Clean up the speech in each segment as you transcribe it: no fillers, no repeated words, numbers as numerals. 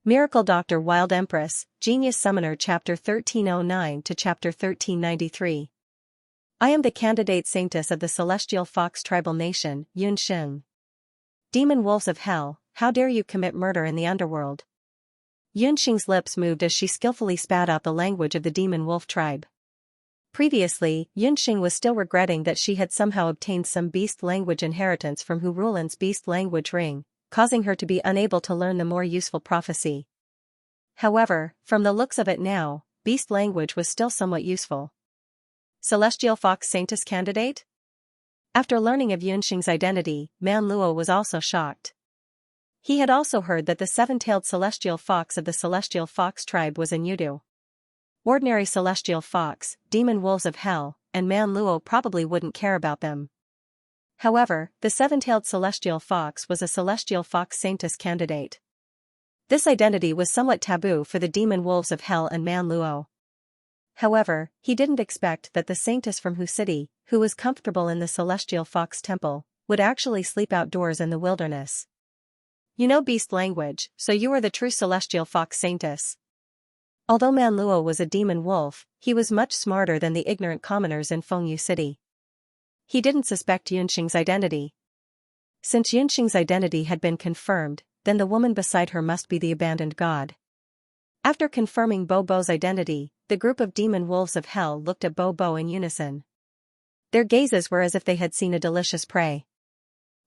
Miracle Doctor Wild Empress, Genius Summoner Chapter 1309 to Chapter 1393. I am the candidate saintess of the Celestial Fox Tribal Nation, Xianxia. Demon wolves of hell, how dare you commit murder in the underworld? Xianxia's lips moved as she skillfully spat out the language of the demon wolf tribe. Previously, Xianxia was still regretting that she had somehow obtained some beast language inheritance from Hu Rulan's beast language ring, causing her to be unable to learn the more useful prophecy. However, from the looks of it now, beast language was still somewhat useful. Celestial Fox Saintess candidate? After learning of Xianxia's identity, Man Luo was also shocked. He had also heard that the seven-tailed celestial fox of the Celestial Fox tribe was a Yudu. Ordinary celestial fox, demon wolves of hell, and Man Luo probably wouldn't care about them. However, the seven-tailed celestial fox was a celestial fox saintess candidate. This identity was somewhat taboo for the demon wolves of hell and Man Luo. However, he didn't expect that the saintess from Hu City, who was comfortable in the celestial fox temple, would actually sleep outdoors in the wilderness. You know beast language, so you are the true celestial fox saintess. Although Man Luo was a demon wolf, he was much smarter than the ignorant commoners in Fengyu City. He didn't suspect Xianxia's identity. Since Xianxia's identity had been confirmed, then the woman beside her must be the abandoned god. After confirming Bo Bo's identity, the group of demon wolves of hell looked at Bo Bo in unison. Their gazes were as if they had seen a delicious prey.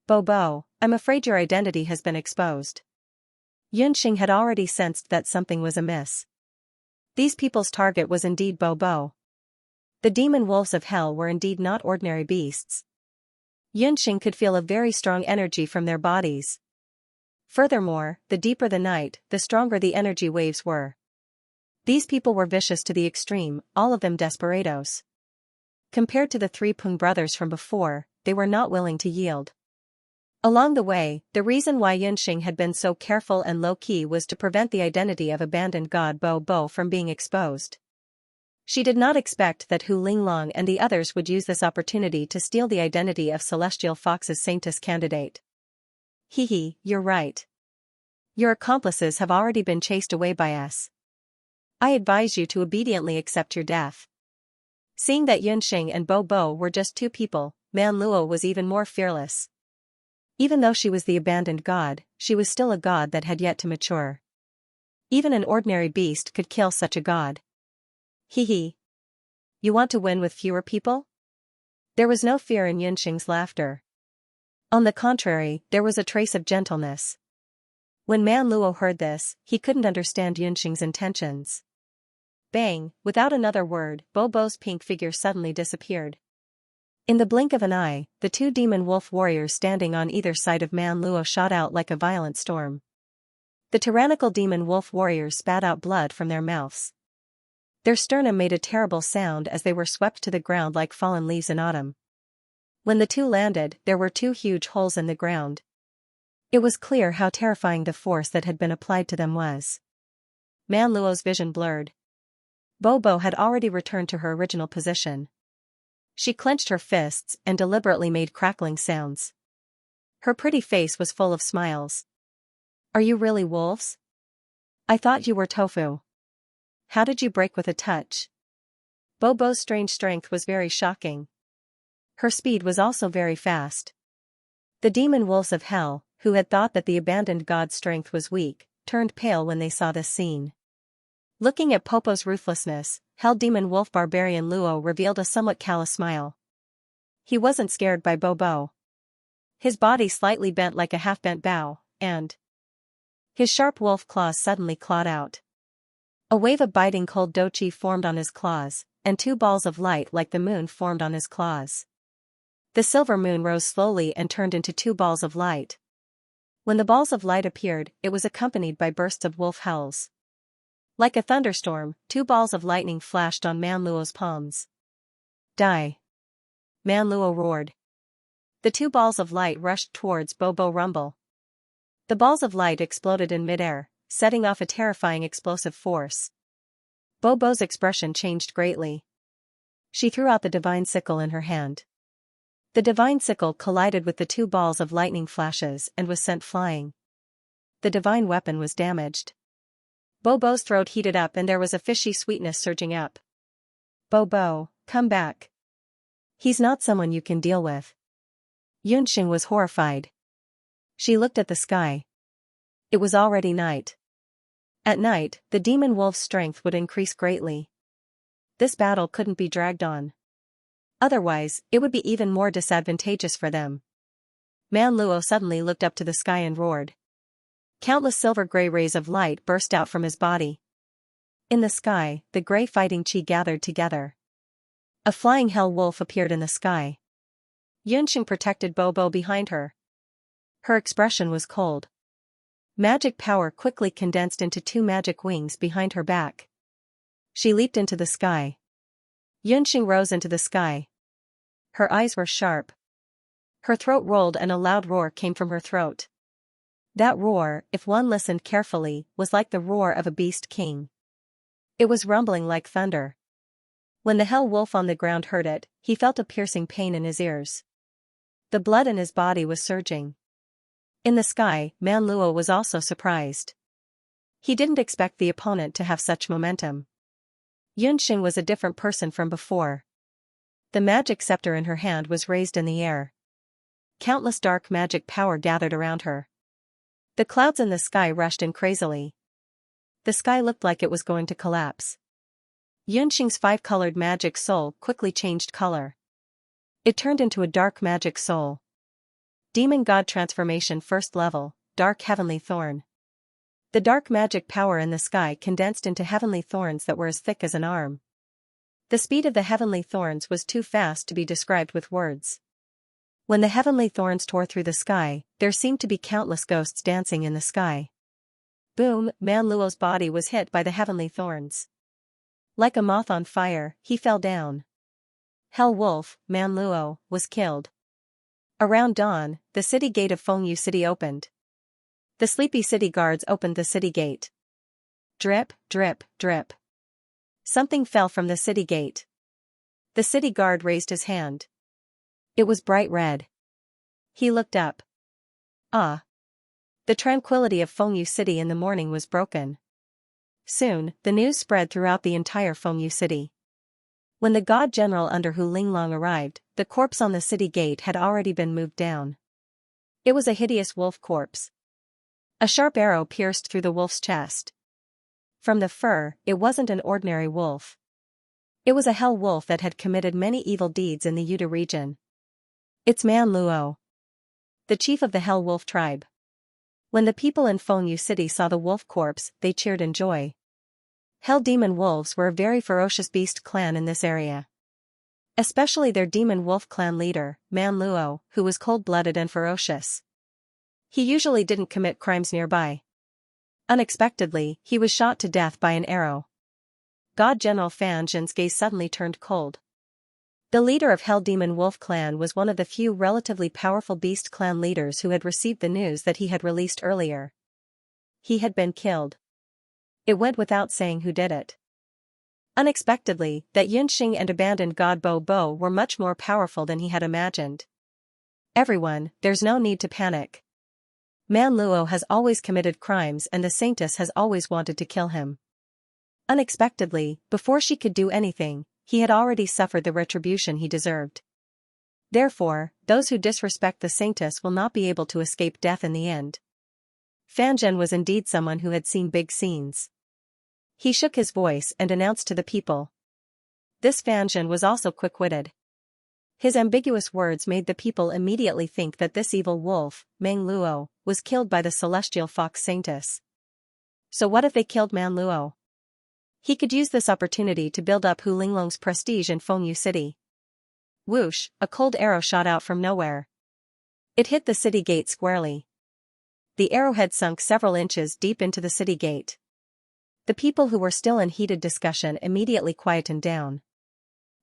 Bo Bo, I'm afraid your identity has been exposed. Xianxia had already sensed that something was amiss. These people's target was indeed Bo Bo. The demon wolves of hell were indeed not ordinary beasts. Xianxia could feel a very strong energy from their bodies. Furthermore, the deeper the night, the stronger the energy waves were. These people were vicious to the extreme, all of them desperados. Compared to the three Peng brothers from before, they were not willing to yield. Along the way, the reason why Xianxia had been so careful and low-key was to prevent the identity of abandoned god Bo Bo from being exposed. She did not expect that Hu Linglong and the others would use this opportunity to steal the identity of Celestial Fox's saintess candidate. Hehe, you're right. Your accomplices have already been chased away by us. I advise you to obediently accept your death. Seeing that Xianxia and Bo Bo were just two people, Man Luo was even more fearless. Even though she was the abandoned god, she was still a god that had yet to mature. Even an ordinary beast could kill such a god. Hehe. You want to win with fewer people? There was no fear in Xianxia's laughter. On the contrary, there was a trace of gentleness. When Man Luo heard this, he couldn't understand Xianxia's intentions. Bang, without another word, Bo Bo's pink figure suddenly disappeared. In the blink of an eye, the two demon wolf warriors standing on either side of Man Luo shot out like a violent storm. The tyrannical demon wolf warriors spat out blood from their mouths. Their sternum made a terrible sound as they were swept to the ground like fallen leaves in autumn. When the two landed, there were two huge holes in the ground. It was clear how terrifying the force that had been applied to them was. Man Luo's vision blurred. Bo Bo had already returned to her original position. She clenched her fists and deliberately made crackling sounds. Her pretty face was full of smiles. Are you really wolves? I thought you were tofu. How did you break with a touch? Bo Bo's strange strength was very shocking. Her speed was also very fast. The demon wolves of hell, who had thought that the abandoned god's strength was weak, turned pale when they saw this scene. Looking at Popo's ruthlessness, Hell Demon Wolf Barbarian Luo revealed a somewhat callous smile. He wasn't scared by Bo Bo. His body slightly bent like a half-bent bow, and his sharp wolf claws suddenly clawed out. A wave of biting cold doqi formed on his claws, and two balls of light like the moon formed on his claws. The silver moon rose slowly and turned into two balls of light. When the balls of light appeared, it was accompanied by bursts of wolf howls. Like a thunderstorm, two balls of lightning flashed on Man Luo's palms. Die! Man Luo roared. The two balls of light rushed towards Bo Bo Rumble. The balls of light exploded in midair, setting off a terrifying explosive force. Bo Bo's expression changed greatly. She threw out the divine sickle in her hand. The divine sickle collided with the two balls of lightning flashes and was sent flying. The divine weapon was damaged. Bobo's throat heated up and there was a fishy sweetness surging up. Bobo, come back. He's not someone you can deal with. Yunxing was horrified. She looked at the sky. It was already night. At night, the demon wolf's strength would increase greatly. This battle couldn't be dragged on. Otherwise, it would be even more disadvantageous for them. Man Luo suddenly looked up to the sky and roared. Countless silver-gray rays of light burst out from his body. In the sky, the gray fighting chi gathered together. A flying hell wolf appeared in the sky. Yunxing protected Bobo behind her. Her expression was cold. Magic power quickly condensed into 2 magic wings behind her back. She leaped into the sky. Yunxing rose into the sky. Her eyes were sharp. Her throat rolled and a loud roar came from her throat. That roar, if one listened carefully, was like the roar of a beast king. It was rumbling like thunder. When the hell wolf on the ground heard it, he felt a piercing pain in his ears. The blood in his body was surging. In the sky, Man Luo was also surprised. He didn't expect the opponent to have such momentum. Yunxing was a different person from before. The magic scepter in her hand was raised in the air. Countless dark magic power gathered around her. The clouds in the sky rushed in crazily. The sky looked like it was going to collapse. Yunxing's 5-colored magic soul quickly changed color. It turned into a dark magic soul. Demon God Transformation First Level, Dark Heavenly Thorn. The dark magic power in the sky condensed into heavenly thorns that were as thick as an arm. The speed of the heavenly thorns was too fast to be described with words. When the heavenly thorns tore through the sky, there seemed to be countless ghosts dancing in the sky. Boom! Man Luo's body was hit by the heavenly thorns. Like a moth on fire, he fell down. Hell Wolf, Man Luo, was killed. Around dawn, the city gate of Fengyu City opened. The sleepy city guards opened the city gate. Drip, drip, drip. Something fell from the city gate. The city guard raised his hand. It was bright red. He looked up. Ah! The tranquility of Fengyu City in the morning was broken. Soon, the news spread throughout the entire Fengyu City. When the god general under Hu Linglong arrived, the corpse on the city gate had already been moved down. It was a hideous wolf corpse. A sharp arrow pierced through the wolf's chest. From the fur, it wasn't an ordinary wolf. It was a hell wolf that had committed many evil deeds in the Yuda region. It's Man Luo, the chief of the hell wolf tribe. When the people in Fengyu City saw the wolf corpse, they cheered in joy. Hell demon wolves were a very ferocious beast clan in this area. Especially their demon wolf clan leader, Man Luo, who was cold-blooded and ferocious. He usually didn't commit crimes nearby. Unexpectedly, he was shot to death by an arrow. God General Fan Zhen's gaze suddenly turned cold. The leader of Hell Demon Wolf Clan was one of the few relatively powerful Beast Clan leaders who had received the news that he had released earlier. He had been killed. It went without saying who did it. Unexpectedly, that Yunxing and abandoned god Bo Bo were much more powerful than he had imagined. Everyone, there's no need to panic. Man Luo has always committed crimes and the Saintess has always wanted to kill him. Unexpectedly, before she could do anything, he had already suffered the retribution he deserved. Therefore, those who disrespect the Saintess will not be able to escape death in the end. Fan Zhen was indeed someone who had seen big scenes. He shook his voice and announced to the people. This Fan Zhen was also quick-witted. His ambiguous words made the people immediately think that this evil wolf, Man Luo, was killed by the celestial fox Saintess. So what if they killed Man Luo? He could use this opportunity to build up Hu Linglong's prestige in Fengyu City. Whoosh, a cold arrow shot out from nowhere. It hit the city gate squarely. The arrowhead sunk several inches deep into the city gate. The people who were still in heated discussion immediately quietened down.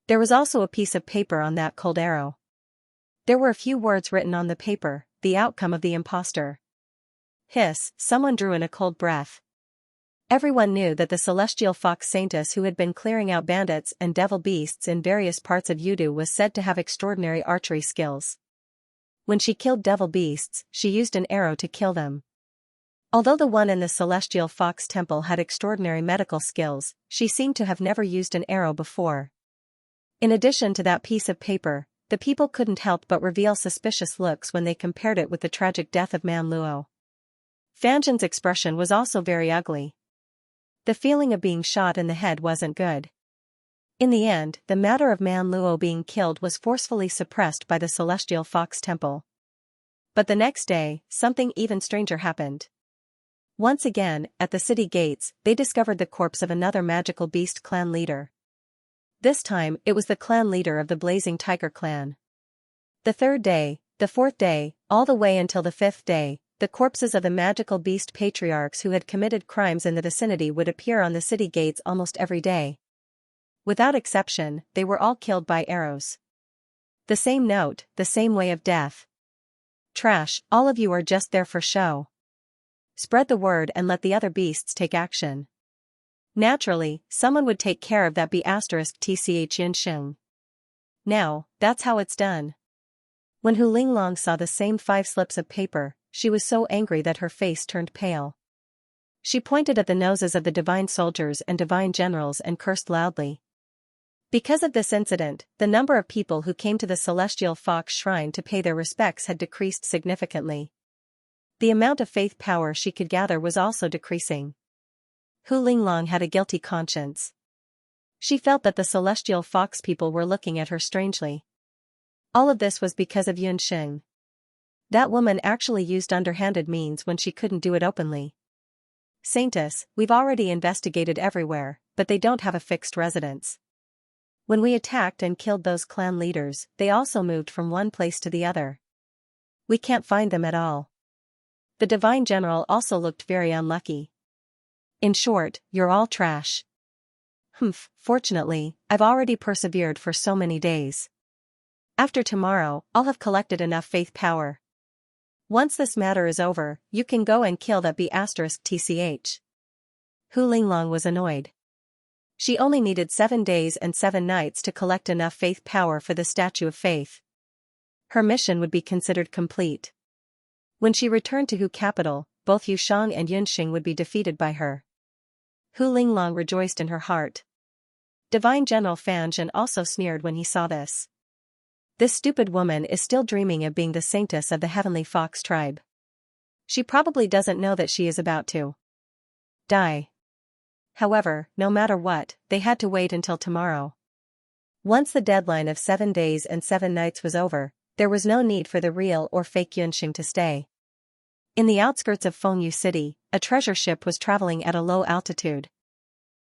There was also a piece of paper on that cold arrow. There were a few words written on the paper, the outcome of the impostor. Hiss, someone drew in a cold breath. Everyone knew that the celestial fox Saintess who had been clearing out bandits and devil beasts in various parts of Yudu was said to have extraordinary archery skills. When she killed devil beasts, she used an arrow to kill them. Although the one in the Celestial Fox Temple had extraordinary medical skills, she seemed to have never used an arrow before. In addition to that piece of paper, the people couldn't help but reveal suspicious looks when they compared it with the tragic death of Man Luo. Fanjin's expression was also very ugly. The feeling of being shot in the head wasn't good. In the end, the matter of Man Luo being killed was forcefully suppressed by the Celestial Fox Temple. But the next day, something even stranger happened. Once again, at the city gates, they discovered the corpse of another magical beast clan leader. This time, it was the clan leader of the Blazing Tiger clan. The third day, the fourth day, all the way until the fifth day, the corpses of the magical beast patriarchs who had committed crimes in the vicinity would appear on the city gates almost every day. Without exception, they were all killed by arrows. The same note, the same way of death. Trash, all of you are just there for show. Spread the word and let the other beasts take action. Naturally, someone would take care of that B*tch Yin. Now, that's how it's done. When Hu Linglong saw the same 5 slips of paper, she was so angry that her face turned pale. She pointed at the noses of the divine soldiers and divine generals and cursed loudly. Because of this incident, the number of people who came to the Celestial Fox Shrine to pay their respects had decreased significantly. The amount of faith power she could gather was also decreasing. Hu Linglong had a guilty conscience. She felt that the Celestial Fox people were looking at her strangely. All of this was because of Yunxing. That woman actually used underhanded means when she couldn't do it openly. Saintess, we've already investigated everywhere, but they don't have a fixed residence. When we attacked and killed those clan leaders, they also moved from one place to the other. We can't find them at all. The divine general also looked very unlucky. In short, you're all trash. Fortunately, I've already persevered for so many days. After tomorrow, I'll have collected enough faith power. Once this matter is over, you can go and kill that B*tch. Hu Linglong was annoyed. She only needed 7 days and 7 nights to collect enough faith power for the Statue of Faith. Her mission would be considered complete. When she returned to Hu capital, both Yushang and Yunxing would be defeated by her. Hu Linglong rejoiced in her heart. Divine General Fanjin also sneered when he saw this. This stupid woman is still dreaming of being the saintess of the Heavenly Fox tribe. She probably doesn't know that she is about to die. However, no matter what, they had to wait until tomorrow. Once the deadline of 7 days and 7 nights was over, there was no need for the real or fake Yunxing to stay. In the outskirts of Fengyu City, a treasure ship was traveling at a low altitude.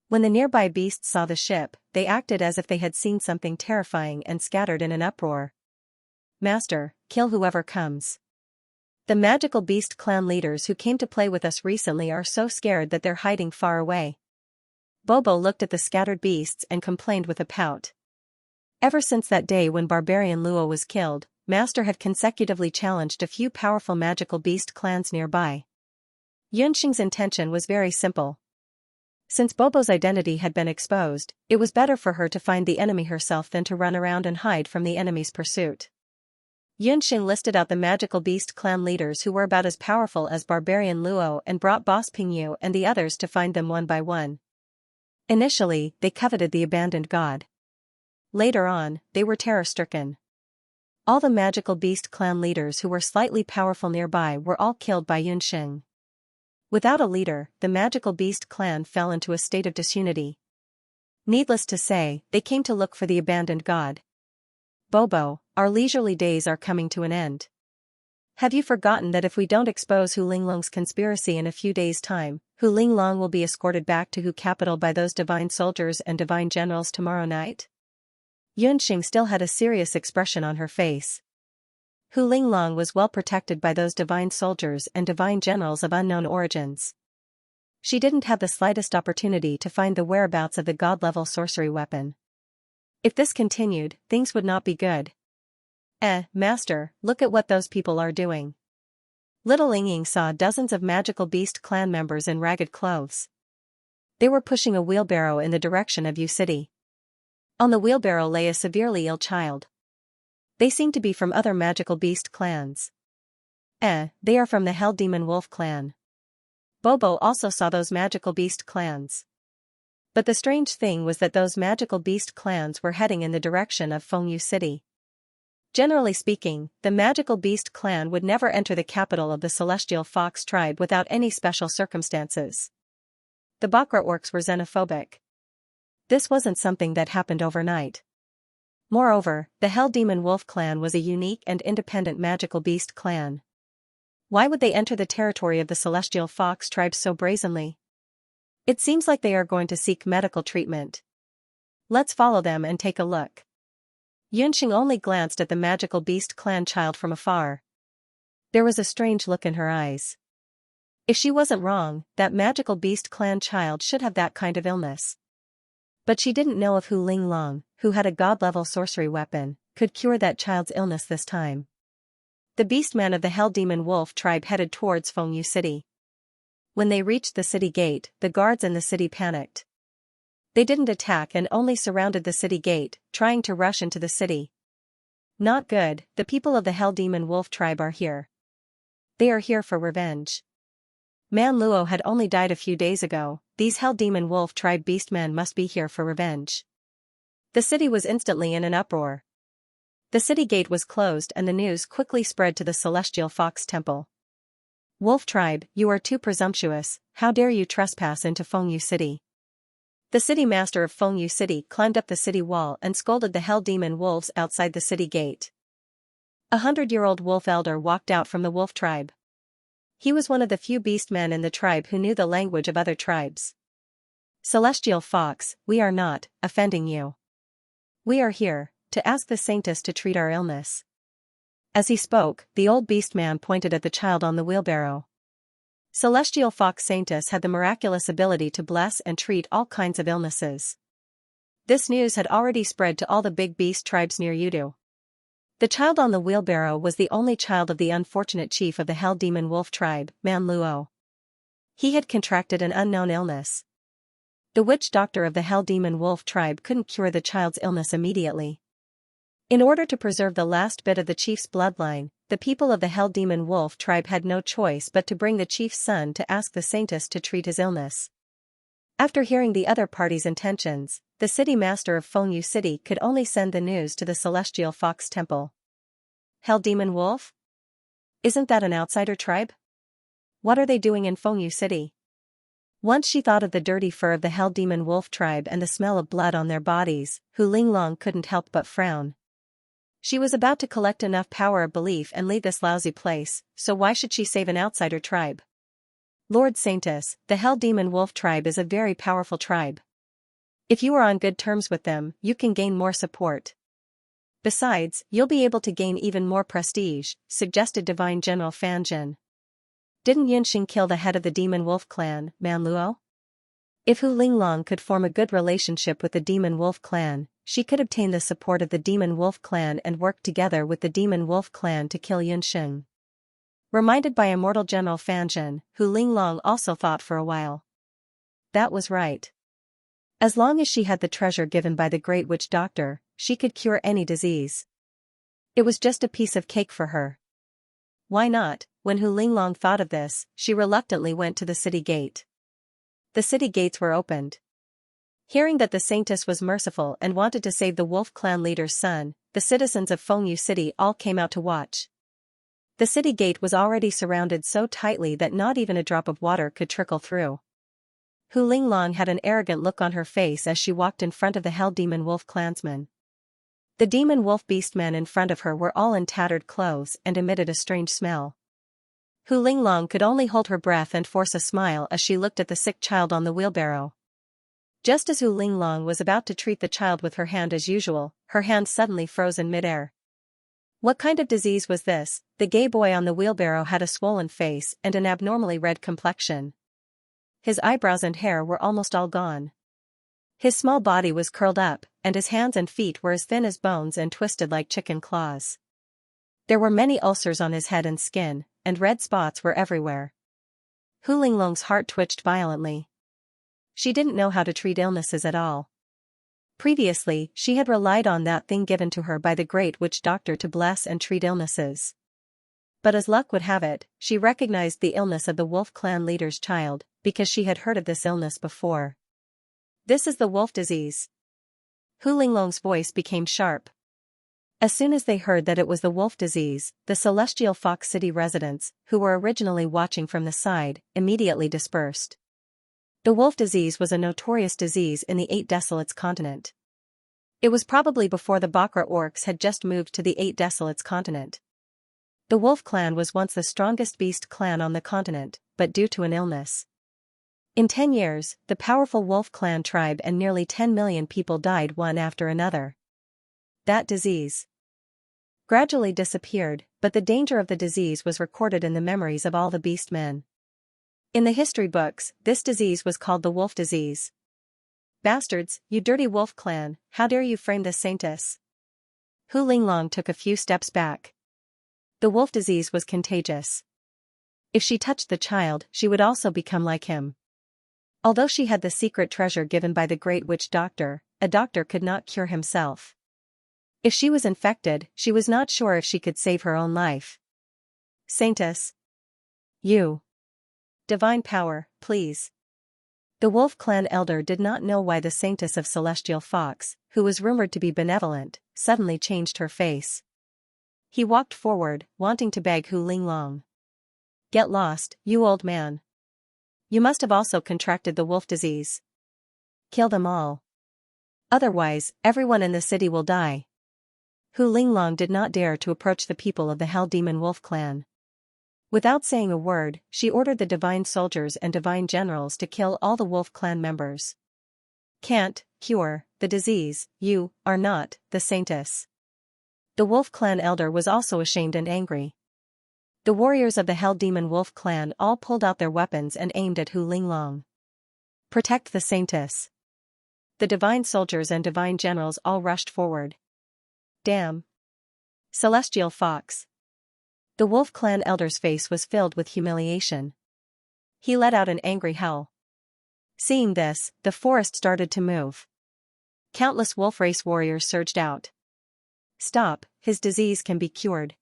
When the nearby beasts saw the ship, they acted as if they had seen something terrifying and scattered in an uproar. Master, kill whoever comes. The magical beast clan leaders who came to play with us recently are so scared that they're hiding far away. Bobo looked at the scattered beasts and complained with a pout. Ever since that day when Barbarian Luo was killed, Master had consecutively challenged a few powerful magical beast clans nearby. Yunxing's intention was very simple. Since Bobo's identity had been exposed, it was better for her to find the enemy herself than to run around and hide from the enemy's pursuit. Yunxing listed out the magical beast clan leaders who were about as powerful as Barbarian Luo and brought Boss Pingyu and the others to find them one by one. Initially, they coveted the abandoned god. Later on, they were terror-stricken. All the magical beast clan leaders who were slightly powerful nearby were all killed by Yunxing. Without a leader, the magical beast clan fell into a state of disunity. Needless to say, they came to look for the abandoned god. Bobo, our leisurely days are coming to an end. Have you forgotten that if we don't expose Hu Linglong's conspiracy in a few days' time, Hu Linglong will be escorted back to Hu capital by those divine soldiers and divine generals tomorrow night? Yunxing still had a serious expression on her face. Hu Linglong was well protected by those divine soldiers and divine generals of unknown origins. She didn't have the slightest opportunity to find the whereabouts of the god-level sorcery weapon. If this continued, things would not be good. Master, look at what those people are doing. Little Ying saw dozens of magical beast clan members in ragged clothes. They were pushing a wheelbarrow in the direction of Yu City. On the wheelbarrow lay a severely ill child. They seemed to be from other magical beast clans. They are from the Hell Demon Wolf clan. Bobo also saw those magical beast clans. But the strange thing was that those magical beast clans were heading in the direction of Fengyu City. Generally speaking, the magical beast clan would never enter the capital of the celestial fox tribe without any special circumstances. The Bakrat orcs were xenophobic. This wasn't something that happened overnight. Moreover, the Hell Demon Wolf clan was a unique and independent magical beast clan. Why would they enter the territory of the celestial fox tribe so brazenly? It seems like they are going to seek medical treatment. Let's follow them and take a look. Yunxing only glanced at the magical beast clan child from afar. There was a strange look in her eyes. If she wasn't wrong, that magical beast clan child should have that kind of illness. But she didn't know if Hu Linglong, who had a god-level sorcery weapon, could cure that child's illness this time. The beastman of the Hell Demon Wolf tribe headed towards Fengyu City. When they reached the city gate, the guards in the city panicked. They didn't attack and only surrounded the city gate, trying to rush into the city. Not good, the people of the Hell Demon Wolf tribe are here. They are here for revenge. Man Luo had only died a few days ago, these Hell Demon Wolf tribe beastmen must be here for revenge. The city was instantly in an uproar. The city gate was closed and the news quickly spread to the Celestial Fox Temple. Wolf tribe, you are too presumptuous, how dare you trespass into Fengyu City? The city master of Fengyu City climbed up the city wall and scolded the Hell Demon Wolves outside the city gate. 100-year-old wolf elder walked out from the wolf tribe. He was one of the few beastmen in the tribe who knew the language of other tribes. Celestial Fox, we are not offending you. We are here to ask the saintess to treat our illness. As he spoke, the old beastman pointed at the child on the wheelbarrow. Celestial Fox Saintess had the miraculous ability to bless and treat all kinds of illnesses. This news had already spread to all the big beast tribes near Yudu. The child on the wheelbarrow was the only child of the unfortunate chief of the Hell Demon Wolf tribe, Man Luo. He had contracted an unknown illness. The witch doctor of the Hell Demon Wolf tribe couldn't cure the child's illness immediately. In order to preserve the last bit of the chief's bloodline, the people of the Hell Demon Wolf tribe had no choice but to bring the chief's son to ask the saintess to treat his illness. After hearing the other party's intentions, the city master of Fengyu City could only send the news to the Celestial Fox Temple. Hell Demon Wolf? Isn't that an outsider tribe? What are they doing in Fengyu City? Once she thought of the dirty fur of the Hell Demon Wolf tribe and the smell of blood on their bodies, Hu Linglong couldn't help but frown. She was about to collect enough power of belief and leave this lousy place, so why should she save an outsider tribe? Lord Saintess, the Hell Demon Wolf tribe is a very powerful tribe. If you are on good terms with them, you can gain more support. Besides, you'll be able to gain even more prestige, suggested Divine General Fan Jin. Didn't Yunxing kill the head of the Demon Wolf clan, Man Luo? If Hu Linglong could form a good relationship with the Demon Wolf clan, she could obtain the support of the Demon Wolf clan and work together with the Demon Wolf clan to kill Yunxing. Reminded by Immortal General Fan Jin, Hu Linglong also thought for a while. That was right. As long as she had the treasure given by the Great Witch Doctor, she could cure any disease. It was just a piece of cake for her. Why not? When Hu Linglong thought of this, she reluctantly went to the city gate. The city gates were opened. Hearing that the saintess was merciful and wanted to save the wolf clan leader's son, the citizens of Fengyu City all came out to watch. The city gate was already surrounded so tightly that not even a drop of water could trickle through. Hu Linglong had an arrogant look on her face as she walked in front of the Hell Demon Wolf clansmen. The Demon Wolf beastmen in front of her were all in tattered clothes and emitted a strange smell. Hu Linglong could only hold her breath and force a smile as she looked at the sick child on the wheelbarrow. Just as Hu Linglong was about to treat the child with her hand as usual, her hand suddenly froze in midair. What kind of disease was this? The gay boy on the wheelbarrow had a swollen face and an abnormally red complexion. His eyebrows and hair were almost all gone. His small body was curled up, and his hands and feet were as thin as bones and twisted like chicken claws. There were many ulcers on his head and skin, and red spots were everywhere. Hu Linglong's heart twitched violently. She didn't know how to treat illnesses at all. Previously, she had relied on that thing given to her by the Great Witch Doctor to bless and treat illnesses. But as luck would have it, she recognized the illness of the wolf clan leader's child, because she had heard of this illness before. This is the wolf disease. Hu Linglong's voice became sharp. As soon as they heard that it was the wolf disease, the Celestial Fox City residents, who were originally watching from the side, immediately dispersed. The wolf disease was a notorious disease in the Eight Desolates continent. It was probably before the Bakra orcs had just moved to the Eight Desolates continent. The wolf clan was once the strongest beast clan on the continent, but due to an illness. In 10 years, the powerful wolf clan tribe and nearly 10 million people died one after another. That disease gradually disappeared, but the danger of the disease was recorded in the memories of all the beast men. In the history books, this disease was called the wolf disease. Bastards, you dirty wolf clan, how dare you frame this saintess? Hu Linglong took a few steps back. The wolf disease was contagious. If she touched the child, she would also become like him. Although she had the secret treasure given by the great witch doctor, a doctor could not cure himself. If she was infected, she was not sure if she could save her own life. Saintess. You. Divine power, please. The wolf clan elder did not know why the saintess of Celestial Fox, who was rumored to be benevolent, suddenly changed her face. He walked forward, wanting to beg Hu Linglong. Get lost, you old man. You must have also contracted the wolf disease. Kill them all. Otherwise, everyone in the city will die. Hu Linglong did not dare to approach the people of the Hell Demon Wolf clan. Without saying a word, she ordered the divine soldiers and divine generals to kill all the wolf clan members. Can't cure the disease, you are not the saintess. The wolf clan elder was also ashamed and angry. The warriors of the Hell Demon Wolf clan all pulled out their weapons and aimed at Hu Linglong. Protect the saintess. The divine soldiers and divine generals all rushed forward. Damn. Celestial Fox. The wolf clan elder's face was filled with humiliation. He let out an angry howl. Seeing this, the forest started to move. Countless wolf race warriors surged out. Stop, his disease can be cured.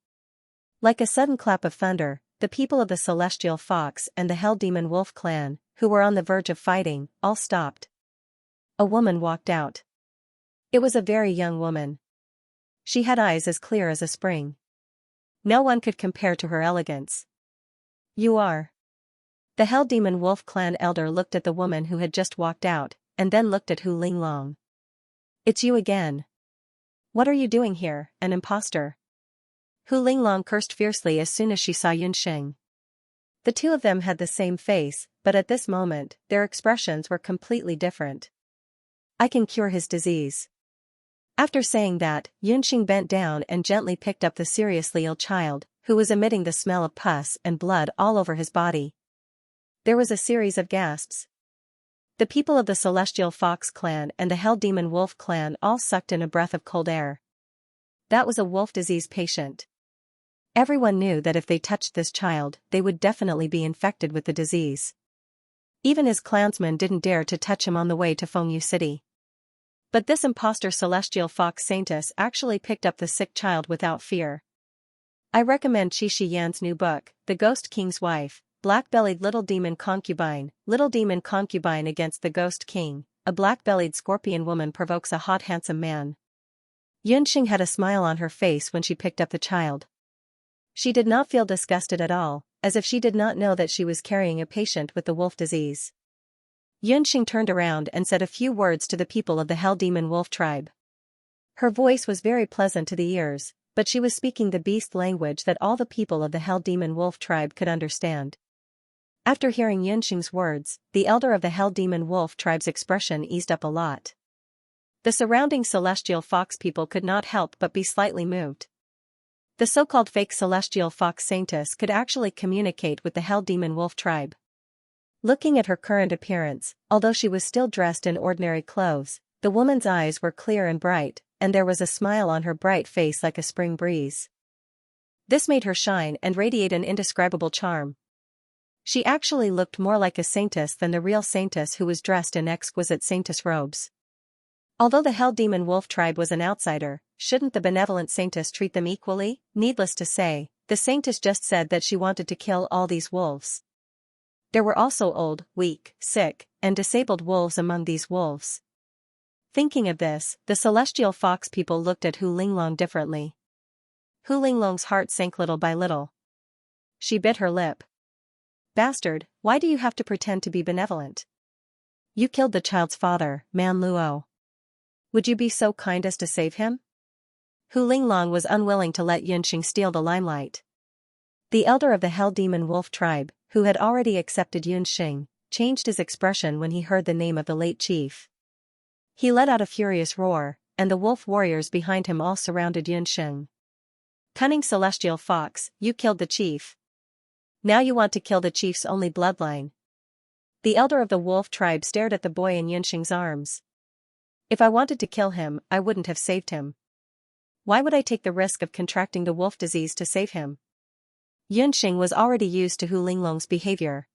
Like a sudden clap of thunder, the people of the Celestial Fox and the Hell Demon Wolf clan, who were on the verge of fighting, all stopped. A woman walked out. It was a very young woman. She had eyes as clear as a spring. No one could compare to her elegance. You are. The Hell Demon Wolf clan elder looked at the woman who had just walked out, and then looked at Hu Linglong. It's you again. What are you doing here, an imposter? Hu Linglong cursed fiercely as soon as she saw Yunxing. The two of them had the same face, but at this moment, their expressions were completely different. I can cure his disease. After saying that, Yunxing bent down and gently picked up the seriously ill child, who was emitting the smell of pus and blood all over his body. There was a series of gasps. The people of the Celestial Fox clan and the Hell Demon Wolf clan all sucked in a breath of cold air. That was a wolf disease patient. Everyone knew that if they touched this child, they would definitely be infected with the disease. Even his clansmen didn't dare to touch him on the way to Fengyu City. But this imposter Celestial Fox Saintess actually picked up the sick child without fear. I recommend Qi Yan's new book, The Ghost King's Wife, Black-Bellied Little Demon Concubine against the Ghost King, a black-bellied scorpion woman provokes a hot handsome man. Yunxing had a smile on her face when she picked up the child. She did not feel disgusted at all, as if she did not know that she was carrying a patient with the wolf disease. Yunxing turned around and said a few words to the people of the Hell Demon Wolf tribe. Her voice was very pleasant to the ears, but she was speaking the beast language that all the people of the Hell Demon Wolf tribe could understand. After hearing Yunxing's words, the elder of the Hell Demon Wolf tribe's expression eased up a lot. The surrounding Celestial Fox people could not help but be slightly moved. The so-called fake Celestial Fox Saintess could actually communicate with the Hell Demon Wolf tribe. Looking at her current appearance, although she was still dressed in ordinary clothes, the woman's eyes were clear and bright, and there was a smile on her bright face like a spring breeze. This made her shine and radiate an indescribable charm. She actually looked more like a saintess than the real saintess who was dressed in exquisite saintess robes. Although the Hell Demon Wolf tribe was an outsider, shouldn't the benevolent saintess treat them equally? Needless to say, the saintess just said that she wanted to kill all these wolves. There were also old, weak, sick, and disabled wolves among these wolves. Thinking of this, the celestial fox people looked at Hu Linglong differently. Hu Linglong's heart sank little by little. She bit her lip. Bastard, why do you have to pretend to be benevolent? You killed the child's father, Man Luo. Would you be so kind as to save him? Hu Linglong was unwilling to let Yunxing steal the limelight. The elder of the Hell Demon Wolf tribe, who had already accepted Yunxing, changed his expression when he heard the name of the late chief. He let out a furious roar, and the wolf warriors behind him all surrounded Yunxing. Cunning celestial fox, you killed the chief. Now you want to kill the chief's only bloodline. The elder of the wolf tribe stared at the boy in Yunxing's arms. If I wanted to kill him, I wouldn't have saved him. Why would I take the risk of contracting the wolf disease to save him? Yunxing was already used to Hu Linglong's behavior.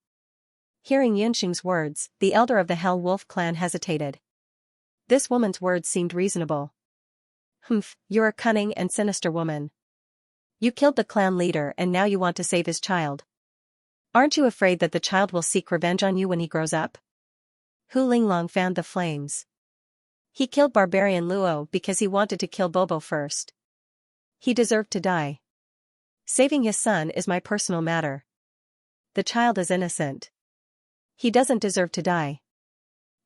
Hearing Yunxing's words, the elder of the Hell Wolf clan hesitated. This woman's words seemed reasonable. Humph, you're a cunning and sinister woman. You killed the clan leader and now you want to save his child. Aren't you afraid that the child will seek revenge on you when he grows up? Hu Linglong fanned the flames. He killed Barbarian Luo because he wanted to kill Bobo first. He deserved to die. Saving his son is my personal matter. The child is innocent. He doesn't deserve to die.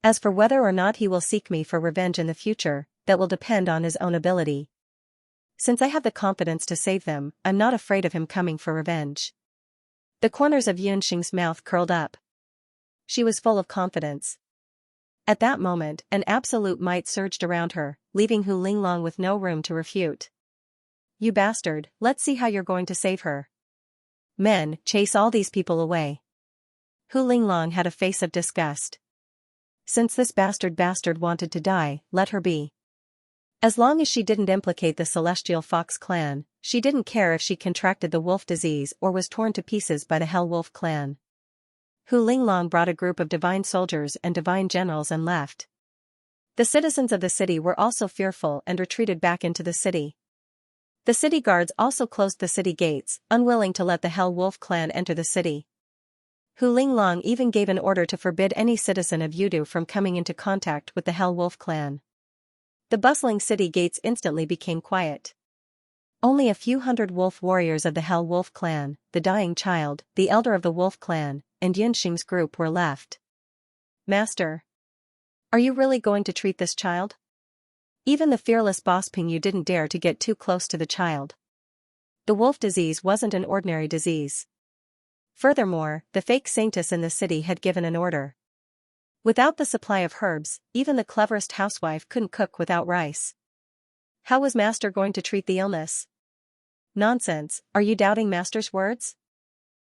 As for whether or not he will seek me for revenge in the future, that will depend on his own ability. Since I have the confidence to save them, I'm not afraid of him coming for revenge. The corners of Yunxing's mouth curled up. She was full of confidence. At that moment, an absolute might surged around her, leaving Hu Linglong with no room to refute. You bastard, let's see how you're going to save her. Men, chase all these people away. Hu Linglong had a face of disgust. Since this bastard wanted to die, let her be. As long as she didn't implicate the Celestial Fox clan, she didn't care if she contracted the wolf disease or was torn to pieces by the Hell Wolf clan. Hu Linglong brought a group of divine soldiers and divine generals and left. The citizens of the city were also fearful and retreated back into the city. The city guards also closed the city gates, unwilling to let the Hell Wolf clan enter the city. Hu Linglong even gave an order to forbid any citizen of Yudu from coming into contact with the Hell Wolf clan. The bustling city gates instantly became quiet. Only a few hundred wolf warriors of the Hell Wolf clan, the dying child, the elder of the wolf clan, and Yunxing's group were left. Master. Are you really going to treat this child? Even the fearless Boss Pingyu didn't dare to get too close to the child. The wolf disease wasn't an ordinary disease. Furthermore, the fake saintess in the city had given an order. Without the supply of herbs, even the cleverest housewife couldn't cook without rice. How was Master going to treat the illness? Nonsense, are you doubting Master's words?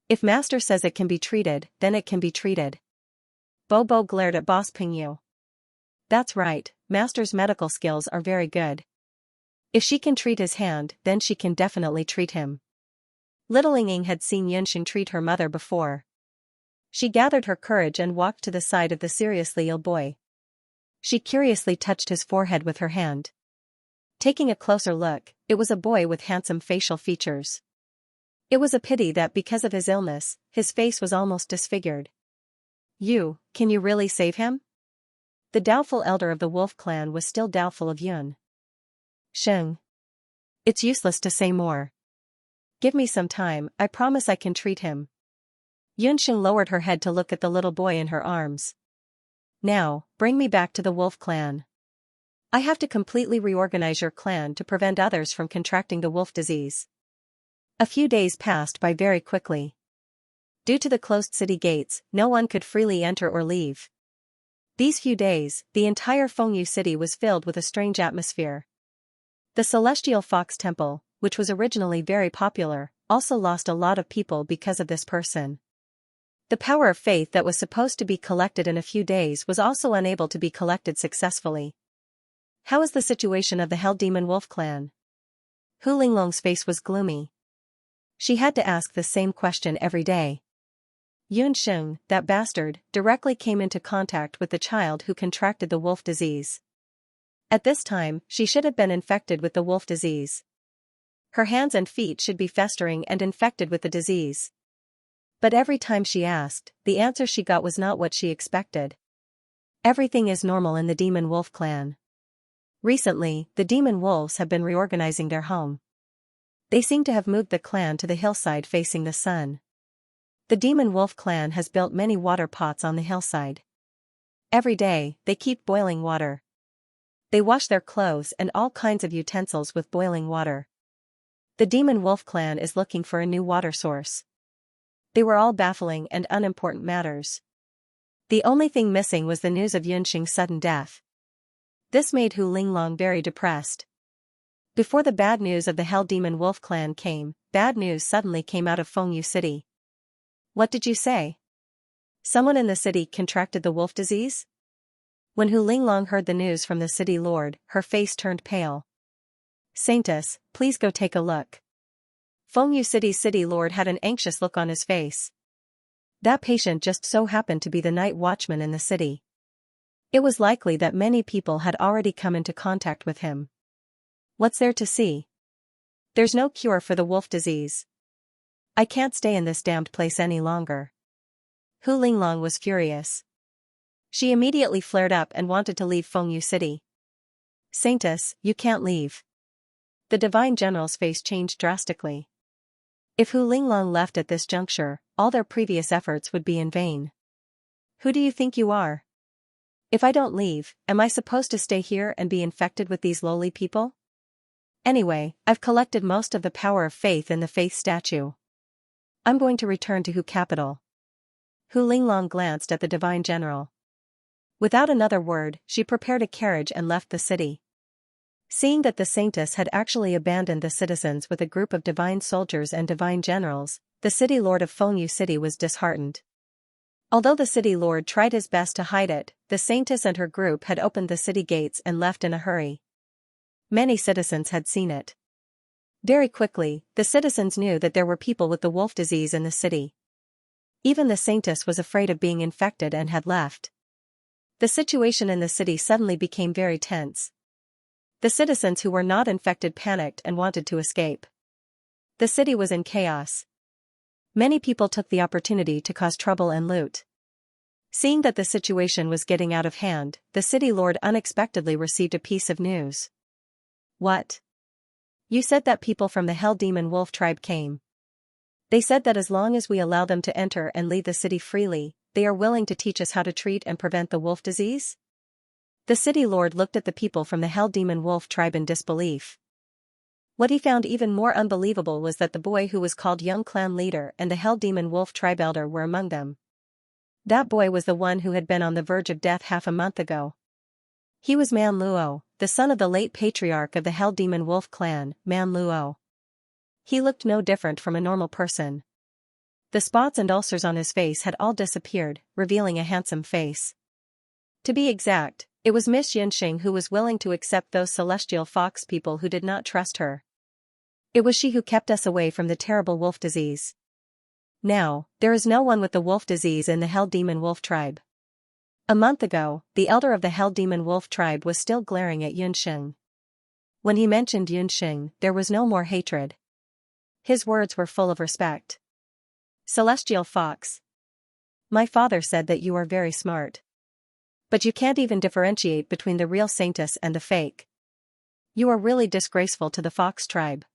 If Master says it can be treated, then it can be treated. Bobo glared at Boss Pingyu. That's right, Master's medical skills are very good. If she can treat his hand, then she can definitely treat him. Little Ying had seen Yunxing treat her mother before. She gathered her courage and walked to the side of the seriously ill boy. She curiously touched his forehead with her hand. Taking a closer look, it was a boy with handsome facial features. It was a pity that because of his illness, his face was almost disfigured. Can you really save him? The doubtful elder of the wolf clan was still doubtful of Yun Sheng. It's useless to say more. Give me some time, I promise I can treat him. Yunxing lowered her head to look at the little boy in her arms. Now, bring me back to the wolf clan. I have to completely reorganize your clan to prevent others from contracting the wolf disease. A few days passed by very quickly. Due to the closed city gates, no one could freely enter or leave. These few days, the entire Fengyu city was filled with a strange atmosphere. The Celestial Fox Temple, which was originally very popular, also lost a lot of people because of this person. The power of faith that was supposed to be collected in a few days was also unable to be collected successfully. How is the situation of the Hell Demon Wolf clan? Hu Linglong's face was gloomy. She had to ask the same question every day. Yunxing, that bastard, directly came into contact with the child who contracted the wolf disease. At this time, she should have been infected with the wolf disease. Her hands and feet should be festering and infected with the disease. But every time she asked, the answer she got was not what she expected. Everything is normal in the demon wolf clan. Recently, the demon wolves have been reorganizing their home. They seem to have moved the clan to the hillside facing the sun. The demon wolf clan has built many water pots on the hillside. Every day, they keep boiling water. They wash their clothes and all kinds of utensils with boiling water. The demon wolf clan is looking for a new water source. They were all baffling and unimportant matters. The only thing missing was the news of Xianxia's sudden death. This made Hu Linglong very depressed. Before the bad news of the Hell Demon Wolf clan came, bad news suddenly came out of Fengyu City. What did you say? Someone in the city contracted the wolf disease? When Hu Linglong heard the news from the city lord, her face turned pale. Saintess, please go take a look. Fengyu City's city lord had an anxious look on his face. That patient just so happened to be the night watchman in the city. It was likely that many people had already come into contact with him. What's there to see? There's no cure for the wolf disease. I can't stay in this damned place any longer. Hu Linglong was furious. She immediately flared up and wanted to leave Fengyu City. Saintess, you can't leave. The divine general's face changed drastically. If Hu Linglong left at this juncture, all their previous efforts would be in vain. Who do you think you are? If I don't leave, am I supposed to stay here and be infected with these lowly people? Anyway, I've collected most of the power of faith in the faith statue. I'm going to return to Hu capital. Hu Linglong glanced at the divine general. Without another word, she prepared a carriage and left the city. Seeing that the saintess had actually abandoned the citizens with a group of divine soldiers and divine generals, the city lord of Fengyu City was disheartened. Although the city lord tried his best to hide it, the saintess and her group had opened the city gates and left in a hurry. Many citizens had seen it. Very quickly, the citizens knew that there were people with the wolf disease in the city. Even the saintess was afraid of being infected and had left. The situation in the city suddenly became very tense. The citizens who were not infected panicked and wanted to escape. The city was in chaos. Many people took the opportunity to cause trouble and loot. Seeing that the situation was getting out of hand, the city lord unexpectedly received a piece of news. What? You said that people from the Hell Demon Wolf tribe came. They said that as long as we allow them to enter and leave the city freely, they are willing to teach us how to treat and prevent the wolf disease? The city lord looked at the people from the Hell Demon Wolf tribe in disbelief. What he found even more unbelievable was that the boy who was called young clan leader and the Hell Demon Wolf tribe elder were among them. That boy was the one who had been on the verge of death half a month ago. He was Man Luo, the son of the late patriarch of the Hell Demon Wolf clan, Man Luo. He looked no different from a normal person. The spots and ulcers on his face had all disappeared, revealing a handsome face. To be exact, it was Miss Xianxia who was willing to accept those celestial fox people who did not trust her. It was she who kept us away from the terrible wolf disease. Now, there is no one with the wolf disease in the Hell Demon Wolf tribe. A month ago, the elder of the Hell Demon Wolf tribe was still glaring at Xianxia. When he mentioned Xianxia, there was no more hatred. His words were full of respect. Celestial fox. My father said that you are very smart. But you can't even differentiate between the real saintess and the fake. You are really disgraceful to the fox tribe.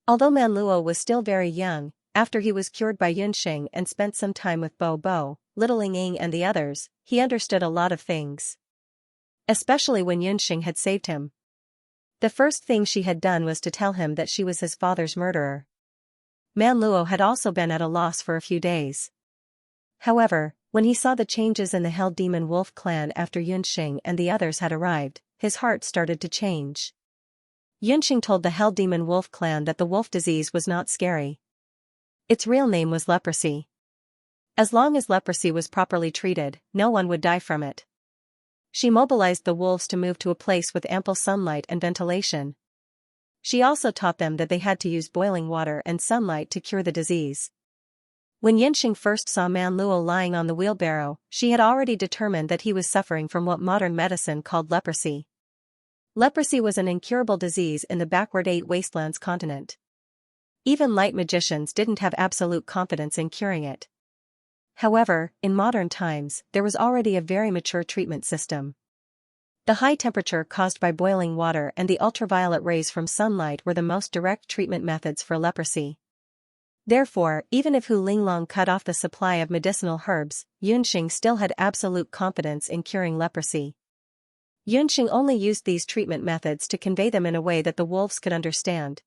Although Man Luo was still very young, after he was cured by Xianxia and spent some time with Bo Bo, Little Ling Ying and the others, he understood a lot of things. Especially when Xianxia had saved him. The first thing she had done was to tell him that she was his father's murderer. Man Luo had also been at a loss for a few days. However, when he saw the changes in the Hell Demon Wolf clan after Xianxia and the others had arrived, his heart started to change. Xianxia told the Hell Demon Wolf clan that the wolf disease was not scary. Its real name was leprosy. As long as leprosy was properly treated, no one would die from it. She mobilized the wolves to move to a place with ample sunlight and ventilation. She also taught them that they had to use boiling water and sunlight to cure the disease. When Xianxia first saw Man Luo lying on the wheelbarrow, she had already determined that he was suffering from what modern medicine called leprosy. Leprosy was an incurable disease in the backward 8 Wastelands continent. Even light magicians didn't have absolute confidence in curing it. However, in modern times, there was already a very mature treatment system. The high temperature caused by boiling water and the ultraviolet rays from sunlight were the most direct treatment methods for leprosy. Therefore, even if Hu Linglong cut off the supply of medicinal herbs, Yunxing still had absolute confidence in curing leprosy. Yunxing only used these treatment methods to convey them in a way that the wolves could understand.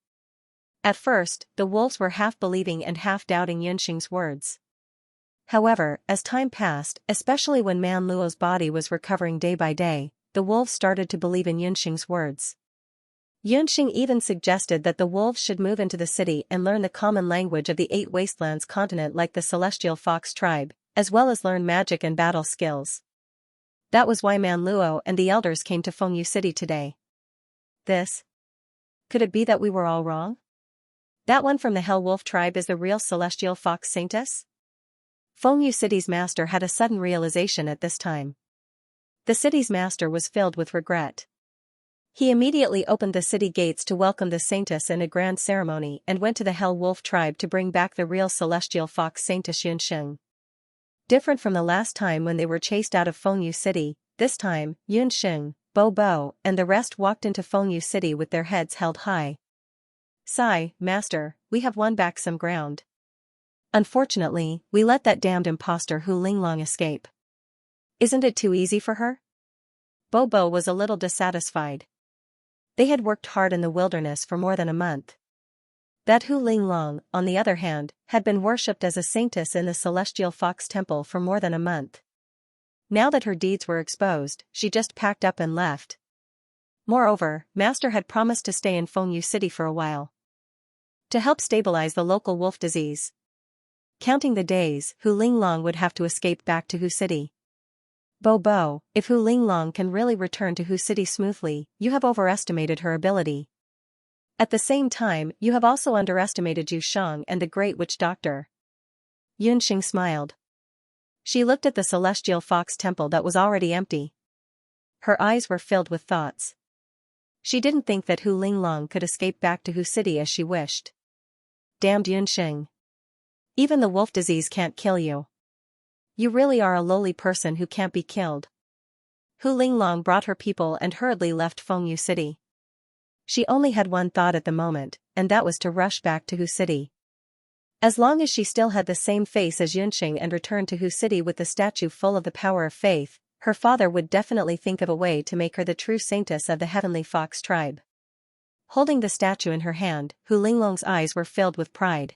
At first, the wolves were half believing and half doubting Yunxing's words. However, as time passed, especially when Man Luo's body was recovering day by day, the wolves started to believe in Yunxing's words. Yunxing even suggested that the wolves should move into the city and learn the common language of the 8 Wastelands continent like the Celestial Fox tribe, as well as learn magic and battle skills. That was why Man Luo and the elders came to Fengyu City today. Could it be that we were all wrong? That one from the Hell Wolf tribe is the real Celestial Fox Saintess? Fengyu City's master had a sudden realization at this time. The city's master was filled with regret. He immediately opened the city gates to welcome the Saintess in a grand ceremony and went to the Hell Wolf tribe to bring back the real Celestial Fox Saintess Yunxing. Different from the last time when they were chased out of Fengyu City, this time, Yunxing, Bo Bo, and the rest walked into Fengyu City with their heads held high. "Sigh, master, we have won back some ground. Unfortunately, we let that damned imposter Hu Linglong escape. Isn't it too easy for her?" Bobo was a little dissatisfied. They had worked hard in the wilderness for more than a month. That Hu Linglong, on the other hand, had been worshipped as a saintess in the Celestial Fox Temple for more than a month. Now that her deeds were exposed, she just packed up and left. Moreover, Master had promised to stay in Fengyu City for a while, to help stabilize the local wolf disease. Counting the days, Hu Linglong would have to escape back to Hu City. Bo, if Hu Linglong can really return to Hu City smoothly, you have overestimated her ability. At the same time, you have also underestimated Yu Shang and the Great Witch Doctor. Yunxing smiled. She looked at the Celestial Fox Temple that was already empty. Her eyes were filled with thoughts. She didn't think that Hu Linglong could escape back to Hu City as she wished. Damned Yunxing. Even the wolf disease can't kill you. You really are a lowly person who can't be killed. Hu Linglong brought her people and hurriedly left Fengyu City. She only had one thought at the moment, and that was to rush back to Hu City. As long as she still had the same face as Yunxing and returned to Hu City with the statue full of the power of faith, her father would definitely think of a way to make her the true saintess of the Heavenly Fox tribe. Holding the statue in her hand, Hu Linglong's eyes were filled with pride.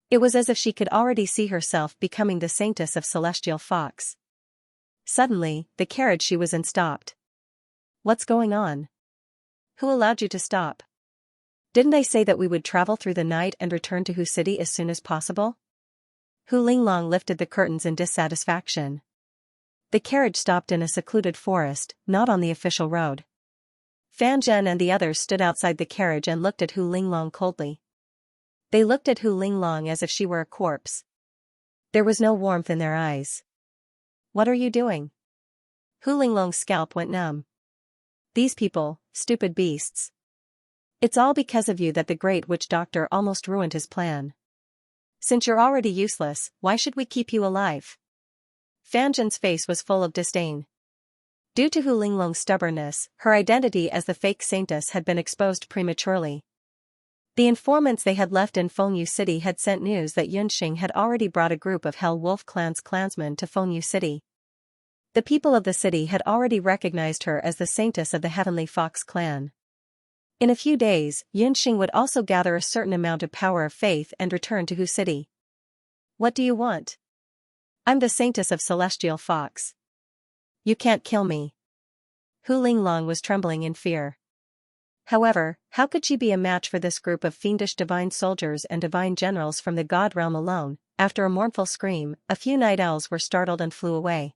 It was as if she could already see herself becoming the saintess of Celestial Fox. Suddenly, the carriage she was in stopped. What's going on? Who allowed you to stop? Didn't I say that we would travel through the night and return to Hu City as soon as possible? Hu Linglong lifted the curtains in dissatisfaction. The carriage stopped in a secluded forest, not on the official road. Fan Zhen and the others stood outside the carriage and looked at Hu Linglong coldly. They looked at Hu Linglong as if she were a corpse. There was no warmth in their eyes. What are you doing? Hu Linglong's scalp went numb. These people, stupid beasts. It's all because of you that the Great Witch Doctor almost ruined his plan. Since you're already useless, why should we keep you alive? Fan Zhen's face was full of disdain. Due to Hu Linglong's stubbornness, her identity as the fake saintess had been exposed prematurely. The informants they had left in Fengyu City had sent news that Yunxing had already brought a group of Hell Wolf Clan's clansmen to Fengyu City. The people of the city had already recognized her as the saintess of the Heavenly Fox clan. In a few days, Yunxing would also gather a certain amount of power of faith and return to Hu City. What do you want? I'm the saintess of Celestial Fox. You can't kill me. Hu Linglong was trembling in fear. However, how could she be a match for this group of fiendish divine soldiers and divine generals from the god realm alone? After a mournful scream, a few night owls were startled and flew away.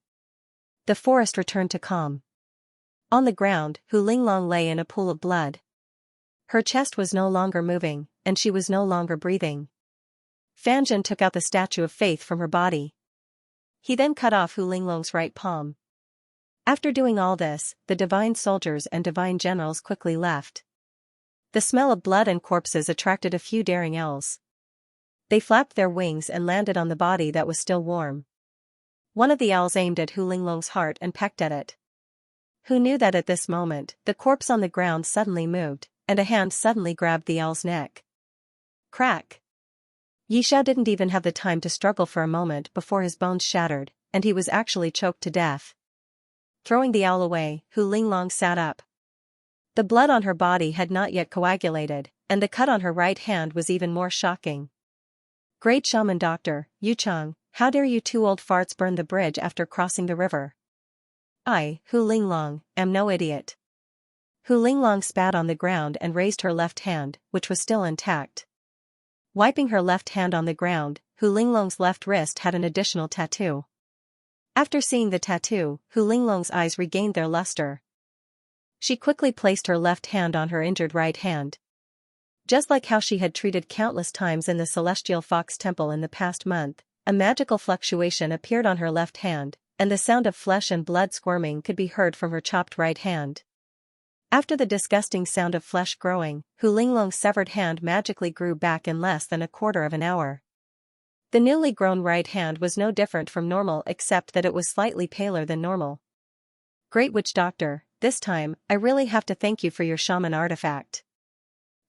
The forest returned to calm. On the ground, Hu Linglong lay in a pool of blood. Her chest was no longer moving, and she was no longer breathing. Fan Zhen took out the statue of faith from her body. He then cut off Hu Linglong's right palm. After doing all this, the divine soldiers and divine generals quickly left. The smell of blood and corpses attracted a few daring owls. They flapped their wings and landed on the body that was still warm. One of the owls aimed at Hu Linglong's heart and pecked at it. Who knew that at this moment, the corpse on the ground suddenly moved, and a hand suddenly grabbed the owl's neck. Crack! Yishao didn't even have the time to struggle for a moment before his bones shattered, and he was actually choked to death. Throwing the owl away, Hu Linglong sat up. The blood on her body had not yet coagulated, and the cut on her right hand was even more shocking. Great Shaman Doctor, Yu Chang, how dare you two old farts burn the bridge after crossing the river? I, Hu Linglong, am no idiot. Hu Linglong spat on the ground and raised her left hand, which was still intact. Wiping her left hand on the ground, Hu Linglong's left wrist had an additional tattoo. After seeing the tattoo, Hu Linglong's eyes regained their luster. She quickly placed her left hand on her injured right hand. Just like how she had treated countless times in the Celestial Fox Temple in the past month, a magical fluctuation appeared on her left hand, and the sound of flesh and blood squirming could be heard from her chopped right hand. After the disgusting sound of flesh growing, Hu Linglong's severed hand magically grew back in less than a quarter of an hour. The newly grown right hand was no different from normal except that it was slightly paler than normal. Great Witch Doctor, this time, I really have to thank you for your shaman artifact.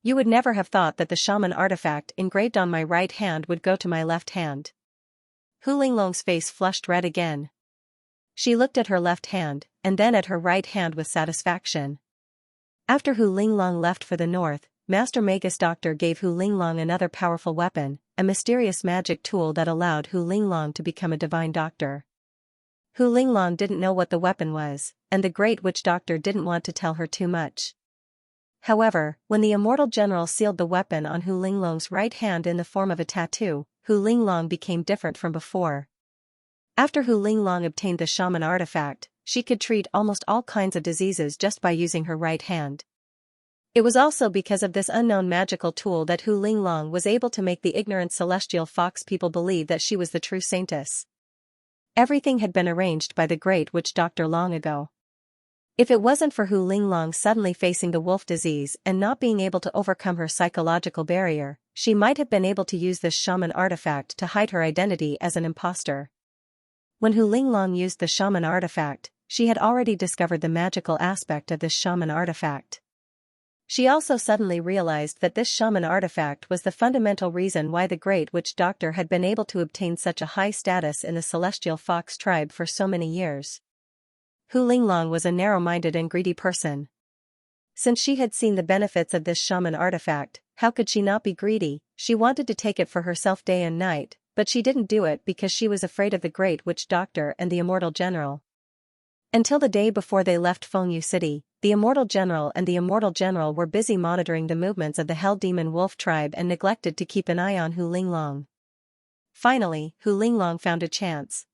You would never have thought that the shaman artifact engraved on my right hand would go to my left hand. Hu Linglong's face flushed red again. She looked at her left hand, and then at her right hand with satisfaction. After Hu Linglong left for the north, Master Magus Doctor gave Hu Linglong another powerful weapon, a mysterious magic tool that allowed Hu Linglong to become a divine doctor. Hu Linglong didn't know what the weapon was, and the Great Witch Doctor didn't want to tell her too much. However, when the Immortal General sealed the weapon on Hu Linglong's right hand in the form of a tattoo, Hu Linglong became different from before. After Hu Linglong obtained the shaman artifact, she could treat almost all kinds of diseases just by using her right hand. It was also because of this unknown magical tool that Hu Linglong was able to make the ignorant Celestial Fox people believe that she was the true saintess. Everything had been arranged by the Great Witch Doctor long ago. If it wasn't for Hu Linglong suddenly facing the wolf disease and not being able to overcome her psychological barrier, she might have been able to use this shaman artifact to hide her identity as an imposter. When Hu Linglong used the shaman artifact, she had already discovered the magical aspect of this shaman artifact. She also suddenly realized that this shaman artifact was the fundamental reason why the Great Witch Doctor had been able to obtain such a high status in the Celestial Fox tribe for so many years. Hu Linglong was a narrow-minded and greedy person. Since she had seen the benefits of this shaman artifact, how could she not be greedy? She wanted to take it for herself day and night, but she didn't do it because she was afraid of the Great Witch Doctor and the Immortal General. Until the day before they left Fengyu City, the Immortal General were busy monitoring the movements of the Hell Demon Wolf tribe and neglected to keep an eye on Hu Linglong. Finally, Hu Linglong found a chance.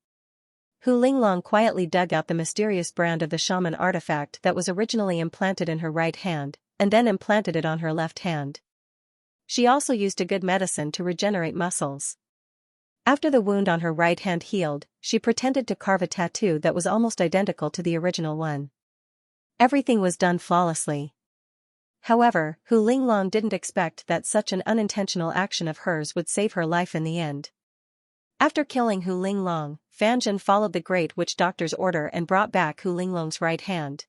Hu Linglong quietly dug out the mysterious brand of the shaman artifact that was originally implanted in her right hand, and then implanted it on her left hand. She also used a good medicine to regenerate muscles. After the wound on her right hand healed, she pretended to carve a tattoo that was almost identical to the original one. Everything was done flawlessly. However, Hu Linglong didn't expect that such an unintentional action of hers would save her life in the end. After killing Hu Linglong, Fan Zhen followed the Great Witch Doctor's order and brought back Hu Linglong's right hand.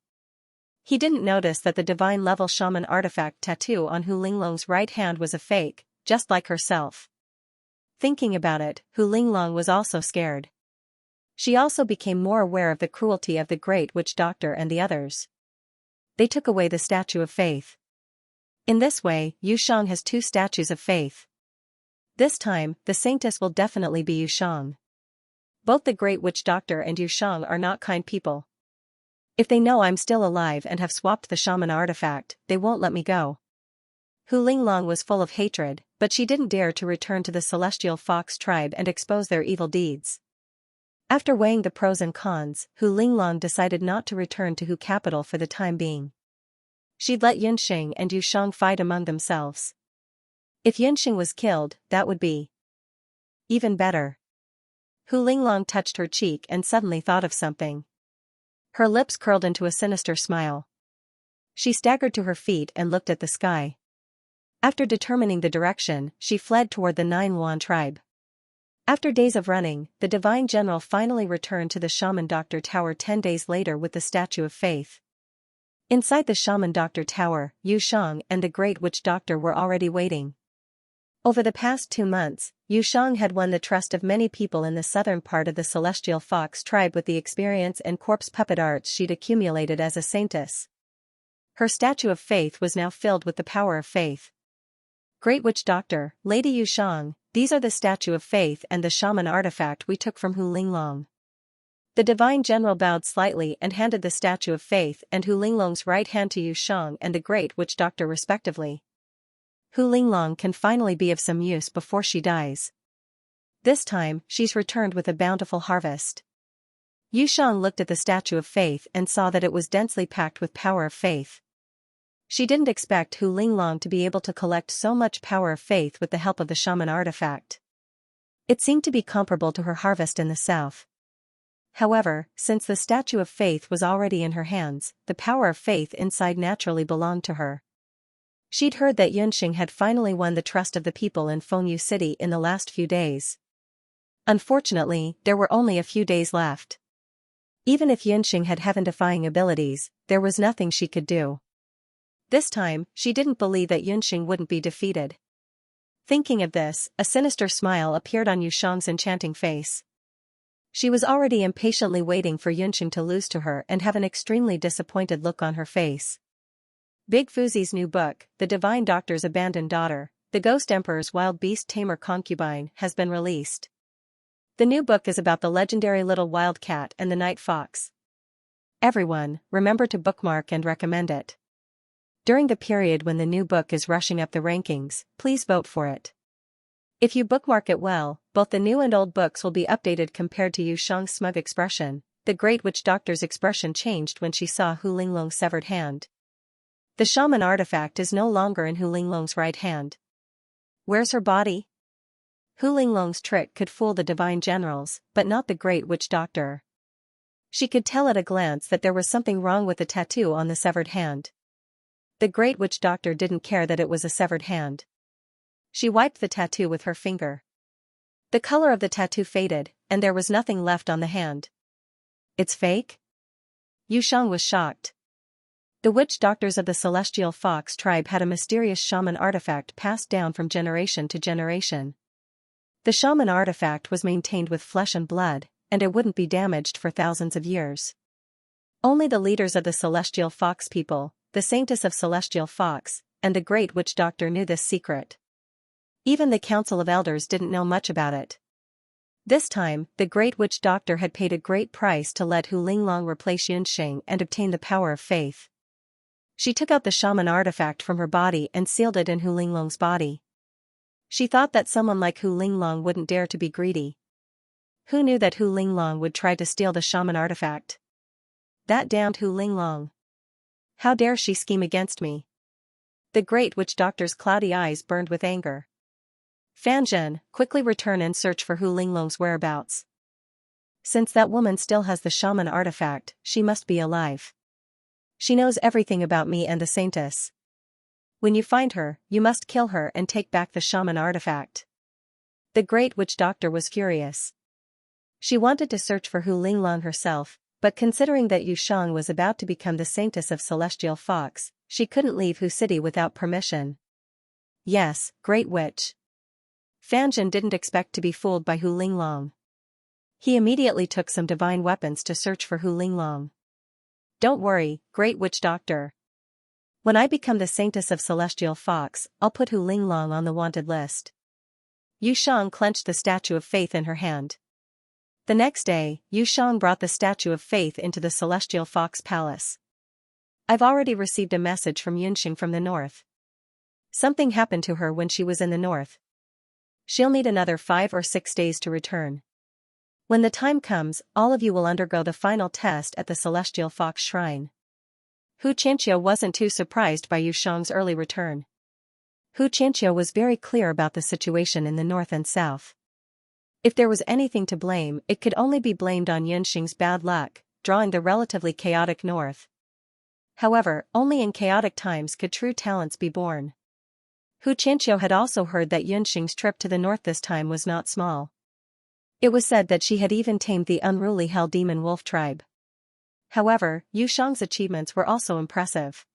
He didn't notice that the divine-level shaman artifact tattoo on Hu Linglong's right hand was a fake, just like herself. Thinking about it, Hu Linglong was also scared. She also became more aware of the cruelty of the Great Witch Doctor and the others. They took away the statue of faith. In this way, Yu Shang has two statues of faith. This time, the saintess will definitely be Yu Shang. Both the Great Witch Doctor and Yu Shang are not kind people. If they know I'm still alive and have swapped the shaman artifact, they won't let me go. Hu Linglong was full of hatred, but she didn't dare to return to the Celestial Fox tribe and expose their evil deeds. After weighing the pros and cons, Hu Linglong decided not to return to Hu capital for the time being. She'd let Yunxing and Yu Shang fight among themselves. If Yunxing was killed, that would be even better. Hu Linglong touched her cheek and suddenly thought of something. Her lips curled into a sinister smile. She staggered to her feet and looked at the sky. After determining the direction, she fled toward the Nine Yuan tribe. After days of running, the divine general finally returned to the shaman doctor tower 10 days later with the statue of faith. Inside the shaman doctor tower, Yu Shang and the great witch doctor were already waiting. Over the past 2 months, Yu Shang had won the trust of many people in the southern part of the celestial fox tribe with the experience and corpse puppet arts she'd accumulated as a saintess. Her statue of faith was now filled with the power of faith. Great Witch Doctor, Lady Yu Shang, these are the statue of faith and the shaman artifact we took from Hu Linglong. The divine general bowed slightly and handed the statue of faith and Hu Linglong's right hand to Yu Shang and the Great Witch Doctor respectively. Hu Linglong can finally be of some use before she dies. This time, she's returned with a bountiful harvest. Yu Shang looked at the statue of faith and saw that it was densely packed with power of faith. She didn't expect Hu Linglong to be able to collect so much power of faith with the help of the shaman artifact. It seemed to be comparable to her harvest in the south. However, since the statue of faith was already in her hands, the power of faith inside naturally belonged to her. She'd heard that Yunxing had finally won the trust of the people in Fengyu City in the last few days. Unfortunately, there were only a few days left. Even if Yunxing had heaven-defying abilities, there was nothing she could do. This time, she didn't believe that Yunxing wouldn't be defeated. Thinking of this, a sinister smile appeared on Yu Shang's enchanting face. She was already impatiently waiting for Yunxing to lose to her and have an extremely disappointed look on her face. Big Fuzi's new book, The Divine Doctor's Abandoned Daughter, The Ghost Emperor's Wild Beast Tamer Concubine, has been released. The new book is about the legendary little wild cat and the night fox. Everyone, remember to bookmark and recommend it. During the period when the new book is rushing up the rankings, please vote for it. If you bookmark it well, both the new and old books will be updated compared to Yu Shang's smug expression. The Great Witch Doctor's expression changed when she saw Hu Linglong's severed hand. The shaman artifact is no longer in Hu Linglong's right hand. Where's her body? Hu Linglong's trick could fool the divine generals, but not the Great Witch Doctor. She could tell at a glance that there was something wrong with the tattoo on the severed hand. The Great Witch Doctor didn't care that it was a severed hand. She wiped the tattoo with her finger. The color of the tattoo faded, and there was nothing left on the hand. It's fake? Yu Shang was shocked. The witch doctors of the celestial fox tribe had a mysterious shaman artifact passed down from generation to generation. The shaman artifact was maintained with flesh and blood, and it wouldn't be damaged for thousands of years. Only the leaders of the celestial fox people, the saintess of celestial fox, and the Great Witch Doctor knew this secret. Even the Council of Elders didn't know much about it. This time, the Great Witch Doctor had paid a great price to let Hu Linglong replace Yunxing and obtain the power of faith. She took out the shaman artifact from her body and sealed it in Hu Linglong's body. She thought that someone like Hu Linglong wouldn't dare to be greedy. Who knew that Hu Linglong would try to steal the shaman artifact? That damned Hu Linglong. How dare she scheme against me? The Great Witch Doctor's cloudy eyes burned with anger. Fanzhen, quickly return and search for Hu Linglong's whereabouts. Since that woman still has the shaman artifact, she must be alive. She knows everything about me and the saintess. When you find her, you must kill her and take back the shaman artifact. The Great Witch Doctor was furious. She wanted to search for Hu Linglong herself, but considering that Yu Shang was about to become the saintess of Celestial Fox, she couldn't leave Hu City without permission. Yes, Great Witch. Fanzhen didn't expect to be fooled by Hu Linglong. He immediately took some divine weapons to search for Hu Linglong. Don't worry, Great Witch Doctor. When I become the saintess of Celestial Fox, I'll put Hu Linglong on the wanted list. Yu Shang clenched the statue of faith in her hand. The next day, Yu Shang brought the statue of faith into the Celestial Fox Palace. I've already received a message from Yunxing from the north. Something happened to her when she was in the north. She'll need another 5 or 6 days to return. When the time comes, all of you will undergo the final test at the Celestial Fox Shrine. Xianxia wasn't too surprised by Yu Shang's early return. Xianxia was very clear about the situation in the north and south. If there was anything to blame, it could only be blamed on Yunxing's bad luck, drawing the relatively chaotic north. However, only in chaotic times could true talents be born. Hu Qianqiu had also heard that Yunxing's trip to the north this time was not small. It was said that she had even tamed the unruly Hell Demon Wolf tribe. However, Yu Shang's achievements were also impressive.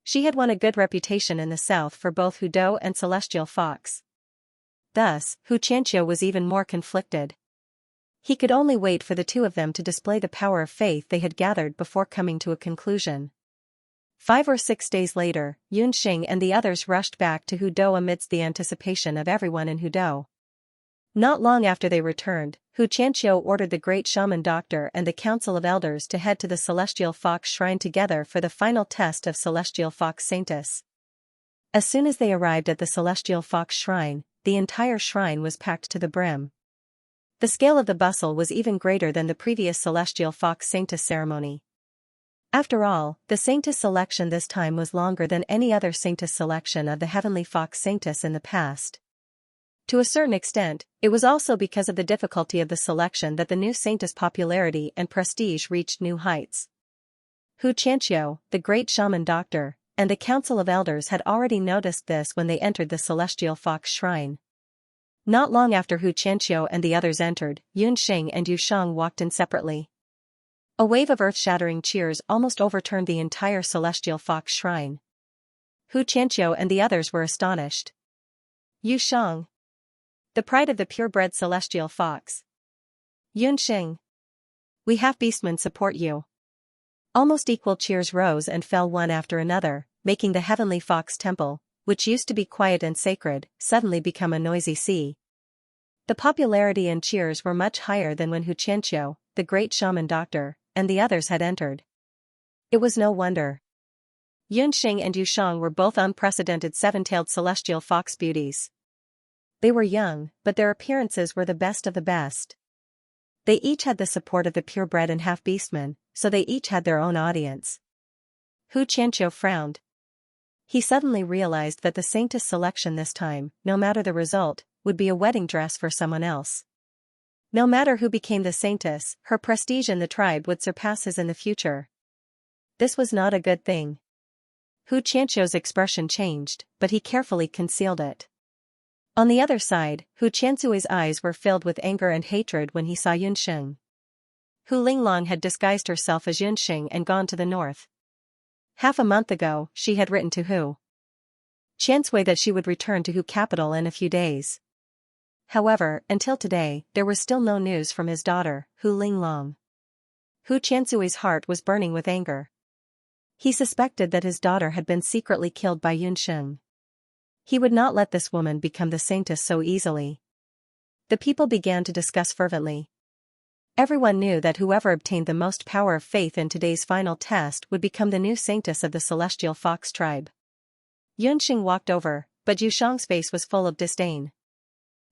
She had won a good reputation in the south for both Hudou and Celestial Fox. Thus, Hu Qianqiu was even more conflicted. He could only wait for the two of them to display the power of faith they had gathered before coming to a conclusion. 5 or 6 days later, Yunxing and the others rushed back to Hudou amidst the anticipation of everyone in Hudou. Not long after they returned, Hu Qianqiu ordered the great shaman doctor and the council of elders to head to the Celestial Fox Shrine together for the final test of Celestial Fox Saintess. As soon as they arrived at the Celestial Fox Shrine, the entire shrine was packed to the brim. The scale of the bustle was even greater than the previous Celestial Fox Saintess ceremony. After all, the Saintess selection this time was longer than any other Saintess selection of the Heavenly Fox Saintess in the past. To a certain extent, it was also because of the difficulty of the selection that the new Saintess' popularity and prestige reached new heights. Hu Qianqiu, the great shaman doctor, and the council of elders had already noticed this when they entered the Celestial Fox Shrine. Not long after Hu Qianqiu and the others entered, Yunxing and Yu Shang walked in separately. A wave of earth-shattering cheers almost overturned the entire Celestial Fox Shrine. Hu Qianqiu and the others were astonished. Yu Shang, the pride of the purebred Celestial Fox. Yunxing, we half-beastmen support you. Almost equal cheers rose and fell one after another, making the Heavenly Fox Temple, which used to be quiet and sacred, suddenly become a noisy sea. The popularity and cheers were much higher than when Hu Qianqiu, the great shaman doctor, and the others had entered. It was no wonder. Yunxing and Yu Shang were both unprecedented seven-tailed celestial fox beauties. They were young, but their appearances were the best of the best. They each had the support of the purebred and half-beastmen, so they each had their own audience. Hu Qianqiu frowned. He suddenly realized that the Saintess selection this time, no matter the result, would be a wedding dress for someone else. No matter who became the Saintess, her prestige in the tribe would surpass his in the future. This was not a good thing. Hu Qianqiu's expression changed, but he carefully concealed it. On the other side, Hu Qianzui's eyes were filled with anger and hatred when he saw Yunxing. Hu Linglong had disguised herself as Yunxing and gone to the north. Half a month ago, she had written to Hu Qianzui that she would return to Hu capital in a few days. However, until today, there was still no news from his daughter, Hu Linglong. Hu Qianzui's heart was burning with anger. He suspected that his daughter had been secretly killed by Yunxing. He would not let this woman become the Saintess so easily. The people began to discuss fervently. Everyone knew that whoever obtained the most power of faith in today's final test would become the new Saintess of the Celestial Fox tribe. Yunxing walked over, but Yu Shang's face was full of disdain.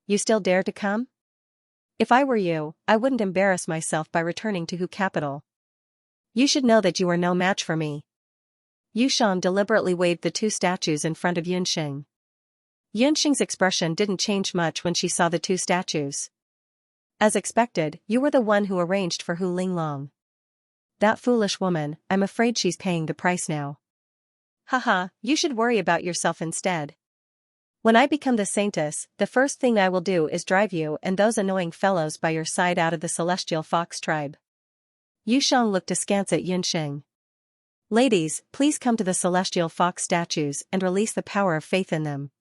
You still dare to come? If I were you, I wouldn't embarrass myself by returning to Hu capital. You should know that you are no match for me. Yu Shang deliberately waved the two statues in front of Yunxing. Yunxing's expression didn't change much when she saw the two statues. As expected, you were the one who arranged for Hu Linglong. That foolish woman, I'm afraid she's paying the price now. Haha, you should worry about yourself instead. When I become the Saintess, the first thing I will do is drive you and those annoying fellows by your side out of the Celestial Fox tribe. Yu Shang looked askance at Yunxing. Ladies, please come to the Celestial Fox statues and release the power of faith in them.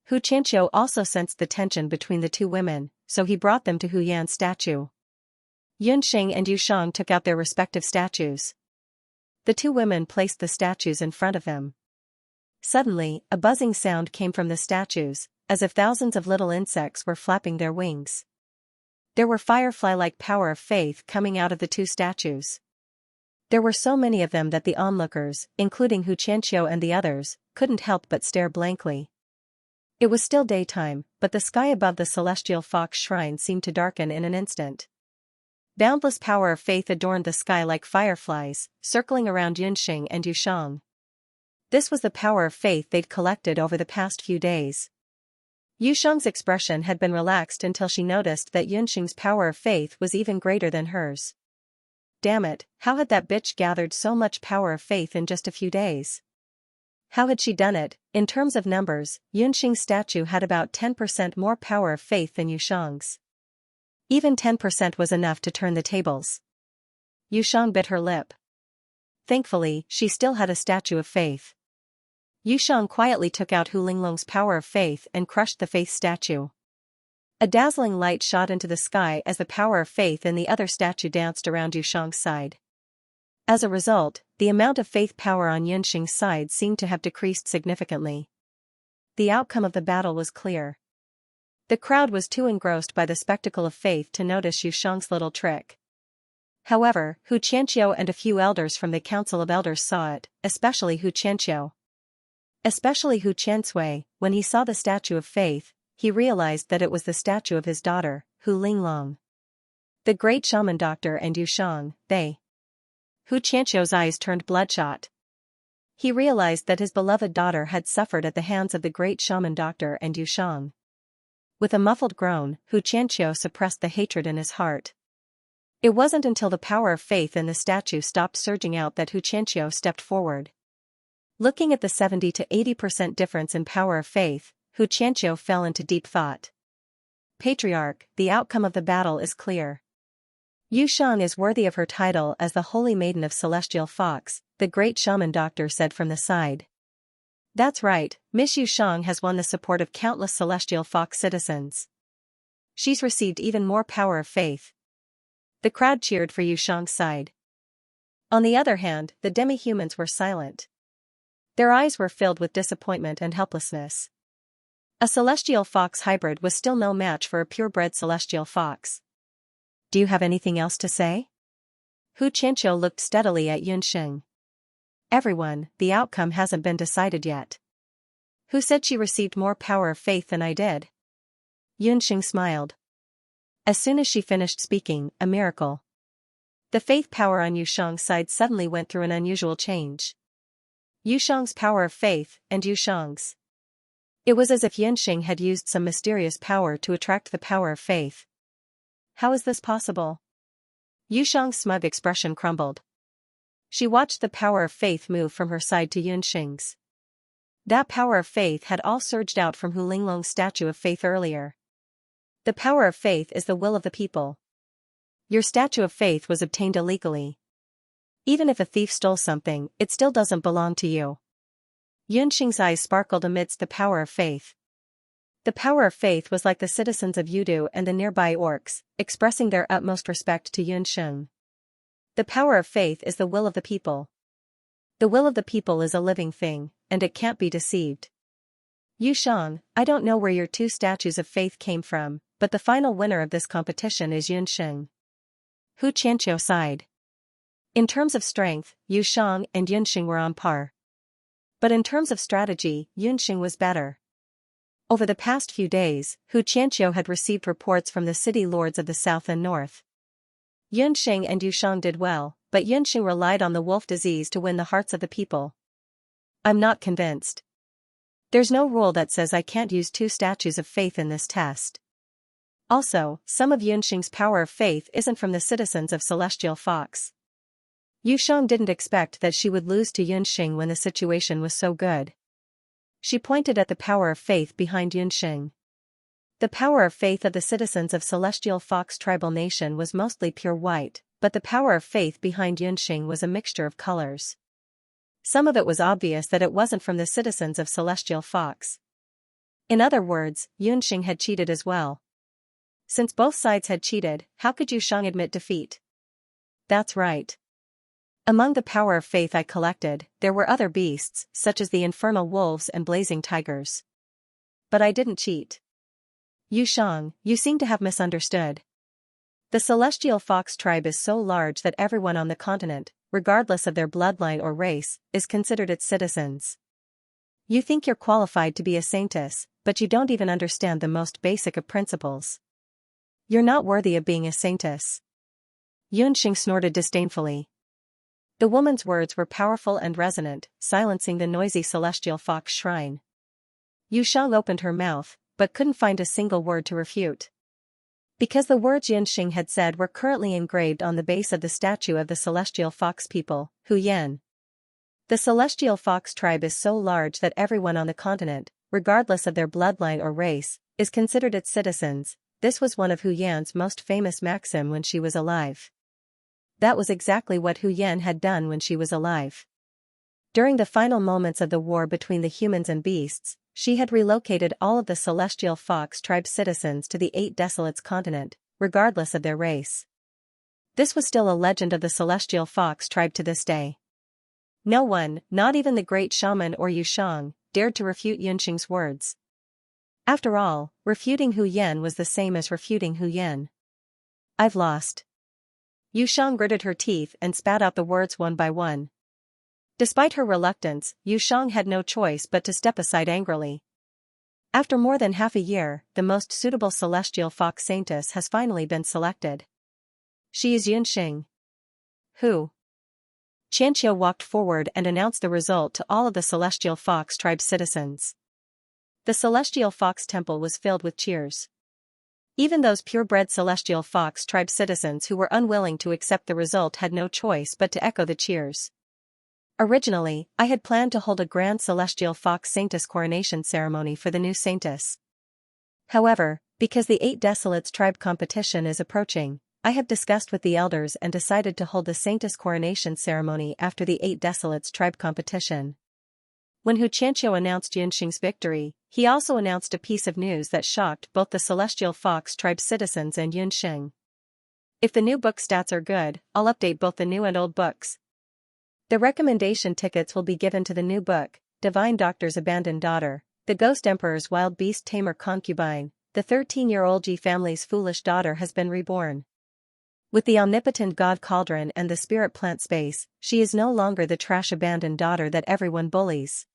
Hu Qianqiu also sensed the tension between the two women, so he brought them to Hu Yan's statue. Yunxing and Yu Shang took out their respective statues. The two women placed the statues in front of them. Suddenly, a buzzing sound came from the statues, as if thousands of little insects were flapping their wings. There were firefly-like power of faith coming out of the two statues. There were so many of them that the onlookers, including Hu Qianqiu and the others, couldn't help but stare blankly. It was still daytime, but the sky above the Celestial Fox Shrine seemed to darken in an instant. Boundless power of faith adorned the sky like fireflies, circling around Yunxing and Yu Shang. This was the power of faith they'd collected over the past few days. Yu Shang's expression had been relaxed until she noticed that Yunxing's power of faith was even greater than hers. Damn it, how had that bitch gathered so much power of faith in just a few days? How had she done it? In terms of numbers, Yunxing's statue had about 10% more power of faith than Yushang's. Even 10% was enough to turn the tables. Yushang bit her lip. Thankfully, she still had a statue of faith. Yushang quietly took out Hu Linglong's power of faith and crushed the faith statue. A dazzling light shot into the sky as the power of faith in the other statue danced around Yushang's side. As a result, the amount of faith power on Yunxing's side seemed to have decreased significantly. The outcome of the battle was clear. The crowd was too engrossed by the spectacle of faith to notice Yushang's little trick. However, Hu Qianqiu and a few elders from the Council of Elders saw it, especially Hu Qianqiu. Especially Hu Qiansui, when he saw the statue of faith, he realized that it was the statue of his daughter, Hu Linglong. The great shaman doctor and Yushang, they. Hu Qianqiu's eyes turned bloodshot. He realized that his beloved daughter had suffered at the hands of the great shaman doctor and Yushang. With a muffled groan, Hu Qianqiu suppressed the hatred in his heart. It wasn't until the power of faith in the statue stopped surging out that Hu Qianqiu stepped forward. Looking at the 70 to 80% difference in power of faith, Hu Qianqiu fell into deep thought. Patriarch, the outcome of the battle is clear. Yushang is worthy of her title as the Holy Maiden of Celestial Fox, the great shaman doctor said from the side. That's right, Miss Yushang has won the support of countless Celestial Fox citizens. She's received even more power of faith. The crowd cheered for Yushang's side. On the other hand, the demi-humans were silent. Their eyes were filled with disappointment and helplessness. A Celestial Fox hybrid was still no match for a purebred Celestial Fox. Do you have anything else to say? Hu Qianqiu looked steadily at Yunxing. Everyone, the outcome hasn't been decided yet. Who said she received more power of faith than I did? Yunxing smiled. As soon as she finished speaking, a miracle. The faith power on Yushang's side suddenly went through an unusual change. Yushang's power of faith, and Yushang's. It was as if Yunxing had used some mysterious power to attract the power of faith. How is this possible? Yushang's smug expression crumbled. She watched the power of faith move from her side to Yunxing's. That power of faith had all surged out from Hu Linglong's statue of faith earlier. The power of faith is the will of the people. Your statue of faith was obtained illegally. Even if a thief stole something, it still doesn't belong to you. Yunxing's eyes sparkled amidst the power of faith. The power of faith was like the citizens of Yudu and the nearby orcs, expressing their utmost respect to Yunxing. The power of faith is the will of the people. The will of the people is a living thing, and it can't be deceived. Yushang, I don't know where your two statues of faith came from, but the final winner of this competition is Yunxing. Hu Qianqiu sighed. In terms of strength, Yushang and Yunxing were on par. But in terms of strategy, Yunxing was better. Over the past few days, Hu Qianqiu had received reports from the city lords of the south and north. Yunxing and Yushang did well, but Yunxing relied on the wolf disease to win the hearts of the people. I'm not convinced. There's no rule that says I can't use two statues of faith in this test. Also, some of Yunxing's power of faith isn't from the citizens of Celestial Fox. Yushang didn't expect that she would lose to Yunxing when the situation was so good. She pointed at the power of faith behind Yunxing. The power of faith of the citizens of Celestial Fox tribal nation was mostly pure white, but the power of faith behind Yunxing was a mixture of colors. Some of it was obvious that it wasn't from the citizens of Celestial Fox. In other words, Yunxing had cheated as well. Since both sides had cheated, how could Yushang admit defeat? That's right. Among the power of faith I collected, there were other beasts, such as the infernal wolves and blazing tigers. But I didn't cheat. Yushang, you seem to have misunderstood. The Celestial Fox tribe is so large that everyone on the continent, regardless of their bloodline or race, is considered its citizens. You think you're qualified to be a saintess, but you don't even understand the most basic of principles. You're not worthy of being a saintess. Yunxing snorted disdainfully. The woman's words were powerful and resonant, silencing the noisy Celestial Fox shrine. Yushang opened her mouth, but couldn't find a single word to refute. Because the words Yunxing had said were currently engraved on the base of the statue of the Celestial Fox people, Hu Yan. The celestial fox tribe is so large that everyone on the continent, regardless of their bloodline or race, is considered its citizens. This was one of Hu Yan's most famous maxims when she was alive. That was exactly what Hu Yan had done when she was alive. During the final moments of the war between the humans and beasts, she had relocated all of the celestial fox tribe citizens to the 8 Desolates continent, regardless of their race. This was still a legend of the celestial fox tribe to this day. No one, not even the great shaman or Yushang, dared to refute Yunxing's words. After all, refuting Hu Yan was the same as refuting Hu Yan. I've lost. Yushang gritted her teeth and spat out the words one by one. Despite her reluctance, Yushang had no choice but to step aside angrily. After more than half a year, the most suitable celestial fox saintess has finally been selected. She is Yunxing. Who? Xianxia walked forward and announced the result to all of the celestial fox tribe citizens. The celestial fox temple was filled with cheers. Even those purebred celestial fox tribe citizens who were unwilling to accept the result had no choice but to echo the cheers. Originally, I had planned to hold a grand celestial fox saintess coronation ceremony for the new saintess. However, because the 8 Desolates tribe competition is approaching, I have discussed with the elders and decided to hold the saintess coronation ceremony after the 8 Desolates tribe competition. When Hu Qianqiu announced Yunxing's victory, he also announced a piece of news that shocked both the celestial fox tribe citizens and Yunxing. If the new book stats are good, I'll update both the new and old books. The recommendation tickets will be given to the new book, Divine Doctor's Abandoned Daughter, The Ghost Emperor's Wild Beast Tamer Concubine, the 13-year-old Ji family's foolish daughter has been reborn. With the omnipotent god Cauldron and the spirit plant space, she is no longer the trash abandoned daughter that everyone bullies.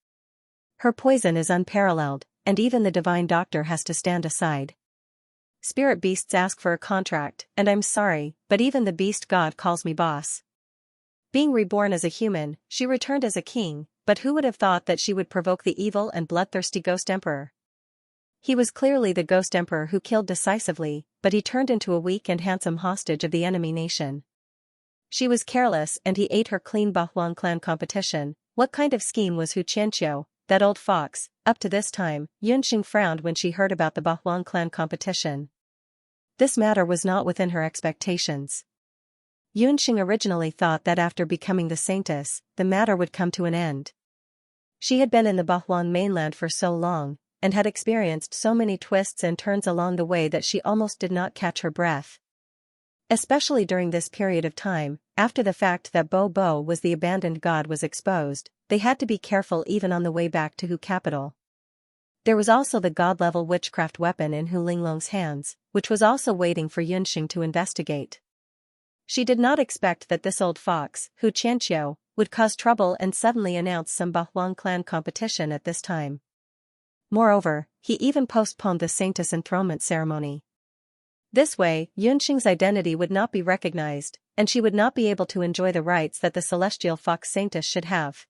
Her poison is unparalleled, and even the Divine Doctor has to stand aside. Spirit beasts ask for a contract, and I'm sorry, but even the beast god calls me boss. Being reborn as a human, she returned as a king, but who would have thought that she would provoke the evil and bloodthirsty Ghost Emperor? He was clearly the Ghost Emperor who killed decisively, but he turned into a weak and handsome hostage of the enemy nation. She was careless and he ate her clean. Bahuang clan competition. What kind of scheme was Hu Qianqiu, that old fox? Up to this time, Yunxing frowned when she heard about the Bahuang clan competition. This matter was not within her expectations. Yunxing originally thought that after becoming the saintess, the matter would come to an end. She had been in the Bahuang mainland for so long, and had experienced so many twists and turns along the way that she almost did not catch her breath. Especially during this period of time, after the fact that Bo Bo was the abandoned god was exposed, they had to be careful even on the way back to Hu capital. There was also the god-level witchcraft weapon in Hu Linglong's hands, which was also waiting for Yunxing to investigate. She did not expect that this old fox, Hu Qianqiu, would cause trouble and suddenly announce some Bahuang clan competition at this time. Moreover, he even postponed the saintess enthronement ceremony. This way, Yunxing's identity would not be recognized, and she would not be able to enjoy the rights that the celestial fox saintess should have.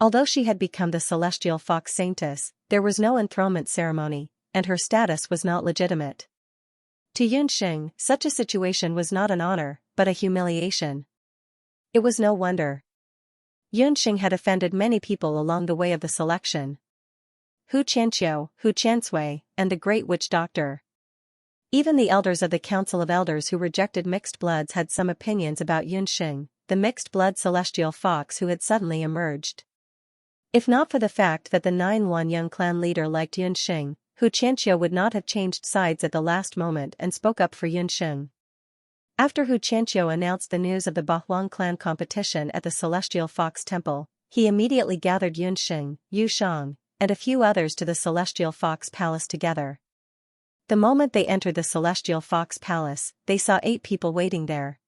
Although she had become the celestial fox saintess, there was no enthronement ceremony, and her status was not legitimate. To Yunxing, such a situation was not an honor, but a humiliation. It was no wonder. Yunxing had offended many people along the way of the selection. Hu Qianqiu, Hu Qiansui, and the Great Witch Doctor. Even the elders of the Council of Elders who rejected mixed bloods had some opinions about Yunxing, the mixed-blood celestial fox who had suddenly emerged. If not for the fact that the 9-1 young clan leader liked Yunxing, Hu Qianqiu would not have changed sides at the last moment and spoke up for Yunxing. After Hu Qianqiu announced the news of the Bahuang clan competition at the Celestial Fox Temple, he immediately gathered Yunxing, Yushang, and a few others to the Celestial Fox Palace together. The moment they entered the Celestial Fox Palace, they saw 8 people waiting there.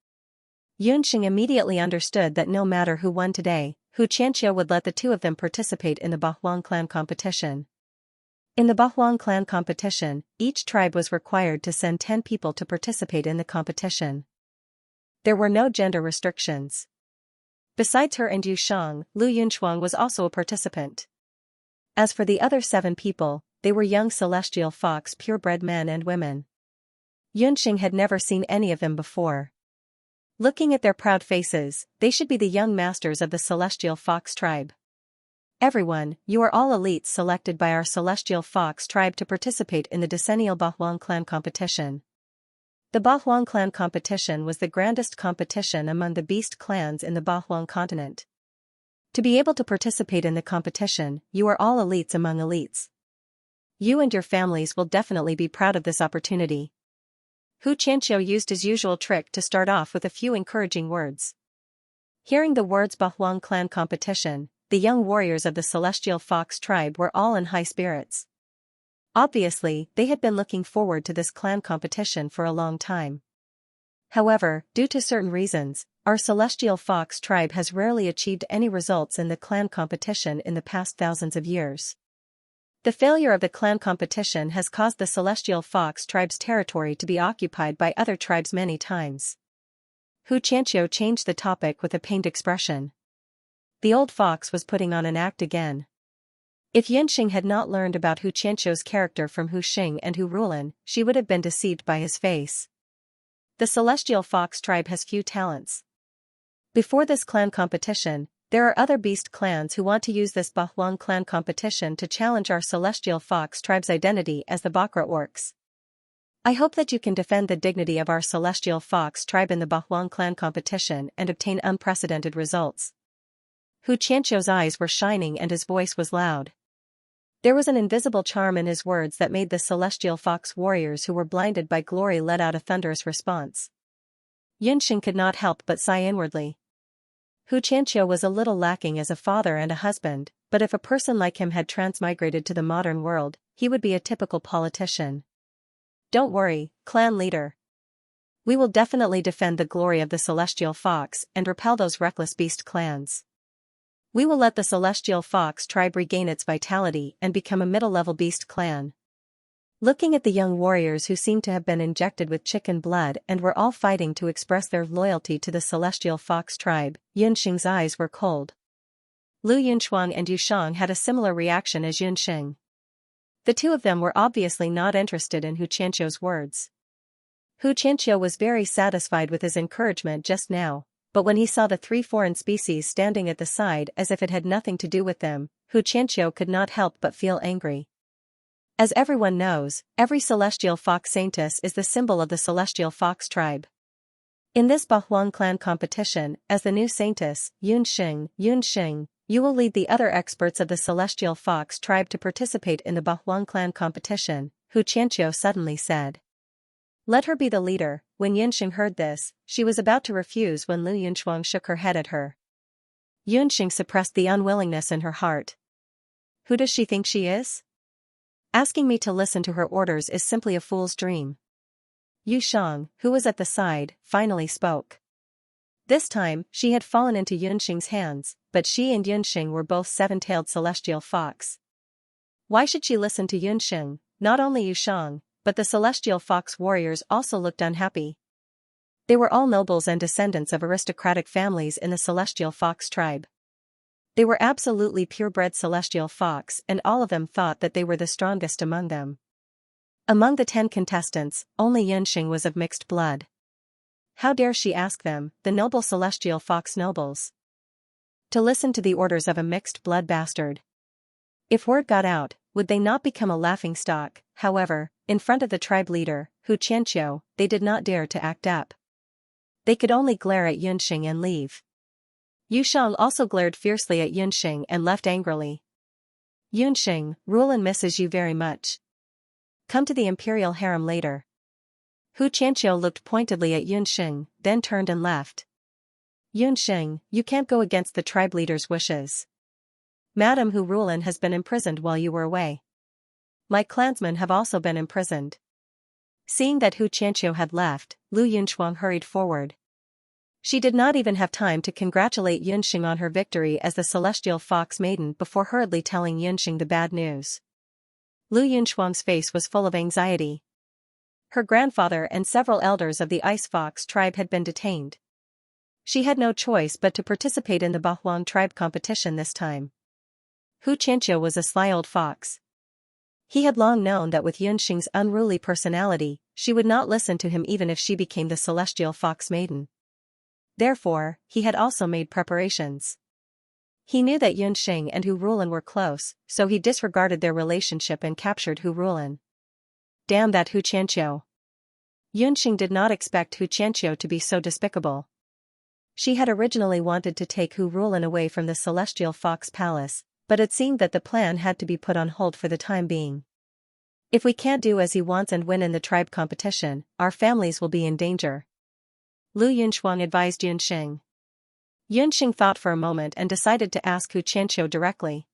Yunxing immediately understood that no matter who won today, Hu Qianqiu would let the 2 of them participate in the Bahuang clan competition. In the Bahuang clan competition, each tribe was required to send 10 people to participate in the competition. There were no gender restrictions. Besides her and Yushang, Lu Yunchuang was also a participant. As for the other 7 people, they were young celestial fox purebred men and women. Yunxing had never seen any of them before. Looking at their proud faces, they should be the young masters of the celestial fox tribe. Everyone, you are all elites selected by our celestial fox tribe to participate in the decennial Bahuang clan competition. The Bahuang clan competition was the grandest competition among the beast clans in the Bahuang continent. To be able to participate in the competition, you are all elites among elites. You and your families will definitely be proud of this opportunity. Xianxia used his usual trick to start off with a few encouraging words. Hearing the words Bahuang clan competition, the young warriors of the celestial fox tribe were all in high spirits. Obviously, they had been looking forward to this clan competition for a long time. However, due to certain reasons, our celestial fox tribe has rarely achieved any results in the clan competition in the past thousands of years. The failure of the clan competition has caused the celestial fox tribe's territory to be occupied by other tribes many times. Xianxia changed the topic with a pained expression. The old fox was putting on an act again. If Yunxing had not learned about Xianxia's character from Hu Xing and Hu Rulan, she would have been deceived by his face. The celestial fox tribe has few talents. Before this clan competition, there are other beast clans who want to use this Bahuang clan competition to challenge our celestial fox tribe's identity as the Bakra orcs. I hope that you can defend the dignity of our celestial fox tribe in the Bahuang clan competition and obtain unprecedented results. Xianxia's eyes were shining and his voice was loud. There was an invisible charm in his words that made the celestial fox warriors who were blinded by glory let out a thunderous response. Yunxing could not help but sigh inwardly. Xianxia was a little lacking as a father and a husband, but if a person like him had transmigrated to the modern world, he would be a typical politician. Don't worry, clan leader. We will definitely defend the glory of the celestial fox and repel those reckless beast clans. We will let the celestial fox tribe regain its vitality and become a middle-level beast clan. Looking at the young warriors who seemed to have been injected with chicken blood and were all fighting to express their loyalty to the celestial fox tribe, Yunxing's eyes were cold. Lu Yunchuang and Yu Shang had a similar reaction as Yunxing. The two of them were obviously not interested in Xianxia's words. Xianxia was very satisfied with his encouragement just now, but when he saw the three foreign species standing at the side as if it had nothing to do with them, Xianxia could not help but feel angry. As everyone knows, every celestial fox saintess is the symbol of the celestial fox tribe. In this Bahuang clan competition, as the new saintess, Yunxing, you will lead the other experts of the celestial fox tribe to participate in the Bahuang clan competition, Xianxia suddenly said. Let her be the leader. When Yunxing heard this, she was about to refuse when Lu Yunchuang shook her head at her. Yunxing suppressed the unwillingness in her heart. Who does she think she is? Asking me to listen to her orders is simply a fool's dream. Yu Shang, who was at the side, finally spoke. This time, she had fallen into Yunxing's hands, but she and Yunxing were both seven-tailed celestial fox. Why should she listen to Yunxing? Not only Yu Shang, but the celestial fox warriors also looked unhappy. They were all nobles and descendants of aristocratic families in the celestial fox tribe. They were absolutely purebred celestial fox and all of them thought that they were the strongest among them. Among the 10 contestants, only Yunxing was of mixed blood. How dare she ask them, the noble celestial fox nobles, to listen to the orders of a mixed blood bastard? If word got out, would they not become a laughingstock? However, in front of the tribe leader, Xianxia, they did not dare to act up. They could only glare at Yunxing and leave. Yu Shang also glared fiercely at Yunxing and left angrily. Yunxing, Rulan misses you very much. Come to the imperial harem later. Xianxia looked pointedly at Yunxing, then turned and left. Yunxing, you can't go against the tribe leader's wishes. Madame Hu Rulan has been imprisoned while you were away. My clansmen have also been imprisoned. Seeing that Xianxia had left, Lu Yunchuang hurried forward. She did not even have time to congratulate Yunxing on her victory as the celestial fox maiden before hurriedly telling Yunxing the bad news. Lu Yunchuang's face was full of anxiety. Her grandfather and several elders of the Ice Fox tribe had been detained. She had no choice but to participate in the Bahuang tribe competition this time. Xianxia was a sly old fox. He had long known that with Yunxing's unruly personality, she would not listen to him even if she became the celestial fox maiden. Therefore, he had also made preparations. He knew that Yunxing and Hu Rulan were close, so he disregarded their relationship and captured Hu Rulan. Damn that Hu Xianxia. Yunxing did not expect Hu Xianxia to be so despicable. She had originally wanted to take Hu Rulan away from the Celestial Fox Palace, but it seemed that the plan had to be put on hold for the time being. If we can't do as he wants and win in the tribe competition, our families will be in danger. Lu Yunxuang advised Yunxing. Yunxing thought for a moment and decided to ask Hu Qianqiu directly.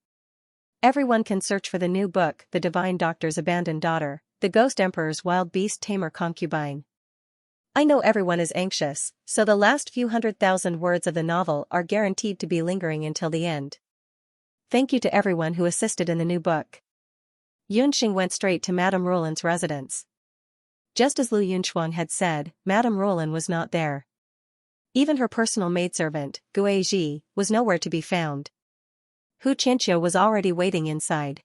Everyone can search for the new book, The Divine Doctor's Abandoned Daughter, The Ghost Emperor's Wild Beast Tamer Concubine. I know everyone is anxious, so the last few 100,000 words of the novel are guaranteed to be lingering until the end. Thank you to everyone who assisted in the new book. Yunxing went straight to Madame Roland's residence. Just as Lu Yunxuang had said, Madame Roland was not there. Even her personal maidservant, Guizhi, was nowhere to be found. Hu Qianqiu was already waiting inside.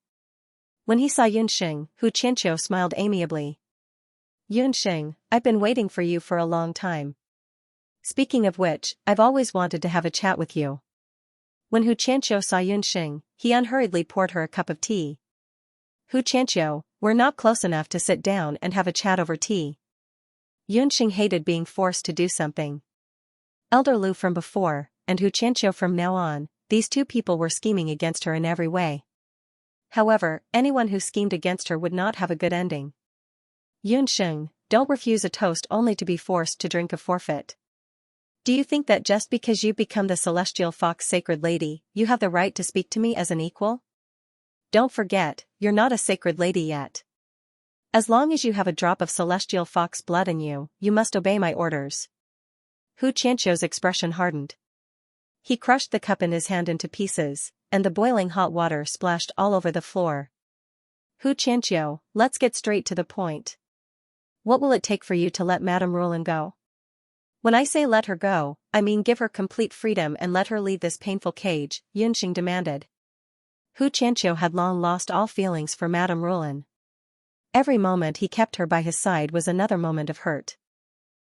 When he saw Yunxing, Hu Qianqiu smiled amiably. Yunxing, I've been waiting for you for a long time. Speaking of which, I've always wanted to have a chat with you. When Hu Qianqiu saw Yunxing, he unhurriedly poured her a cup of tea. Hu Qianqiu, we're not close enough to sit down and have a chat over tea. Yunxing hated being forced to do something. Elder Lu from before, and Hu Qianqiu from now on, these two people were scheming against her in every way. However, anyone who schemed against her would not have a good ending. Yunxing, don't refuse a toast only to be forced to drink a forfeit. Do you think that just because you've become the Celestial Fox Sacred Lady, you have the right to speak to me as an equal? Don't forget, you're not a sacred lady yet. As long as you have a drop of Celestial Fox blood in you, you must obey my orders. Hu Qianqiu's expression hardened. He crushed the cup in his hand into pieces, and the boiling hot water splashed all over the floor. Hu Qianqiu, let's get straight to the point. What will it take for you to let Madame Roland go? When I say let her go, I mean give her complete freedom and let her leave this painful cage, Yunxing demanded. Hu Qianqiu had long lost all feelings for Madame Roland. Every moment he kept her by his side was another moment of hurt.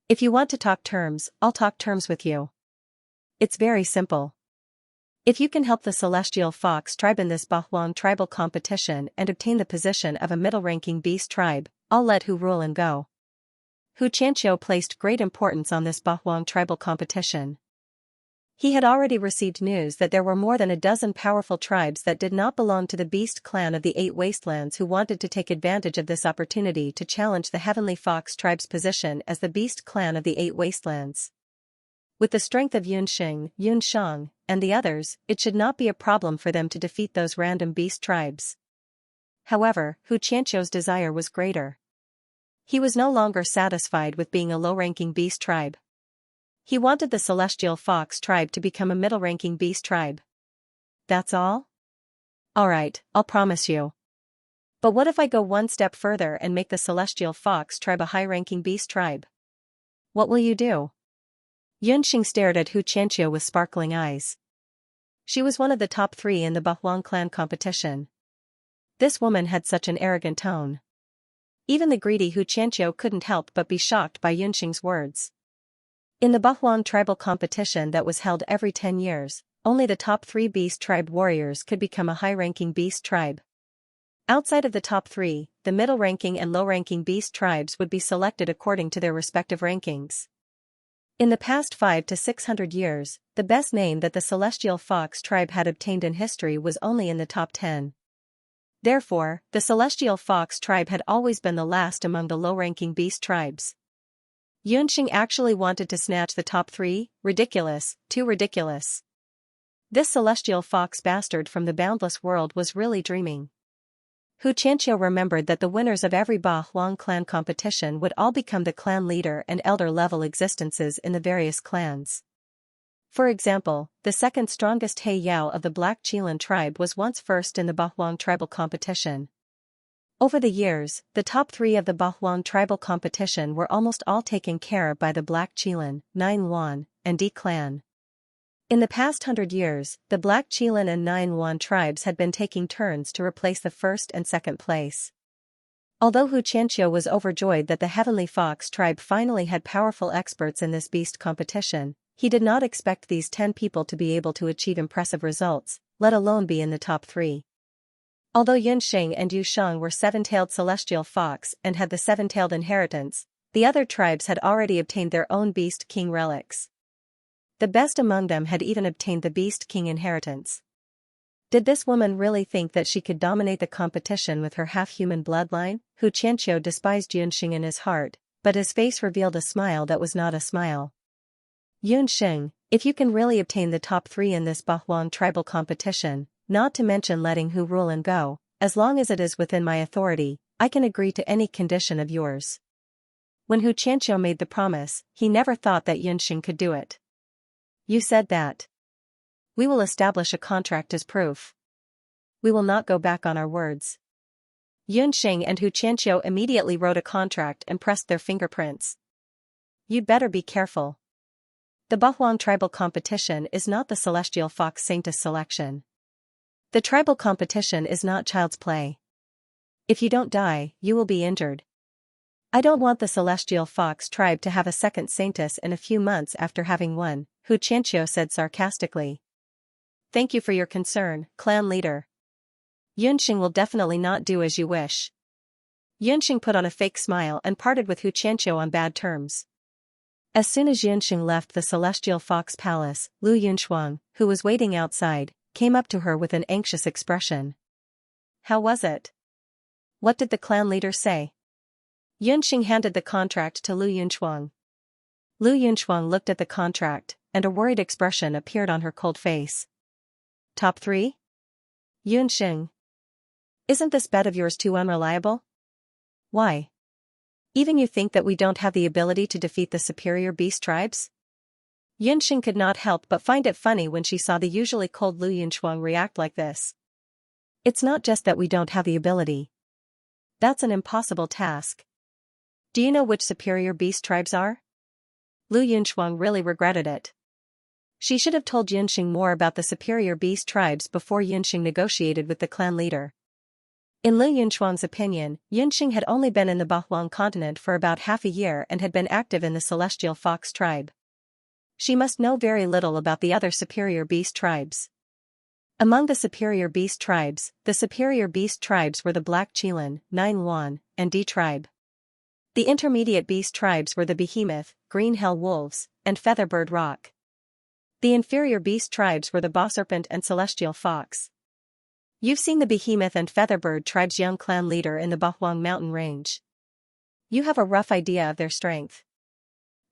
If you want to talk terms, I'll talk terms with you. It's very simple. If you can help the Celestial Fox tribe in this Bahuang tribal competition and obtain the position of a middle-ranking beast tribe, I'll let Hu Rulan go. Hu Qianqiu placed great importance on this Bahuang tribal competition. He had already received news that there were more than a dozen powerful tribes that did not belong to the Beast clan of the Eight Wastelands who wanted to take advantage of this opportunity to challenge the Heavenly Fox tribe's position as the Beast clan of the Eight Wastelands. With the strength of Yunxing, Yunshang, and the others, it should not be a problem for them to defeat those random beast tribes. However, Hu Qianqiu's desire was greater. He was no longer satisfied with being a low-ranking beast tribe. He wanted the Celestial Fox tribe to become a middle-ranking beast tribe. That's all? Alright, I'll promise you. But what if I go one step further and make the Celestial Fox tribe a high-ranking beast tribe? What will you do? Yunxing stared at Hu Qianqiu with sparkling eyes. She was one of the top 3 in the Bahuang clan competition. This woman had such an arrogant tone. Even the greedy Hu Qianqiu couldn't help but be shocked by Yunxing's words. In the Bahuang tribal competition that was held every 10 years, only the top 3 beast tribe warriors could become a high-ranking beast tribe. Outside of the top 3, the middle-ranking and low-ranking beast tribes would be selected according to their respective rankings. In the past 500 to 600 years, the best name that the Celestial Fox tribe had obtained in history was only in the top 10. Therefore, the Celestial Fox tribe had always been the last among the low-ranking beast tribes. Yunxing actually wanted to snatch the top 3, ridiculous, too ridiculous. This Celestial Fox bastard from the boundless world was really dreaming. Hu Qianqiu remembered that the winners of every Bahuang clan competition would all become the clan leader and elder-level existences in the various clans. For example, the second strongest He Yao of the Black Qilin tribe was once first in the Bahuang tribal competition. Over the years, the top 3 of the Bahuang tribal competition were almost all taken care of by the Black Qilin, Nine Yuan, and Di clan. In the past 100 years, the Black Qilin and Nine Yuan tribes had been taking turns to replace the first and second place. Although Hu Qianqiu was overjoyed that the Heavenly Fox tribe finally had powerful experts in this beast competition, He did not expect these 10 people to be able to achieve impressive results, let alone be in the top 3. Although Yunxing and Yusheng were 7-tailed celestial fox and had the 7-tailed inheritance, the other tribes had already obtained their own Beast King relics. The best among them had even obtained the Beast King inheritance. Did this woman really think that she could dominate the competition with her half-human bloodline? Xianxia despised Yunxing in his heart, but his face revealed a smile that was not a smile. Yunxing, if you can really obtain the top 3 in this Bahuang tribal competition, not to mention letting Hu rule and go, as long as it is within my authority, I can agree to any condition of yours. When Xianxia made the promise, he never thought that Yunxing could do it. You said that. We will establish a contract as proof. We will not go back on our words. Yunxing and Xianxia immediately wrote a contract and pressed their fingerprints. You'd better be careful. The Bahuang tribal competition is not the Celestial Fox Saintess selection. The tribal competition is not child's play. If you don't die, you will be injured. I don't want the Celestial Fox tribe to have a second Saintess in a few months after having one, Xianxia said sarcastically. Thank you for your concern, clan leader. Yunxing will definitely not do as you wish. Yunxing put on a fake smile and parted with Xianxia on bad terms. As soon as Yunxing left the Celestial Fox Palace, Lu Yunxuang, who was waiting outside, came up to her with an anxious expression. How was it? What did the clan leader say? Yunxing handed the contract to Lu Yunxuang. Lu Yunxuang looked at the contract, and a worried expression appeared on her cold face. Top 3? Yunxing. Isn't this bet of yours too unreliable? Why? Even you think that we don't have the ability to defeat the superior beast tribes? Yunxing could not help but find it funny when she saw the usually cold Lu Yunxuang react like this. It's not just that we don't have the ability. That's an impossible task. Do you know which superior beast tribes are? Lu Yunxuang really regretted it. She should have told Yunxing more about the superior beast tribes before Yunxing negotiated with the clan leader. In Lu Yunxuang's opinion, Yunxing had only been in the Bahuang continent for about half a year and had been active in the Celestial Fox tribe. She must know very little about the other superior beast tribes. Among the superior beast tribes, the superior beast tribes were the Black Qilin, Nine Yuan, and D tribe. The intermediate beast tribes were the Behemoth, Green Hell Wolves, and Featherbird Rock. The inferior beast tribes were the Bosserpent and Celestial Fox. You've seen the Behemoth and Featherbird tribe's young clan leader in the Bahuang mountain range. You have a rough idea of their strength.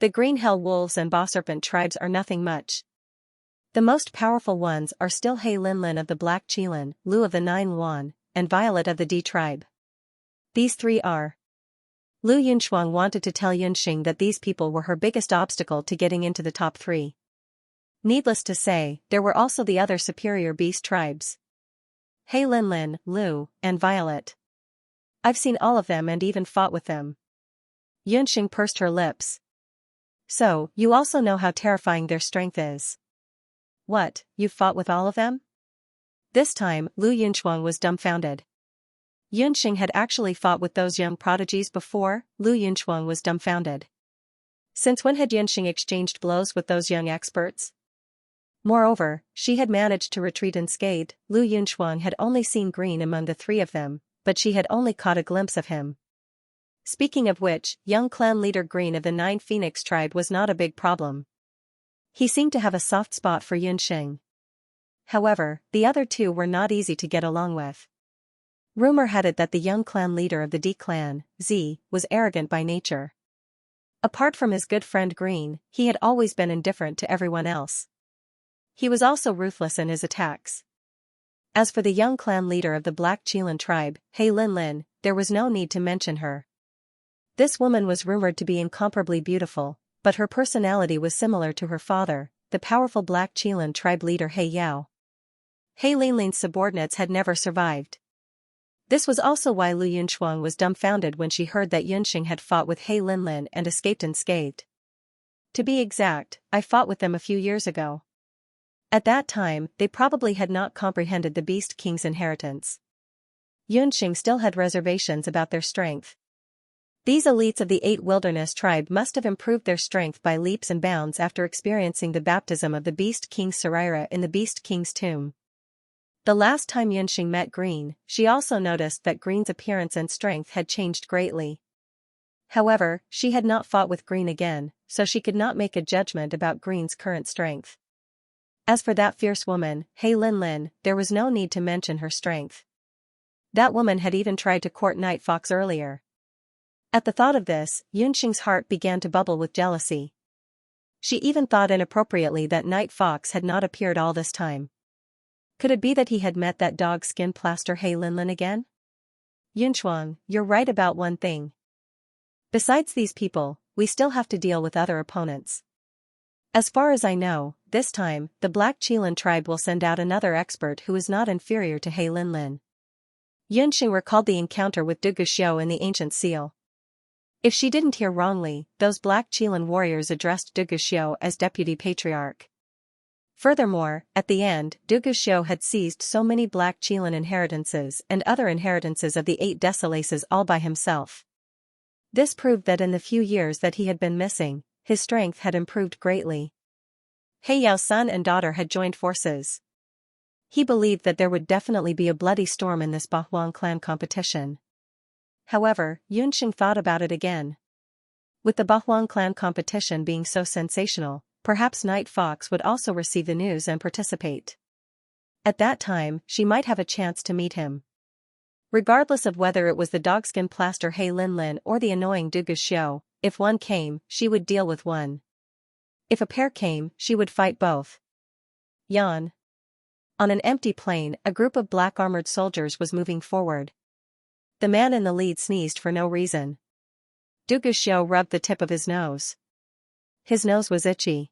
The Green Hell Wolves and Bosserpent tribes are nothing much. The most powerful ones are still He Linlin of the Black Qilin, Lu of the Nine Yuan, and Violet of the D tribe. These 3 are. Lu Yunxuang wanted to tell Yunxing that these people were her biggest obstacle to getting into the top 3. Needless to say, there were also the other superior beast tribes. He Linlin, Lu, and Violet. I've seen all of them and even fought with them. Yunxing pursed her lips. So, you also know how terrifying their strength is. What, you've fought with all of them? This time, Lu Yunxuang was dumbfounded. Yunxing had actually fought with those young prodigies before. Lu Yunxuang was dumbfounded. Since when had Yunxing exchanged blows with those young experts? Moreover, she had managed to retreat unscathed. Lu Yunxuang had only seen Green among the 3 of them, but she had only caught a glimpse of him. Speaking of which, young clan leader Green of the 9 Phoenix tribe was not a big problem. He seemed to have a soft spot for Yunxing. However, the other 2 were not easy to get along with. Rumor had it that the young clan leader of the D clan, Z, was arrogant by nature. Apart from his good friend Green, he had always been indifferent to everyone else. He was also ruthless in his attacks. As for the young clan leader of the Black Qilin tribe, He Linlin, there was no need to mention her. This woman was rumored to be incomparably beautiful, but her personality was similar to her father, the powerful Black Qilin tribe leader He Yao. He Linlin's subordinates had never survived. This was also why Lu Yunxuang was dumbfounded when she heard that Yunxing had fought with He Linlin and escaped unscathed. To be exact, I fought with them a few years ago. At that time, they probably had not comprehended the Beast King's inheritance. Yunxing still had reservations about their strength. These elites of the 8 wilderness tribe must have improved their strength by leaps and bounds after experiencing the baptism of the Beast King Sarira in the Beast King's tomb. The last time Yunxing met Green, she also noticed that Green's appearance and strength had changed greatly. However, she had not fought with Green again, so she could not make a judgment about Green's current strength. As for that fierce woman, He Linlin, there was no need to mention her strength. That woman had even tried to court Night Fox earlier. At the thought of this, Yunxing's heart began to bubble with jealousy. She even thought inappropriately that Night Fox had not appeared all this time. Could it be that he had met that dog skin plaster He Linlin again? Yunxuang, you're right about one thing. Besides these people, we still have to deal with other opponents. As far as I know, this time, the Black Qilin tribe will send out another expert who is not inferior to He Linlin. Yunxing recalled the encounter with Du Guxiu in the Ancient Seal. If she didn't hear wrongly, those Black Qilin warriors addressed Du Guxiu as Deputy Patriarch. Furthermore, at the end, Du Guxiu had seized so many Black Qilin inheritances and other inheritances of the 8 Desolaces all by himself. This proved that in the few years that he had been missing, his strength had improved greatly. He Yao's son and daughter had joined forces. He believed that there would definitely be a bloody storm in this Bahuang clan competition. However, Yunxing thought about it again. With the Bahuang clan competition being so sensational, perhaps Night Fox would also receive the news and participate. At that time, she might have a chance to meet him. Regardless of whether it was the dogskin plaster He Linlin or the annoying Du Guxiu, if one came, she would deal with one. If a pair came, she would fight both. Yan. On an empty plain, a group of black armored soldiers was moving forward. The man in the lead sneezed for no reason. Du Guxiu rubbed the tip of his nose. His nose was itchy.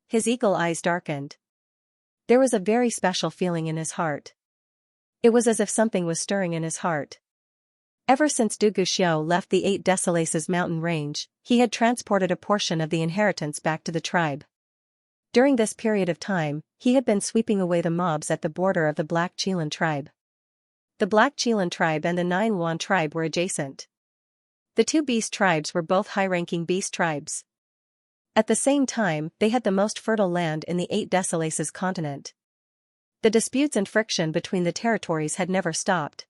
His eagle eyes darkened. There was a very special feeling in his heart. It was as if something was stirring in his heart. Ever since Du Guxiu left the 8 Desolaces mountain range, he had transported a portion of the inheritance back to the tribe. During this period of time, he had been sweeping away the mobs at the border of the Black Qilin tribe. The Black Qilin tribe and the Nine Yuan tribe were adjacent. The 2 beast tribes were both high-ranking beast tribes. At the same time, they had the most fertile land in the 8 Desolaces continent. The disputes and friction between the territories had never stopped.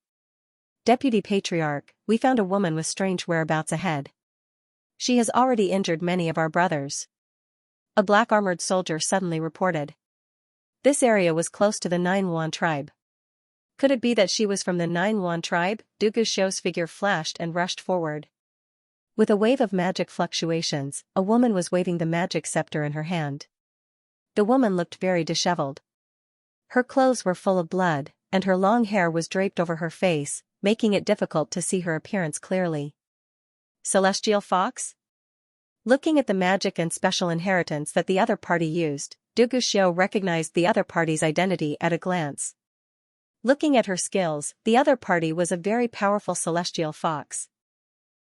Deputy Patriarch, we found a woman with strange whereabouts ahead. She has already injured many of our brothers. A black armored soldier suddenly reported. This area was close to the Nine Yuan tribe. Could it be that she was from the Nine Yuan tribe? Du Guxiu's figure flashed and rushed forward. With a wave of magic fluctuations, a woman was waving the magic scepter in her hand. The woman looked very disheveled. Her clothes were full of blood, and her long hair was draped over her face, making it difficult to see her appearance clearly. Celestial Fox? Looking at the magic and special inheritance that the other party used, Du Guxiu recognized the other party's identity at a glance. Looking at her skills, the other party was a very powerful Celestial Fox.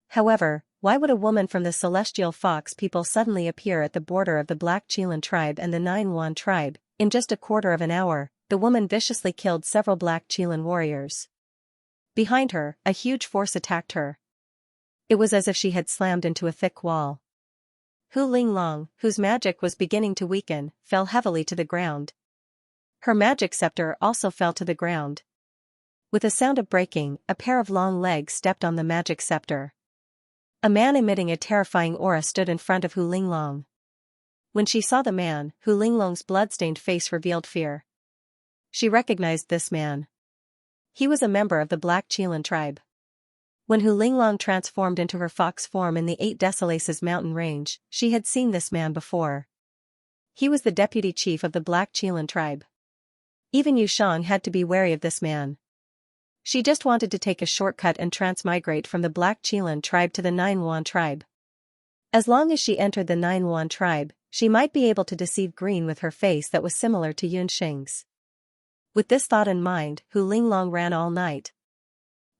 However, why would a woman from the Celestial Fox people suddenly appear at the border of the Black Qilin tribe and the Nine Yuan tribe? In just a quarter of an hour, the woman viciously killed several Black Qilin warriors. Behind her, a huge force attacked her. It was as if she had slammed into a thick wall. Hu Linglong, whose magic was beginning to weaken, fell heavily to the ground. Her magic scepter also fell to the ground. With a sound of breaking, a pair of long legs stepped on the magic scepter. A man emitting a terrifying aura stood in front of Hu Linglong. When she saw the man, Hu Linglong's blood-stained face revealed fear. She recognized this man. He was a member of the Black Qilin tribe. When Hu Linglong transformed into her fox form in the 8 Desolaces mountain range, she had seen this man before. He was the deputy chief of the Black Qilin tribe. Even Yushang had to be wary of this man. She just wanted to take a shortcut and transmigrate from the Black Qilin tribe to the Nine Yuan tribe. As long as she entered the Nine Yuan tribe, she might be able to deceive Green with her face that was similar to Yunxing's. With this thought in mind, Hu Linglong ran all night.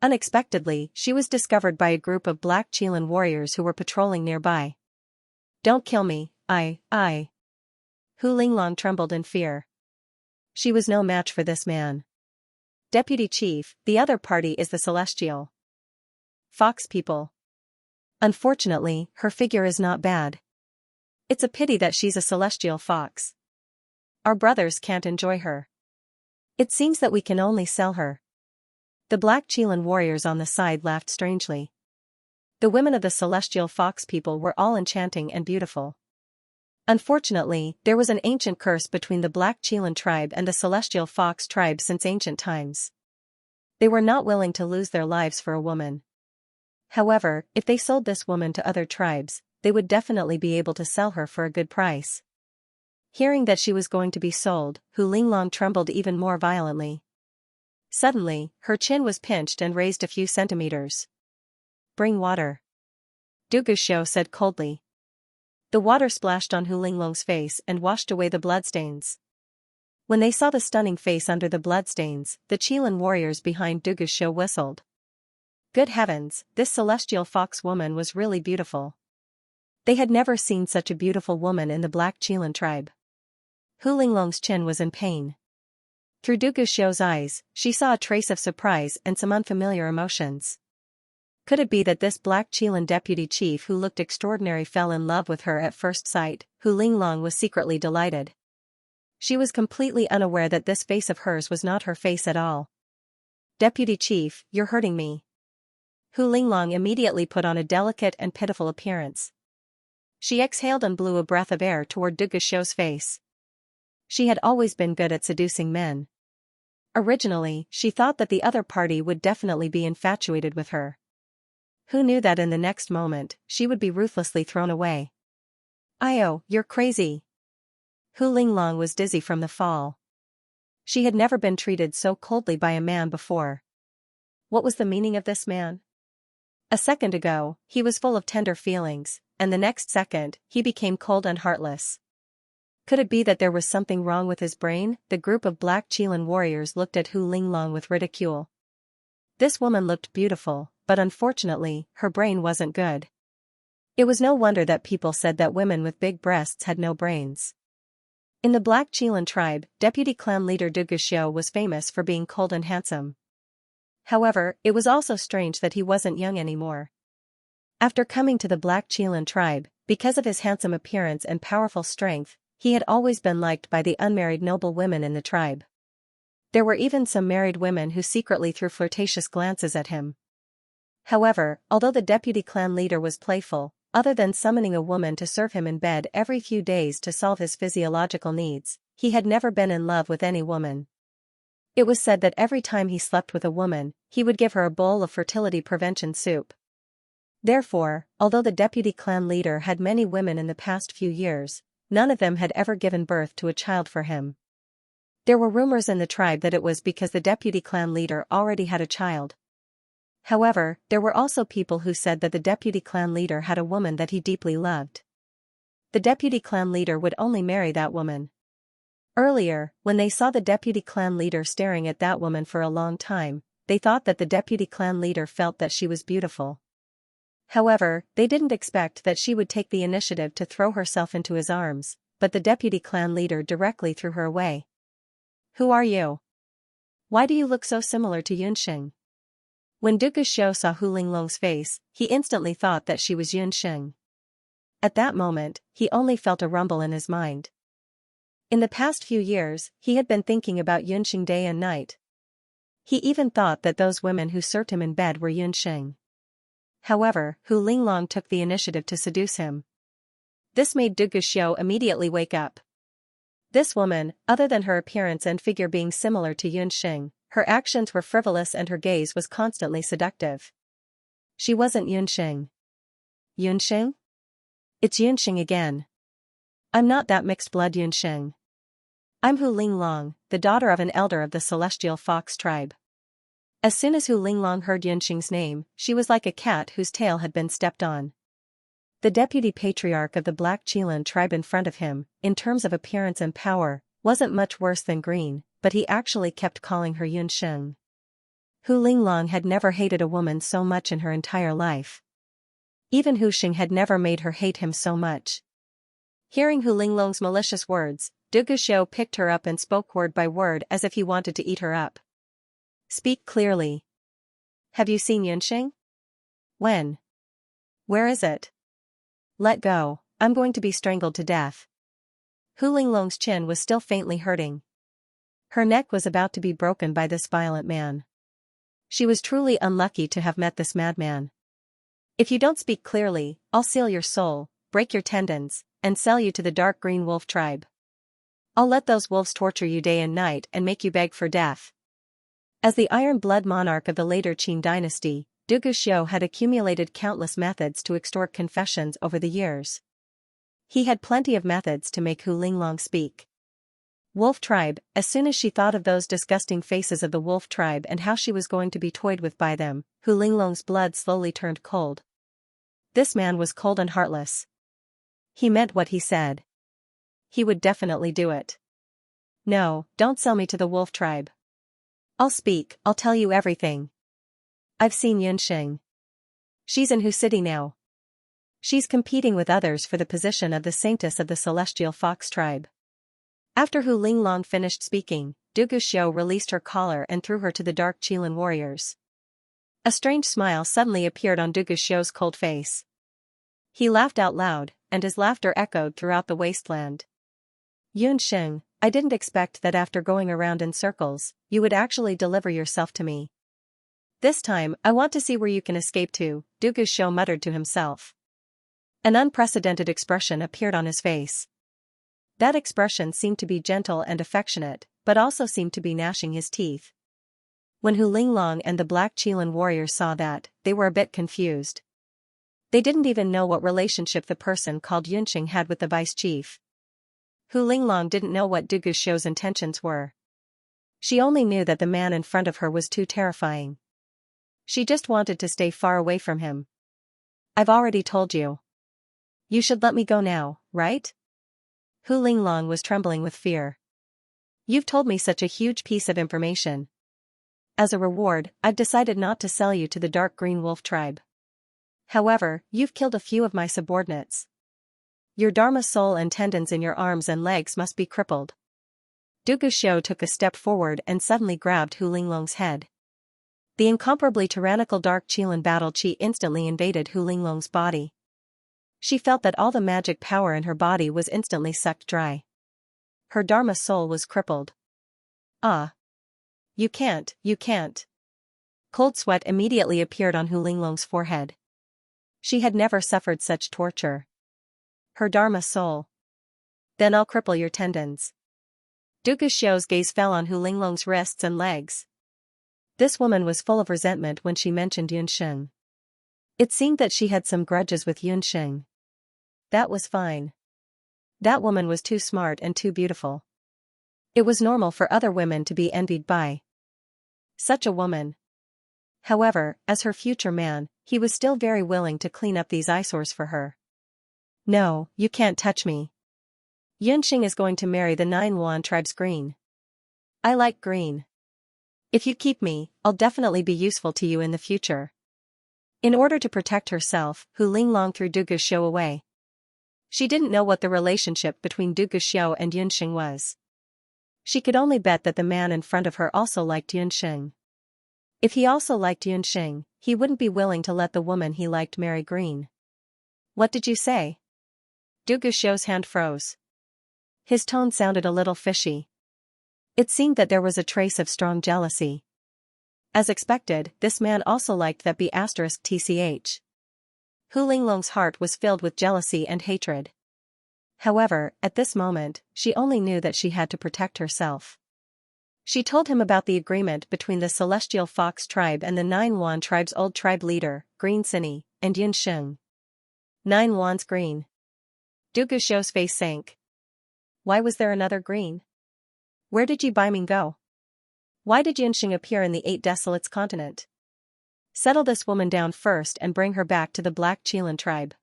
Unexpectedly, she was discovered by a group of Black Qilin warriors who were patrolling nearby. "Don't kill me, I. Hu Linglong trembled in fear. She was no match for this man. Deputy Chief, the other party is the Celestial Fox people. Unfortunately, her figure is not bad. It's a pity that she's a celestial fox. Our brothers can't enjoy her. It seems that we can only sell her." The black Chilan warriors on the side laughed strangely. The women of the celestial fox people were all enchanting and beautiful. Unfortunately, there was an ancient curse between the black Chilan tribe and the celestial fox tribe since ancient times. They were not willing to lose their lives for a woman. However, if they sold this woman to other tribes, they would definitely be able to sell her for a good price. Hearing that she was going to be sold, Hu Linglong trembled even more violently. Suddenly, her chin was pinched and raised a few centimeters. "Bring water," Du Guxiu said coldly. The water splashed on Hu Linglong's face and washed away the bloodstains. When they saw the stunning face under the bloodstains, the Chilan warriors behind Du Guxiu whistled. Good heavens, this celestial fox woman was really beautiful. They had never seen such a beautiful woman in the black Chilan tribe. Hu Linglong's chin was in pain. Through Du Guxiu's eyes, she saw a trace of surprise and some unfamiliar emotions. Could it be that this black Chilan deputy chief who looked extraordinary fell in love with her at first sight? Hu Linglong was secretly delighted. She was completely unaware that this face of hers was not her face at all. "Deputy chief, you're hurting me." Hu Linglong immediately put on a delicate and pitiful appearance. She exhaled and blew a breath of air toward Du Guxiu's face. She had always been good at seducing men. Originally, she thought that the other party would definitely be infatuated with her. Who knew that in the next moment, she would be ruthlessly thrown away? "Io, you're crazy." Hu Linglong was dizzy from the fall. She had never been treated so coldly by a man before. What was the meaning of this man? A second ago, he was full of tender feelings, and the next second, he became cold and heartless. Could it be that there was something wrong with his brain? The group of black Chilan warriors looked at Hu Linglong with ridicule. This woman looked beautiful, but unfortunately, her brain wasn't good. It was no wonder that people said that women with big breasts had no brains. In the black Chilan tribe, deputy clan leader Du Guxiu was famous for being cold and handsome. However, it was also strange that he wasn't young anymore. After coming to the black Chilan tribe, because of his handsome appearance and powerful strength, he had always been liked by the unmarried noble women in the tribe. There were even some married women who secretly threw flirtatious glances at him. However, although the deputy clan leader was playful, other than summoning a woman to serve him in bed every few days to solve his physiological needs, he had never been in love with any woman. It was said that every time he slept with a woman, he would give her a bowl of fertility prevention soup. Therefore, although the deputy clan leader had many women in the past few years, none of them had ever given birth to a child for him. There were rumors in the tribe that it was because the deputy clan leader already had a child. However, there were also people who said that the deputy clan leader had a woman that he deeply loved. The deputy clan leader would only marry that woman. Earlier, when they saw the deputy clan leader staring at that woman for a long time, they thought that the deputy clan leader felt that she was beautiful. However, they didn't expect that she would take the initiative to throw herself into his arms, but the deputy clan leader directly threw her away. "Who are you? Why do you look so similar to Yunxing?" When Du Guxiu saw Hu Linglong's face, he instantly thought that she was Yunxing. At that moment, he only felt a rumble in his mind. In the past few years, he had been thinking about Yunxing day and night. He even thought that those women who served him in bed were Yunxing. However, Hu Linglong took the initiative to seduce him. This made Du Guxiu immediately wake up. This woman, other than her appearance and figure being similar to Yunxing, her actions were frivolous and her gaze was constantly seductive. She wasn't Yunxing. Yunxing? It's Yunxing again. I'm not that mixed-blood Yunxing. I'm Hu Linglong, the daughter of an elder of the celestial fox tribe. As soon as Hu Linglong heard Yunxing's name, she was like a cat whose tail had been stepped on. The deputy patriarch of the black Chilan tribe in front of him, in terms of appearance and power, wasn't much worse than green, but he actually kept calling her Yunxing. Hu Linglong had never hated a woman so much in her entire life. Even Hu Xing had never made her hate him so much. Hearing Hu Linglong's malicious words, Du Guxiu picked her up and spoke word by word as if he wanted to eat her up. "Speak clearly. Have you seen Yunxing? When? Where is it? Let go, I'm going to be strangled to death. Hu Linglong's chin was still faintly hurting. Her neck was about to be broken by this violent man. She was truly unlucky to have met this madman. If you don't speak clearly, I'll seal your soul, break your tendons, and sell you to the dark green wolf tribe. I'll let those wolves torture you day and night and make you beg for death. As the iron-blood monarch of the later Qin dynasty, Du Guxiu had accumulated countless methods to extort confessions over the years. He had plenty of methods to make Hu Linglong speak. Wolf tribe, as soon as she thought of those disgusting faces of the wolf tribe and how she was going to be toyed with by them, Hu Linglong's blood slowly turned cold. This man was cold and heartless. He meant what he said. He would definitely do it. No, don't sell me to the wolf tribe. I'll speak, I'll tell you everything. I've seen Xianxia. She's in Hu City now. She's competing with others for the position of the saintess of the celestial fox tribe. After Hu Linglong finished speaking, Du Guxiu released her collar and threw her to the dark Qilin warriors. A strange smile suddenly appeared on Du Guxiu's cold face. He laughed out loud, and his laughter echoed throughout the wasteland. Xianxia, I didn't expect that after going around in circles, you would actually deliver yourself to me. This time, I want to see where you can escape to, Du Guxiu muttered to himself. An unprecedented expression appeared on his face. That expression seemed to be gentle and affectionate, but also seemed to be gnashing his teeth. When Hu Linglong and the Black Qilin warriors saw that, they were a bit confused. They didn't even know what relationship the person called Xianxia had with the vice chief. Hu Linglong didn't know what Du Guxiu's intentions were. She only knew that the man in front of her was too terrifying. She just wanted to stay far away from him. I've already told you. You should let me go now, right? Hu Linglong was trembling with fear. You've told me such a huge piece of information. As a reward, I've decided not to sell you to the dark green wolf tribe. However, you've killed a few of my subordinates. Your Dharma soul and tendons in your arms and legs must be crippled. Du Guxiu took a step forward and suddenly grabbed Hu Linglong's head. The incomparably tyrannical dark Qilin battle chi instantly invaded Hu Linglong's body. She felt that all the magic power in her body was instantly sucked dry. Her Dharma soul was crippled. Ah! You can't. Cold sweat immediately appeared on Hu Linglong's forehead. She had never suffered such torture. Her Dharma soul. Then I'll cripple your tendons. Du Guxiu's gaze fell on Hu Linglong's wrists and legs. This woman was full of resentment when she mentioned Xianxia. It seemed that she had some grudges with Xianxia. That was fine. That woman was too smart and too beautiful. It was normal for other women to be envied by such a woman. However, as her future man, he was still very willing to clean up these eyesores for her. No, you can't touch me. Xianxia is going to marry the 9 Yuan tribe's green. I like green. If you keep me, I'll definitely be useful to you in the future. In order to protect herself, Hu Linglong threw Du Guxiu away. She didn't know what the relationship between Du Guxiu and Xianxia was. She could only bet that the man in front of her also liked Xianxia. If he also liked Xianxia, he wouldn't be willing to let the woman he liked marry green. What did you say? Du Guxiu's hand froze. His tone sounded a little fishy. It seemed that there was a trace of strong jealousy. As expected, this man also liked that B*TCH. Hu Linglong's heart was filled with jealousy and hatred. However, at this moment, she only knew that she had to protect herself. She told him about the agreement between the Celestial Fox tribe and the 9 Yuan tribe's old tribe leader, Green Cine, and Xianxia. 9 Yuan's green. Du Guxiu's face sank. Why was there another green? Where did Ji Baiming go? Why did Xianxia appear in the 8 Desolates continent? Settle this woman down first and bring her back to the Black Qilin tribe.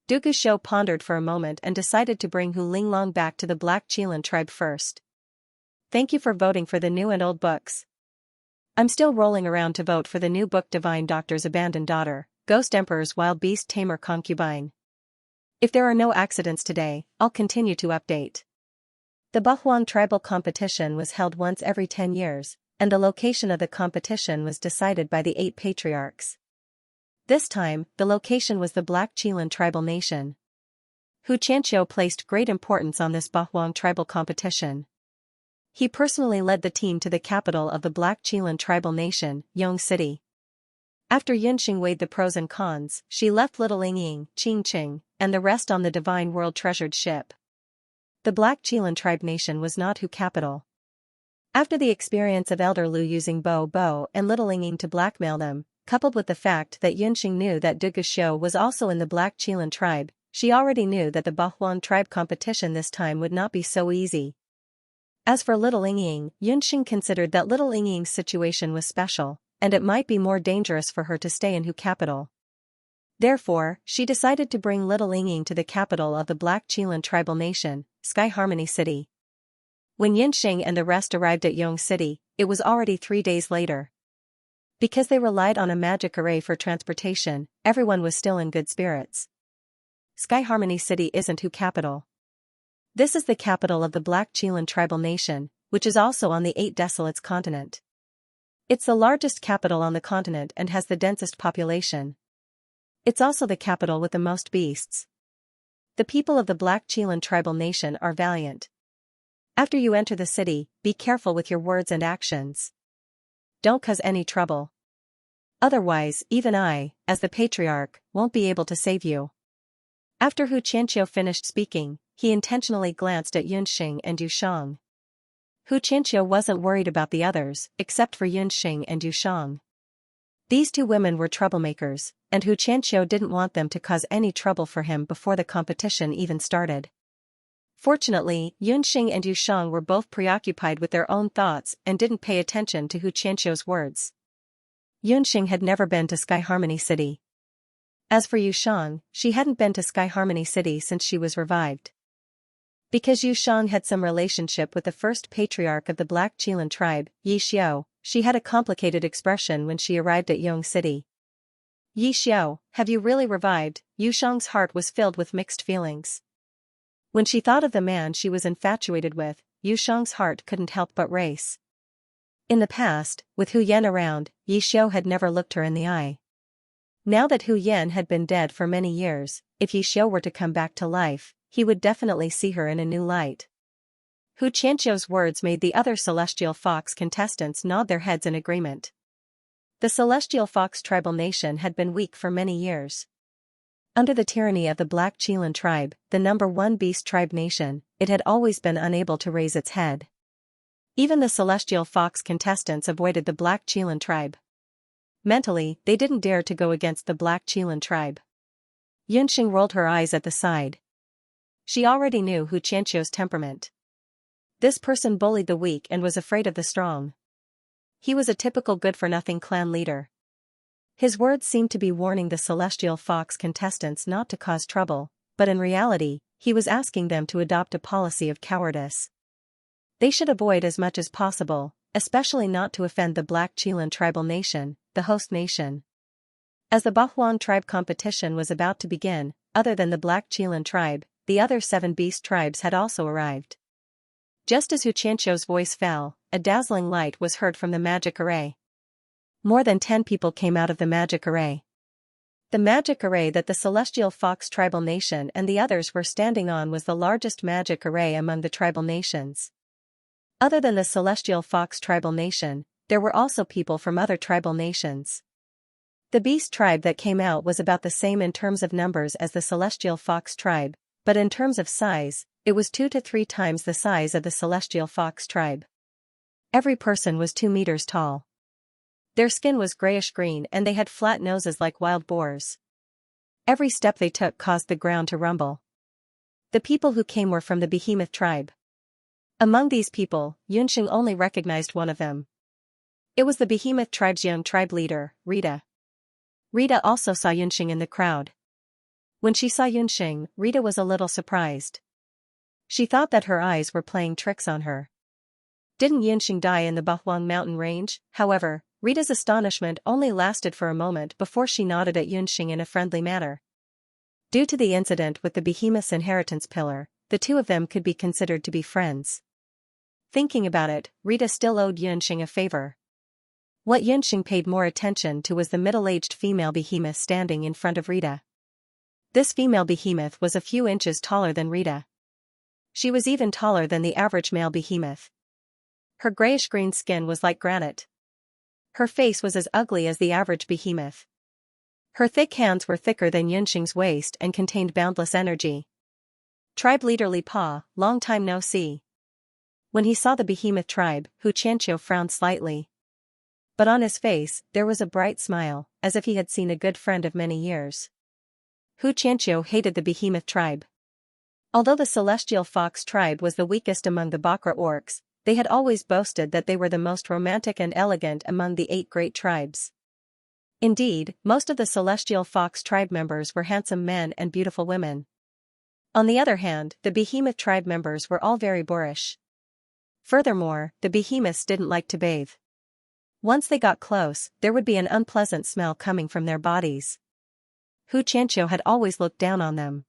Du Guxiu pondered for a moment and decided to bring Hu Linglong back to the Black Qilin tribe first. Thank you for voting for the new and old books. I'm still rolling around to vote for the new book Divine Doctor's Abandoned Daughter, Ghost Emperor's Wild Beast Tamer Concubine. If there are no accidents today, I'll continue to update. The Bahuang tribal competition was held once every 10 years, and the location of the competition was decided by the 8 patriarchs. This time, the location was the Black Qilan tribal nation. Xianxia placed great importance on this Bahuang tribal competition. He personally led the team to the capital of the Black Qilan tribal nation, Yong City. After Yunxing weighed the pros and cons, she left little Yingying, Qingqing, and the rest on the divine world treasured ship. The Black Qilan tribe nation was not Hu capital. After the experience of Elder Lu using Bo and little Yingying to blackmail them, coupled with the fact that Yunxing knew that Du Guxiu was also in the Black Qilan tribe, she already knew that the Bahuang tribe competition this time would not be so easy. As for little Yingying, Yunxing considered that little Yingying's situation was special, and it might be more dangerous for her to stay in Hu capital. Therefore, she decided to bring little Yingying to the capital of the Black Qilan tribal nation, Sky Harmony City. When Yunxing and the rest arrived at Yong City, it was already 3 days later. Because they relied on a magic array for transportation, everyone was still in good spirits. Sky Harmony City isn't Hu capital. This is the capital of the Black Qilan tribal nation, which is also on the 8 Desolates continent. It's the largest capital on the continent and has the densest population. It's also the capital with the most beasts. The people of the Black Qilan tribal nation are valiant. After you enter the city, be careful with your words and actions. Don't cause any trouble. Otherwise, even I, as the patriarch, won't be able to save you. After Xianxia finished speaking, he intentionally glanced at Yunxing and Yushang. Xianxia wasn't worried about the others, except for Yunxing and Yushang. These 2 women were troublemakers, and Xianxia didn't want them to cause any trouble for him before the competition even started. Fortunately, Yunxing and Yushang were both preoccupied with their own thoughts and didn't pay attention to Xianxia's words. Yunxing had never been to Sky Harmony City. As for Yushang, she hadn't been to Sky Harmony City since she was revived. Because Yushang had some relationship with the first patriarch of the Black Qilan tribe, Yi Xiao, she had a complicated expression when she arrived at Yong City. Yi Xiao, have you really revived? Yushang's heart was filled with mixed feelings. When she thought of the man she was infatuated with, Yushang's heart couldn't help but race. In the past, with Hu Yan around, Yi Xiao had never looked her in the eye. Now that Hu Yan had been dead for many years, if Yi Xiao were to come back to life, he would definitely see her in a new light. Xianxia's words made the other Celestial Fox contestants nod their heads in agreement. The Celestial Fox tribal nation had been weak for many years. Under the tyranny of the Black Qilan tribe, the #1 beast tribe nation, it had always been unable to raise its head. Even the Celestial Fox contestants avoided the Black Qilan tribe. Mentally, they didn't dare to go against the Black Qilan tribe. Yunxing rolled her eyes at the side. She already knew Xianxia's temperament. This person bullied the weak and was afraid of the strong. He was a typical good-for-nothing clan leader. His words seemed to be warning the Celestial Fox contestants not to cause trouble, but in reality, he was asking them to adopt a policy of cowardice. They should avoid as much as possible, especially not to offend the Black Qilan tribal nation, the host nation. As the Bahuang tribe competition was about to begin, other than the Black Qilan tribe, the other 7 beast tribes had also arrived. Just as Xianxia's voice fell, a dazzling light was heard from the magic array. More than 10 people came out of the magic array. The magic array that the Celestial Fox tribal nation and the others were standing on was the largest magic array among the tribal nations. Other than the Celestial Fox tribal nation, there were also people from other tribal nations. The beast tribe that came out was about the same in terms of numbers as the Celestial Fox tribe, but in terms of size, it was 2 to 3 times the size of the Celestial Fox tribe. Every person was 2 meters tall. Their skin was grayish-green and they had flat noses like wild boars. Every step they took caused the ground to rumble. The people who came were from the Behemoth tribe. Among these people, Yunxing only recognized one of them. It was the Behemoth tribe's young tribe leader, Rita. Rita also saw Yunxing in the crowd. When she saw Yunxing, Rita was a little surprised. She thought that her eyes were playing tricks on her. Didn't Yunxing die in the Bahuang mountain range? However, Rita's astonishment only lasted for a moment before she nodded at Yunxing in a friendly manner. Due to the incident with the Behemoth's inheritance pillar, the two of them could be considered to be friends. Thinking about it, Rita still owed Yunxing a favor. What Yunxing paid more attention to was the middle-aged female behemoth standing in front of Rita. This female behemoth was a few inches taller than Rita. She was even taller than the average male behemoth. Her grayish-green skin was like granite. Her face was as ugly as the average behemoth. Her thick hands were thicker than Yunxing's waist and contained boundless energy. Tribe leader Li Pa, long time no see. When he saw the behemoth tribe, Xianxia frowned slightly. But on his face, there was a bright smile, as if he had seen a good friend of many years. Xianxia hated the behemoth tribe. Although the celestial fox tribe was the weakest among the Bakra orcs, they had always boasted that they were the most romantic and elegant among the 8 great tribes. Indeed, most of the celestial fox tribe members were handsome men and beautiful women. On the other hand, the behemoth tribe members were all very boorish. Furthermore, the behemoths didn't like to bathe. Once they got close, there would be an unpleasant smell coming from their bodies. Xianxia had always looked down on them.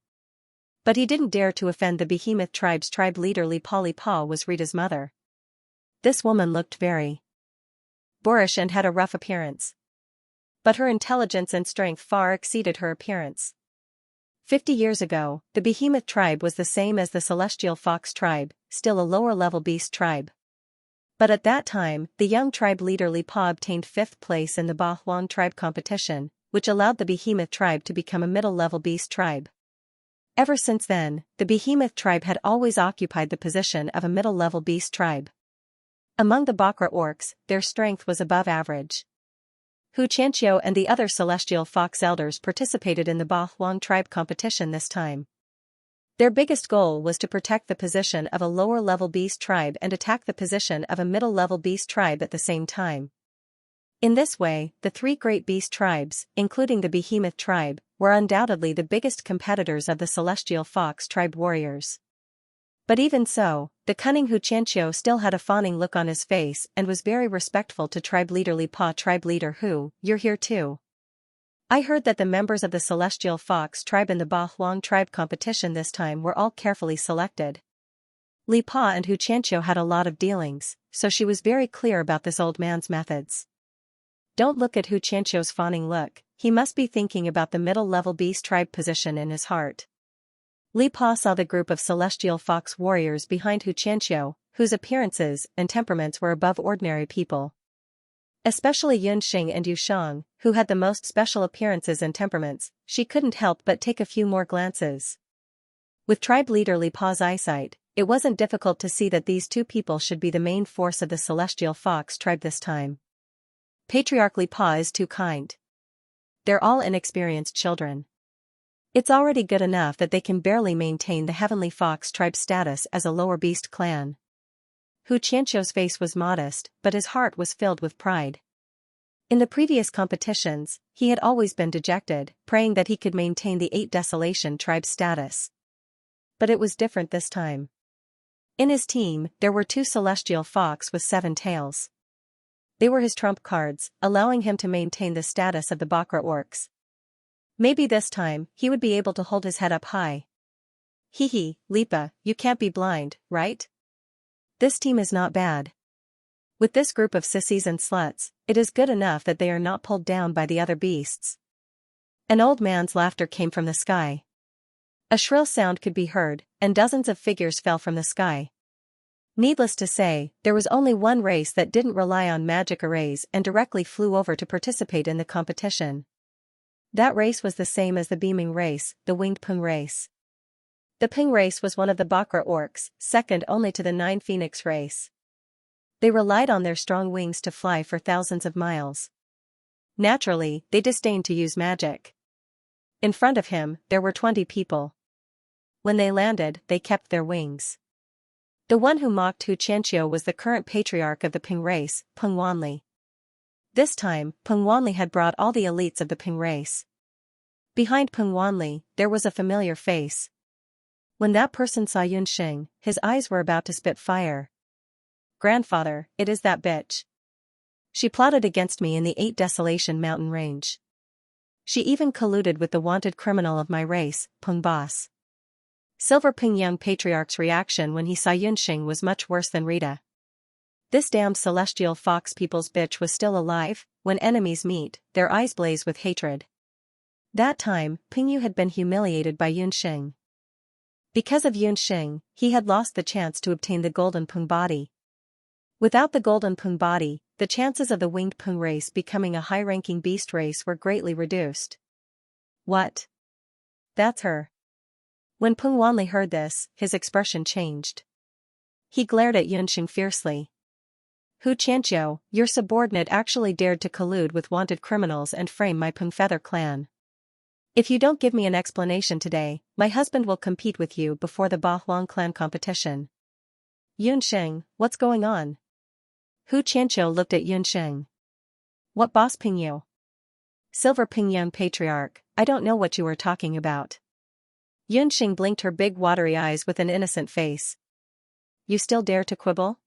But he didn't dare to offend the behemoth tribe's tribe leader Li Pa. Li Pa was Rita's mother. This woman looked very boorish and had a rough appearance. But her intelligence and strength far exceeded her appearance. 50 years ago, the behemoth tribe was the same as the celestial fox tribe, still a lower-level beast tribe. But at that time, the young tribe leader Li Pa obtained 5th place in the Ba Huang tribe competition, which allowed the behemoth tribe to become a middle-level beast tribe. Ever since then, the behemoth tribe had always occupied the position of a middle-level beast tribe. Among the Bakra orcs, their strength was above average. Xianxia and the other celestial fox elders participated in the Ba Huang tribe competition this time. Their biggest goal was to protect the position of a lower-level beast tribe and attack the position of a middle-level beast tribe at the same time. In this way, the 3 great beast tribes, including the behemoth tribe, were undoubtedly the biggest competitors of the celestial fox tribe warriors. But even so, the cunning Xianxia still had a fawning look on his face and was very respectful to tribe leader Li Pa. Tribe leader you're here too. I heard that the members of the celestial fox tribe in the Ba Huang tribe competition this time were all carefully selected. Li Pa and Xianxia had a lot of dealings, so she was very clear about this old man's methods. Don't look at Xianxia's fawning look, he must be thinking about the middle-level beast tribe position in his heart. Li Pa saw the group of celestial fox warriors behind Xianxia, whose appearances and temperaments were above ordinary people. Especially Yunxing and Yushang, who had the most special appearances and temperaments, she couldn't help but take a few more glances. With tribe leader Li Pa's eyesight, it wasn't difficult to see that these 2 people should be the main force of the celestial fox tribe this time. Patriarch Li Pa is too kind. They're all inexperienced children. It's already good enough that they can barely maintain the heavenly fox tribe status as a lower beast clan. Xianxia's face was modest, but his heart was filled with pride. In the previous competitions, he had always been dejected, praying that he could maintain the 8 desolation tribe status. But it was different this time. In his team, there were 2 celestial fox with 7 tails. They were his trump cards, allowing him to maintain the status of the Bakra orcs. Maybe this time, he would be able to hold his head up high. Hee, Lipa, you can't be blind, right? This team is not bad. With this group of sissies and sluts, it is good enough that they are not pulled down by the other beasts. An old man's laughter came from the sky. A shrill sound could be heard, and dozens of figures fell from the sky. Needless to say, there was only one race that didn't rely on magic arrays and directly flew over to participate in the competition. That race was the same as the beaming race, the winged Peng race. The Peng race was one of the Bakra orcs, second only to the 9 Phoenix race. They relied on their strong wings to fly for thousands of miles. Naturally, they disdained to use magic. In front of him, there were 20 people. When they landed, they kept their wings. The one who mocked Xianxia was the current patriarch of the Peng race, Peng Wanli. This time, Peng Wanli had brought all the elites of the Peng race. Behind Peng Wanli, there was a familiar face. When that person saw Yunxing, his eyes were about to spit fire. Grandfather, it is that bitch. She plotted against me in the 8 Desolation mountain range. She even colluded with the wanted criminal of my race, Peng Boss. Silver Peng young patriarch's reaction when he saw Yunxing was much worse than Rita. This damned celestial fox people's bitch was still alive. When enemies meet, their eyes blaze with hatred. That time, Pingyu had been humiliated by Yunxing. Because of Yunxing, he had lost the chance to obtain the golden Peng body. Without the golden Peng body, the chances of the winged Peng race becoming a high-ranking beast race were greatly reduced. What? That's her. When Peng Wanli heard this, his expression changed. He glared at Yunxing fiercely. Hu Qianqiu, your subordinate actually dared to collude with wanted criminals and frame my Peng Feather clan. If you don't give me an explanation today, my husband will compete with you before the Ba Huang clan competition. Yunxing, what's going on? Hu Qianqiu looked at Yunxing. What boss Pingyu? Silver Pingyang Patriarch, I don't know what you are talking about. Yunxing blinked her big watery eyes with an innocent face. You still dare to quibble?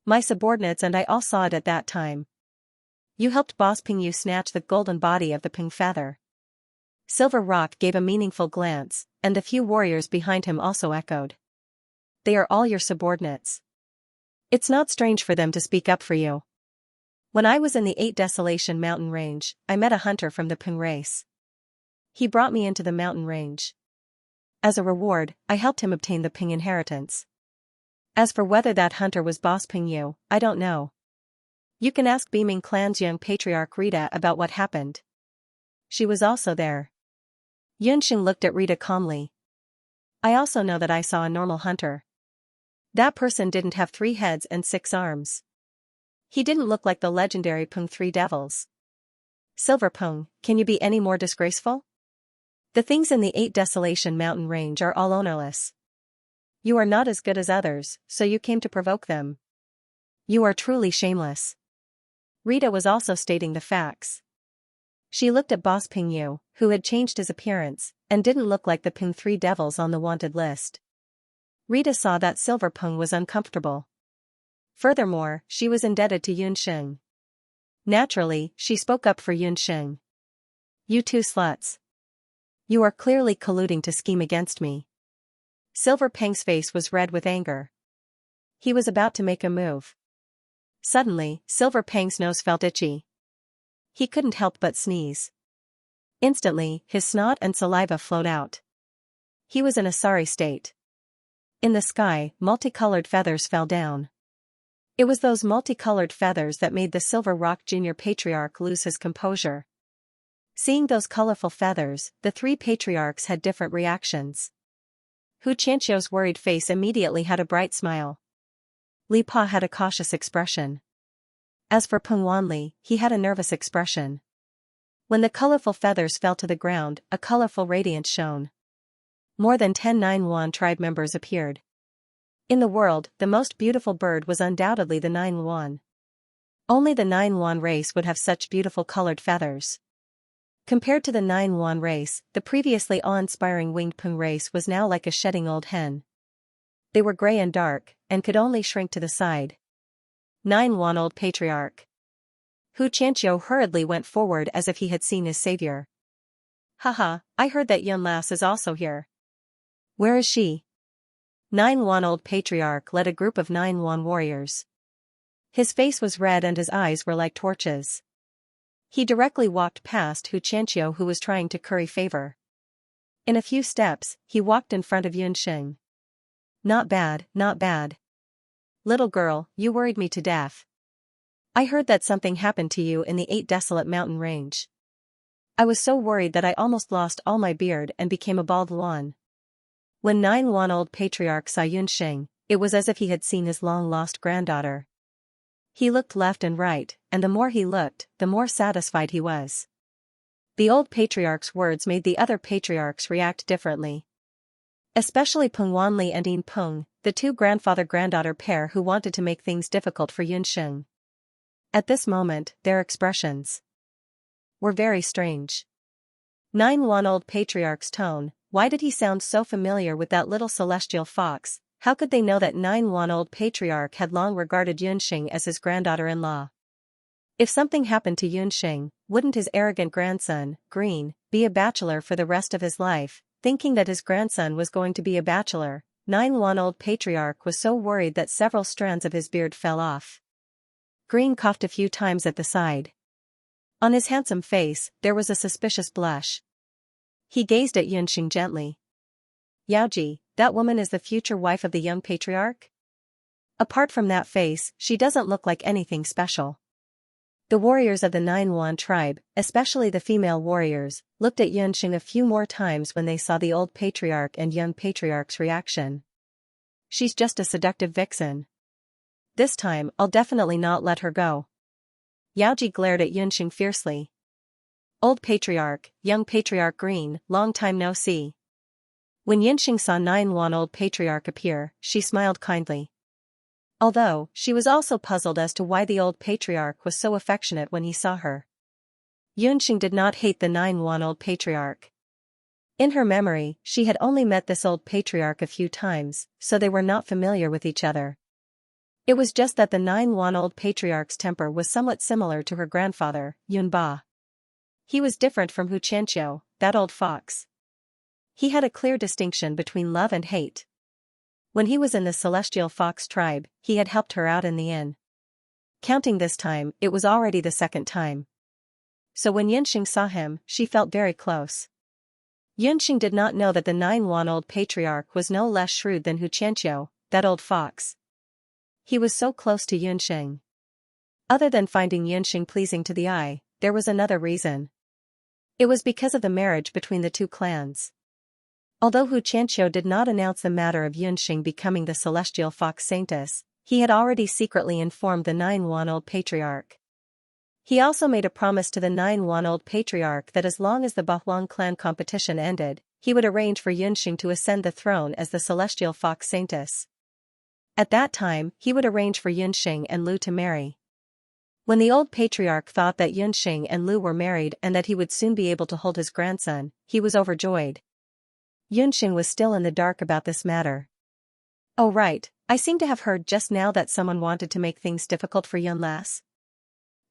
My subordinates and I all saw it at that time. You helped Boss Pingyu snatch the golden body of the Peng Feather. Silver Rock gave a meaningful glance, and the few warriors behind him also echoed. They are all your subordinates. It's not strange for them to speak up for you. When I was in the 8 Desolation mountain range, I met a hunter from the Peng race. He brought me into the mountain range. As a reward, I helped him obtain the Peng inheritance. As for whether that hunter was Boss Pingyu, I don't know. You can ask Beaming Clan's young patriarch Rita about what happened. She was also there. Yunxing looked at Rita calmly. I also know that I saw a normal hunter. That person didn't have 3 heads and 6 arms. He didn't look like the legendary Peng 3 devils. Silver Peng, can you be any more disgraceful? The things in the 8 Desolation mountain range are all ownerless. You are not as good as others, so you came to provoke them. You are truly shameless. Rita was also stating the facts. She looked at Boss Pingyu, who had changed his appearance, and didn't look like the Peng 3 devils on the wanted list. Rita saw that Silver Peng was uncomfortable. Furthermore, she was indebted to Yunxing. Naturally, she spoke up for Yunxing. You 2 sluts. You are clearly colluding to scheme against me. Silver Peng's face was red with anger. He was about to make a move. Suddenly, Silver Peng's nose felt itchy. He couldn't help but sneeze. Instantly, his snot and saliva flowed out. He was in a sorry state. In the sky, multicolored feathers fell down. It was those multicolored feathers that made the Silver Rock Junior Patriarch lose his composure. Seeing those colorful feathers, the 3 patriarchs had different reactions. Hu Qianqiu's worried face immediately had a bright smile. Li Pa had a cautious expression. As for Peng Wanli, he had a nervous expression. When the colorful feathers fell to the ground, a colorful radiance shone. More than 10 Nine Yuan tribe members appeared. In the world, the most beautiful bird was undoubtedly the Nine Yuan. Only the Nine Yuan race would have such beautiful colored feathers. Compared to the Nine Yuan race, the previously awe-inspiring winged Peng race was now like a shedding old hen. They were gray and dark, and could only shrink to the side. 9 Yuan Old Patriarch. Hu Qianqiu hurriedly went forward as if he had seen his savior. Haha, I heard that Yun Lass is also here. Where is she? 9 Yuan Old Patriarch led a group of 9 Yuan warriors. His face was red and his eyes were like torches. He directly walked past Hu Qianqiu, who was trying to curry favor. In a few steps, he walked in front of Yunxing. Not bad, not bad. Little girl, you worried me to death. I heard that something happened to you in the 8 Desolate mountain range. I was so worried that I almost lost all my beard and became a bald Yuan. When 9 Yuan Old Patriarch saw Yunxing, it was as if he had seen his long-lost granddaughter. He looked left and right, and the more he looked, the more satisfied he was. The old patriarch's words made the other patriarchs react differently. Especially Peng Wanli and Yin Peng, the 2 grandfather-granddaughter pair who wanted to make things difficult for Yunxing. At this moment, their expressions were very strange. 9 Yuan Old Patriarch's tone, why did he sound so familiar with that little celestial fox? How could they know that 9 Yuan Old Patriarch had long regarded Yunxing as his granddaughter-in-law? If something happened to Yunxing, wouldn't his arrogant grandson, Green, be a bachelor for the rest of his life? Thinking that his grandson was going to be a bachelor, 9 Yuan Old Patriarch was so worried that several strands of his beard fell off. Green coughed a few times at the side. On his handsome face, there was a suspicious blush. He gazed at Yunxing gently. Yaoji, that woman is the future wife of the young patriarch? Apart from that face, she doesn't look like anything special. The warriors of the Nine Yuan tribe, especially the female warriors, looked at Yunxing a few more times when they saw the old patriarch and young patriarch's reaction. She's just a seductive vixen. This time, I'll definitely not let her go. Yaoji glared at Yunxing fiercely. Old patriarch, young patriarch Green, long time no see. When Yunxing saw Nine Yuan old patriarch appear, she smiled kindly. Although, she was also puzzled as to why the old patriarch was so affectionate when he saw her. Yunxing did not hate the Nine Yuan old patriarch. In her memory, she had only met this old patriarch a few times, so they were not familiar with each other. It was just that the Nine Yuan old patriarch's temper was somewhat similar to her grandfather, Yunba. He was different from Xianxia, that old fox. He had a clear distinction between love and hate. When he was in the Celestial Fox tribe, he had helped her out in the inn. Counting this time, it was already the second time. So when Yunxing saw him, she felt very close. Yunxing did not know that the Nine Yuan old patriarch was no less shrewd than Xianxia, that old fox. He was so close to Yunxing. Other than finding Yunxing pleasing to the eye, there was another reason. It was because of the marriage between the two clans. Although Xianxia did not announce the matter of Yunxing becoming the Celestial Fox Saintess, he had already secretly informed the Nine Yuan old patriarch. He also made a promise to the Nine Yuan old patriarch that as long as the Bahuang clan competition ended, he would arrange for Yunxing to ascend the throne as the Celestial Fox Saintess. At that time, he would arrange for Yunxing and Lu to marry. When the old patriarch thought that Yunxing and Lu were married and that he would soon be able to hold his grandson, he was overjoyed. Yunxing was still in the dark about this matter. Oh right, I seem to have heard just now that someone wanted to make things difficult for Yun Lass.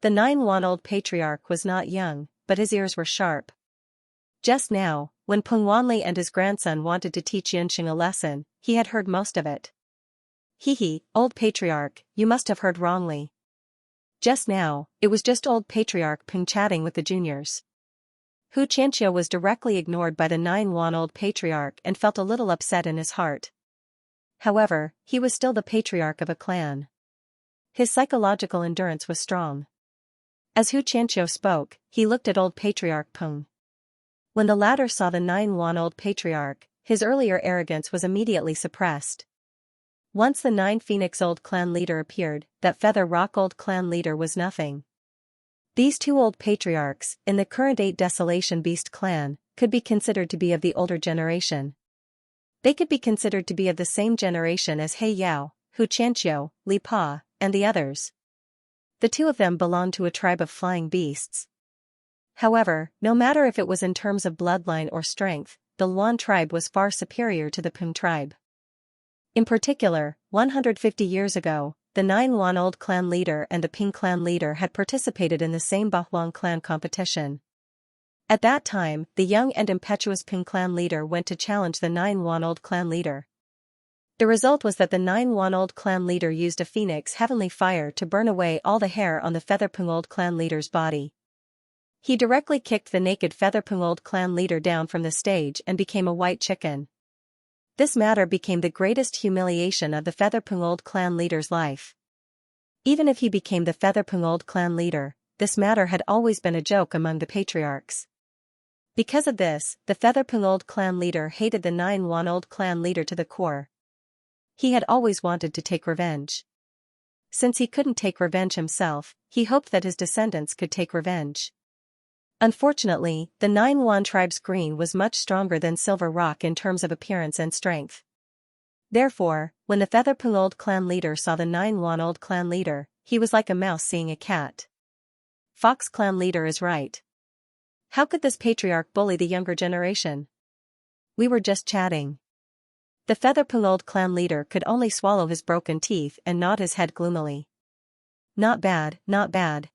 The Nine Yuan old patriarch was not young, but his ears were sharp. Just now, when Peng Wanli and his grandson wanted to teach Yunxing a lesson, he had heard most of it. Hee, old patriarch, you must have heard wrongly. Just now, it was just old patriarch Peng chatting with the juniors. Xianxia was directly ignored by the Nine Yuan old patriarch and felt a little upset in his heart. However, he was still the patriarch of a clan. His psychological endurance was strong. As Xianxia spoke, he looked at old patriarch Peng. When the latter saw the Nine Yuan old patriarch, his earlier arrogance was immediately suppressed. Once the Nine Phoenix old clan leader appeared, that Feather Rock old clan leader was nothing. These two old patriarchs, in the current 8 Desolation Beast clan, could be considered to be of the older generation. They could be considered to be of the same generation as He Yao, Xianxia, Li Pa, and the others. The two of them belonged to a tribe of flying beasts. However, no matter if it was in terms of bloodline or strength, the Luan tribe was far superior to the Peng tribe. In particular, 150 years ago, the Nine Yuan old clan leader and the Ping clan leader had participated in the same Bahuang clan competition. At that time, the young and impetuous Ping clan leader went to challenge the Nine Yuan old clan leader. The result was that the Nine Yuan old clan leader used a phoenix heavenly fire to burn away all the hair on the Feather Peng old clan leader's body. He directly kicked the naked Feather Peng old clan leader down from the stage and became a white chicken. This matter became the greatest humiliation of the Feather Peng old clan leader's life. Even if he became the Feather Peng old clan leader, this matter had always been a joke among the patriarchs. Because of this, the Feather Peng old clan leader hated the Nine Yuan old clan leader to the core. He had always wanted to take revenge. Since he couldn't take revenge himself, he hoped that his descendants could take revenge. Unfortunately, the Nine Yuan tribe's green was much stronger than Silver Rock in terms of appearance and strength. Therefore, when the Feather Peng old clan leader saw the Nine Yuan old clan leader, he was like a mouse seeing a cat. Fox clan leader is right. How could this patriarch bully the younger generation? We were just chatting. The Feather Peng old clan leader could only swallow his broken teeth and nod his head gloomily. Not bad, not bad.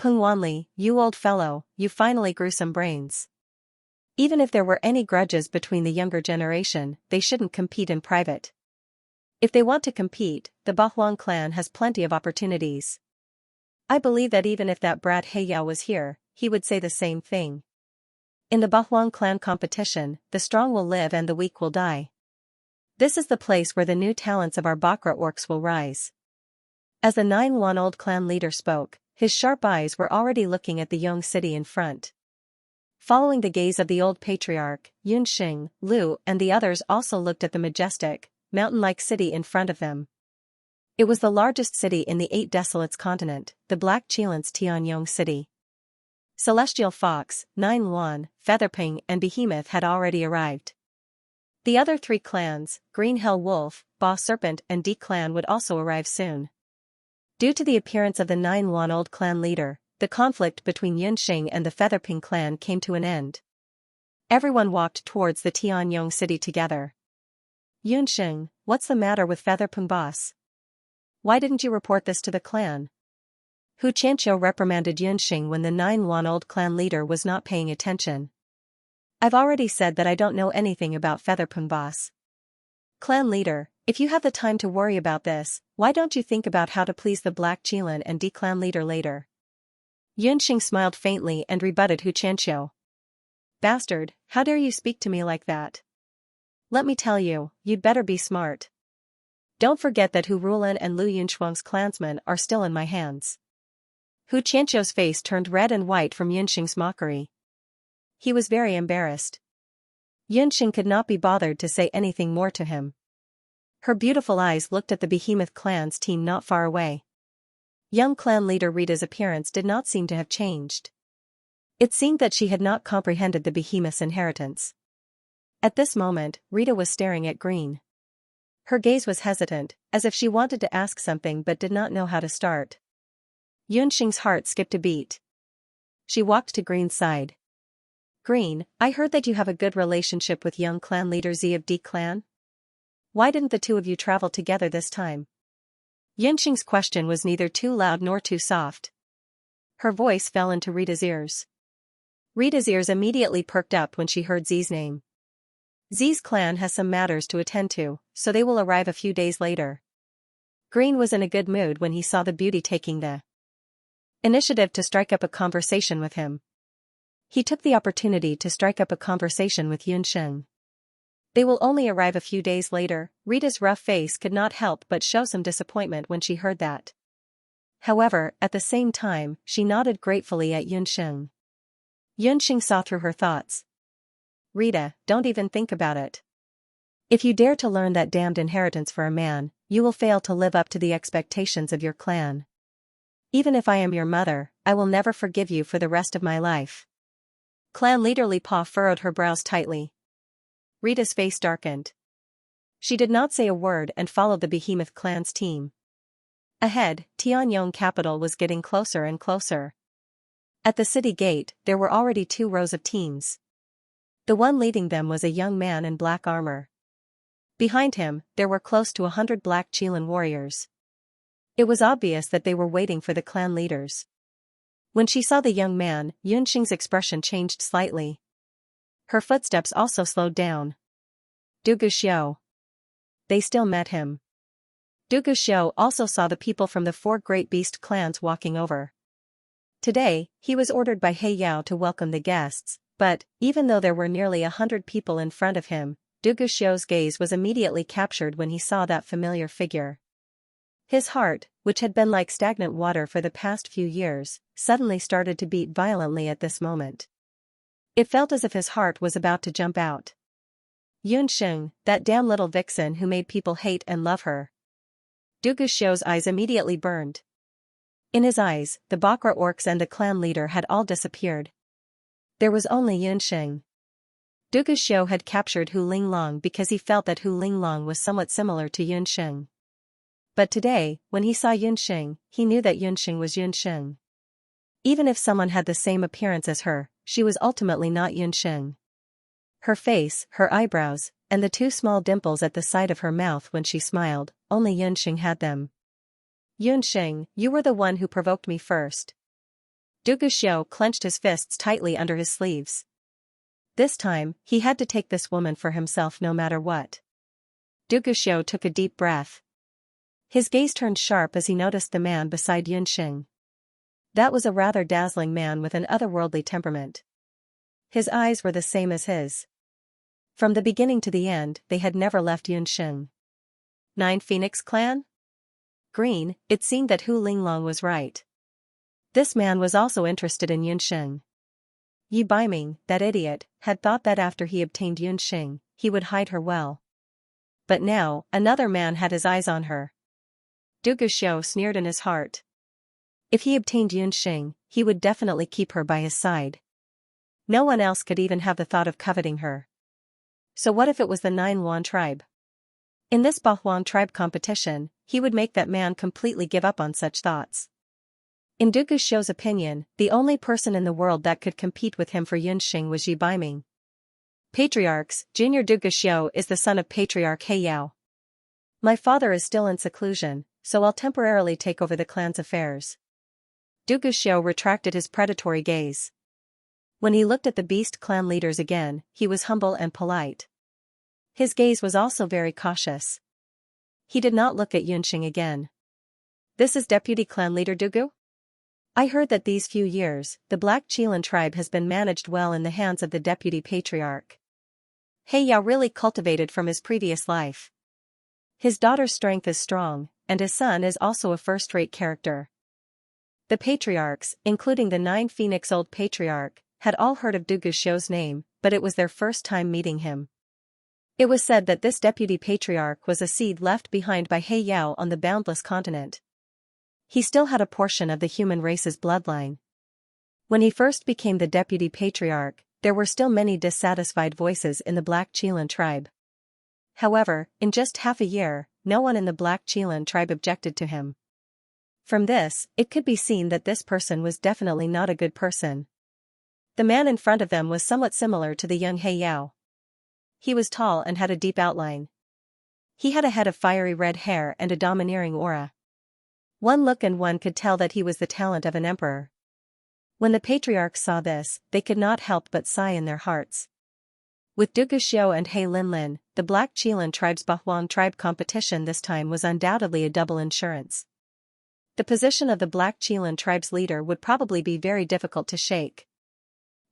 Peng Wanli, you old fellow, you finally grew some brains. Even if there were any grudges between the younger generation, they shouldn't compete in private. If they want to compete, the Bahuang clan has plenty of opportunities. I believe that even if that brat Heiyao was here, he would say the same thing. In the Bahuang clan competition, the strong will live and the weak will die. This is the place where the new talents of our Bakra orcs will rise. As the 9-1-old clan leader spoke, his sharp eyes were already looking at the young city in front. Following the gaze of the old patriarch, Yunxing, Lu and the others also looked at the majestic, mountain-like city in front of them. It was the largest city in the 8 Desolates continent, the Black Qilans Tianyong city. Celestial Fox, 9-1, Featherping and Behemoth had already arrived. The other 3 clans, Green Hell Wolf, Ba Serpent and D clan would also arrive soon. Due to the appearance of the 9-1-old clan leader, the conflict between Yunxing and the Featherping clan came to an end. Everyone walked towards the Tianyong city together. Yunxing, what's the matter with Featherping boss? Why didn't you report this to the clan? Xianxia reprimanded Yunxing when the 9-1-old clan leader was not paying attention. I've already said that I don't know anything about Featherping boss. Clan leader, if you have the time to worry about this, why don't you think about how to please the Black Qilan and D clan leader later? Yunxing smiled faintly and rebutted Xianxia. Bastard, how dare you speak to me like that? Let me tell you, you'd better be smart. Don't forget that Hu Rulan and Lu Yunshuang's clansmen are still in my hands. Xianxia's face turned red and white from Yunxing's mockery. He was very embarrassed. Yunxing could not be bothered to say anything more to him. Her beautiful eyes looked at the Behemoth clan's team not far away. Young clan leader Rita's appearance did not seem to have changed. It seemed that she had not comprehended the Behemoth's inheritance. At this moment, Rita was staring at Green. Her gaze was hesitant, as if she wanted to ask something but did not know how to start. Yunxing's heart skipped a beat. She walked to Green's side. Green, I heard that you have a good relationship with young clan leader Z of D clan? Why didn't the 2 of you travel together this time? Yunxing's question was neither too loud nor too soft. Her voice fell into Rita's ears. Rita's ears immediately perked up when she heard Z's name. Z's clan has some matters to attend to, so they will arrive a few days later. Green was in a good mood when he saw the beauty taking the initiative to strike up a conversation with him. He took the opportunity to strike up a conversation with Yunxing. They will only arrive a few days later. Rita's rough face could not help but show some disappointment when she heard that. However, at the same time, she nodded gratefully at Yunxing. Yunxing saw through her thoughts. Rita, don't even think about it. If you dare to learn that damned inheritance for a man, you will fail to live up to the expectations of your clan. Even if I am your mother, I will never forgive you for the rest of my life. Clan leader Li Pa furrowed her brows tightly. Rita's face darkened. She did not say a word and followed the Behemoth clan's team. Ahead, Tianyong capital was getting closer and closer. At the city gate, there were already 2 rows of teams. The one leading them was a young man in black armor. Behind him, there were close to 100 Black Qilan warriors. It was obvious that they were waiting for the clan leaders. When she saw the young man, Yunxing's expression changed slightly. Her footsteps also slowed down. Dugu Xiao. They still met him. Dugu Xiao also saw the people from the 4 great beast clans walking over. Today, he was ordered by Heiyao to welcome the guests, but, even though there were nearly 100 people in front of him, Dugu Xiao's gaze was immediately captured when he saw that familiar figure. His heart, which had been like stagnant water for the past few years, suddenly started to beat violently at this moment. It felt as if his heart was about to jump out. Yunxing, that damn little vixen who made people hate and love her. Dugu Xiao's eyes immediately burned. In his eyes, the Bakra orcs and the clan leader had all disappeared. There was only Yunxing. Dugu Xiao had captured Hu Linglong because he felt that Hu Linglong was somewhat similar to Yunxing. But today, when he saw Yunxing, he knew that Yunxing was Yunxing. Even if someone had the same appearance as her, she was ultimately not Yunxing. Her face, her eyebrows, and the 2 small dimples at the side of her mouth when she smiled, only Yunxing had them. Yunxing, you were the one who provoked me first. Dugu Xiao clenched his fists tightly under his sleeves. This time, he had to take this woman for himself no matter what. Dugu Xiao took a deep breath. His gaze turned sharp as he noticed the man beside Yunxing. That was a rather dazzling man with an otherworldly temperament. His eyes were the same as his. From the beginning to the end, they had never left Yunsheng. 9 Phoenix Clan? Green, it seemed that Hu Linglong was right. This man was also interested in Yunsheng. Yi Baiming, that idiot, had thought that after he obtained Yunsheng, he would hide her well. But now, another man had his eyes on her. Du Guxiu sneered in his heart. If he obtained Yunsheng, he would definitely keep her by his side. No one else could even have the thought of coveting her. So what if it was the 9 Yuan tribe? In this Bahuan tribe competition, he would make that man completely give up on such thoughts. In Du Guxiu's opinion, the only person in the world that could compete with him for Yunsheng was Yi Baiming. Patriarchs, Junior Du Guxiu is the son of Patriarch He Yao. My father is still in seclusion, so I'll temporarily take over the clan's affairs. Du Guxiu retracted his predatory gaze. When he looked at the beast clan leaders again, he was humble and polite. His gaze was also very cautious. He did not look at Yunsheng again. This is Deputy Clan Leader Dugu? I heard that these few years, the Black Qilan tribe has been managed well in the hands of the Deputy Patriarch. He Yao really cultivated from his previous life. His daughter's strength is strong, and his son is also a first-rate character. The patriarchs, including the 9 Phoenix Old Patriarch, had all heard of Du Guxiu's name, but it was their first time meeting him. It was said that this Deputy Patriarch was a seed left behind by He Yao on the boundless continent. He still had a portion of the human race's bloodline. When he first became the Deputy Patriarch, there were still many dissatisfied voices in the Black Qilan tribe. However, in just half a year, no one in the Black Qilan tribe objected to him. From this, it could be seen that this person was definitely not a good person. The man in front of them was somewhat similar to the young He Yao. He was tall and had a deep outline. He had a head of fiery red hair and a domineering aura. One look and one could tell that he was the talent of an emperor. When the patriarchs saw this, they could not help but sigh in their hearts. With Du Guxiu and He Linlin, the Black Qilan tribe's Bahuan tribe competition this time was undoubtedly a double insurance. The position of the Black Qilan tribe's leader would probably be very difficult to shake.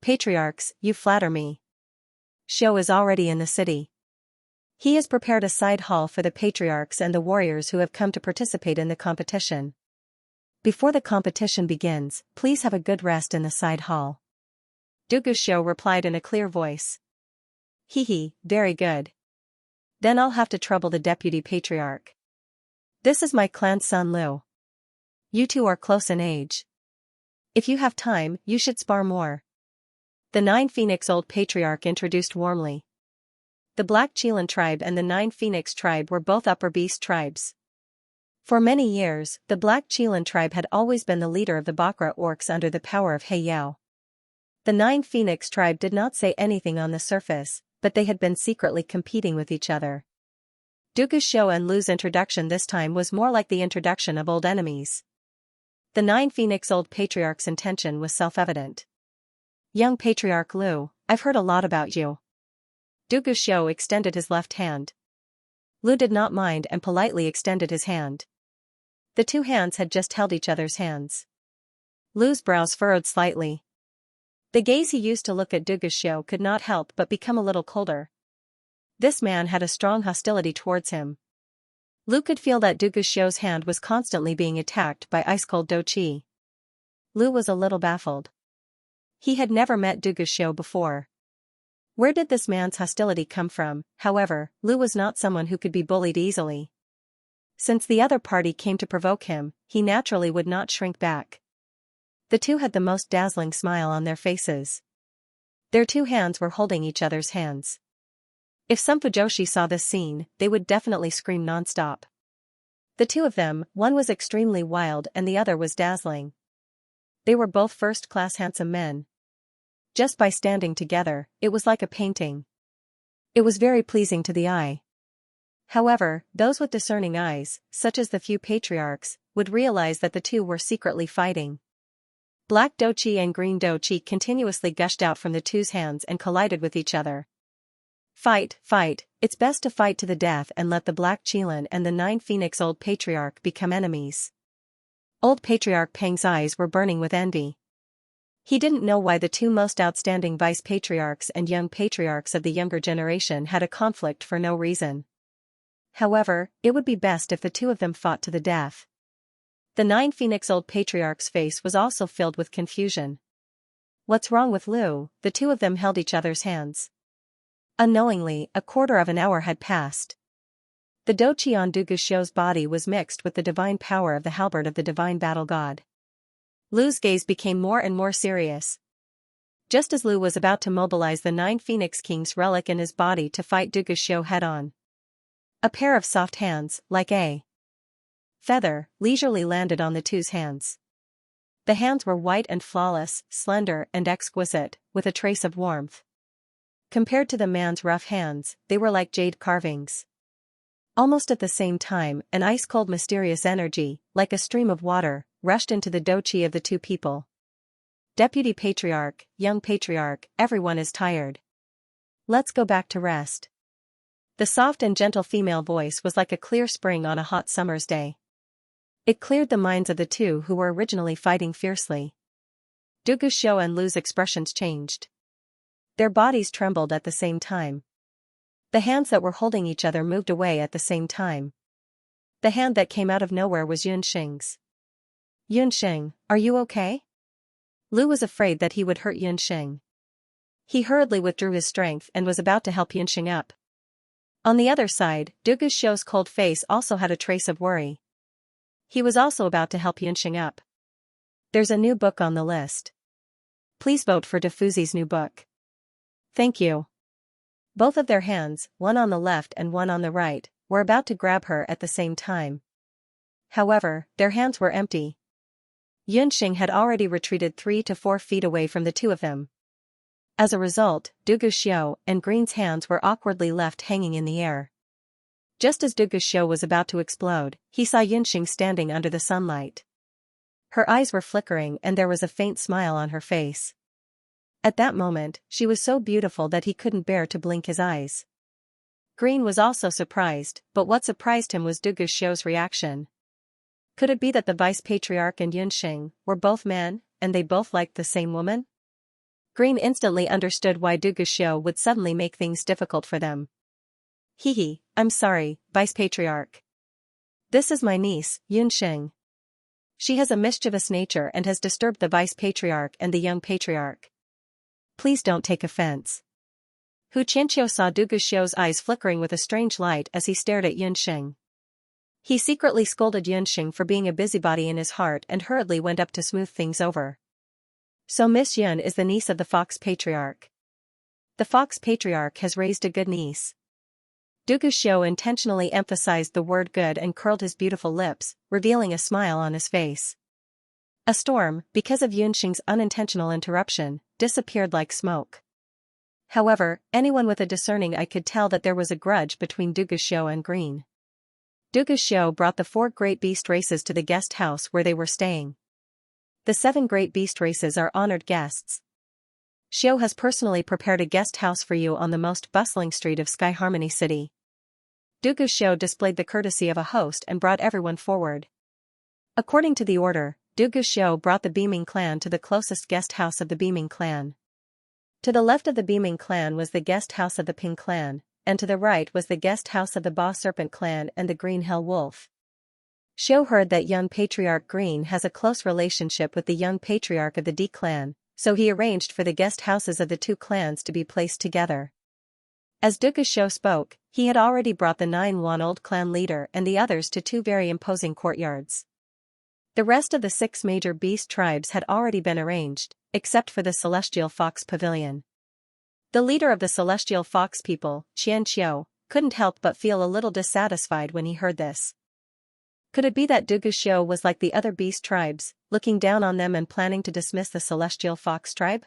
Patriarchs, you flatter me. Xiu is already in the city. He has prepared a side hall for the patriarchs and the warriors who have come to participate in the competition. Before the competition begins, please have a good rest in the side hall. Du Guxiu replied in a clear voice. Hee, very good. Then I'll have to trouble the Deputy Patriarch. This is my clan's son Liu. You two are close in age. If you have time, you should spar more. The 9 Phoenix Old Patriarch introduced warmly. The Black Qilan tribe and the 9 Phoenix tribe were both upper beast tribes. For many years, the Black Qilan tribe had always been the leader of the Bakra orcs under the power of He Yao. The 9 Phoenix tribe did not say anything on the surface, but they had been secretly competing with each other. Du Guxiu and Lu's introduction this time was more like the introduction of old enemies. The 9 Phoenix Old Patriarch's intention was self-evident. Young Patriarch Lu, I've heard a lot about you. Du Guxiu extended his left hand. Lu did not mind and politely extended his hand. The two hands had just held each other's hands. Lu's brows furrowed slightly. The gaze he used to look at Du Guxiu could not help but become a little colder. This man had a strong hostility towards him. Lu could feel that Du Guxiu's hand was constantly being attacked by ice-cold Do Qi. Lu was a little baffled. He had never met Du Guxiu before. Where did this man's hostility come from? However, Lu was not someone who could be bullied easily. Since the other party came to provoke him, he naturally would not shrink back. The two had the most dazzling smile on their faces. Their two hands were holding each other's hands. If some Fujoshi saw this scene, they would definitely scream non-stop. The two of them, one was extremely wild and the other was dazzling. They were both first-class handsome men. Just by standing together, it was like a painting. It was very pleasing to the eye. However, those with discerning eyes, such as the few patriarchs, would realize that the two were secretly fighting. Black Do Qi and Green Do Qi continuously gushed out from the two's hands and collided with each other. Fight, it's best to fight to the death and let the Black Qilan and the 9 Phoenix Old Patriarch become enemies. Old Patriarch Peng's eyes were burning with envy. He didn't know why the two most outstanding vice patriarchs and young patriarchs of the younger generation had a conflict for no reason. However, it would be best if the two of them fought to the death. The 9-Phoenix-old patriarch's face was also filled with confusion. What's wrong with Lu? The two of them held each other's hands. Unknowingly, a quarter of an hour had passed. The doqi on Duguxiu's body was mixed with the divine power of the halberd of the divine battle god. Lu's gaze became more and more serious. Just as Lu was about to mobilize the 9 Phoenix King's relic in his body to fight Duguxiu head-on, a pair of soft hands, like a feather, leisurely landed on the two's hands. The hands were white and flawless, slender and exquisite, with a trace of warmth. Compared to the man's rough hands, they were like jade carvings. Almost at the same time, an ice-cold mysterious energy, like a stream of water, rushed into the doqi of the two people. Deputy Patriarch, young patriarch, everyone is tired. Let's go back to rest. The soft and gentle female voice was like a clear spring on a hot summer's day. It cleared the minds of the two who were originally fighting fiercely. Duguxiu and Lu's expressions changed. Their bodies trembled at the same time. The hands that were holding each other moved away at the same time. The hand that came out of nowhere was Yunxing's. Yunxing, are you okay? Lu was afraid that he would hurt Yunxing. He hurriedly withdrew his strength and was about to help Yunxing up. On the other side, Duguxiu's cold face also had a trace of worry. He was also about to help Yunxing up. There's a new book on the list. Please vote for Defuzi's new book. Thank you. Both of their hands, one on the left and one on the right, were about to grab her at the same time. However, their hands were empty. Yunxing had already retreated 3 to 4 feet away from the two of them. As a result, Duguxiu and Green's hands were awkwardly left hanging in the air. Just as Duguxiu was about to explode, he saw Yunxing standing under the sunlight. Her eyes were flickering and there was a faint smile on her face. At that moment, she was so beautiful that he couldn't bear to blink his eyes. Green was also surprised, but what surprised him was Duguxiu's reaction. Could it be that the Vice Patriarch and Yunxing were both men, and they both liked the same woman? Green instantly understood why Duguxiu would suddenly make things difficult for them. Hehe, I'm sorry, Vice Patriarch. This is my niece, Yunxing. She has a mischievous nature and has disturbed the Vice Patriarch and the young Patriarch. Please don't take offense. Xianxia saw Duguxiu's eyes flickering with a strange light as he stared at Yunxing. He secretly scolded Yunxing for being a busybody in his heart and hurriedly went up to smooth things over. So Miss Yun is the niece of the Fox Patriarch. The Fox Patriarch has raised a good niece. Duguxiu intentionally emphasized the word good and curled his beautiful lips, revealing a smile on his face. A storm, because of Yunxing's unintentional interruption, disappeared like smoke. However, anyone with a discerning eye could tell that there was a grudge between Duguxiu and Green. Duguxiu brought the 4 great beast races to the guest house where they were staying. The 7 great beast races are honored guests. Xiu has personally prepared a guest house for you on the most bustling street of Sky Harmony City. Duguxiu displayed the courtesy of a host and brought everyone forward. According to the order, Duguxiu brought the Beaming clan to the closest guest house of the Beaming clan. To the left of the Beaming clan was the guest house of the Ping clan, and to the right was the guest house of the Ba Serpent clan and the Green Hell Wolf. Xiu heard that young Patriarch Green has a close relationship with the young Patriarch of the D clan, so he arranged for the guest houses of the two clans to be placed together. As Duguxiu spoke, he had already brought the 9-Wan-old clan leader and the others to 2 very imposing courtyards. The rest of the 6 major beast tribes had already been arranged, except for the Celestial Fox Pavilion. The leader of the Celestial Fox people, Xianxia, couldn't help but feel a little dissatisfied when he heard this. Could it be that Duguxiu was like the other beast tribes, looking down on them and planning to dismiss the Celestial Fox tribe?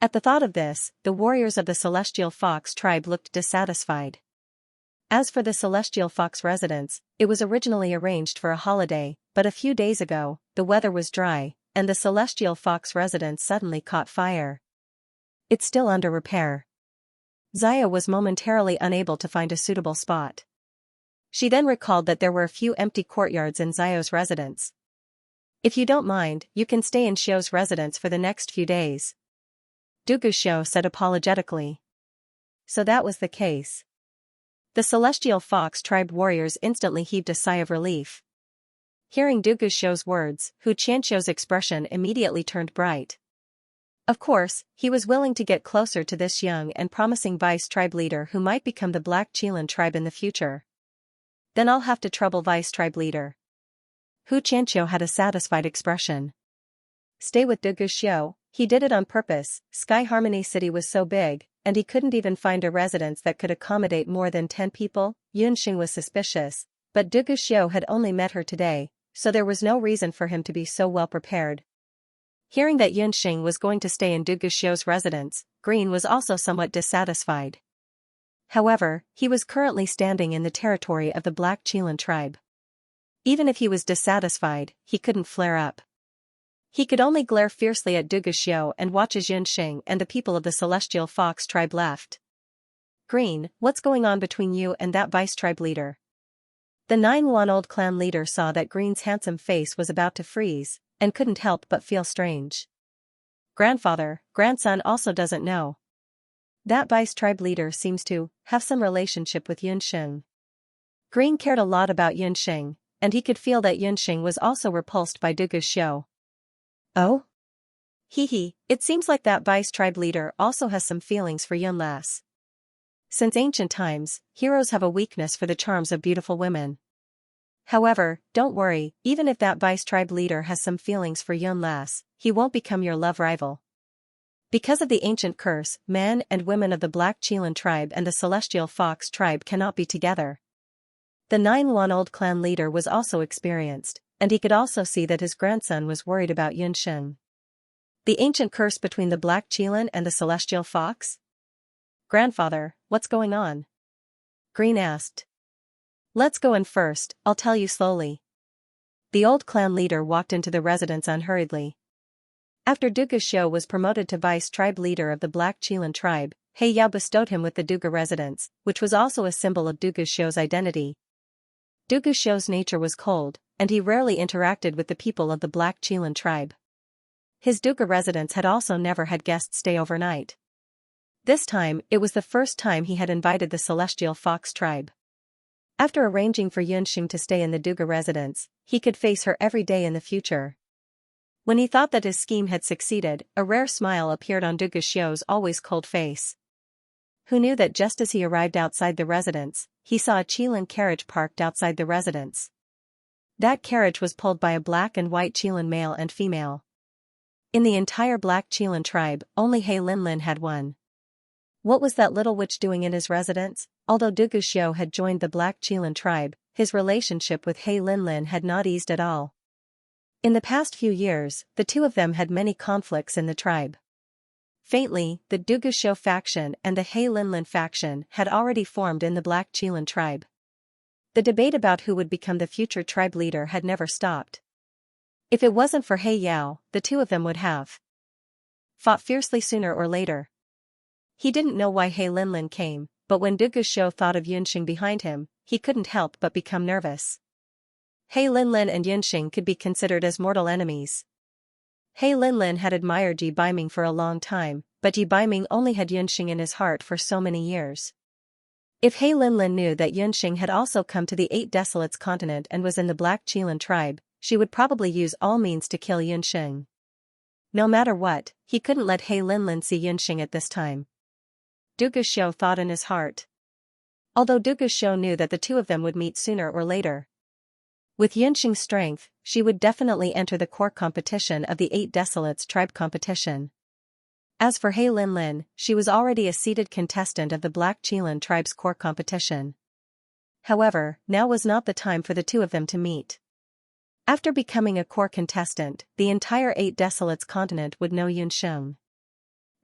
At the thought of this, the warriors of the Celestial Fox tribe looked dissatisfied. As for the Celestial Fox residence, it was originally arranged for a holiday, but a few days ago, the weather was dry, and the Celestial Fox residence suddenly caught fire. It's still under repair. Xianxia was momentarily unable to find a suitable spot. She then recalled that there were a few empty courtyards in Xiao's residence. If you don't mind, you can stay in Xiu's residence for the next few days, Dugu Xiu said apologetically. So that was the case. The Celestial Fox tribe warriors instantly heaved a sigh of relief. Hearing Dugu Xiu's words, Xianxia's expression immediately turned bright. Of course, he was willing to get closer to this young and promising vice tribe leader who might become the Black Qilan tribe in the future. Then I'll have to trouble vice tribe leader. Xianxia had a satisfied expression. Stay with Dugu Xiu, he did it on purpose. Sky Harmony City was so big, and he couldn't even find a residence that could accommodate more than 10 people. Yunxing was suspicious, but Dugu Xiu had only met her today, so there was no reason for him to be so well prepared. Hearing that Yunxing was going to stay in Dugu Xiu's residence, Green was also somewhat dissatisfied. However, he was currently standing in the territory of the Black Qilan tribe. Even if he was dissatisfied, he couldn't flare up. He could only glare fiercely at Dugu Xiu and watch as Yunxing and the people of the Celestial Fox tribe left. Green, what's going on between you and that vice tribe leader? The 9-1-old clan leader saw that Green's handsome face was about to freeze, and couldn't help but feel strange. Grandson also doesn't know. That vice tribe leader seems to have some relationship with Yunxing. Green cared a lot about Yunxing, and he could feel that Yunxing was also repulsed by Dugu Xiu. Oh? It seems like that vice tribe leader also has some feelings for Yunlas. Since ancient times, heroes have a weakness for the charms of beautiful women. However, don't worry, even if that vice tribe leader has some feelings for Yunlas, he won't become your love rival. Because of the ancient curse, men and women of the Black Qilan tribe and the Celestial Fox tribe cannot be together. The 9-1-old clan leader was also experienced, and he could also see that his grandson was worried about Yunxing. The ancient curse between the Black Qilan and the Celestial Fox? Grandfather, what's going on? Green asked. Let's go in first, I'll tell you slowly. The old clan leader walked into the residence unhurriedly. After Dugu Xiu was promoted to vice tribe leader of the Black Qilan tribe, He Yao bestowed him with the Dugu residence, which was also a symbol of Dugu Xiu's identity. Dugu Xiu's nature was cold, and he rarely interacted with the people of the Black Qilan tribe. His Dugu residence had also never had guests stay overnight. This time, it was the first time he had invited the Celestial Fox tribe. After arranging for Yunxing to stay in the Dugu residence, he could face her every day in the future. When he thought that his scheme had succeeded, a rare smile appeared on Dugu Xiu's always cold face. Who knew that just as he arrived outside the residence, he saw a Qilan carriage parked outside the residence. That carriage was pulled by a black and white Qilan male and female. In the entire Black Qilan tribe, only He Linlin had one. What was that little witch doing in his residence? Although Dugu Xiu had joined the Black Qilan tribe, his relationship with He Linlin had not eased at all. In the past few years, the two of them had many conflicts in the tribe. Faintly, the Dugu Xiu faction and the He Linlin faction had already formed in the Black Qilan tribe. The debate about who would become the future tribe leader had never stopped. If it wasn't for He Yao, the two of them would have fought fiercely sooner or later. He didn't know why He Linlin came, but when Dugu Xiu thought of Yunxing behind him, he couldn't help but become nervous. He Linlin and Yunxing could be considered as mortal enemies. He Linlin had admired Ji Baiming for a long time, but Ji Baiming only had Yunxing in his heart for so many years. If He Linlin knew that Yunxing had also come to the 8 Desolates continent and was in the Black Qilan tribe, she would probably use all means to kill Yunxing. No matter what, he couldn't let He Linlin see Yunxing at this time. Dugu Xiu thought in his heart. Although Dugu Xiu knew that the two of them would meet sooner or later. With Yunxing's strength, she would definitely enter the core competition of the 8 Desolates tribe competition. As for He Linlin, she was already a seeded contestant of the Black Qilan tribe's core competition. However, now was not the time for the two of them to meet. After becoming a core contestant, the entire 8 Desolates continent would know Yunxing.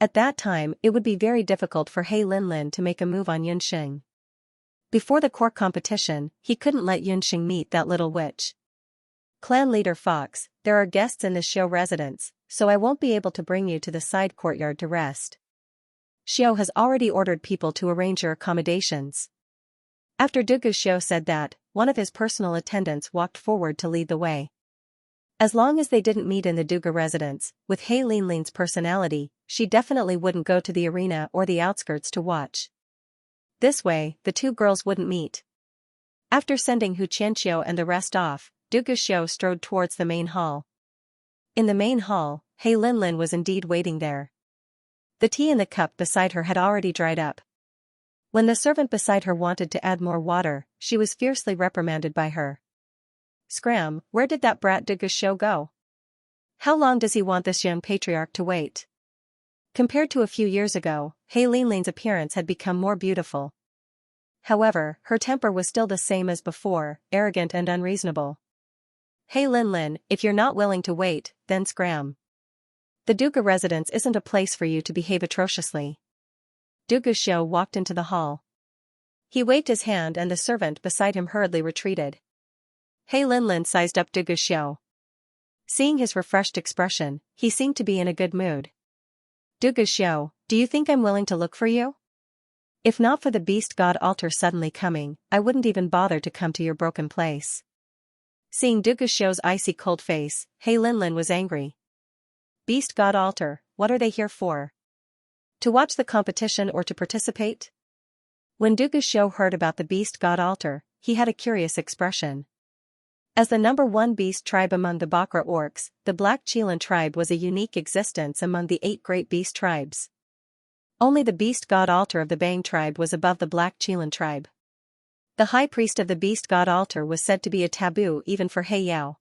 At that time, it would be very difficult for He Linlin to make a move on Yunxing. Before the core competition, he couldn't let Yunxing meet that little witch. Clan leader Fox, there are guests in the Xiu residence, so I won't be able to bring you to the side courtyard to rest. Xiu has already ordered people to arrange your accommodations. After Dugu Xiu said that, one of his personal attendants walked forward to lead the way. As long as they didn't meet in the Duga residence, with He Linlin's personality, she definitely wouldn't go to the arena or the outskirts to watch. This way, the two girls wouldn't meet. After sending Hu Qianxiu and the rest off, Duga Xiu strode towards the main hall. In the main hall, He Linlin was indeed waiting there. The tea in the cup beside her had already dried up. When the servant beside her wanted to add more water, she was fiercely reprimanded by her. "Scram, where did that brat Duga Xiu go? How long does he want this young patriarch to wait?" Compared to a few years ago, He Linlin's appearance had become more beautiful. However, her temper was still the same as before, arrogant and unreasonable. "He Linlin, if you're not willing to wait, then scram. The Duga residence isn't a place for you to behave atrociously." Duga Xiu walked into the hall. He waved his hand and the servant beside him hurriedly retreated. He Linlin sized up Duga Xiu. Seeing his refreshed expression, he seemed to be in a good mood. "Duga Xiu, do you think I'm willing to look for you? If not for the beast god altar suddenly coming, I wouldn't even bother to come to your broken place." Seeing Duga Xiu's icy cold face, He Linlin was angry. "Beast god altar, what are they here for? To watch the competition or to participate?" When Duga Xiu heard about the beast god altar, he had a curious expression. As the #1 beast tribe among the Bakra orcs, the Black Chelan tribe was a unique existence among the 8 great beast tribes. Only the beast god altar of the Bang tribe was above the Black Chelan tribe. The high priest of the beast god altar was said to be a taboo even for He Yao.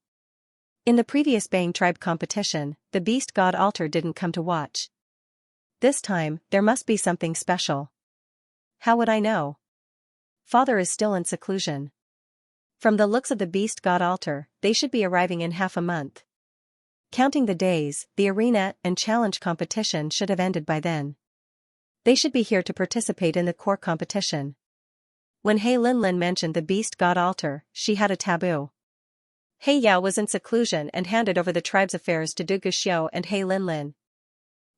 In the previous Bang tribe competition, the beast god altar didn't come to watch. This time, there must be something special. How would I know? Father is still in seclusion. From the looks of the beast god altar, they should be arriving in half a month. Counting the days, the arena and challenge competition should have ended by then. They should be here to participate in the core competition. When He Linlin mentioned the beast god altar, she had a taboo. He Yao was in seclusion and handed over the tribe's affairs to Duga Xiu and He Linlin.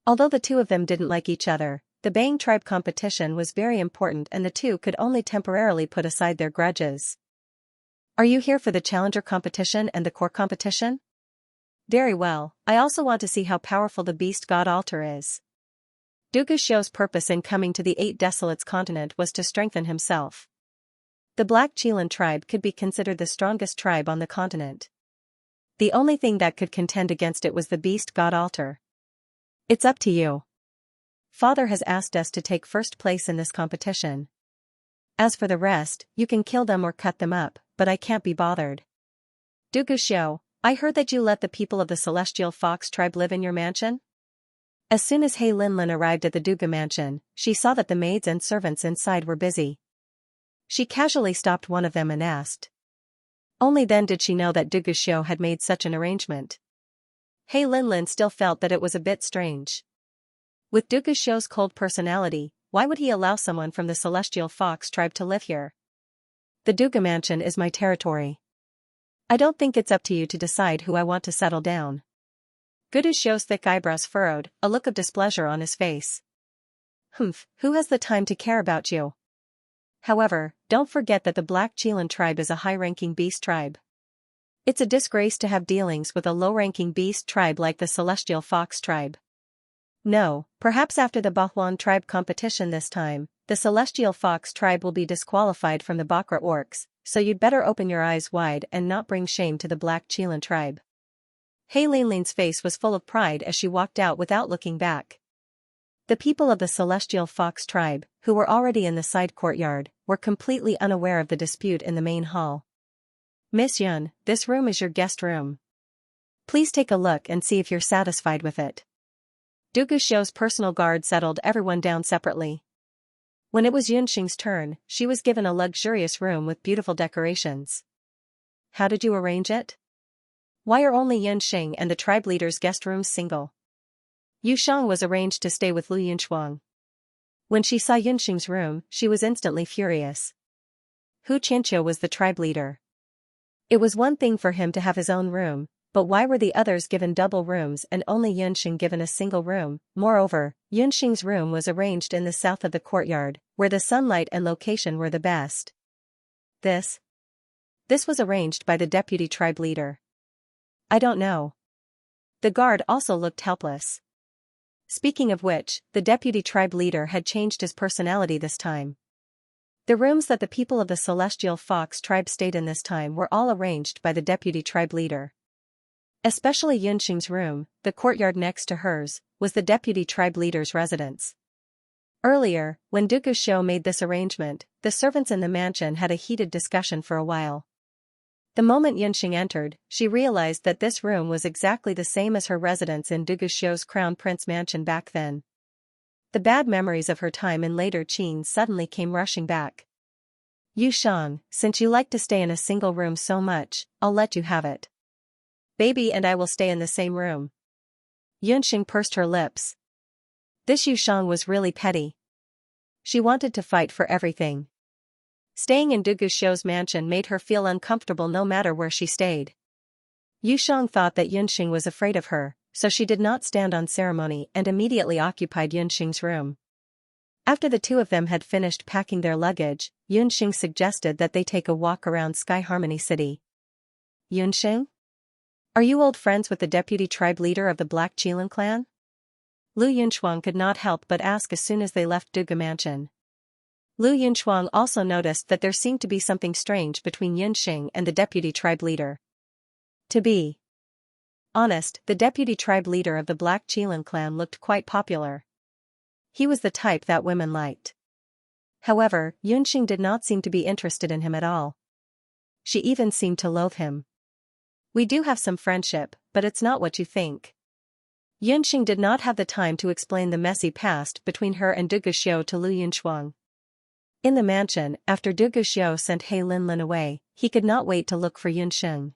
Although the two of them didn't like each other, the Bang tribe competition was very important and the two could only temporarily put aside their grudges. "Are you here for the challenger competition and the core competition?" "Very well, I also want to see how powerful the beast god altar is." Duga Xiu's purpose in coming to the 8 Desolates continent was to strengthen himself. The Black Chelan tribe could be considered the strongest tribe on the continent. The only thing that could contend against it was the beast god altar. "It's up to you. Father has asked us to take first place in this competition. As for the rest, you can kill them or cut them up, but I can't be bothered." "Duga Xiu, I heard that you let the people of the Celestial Fox tribe live in your mansion?" As soon as He Linlin arrived at the Duga mansion, she saw that the maids and servants inside were busy. She casually stopped one of them and asked. Only then did she know that Duga Xiu had made such an arrangement. He Linlin still felt that it was a bit strange. With Duga Xiu's cold personality, why would he allow someone from the Celestial Fox tribe to live here? "The Duga mansion is my territory. I don't think it's up to you to decide who I want to settle down." Duga Xiu's thick eyebrows furrowed, a look of displeasure on his face. "Humph, who has the time to care about you? However, don't forget that the Black Chelan tribe is a high-ranking beast tribe. It's a disgrace to have dealings with a low-ranking beast tribe like the Celestial Fox tribe. No, perhaps after the Bahuan tribe competition this time, the Celestial Fox tribe will be disqualified from the Bakra orcs, so you'd better open your eyes wide and not bring shame to the Black Chelan tribe." He Linlin's face was full of pride as she walked out without looking back. The people of the Celestial Fox tribe, who were already in the side courtyard, were completely unaware of the dispute in the main hall. "Miss Yun, this room is your guest room. Please take a look and see if you're satisfied with it." Duga Xiu's personal guard settled everyone down separately. When it was Yunxing's turn, she was given a luxurious room with beautiful decorations. "How did you arrange it? Why are only Yunxing and the tribe leader's guest rooms single?" Yu Shang was arranged to stay with Lu Yunshuang. When she saw Yunxing's room, she was instantly furious. Hu Qianxia was the tribe leader. It was one thing for him to have his own room, but why were the others given double rooms and only Yunxing given a single room? Moreover, Yunxing's room was arranged in the south of the courtyard, where the sunlight and location were the best. This was arranged by the deputy tribe leader. I don't know. The guard also looked helpless. Speaking of which, the deputy tribe leader had changed his personality this time. The rooms that the people of the Celestial Fox tribe stayed in this time were all arranged by the deputy tribe leader. Especially Yunxing's room, the courtyard next to hers, was the deputy tribe leader's residence. Earlier, when Du Guxiu made this arrangement, the servants in the mansion had a heated discussion for a while. The moment Yunxing entered, she realized that this room was exactly the same as her residence in Du Guxiu's Crown Prince mansion back then. The bad memories of her time in later Qin suddenly came rushing back. Yushang, since you like to stay in a single room so much, I'll let you have it. Baby and I will stay in the same room. Yunxing pursed her lips. This Yushang was really petty. She wanted to fight for everything. Staying in Du Guxiu's mansion made her feel uncomfortable no matter where she stayed. Yushang thought that Yunxing was afraid of her, so she did not stand on ceremony and immediately occupied Yunxing's room. After the two of them had finished packing their luggage, Yunxing suggested that they take a walk around Sky Harmony City. Yunxing? Are you old friends with the deputy tribe leader of the Black Qilin clan? Lu Yunchuang could not help but ask as soon as they left Duga Mansion. Lu Yunchuang also noticed that there seemed to be something strange between Yunxing and the deputy tribe leader. To be honest, the deputy tribe leader of the Black Qilin clan looked quite popular. He was the type that women liked. However, Yunxing did not seem to be interested in him at all. She even seemed to loathe him. We do have some friendship, but it's not what you think. Yunxing did not have the time to explain the messy past between her and Du Guxiu to Lu Yunchuang. In the mansion, after Du Guxiu sent He Linlin away, he could not wait to look for Yunxing.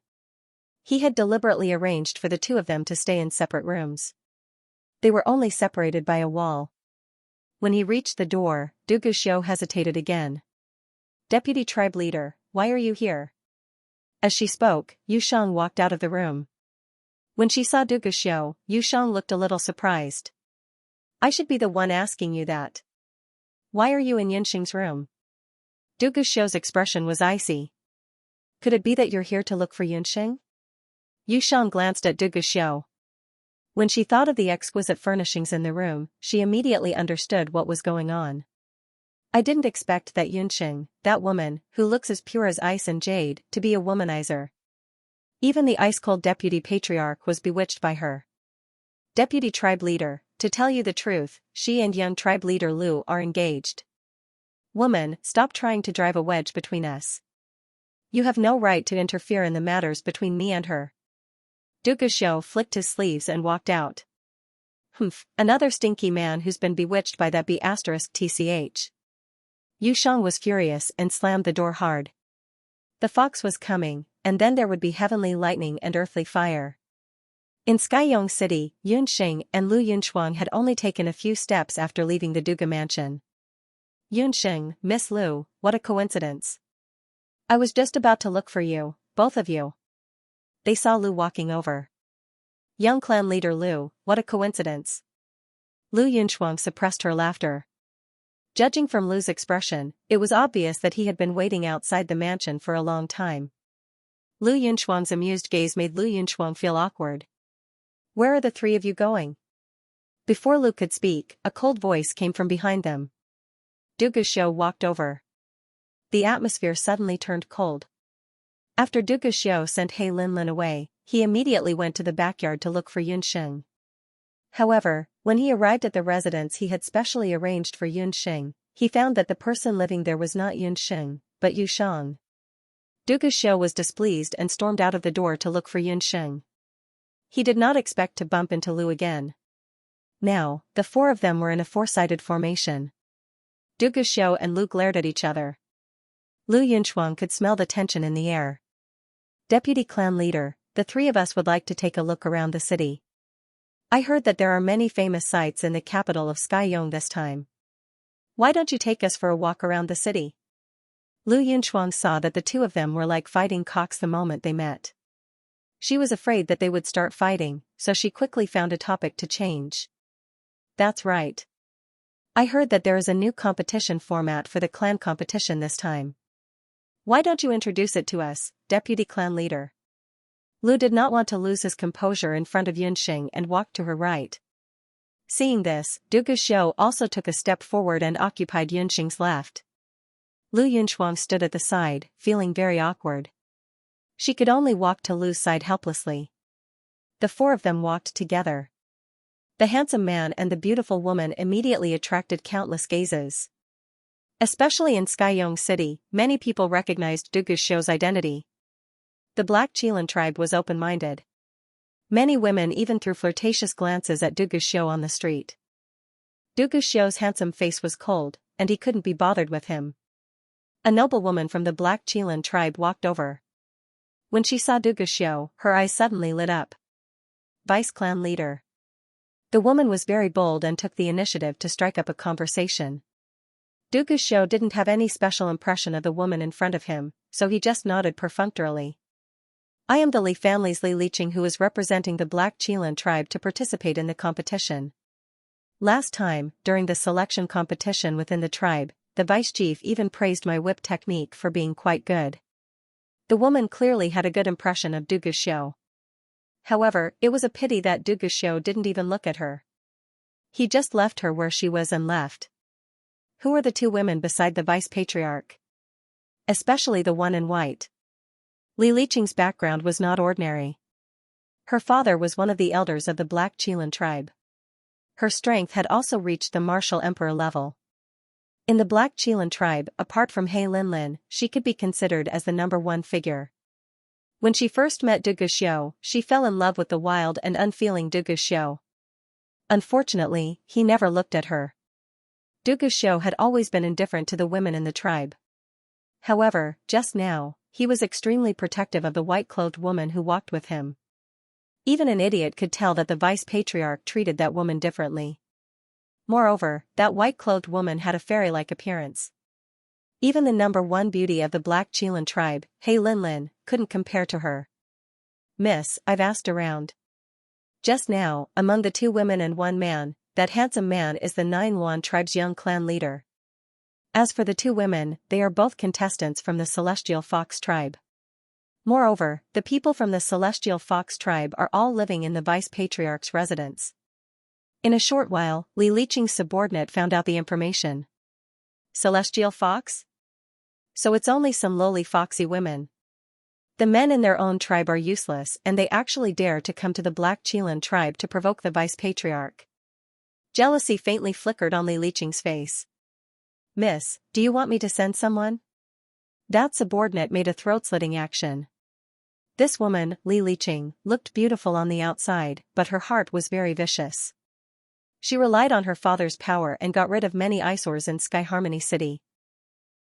He had deliberately arranged for the two of them to stay in separate rooms. They were only separated by a wall. When he reached the door, Du Guxiu hesitated again. Deputy tribe leader, why are you here? As she spoke, Yushang walked out of the room. When she saw Du Guxiu, Yushang looked a little surprised. I should be the one asking you that. Why are you in Yunxing's room? Du Guxiu's expression was icy. Could it be that you're here to look for Yunxing? Yushang glanced at Du Guxiu. When she thought of the exquisite furnishings in the room, she immediately understood what was going on. I didn't expect that Yunxing, that woman, who looks as pure as ice and jade, to be a womanizer. Even the ice-cold deputy patriarch was bewitched by her. Deputy tribe leader, to tell you the truth, she and young tribe leader Lu are engaged. Woman, stop trying to drive a wedge between us. You have no right to interfere in the matters between me and her. Du Guxiu flicked his sleeves and walked out. Humph, another stinky man who's been bewitched by that B*TCH. Yushang was furious and slammed the door hard. The fox was coming, and then there would be heavenly lightning and earthly fire. In Skyong City, Yunxing and Lu Yunchuang had only taken a few steps after leaving the Duga mansion. Yunxing, Miss Lu, what a coincidence. I was just about to look for you, both of you. They saw Lu walking over. Young clan leader Lu, what a coincidence. Lu Yunchuang suppressed her laughter. Judging from Lu's expression, it was obvious that he had been waiting outside the mansion for a long time. Lu Yunchuang's amused gaze made Lu Yunchuang feel awkward. Where are the three of you going? Before Lu could speak, a cold voice came from behind them. Du Guxiu walked over. The atmosphere suddenly turned cold. After Du Guxiu sent He Linlin away, he immediately went to the backyard to look for Yunxing. However, when he arrived at the residence he had specially arranged for Yunxing, he found that the person living there was not Yunxing, but Yushang. Du Guxiu was displeased and stormed out of the door to look for Yunxing. He did not expect to bump into Lu again. Now, the four of them were in a four-sided formation. Du Guxiu and Lu glared at each other. Lu Yunchuang could smell the tension in the air. Deputy clan leader, the three of us would like to take a look around the city. I heard that there are many famous sites in the capital of Skyong this time. Why don't you take us for a walk around the city? Lu Yunchuang saw that the two of them were like fighting cocks the moment they met. She was afraid that they would start fighting, so she quickly found a topic to change. That's right. I heard that there is a new competition format for the clan competition this time. Why don't you introduce it to us, deputy clan leader? Lu did not want to lose his composure in front of Yunxing and walked to her right. Seeing this, Du Guxiu also took a step forward and occupied Yunxing's left. Lu Yunxuang stood at the side, feeling very awkward. She could only walk to Lu's side helplessly. The four of them walked together. The handsome man and the beautiful woman immediately attracted countless gazes. Especially in Skyong City, many people recognized Du Guxiu's identity. The Black Qilan tribe was open-minded. Many women even threw flirtatious glances at Du Guxiu on the street. Du Guxiu's handsome face was cold, and he couldn't be bothered with him. A noblewoman from the Black Qilan tribe walked over. When she saw Du Guxiu, her eyes suddenly lit up. Vice clan leader. The woman was very bold and took the initiative to strike up a conversation. Du Guxiu didn't have any special impression of the woman in front of him, so he just nodded perfunctorily. I am the Li family's Li Liqing who is representing the Black Qilan tribe to participate in the competition. Last time, during the selection competition within the tribe, the vice chief even praised my whip technique for being quite good. The woman clearly had a good impression of Du Guxiu. However, it was a pity that Du Guxiu didn't even look at her. He just left her where she was and left. Who are the two women beside the vice-patriarch? Especially the one in white. Li Liqing's background was not ordinary. Her father was one of the elders of the Black Qilan tribe. Her strength had also reached the martial emperor level. In the Black Qilan tribe, apart from He Linlin, she could be considered as the number one figure. When she first met Du Guxiu, she fell in love with the wild and unfeeling Du Guxiu. Unfortunately, he never looked at her. Du Guxiu had always been indifferent to the women in the tribe. However, just now, he was extremely protective of the white-clothed woman who walked with him. Even an idiot could tell that the vice-patriarch treated that woman differently. Moreover, that white-clothed woman had a fairy-like appearance. Even the number one beauty of the Black Qilan tribe, He Linlin, couldn't compare to her. Miss, I've asked around. Just now, among the two women and one man, that handsome man is the Nine Luan tribe's young clan leader. As for the two women, they are both contestants from the Celestial Fox tribe. Moreover, the people from the Celestial Fox tribe are all living in the vice-patriarch's residence. In a short while, Li Liqing's subordinate found out the information. Celestial Fox? So it's only some lowly foxy women. The men in their own tribe are useless and they actually dare to come to the Black Qilan tribe to provoke the vice-patriarch. Jealousy faintly flickered on Li Liqing's face. Miss, do you want me to send someone? That subordinate made a throat-slitting action. This woman, Li Liqing, looked beautiful on the outside, but her heart was very vicious. She relied on her father's power and got rid of many eyesores in Sky Harmony City.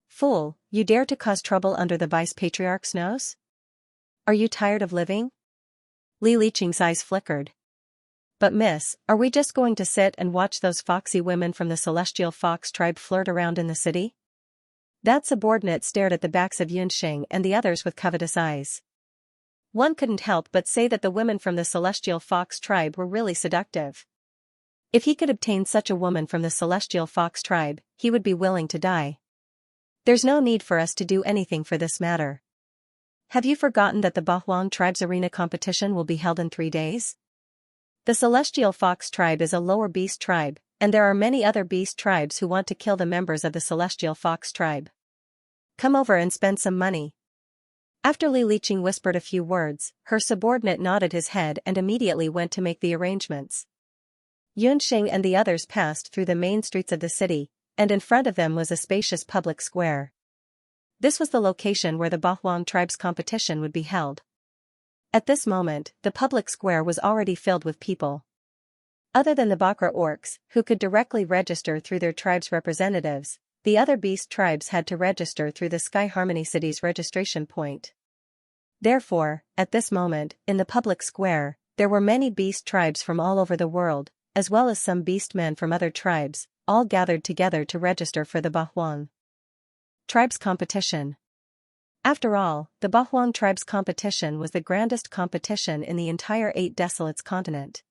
Fool, you dare to cause trouble under the vice-patriarch's nose? Are you tired of living? Li Liqing's eyes flickered. But miss, are we just going to sit and watch those foxy women from the Celestial Fox tribe flirt around in the city? That subordinate stared at the backs of Yunxing and the others with covetous eyes. One couldn't help but say that the women from the Celestial Fox tribe were really seductive. If he could obtain such a woman from the Celestial Fox tribe, he would be willing to die. There's no need for us to do anything for this matter. Have you forgotten that the Bahuang tribe's arena competition will be held in 3 days? The Celestial Fox tribe is a lower beast tribe, and there are many other beast tribes who want to kill the members of the Celestial Fox tribe. Come over and spend some money. After Li Liqing whispered a few words, her subordinate nodded his head and immediately went to make the arrangements. Yunxing and the others passed through the main streets of the city, and in front of them was a spacious public square. This was the location where the Bahuang tribe's competition would be held. At this moment, the public square was already filled with people. Other than the Bakra orcs, who could directly register through their tribe's representatives, the other beast tribes had to register through the Sky Harmony City's registration point. Therefore, at this moment, in the public square, there were many beast tribes from all over the world, as well as some beast men from other tribes, all gathered together to register for the Bahuang tribe's competition. After all, the Bahuang tribe's competition was the grandest competition in the entire 8 Desolates continent.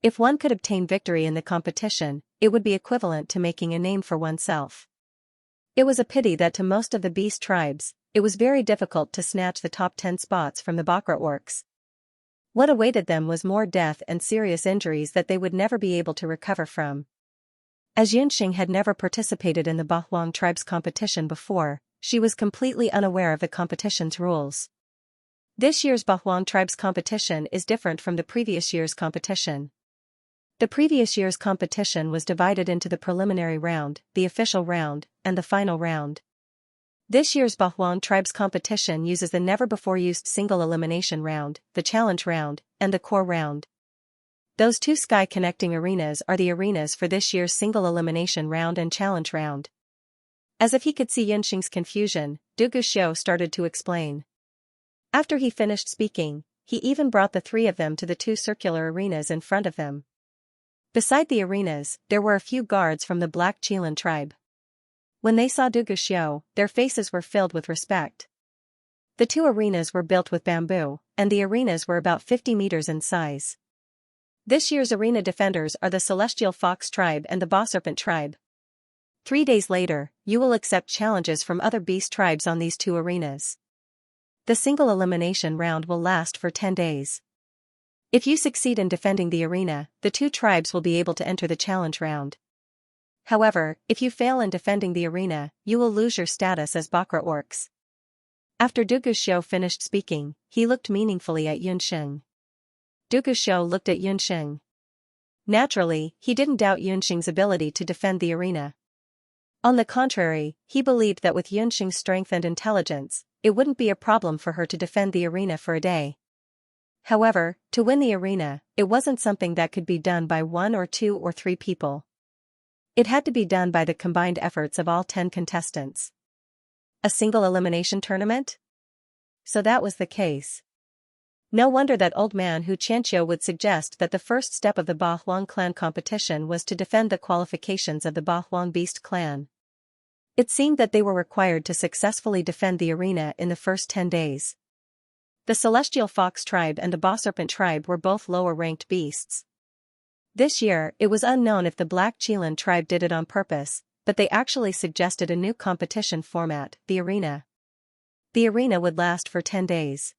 If one could obtain victory in the competition, it would be equivalent to making a name for oneself. It was a pity that to most of the beast tribes, it was very difficult to snatch the top 10 spots from the Bakra orcs, What awaited them was more death and serious injuries that they would never be able to recover from. As Xianxia had never participated in the Bahuang tribe's competition before, she was completely unaware of the competition's rules. This year's Bahuang tribe's competition is different from the previous year's competition. The previous year's competition was divided into the preliminary round, the official round, and the final round. This year's Bahuang tribe's competition uses the never-before-used single elimination round, the challenge round, and the core round. Those two sky-connecting arenas are the arenas for this year's single elimination round and challenge round. As if he could see Yunxing's confusion, Du Guxiu started to explain. After he finished speaking, he even brought the three of them to the two circular arenas in front of them. Beside the arenas, there were a few guards from the Black Qilan tribe. When they saw Du Guxiu, their faces were filled with respect. The two arenas were built with bamboo, and the arenas were about 50 meters in size. This year's arena defenders are the Celestial Fox tribe and the Bosserpent tribe. 3 days later, you will accept challenges from other beast tribes on these two arenas. The single elimination round will last for 10 days. If you succeed in defending the arena, the two tribes will be able to enter the challenge round. However, if you fail in defending the arena, you will lose your status as Bakra orcs. After Du Guxiu finished speaking, he looked meaningfully at Yunxing. Du Guxiu looked at Yunxing. Naturally, he didn't doubt Yunxing's ability to defend the arena. On the contrary, he believed that with Yunxing's strength and intelligence, it wouldn't be a problem for her to defend the arena for a day. However, to win the arena, it wasn't something that could be done by 1 or 2 or 3 people. It had to be done by the combined efforts of all 10 contestants. A single elimination tournament? So that was the case. No wonder that old man Hu Xianxia would suggest that the first step of the Bahuang clan competition was to defend the qualifications of the Bahuang beast clan. It seemed that they were required to successfully defend the arena in the first 10 days. The Celestial Fox tribe and the Bosserpent tribe were both lower-ranked beasts. This year, it was unknown if the Black Qilan tribe did it on purpose, but they actually suggested a new competition format, the arena. The arena would last for 10 days.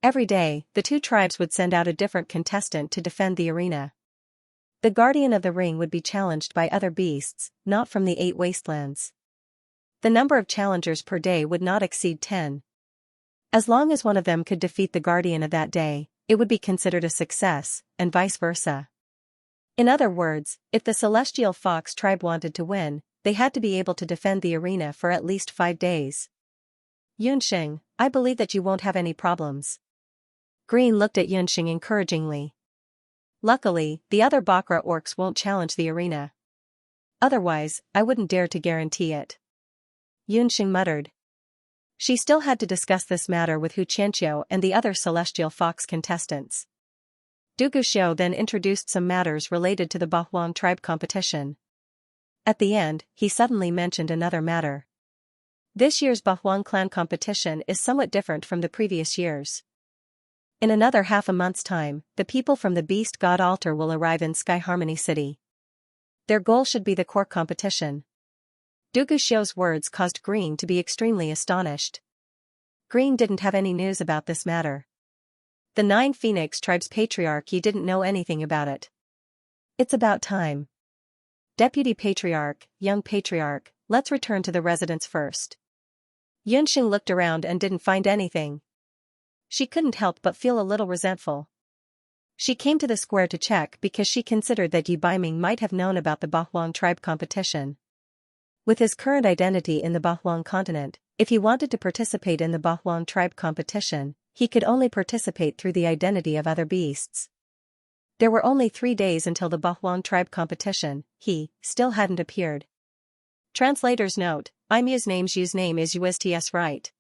Every day, the two tribes would send out a different contestant to defend the arena. The guardian of the ring would be challenged by other beasts, not from the 8 wastelands. The number of challengers per day would not exceed 10. As long as one of them could defeat the guardian of that day, it would be considered a success, and vice versa. In other words, if the Celestial Fox tribe wanted to win, they had to be able to defend the arena for at least 5 days. Yunxing, I believe that you won't have any problems. Green looked at Yunxing encouragingly. Luckily, the other Bakra orcs won't challenge the arena. Otherwise, I wouldn't dare to guarantee it. Yunxing muttered. She still had to discuss this matter with Hu Xianxia and the other Celestial Fox contestants. Du Guxiu then introduced some matters related to the Bahuang tribe competition. At the end, he suddenly mentioned another matter. This year's Bahuang clan competition is somewhat different from the previous years. In another half a month's time, the people from the Beast God Altar will arrive in Sky Harmony City. Their goal should be the core competition. Du Guxiu's words caused Green to be extremely astonished. Green didn't have any news about this matter. The 9 Phoenix Tribes Patriarchy didn't know anything about it. It's about time. Deputy Patriarch, Young Patriarch, let's return to the residence first. Yunxing looked around and didn't find anything. She couldn't help but feel a little resentful. She came to the square to check because she considered that Yi Baiming might have known about the Bahuang tribe competition. With his current identity in the Bahuang continent, if he wanted to participate in the Bahuang tribe competition, he could only participate through the identity of other beasts. There were only 3 days until the Bahuang tribe competition. He still hadn't appeared. Translator's note: I'm Yu's name is Yu's TS right.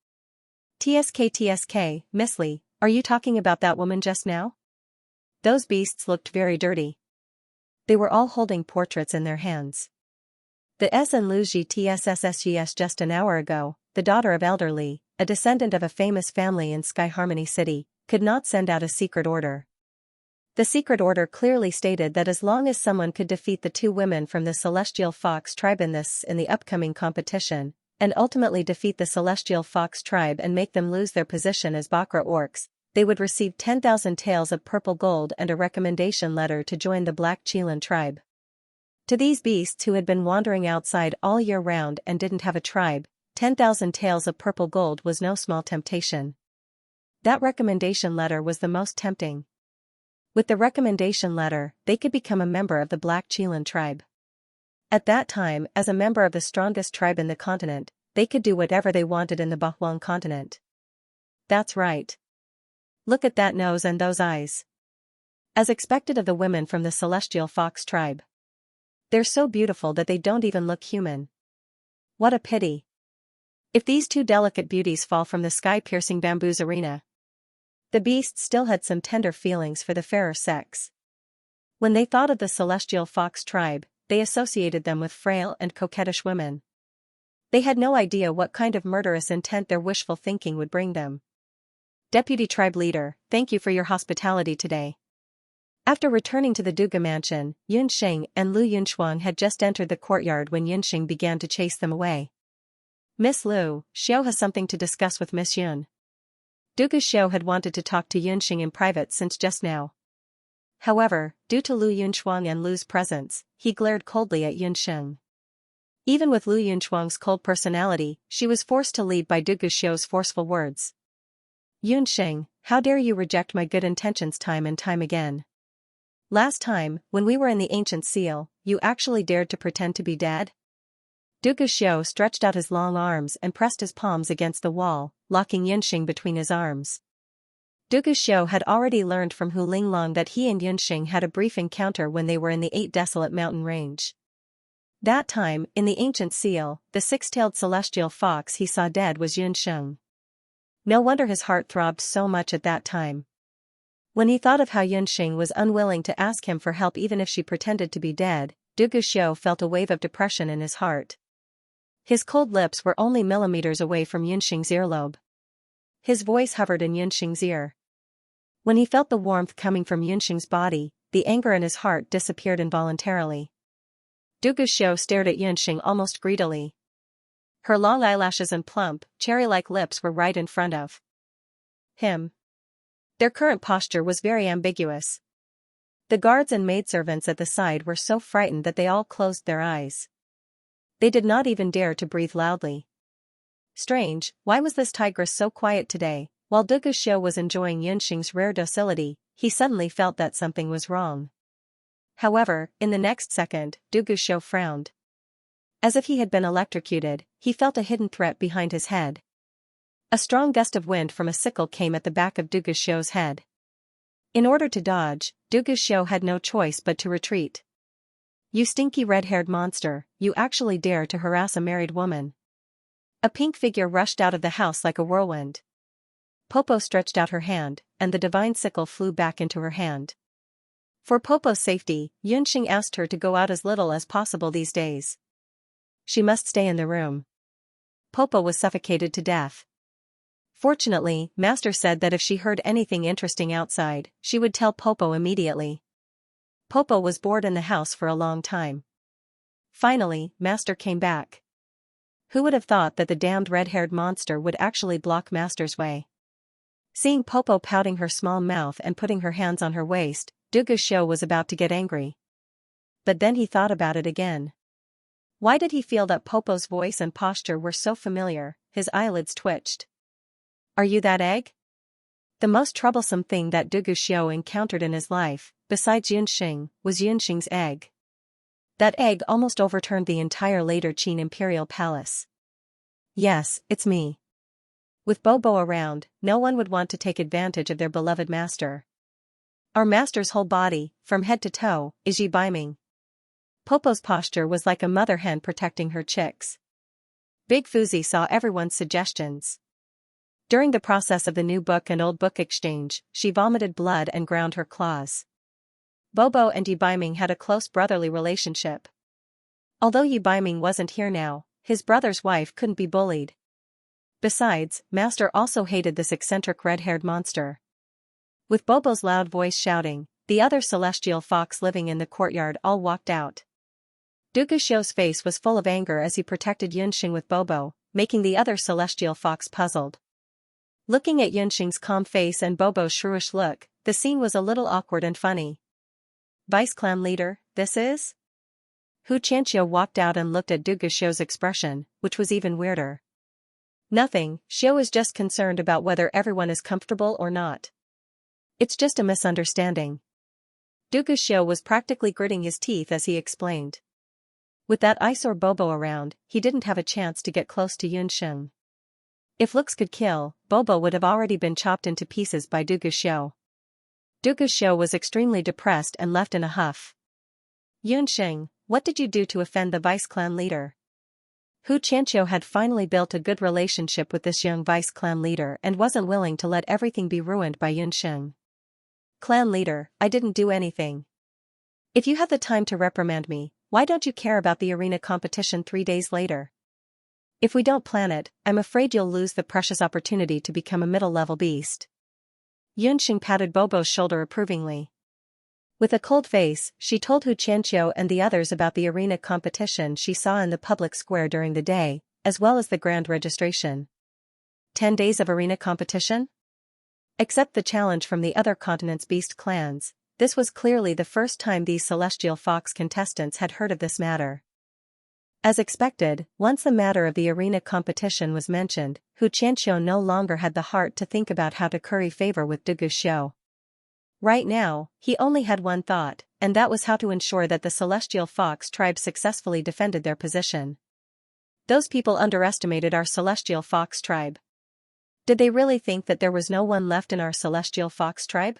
TSK, Miss Li, are you talking about that woman just now? Those beasts looked very dirty. They were all holding portraits in their hands. The SN Luji TSSSGS just an hour ago, the daughter of Elder Li, a descendant of a famous family in Sky Harmony City, could not send out a secret order. The secret order clearly stated that as long as someone could defeat the 2 women from the Celestial Fox tribe in the upcoming competition, and ultimately defeat the Celestial Fox tribe and make them lose their position as Bakra orcs, they would receive 10,000 taels of purple gold and a recommendation letter to join the Black Chelan tribe. To these beasts who had been wandering outside all year round and didn't have a tribe, 10,000 taels of purple gold was no small temptation. That recommendation letter was the most tempting. With the recommendation letter, they could become a member of the Black Chelan tribe. At that time, as a member of the strongest tribe in the continent, they could do whatever they wanted in the Bahuang continent. That's right. Look at that nose and those eyes. As expected of the women from the celestial fox tribe. They're so beautiful that they don't even look human. What a pity. If these two delicate beauties fall from the sky-piercing bamboos arena. The beasts still had some tender feelings for the fairer sex. When they thought of the celestial fox tribe, they associated them with frail and coquettish women. They had no idea what kind of murderous intent their wishful thinking would bring them. Deputy Tribe Leader, thank you for your hospitality today. After returning to the Duga mansion, Yunxing and Lu Yunchuang had just entered the courtyard when Yunxing began to chase them away. Miss Lu, Xiao has something to discuss with Miss Yun. Duga Xiao had wanted to talk to Yunxing in private since just now. However, due to Lu Yunchuang and Lu's presence, he glared coldly at Yunxing. Even with Lu Yunchuang's cold personality, she was forced to lead by Duga Xiao's forceful words. Yunxing, how dare you reject my good intentions time and time again? Last time, when we were in the ancient seal, you actually dared to pretend to be dead? Duga Xiao stretched out his long arms and pressed his palms against the wall, locking Yunxing between his arms. Duga Xiao had already learned from Hu Linglong that he and Yunxing had a brief encounter when they were in the 8 desolate mountain range. That time, in the ancient seal, the 6-tailed celestial fox he saw dead was Yunxing. No wonder his heart throbbed so much at that time. When he thought of how Yunxing was unwilling to ask him for help even if she pretended to be dead, Duga Xiao felt a wave of depression in his heart. His cold lips were only millimeters away from Yunxing's earlobe. His voice hovered in Yunxing's ear. When he felt the warmth coming from Yunxing's body, the anger in his heart disappeared involuntarily. Duga Xiao stared at Yunxing almost greedily. Her long eyelashes and plump, cherry-like lips were right in front of him. Their current posture was very ambiguous. The guards and maidservants at the side were so frightened that they all closed their eyes. They did not even dare to breathe loudly. Strange, why was this tigress so quiet today? While Duga Xiao was enjoying Yunxing's rare docility, he suddenly felt that something was wrong. However, in the next second, Duga Xiao frowned. As if he had been electrocuted, he felt a hidden threat behind his head. A strong gust of wind from a sickle came at the back of Duga Xiao's head. In order to dodge, Duga Xiao had no choice but to retreat. You stinky red-haired monster, you actually dare to harass a married woman. A pink figure rushed out of the house like a whirlwind. Popo stretched out her hand, and the divine sickle flew back into her hand. For Popo's safety, Yunxing asked her to go out as little as possible these days. She must stay in the room. Popo was suffocated to death. Fortunately, Master said that if she heard anything interesting outside, she would tell Popo immediately. Popo was bored in the house for a long time. Finally, Master came back. Who would have thought that the damned red-haired monster would actually block Master's way? Seeing Popo pouting her small mouth and putting her hands on her waist, Duga Xiao was about to get angry. But then he thought about it again. Why did he feel that Popo's voice and posture were so familiar? His eyelids twitched. Are you that egg? The most troublesome thing that Duga Xiao encountered in his life, besides Yunxing, was Yunxing's egg. That egg almost overturned the entire later Qin imperial palace. Yes, it's me. With Bobo around, no one would want to take advantage of their beloved master. Our master's whole body, from head to toe, is Yibiming. Popo's posture was like a mother hen protecting her chicks. Big Fuzi saw everyone's suggestions. During the process of the new book and old book exchange, she vomited blood and ground her claws. Bobo and Yibiming had a close brotherly relationship. Although Yibiming wasn't here now, his brother's wife couldn't be bullied. Besides, Master also hated this eccentric red-haired monster. With Bobo's loud voice shouting, the other celestial fox living in the courtyard all walked out. Duga Xiao's face was full of anger as he protected Yunxing with Bobo, making the other celestial fox puzzled. Looking at Yunxing's calm face and Bobo's shrewish look, the scene was a little awkward and funny. Vice clan leader, this is? Xianxia walked out and looked at Dugu Xiu's expression, which was even weirder. Nothing, Xiu is just concerned about whether everyone is comfortable or not. It's just a misunderstanding. Dugu Xiu was practically gritting his teeth as he explained. With that eyesore Bobo around, he didn't have a chance to get close to Yunxing. If looks could kill, Bobo would have already been chopped into pieces by Dugu Xiu. Dugu Xiu was extremely depressed and left in a huff. Yunxing, what did you do to offend the vice clan leader? Xianxia had finally built a good relationship with this young vice clan leader and wasn't willing to let everything be ruined by Yunxing. Clan leader, I didn't do anything. If you had the time to reprimand me, why don't you care about the arena competition 3 days later? If we don't plan it, I'm afraid you'll lose the precious opportunity to become a middle-level beast. Yunxing patted Bobo's shoulder approvingly. With a cold face, she told Xianxia and the others about the arena competition she saw in the public square during the day, as well as the grand registration. 10 days of arena competition? Except the challenge from the other continent's beast clans, this was clearly the first time these Celestial Fox contestants had heard of this matter. As expected, once the matter of the arena competition was mentioned, Xianxia no longer had the heart to think about how to curry favor with Dugu Xiu. Right now, he only had one thought, and that was how to ensure that the Celestial Fox tribe successfully defended their position. Those people underestimated our Celestial Fox tribe. Did they really think that there was no one left in our Celestial Fox tribe?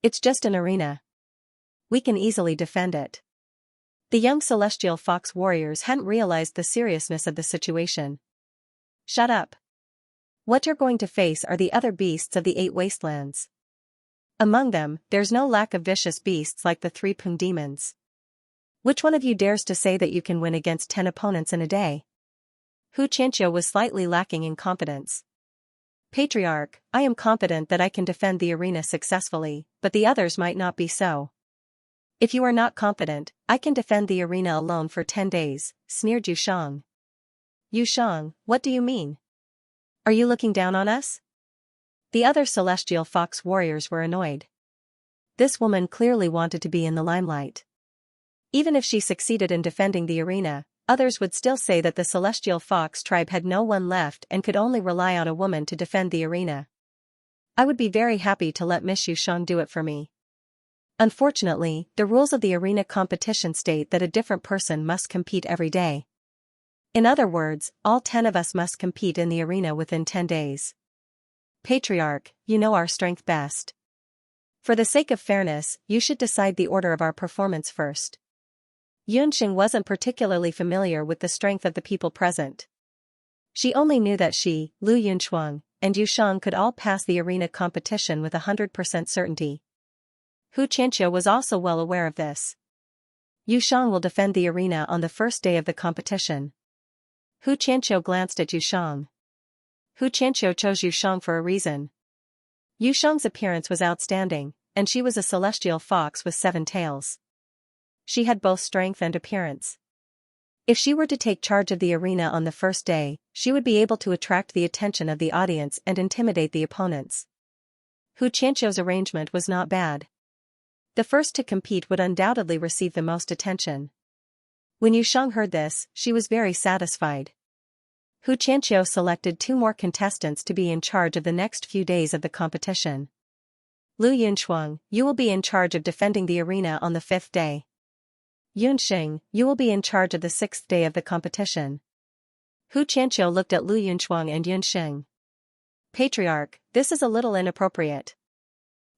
It's just an arena. We can easily defend it. The young Celestial Fox warriors hadn't realized the seriousness of the situation. Shut up. What you're going to face are the other beasts of the 8 wastelands. Among them, there's no lack of vicious beasts like the 3 Pung demons. Which one of you dares to say that you can win against 10 opponents in a day? Xianxia was slightly lacking in confidence. Patriarch, I am confident that I can defend the arena successfully, but the others might not be so. If you are not confident, I can defend the arena alone for 10 days, sneered Yushang. Yushang, what do you mean? Are you looking down on us? The other Celestial Fox warriors were annoyed. This woman clearly wanted to be in the limelight. Even if she succeeded in defending the arena, others would still say that the Celestial Fox tribe had no one left and could only rely on a woman to defend the arena. I would be very happy to let Miss Yushang do it for me. Unfortunately, the rules of the arena competition state that a different person must compete every day. In other words, all 10 of us must compete in the arena within 10 days. Patriarch, you know our strength best. For the sake of fairness, you should decide the order of our performance first. Yunxing wasn't particularly familiar with the strength of the people present. She only knew that she, Lu Yunxuang, and Yushang could all pass the arena competition with 100% certainty. Xianxia was also well aware of this. Yushang will defend the arena on the first day of the competition. Xianxia glanced at Yushang. Xianxia chose Yushang for a reason. Yushang's appearance was outstanding, and she was a celestial fox with 7 tails. She had both strength and appearance. If she were to take charge of the arena on the first day, she would be able to attract the attention of the audience and intimidate the opponents. Xianxia's arrangement was not bad. The first to compete would undoubtedly receive the most attention. When Yushang heard this, she was very satisfied. Xianxia selected 2 more contestants to be in charge of the next few days of the competition. Lu Yunxuang, you will be in charge of defending the arena on the 5th day. Yunxing, you will be in charge of the 6th day of the competition. Xianxia looked at Lu Yunxuang and Yunxing. Patriarch, this is a little inappropriate.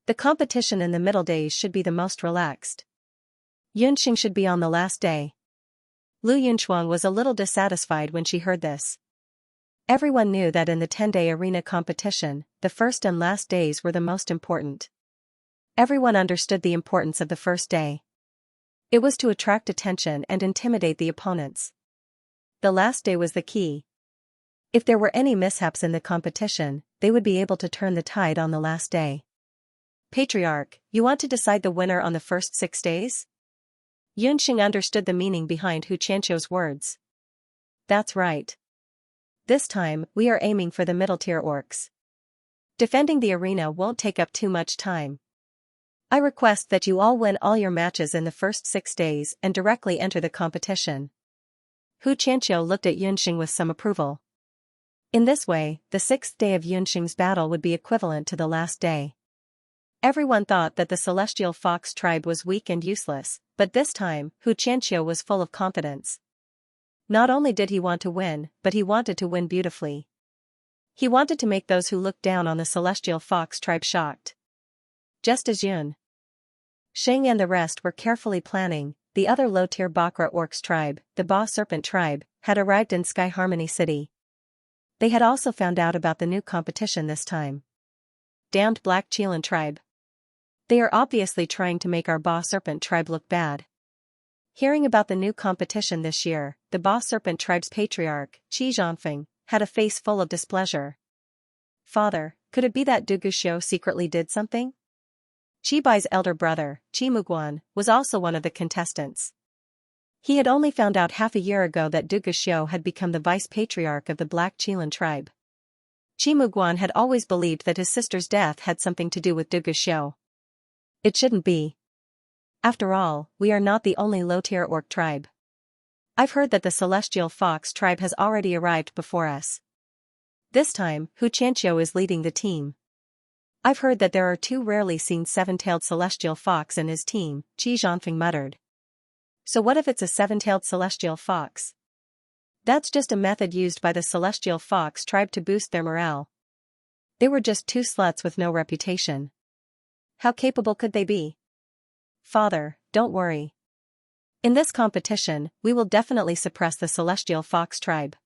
The competition in the middle days should be the most relaxed. Yunxing should be on the last day. Lu Yunxuang was a little dissatisfied when she heard this. Everyone knew that in the 10-day arena competition, the first and last days were the most important. Everyone understood the importance of the first day. It was to attract attention and intimidate the opponents. The last day was the key. If there were any mishaps in the competition, they would be able to turn the tide on the last day. Patriarch, you want to decide the winner on the first 6 days? Yunxing understood the meaning behind Xianxia's words. That's right. This time, we are aiming for the middle-tier orcs. Defending the arena won't take up too much time. I request that you all win all your matches in the first 6 days and directly enter the competition. Xianxia looked at Yunxing with some approval. In this way, the 6th day of Yunxing's battle would be equivalent to the last day. Everyone thought that the celestial fox tribe was weak and useless, but this time, Xianxia was full of confidence. Not only did he want to win, but he wanted to win beautifully. He wanted to make those who looked down on the celestial fox tribe shocked. Just as Xianxia and the rest were carefully planning, the other low-tier Bakra Orcs tribe, the Ba Serpent tribe, had arrived in Sky Harmony City. They had also found out about the new competition this time. Damned Black Chelan tribe. They are obviously trying to make our Ba Serpent tribe look bad. Hearing about the new competition this year, the Ba Serpent tribe's patriarch, Xianxia, had a face full of displeasure. Father, could it be that Duguxiu secretly did something? Bai's elder brother, Muguan, was also one of the contestants. He had only found out half a year ago that Duguxiu had become the vice-patriarch of the Black Chelan tribe. Muguan had always believed that his sister's death had something to do with Duguxiu. It shouldn't be. After all, we are not the only low-tier orc tribe. I've heard that the celestial fox tribe has already arrived before us. This time, Xianxia is leading the team. I've heard that there are 2 rarely seen 7-tailed celestial fox in his team, Xianxia muttered. So what if it's a 7-tailed celestial fox? That's just a method used by the celestial fox tribe to boost their morale. They were just 2 sluts with no reputation. How capable could they be? Father, don't worry. In this competition, we will definitely suppress the celestial fox tribe.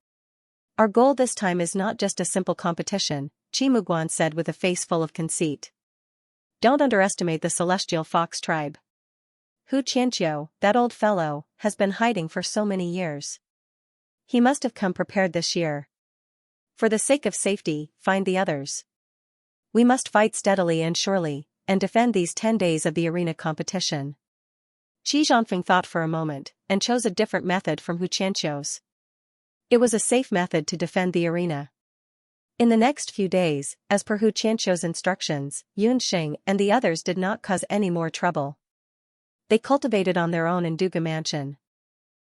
Our goal this time is not just a simple competition, Muguan said with a face full of conceit. Don't underestimate the celestial fox tribe. Xianxia, that old fellow, has been hiding for so many years. He must have come prepared this year. For the sake of safety, find the others. We must fight steadily and surely, and defend these 10 days of the arena competition. Xianxia thought for a moment, and chose a different method from Xianxia's. It was a safe method to defend the arena. In the next few days, as per Xianxia's instructions, Yunxing and the others did not cause any more trouble. They cultivated on their own in Dugu Mansion.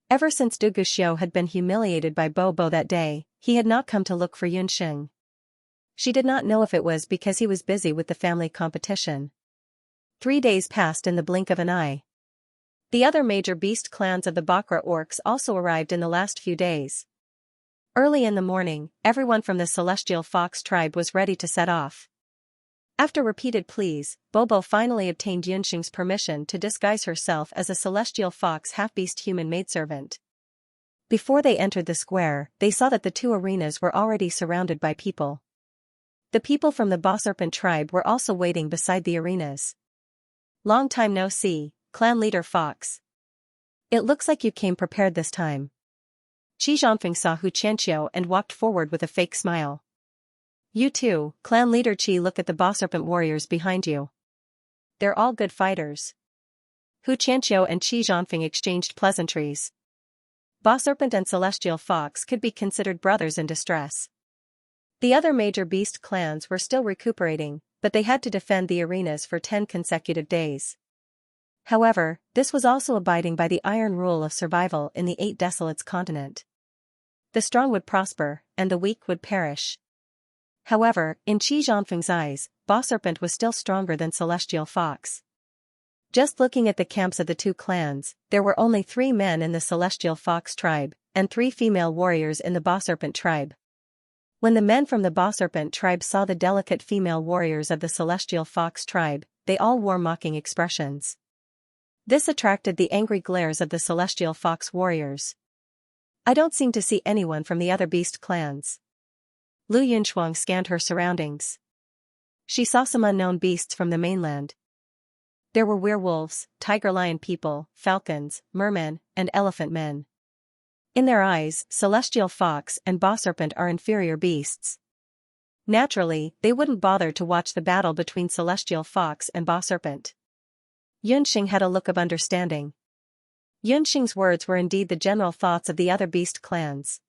Ever since Duguxiu had been humiliated by Bobo that day, he had not come to look for Yunxing. She did not know if it was because he was busy with the family competition. 3 days passed in the blink of an eye. The other major beast clans of the Bakra Orcs also arrived in the last few days. Early in the morning, everyone from the celestial fox tribe was ready to set off. After repeated pleas, Bobo finally obtained Yunxing's permission to disguise herself as a celestial fox half-beast human maidservant. Before they entered the square, they saw that the 2 arenas were already surrounded by people. The people from the Ba Serpent tribe were also waiting beside the arenas. Long time no see, clan leader Fox. It looks like you came prepared this time. Xianxia saw Xianxia and walked forward with a fake smile. You too, clan leader Qi, look at the Ba Serpent warriors behind you. They're all good fighters. Xianxia and Xianxia exchanged pleasantries. Ba Serpent and Celestial Fox could be considered brothers in distress. The other major beast clans were still recuperating, but they had to defend the arenas for 10 consecutive days. However, this was also abiding by the iron rule of survival in the 8 Desolates continent. The strong would prosper, and the weak would perish. However, in Xianxia's eyes, Ba Serpent was still stronger than Celestial Fox. Just looking at the camps of the 2 clans, there were only 3 men in the Celestial Fox tribe, and 3 female warriors in the Ba Serpent tribe. When the men from the Ba Serpent tribe saw the delicate female warriors of the Celestial Fox tribe, they all wore mocking expressions. This attracted the angry glares of the Celestial Fox warriors. I don't seem to see anyone from the other beast clans. Lu Yunxuang scanned her surroundings. She saw some unknown beasts from the mainland. There were werewolves, tiger-lion people, falcons, mermen, and elephant men. In their eyes, Celestial Fox and Ba Serpent are inferior beasts. Naturally, they wouldn't bother to watch the battle between Celestial Fox and Ba Serpent. Yunxing had a look of understanding. Yunxing's words were indeed the general thoughts of the other beast clans.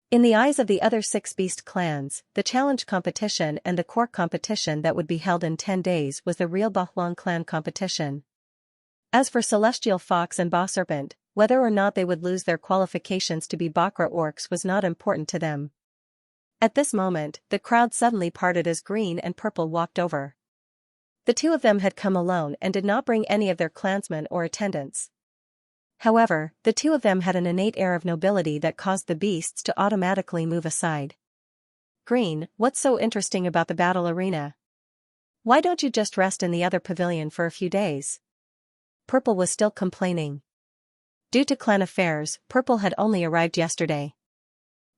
In the eyes of the other 6 beast clans, the challenge competition and the core competition that would be held in 10 days was the real Bahuang clan competition. As for Celestial Fox and Ba Serpent, whether or not they would lose their qualifications to be Bakra orcs was not important to them. At this moment, the crowd suddenly parted as Green and Purple walked over. The two of them had come alone and did not bring any of their clansmen or attendants. However, the two of them had an innate air of nobility that caused the beasts to automatically move aside. Green, what's so interesting about the battle arena? Why don't you just rest in the other pavilion for a few days? Purple was still complaining. Due to clan affairs, Purple had only arrived yesterday.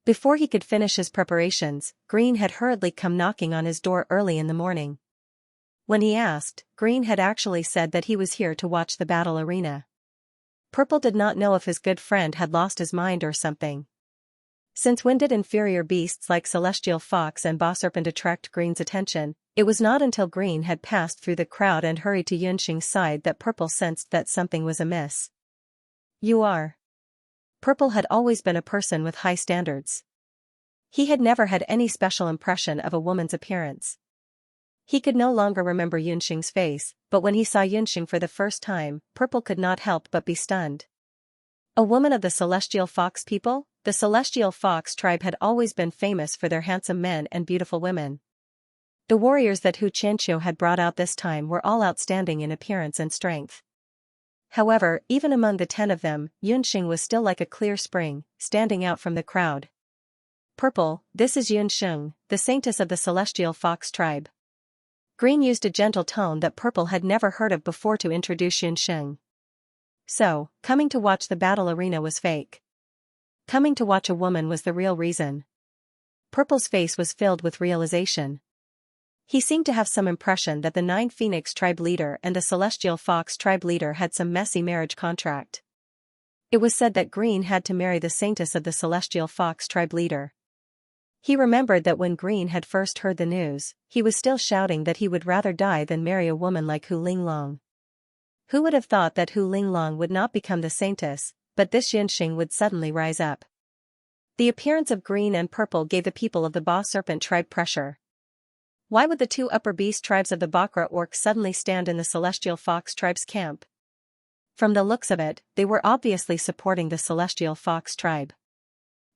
Before he could finish his preparations, Green had hurriedly come knocking on his door early in the morning. When he asked, Green had actually said that he was here to watch the battle arena. Purple did not know if his good friend had lost his mind or something. Since when did inferior beasts like Celestial Fox and Ba Serpent attract Green's attention? It was not until Green had passed through the crowd and hurried to Yunxing's side that Purple sensed that something was amiss. You are. Purple had always been a person with high standards. He had never had any special impression of a woman's appearance. He could no longer remember Yunxing's face, but when he saw Yunxing for the first time, Purple could not help but be stunned. A woman of the Celestial Fox people? The Celestial Fox tribe had always been famous for their handsome men and beautiful women. The warriors that Xianxia had brought out this time were all outstanding in appearance and strength. However, even among the 10 of them, Yunxing was still like a clear spring, standing out from the crowd. Purple, this is Yunxing, the saintess of the Celestial Fox tribe. Green used a gentle tone that Purple had never heard of before to introduce Yunxing. So, coming to watch the battle arena was fake. Coming to watch a woman was the real reason. Purple's face was filled with realization. He seemed to have some impression that the 9 Phoenix tribe leader and the Celestial Fox tribe leader had some messy marriage contract. It was said that Green had to marry the saintess of the Celestial Fox tribe leader. He remembered that when Green had first heard the news, he was still shouting that he would rather die than marry a woman like Hu Linglong. Who would have thought that Hu Linglong would not become the saintess, but this Yunxing would suddenly rise up? The appearance of Green and Purple gave the people of the Ba Serpent tribe pressure. Why would the 2 upper beast tribes of the Bakra orcs suddenly stand in the Celestial Fox tribe's camp? From the looks of it, they were obviously supporting the Celestial Fox tribe.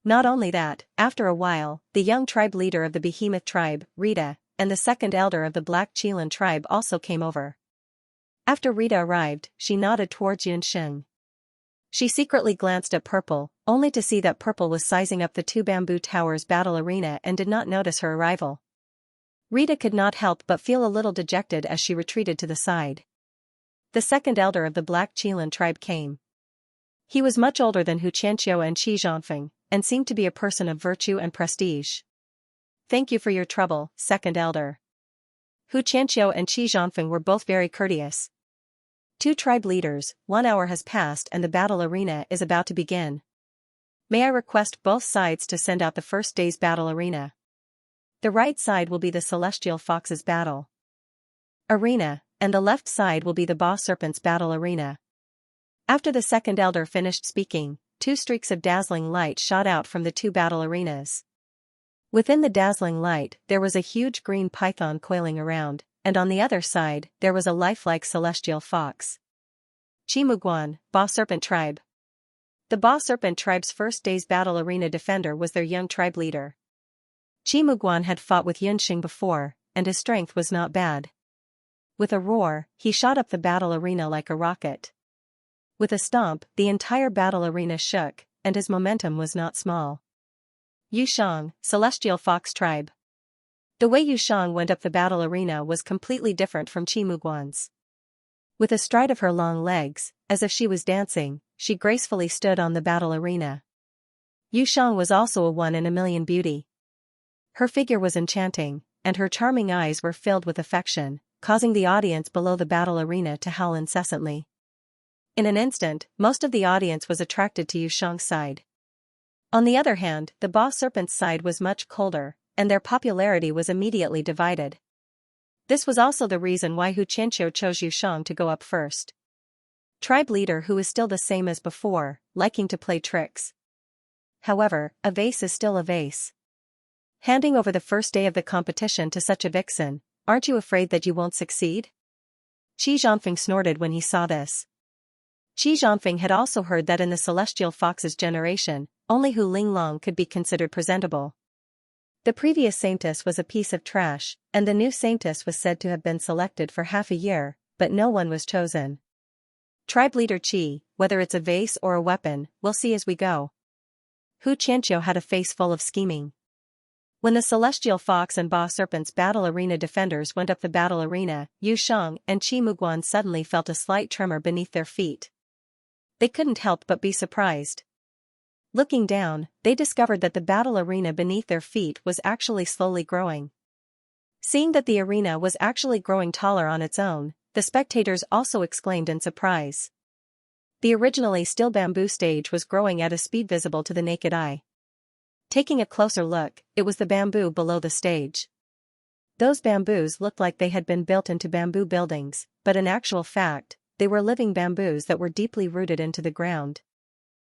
Not only that, after a while, the young tribe leader of the Behemoth tribe, Rita, and the second elder of the Black Chelan tribe also came over. After Rita arrived, she nodded towards Yunxing. She secretly glanced at Purple, only to see that Purple was sizing up the 2 bamboo towers battle arena and did not notice her arrival. Rita could not help but feel a little dejected as she retreated to the side. The second elder of the Black Chelan tribe came. He was much older than Xianxia and Zhangfeng, and seemed to be a person of virtue and prestige. Thank you for your trouble, second elder. Xianxia and Zhangfeng were both very courteous. 2 tribe leaders, 1 hour has passed and the battle arena is about to begin. May I request both sides to send out the first day's battle arena? The right side will be the Celestial Fox's battle arena, and the left side will be the Ba Serpent's battle arena. After the second elder finished speaking, 2 streaks of dazzling light shot out from the 2 battle arenas. Within the dazzling light, there was a huge green python coiling around, and on the other side, there was a lifelike Celestial Fox. Chimuguan, Ba Serpent tribe. The Ba Serpent tribe's first day's battle arena defender was their young tribe leader. Chimuguan had fought with Yunxing before, and his strength was not bad. With a roar, he shot up the battle arena like a rocket. With a stomp, the entire battle arena shook, and his momentum was not small. Yushang, Celestial Fox tribe. The way Yushang went up the battle arena was completely different from Chimuguan's. With a stride of her long legs, as if she was dancing, she gracefully stood on the battle arena. Yushang was also a 1 in a million beauty. Her figure was enchanting, and her charming eyes were filled with affection, causing the audience below the battle arena to howl incessantly. In an instant, most of the audience was attracted to Yushang's side. On the other hand, the Ba Serpent's side was much colder, and their popularity was immediately divided. This was also the reason why Xianxia chose Yushang to go up first. Tribe leader who is still the same as before, liking to play tricks. however, a vase is still a vase. Handing over the first day of the competition to such a vixen, aren't you afraid that you won't succeed? Qi Zhongfeng snorted when he saw this. Qi Zhongfeng had also heard that in the celestial fox's generation, only Hu Linglong could be considered presentable. The previous saintess was a piece of trash, and the new saintess was said to have been selected for half a year, but no one was chosen. Tribe leader Qi, whether it's a vase or a weapon, we'll see as we go. Hu Qianqiu had a face full of scheming. When the celestial fox and Ba serpent's battle arena defenders went up the battle arena, Yu Shang and Qi Muguan suddenly felt a slight tremor beneath their feet. They couldn't help but be surprised. Looking down, they discovered that the battle arena beneath their feet was actually slowly growing. Seeing that the arena was actually growing taller on its own, the spectators also exclaimed in surprise. The originally still bamboo stage was growing at a speed visible to the naked eye. Taking a closer look, it was the bamboo below the stage. Those bamboos looked like they had been built into bamboo buildings, but in actual fact, they were living bamboos that were deeply rooted into the ground.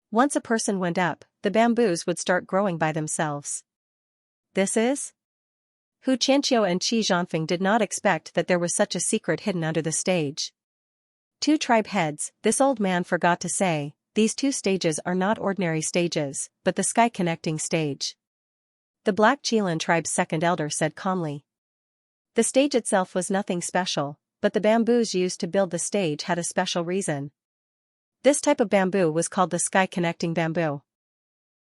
Once a person went up, the bamboos would start growing by themselves. This is? Hu Qianqiu and Qi Zhongfeng did not expect that there was such a secret hidden under the stage. Two tribe heads, this old man forgot to say, these two stages are not ordinary stages, but the sky-connecting stage. The Black Qilin tribe's second elder said calmly. The stage itself was nothing special, but the bamboos used to build the stage had a special reason. This type of bamboo was called the sky-connecting bamboo.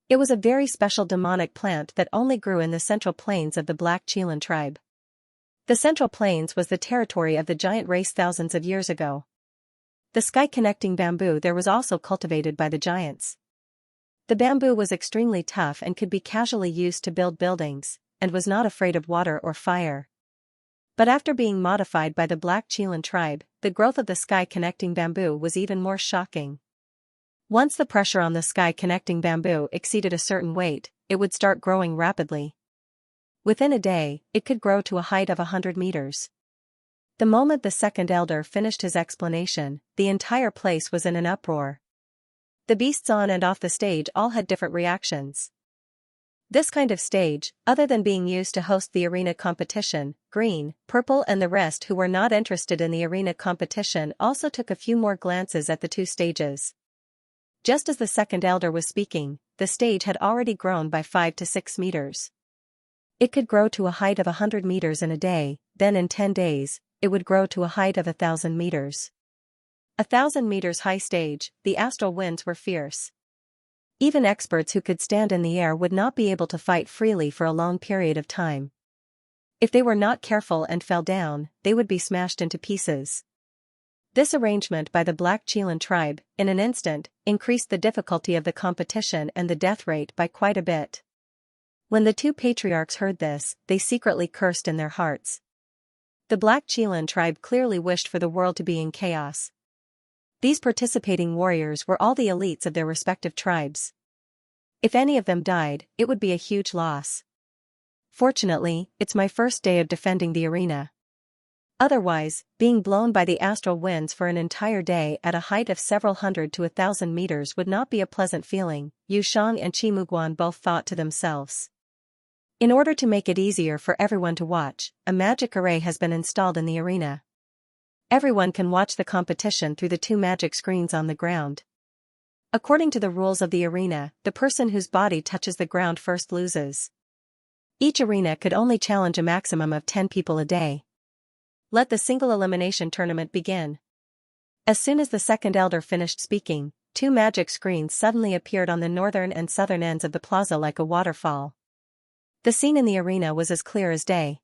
It was a very special demonic plant that only grew in the central plains of the Black Qilin tribe. The Central Plains was the territory of the giant race thousands of years ago. The sky-connecting bamboo there was also cultivated by the giants. The bamboo was extremely tough and could be casually used to build buildings, and was not afraid of water or fire. But after being modified by the Black Qilin tribe, the growth of the sky-connecting bamboo was even more shocking. Once the pressure on the sky-connecting bamboo exceeded a certain weight, it would start growing rapidly. Within a day, it could grow to a height of 100 meters. The moment the second elder finished his explanation, the entire place was in an uproar. The beasts on and off the stage all had different reactions. This kind of stage, other than being used to host the arena competition, Green, Purple and the rest who were not interested in the arena competition also took a few more glances at the two stages. Just as the second elder was speaking, the stage had already grown by 5 to 6 meters. It could grow to a height of 100 meters in a day, then in 10 days, it would grow to a height of 1,000 meters. 1,000 meters high stage, the astral winds were fierce. Even experts who could stand in the air would not be able to fight freely for a long period of time. If they were not careful and fell down, they would be smashed into pieces. This arrangement by the Black Qilin tribe, in an instant, increased the difficulty of the competition and the death rate by quite a bit. When the two patriarchs heard this, they secretly cursed in their hearts. The Black Qilin tribe clearly wished for the world to be in chaos. These participating warriors were all the elites of their respective tribes. If any of them died, it would be a huge loss. Fortunately, it's my first day of defending the arena. Otherwise, being blown by the astral winds for an entire day at a height of several hundred to 1,000 meters would not be a pleasant feeling, Yu Shang and Qi Muguan both thought to themselves. In order to make it easier for everyone to watch, a magic array has been installed in the arena. Everyone can watch the competition through the two magic screens on the ground. According to the rules of the arena, the person whose body touches the ground first loses. Each arena could only challenge a maximum of 10 people a day. Let the single elimination tournament begin. As soon as the second elder finished speaking, two magic screens suddenly appeared on the northern and southern ends of the plaza like a waterfall. The scene in the arena was as clear as day.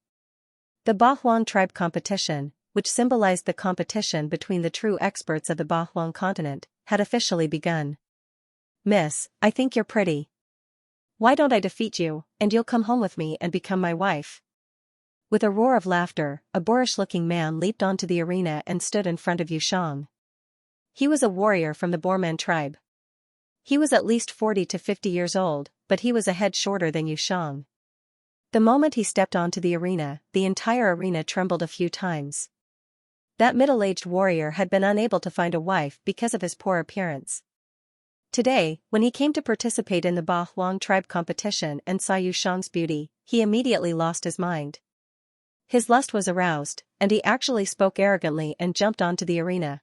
The Ba Huang tribe competition, which symbolized the competition between the true experts of the Ba Huang continent, had officially begun. Miss, I think you're pretty. Why don't I defeat you, and you'll come home with me and become my wife? With a roar of laughter, a boorish-looking man leaped onto the arena and stood in front of Yu Shang. He was a warrior from the Borman tribe. He was at least 40 to 50 years old, but he was a head shorter than Yu Shang. The moment he stepped onto the arena, the entire arena trembled a few times. That middle-aged warrior had been unable to find a wife because of his poor appearance. Today, when he came to participate in the Ba Huang tribe competition and saw Yu Shang's beauty, he immediately lost his mind. His lust was aroused, and he actually spoke arrogantly and jumped onto the arena.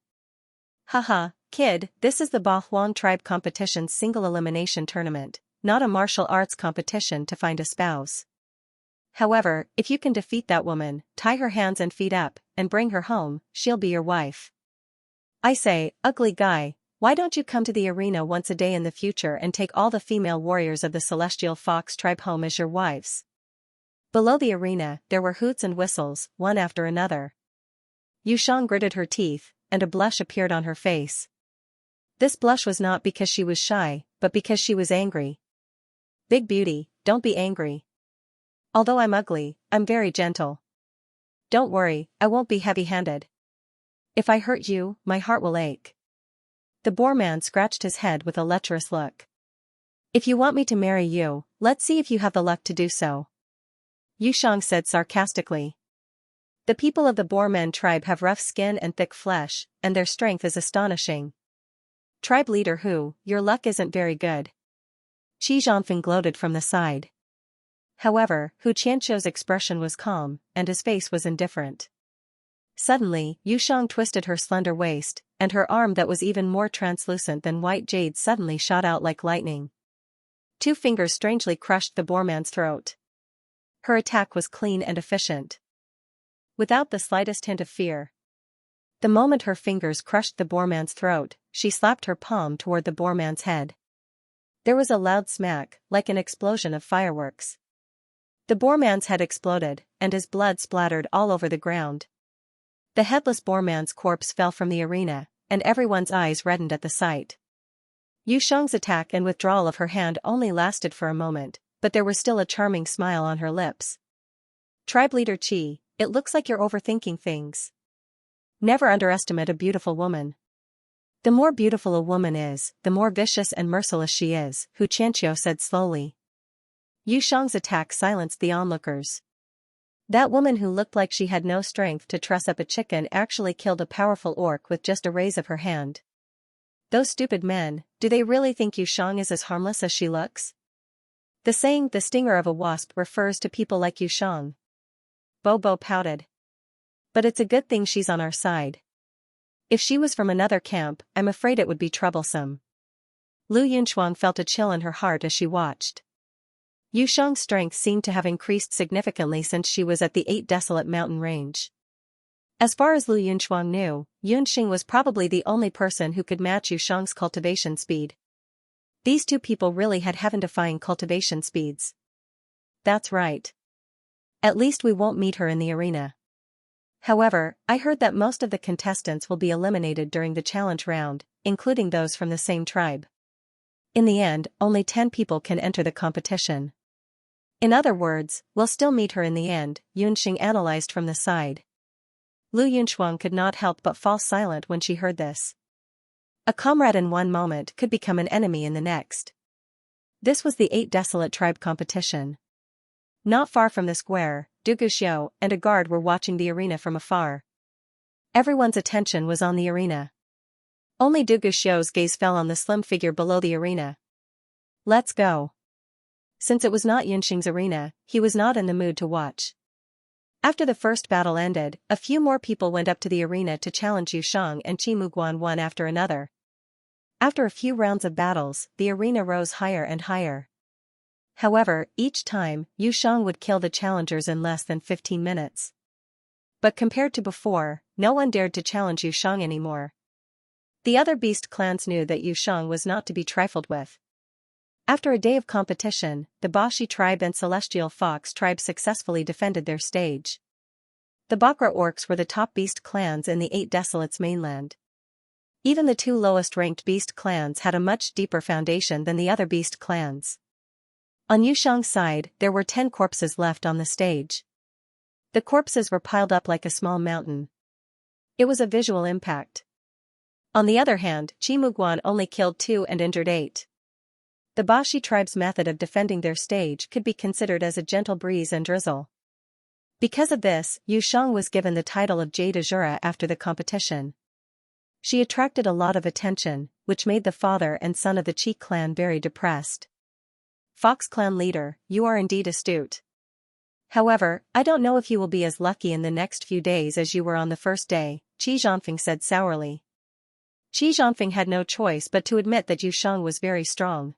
Haha, kid, this is the Ba Huang tribe competition's single elimination tournament, not a martial arts competition to find a spouse. However, if you can defeat that woman, tie her hands and feet up, and bring her home, she'll be your wife. I say, ugly guy, why don't you come to the arena once a day in the future and take all the female warriors of the Celestial Fox tribe home as your wives? Below the arena, there were hoots and whistles, one after another. Yu Shang gritted her teeth, and a blush appeared on her face. This blush was not because she was shy, but because she was angry. Big beauty, don't be angry. Although I'm ugly, I'm very gentle. Don't worry, I won't be heavy-handed. If I hurt you, my heart will ache. The boar man scratched his head with a lecherous look. If you want me to marry you, let's see if you have the luck to do so. Yu Shang said sarcastically. The people of the Boorman tribe have rough skin and thick flesh, and their strength is astonishing. Tribe leader Hu, your luck isn't very good. Qi Zhongfeng gloated from the side. However, Hu Qianqiu's expression was calm, and his face was indifferent. Suddenly, Yu Shang twisted her slender waist, and her arm that was even more translucent than white jade suddenly shot out like lightning. 2 fingers strangely crushed the boarman's throat. Her attack was clean and efficient. Without the slightest hint of fear. The moment her fingers crushed the boarman's throat, she slapped her palm toward the boarman's head. There was a loud smack, like an explosion of fireworks. The boarman's head exploded, and his blood splattered all over the ground. The headless boarman's corpse fell from the arena, and everyone's eyes reddened at the sight. Yu Shang's attack and withdrawal of her hand only lasted for a moment, but there was still a charming smile on her lips. Tribe leader Qi, it looks like you're overthinking things. Never underestimate a beautiful woman. The more beautiful a woman is, the more vicious and merciless she is, Hu Qianqiu said slowly. Yu Shang's attack silenced the onlookers. That woman who looked like she had no strength to truss up a chicken actually killed a powerful orc with just a raise of her hand. Those stupid men, do they really think Yu Shang is as harmless as she looks? The saying, the stinger of a wasp, refers to people like Yu Shang. Bobo pouted. But it's a good thing she's on our side. If she was from another camp, I'm afraid it would be troublesome. Lu Yunchuang felt a chill in her heart as she watched. Yu Shang's strength seemed to have increased significantly since she was at the 8 desolate mountain range. As far as Lu Yunchuang knew, Yunxing was probably the only person who could match Yu Shang's cultivation speed. These 2 people really had heaven-defying cultivation speeds. That's right. At least we won't meet her in the arena. However, I heard that most of the contestants will be eliminated during the challenge round, including those from the same tribe. In the end, only 10 people can enter the competition. In other words, we'll still meet her in the end, Yunxing analyzed from the side. Lu Yunchuang could not help but fall silent when she heard this. A comrade in one moment could become an enemy in the next. This was the 8 desolate tribe competition. Not far from the square, Du Guxiu and a guard were watching the arena from afar. Everyone's attention was on the arena. Only Du Guxiu's gaze fell on the slim figure below the arena. Let's go. Since it was not Yunxing's arena, he was not in the mood to watch. After the first battle ended, a few more people went up to the arena to challenge Yu Shang and Qi Muguan one after another. After a few rounds of battles, the arena rose higher and higher. However, each time, Yu Shang would kill the challengers in less than 15 minutes. But compared to before, no one dared to challenge Yu Shang anymore. The other beast clans knew that Yu Shang was not to be trifled with. After a day of competition, the Bashi tribe and Celestial Fox tribe successfully defended their stage. The Bakra orcs were the top beast clans in the 8 Desolates mainland. Even the 2 lowest-ranked beast clans had a much deeper foundation than the other beast clans. On Yu Shang's side, there were 10 corpses left on the stage. The corpses were piled up like a small mountain. It was a visual impact. On the other hand, Qi Muguan only killed 2 and injured 8. The Bashi tribe's method of defending their stage could be considered as a gentle breeze and drizzle. Because of this, Yu Shang was given the title of Jade Azura after the competition. She attracted a lot of attention, which made the father and son of the Chi clan very depressed. Fox clan leader, you are indeed astute. However, I don't know if you will be as lucky in the next few days as you were on the first day, Qi Zhanfeng said sourly. Qi Zhanfeng had no choice but to admit that Yu Sheng was very strong.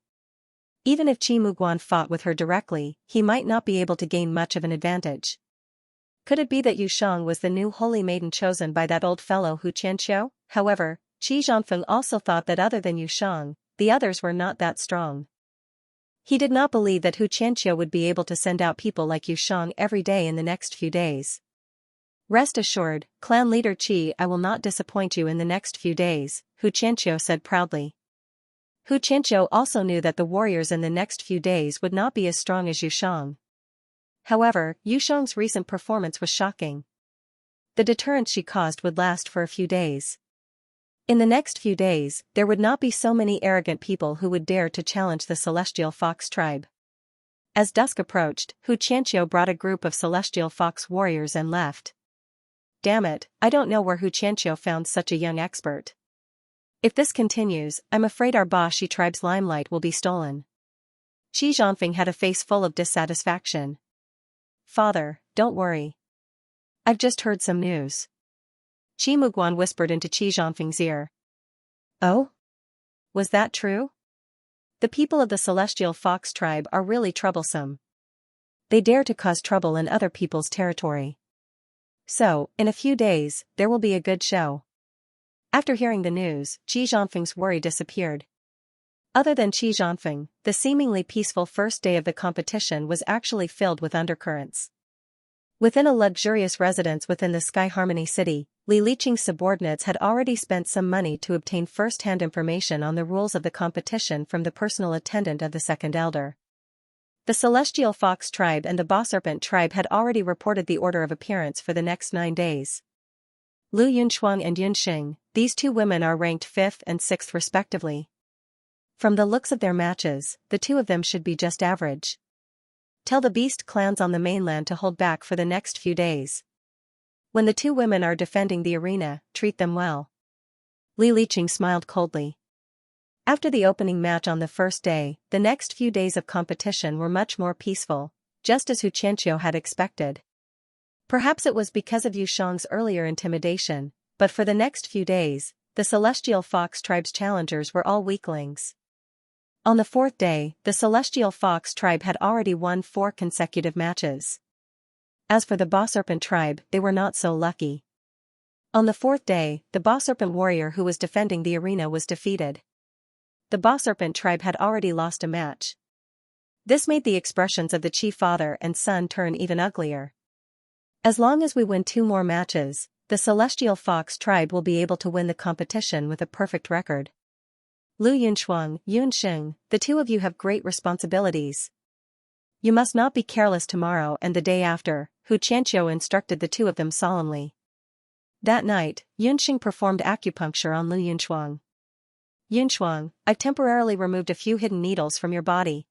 Even if Qi Muguan fought with her directly, he might not be able to gain much of an advantage. Could it be that Yu Sheng was the new holy maiden chosen by that old fellow Hu Qianqiu? However, Qi Zhanfeng also thought that other than Yu Sheng, the others were not that strong. He did not believe that Hu Qianqiu would be able to send out people like Yu Sheng every day in the next few days. Rest assured, clan leader Qi, I will not disappoint you in the next few days, Hu Qianqiu said proudly. Hu Qianqiu also knew that the warriors in the next few days would not be as strong as Yu Sheng. However, Yu Sheng's recent performance was shocking. The deterrence she caused would last for a few days. In the next few days, there would not be so many arrogant people who would dare to challenge the Celestial Fox tribe. As dusk approached, Hu Qianqiu brought a group of Celestial Fox warriors and left. Damn it, I don't know where Hu Qianqiu found such a young expert. If this continues, I'm afraid our Bashi tribe's limelight will be stolen. Qi Zhanfeng had a face full of dissatisfaction. Father, don't worry. I've just heard some news. Qi Muguan whispered into Qi Zhanfeng's ear. Oh? Was that true? The people of the Celestial Fox tribe are really troublesome. They dare to cause trouble in other people's territory. So, in a few days, there will be a good show. After hearing the news, Qi Zhanfeng's worry disappeared. Other than Qi Zhanfeng, the seemingly peaceful first day of the competition was actually filled with undercurrents. Within a luxurious residence within the Sky Harmony City, Li Liqing's subordinates had already spent some money to obtain first-hand information on the rules of the competition from the personal attendant of the second elder. The Celestial Fox tribe and the Bosserpent tribe had already reported the order of appearance for the next 9 days. Lu Yunshuang and Yunxing, these two women are ranked 5th and 6th respectively. From the looks of their matches, the two of them should be just average. Tell the beast clans on the mainland to hold back for the next few days. When the two women are defending the arena, treat them well. Li Liqing smiled coldly. After the opening match on the first day, the next few days of competition were much more peaceful, just as Hu Qianqiu had expected. Perhaps it was because of Yu Sheng's earlier intimidation, but for the next few days, the Celestial Fox tribe's challengers were all weaklings. On the 4th day, the Celestial Fox tribe had already won 4 consecutive matches. As for the Bosserpent tribe, they were not so lucky. On the 4th day, the Bosserpent warrior who was defending the arena was defeated. The Bosserpent tribe had already lost a match. This made the expressions of the Chi father and son turn even uglier. As long as we win 2 more matches, the Celestial Fox tribe will be able to win the competition with a perfect record. Lu Yunshuang, Yunxing, the two of you have great responsibilities. You must not be careless tomorrow and the day after, Hu Qianqiu instructed the two of them solemnly. That night, Yunxing performed acupuncture on Lu Yunshuang. Yunshuang, I've temporarily removed a few hidden needles from your body.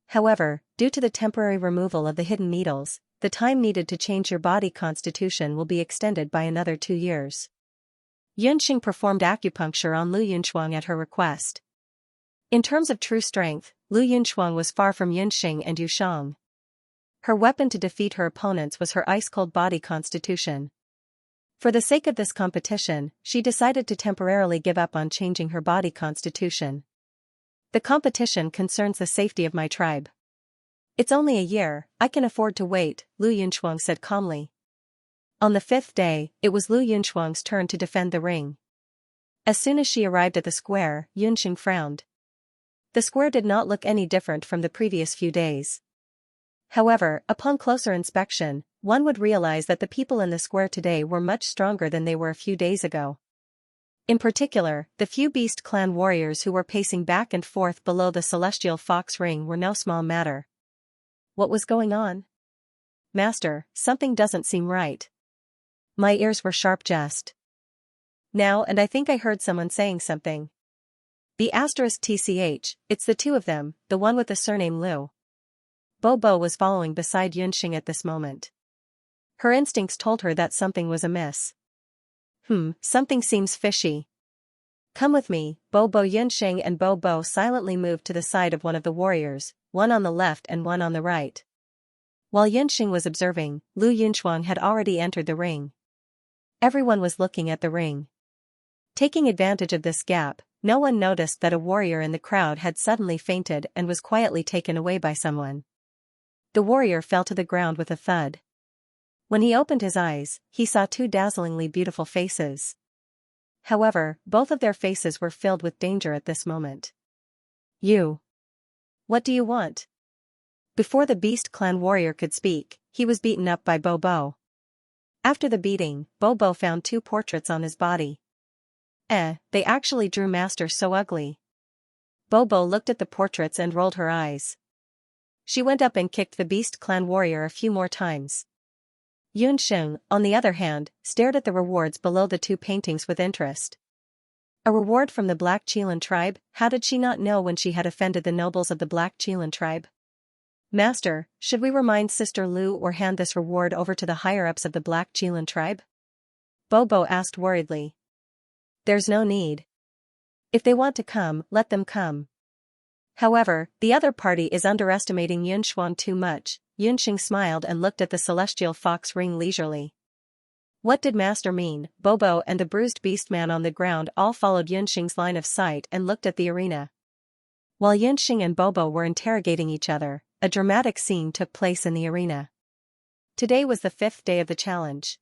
However, due to the temporary removal of the hidden needles, the time needed to change your body constitution will be extended by another 2 years. Yunxing performed acupuncture on Lu Yunshuang at her request. In terms of true strength, Lu Yunshuang was far from Yunxing and Yu Sheng. Her weapon to defeat her opponents was her ice-cold body constitution. For the sake of this competition, she decided to temporarily give up on changing her body constitution. The competition concerns the safety of my tribe. It's only a year, I can afford to wait, Lu Yunshuang said calmly. On the 5th day, it was Lu Yunshuang's turn to defend the ring. As soon as she arrived at the square, Yunxing frowned. The square did not look any different from the previous few days. However, upon closer inspection, one would realize that the people in the square today were much stronger than they were a few days ago. In particular, the few Beast Clan warriors who were pacing back and forth below the Celestial Fox ring were no small matter. What was going on? Master, something doesn't seem right. My ears were sharp just now and I think I heard someone saying something. The *TCH, it's the two of them, the one with the surname Liu. Bo was following beside Yunxing at this moment. Her instincts told her that something was amiss. Something seems fishy. Come with me. Bo Yunxing and Bo silently moved to the side of one of the warriors, one on the left and one on the right. While Yunxing was observing, Lu Yunchuang had already entered the ring. Everyone was looking at the ring. Taking advantage of this gap, no one noticed that a warrior in the crowd had suddenly fainted and was quietly taken away by someone. The warrior fell to the ground with a thud. When he opened his eyes, he saw two dazzlingly beautiful faces. However, both of their faces were filled with danger at this moment. You. What do you want? Before the Beast Clan warrior could speak, he was beaten up by Bo. After the beating, Bo found two portraits on his body. They actually drew master so ugly. Bo looked at the portraits and rolled her eyes. She went up and kicked the Beast Clan warrior a few more times. Yunxing, on the other hand, stared at the rewards below the two paintings with interest. A reward from the Black Qilan tribe? How did she not know when she had offended the nobles of the Black Qilan tribe? Master, should we remind Sister Lu or hand this reward over to the higher-ups of the Black Qilan tribe? Bo asked worriedly. There's no need. If they want to come, let them come. However, the other party is underestimating Yunxuan too much. Yunxing smiled and looked at the celestial fox ring leisurely. What did Master mean? Bo and the bruised beast man on the ground all followed Yunxing's line of sight and looked at the arena. While Yunxing and Bo were interrogating each other, a dramatic scene took place in the arena. Today was the 5th day of the challenge.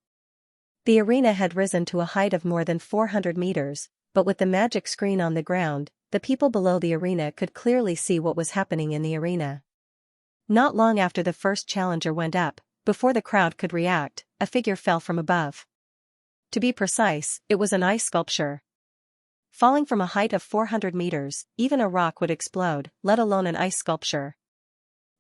The arena had risen to a height of more than 400 meters, but with the magic screen on the ground, the people below the arena could clearly see what was happening in the arena. Not long after the first challenger went up, before the crowd could react, a figure fell from above. To be precise, it was an ice sculpture. Falling from a height of 400 meters, even a rock would explode, let alone an ice sculpture.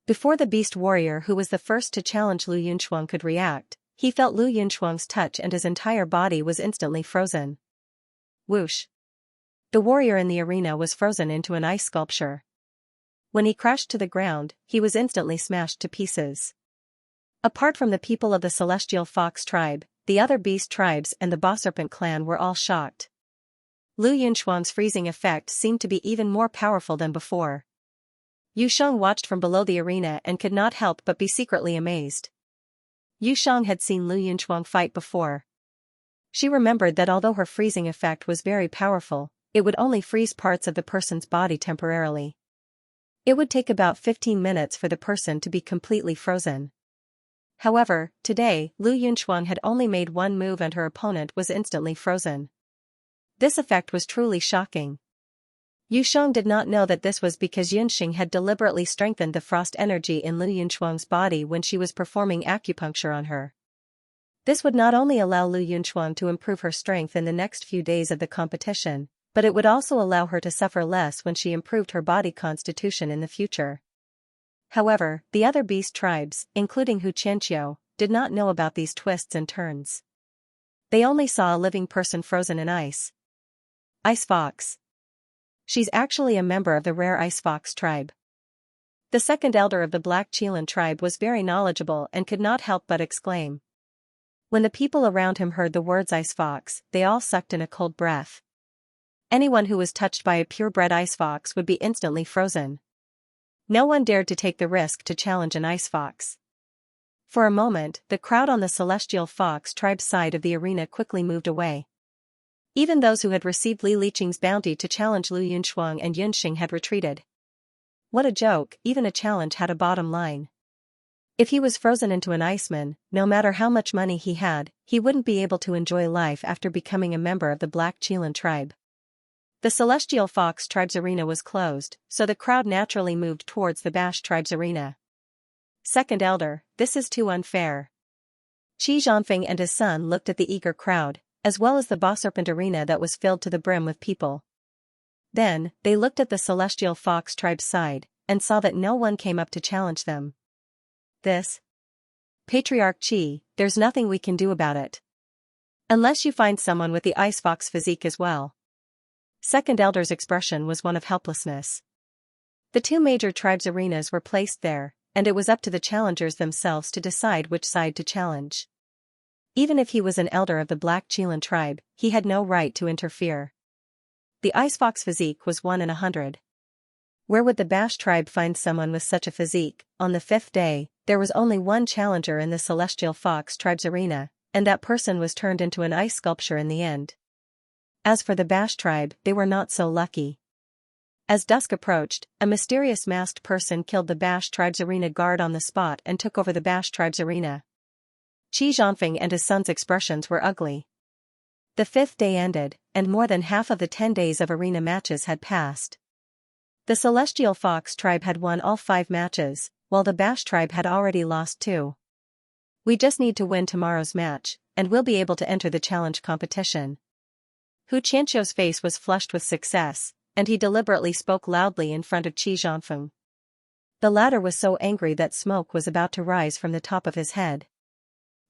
Before the beast warrior who was the first to challenge Lu Yunchuang could react, he felt Lu Yunchuang's touch and his entire body was instantly frozen. Whoosh! The warrior in the arena was frozen into an ice sculpture. When he crashed to the ground, he was instantly smashed to pieces. Apart from the people of the Celestial Fox tribe, the other beast tribes and the Ba Serpent clan were all shocked. Lu Yunchuang's freezing effect seemed to be even more powerful than before. Yu Sheng watched from below the arena and could not help but be secretly amazed. Yu Sheng had seen Lu Yunchuang fight before. She remembered that although her freezing effect was very powerful, it would only freeze parts of the person's body temporarily. It would take about 15 minutes for the person to be completely frozen. However, today, Lu Yunchuang had only made one move and her opponent was instantly frozen. This effect was truly shocking. Yu Sheng did not know that this was because Yunxing had deliberately strengthened the frost energy in Lu Yunchuang's body when she was performing acupuncture on her. This would not only allow Lu Yunchuang to improve her strength in the next few days of the competition, but it would also allow her to suffer less when she improved her body constitution in the future. However, the other beast tribes, including Xianxia, did not know about these twists and turns. They only saw a living person frozen in ice. Ice Fox. She's actually a member of the rare Ice Fox tribe. The second elder of the Black Qilan tribe was very knowledgeable and could not help but exclaim. When the people around him heard the words Ice Fox, they all sucked in a cold breath. Anyone who was touched by a purebred ice fox would be instantly frozen. No one dared to take the risk to challenge an ice fox. For a moment, the crowd on the Celestial Fox tribe's side of the arena quickly moved away. Even those who had received Li Liqing's bounty to challenge Lu Yunchuang and Yunxing had retreated. What a joke, even a challenge had a bottom line. If he was frozen into an iceman, no matter how much money he had, he wouldn't be able to enjoy life after becoming a member of the Black Qilan tribe. The Celestial Fox tribe's arena was closed, so the crowd naturally moved towards the Bash tribe's arena. Second elder, this is too unfair. Qi Zhanfeng and his son looked at the eager crowd, as well as the Ba Serpent arena that was filled to the brim with people. Then, they looked at the Celestial Fox tribe's side, and saw that no one came up to challenge them. This? Patriarch Qi, there's nothing we can do about it. Unless you find someone with the Ice Fox physique as well. Second elder's expression was one of helplessness. The two major tribes' arenas were placed there, and it was up to the challengers themselves to decide which side to challenge. Even if he was an elder of the Black Qilan tribe, he had no right to interfere. the ice fox physique was 1 in 100. Where would the Bash tribe find someone with such a physique? On the 5th day, there was only one challenger in the Celestial Fox tribe's arena, and that person was turned into an ice sculpture in the end. As for the Bash tribe, they were not so lucky. As dusk approached, a mysterious masked person killed the Bash tribe's arena guard on the spot and took over the Bash tribe's arena. Xianxia and his son's expressions were ugly. The 5th day ended, and more than half of the 10 days of arena matches had passed. The Celestial Fox tribe had won all 5 matches, while the Bash tribe had already lost 2. We just need to win tomorrow's match, and we'll be able to enter the challenge competition. Xianxia's face was flushed with success, and he deliberately spoke loudly in front of Xianxia. The latter was so angry that smoke was about to rise from the top of his head.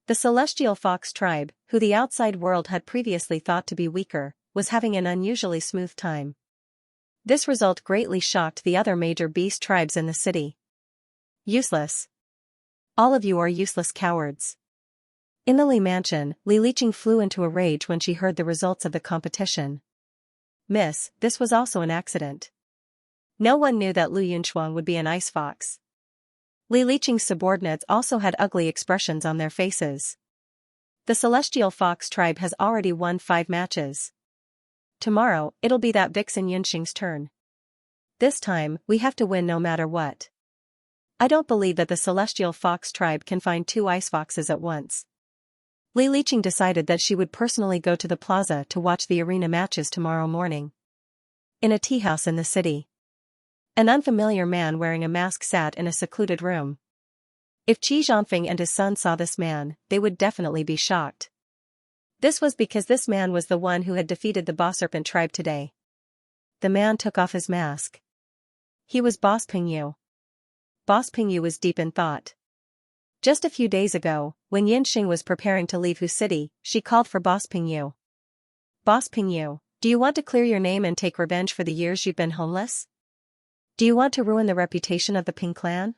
The Celestial Fox tribe, who the outside world had previously thought to be weaker, was having an unusually smooth time. This result greatly shocked the other major beast tribes in the city. Useless. All of you are useless cowards. In the Li mansion, Li Liqing flew into a rage when she heard the results of the competition. Miss, this was also an accident. No one knew that Lu Yunshuang would be an ice fox. Li Liqing's subordinates also had ugly expressions on their faces. The Celestial Fox tribe has already won 5 matches. Tomorrow, it'll be that vixen Yunxing's turn. This time, we have to win no matter what. I don't believe that the Celestial Fox tribe can find 2 ice foxes at once. Li Liqing decided that she would personally go to the plaza to watch the arena matches tomorrow morning. In a tea house in the city. An unfamiliar man wearing a mask sat in a secluded room. If Xianxia and his son saw this man, they would definitely be shocked. This was because this man was the one who had defeated the Boss Serpent tribe today. The man took off his mask. He was Boss Pingyu. Boss Pingyu was deep in thought. Just a few days ago, when Yunxing was preparing to leave Hu City, she called for Boss Pingyu. Boss Pingyu, do you want to clear your name and take revenge for the years you've been homeless? Do you want to ruin the reputation of the Ping clan?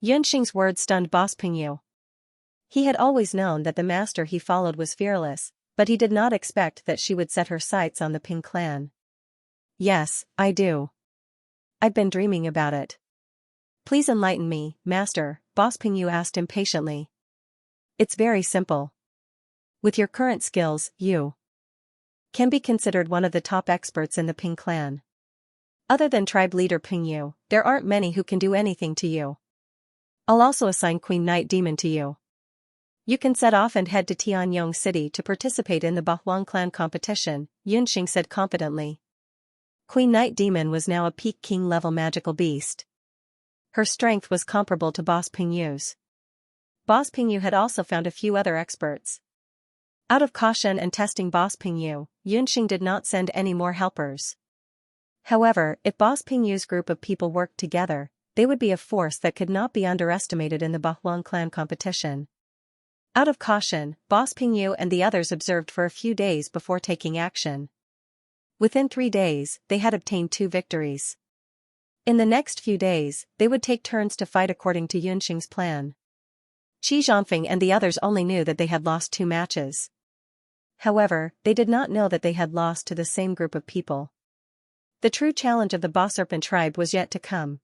Yunxing's words stunned Boss Pingyu. He had always known that the master he followed was fearless, but he did not expect that she would set her sights on the Ping clan. Yes, I do. I've been dreaming about it. Please enlighten me, master, Boss Pingyu asked impatiently. It's very simple. With your current skills, you can be considered one of the top experts in the Ping clan. Other than tribe leader Pingyu, there aren't many who can do anything to you. I'll also assign Queen Night Demon to you. You can set off and head to Tianyong City to participate in the Bahuang clan competition, Yunxing said confidently. Queen Night Demon was now a peak king level magical beast. Her strength was comparable to Boss Pingyu's. Boss Pingyu had also found a few other experts. Out of caution and testing Boss Pingyu, Yunxing did not send any more helpers. However, if Boss Pingyu's group of people worked together, they would be a force that could not be underestimated in the Bahuang clan competition. Out of caution, Boss Pingyu and the others observed for a few days before taking action. Within 3 days, they had obtained 2 victories. In the next few days, they would take turns to fight according to Yunxing's plan. Xianxia and the others only knew that they had lost 2 matches. However, they did not know that they had lost to the same group of people. The true challenge of the Boss Serpent tribe was yet to come.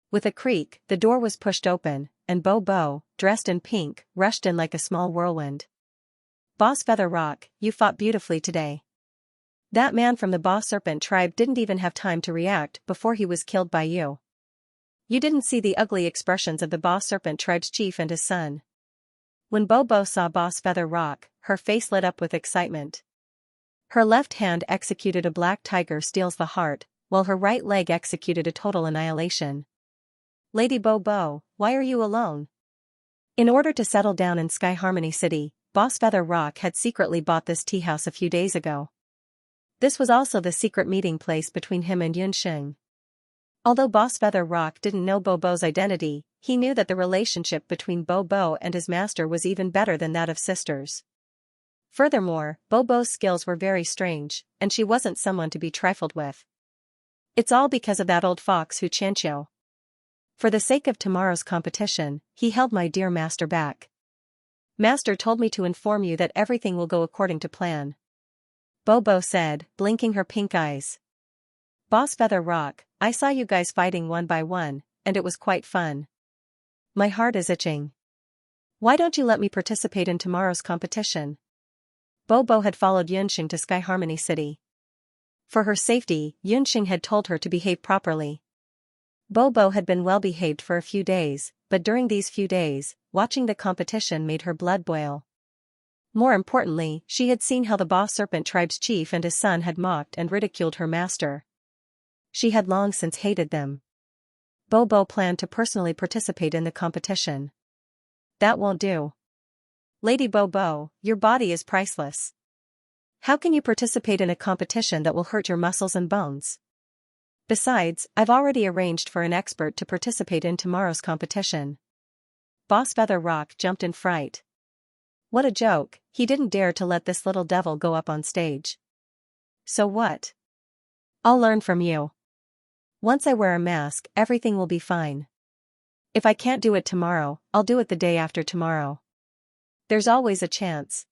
With a creak, the door was pushed open, and Bo, dressed in pink, rushed in like a small whirlwind. Boss Feather Rock, you fought beautifully today. That man from the Boss Serpent tribe didn't even have time to react before he was killed by you. You didn't see the ugly expressions of the Boss Serpent tribe's chief and his son. When Bo saw Boss Feather Rock, her face lit up with excitement. Her left hand executed a black tiger steals the heart, while her right leg executed a total annihilation. Lady Bo, why are you alone? In order to settle down in Sky Harmony City, Boss Feather Rock had secretly bought this tea house a few days ago. This was also the secret meeting place between him and Yunxing. Although Boss Feather Rock didn't know Bo's identity, he knew that the relationship between Bo and his master was even better than that of sisters. Furthermore, Bo's skills were very strange, and she wasn't someone to be trifled with. It's all because of that old fox Xianxia. For the sake of tomorrow's competition, he held my dear master back. Master told me to inform you that everything will go according to plan. Bobo said, blinking her pink eyes. Boss Feather Rock, I saw you guys fighting one by one, and it was quite fun. My heart is itching. Why don't you let me participate in tomorrow's competition? Bobo had followed Yunxing to Sky Harmony City. For her safety, Yunxing had told her to behave properly. Bobo had been well behaved for a few days, but during these few days, watching the competition made her blood boil. More importantly, she had seen how the Boss Serpent Tribe's chief and his son had mocked and ridiculed her master. She had long since hated them. Bobo planned to personally participate in the competition. That won't do. Lady Bobo, your body is priceless. How can you participate in a competition that will hurt your muscles and bones? Besides, I've already arranged for an expert to participate in tomorrow's competition. Boss Feather Rock jumped in fright. What a joke, he didn't dare to let this little devil go up on stage. So what? I'll learn from you. Once I wear a mask, everything will be fine. If I can't do it tomorrow, I'll do it the day after tomorrow. There's always a chance.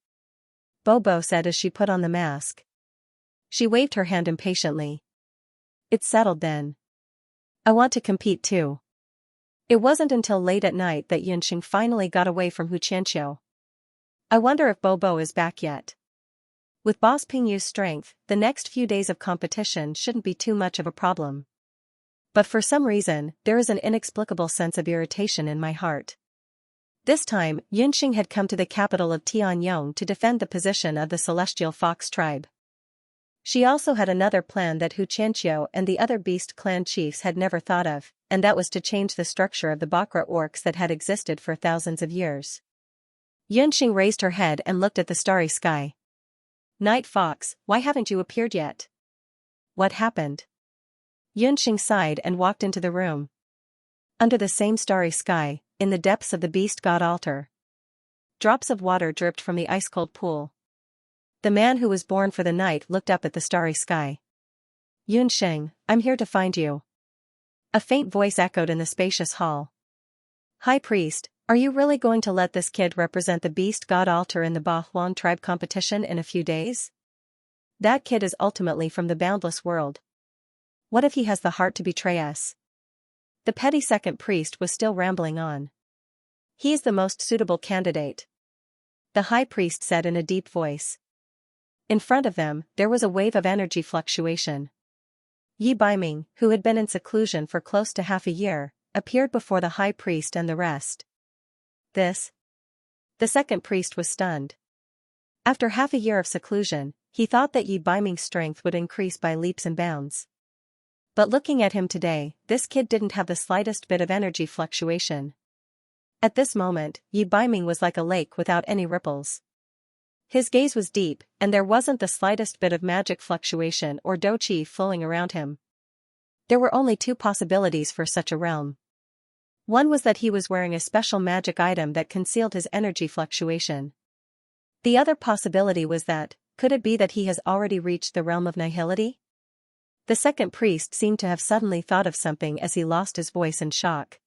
Bobo said as she put on the mask. She waved her hand impatiently. It's settled then. I want to compete too. It wasn't until late at night that Yunxing finally got away from Xianxia. I wonder if Bobo is back yet. With Boss Pingyu's strength, the next few days of competition shouldn't be too much of a problem. But for some reason, there is an inexplicable sense of irritation in my heart. This time, Yunxing had come to the capital of Tianyong to defend the position of the Celestial Fox tribe. She also had another plan that Xianxia and the other Beast clan chiefs had never thought of, and that was to change the structure of the Bakra orcs that had existed for thousands of years. Yunxing raised her head and looked at the starry sky. Night Fox, why haven't you appeared yet? What happened? Yunxing sighed and walked into the room. Under the same starry sky, in the depths of the Beast God altar, drops of water dripped from the ice-cold pool. The man who was born for the night looked up at the starry sky. Yunxing, I'm here to find you. A faint voice echoed in the spacious hall. High Priest, are you really going to let this kid represent the Beast God altar in the Bahuang tribe competition in a few days? That kid is ultimately from the boundless world. What if he has the heart to betray us? The petty second priest was still rambling on. He is the most suitable candidate, the high priest said in a deep voice. In front of them, there was a wave of energy fluctuation. Yi Baiming, who had been in seclusion for close to half a year, appeared before the high priest and the rest. This? The second priest was stunned. After half a year of seclusion, he thought that Yi Baiming's strength would increase by leaps and bounds. But looking at him today, this kid didn't have the slightest bit of energy fluctuation. At this moment, Yi Baiming was like a lake without any ripples. His gaze was deep, and there wasn't the slightest bit of magic fluctuation or dou qi flowing around him. There were only two possibilities for such a realm. One was that he was wearing a special magic item that concealed his energy fluctuation. The other possibility was that, could it be that he has already reached the realm of nihility? The second priest seemed to have suddenly thought of something as he lost his voice in shock.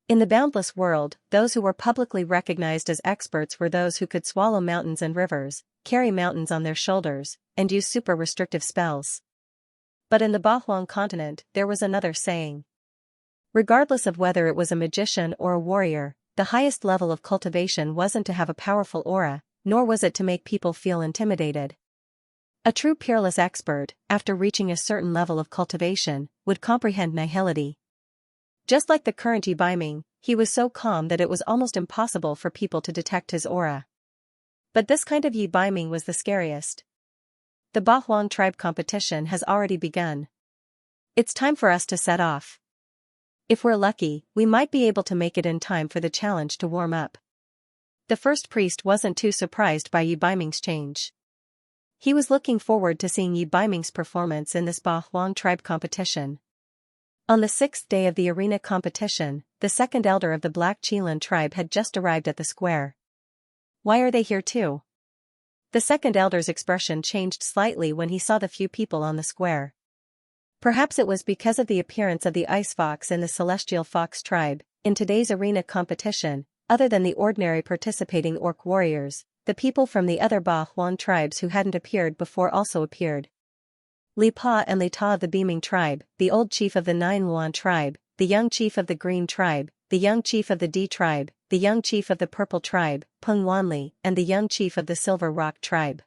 In the boundless world, those who were publicly recognized as experts were those who could swallow mountains and rivers, carry mountains on their shoulders, and use super restrictive spells. But in the Bahuang continent, there was another saying. Regardless of whether it was a magician or a warrior, the highest level of cultivation wasn't to have a powerful aura, nor was it to make people feel intimidated. A true peerless expert, after reaching a certain level of cultivation, would comprehend nihility. Just like the current Yi Baiming, he was so calm that it was almost impossible for people to detect his aura. But this kind of Yi Baiming was the scariest. The Bahuang tribe competition has already begun. It's time for us to set off. If we're lucky, we might be able to make it in time for the challenge to warm up. The first priest wasn't too surprised by Yi Baiming's change. He was looking forward to seeing Yi Baiming's performance in this Bahuang tribe competition. On the 6th day of the arena competition, the second elder of the Black Qilin tribe had just arrived at the square. Why are they here too? The second elder's expression changed slightly when he saw the few people on the square. Perhaps it was because of the appearance of the ice fox in the Celestial Fox tribe. In today's arena competition, other than the ordinary participating orc warriors, The people from the other Ba Huan tribes who hadn't appeared before also appeared. Li Pa and Li Ta of the Beaming tribe, the old chief of the Nine Luan tribe, the young chief of the Green tribe, the young chief of the D tribe, the young chief of the Purple tribe, Peng Wanli, and the young chief of the Silver Rock tribe.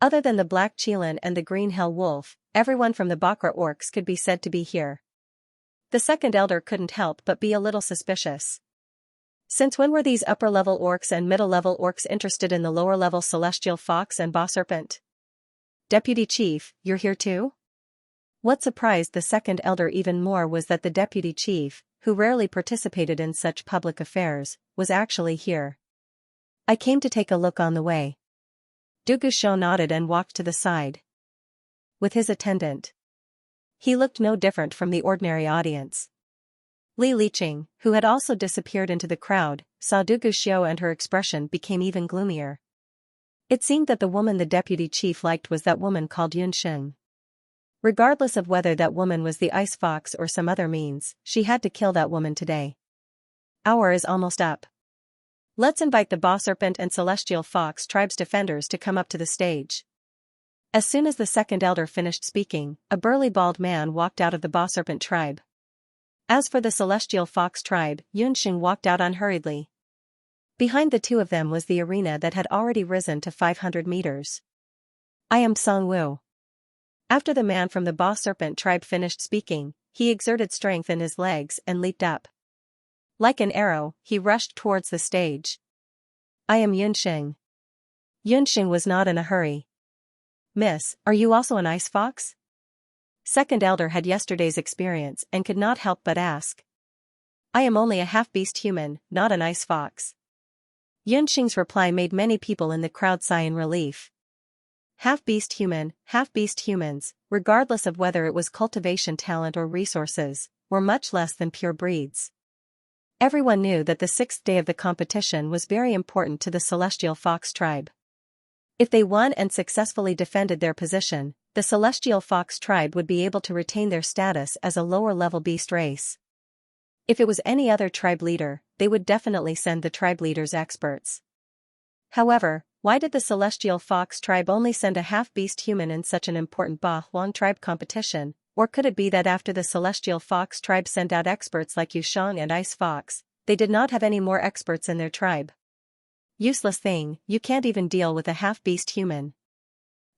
Other than the Black Chelan and the Green Hell Wolf, everyone from the Bakra orcs could be said to be here. The second elder couldn't help but be a little suspicious. Since when were these upper-level orcs and middle-level orcs interested in the lower-level celestial fox and Ba serpent? Deputy Chief, you're here too? What surprised the second elder even more was that the deputy chief, who rarely participated in such public affairs, was actually here. I came to take a look on the way. Du Guxiu nodded and walked to the side. With his attendant. He looked no different from the ordinary audience. Li Liqing, who had also disappeared into the crowd, saw Du Guxiu and her expression became even gloomier. It seemed that the woman the deputy chief liked was that woman called Yunsheng. Regardless of whether that woman was the ice fox or some other means, she had to kill that woman today. Hour is almost up. Let's invite the Ba serpent and celestial fox tribes defenders to come up to the stage. As soon as the second elder finished speaking, a burly bald man walked out of the Ba serpent tribe. As for the celestial fox tribe, Yunsheng walked out unhurriedly. Behind the two of them was the arena that had already risen to 500 meters. I am Song Wu. After the man from the Ba serpent tribe finished speaking, he exerted strength in his legs and leaped up. Like an arrow, he rushed towards the stage. I am Yunsheng. Yunsheng was not in a hurry. Miss, are you also an ice fox? Second elder had yesterday's experience and could not help but ask. I am only a half-beast human, not an ice fox. Yunsheng's reply made many people in the crowd sigh in relief. Half-beast human, half-beast humans, regardless of whether it was cultivation talent or resources, were much less than pure breeds. Everyone knew that the sixth day of the competition was very important to the celestial fox tribe. If they won and successfully defended their position, the celestial fox tribe would be able to retain their status as a lower-level beast race. If it was any other tribe leader, they would definitely send the tribe leader's experts. However, why did the celestial fox tribe only send a half-beast human in such an important Ba Huang tribe competition, or could it be that after the celestial fox tribe sent out experts like Yushang and Ice Fox, they did not have any more experts in their tribe? Useless thing, you can't even deal with a half-beast human.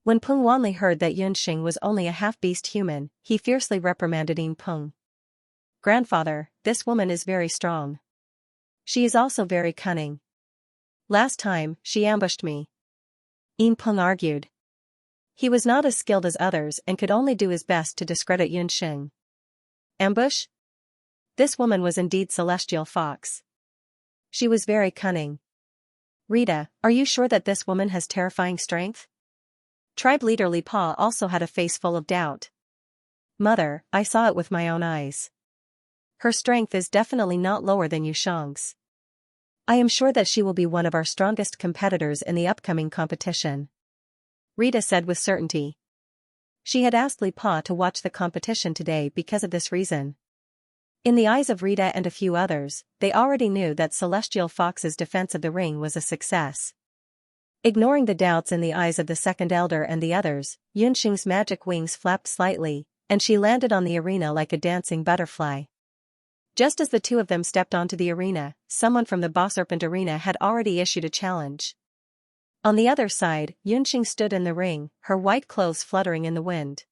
When Peng Wanli heard that Yunsheng was only a half-beast human, he fiercely reprimanded Yin Peng. Grandfather, this woman is very strong. She is also very cunning. Last time, she ambushed me. Yin Peng argued. He was not as skilled as others and could only do his best to discredit Yunsheng. Ambush? This woman was indeed celestial fox. She was very cunning. Rita, are you sure that this woman has terrifying strength? Tribe leader Li Pa also had a face full of doubt. Mother, I saw it with my own eyes. Her strength is definitely not lower than Yushang's. I am sure that she will be one of our strongest competitors in the upcoming competition. Rita said with certainty. She had asked Li Pa to watch the competition today because of this reason. In the eyes of Rita and a few others, they already knew that Celestial Fox's defense of the ring was a success. Ignoring the doubts in the eyes of the second elder and the others, Yunsheng's magic wings flapped slightly, and she landed on the arena like a dancing butterfly. Just as the two of them stepped onto the arena, someone from the Ba Serpent arena had already issued a challenge. On the other side, Yunsheng stood in the ring, her white clothes fluttering in the wind.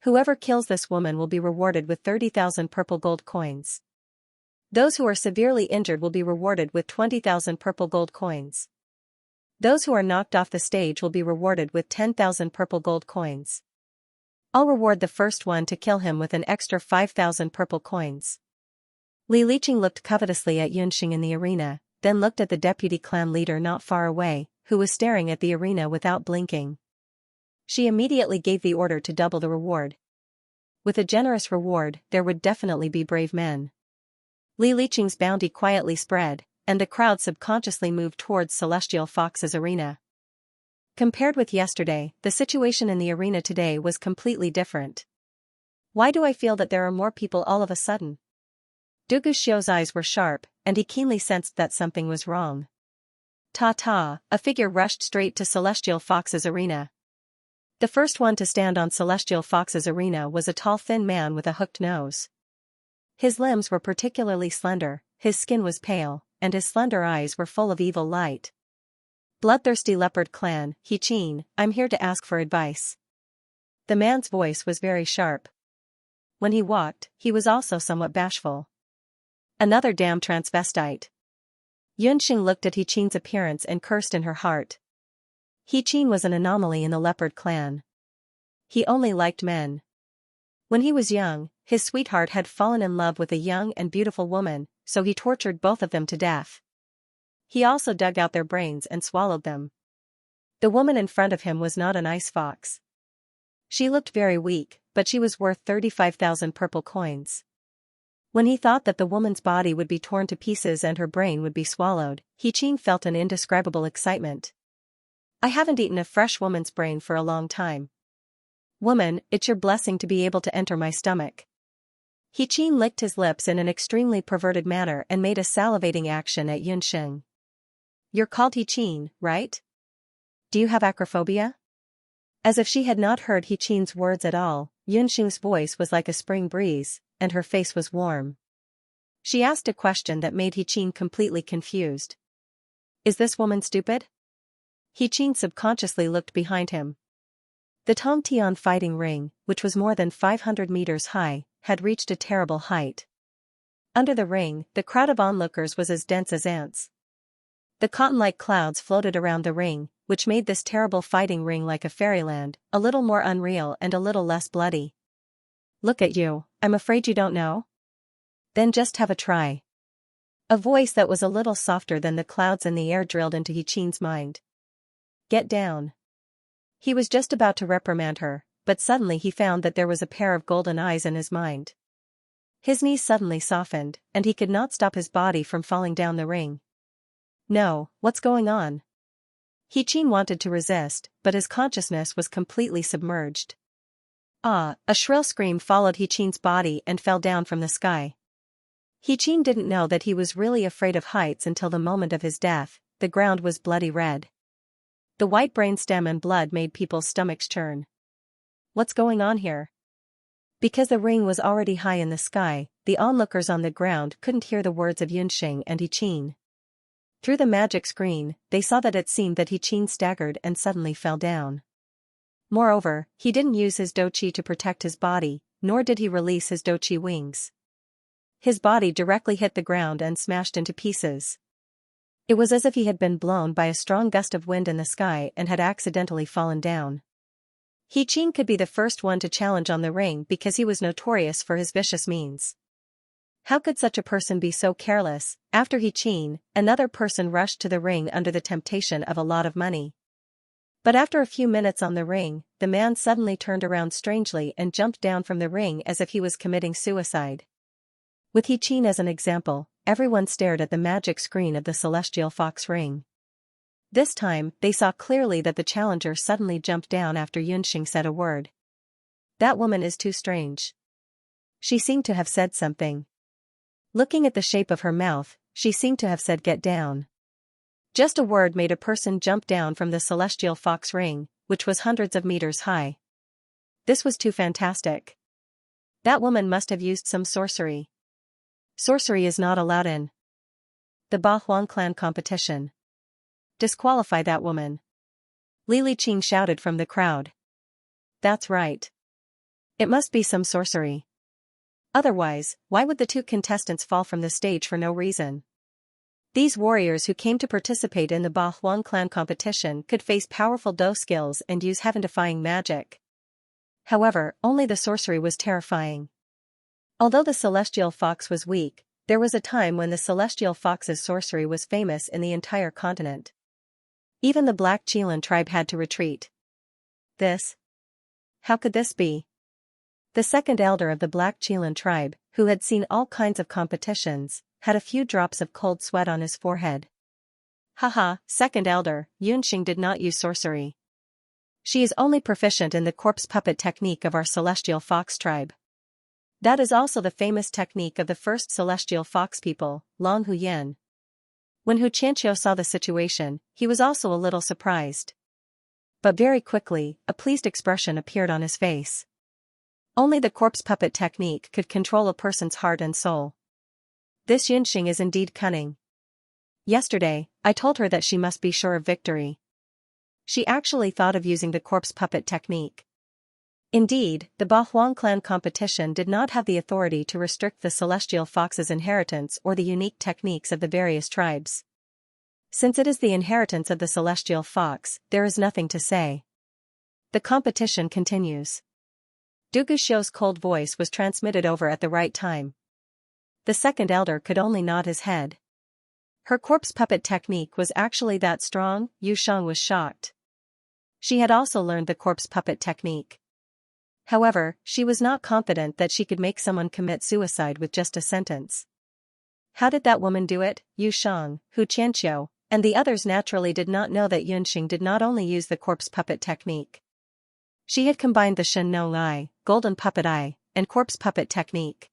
Whoever kills this woman will be rewarded with 30,000 purple gold coins. Those who are severely injured will be rewarded with 20,000 purple gold coins. Those who are knocked off the stage will be rewarded with 10,000 purple gold coins. I'll reward the first one to kill him with an extra 5,000 purple coins. Li Liqing looked covetously at Yunsheng in the arena, then looked at the deputy clan leader not far away, who was staring at the arena without blinking. She immediately gave the order to double the reward. With a generous reward, there would definitely be brave men. Li Liqing's bounty quietly spread, and the crowd subconsciously moved towards Celestial Fox's arena. Compared with yesterday, the situation in the arena today was completely different. Why do I feel that there are more people all of a sudden? Du Guxiu's eyes were sharp, and he keenly sensed that something was wrong. Ta-ta, a figure rushed straight to Celestial Fox's arena. The first one to stand on Celestial Fox's arena was a tall thin man with a hooked nose. His limbs were particularly slender, his skin was pale, and his slender eyes were full of evil light. Bloodthirsty leopard clan, Xianxia, I'm here to ask for advice. The man's voice was very sharp. When he walked, he was also somewhat bashful. Another damn transvestite. Yunxing looked at Xianxia's appearance and cursed in her heart. Xianxia was an anomaly in the leopard clan. He only liked men. When he was young, his sweetheart had fallen in love with a young and beautiful woman, so he tortured both of them to death. He also dug out their brains and swallowed them. The woman in front of him was not an ice fox. She looked very weak, but she was worth 35,000 purple coins. When he thought that the woman's body would be torn to pieces and her brain would be swallowed, Xianxia felt an indescribable excitement. I haven't eaten a fresh woman's brain for a long time. Woman, it's your blessing to be able to enter my stomach. Xianxia licked his lips in an extremely perverted manner and made a salivating action at Yunxing. You're called Xianxia, right? Do you have acrophobia? As if she had not heard Xianxia's words at all, Yunxing's voice was like a spring breeze, and her face was warm. She asked a question that made Xianxia completely confused. Is this woman stupid? Xianxia subconsciously looked behind him. The Tongtian fighting ring, which was more than 500 meters high, had reached a terrible height. Under the ring, the crowd of onlookers was as dense as ants. The cotton-like clouds floated around the ring, which made this terrible fighting ring like a fairyland, a little more unreal and a little less bloody. Look at you, I'm afraid you don't know? Then just have a try. A voice that was a little softer than the clouds in the air drilled into Xianxia's mind. Get down. He was just about to reprimand her, but suddenly he found that there was a pair of golden eyes in his mind. His knees suddenly softened, and he could not stop his body from falling down the ring. No, what's going on? Xianxia wanted to resist, but his consciousness was completely submerged. Ah, a shrill scream followed Xianxia's body and fell down from the sky. Xianxia didn't know that he was really afraid of heights until the moment of his death. The ground was bloody red. The white brainstem and blood made people's stomachs churn. What's going on here? Because the ring was already high in the sky, the onlookers on the ground couldn't hear the words of Yunxing and Xianxia. Through the magic screen, they saw that it seemed that Xianxia staggered and suddenly fell down. Moreover, he didn't use his douqi to protect his body, nor did he release his douqi wings. His body directly hit the ground and smashed into pieces. It was as if he had been blown by a strong gust of wind in the sky and had accidentally fallen down. Xianxia could be the first one to challenge on the ring because he was notorious for his vicious means. How could such a person be so careless? After Xianxia, another person rushed to the ring under the temptation of a lot of money. But after a few minutes on the ring, the man suddenly turned around strangely and jumped down from the ring as if he was committing suicide. With Xianxia as an example, everyone stared at the magic screen of the celestial fox ring. This time, they saw clearly that the challenger suddenly jumped down after Yunxing said a word. That woman is too strange. She seemed to have said something. Looking at the shape of her mouth, she seemed to have said get down. Just a word made a person jump down from the celestial fox ring, which was hundreds of meters high. This was too fantastic. That woman must have used some sorcery. Sorcery is not allowed in the Ba Huang clan competition. Disqualify that woman. Li Liqing shouted from the crowd. That's right. It must be some sorcery. Otherwise, why would the two contestants fall from the stage for no reason? These warriors who came to participate in the Ba Huang clan competition could face powerful Do skills and use heaven-defying magic. However, only the sorcery was terrifying. Although the celestial fox was weak, there was a time when the celestial fox's sorcery was famous in the entire continent. Even the Black Chelan tribe had to retreat. How could this be? The second elder of the Black Chelan tribe, who had seen all kinds of competitions, had a few drops of cold sweat on his forehead. Haha, second elder, Yunxing did not use sorcery. She is only proficient in the corpse puppet technique of our celestial fox tribe. That is also the famous technique of the first celestial fox people, Long Huyen. When Xianxia saw the situation, he was also a little surprised. But very quickly, a pleased expression appeared on his face. Only the corpse puppet technique could control a person's heart and soul. This Yunxing is indeed cunning. Yesterday, I told her that she must be sure of victory. She actually thought of using the corpse puppet technique. Indeed, the Bahuang clan competition did not have the authority to restrict the celestial fox's inheritance or the unique techniques of the various tribes. Since it is the inheritance of the celestial fox, there is nothing to say. The competition continues. Du Guxiu's cold voice was transmitted over at the right time. The second elder could only nod his head. Her corpse puppet technique was actually that strong. Yu Shang was shocked. She had also learned the corpse puppet technique. However, she was not confident that she could make someone commit suicide with just a sentence. How did that woman do it? Yu Shang, Xianxia, and the others naturally did not know that Yunxing did not only use the corpse puppet technique. She had combined the Shen No Eye, golden puppet eye, and corpse puppet technique.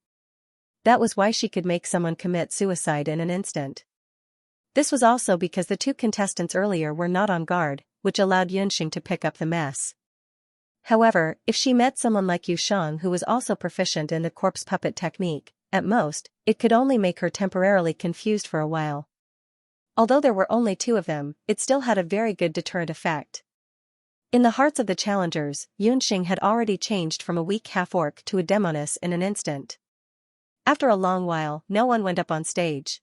That was why she could make someone commit suicide in an instant. This was also because the two contestants earlier were not on guard, which allowed Yunxing to pick up the mess. However, if she met someone like Yu Shang who was also proficient in the corpse puppet technique, at most, it could only make her temporarily confused for a while. Although there were only two of them, it still had a very good deterrent effect. In the hearts of the challengers, Yunxing had already changed from a weak half-orc to a demoness in an instant. After a long while, no one went up on stage.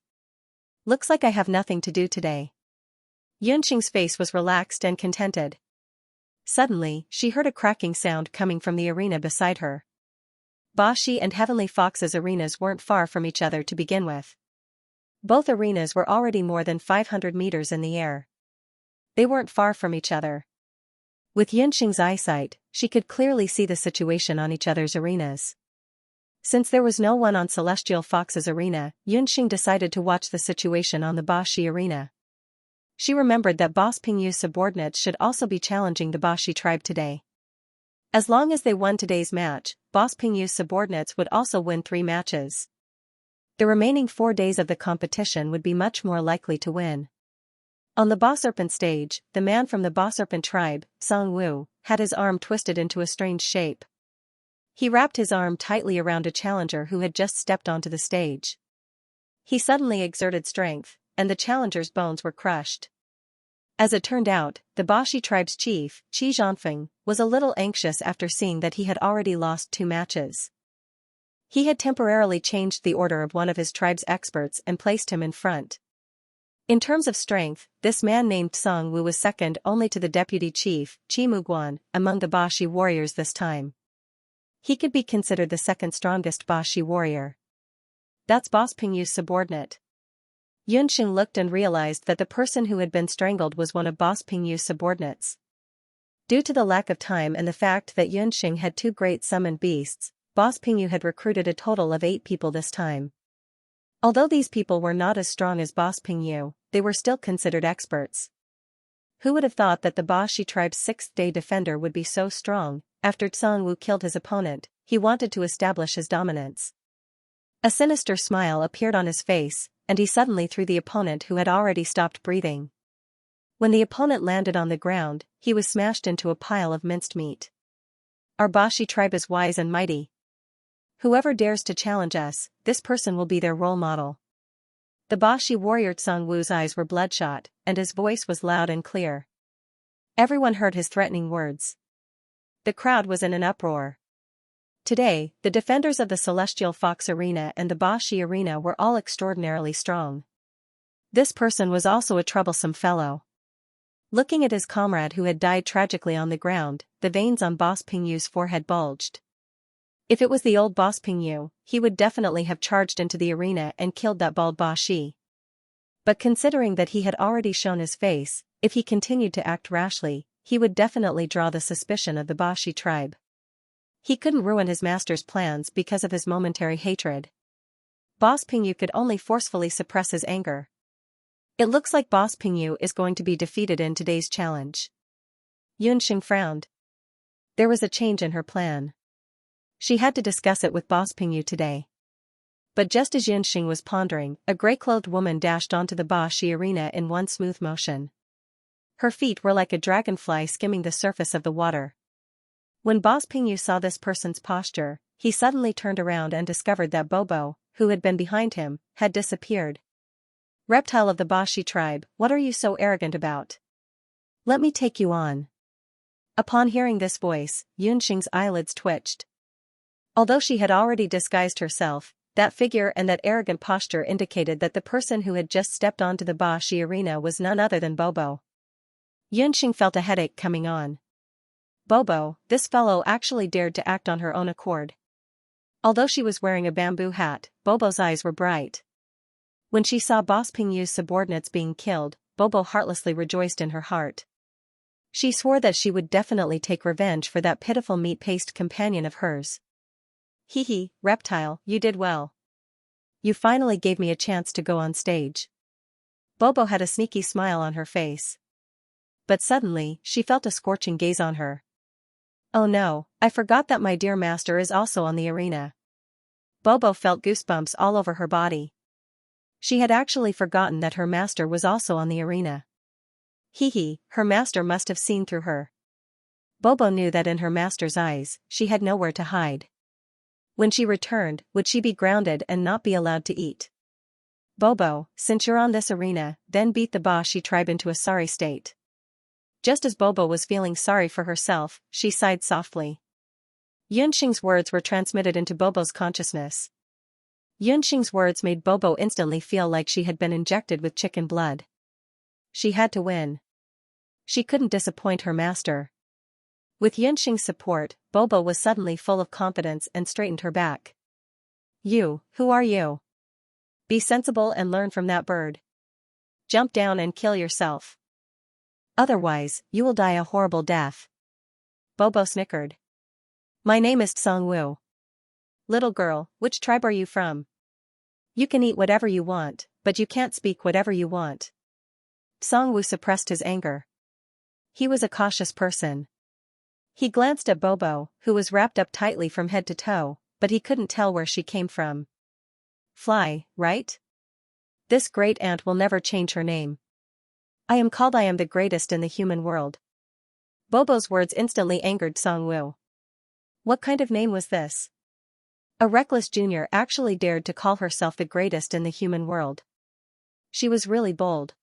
Looks like I have nothing to do today. Yunxing's face was relaxed and contented. Suddenly, she heard a cracking sound coming from the arena beside her. Bashi and Heavenly Fox's arenas weren't far from each other to begin with. Both arenas were already more than 500 meters in the air. They weren't far from each other. With Yunxing's eyesight, she could clearly see the situation on each other's arenas. Since there was no one on Celestial Fox's arena, Yunxing decided to watch the situation on the Bashi arena. She remembered that Boss Pingyu's subordinates should also be challenging the Bashi tribe today. As long as they won today's match, Boss Pingyu's subordinates would also win 3 matches. The remaining 4 days of the competition would be much more likely to win. On the Boss Serpent stage, the man from the Boss Serpent tribe, Song Wu, had his arm twisted into a strange shape. He wrapped his arm tightly around a challenger who had just stepped onto the stage. He suddenly exerted strength, and the challenger's bones were crushed. As it turned out, the Bashi tribe's chief, Qi Zhanfeng, was a little anxious after seeing that he had already lost 2 matches. He had temporarily changed the order of one of his tribe's experts and placed him in front. In terms of strength, this man named Song Wu was second only to the deputy chief, Qi Muguan, among the Bashi warriors this time. He could be considered the second strongest Bashi warrior. That's Boss Pingyu's subordinate. Yunxing looked and realized that the person who had been strangled was one of Boss Pingyu's subordinates. Due to the lack of time and the fact that Yunxing had 2 great summoned beasts, Boss Pingyu had recruited a total of 8 people this time. Although these people were not as strong as Boss Pingyu, they were still considered experts. Who would have thought that the Bashi tribe's 6th-day defender would be so strong? After Song Wu killed his opponent, he wanted to establish his dominance. A sinister smile appeared on his face, and he suddenly threw the opponent who had already stopped breathing. When the opponent landed on the ground, he was smashed into a pile of minced meat. Our Bashi tribe is wise and mighty. Whoever dares to challenge us, this person will be their role model. The Bashi warrior Song Wu's eyes were bloodshot, and his voice was loud and clear. Everyone heard his threatening words. The crowd was in an uproar. Today, the defenders of the Celestial Fox Arena and the Bashi Arena were all extraordinarily strong. This person was also a troublesome fellow. Looking at his comrade who had died tragically on the ground, the veins on Boss Pingyu's forehead bulged. If it was the old Boss Pingyu, he would definitely have charged into the arena and killed that bald Bashi. But considering that he had already shown his face, if he continued to act rashly, he would definitely draw the suspicion of the Bashi tribe. He couldn't ruin his master's plans because of his momentary hatred. Boss Pingyu could only forcefully suppress his anger. It looks like Boss Pingyu is going to be defeated in today's challenge. Yunxing frowned. There was a change in her plan. She had to discuss it with Boss Pingyu today. But just as Xianxia was pondering, a gray-clothed woman dashed onto the Ba-Shi arena in one smooth motion. Her feet were like a dragonfly skimming the surface of the water. When Boss Pingyu saw this person's posture, he suddenly turned around and discovered that Bobo, who had been behind him, had disappeared. "Reptile of the Ba-Shi tribe, what are you so arrogant about? Let me take you on." Upon hearing this voice, Yunxing's eyelids twitched. Although she had already disguised herself, that figure and that arrogant posture indicated that the person who had just stepped onto the Ba-Shi arena was none other than Bobo. Yunxing felt a headache coming on. Bobo, this fellow actually dared to act on her own accord. Although she was wearing a bamboo hat, Bobo's eyes were bright. When she saw Boss Pingyu's subordinates being killed, Bobo heartlessly rejoiced in her heart. She swore that she would definitely take revenge for that pitiful meat-paste companion of hers. "Hee, reptile, you did well. You finally gave me a chance to go on stage." Bobo had a sneaky smile on her face. But suddenly, she felt a scorching gaze on her. "Oh no, I forgot that my dear master is also on the arena." Bobo felt goosebumps all over her body. She had actually forgotten that her master was also on the arena. Her master must have seen through her. Bobo knew that in her master's eyes, she had nowhere to hide. When she returned, would she be grounded and not be allowed to eat? "Bobo, since you're on this arena, then beat the Ba-Shi tribe into a sorry state." Just as Bobo was feeling sorry for herself, she sighed softly. Yunxing's words were transmitted into Bobo's consciousness. Yunxing's words made Bobo instantly feel like she had been injected with chicken blood. She had to win. She couldn't disappoint her master. With Yunxing's support, Bobo was suddenly full of confidence and straightened her back. "You, who are you? Be sensible and learn from that bird. Jump down and kill yourself. Otherwise, you will die a horrible death." Bobo snickered. "My name is Tsongwu. Little girl, which tribe are you from? You can eat whatever you want, but you can't speak whatever you want." Tsongwu suppressed his anger. He was a cautious person. He glanced at Bobo, who was wrapped up tightly from head to toe, but he couldn't tell where she came from. "Fly, right? This great ant will never change her name. I am the greatest in the human world." Bobo's words instantly angered Tsongwu. What kind of name was this? A reckless junior actually dared to call herself the greatest in the human world. She was really bold.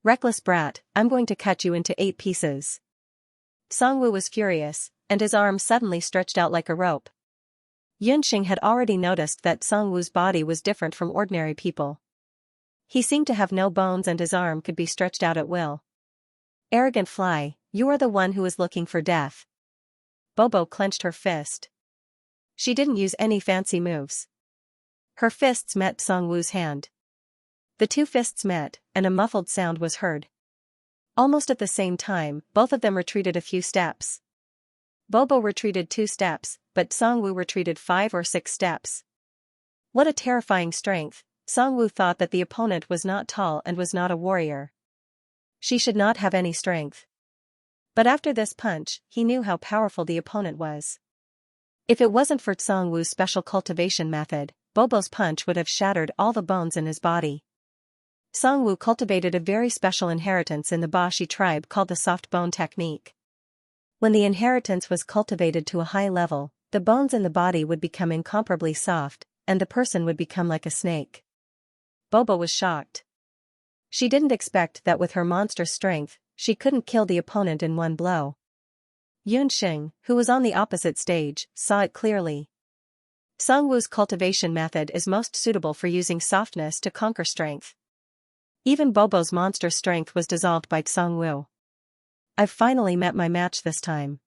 "Reckless brat, I'm going to cut you into 8 pieces." Tsongwu was furious, and his arm suddenly stretched out like a rope. Yunxing had already noticed that Tsongwu's body was different from ordinary people. He seemed to have no bones and his arm could be stretched out at will. "Arrogant fly, you are the one who is looking for death." Bobo clenched her fist. She didn't use any fancy moves. Her fists met Tsongwu's hand. The 2 fists met, and a muffled sound was heard. Almost at the same time, both of them retreated a few steps. Bobo retreated 2 steps, but Tsongwu retreated 5 or 6 steps. What a terrifying strength! Tsongwu thought that the opponent was not tall and was not a warrior. She should not have any strength. But after this punch, he knew how powerful the opponent was. If it wasn't for Tsongwu's special cultivation method, Bobo's punch would have shattered all the bones in his body. Tsongwu cultivated a very special inheritance in the Ba-Shi tribe called the soft bone technique. When the inheritance was cultivated to a high level, the bones in the body would become incomparably soft, and the person would become like a snake. Bobo was shocked. She didn't expect that with her monstrous strength, she couldn't kill the opponent in one blow. Yunxing, who was on the opposite stage, saw it clearly. Tsongwu's cultivation method is most suitable for using softness to conquer strength. Even Bobo's monstrous strength was dissolved by Tsongwu. "I've finally met my match this time."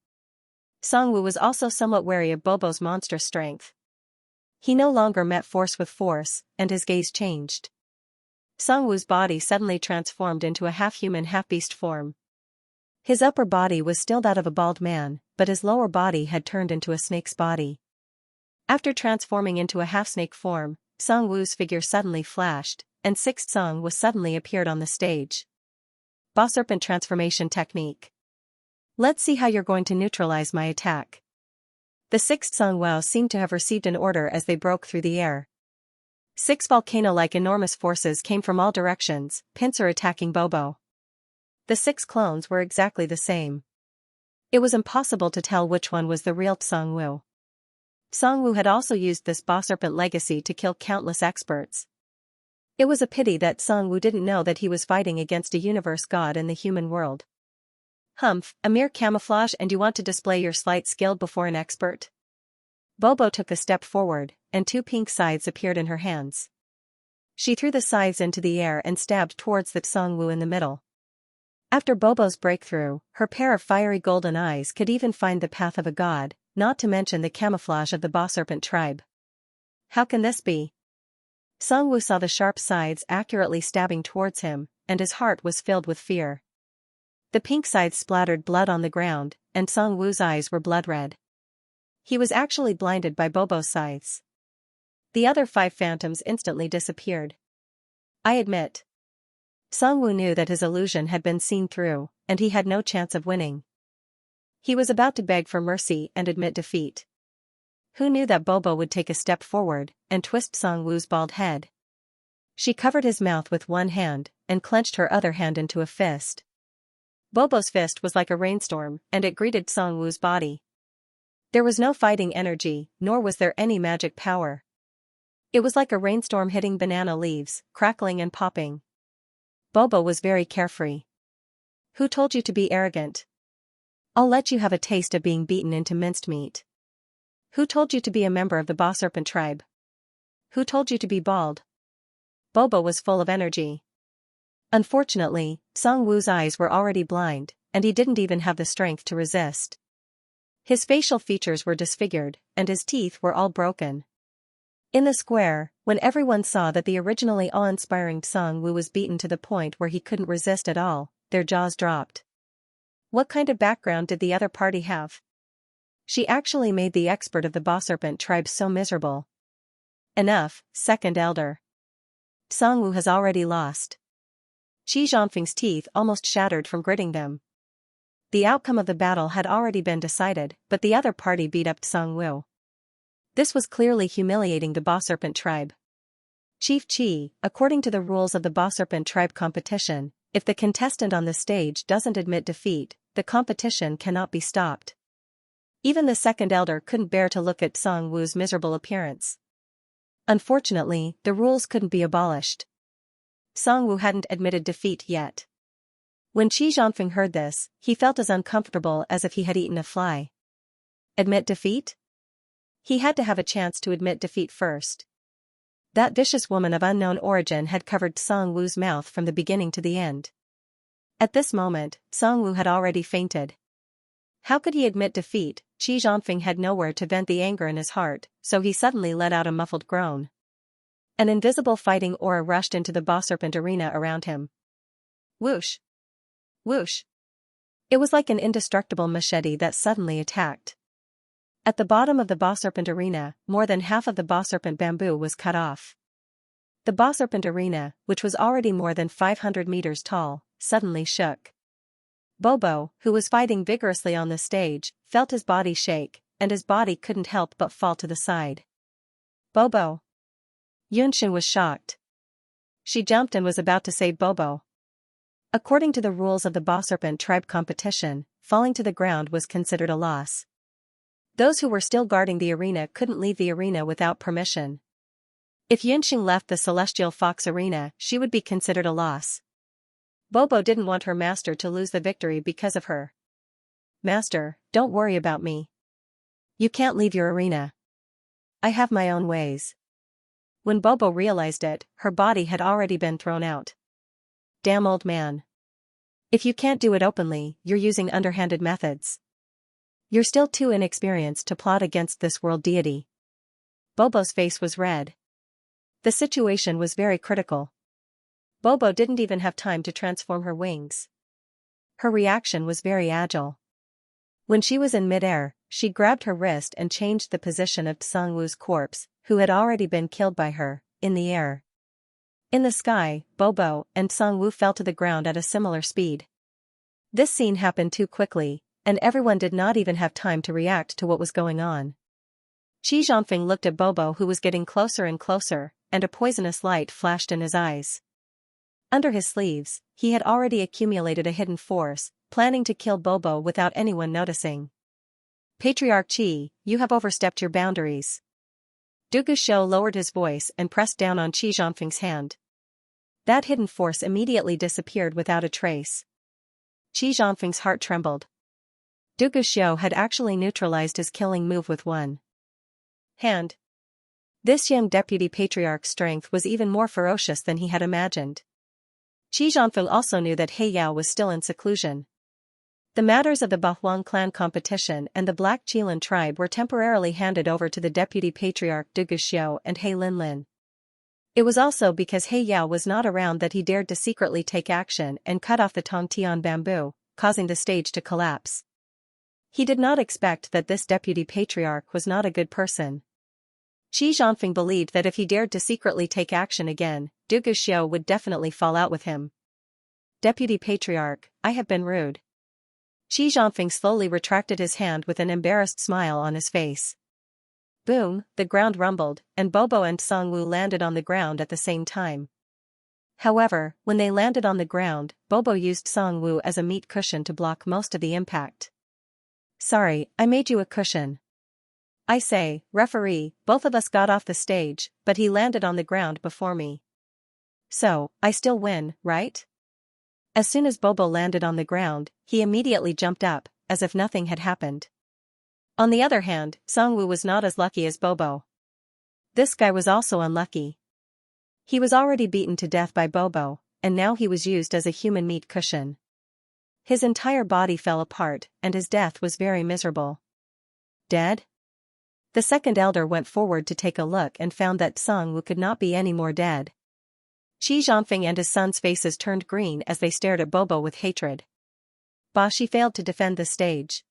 Tsongwu was also somewhat wary of Bobo's monstrous strength. He no longer met force with force, and his gaze changed. Tsongwu's body suddenly transformed into a half-human half-beast form. His upper body was still that of a bald man, but his lower body had turned into a snake's body. After transforming into a half-snake form, Tsongwu's figure suddenly flashed, and Sixth Tsong was suddenly appeared on the stage. Ba Serpent Transformation Technique. Let's see how you're going to neutralize my attack. The Sixth Tsong Wow seemed to have received an order as they broke through the air. 6 volcano-like enormous forces came from all directions, pincer attacking Bobo. The 6 clones were exactly the same. It was impossible to tell which one was the real Tsangwu. Tsangwu had also used this boss serpent legacy to kill countless experts. It was a pity that Tsangwu didn't know that he was fighting against a universe god in the human world. Humph, a mere camouflage, and you want to display your slight skill before an expert? Bobo took a step forward, and 2 pink scythes appeared in her hands. She threw the scythes into the air and stabbed towards the Tsangwu in the middle. After Bobo's breakthrough, her pair of fiery golden eyes could even find the path of a god, not to mention the camouflage of the boss serpent tribe. How can this be? Tsangwu saw the sharp scythes accurately stabbing towards him, and his heart was filled with fear. The pink scythes splattered blood on the ground, and Tsangwu's eyes were blood red. He was actually blinded by Bobo's scythes. The other 5 phantoms instantly disappeared. I admit. Tsangwu knew that his illusion had been seen through, and he had no chance of winning. He was about to beg for mercy and admit defeat. Who knew that Bobo would take a step forward and twist Tsangwu's bald head? She covered his mouth with one hand and clenched her other hand into a fist. Bobo's fist was like a rainstorm, and it greeted Tsangwu's body. There was no fighting energy, nor was there any magic power. It was like a rainstorm hitting banana leaves, crackling and popping. Bobo was very carefree. Who told you to be arrogant? I'll let you have a taste of being beaten into minced meat. Who told you to be a member of the boss serpent tribe? Who told you to be bald? Bobo was full of energy. Unfortunately, Tsangwu's eyes were already blind, and he didn't even have the strength to resist. His facial features were disfigured, and his teeth were all broken. In the square, when everyone saw that the originally awe-inspiring Tsangwu was beaten to the point where he couldn't resist at all, their jaws dropped. What kind of background did the other party have? She actually made the expert of the boss serpent tribe so miserable. Enough, second elder. Tsangwu has already lost. Xianxia's teeth almost shattered from gritting them. The outcome of the battle had already been decided, but the other party beat up Tsangwu. This was clearly humiliating the boss serpent tribe. Chief Chi, according to the rules of the boss serpent tribe competition, if the contestant on the stage doesn't admit defeat, the competition cannot be stopped. Even the second elder couldn't bear to look at Tsangwu's miserable appearance. Unfortunately, the rules couldn't be abolished. Tsangwu hadn't admitted defeat yet. When Xianxia heard this, he felt as uncomfortable as if he had eaten a fly. Admit defeat? He had to have a chance to admit defeat first. That vicious woman of unknown origin had covered Tsangwu's mouth from the beginning to the end. At this moment, Tsangwu had already fainted. How could he admit defeat? Xianxia had nowhere to vent the anger in his heart, so he suddenly let out a muffled groan. An invisible fighting aura rushed into the boss serpent arena around him. Whoosh! Whoosh! It was like an indestructible machete that suddenly attacked. At the bottom of the boss serpent arena, more than half of the boss serpent bamboo was cut off. The boss serpent arena, which was already more than 500 meters tall, suddenly shook. Bobo, who was fighting vigorously on the stage, felt his body shake, and his body couldn't help but fall to the side. Bobo! Xianxia was shocked. She jumped and was about to save Bobo. According to the rules of the boss serpent tribe competition, falling to the ground was considered a loss. Those who were still guarding the arena couldn't leave the arena without permission. If Xianxia left the celestial fox arena, she would be considered a loss. Bobo didn't want her master to lose the victory because of her. Master, don't worry about me. You can't leave your arena. I have my own ways. When Bobo realized it, her body had already been thrown out. Damn old man. If you can't do it openly, you're using underhanded methods. You're still too inexperienced to plot against this world deity. Bobo's face was red. The situation was very critical. Bobo didn't even have time to transform her wings. Her reaction was very agile. When she was in midair, she grabbed her wrist and changed the position of Tsangwu's corpse, who had already been killed by her, in the air. In the sky, Bobo and Tsangwu fell to the ground at a similar speed. This scene happened too quickly, and everyone did not even have time to react to what was going on. Xianxia looked at Bobo, who was getting closer and closer, and a poisonous light flashed in his eyes. Under his sleeves, he had already accumulated a hidden force, planning to kill Bobo without anyone noticing. Patriarch Qi, you have overstepped your boundaries. Du Guxiu lowered his voice and pressed down on Qi Zhongfeng's hand. That hidden force immediately disappeared without a trace. Qi Zhongfeng's heart trembled. Du Guxiu had actually neutralized his killing move with one hand. This young deputy patriarch's strength was even more ferocious than he had imagined. Qi Zhongfeng also knew that He Yao was still in seclusion. The matters of the Bahuang clan competition and the Black Qilin tribe were temporarily handed over to the deputy patriarch Du Guxiu and He Linlin. It was also because He Yao was not around that he dared to secretly take action and cut off the Tongtian bamboo, causing the stage to collapse. He did not expect that this deputy patriarch was not a good person. Qi Zhongfeng believed that if he dared to secretly take action again, Du Guxiu would definitely fall out with him. Deputy Patriarch, I have been rude. Qi Zhongfeng slowly retracted his hand with an embarrassed smile on his face. Boom, the ground rumbled, and Bobo and Songwu landed on the ground at the same time. However, when they landed on the ground, Bobo used Songwu as a meat cushion to block most of the impact. Sorry, I made you a cushion. I say, referee, both of us got off the stage, but he landed on the ground before me. So, I still win, right? As soon as Bobo landed on the ground, he immediately jumped up, as if nothing had happened. On the other hand, Songwu was not as lucky as Bobo. This guy was also unlucky. He was already beaten to death by Bobo, and now he was used as a human meat cushion. His entire body fell apart, and his death was very miserable. Dead? The second elder went forward to take a look and found that Songwu could not be any more dead. Qi Zhongfeng and his son's faces turned green as they stared at Bobo with hatred. Bashi failed to defend the stage.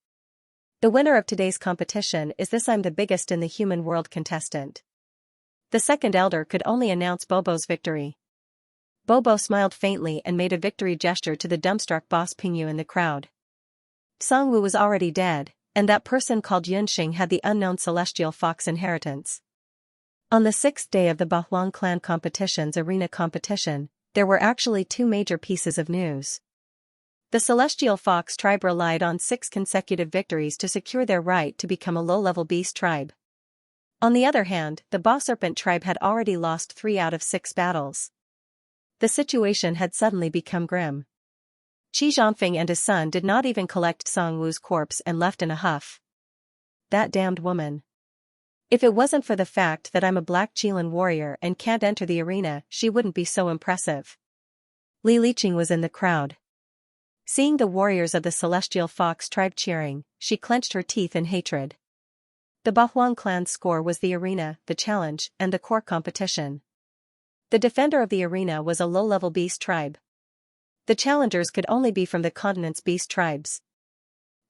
The winner of today's competition is this I'm the biggest in the human world contestant. The second elder could only announce Bobo's victory. Bobo smiled faintly and made a victory gesture to the dumbstruck boss Pingyu in the crowd. Songwu was already dead, and that person called Yunxing had the unknown celestial fox inheritance. On the sixth day of the Bahuang clan competition's arena competition, there were actually two major pieces of news. The celestial fox tribe relied on 6 consecutive victories to secure their right to become a low-level beast tribe. On the other hand, the Ba Serpent tribe had already lost 3 out of 6 battles. The situation had suddenly become grim. Qi Zhongfeng and his son did not even collect Songwu's corpse and left in a huff. That damned woman. If it wasn't for the fact that I'm a Black Qilin warrior and can't enter the arena, she wouldn't be so impressive. Li Liqing was in the crowd. Seeing the warriors of the Celestial Fox tribe cheering, she clenched her teeth in hatred. The Bahuang clan's score was the arena, the challenge, and the core competition. The defender of the arena was a low-level beast tribe. The challengers could only be from the continent's beast tribes.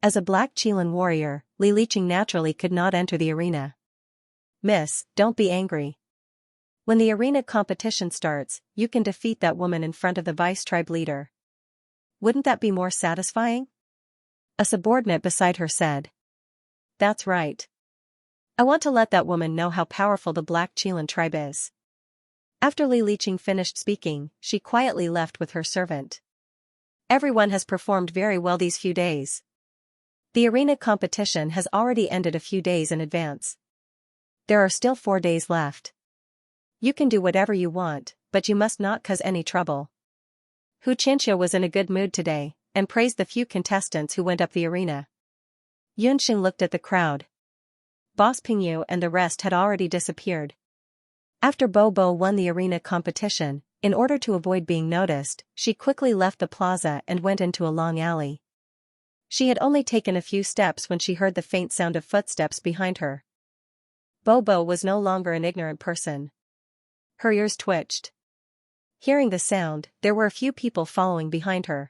As a Black Qilin warrior, Li Liqing naturally could not enter the arena. Miss, don't be angry. When the arena competition starts, you can defeat that woman in front of the vice tribe leader. Wouldn't that be more satisfying? A subordinate beside her said. That's right. I want to let that woman know how powerful the Black Qilin tribe is. After Li Liqing finished speaking, she quietly left with her servant. Everyone has performed very well these few days. The arena competition has already ended a few days in advance. There are still 4 days left. You can do whatever you want, but you must not cause any trouble. Xianxia was in a good mood today, and praised the few contestants who went up the arena. Yunxing looked at the crowd. Boss Pingyu and the rest had already disappeared. After Bobo won the arena competition, in order to avoid being noticed, she quickly left the plaza and went into a long alley. She had only taken a few steps when she heard the faint sound of footsteps behind her. Bobo was no longer an ignorant person. Her ears twitched. Hearing the sound, there were a few people following behind her.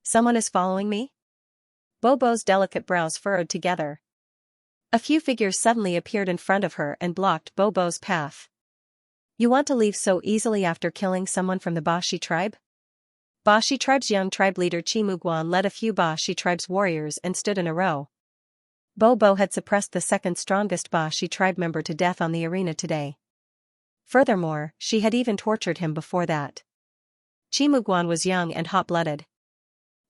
Someone is following me? Bobo's delicate brows furrowed together. A few figures suddenly appeared in front of her and blocked Bobo's path. You want to leave so easily after killing someone from the Bashi tribe? Bashi tribe's young tribe leader Qi Muguan led a few Bashi tribe's warriors and stood in a row. Bobo had suppressed the second strongest Bashi tribe member to death on the arena today. Furthermore, she had even tortured him before that. Chimuguan was young and hot-blooded.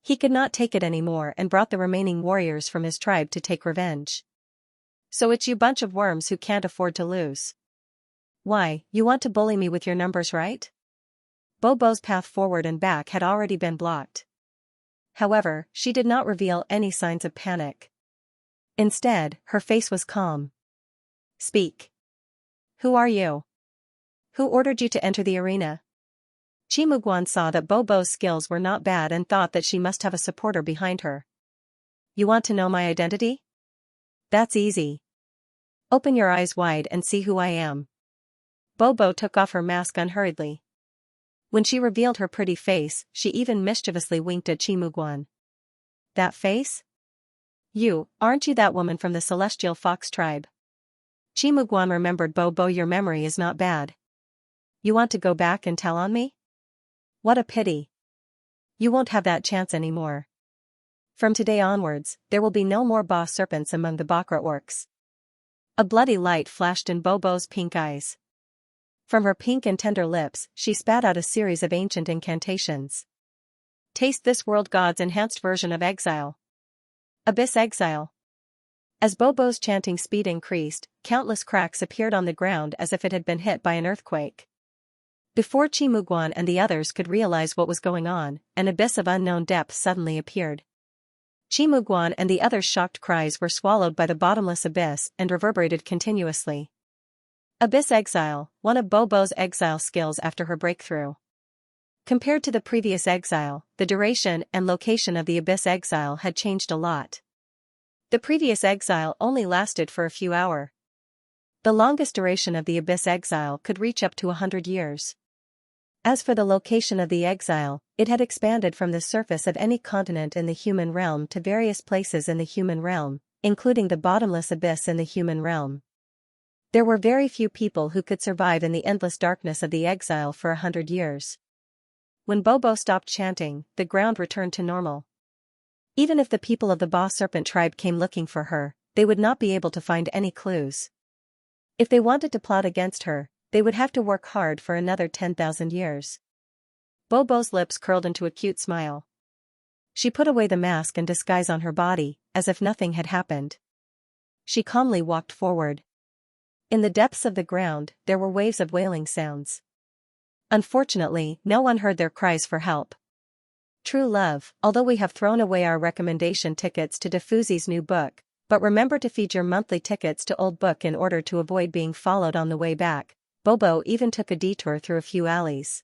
He could not take it anymore and brought the remaining warriors from his tribe to take revenge. So it's you bunch of worms who can't afford to lose. Why, you want to bully me with your numbers, right? Bobo's path forward and back had already been blocked. However, she did not reveal any signs of panic. Instead, her face was calm. Speak. Who are you? Who ordered you to enter the arena? Chimuguan saw that Bobo's skills were not bad and thought that she must have a supporter behind her. You want to know my identity? That's easy. Open your eyes wide and see who I am. Bobo took off her mask unhurriedly. When she revealed her pretty face, she even mischievously winked at Chimuguan. That face? Aren't you that woman from the celestial fox tribe? Chimuguan remembered. Bobo, your memory is not bad. You want to go back and tell on me? What a pity. You won't have that chance anymore. From today onwards, there will be no more boss serpents among the Bakra orcs. A bloody light flashed in Bobo's pink eyes. From her pink and tender lips, she spat out a series of ancient incantations. Taste this world god's enhanced version of exile. Abyss exile. As Bobo's chanting speed increased, countless cracks appeared on the ground as if it had been hit by an earthquake. Before Chimuguan and the others could realize what was going on, an abyss of unknown depth suddenly appeared. Chimuguan and the others' shocked cries were swallowed by the bottomless abyss and reverberated continuously. Abyss exile, one of Bobo's exile skills after her breakthrough. Compared to the previous exile, the duration and location of the abyss exile had changed a lot. The previous exile only lasted for a few hours. The longest duration of the abyss exile could reach up to 100 years. As for the location of the exile, it had expanded from the surface of any continent in the human realm to various places in the human realm, including the bottomless abyss in the human realm. There were very few people who could survive in the endless darkness of the exile for 100 years. When Bobo stopped chanting, the ground returned to normal. Even if the people of the Boss Serpent tribe came looking for her, they would not be able to find any clues. If they wanted to plot against her, they would have to work hard for another 10,000 years. Bobo's lips curled into a cute smile. She put away the mask and disguise on her body, as if nothing had happened. She calmly walked forward. In the depths of the ground, there were waves of wailing sounds. Unfortunately, no one heard their cries for help. True love, although we have thrown away our recommendation tickets to Diffusi's new book, but remember to feed your monthly tickets to Old Book in order to avoid being followed on the way back. Bobo even took a detour through a few alleys.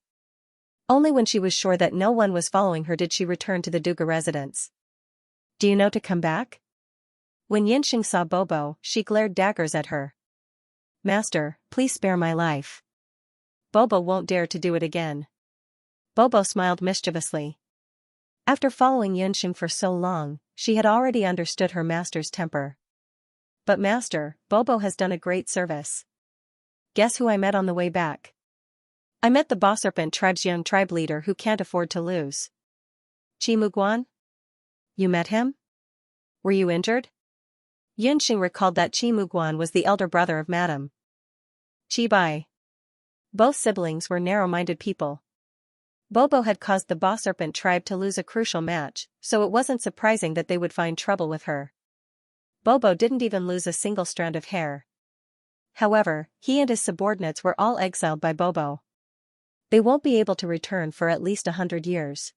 Only when she was sure that no one was following her did she return to the Duga residence. Do you know to come back? When Xianxia saw Bobo, she glared daggers at her. Master, please spare my life. Bobo won't dare to do it again. Bobo smiled mischievously. After following Xianxia for so long, she had already understood her master's temper. But master, Bobo has done a great service. Guess who I met on the way back? I met the Boss Serpent tribe's young tribe leader who can't afford to lose. Chimuguan? You met him? Were you injured? Xianxia recalled that Chimuguan was the elder brother of Madame Chibai. Both siblings were narrow-minded people. Bobo had caused the Boss Serpent tribe to lose a crucial match, so it wasn't surprising that they would find trouble with her. Bobo didn't even lose a single strand of hair. However, he and his subordinates were all exiled by Bobo. They won't be able to return for at least 100 years.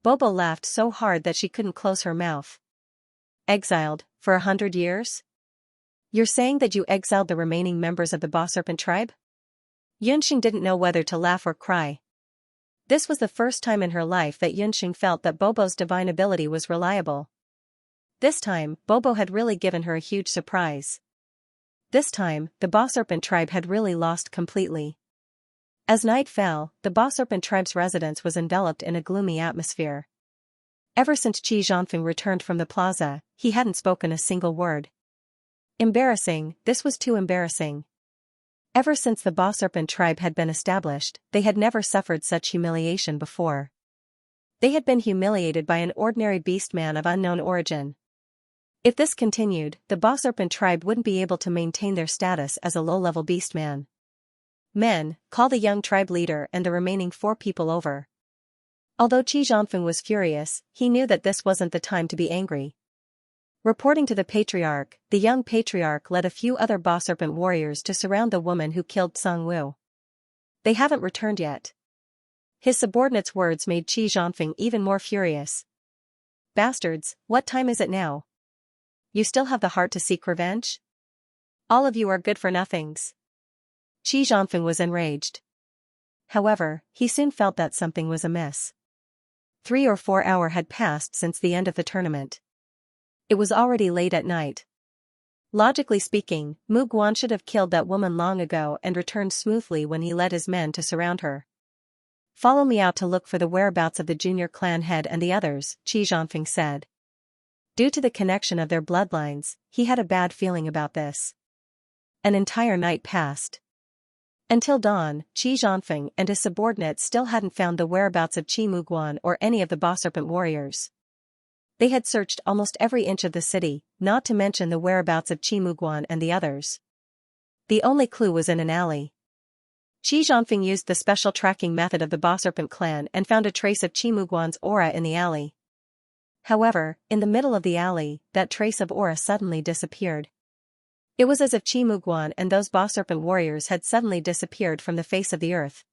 Bobo laughed so hard that she couldn't close her mouth. Exiled, for 100 years? You're saying that you exiled the remaining members of the Boss Serpent tribe? Xianxia didn't know whether to laugh or cry. This was the first time in her life that Xianxia felt that Bobo's divine ability was reliable. This time, Bobo had really given her a huge surprise. This time, the Boss Serpent tribe had really lost completely. As night fell, the Boss Serpent tribe's residence was enveloped in a gloomy atmosphere. Ever since Qi Zhanfeng returned from the plaza, he hadn't spoken a single word. Embarrassing, this was too embarrassing. Ever since the Boss Serpent tribe had been established, they had never suffered such humiliation before. They had been humiliated by an ordinary beastman of unknown origin. If this continued, the Boss Serpent tribe wouldn't be able to maintain their status as a low-level beastman. Men, call the young tribe leader and the remaining 4 people over. Although Qi Zhongfeng was furious, he knew that this wasn't the time to be angry. Reporting to the patriarch, the young patriarch led a few other Ba Serpent warriors to surround the woman who killed Song Wu. They haven't returned yet. His subordinate's words made Qi Zhongfeng even more furious. Bastards, what time is it now? You still have the heart to seek revenge? All of you are good for nothings. Qi Zhongfeng was enraged. However, he soon felt that something was amiss. 3 or 4 hours had passed since the end of the tournament. It was already late at night. Logically speaking, Mu Guan should have killed that woman long ago and returned smoothly when he led his men to surround her. Follow me out to look for the whereabouts of the junior clan head and the others, Qi Zhongfeng said. Due to the connection of their bloodlines, he had a bad feeling about this. An entire night passed. Until dawn, Qi Zhongfeng and his subordinates still hadn't found the whereabouts of Qi Muguan or any of the Ba Serpent warriors. They had searched almost every inch of the city, not to mention the whereabouts of Qi Muguan and the others. The only clue was in an alley. Qi Zhongfeng used the special tracking method of the Ba Serpent clan and found a trace of Qi Muguan's aura in the alley. However, in the middle of the alley, that trace of aura suddenly disappeared. It was as if Qi Muguan and those Ba Serpent warriors had suddenly disappeared from the face of the earth.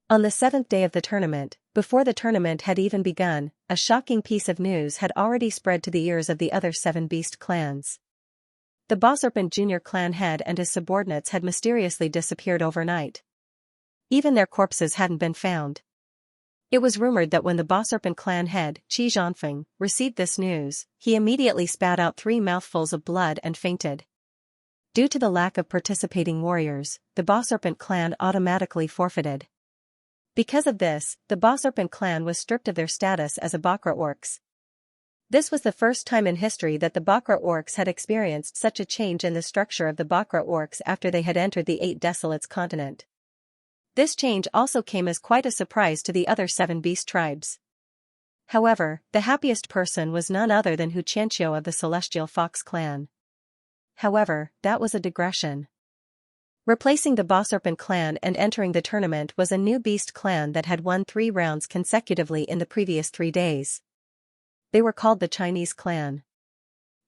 On the 7th day of the tournament, before the tournament had even begun, a shocking piece of news had already spread to the ears of the other 7 beast clans. The Ba Serpent junior clan head and his subordinates had mysteriously disappeared overnight. Even their corpses hadn't been found. It was rumored that when the Ba Serpent clan head, Qi Zhongfeng, received this news, he immediately spat out 3 mouthfuls of blood and fainted. Due to the lack of participating warriors, the Ba Serpent clan automatically forfeited. Because of this, the Ba Serpent clan was stripped of their status as a Bakra orcs. This was the first time in history that the Bakra orcs had experienced such a change in the structure of the Bakra orcs after they had entered the 8 Desolates continent. This change also came as quite a surprise to the other 7 beast tribes. However, the happiest person was none other than Xianxia of the Celestial Fox clan. However, that was a digression. Replacing the Ba Serpent clan and entering the tournament was a new beast clan that had won 3 rounds consecutively in the previous 3 days. They were called the Chinese clan.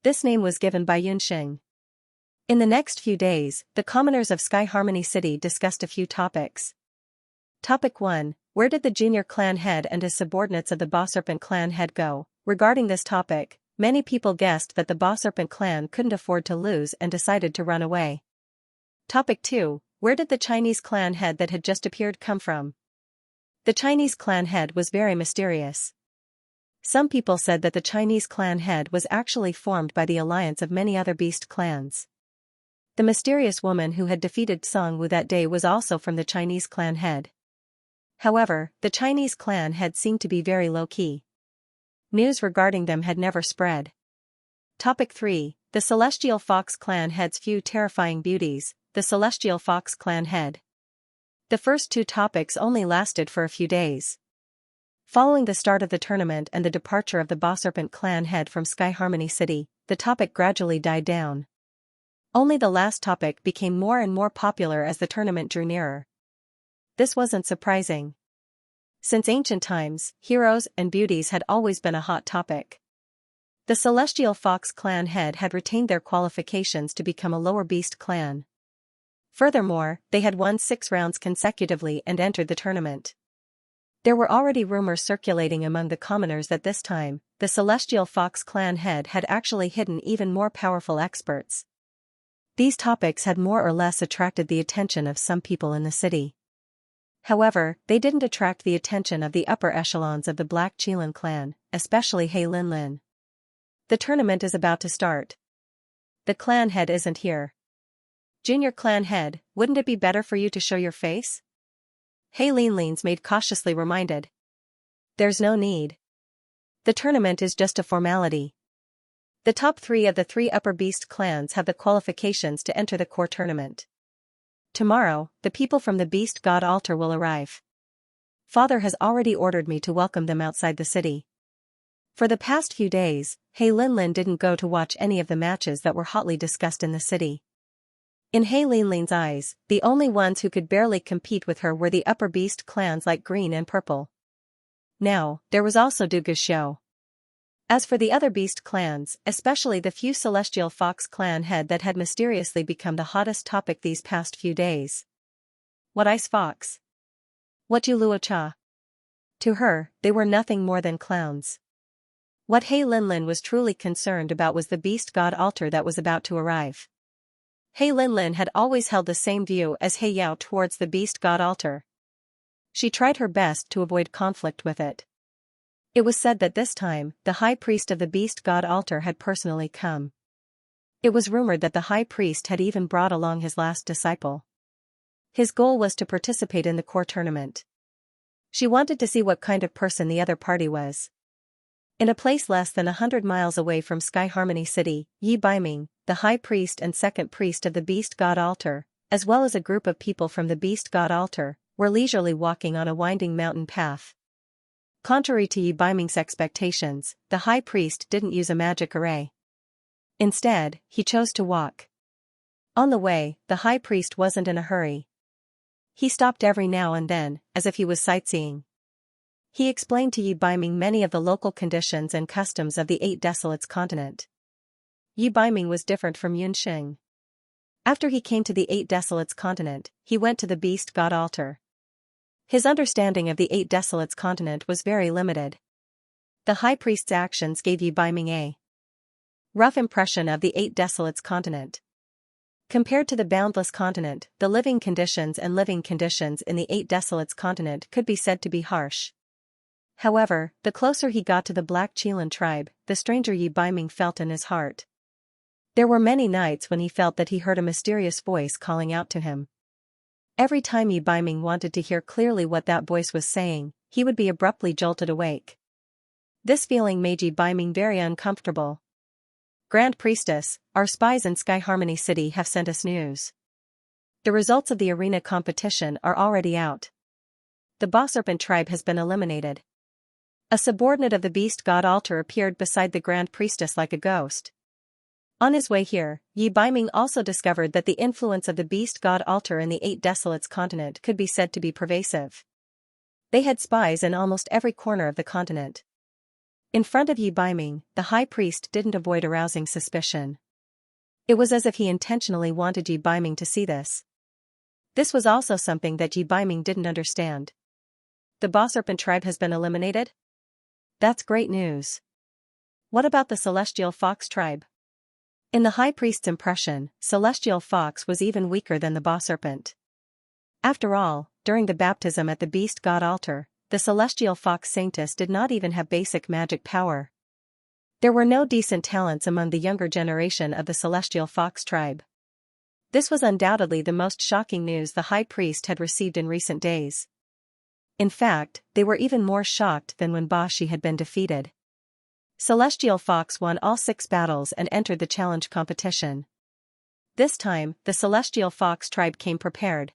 This name was given by Yunxing. In the next few days, the commoners of Sky Harmony City discussed a few topics. Topic 1. Where did the junior clan head and his subordinates of the Ba Serpent clan head go? Regarding this topic, many people guessed that the Ba Serpent clan couldn't afford to lose and decided to run away. Topic 2. Where did the Chinese clan head that had just appeared come from? The Chinese clan head was very mysterious. Some people said that the Chinese clan head was actually formed by the alliance of many other beast clans. The mysterious woman who had defeated Song Wu that day was also from the Chinese clan head. However, the Chinese clan head seemed to be very low-key. News regarding them had never spread. Topic 3. The Celestial Fox clan head's few terrifying beauties. The Celestial Fox clan head. The first 2 topics only lasted for a few days. Following the start of the tournament and the departure of the Ba Serpent clan head from Sky Harmony City, the topic gradually died down. Only the last topic became more and more popular as the tournament drew nearer. This wasn't surprising. Since ancient times, heroes and beauties had always been a hot topic. The Celestial Fox clan head had retained their qualifications to become a lower beast clan. Furthermore, they had won 6 rounds consecutively and entered the tournament. There were already rumors circulating among the commoners that this time, the Celestial Fox clan head had actually hidden even more powerful experts. These topics had more or less attracted the attention of some people in the city. However, they didn't attract the attention of the upper echelons of the Black Qilin clan, especially He Linlin. The tournament is about to start. The clan head isn't here. Junior clan head, wouldn't it be better for you to show your face? He Linlin's maid cautiously reminded. There's no need. The tournament is just a formality. The top 3 of the 3 upper beast clans have the qualifications to enter the core tournament. Tomorrow, the people from the beast god altar will arrive. Father has already ordered me to welcome them outside the city. For the past few days, He Linlin didn't go to watch any of the matches that were hotly discussed in the city. In He Linlin's eyes, the only ones who could barely compete with her were the upper beast clans like Green and Purple. Now, there was also Du Guxiu. As for the other beast clans, especially the few celestial fox clan head that had mysteriously become the hottest topic these past few days. What ice fox? What Yu Luocha? To her, they were nothing more than clowns. What He Linlin was truly concerned about was the beast god altar that was about to arrive. He Linlin had always held the same view as He Yao towards the beast god altar. She tried her best to avoid conflict with it. It was said that this time, the high priest of the beast god altar had personally come. It was rumored that the high priest had even brought along his last disciple. His goal was to participate in the core tournament. She wanted to see what kind of person the other party was. In a place less than 100 miles away from Sky Harmony City, Yi Baiming, the high priest and second priest of the beast god altar, as well as a group of people from the beast god altar, were leisurely walking on a winding mountain path. Contrary to Yi Baiming's expectations, the high priest didn't use a magic array. Instead, he chose to walk. On the way, the high priest wasn't in a hurry. He stopped every now and then, as if he was sightseeing. He explained to Yi Baiming many of the local conditions and customs of the Eight Desolates continent. Yi Baiming was different from Yunxing. After he came to the Eight Desolates continent, he went to the beast god altar. His understanding of the Eight Desolates continent was very limited. The high priest's actions gave Yi Baiming a rough impression of the Eight Desolates continent. Compared to the Boundless continent, the living conditions in the Eight Desolates continent could be said to be harsh. However, the closer he got to the Black Qilin tribe, the stranger Yi Baiming felt in his heart. There were many nights when he felt that he heard a mysterious voice calling out to him. Every time Yi Baiming wanted to hear clearly what that voice was saying, he would be abruptly jolted awake. This feeling made Yi Baiming very uncomfortable. Grand Priestess, our spies in Sky Harmony City have sent us news. The results of the arena competition are already out. The Boss Serpent tribe has been eliminated. A subordinate of the beast god altar appeared beside the Grand Priestess like a ghost. On his way here, Yi Baiming also discovered that the influence of the beast god altar in the Eight Desolates continent could be said to be pervasive. They had spies in almost every corner of the continent. In front of Yi Baiming, the high priest didn't avoid arousing suspicion. It was as if he intentionally wanted Yi Baiming to see this. This was also something that Yi Baiming didn't understand. The Boss Serpent tribe has been eliminated? That's great news. What about the Celestial Fox tribe? In the high priest's impression, Celestial Fox was even weaker than the Boss Serpent. After all, during the baptism at the beast god altar, the Celestial Fox Saintess did not even have basic magic power. There were no decent talents among the younger generation of the Celestial Fox tribe. This was undoubtedly the most shocking news the high priest had received in recent days. In fact, they were even more shocked than when Bashi had been defeated. Celestial Fox won all 6 battles and entered the challenge competition. This time, the Celestial Fox tribe came prepared.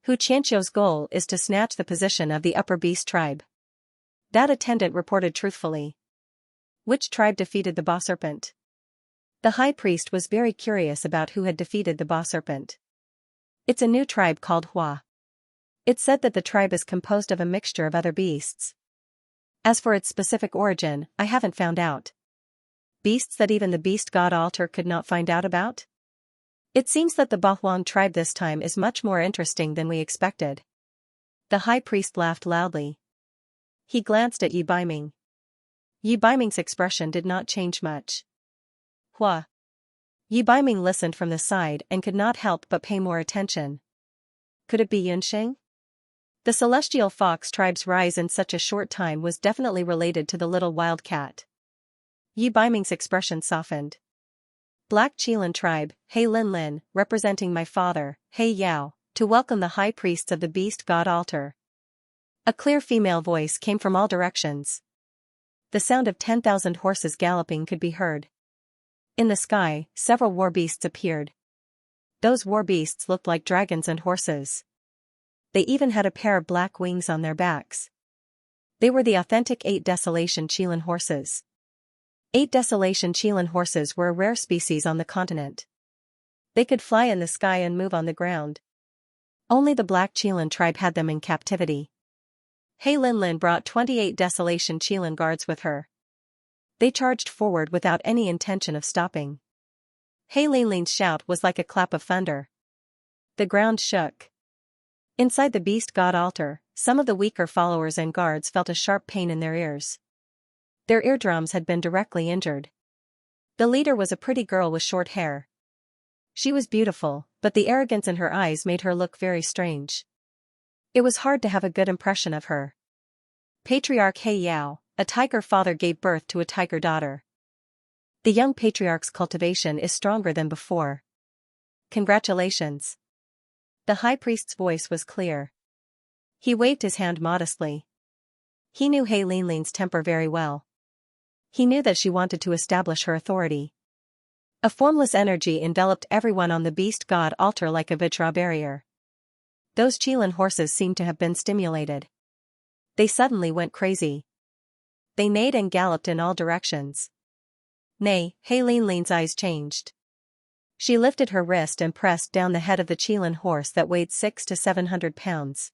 Hu Qianxiu's goal is to snatch the position of the Upper Beast tribe. That attendant reported truthfully. Which tribe defeated the Boss Serpent? The high priest was very curious about who had defeated the Boss Serpent. It's a new tribe called Hua. It said that the tribe is composed of a mixture of other beasts. As for its specific origin, I haven't found out. Beasts that even the beast god altar could not find out about? It seems that the Bahuang tribe this time is much more interesting than we expected. The high priest laughed loudly. He glanced at Yi Baiming. Yi Baiming's expression did not change much. Hua. Yi Baiming listened from the side and could not help but pay more attention. Could it be Yunxing? The Celestial Fox tribe's rise in such a short time was definitely related to the little wildcat. Yi Baiming's expression softened. Black Qilin tribe, He Linlin, representing my father, He Yao, to welcome the high priests of the beast god altar. A clear female voice came from all directions. The sound of 10,000 horses galloping could be heard. In the sky, several war beasts appeared. Those war beasts looked like dragons and horses. They even had a pair of black wings on their backs. They were the authentic 8 Desolation Qilin horses. 8 Desolation Qilin horses were a rare species on the continent. They could fly in the sky and move on the ground. Only the Black Qilin tribe had them in captivity. He Linlin brought 28 Desolation Qilin guards with her. They charged forward without any intention of stopping. He Linlin's shout was like a clap of thunder. The ground shook. Inside the beast god altar, some of the weaker followers and guards felt a sharp pain in their ears. Their eardrums had been directly injured. The leader was a pretty girl with short hair. She was beautiful, but the arrogance in her eyes made her look very strange. It was hard to have a good impression of her. Patriarch He Yao, a tiger father, gave birth to a tiger daughter. The young patriarch's cultivation is stronger than before. Congratulations. The high priest's voice was clear. He waved his hand modestly. He knew He Linlin's temper very well. He knew that she wanted to establish her authority. A formless energy enveloped everyone on the beast god altar like a vitra barrier. Those Qilin horses seemed to have been stimulated. They suddenly went crazy. They neighed and galloped in all directions. Nay, He Linlin's eyes changed. She lifted her wrist and pressed down the head of the Qilin horse that weighed 600 to 700 pounds.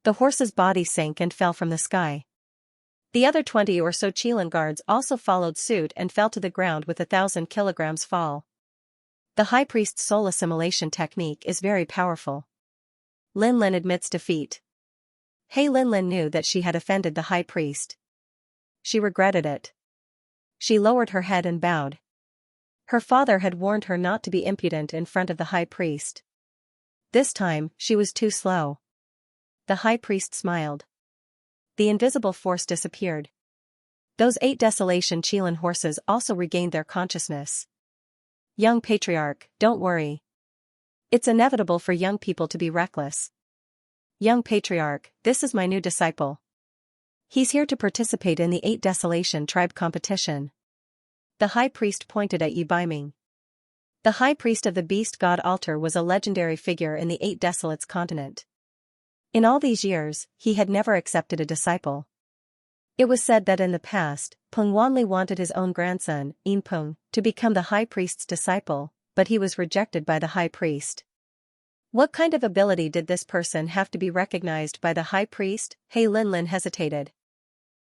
The horse's body sank and fell from the sky. The other 20 or so Qilin guards also followed suit and fell to the ground with 1,000 kilograms fall. The high priest's soul assimilation technique is very powerful. Linlin admits defeat. He Linlin knew that she had offended the high priest. She regretted it. She lowered her head and bowed. Her father had warned her not to be impudent in front of the high priest. This time, she was too slow. The high priest smiled. The invisible force disappeared. Those 8 Desolation Qilin horses also regained their consciousness. Young patriarch, don't worry. It's inevitable for young people to be reckless. Young patriarch, this is my new disciple. He's here to participate in the 8 Desolation tribe competition. The high priest pointed at Yi Baiming. The high priest of the beast god altar was a legendary figure in the 8 Desolates continent. In all these years, he had never accepted a disciple. It was said that in the past, Peng Wanli wanted his own grandson, Yin Peng, to become the high priest's disciple, but he was rejected by the high priest. What kind of ability did this person have to be recognized by the high priest? He Linlin hesitated.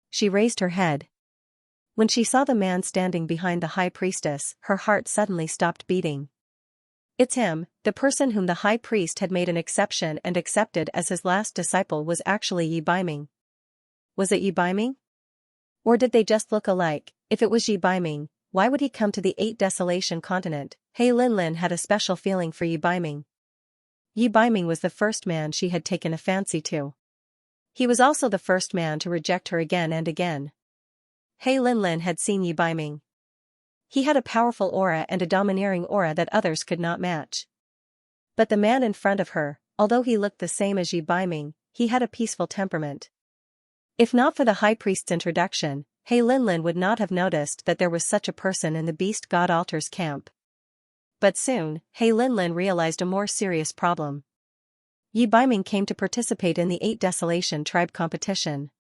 She raised her head. When she saw the man standing behind the high priestess, her heart suddenly stopped beating. It's him. The person whom the high priest had made an exception and accepted as his last disciple was actually Yi Baiming. Was it Yi Baiming? Or did they just look alike? If it was Yi Baiming, why would he come to the 8 Desolation continent? He Linlin had a special feeling for Yi Baiming. Yi Baiming was the first man she had taken a fancy to. He was also the first man to reject her again and again. He Linlin had seen Yi Baiming. He had a powerful aura and a domineering aura that others could not match. But the man in front of her, although he looked the same as Yi Baiming, he had a peaceful temperament. If not for the high priest's introduction, He Linlin would not have noticed that there was such a person in the beast god altar's camp. But soon, He Linlin realized a more serious problem. Yi Baiming came to participate in the 8 Desolation tribe competition.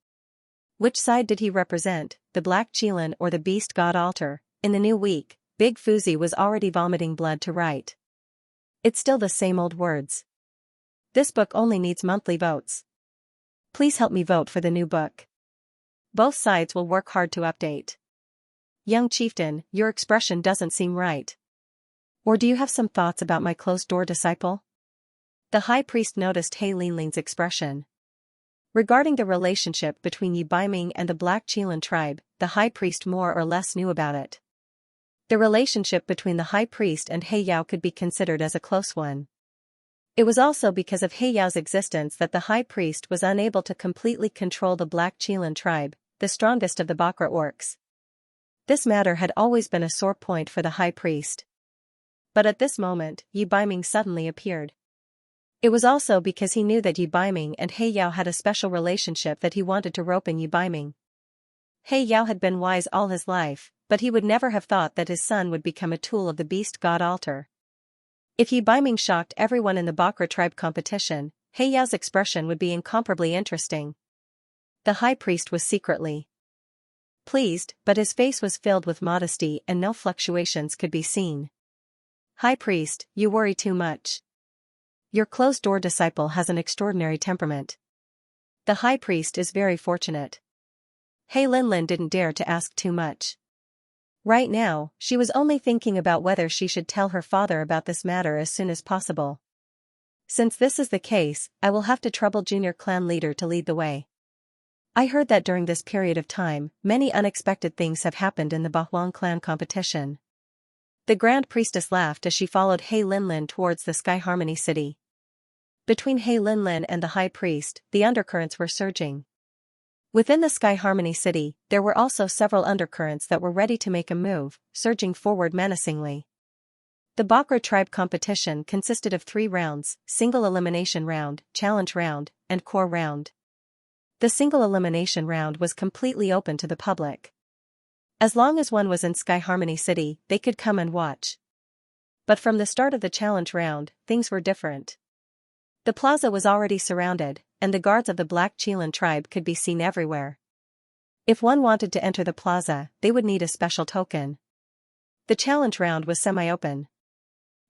Which side did he represent, the Black Qilin or the beast god altar? In the new week, Big Fuzi was already vomiting blood to write. It's still the same old words. This book only needs monthly votes. Please help me vote for the new book. Both sides will work hard to update. Young chieftain, your expression doesn't seem right. Or do you have some thoughts about my closed-door disciple? The high priest noticed He Linlin's expression. Regarding the relationship between Yi Baiming and the Black Qilin tribe, the high priest more or less knew about it. The relationship between the high priest and He Yao could be considered as a close one. It was also because of He Yao's existence that the high priest was unable to completely control the Black Qilin tribe, the strongest of the Bakra orcs. This matter had always been a sore point for the high priest. But at this moment, Yi Baiming suddenly appeared. It was also because he knew that Yi Baiming and He Yao had a special relationship that he wanted to rope in Yi Baiming. He Yao had been wise all his life, but he would never have thought that his son would become a tool of the beast god altar. If Yi Baiming shocked everyone in the Bakra tribe competition, He Yao's expression would be incomparably interesting. The high priest was secretly pleased, but his face was filled with modesty and no fluctuations could be seen. High Priest, you worry too much. Your closed-door disciple has an extraordinary temperament. The High Priest is very fortunate. He Linlin didn't dare to ask too much. Right now, she was only thinking about whether she should tell her father about this matter as soon as possible. Since this is the case, I will have to trouble junior clan leader to lead the way. I heard that during this period of time, many unexpected things have happened in the Bahuang clan competition. The Grand Priestess laughed as she followed He Linlin towards the Sky Harmony City. Between He Linlin and the High Priest, the undercurrents were surging. Within the Sky Harmony City, there were also several undercurrents that were ready to make a move, surging forward menacingly. The Bakra tribe competition consisted of 3 rounds: single elimination round, challenge round, and core round. The single elimination round was completely open to the public. As long as one was in Sky Harmony City, they could come and watch. But from the start of the challenge round, things were different. The plaza was already surrounded, and the guards of the Black Chelan tribe could be seen everywhere. If one wanted to enter the plaza, they would need a special token. The challenge round was semi-open.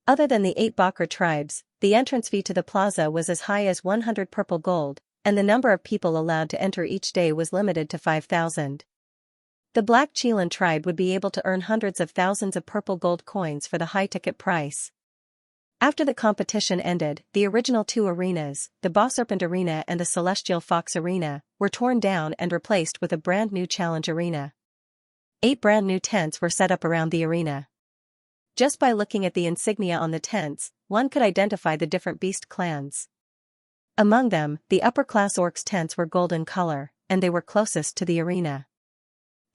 Other than the 8 Bakra tribes, the entrance fee to the plaza was as high as 100 purple gold, and the number of people allowed to enter each day was limited to 5,000. The Black Chelan tribe would be able to earn hundreds of thousands of purple gold coins for the high ticket price. After the competition ended, the original 2 arenas, the Boss Serpent Arena and the Celestial Fox Arena, were torn down and replaced with a brand new challenge arena. 8 brand new tents were set up around the arena. Just by looking at the insignia on the tents, one could identify the different beast clans. Among them, the upper-class orcs' tents were gold in color, and they were closest to the arena.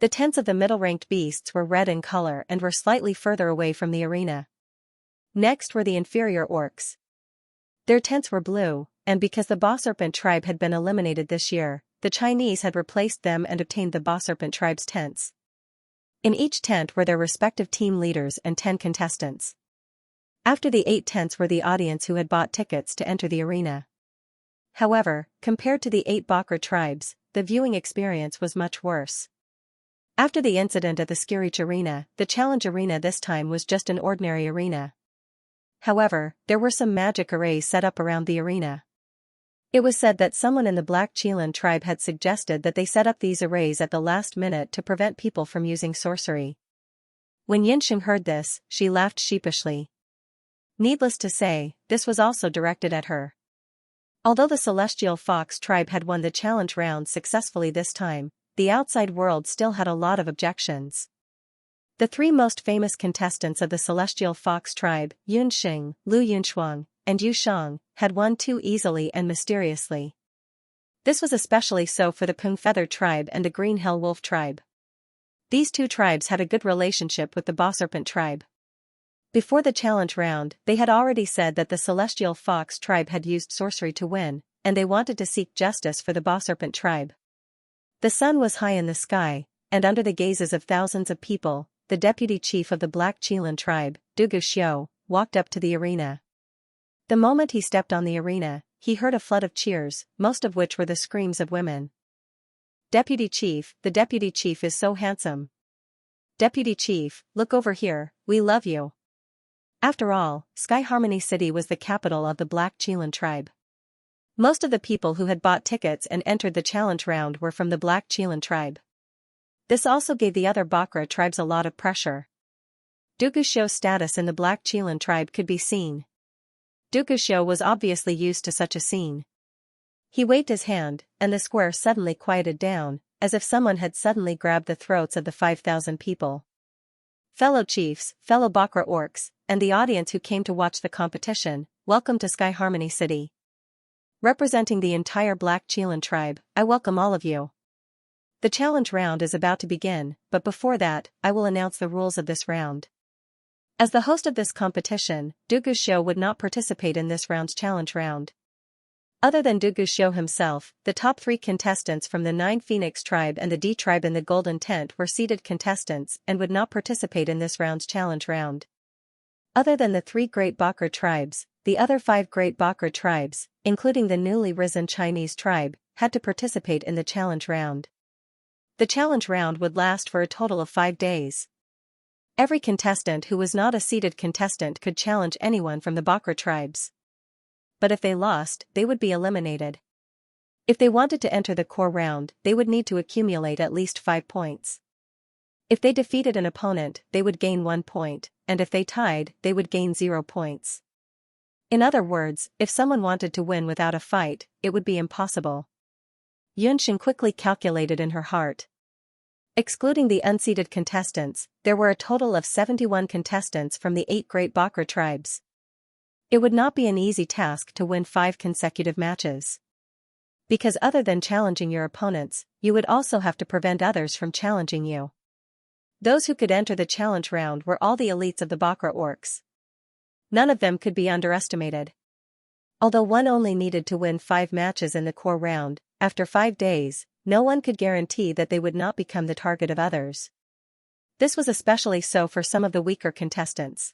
The tents of the middle-ranked beasts were red in color and were slightly further away from the arena. Next were the inferior orcs. Their tents were blue, and because the Boss Serpent tribe had been eliminated this year, the Chinese had replaced them and obtained the Boss Serpent tribe's tents. In each tent were their respective team leaders and 10 contestants. After the 8 tents were the audience who had bought tickets to enter the arena. However, compared to the 8 Bakra tribes, the viewing experience was much worse. After the incident at the Skirich Arena, the challenge arena this time was just an ordinary arena. However, there were some magic arrays set up around the arena. It was said that someone in the Black Chelan tribe had suggested that they set up these arrays at the last minute to prevent people from using sorcery. When Yinsheng heard this, she laughed sheepishly. Needless to say, this was also directed at her. Although the Celestial Fox tribe had won the challenge round successfully this time, the outside world still had a lot of objections. The 3 most famous contestants of the Celestial Fox tribe, Yunxing, Lu Yunshuang, and Yu Shang, had won too easily and mysteriously. This was especially so for the Pung Feather tribe and the Green Hell Wolf tribe. These 2 tribes had a good relationship with the Boss Serpent tribe. Before the challenge round, they had already said that the Celestial Fox tribe had used sorcery to win, and they wanted to seek justice for the Boss Serpent tribe. The sun was high in the sky, and under the gazes of thousands of people, the deputy chief of the Black Chelan tribe, Dugu Xiu, walked up to the arena. The moment he stepped on the arena, he heard a flood of cheers, most of which were the screams of women. Deputy Chief, the Deputy Chief is so handsome. Deputy Chief, look over here, we love you. After all, Sky Harmony City was the capital of the Black Chelan tribe. Most of the people who had bought tickets and entered the challenge round were from the Black Chelan tribe. This also gave the other Bakra tribes a lot of pressure. Dugu Xiu's status in the Black Chelan tribe could be seen. Dugu Xiu was obviously used to such a scene. He waved his hand, and the square suddenly quieted down, as if someone had suddenly grabbed the throats of the 5,000 people. Fellow chiefs, fellow Bakra orcs, and the audience who came to watch the competition, welcome to Sky Harmony City. Representing the entire Black Chelan tribe, I welcome all of you. The challenge round is about to begin, but before that, I will announce the rules of this round. As the host of this competition, Dugu Xiu would not participate in this round's challenge round. Other than Dugu Xiu himself, the top 3 contestants from the 9 Phoenix tribe and the D tribe in the Golden Tent were seeded contestants and would not participate in this round's challenge round. Other than the 3 great Bakra tribes, the other 5 great Bakra tribes, including the newly risen Chinese tribe, had to participate in the challenge round. The challenge round would last for a total of 5 days. Every contestant who was not a seeded contestant could challenge anyone from the Bakra tribes. But if they lost, they would be eliminated. If they wanted to enter the core round, they would need to accumulate at least 5 points. If they defeated an opponent, they would gain 1 point, and if they tied, they would gain 0 points. In other words, if someone wanted to win without a fight, it would be impossible. Yunxing quickly calculated in her heart. Excluding the unseeded contestants, there were a total of 71 contestants from the 8 great Bakra tribes. It would not be an easy task to win 5 consecutive matches. Because other than challenging your opponents, you would also have to prevent others from challenging you. Those who could enter the challenge round were all the elites of the Bakra orcs. None of them could be underestimated. Although one only needed to win 5 matches in the core round, after 5 days, no one could guarantee that they would not become the target of others. This was especially so for some of the weaker contestants.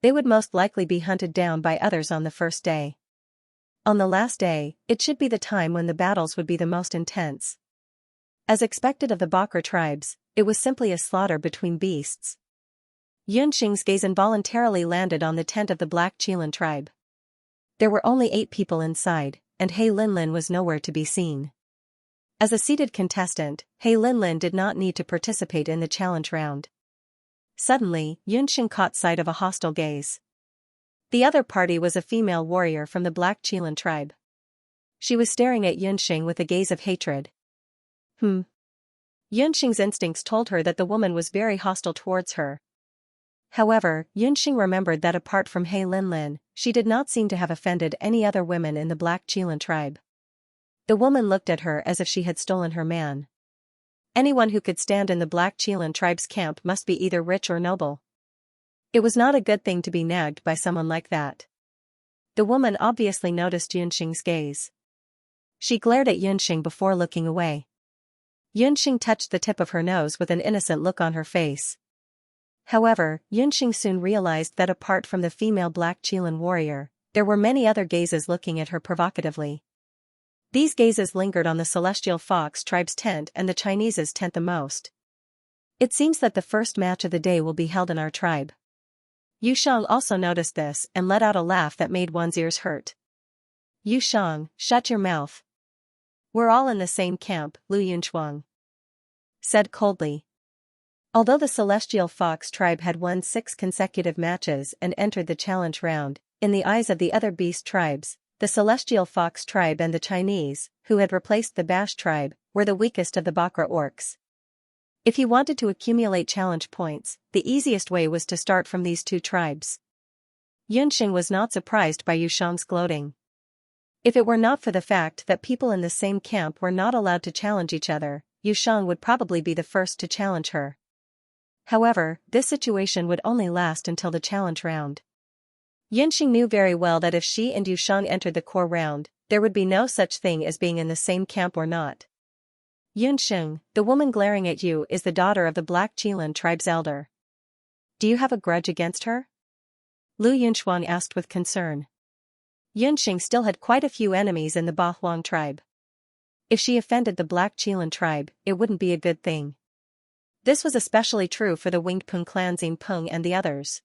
They would most likely be hunted down by others on the first day. On the last day, it should be the time when the battles would be the most intense. As expected of the Bakra tribes, it was simply a slaughter between beasts. Yunxing's gaze involuntarily landed on the tent of the Black Qilan tribe. There were only 8 people inside, and He Linlin was nowhere to be seen. As a seeded contestant, He Linlin did not need to participate in the challenge round. Suddenly, Yunxing caught sight of a hostile gaze. The other party was a female warrior from the Black Qilan tribe. She was staring at Yunxing with a gaze of hatred. Yunxing's instincts told her that the woman was very hostile towards her. However, Yunxing remembered that apart from He Linlin, she did not seem to have offended any other women in the Black Qilan tribe. The woman looked at her as if she had stolen her man. Anyone who could stand in the Black Qilan tribe's camp must be either rich or noble. It was not a good thing to be nagged by someone like that. The woman obviously noticed Yunxing's gaze. She glared at Yunxing before looking away. Yunxing touched the tip of her nose with an innocent look on her face. However, Yunxing soon realized that apart from the female Black Qilan warrior, there were many other gazes looking at her provocatively. These gazes lingered on the Celestial Fox tribe's tent and the Chinese's tent the most. It seems that the first match of the day will be held in our tribe. Yu Shang also noticed this and let out a laugh that made one's ears hurt. Yu Shang, shut your mouth. We're all in the same camp, Lu Yunchuang said coldly. Although the Celestial Fox tribe had won 6 consecutive matches and entered the challenge round, in the eyes of the other beast tribes, the Celestial Fox tribe and the Chinese, who had replaced the Bash tribe, were the weakest of the Bakra orcs. If he wanted to accumulate challenge points, the easiest way was to start from these 2 tribes. Yunxing was not surprised by Yu Shang's gloating. If it were not for the fact that people in the same camp were not allowed to challenge each other, Yu Shang would probably be the first to challenge her. However, this situation would only last until the challenge round. Yunxing knew very well that if she and Yu Shang entered the core round, there would be no such thing as being in the same camp or not. Yunxing, the woman glaring at you is the daughter of the Black Qilan tribe's elder. Do you have a grudge against her? Lu Yunchuang asked with concern. Yunxing still had quite a few enemies in the Ba Huang tribe. If she offended the Black Qilan tribe, it wouldn't be a good thing. This was especially true for the Winged Pung clan Xin Peng and the others.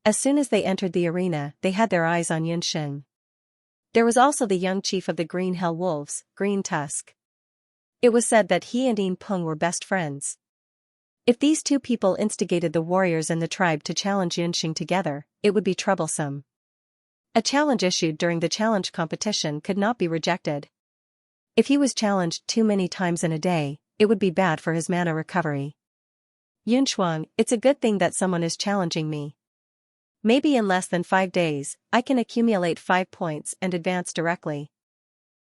As soon as they entered the arena, they had their eyes on Yunxing. There was also the young chief of the Green Hell Wolves, Green Tusk. It was said that he and Yin Peng were best friends. If these 2 people instigated the warriors in the tribe to challenge Yunxing together, it would be troublesome. A challenge issued during the challenge competition could not be rejected. If he was challenged too many times in a day, it would be bad for his mana recovery. Yunchuang, it's a good thing that someone is challenging me. Maybe in less than 5 days, I can accumulate 5 points and advance directly.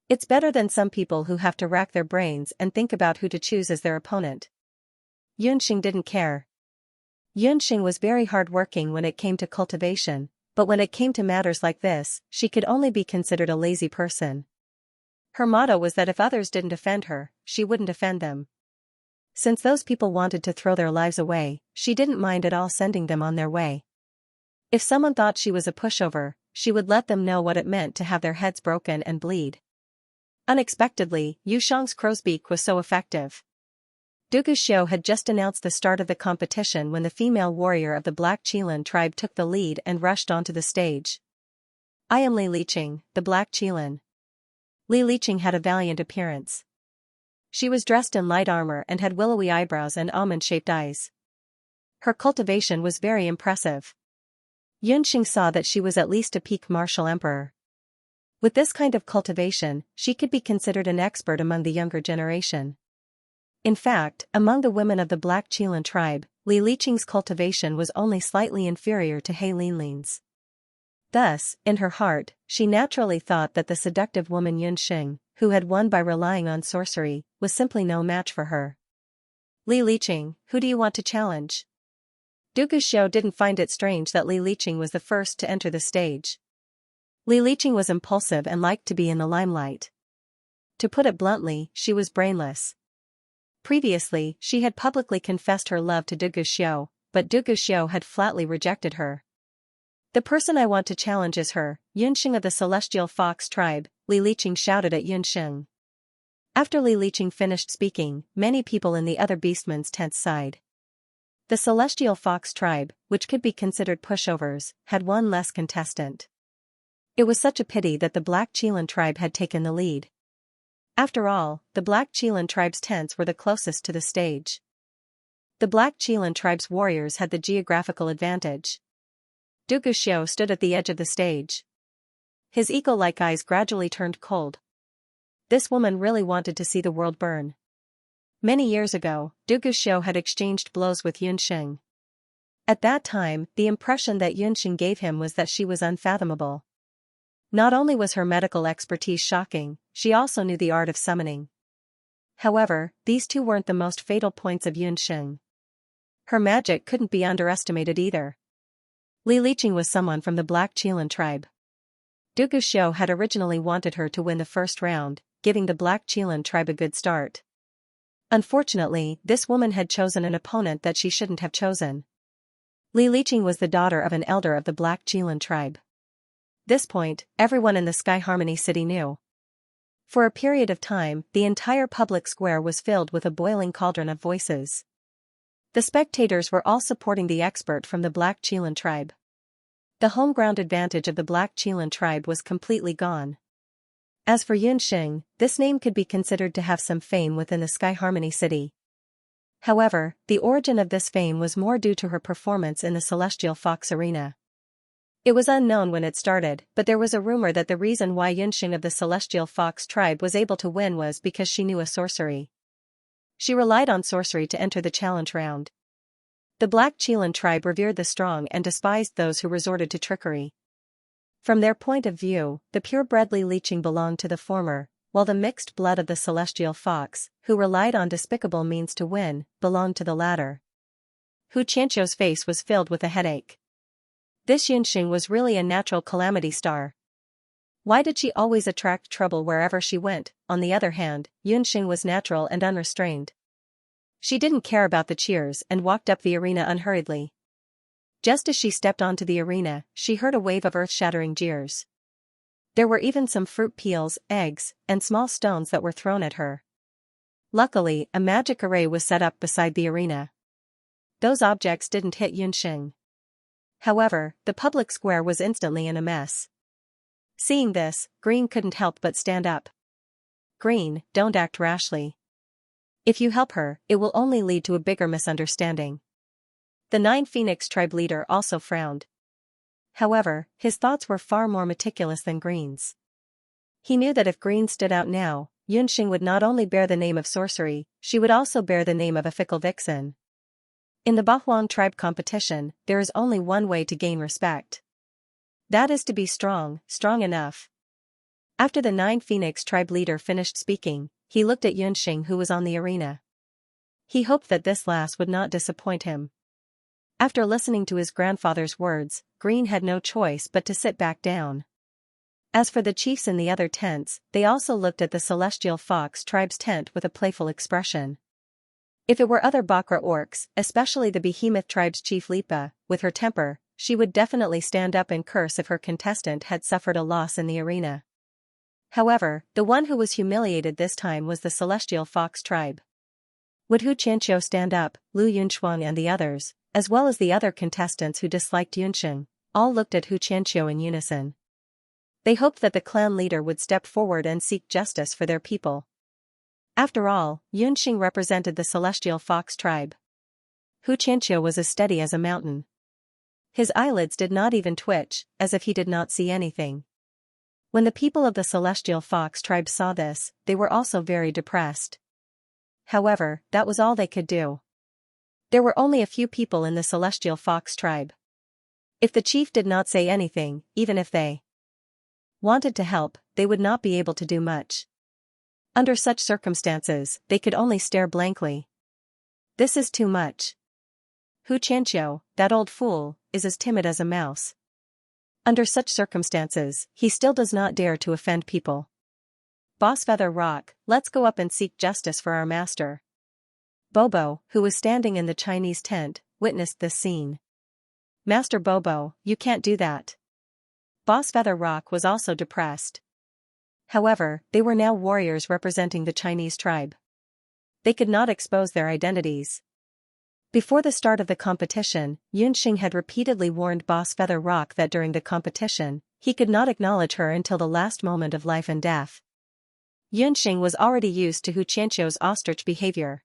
It's better than some people who have to rack their brains and think about who to choose as their opponent. Yunxing didn't care. Yunxing was very hard-working when it came to cultivation, but when it came to matters like this, she could only be considered a lazy person. Her motto was that if others didn't offend her, she wouldn't offend them. Since those people wanted to throw their lives away, she didn't mind at all sending them on their way. If someone thought she was a pushover, she would let them know what it meant to have their heads broken and bleed. Unexpectedly, Yu Shang's crow's beak was so effective. Xiao had just announced the start of the competition when the female warrior of the Black Qilin tribe took the lead and rushed onto the stage. I am Li Liqing, the Black Qilin. Li Liqing had a valiant appearance. She was dressed in light armor and had willowy eyebrows and almond-shaped eyes. Her cultivation was very impressive. Yunxing saw that she was at least a peak martial emperor. With this kind of cultivation, she could be considered an expert among the younger generation. In fact, among the women of the Black Qilin tribe, Li Liqing's cultivation was only slightly inferior to He Linlin's. Thus, in her heart, she naturally thought that the seductive woman Yunxing, who had won by relying on sorcery, was simply no match for her. Li Liqing, who do you want to challenge? Xiao didn't find it strange that Li Liqing was the first to enter the stage. Li Liqing was impulsive and liked to be in the limelight. To put it bluntly, she was brainless. Previously, she had publicly confessed her love to Xiao, but Xiao had flatly rejected her. The person I want to challenge is her, Yunxing of the Celestial Fox tribe, Li Liqing shouted at Yunxing. After Li Liqing finished speaking, many people in the other beastmen's tents sighed. The Celestial Fox tribe, which could be considered pushovers, had one less contestant. It was such a pity that the Black Qilin tribe had taken the lead. After all, the Black Qilin tribe's tents were the closest to the stage. The Black Qilin tribe's warriors had the geographical advantage. Xiao stood at the edge of the stage. His eagle-like eyes gradually turned cold. This woman really wanted to see the world burn. Many years ago, Xiao had exchanged blows with Yunxing. At that time, the impression that Yunxing gave him was that she was unfathomable. Not only was her medical expertise shocking, she also knew the art of summoning. However, these two weren't the most fatal points of Yunxing. Her magic couldn't be underestimated either. Li Liqing was someone from the Black Qilin tribe. Xiao had originally wanted her to win the first round, giving the Black Qilin tribe a good start. Unfortunately, this woman had chosen an opponent that she shouldn't have chosen. Li Liqing was the daughter of an elder of the Black Qilin tribe. This point, everyone in the Sky Harmony City knew. For a period of time, the entire public square was filled with a boiling cauldron of voices. The spectators were all supporting the expert from the Black Qilin tribe. The home ground advantage of the Black Qilin tribe was completely gone. As for Yunxing, this name could be considered to have some fame within the Sky Harmony City. However, the origin of this fame was more due to her performance in the Celestial Fox Arena. It was unknown when it started, but there was a rumor that the reason why Yunxing of the Celestial Fox tribe was able to win was because she knew a sorcery. She relied on sorcery to enter the challenge round. The Black Qilin tribe revered the strong and despised those who resorted to trickery. From their point of view, the purebred Li Liqing belonged to the former, while the mixed blood of the Celestial Fox, who relied on despicable means to win, belonged to the latter. Hu Qianqiu's face was filled with a headache. This Yunxing was really a natural calamity star. Why did she always attract trouble wherever she went? On the other hand, Yunxing was natural and unrestrained. She didn't care about the cheers and walked up the arena unhurriedly. Just as she stepped onto the arena, she heard a wave of earth-shattering jeers. There were even some fruit peels, eggs, and small stones that were thrown at her. Luckily, a magic array was set up beside the arena. Those objects didn't hit Yunxing. However, the public square was instantly in a mess. Seeing this, Green couldn't help but stand up. Green, don't act rashly. If you help her, it will only lead to a bigger misunderstanding. The Nine Phoenix tribe leader also frowned. However, his thoughts were far more meticulous than Green's. He knew that if Green stood out now, Yunxing would not only bear the name of sorcery, she would also bear the name of a fickle vixen. In the Bahuang tribe competition, there is only one way to gain respect. That is to be strong enough. After the Nine Phoenix tribe leader finished speaking, he looked at Yunxing who was on the arena. He hoped that this lass would not disappoint him. After listening to his grandfather's words, Green had no choice but to sit back down. As for the chiefs in the other tents, they also looked at the Celestial Fox tribe's tent with a playful expression. If it were other Bakra orcs, especially the Behemoth tribe's chief Lipa, with her temper, she would definitely stand up and curse if her contestant had suffered a loss in the arena. However, the one who was humiliated this time was the Celestial Fox tribe. Would Hu Qianqiu stand up? Lu Yunshuang and the others, as well as the other contestants who disliked Yunsheng, all looked at Hu Qianqiu in unison. They hoped that the clan leader would step forward and seek justice for their people. After all, Yunsheng represented the celestial fox tribe. Hu Qianqiu was as steady as a mountain. His eyelids did not even twitch, as if he did not see anything. When the people of the celestial fox tribe saw this, they were also very depressed. However, that was all they could do. There were only a few people in the celestial fox tribe. If the chief did not say anything, even if they wanted to help, they would not be able to do much. Under such circumstances, they could only stare blankly. This is too much. Hu Qianqiu, that old fool, is as timid as a mouse. Under such circumstances, he still does not dare to offend people. Boss Feather Rock, let's go up and seek justice for our master. Bobo, who was standing in the Chinese tent, witnessed this scene. Master Bobo, you can't do that. Boss Feather Rock was also depressed. However, they were now warriors representing the Chinese tribe. They could not expose their identities. Before the start of the competition, Yunsheng had repeatedly warned Boss Feather Rock that during the competition, he could not acknowledge her until the last moment of life and death. Yunsheng was already used to Hu Qianqiu's ostrich behavior.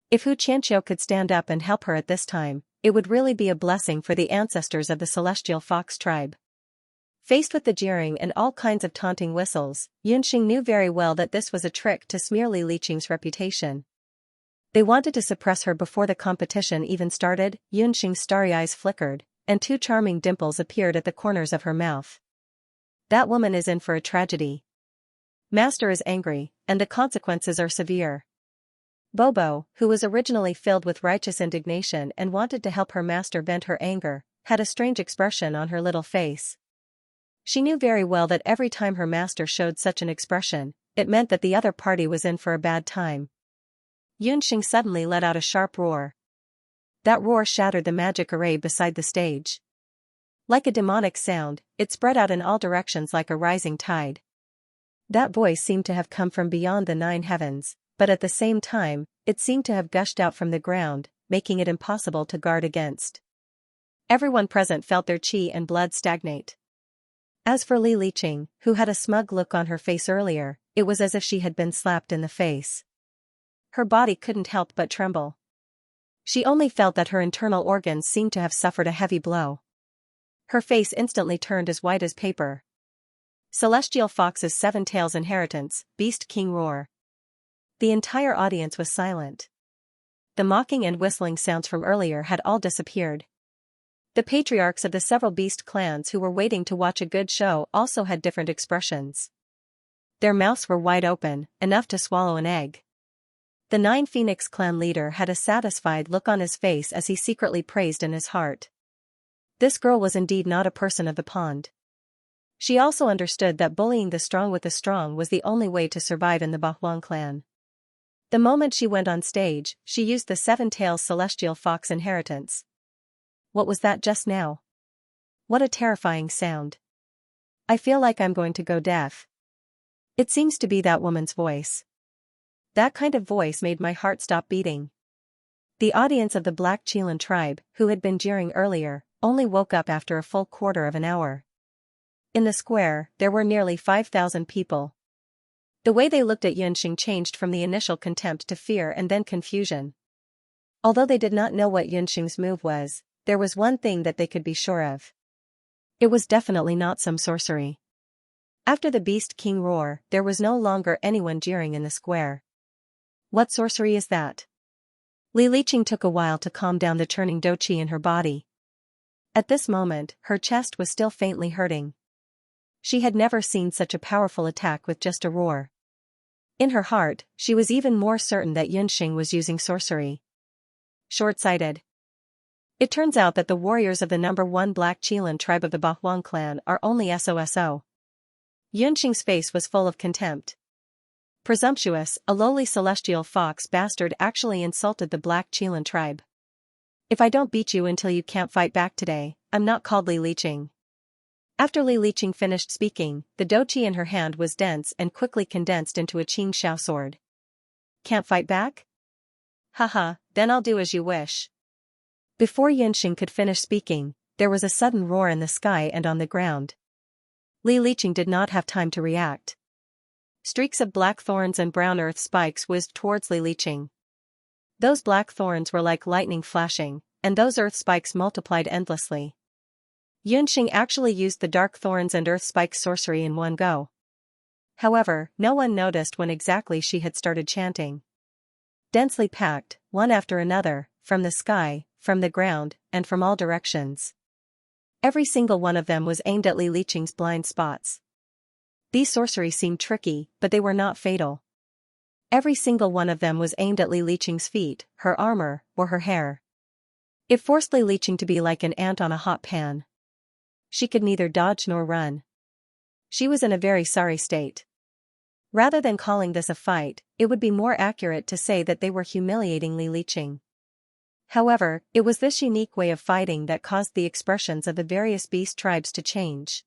If Hu Qianqiu could stand up and help her at this time, it would really be a blessing for the ancestors of the celestial fox tribe. Faced with the jeering and all kinds of taunting whistles, Yunsheng knew very well that this was a trick to smear Li Liqing's reputation. They wanted to suppress her before the competition even started. Yunsheng's starry eyes flickered, and two charming dimples appeared at the corners of her mouth. That woman is in for a tragedy. Master is angry, and the consequences are severe. Bobo, who was originally filled with righteous indignation and wanted to help her master vent her anger, had a strange expression on her little face. She knew very well that every time her master showed such an expression, it meant that the other party was in for a bad time. Yunsheng suddenly let out a sharp roar. That roar shattered the magic array beside the stage. Like a demonic sound, it spread out in all directions like a rising tide. That voice seemed to have come from beyond the 9 heavens, but at the same time, it seemed to have gushed out from the ground, making it impossible to guard against. Everyone present felt their qi and blood stagnate. As for Li Liqing, who had a smug look on her face earlier, it was as if she had been slapped in the face. Her body couldn't help but tremble. She only felt that her internal organs seemed to have suffered a heavy blow. Her face instantly turned as white as paper. Celestial Fox's 7 Tails Inheritance, Beast King Roar. The entire audience was silent. The mocking and whistling sounds from earlier had all disappeared. The patriarchs of the several beast clans who were waiting to watch a good show also had different expressions. Their mouths were wide open, enough to swallow an egg. The 9 Phoenix clan leader had a satisfied look on his face as he secretly praised in his heart. This girl was indeed not a person of the pond. She also understood that bullying the strong with the strong was the only way to survive in the Bahuang clan. The moment she went on stage, she used the 7 Tails Celestial Fox Inheritance. What was that just now? What a terrifying sound. I feel like I'm going to go deaf. It seems to be that woman's voice. That kind of voice made my heart stop beating. The audience of the Black Chelan tribe, who had been jeering earlier, only woke up after a full quarter of an hour. In the square, there were nearly 5,000 people. The way they looked at Yunsheng changed from the initial contempt to fear and then confusion. Although they did not know what Yunsheng's move was, there was one thing that they could be sure of. It was definitely not some sorcery. After the Beast King roar, there was no longer anyone jeering in the square. What sorcery is that? Li Liqing took a while to calm down the churning doqi in her body. At this moment, her chest was still faintly hurting. She had never seen such a powerful attack with just a roar. In her heart, she was even more certain that Yunsheng was using sorcery. Short-sighted. It turns out that the warriors of the number 1 Black Chelan tribe of the Bahuang clan are only SOSO. Yunsheng's face was full of contempt. Presumptuous, a lowly celestial fox bastard actually insulted the Black Chelan tribe. If I don't beat you until you can't fight back today, I'm not called Li Liqing. After Li Liqing finished speaking, the doqi in her hand was dense and quickly condensed into a Qing Shao sword. Can't fight back? Haha, then I'll do as you wish. Before Yunxing could finish speaking, there was a sudden roar in the sky and on the ground. Li Liqing did not have time to react. Streaks of black thorns and brown earth spikes whizzed towards Li Liqing. Those black thorns were like lightning flashing, and those earth spikes multiplied endlessly. Yunxing actually used the dark thorns and earth spikes sorcery in one go. However, no one noticed when exactly she had started chanting. Densely packed, one after another, from the sky, from the ground, and from all directions. Every single one of them was aimed at Li Liqing's blind spots. These sorceries seemed tricky, but they were not fatal. Every single one of them was aimed at Li Liqing's feet, her armor, or her hair. It forced Li Liqing to be like an ant on a hot pan. She could neither dodge nor run. She was in a very sorry state. Rather than calling this a fight, it would be more accurate to say that they were humiliating Li Liqing. However, it was this unique way of fighting that caused the expressions of the various beast tribes to change.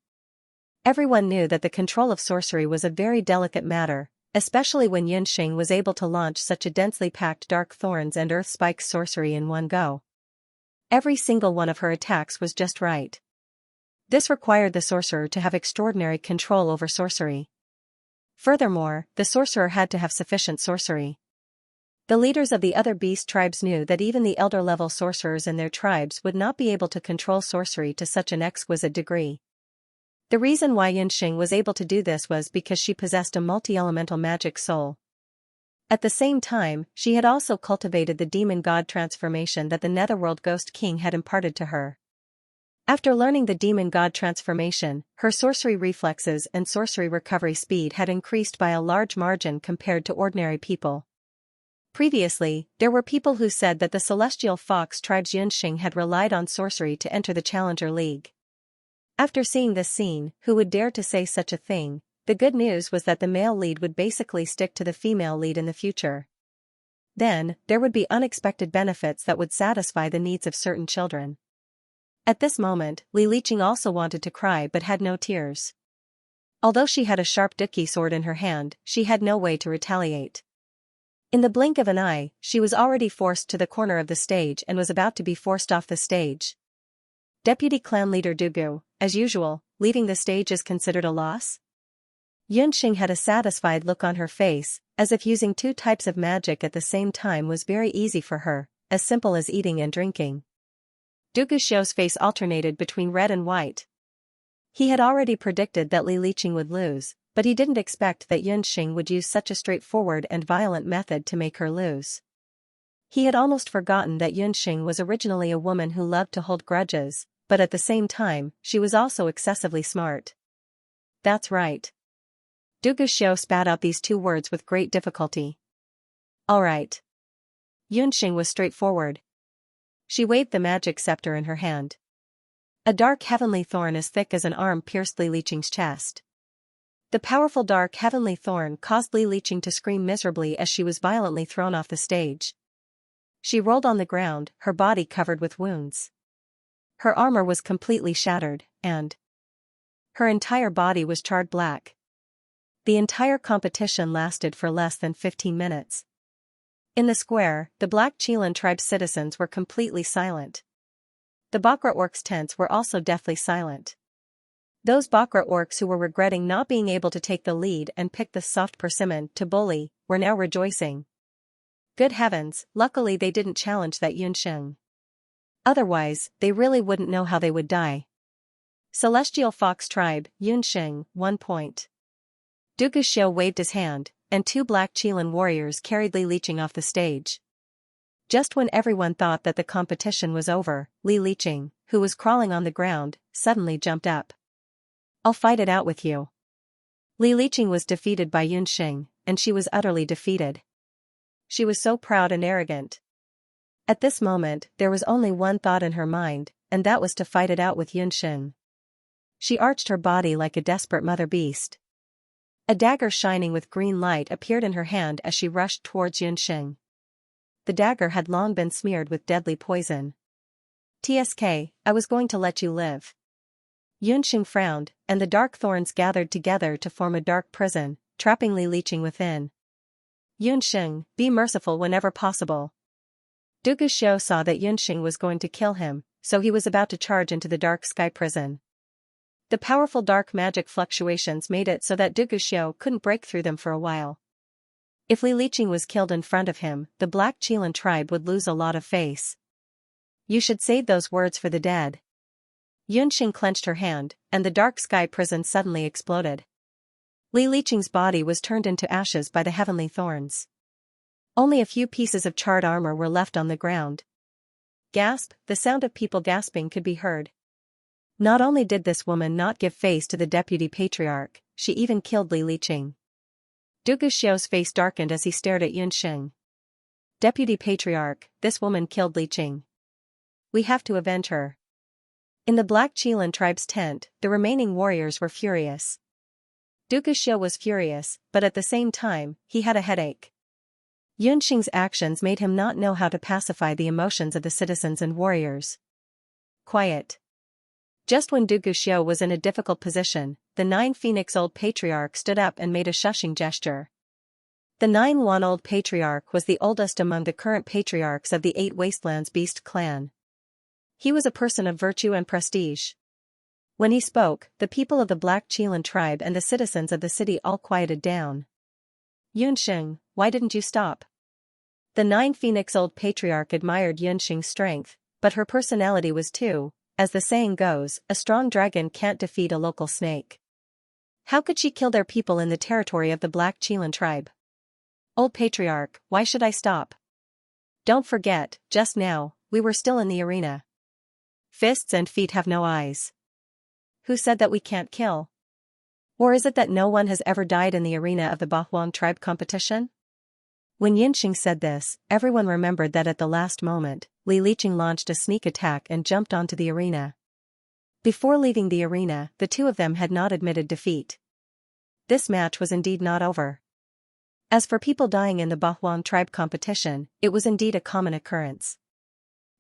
Everyone knew that the control of sorcery was a very delicate matter, especially when Yunxing was able to launch such a densely packed dark thorns and earth spikes sorcery in one go. Every single one of her attacks was just right. This required the sorcerer to have extraordinary control over sorcery. Furthermore, the sorcerer had to have sufficient sorcery. The leaders of the other beast tribes knew that even the elder-level sorcerers in their tribes would not be able to control sorcery to such an exquisite degree. The reason why Yunxing was able to do this was because she possessed a multi-elemental magic soul. At the same time, she had also cultivated the demon god transformation that the Netherworld Ghost King had imparted to her. After learning the demon god transformation, her sorcery reflexes and sorcery recovery speed had increased by a large margin compared to ordinary people. Previously, there were people who said that the Celestial Fox tribe's Yunxing had relied on sorcery to enter the Challenger League. After seeing this scene, who would dare to say such a thing? The good news was that the male lead would basically stick to the female lead in the future. Then, there would be unexpected benefits that would satisfy the needs of certain children. At this moment, Li Liqing also wanted to cry but had no tears. Although she had a sharp Duqi sword in her hand, she had no way to retaliate. In the blink of an eye, she was already forced to the corner of the stage and was about to be forced off the stage. Deputy Clan Leader Dugu, as usual, leaving the stage is considered a loss? Yunxing had a satisfied look on her face, as if using two types of magic at the same time was very easy for her, as simple as eating and drinking. Dugu Xiu's face alternated between red and white. He had already predicted that Li Liqing would lose, but he didn't expect that Yunxing would use such a straightforward and violent method to make her lose. He had almost forgotten that Yunxing was originally a woman who loved to hold grudges, but at the same time, she was also excessively smart. That's right. Dugu Xiu spat out these two words with great difficulty. All right. Yunxing was straightforward. She waved the magic scepter in her hand. A dark heavenly thorn as thick as an arm pierced Li Liqing's chest. The powerful dark heavenly thorn caused Li Liqing to scream miserably as she was violently thrown off the stage. She rolled on the ground, her body covered with wounds. Her armor was completely shattered, and her entire body was charred black. The entire competition lasted for less than 15 minutes. In the square, the Black Chelan tribe's citizens were completely silent. The Bakra orcs' tents were also deathly silent. Those Bakra orcs who were regretting not being able to take the lead and pick the soft persimmon to bully, were now rejoicing. Good heavens, luckily they didn't challenge that Yunxing. Otherwise, they really wouldn't know how they would die. Celestial Fox Tribe, Yunxing, 1 point. Dugu Xiu waved his hand, and two Black Chelan warriors carried Li Liqing off the stage. Just when everyone thought that the competition was over, Li Liqing, who was crawling on the ground, suddenly jumped up. I'll fight it out with you. Li Liqing was defeated by Yunxing, and she was utterly defeated. She was so proud and arrogant. At this moment, there was only one thought in her mind, and that was to fight it out with Yunxing. She arched her body like a desperate mother beast. A dagger shining with green light appeared in her hand as she rushed towards Yunxing. The dagger had long been smeared with deadly poison. "TSK, I was going to let you live." Yunxing frowned, and the dark thorns gathered together to form a dark prison, trapping Li Liqing within. "Yunxing, be merciful whenever possible. Dugu Xiao saw that Yunxing was going to kill him, so he was about to charge into the dark sky prison. The powerful dark magic fluctuations made it so that Dugu Xiao couldn't break through them for a while. If Li Liqing was killed in front of him, the Black Qilan tribe would lose a lot of face. You should save those words for the dead. Yunxing clenched her hand, and the dark sky prison suddenly exploded. Li Liqing's body was turned into ashes by the heavenly thorns. Only a few pieces of charred armor were left on the ground. Gasp, the sound of people gasping could be heard. Not only did this woman not give face to the deputy patriarch, she even killed Li Liqing. Dugu Xiao's face darkened as he stared at Yunxing. Deputy patriarch, this woman killed Liqing. We have to avenge her. In the Black Qilan tribe's tent, the remaining warriors were furious. Dugu Xiao was furious, but at the same time, he had a headache. Yunxing's actions made him not know how to pacify the emotions of the citizens and warriors. Quiet. Just when Dugu Xiao was in a difficult position, the 9-Phoenix-old patriarch stood up and made a shushing gesture. The 9-1-old patriarch was the oldest among the current patriarchs of the 8 Wastelands Beast clan. He was a person of virtue and prestige. When he spoke, the people of the Black Qilan tribe and the citizens of the city all quieted down. Yunxing, why didn't you stop? The 9-Phoenix-old patriarch admired Yunxing's strength, but her personality was too, as the saying goes, a strong dragon can't defeat a local snake. How could she kill their people in the territory of the Black Qilan tribe? Old patriarch, why should I stop? Don't forget, just now, we were still in the arena. Fists and feet have no eyes. Who said that we can't kill? Or is it that no one has ever died in the arena of the Bahuang tribe competition? When Yunxing said this, everyone remembered that at the last moment, Li Liqing launched a sneak attack and jumped onto the arena. Before leaving the arena, the two of them had not admitted defeat. This match was indeed not over. As for people dying in the Bahuang tribe competition, it was indeed a common occurrence.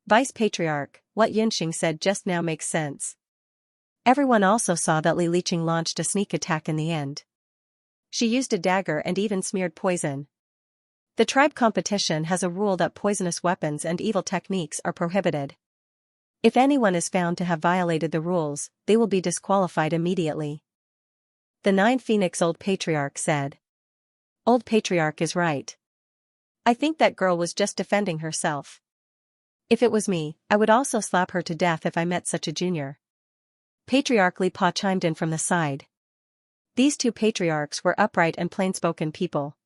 Vice Patriarch, what Yunxing said just now makes sense. Everyone also saw that Li Liqing launched a sneak attack in the end. She used a dagger and even smeared poison. The tribe competition has a rule that poisonous weapons and evil techniques are prohibited. If anyone is found to have violated the rules, they will be disqualified immediately. The 9-Phoenix-old patriarch said. Old patriarch is right. I think that girl was just defending herself. If it was me, I would also slap her to death if I met such a junior. Patriarch Li Pa chimed in from the side. These two patriarchs were upright and plain-spoken people.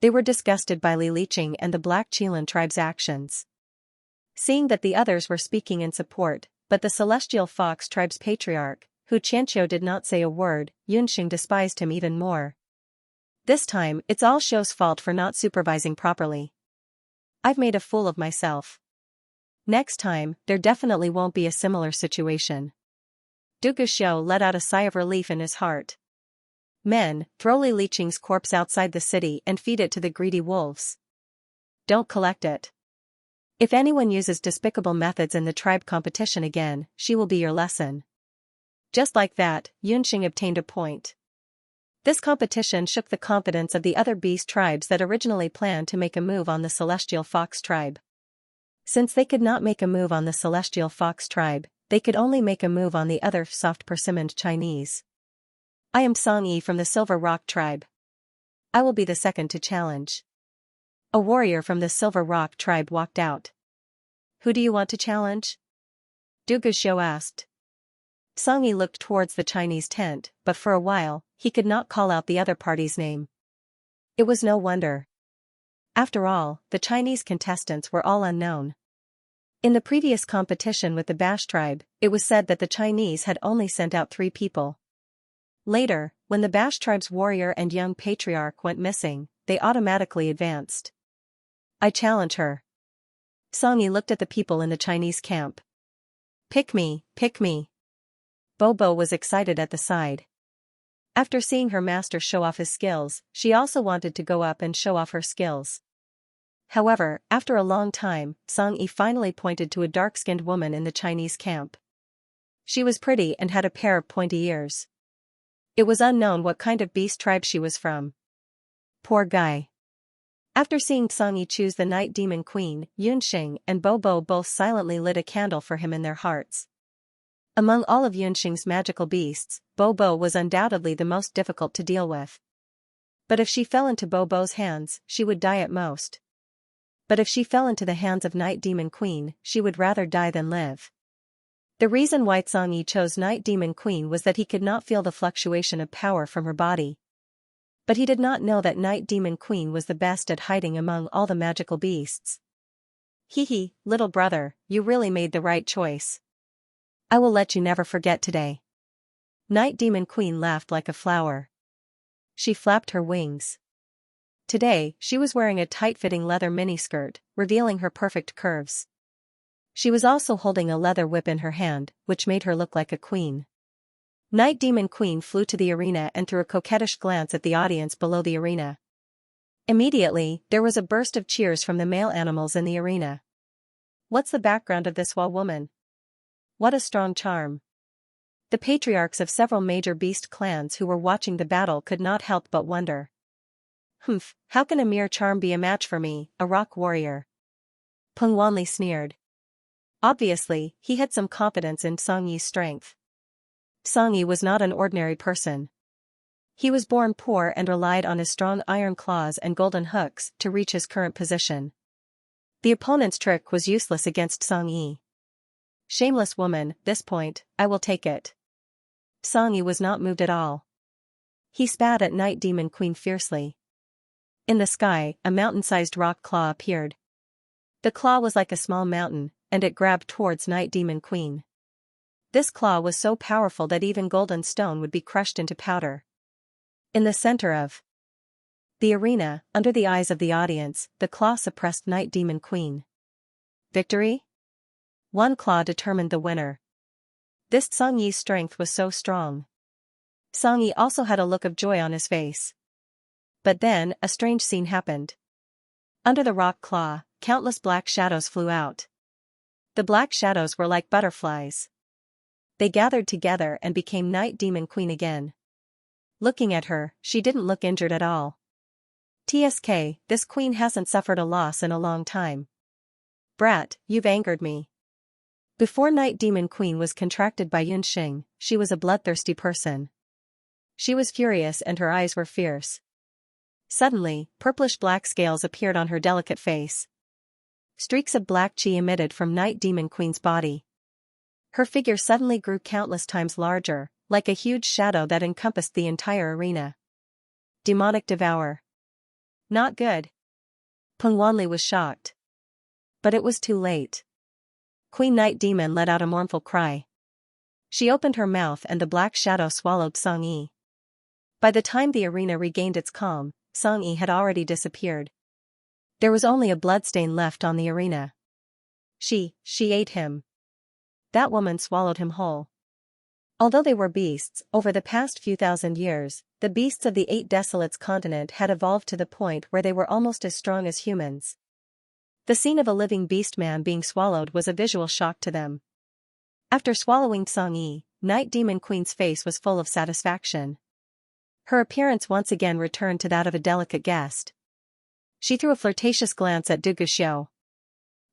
They were disgusted by Li Liqing and the Black Qilan tribe's actions. Seeing that the others were speaking in support, but the Celestial Fox tribe's patriarch, who Xianxia did not say a word, Yunxing despised him even more. This time, it's all Xiao's fault for not supervising properly. I've made a fool of myself. Next time, there definitely won't be a similar situation. Dugu Xiao let out a sigh of relief in his heart. Men, throw Li Liqing's corpse outside the city and feed it to the greedy wolves. Don't collect it. If anyone uses despicable methods in the tribe competition again, she will be your lesson. Just like that, Yunxing obtained a point. This competition shook the confidence of the other beast tribes that originally planned to make a move on the Celestial Fox tribe. Since they could not make a move on the Celestial Fox tribe, they could only make a move on the other soft persimmoned Chinese. I am Song-Yi from the Silver Rock tribe. I will be the second to challenge. A warrior from the Silver Rock tribe walked out. Who do you want to challenge? Dugu Xiao asked. Song-Yi looked towards the Chinese tent, but for a while, he could not call out the other party's name. It was no wonder. After all, the Chinese contestants were all unknown. In the previous competition with the Bash tribe, it was said that the Chinese had only sent out 3 people. Later, when the Bash tribe's warrior and young patriarch went missing, they automatically advanced. I challenge her. Song-Yi looked at the people in the Chinese camp. Pick me, pick me. Bobo was excited at the side. After seeing her master show off his skills, she also wanted to go up and show off her skills. However, after a long time, Song-Yi finally pointed to a dark-skinned woman in the Chinese camp. She was pretty and had a pair of pointy ears. It was unknown what kind of beast tribe she was from. Poor guy. After seeing Xianxia choose the Night Demon Queen, Yunxing and Bobo both silently lit a candle for him in their hearts. Among all of Yunxing's magical beasts, Bobo was undoubtedly the most difficult to deal with. But if she fell into Bobo's hands, she would die at most. But if she fell into the hands of Night Demon Queen, she would rather die than live. The reason why Xianxia chose Night Demon Queen was that he could not feel the fluctuation of power from her body. But he did not know that Night Demon Queen was the best at hiding among all the magical beasts. Hee, little brother, you really made the right choice. I will let you never forget today. Night Demon Queen laughed like a flower. She flapped her wings. Today, she was wearing a tight-fitting leather miniskirt, revealing her perfect curves. She was also holding a leather whip in her hand, which made her look like a queen. Night Demon Queen flew to the arena and threw a coquettish glance at the audience below the arena. Immediately, there was a burst of cheers from the male animals in the arena. What's the background of this woman? What a strong charm. The patriarchs of several major beast clans who were watching the battle could not help but wonder. How can a mere charm be a match for me, a rock warrior? Peng Wanli sneered. Obviously, he had some confidence in Xianxia's strength. Xianxia was not an ordinary person. He was born poor and relied on his strong iron claws and golden hooks to reach his current position. The opponent's trick was useless against Xianxia. Shameless woman, this point, I will take it. Xianxia was not moved at all. He spat at Night Demon Queen fiercely. In the sky, a mountain-sized rock claw appeared. The claw was like a small mountain, and it grabbed towards Night Demon Queen. This claw was so powerful that even golden stone would be crushed into powder. In the center of the arena, under the eyes of the audience, the claw suppressed Night Demon Queen. Victory? One claw determined the winner. This Xianxia's strength was so strong. Xianxia also had a look of joy on his face. But then, a strange scene happened. Under the rock claw, countless black shadows flew out. The black shadows were like butterflies. They gathered together and became Night Demon Queen again. Looking at her, she didn't look injured at all. TSK, this queen hasn't suffered a loss in a long time. Brat, you've angered me. Before Night Demon Queen was contracted by Yunxing, she was a bloodthirsty person. She was furious and her eyes were fierce. Suddenly, purplish-black scales appeared on her delicate face. Streaks of black chi emitted from Night Demon Queen's body. Her figure suddenly grew countless times larger, like a huge shadow that encompassed the entire arena. Demonic Devour. Not good. Peng Wanli was shocked. But it was too late. Queen Night Demon let out a mournful cry. She opened her mouth and the black shadow swallowed Xianxia. By the time the arena regained its calm, Xianxia had already disappeared. There was only a bloodstain left on the arena. She ate him. That woman swallowed him whole. Although they were beasts, over the past few thousand years, the beasts of the 8 Desolates continent had evolved to the point where they were almost as strong as humans. The scene of a living beast man being swallowed was a visual shock to them. After swallowing Xianxia, Night Demon Queen's face was full of satisfaction. Her appearance once again returned to that of a delicate guest. She threw a flirtatious glance at Du Guxiu.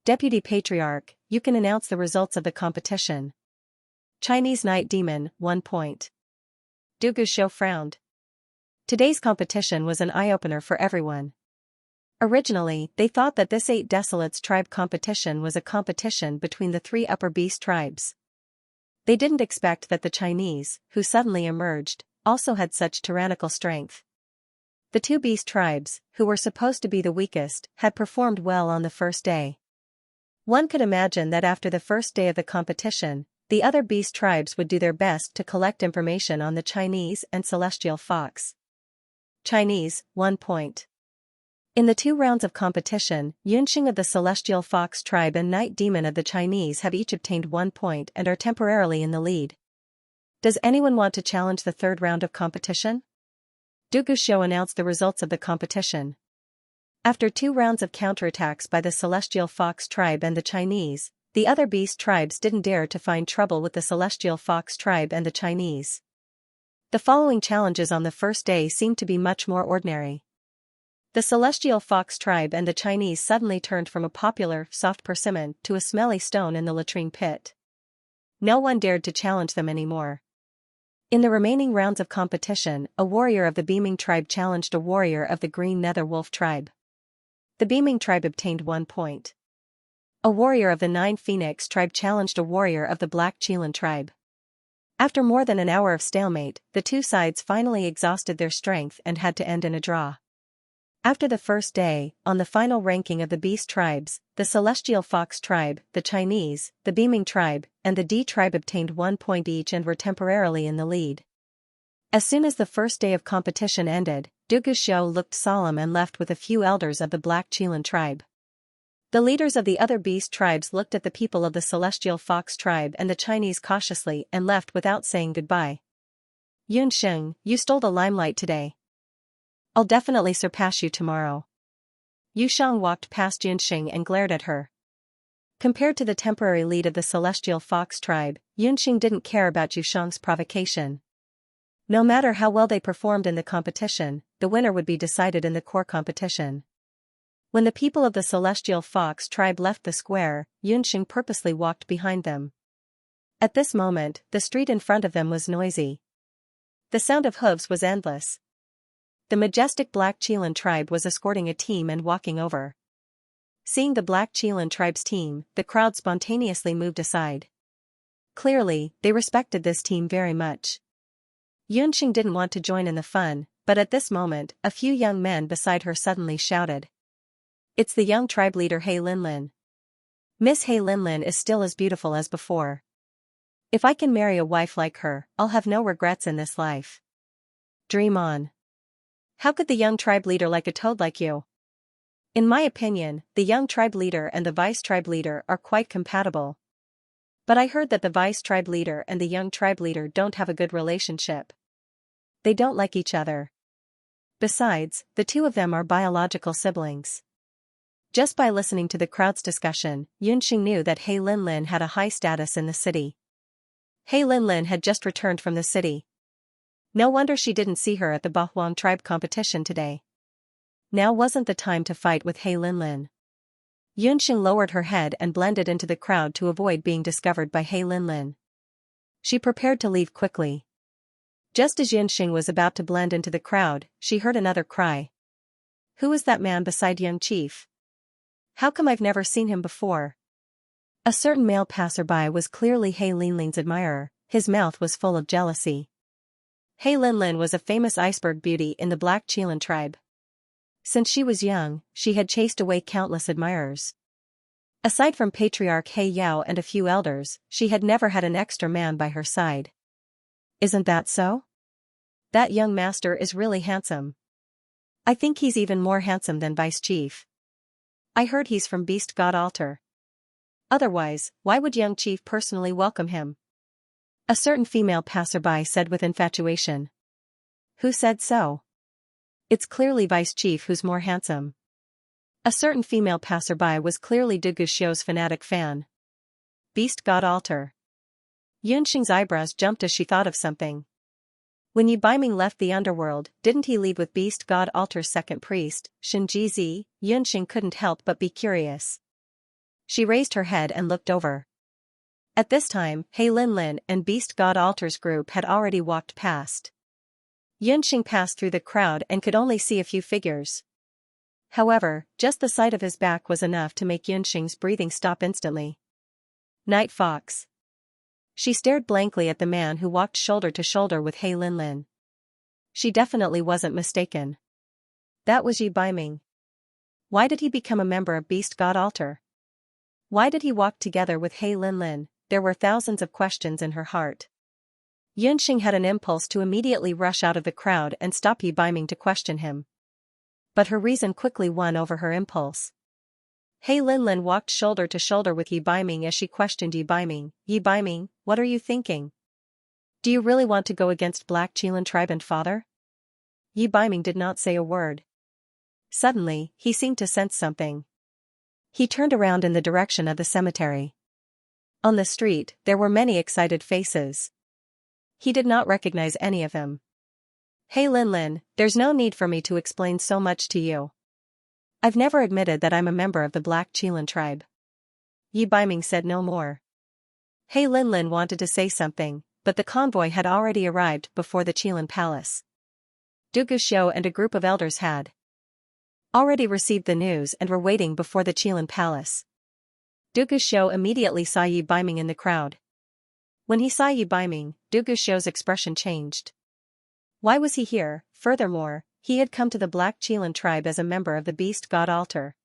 Deputy Patriarch, you can announce the results of the competition. Chinese Night Demon, 1 point. Du Guxiu frowned. Today's competition was an eye-opener for everyone. Originally, they thought that this 8 Desolates tribe competition was a competition between the 3 upper beast tribes. They didn't expect that the Chinese, who suddenly emerged, also had such tyrannical strength. The 2 beast tribes, who were supposed to be the weakest, had performed well on the first day. One could imagine that after the first day of the competition, the other beast tribes would do their best to collect information on the Chinese and Celestial Fox. Chinese, 1 point. In the 2 rounds of competition, Yunxing of the Celestial Fox tribe and Night Demon of the Chinese have each obtained 1 point and are temporarily in the lead. Does anyone want to challenge the 3rd round of competition? Du Guxiu announced the results of the competition. After 2 rounds of counterattacks by the Celestial Fox tribe and the Chinese, the other beast tribes didn't dare to find trouble with the Celestial Fox tribe and the Chinese. The following challenges on the first day seemed to be much more ordinary. The Celestial Fox tribe and the Chinese suddenly turned from a popular, soft persimmon to a smelly stone in the latrine pit. No one dared to challenge them anymore. In the remaining rounds of competition, a warrior of the Beaming tribe challenged a warrior of the Green Nether Wolf tribe. The Beaming tribe obtained 1 point. A warrior of the Nine Phoenix tribe challenged a warrior of the Black Chelan tribe. After more than an hour of stalemate, the two sides finally exhausted their strength and had to end in a draw. After the first day, on the final ranking of the Beast tribes, the Celestial Fox tribe, the Chinese, the Beaming tribe, and the D tribe obtained 1 point each and were temporarily in the lead. As soon as the first day of competition ended, Du Guxiu looked solemn and left with a few elders of the Black Chelan tribe. The leaders of the other Beast tribes looked at the people of the Celestial Fox tribe and the Chinese cautiously and left without saying goodbye. Yunxing, you stole the limelight today. I'll definitely surpass you tomorrow. Yu Shang walked past Yunxing and glared at her. Compared to the temporary lead of the Celestial Fox tribe, Yunxing didn't care about Yu Shang's provocation. No matter how well they performed in the competition, the winner would be decided in the core competition. When the people of the Celestial Fox tribe left the square, Yunxing purposely walked behind them. At this moment, the street in front of them was noisy. The sound of hooves was endless. The majestic Black Chelan tribe was escorting a team and walking over. Seeing the Black Chelan tribe's team, the crowd spontaneously moved aside. Clearly, they respected this team very much. Yunxing didn't want to join in the fun, but at this moment, a few young men beside her suddenly shouted. It's the young tribe leader He Linlin. Miss He Linlin is still as beautiful as before. If I can marry a wife like her, I'll have no regrets in this life. Dream on. How could the young tribe leader like a toad like you? In my opinion, the young tribe leader and the vice tribe leader are quite compatible. But I heard that the vice tribe leader and the young tribe leader don't have a good relationship. They don't like each other. Besides, the two of them are biological siblings. Just by listening to the crowd's discussion, Yunxing knew that He Linlin had a high status in the city. He Linlin had just returned from the city. No wonder she didn't see her at the Bahuang tribe competition today. Now wasn't the time to fight with He Linlin. Yunxing lowered her head and blended into the crowd to avoid being discovered by He Linlin. She prepared to leave quickly. Just as Yunxing was about to blend into the crowd, she heard another cry. Who is that man beside young chief? How come I've never seen him before? A certain male passerby was clearly He Linlin's admirer. His mouth was full of jealousy. He Linlin was a famous iceberg beauty in the Black Chelan tribe. Since she was young, she had chased away countless admirers. Aside from Patriarch He Yao and a few elders, she had never had an extra man by her side. Isn't that so? That young master is really handsome. I think he's even more handsome than Vice Chief. I heard he's from Beast God Altar. Otherwise, why would young chief personally welcome him? A certain female passerby said with infatuation. Who said so? It's clearly Vice Chief who's more handsome. A certain female passerby was clearly Du Guxiu's fanatic fan. Beast God Altar. Yunxing's eyebrows jumped as she thought of something. When Yi Baiming left the underworld, didn't he leave with Beast God Altar's second priest, Shen Jizi? Yunxing couldn't help but be curious. She raised her head and looked over. At this time, He Linlin and Beast God Altar's group had already walked past. Yunxing passed through the crowd and could only see a few figures. However, just the sight of his back was enough to make Yunxing's breathing stop instantly. Night Fox. She stared blankly at the man who walked shoulder to shoulder with He Linlin. She definitely wasn't mistaken. That was Yi Baiming. Why did he become a member of Beast God Altar? Why did he walk together with He Linlin? There were thousands of questions in her heart. Yunxing had an impulse to immediately rush out of the crowd and stop Yi Baiming to question him. But her reason quickly won over her impulse. He Linlin walked shoulder to shoulder with Yi Baiming as she questioned Yi Baiming. Yi Baiming, what are you thinking? Do you really want to go against Black Chelan tribe and father? Yi Baiming did not say a word. Suddenly, he seemed to sense something. He turned around in the direction of the cemetery. On the street, there were many excited faces. He did not recognize any of them. He Linlin, there's no need for me to explain so much to you. I've never admitted that I'm a member of the Black Qilan tribe. Yi Baiming said no more. He Linlin wanted to say something, but the convoy had already arrived before the Qilan palace. Du Guxiu and a group of elders had already received the news and were waiting before the Qilan palace. Du Guxiu immediately saw Yi Baiming in the crowd. When he saw Yi Baiming, Du Guxiu's expression changed. Why was he here? Furthermore, he had come to the Black Qilan tribe as a member of the Beast God Altar.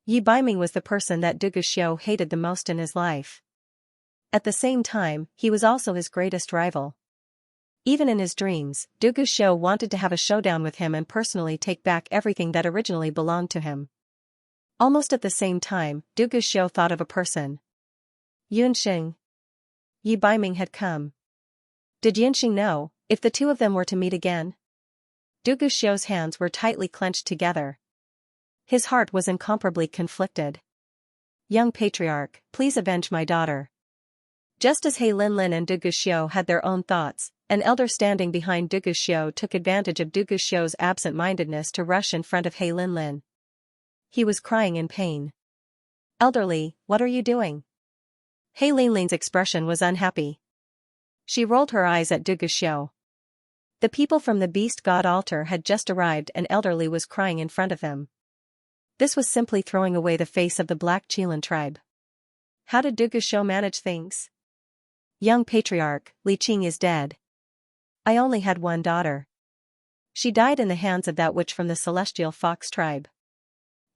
Yi Baiming was the person that Du Guxiu hated the most in his life. At the same time, he was also his greatest rival. Even in his dreams, Du Guxiu wanted to have a showdown with him and personally take back everything that originally belonged to him. Almost at the same time, Du Guxiu thought of a person. Yunxing. Yi Baiming had come. Did Yunxing know if the two of them were to meet again? Du Guxiu's hands were tightly clenched together. His heart was incomparably conflicted. Young patriarch, please avenge my daughter. Just as He Linlin and Du Guxiu had their own thoughts, an elder standing behind Du Guxiu took advantage of Du Guxiu's absent-mindedness to rush in front of He Linlin. He was crying in pain. Elderly, what are you doing? He Linlin's expression was unhappy. She rolled her eyes at Du Guxiu. The people from the Beast God Altar had just arrived and Elderly was crying in front of them. This was simply throwing away the face of the Black Qilan tribe. How did Du Guxiu manage things? Young patriarch, Li Qing is dead. I only had one daughter. She died in the hands of that witch from the celestial fox tribe.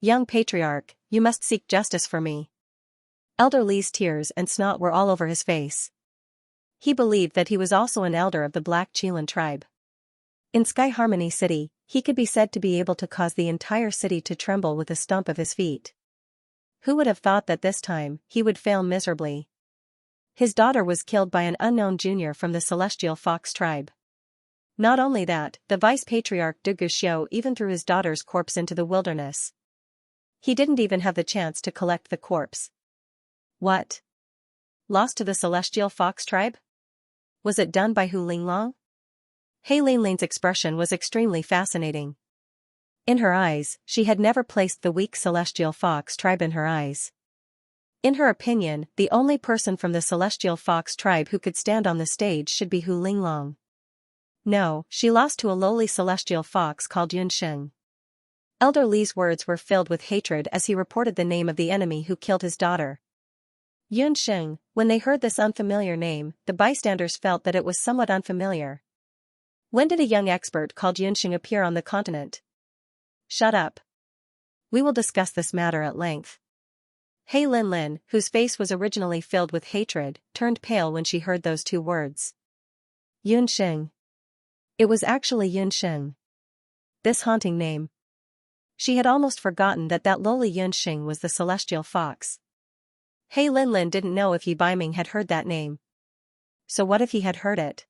Young patriarch, you must seek justice for me. Elder Li's tears and snot were all over his face. He believed that he was also an elder of the Black Qilan tribe. In Sky Harmony City, he could be said to be able to cause the entire city to tremble with a stomp of his feet. Who would have thought that this time, he would fail miserably? His daughter was killed by an unknown junior from the celestial fox tribe. Not only that, the vice-patriarch Du Guxiu even threw his daughter's corpse into the wilderness. He didn't even have the chance to collect the corpse. What? Lost to the celestial fox tribe? Was it done by Hu Linglong? He Linling's expression was extremely fascinating. In her eyes, she had never placed the weak celestial fox tribe in her eyes. In her opinion, the only person from the celestial fox tribe who could stand on the stage should be Hu Linglong. No, she lost to a lowly celestial fox called Yunxing. Elder Li's words were filled with hatred as he reported the name of the enemy who killed his daughter. Yunxing. When they heard this unfamiliar name, the bystanders felt that it was somewhat unfamiliar. When did a young expert called Yunxing appear on the continent? Shut up. We will discuss this matter at length. He Linlin, whose face was originally filled with hatred, turned pale when she heard those two words. Yunxing. It was actually Yunxing. This haunting name. She had almost forgotten that lowly Yunxing was the celestial fox. He Linlin didn't know if Yi Baiming had heard that name. So what if he had heard it?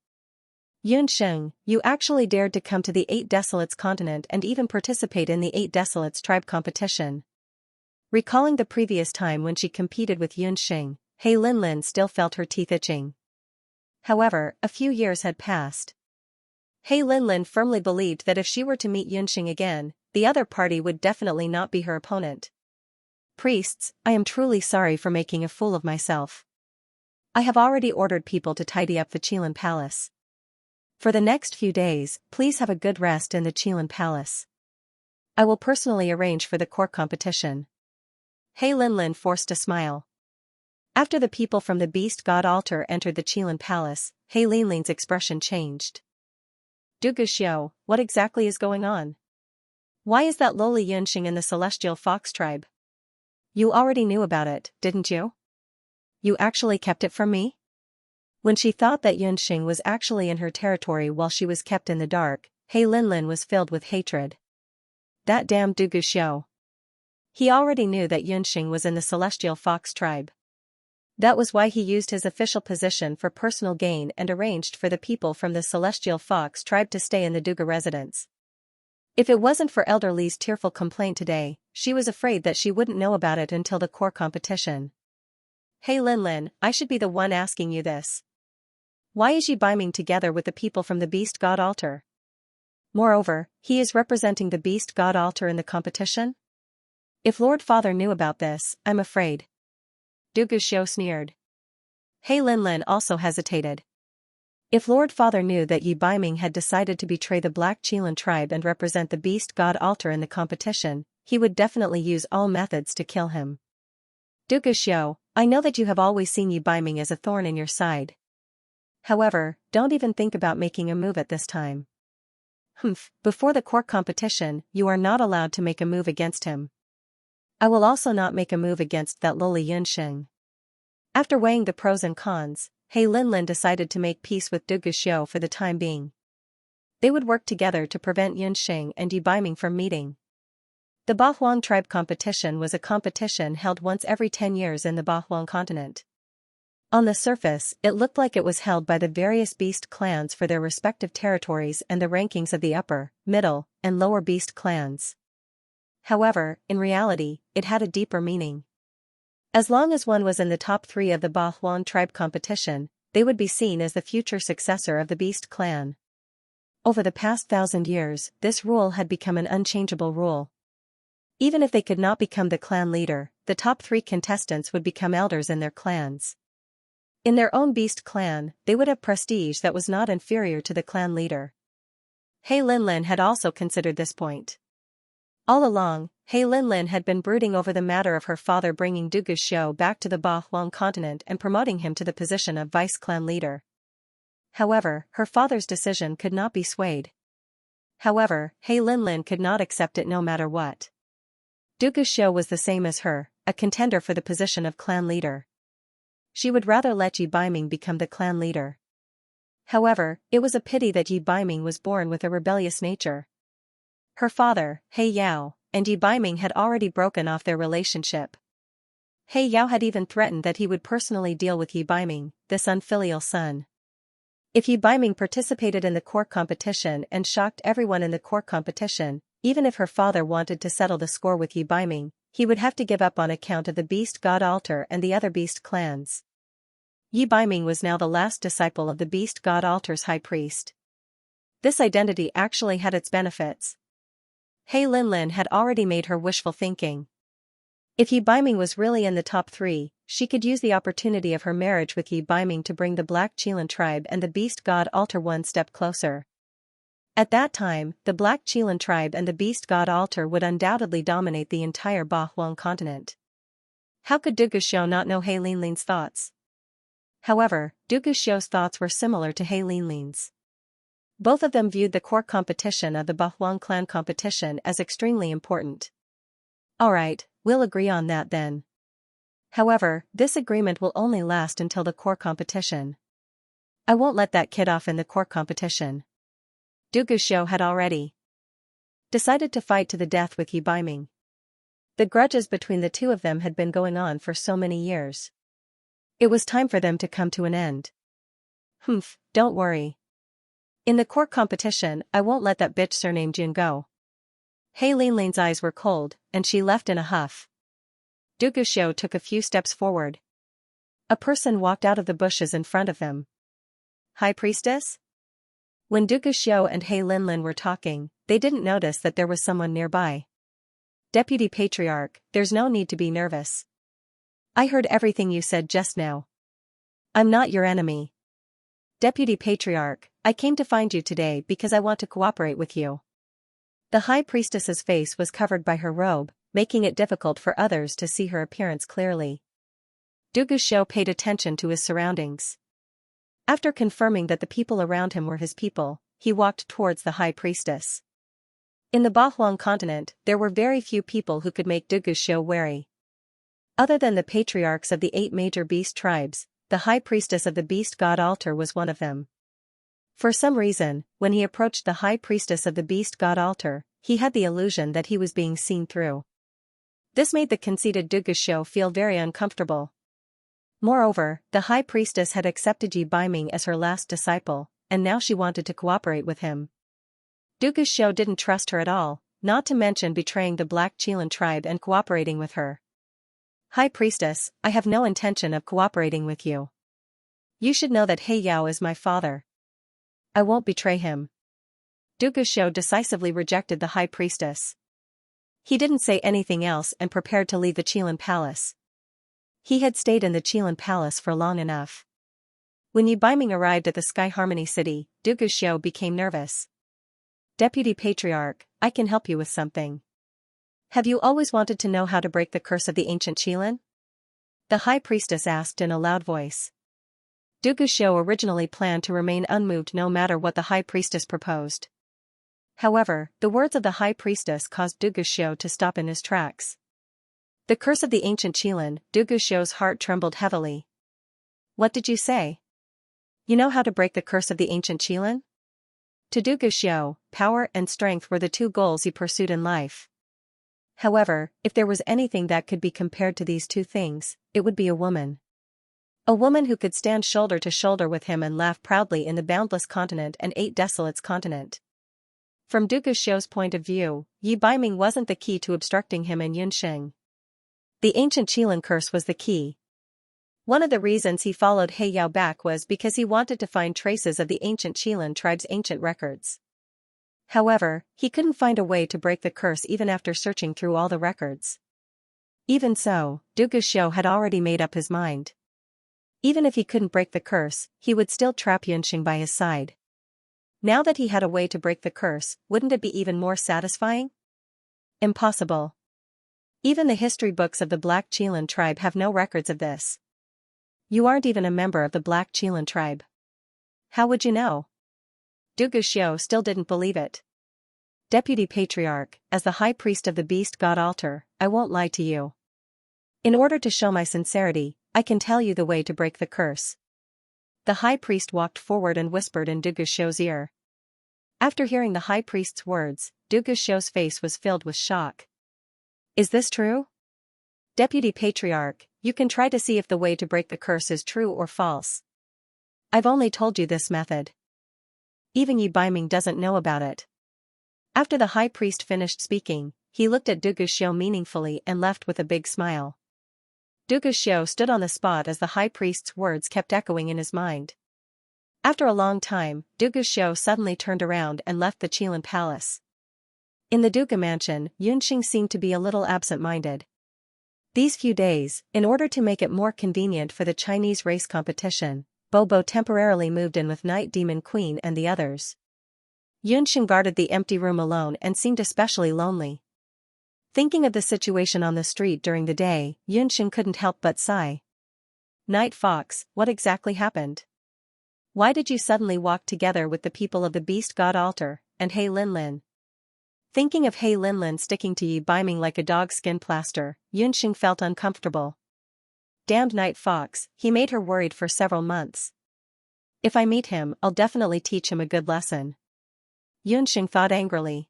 Yunxing, you actually dared to come to the 8 Desolates continent and even participate in the 8 Desolates tribe competition. Recalling the previous time when she competed with Yunxing, He Linlin still felt her teeth itching. However, a few years had passed. He Linlin firmly believed that if she were to meet Yunxing again, the other party would definitely not be her opponent. Priests, I am truly sorry for making a fool of myself. I have already ordered people to tidy up the Qilan palace. For the next few days, please have a good rest in the Qilan palace. I will personally arrange for the core competition. He Linlin forced a smile. After the people from the Beast God Altar entered the Qilan palace, He Linlin's expression changed. Du Guxiu, what exactly is going on? Why is that lowly Yunxing in the celestial fox tribe? You already knew about it, didn't you? You actually kept it from me? When she thought that Yunxing was actually in her territory while she was kept in the dark, He Linlin was filled with hatred. That damn Du Guxiu. He already knew that Yunxing was in the celestial fox tribe. That was why he used his official position for personal gain and arranged for the people from the celestial fox tribe to stay in the Duga residence. If it wasn't for Elder Li's tearful complaint today, she was afraid that she wouldn't know about it until the core competition. He Linlin, I should be the one asking you this. Why is Yi Baiming together with the people from the Beast God Altar? Moreover, he is representing the Beast God Altar in the competition? If Lord Father knew about this, I'm afraid. Du Guxiu sneered. He Linlin also hesitated. If Lord Father knew that Yi Baiming had decided to betray the Black Qilin tribe and represent the Beast God altar in the competition, he would definitely use all methods to kill him. Du Guxiu, I know that you have always seen Yi Baiming as a thorn in your side. However, don't even think about making a move at this time. Before the court competition, you are not allowed to make a move against him. I will also not make a move against that lowly Yunxing. After weighing the pros and cons, He Linlin decided to make peace with Du Guxiu for the time being. They would work together to prevent Yunxing and Yi Baiming from meeting. The Bahuang tribe competition was a competition held once every 10 years in the Bahuang continent. On the surface, it looked like it was held by the various beast clans for their respective territories and the rankings of the upper, middle, and lower beast clans. However, in reality, it had a deeper meaning. As long as one was in the top 3 of the Bahuang tribe competition, they would be seen as the future successor of the beast clan. Over the past 1,000 years, this rule had become an unchangeable rule. Even if they could not become the clan leader, the top 3 contestants would become elders in their clans. In their own beast clan, they would have prestige that was not inferior to the clan leader. He Linlin had also considered this point. All along, He Linlin had been brooding over the matter of her father bringing Du Guxiu back to the Bahuang continent and promoting him to the position of vice-clan leader. However, her father's decision could not be swayed. However, He Linlin could not accept it no matter what. Du Guxiu was the same as her, a contender for the position of clan leader. She would rather let Yi Baiming become the clan leader. However, it was a pity that Yi Baiming was born with a rebellious nature. Her father, He Yao, and Yi Baiming had already broken off their relationship. He Yao had even threatened that he would personally deal with Yi Baiming, this unfilial son. If Yi Baiming participated in the court competition and shocked everyone in the court competition, even if her father wanted to settle the score with Yi Baiming, he would have to give up on account of the beast god altar and the other beast clans. Yi Baiming was now the last disciple of the beast god altar's high priest. This identity actually had its benefits. He Linlin had already made her wishful thinking. If Yi Baiming was really in the top 3, she could use the opportunity of her marriage with Yi Baiming to bring the Black Qilin tribe and the beast god altar one step closer. At that time, the Black Qilin tribe and the beast god altar would undoubtedly dominate the entire Bahuang continent. How could Du Guxiu not know He Linlin's thoughts? However, Du Guxiu's thoughts were similar to He Linlin's. Both of them viewed the court competition of the Bahuang clan competition as extremely important. Alright, we'll agree on that then. However, this agreement will only last until the court competition. I won't let that kid off in the court competition. Du Guxiu had already decided to fight to the death with Yi Baiming. The grudges between the two of them had been going on for so many years. It was time for them to come to an end. Don't worry. In the court competition, I won't let that bitch surnamed Jun go. He Linlin's eyes were cold, and she left in a huff. Du Guxiu took a few steps forward. A person walked out of the bushes in front of them. High Priestess? When Du Guxiu and He Linlin were talking, they didn't notice that there was someone nearby. Deputy Patriarch, there's no need to be nervous. I heard everything you said just now. I'm not your enemy. Deputy Patriarch, I came to find you today because I want to cooperate with you. The High Priestess's face was covered by her robe, making it difficult for others to see her appearance clearly. Du Guxiu paid attention to his surroundings. After confirming that the people around him were his people, he walked towards the High Priestess. In the Bahuang continent, there were very few people who could make Du Guxiu wary. Other than the patriarchs of the 8 major beast tribes, the High Priestess of the Beast God Altar was one of them. For some reason, when he approached the High Priestess of the Beast God Altar, he had the illusion that he was being seen through. This made the conceited Du Guxiu feel very uncomfortable. Moreover, the High Priestess had accepted Yi Baiming as her last disciple, and now she wanted to cooperate with him. Du Guxiu didn't trust her at all, not to mention betraying the Black Qilin tribe and cooperating with her. High Priestess, I have no intention of cooperating with you. You should know that He Yao is my father. I won't betray him. Du Guxiu decisively rejected the High Priestess. He didn't say anything else and prepared to leave the Qilin Palace. He had stayed in the Qilin Palace for long enough. When Yi Biming arrived at the Sky Harmony City, Du Guxiu became nervous. Deputy Patriarch, I can help you with something. Have you always wanted to know how to break the curse of the ancient Qilin? The High Priestess asked in a loud voice. Du Guxiu originally planned to remain unmoved no matter what the High Priestess proposed. However, the words of the High Priestess caused Du Guxiu to stop in his tracks. The curse of the ancient Qilin, Du Guxiu's heart trembled heavily. What did you say? You know how to break the curse of the ancient Qilin? To Du Guxiu, power and strength were the two goals he pursued in life. However, if there was anything that could be compared to these two things, it would be a woman. A woman who could stand shoulder to shoulder with him and laugh proudly in the boundless continent and eight desolates continent. From Du Guxiu's point of view, Yi Biming wasn't the key to obstructing him and Yunxing. The ancient Qilin curse was the key. One of the reasons he followed He Yao back was because he wanted to find traces of the ancient Qilin tribe's ancient records. However, he couldn't find a way to break the curse even after searching through all the records. Even so, Du Guxiu had already made up his mind. Even if he couldn't break the curse, he would still trap Yunxing by his side. Now that he had a way to break the curse, wouldn't it be even more satisfying? Impossible. Even the history books of the Black Qilin tribe have no records of this. You aren't even a member of the Black Qilin tribe. How would you know? Du Guxiu still didn't believe it. Deputy Patriarch, as the High Priest of the Beast God Altar, I won't lie to you. In order to show my sincerity, I can tell you the way to break the curse. The High Priest walked forward and whispered in Du Guxiu's ear. After hearing the High Priest's words, Du Guxiu's face was filled with shock. Is this true? Deputy Patriarch, you can try to see if the way to break the curse is true or false. I've only told you this method. Even Yi Biming doesn't know about it. After the High Priest finished speaking, he looked at Du Guxiu meaningfully and left with a big smile. Du Guxiu stood on the spot as the High Priest's words kept echoing in his mind. After a long time, Du Guxiu suddenly turned around and left the Qilin Palace. In the Duca mansion, Yunxing seemed to be a little absent-minded. These few days, in order to make it more convenient for the Chinese race competition, Bobo temporarily moved in with Night Demon Queen and the others. Yunxing guarded the empty room alone and seemed especially lonely. Thinking of the situation on the street during the day, Yunxing couldn't help but sigh. Night Fox, what exactly happened? Why did you suddenly walk together with the people of the Beast God Altar, and He Linlin? Thinking of He Linlin sticking to Yi Biming like a dog's skin plaster, Yunxing felt uncomfortable. Damned Night Fox, he made her worried for several months. If I meet him, I'll definitely teach him a good lesson. Yunxing thought angrily.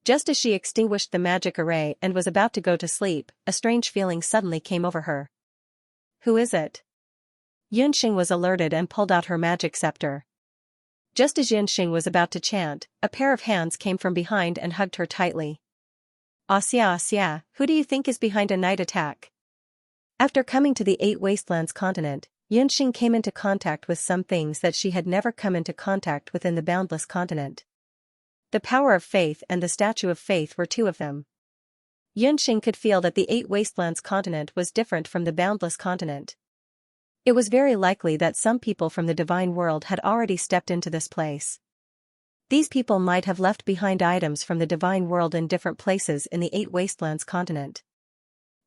Just as she extinguished the magic array and was about to go to sleep, a strange feeling suddenly came over her. Who is it? Yunxing was alerted and pulled out her magic scepter. Just as Yunxing was about to chant, a pair of hands came from behind and hugged her tightly. Xianxia, who do you think is behind a night attack? After coming to the Eight Wastelands continent, Yunxing came into contact with some things that she had never come into contact with in the boundless continent. The power of faith and the statue of faith were two of them. Yunxing could feel that the Eight Wastelands continent was different from the boundless continent. It was very likely that some people from the divine world had already stepped into this place. These people might have left behind items from the divine world in different places in the Eight Wastelands continent.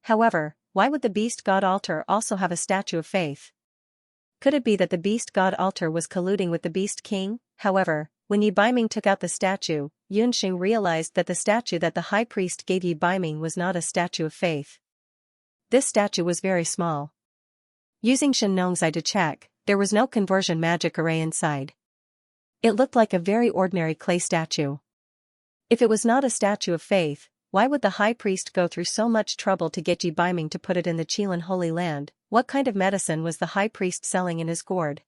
However, why would the Beast God Altar also have a statue of faith? Could it be that the Beast God Altar was colluding with the Beast King? However, when Yi Biming took out the statue, Yunxing realized that the statue that the High Priest gave Yi Biming was not a statue of faith. This statue was very small. Using Shenlong's eye to check, there was no conversion magic array inside. It looked like a very ordinary clay statue. If it was not a statue of faith, why would the High Priest go through so much trouble to get Yi Biming to put it in the Qilin Holy Land? What kind of medicine was the High Priest selling in his gourd?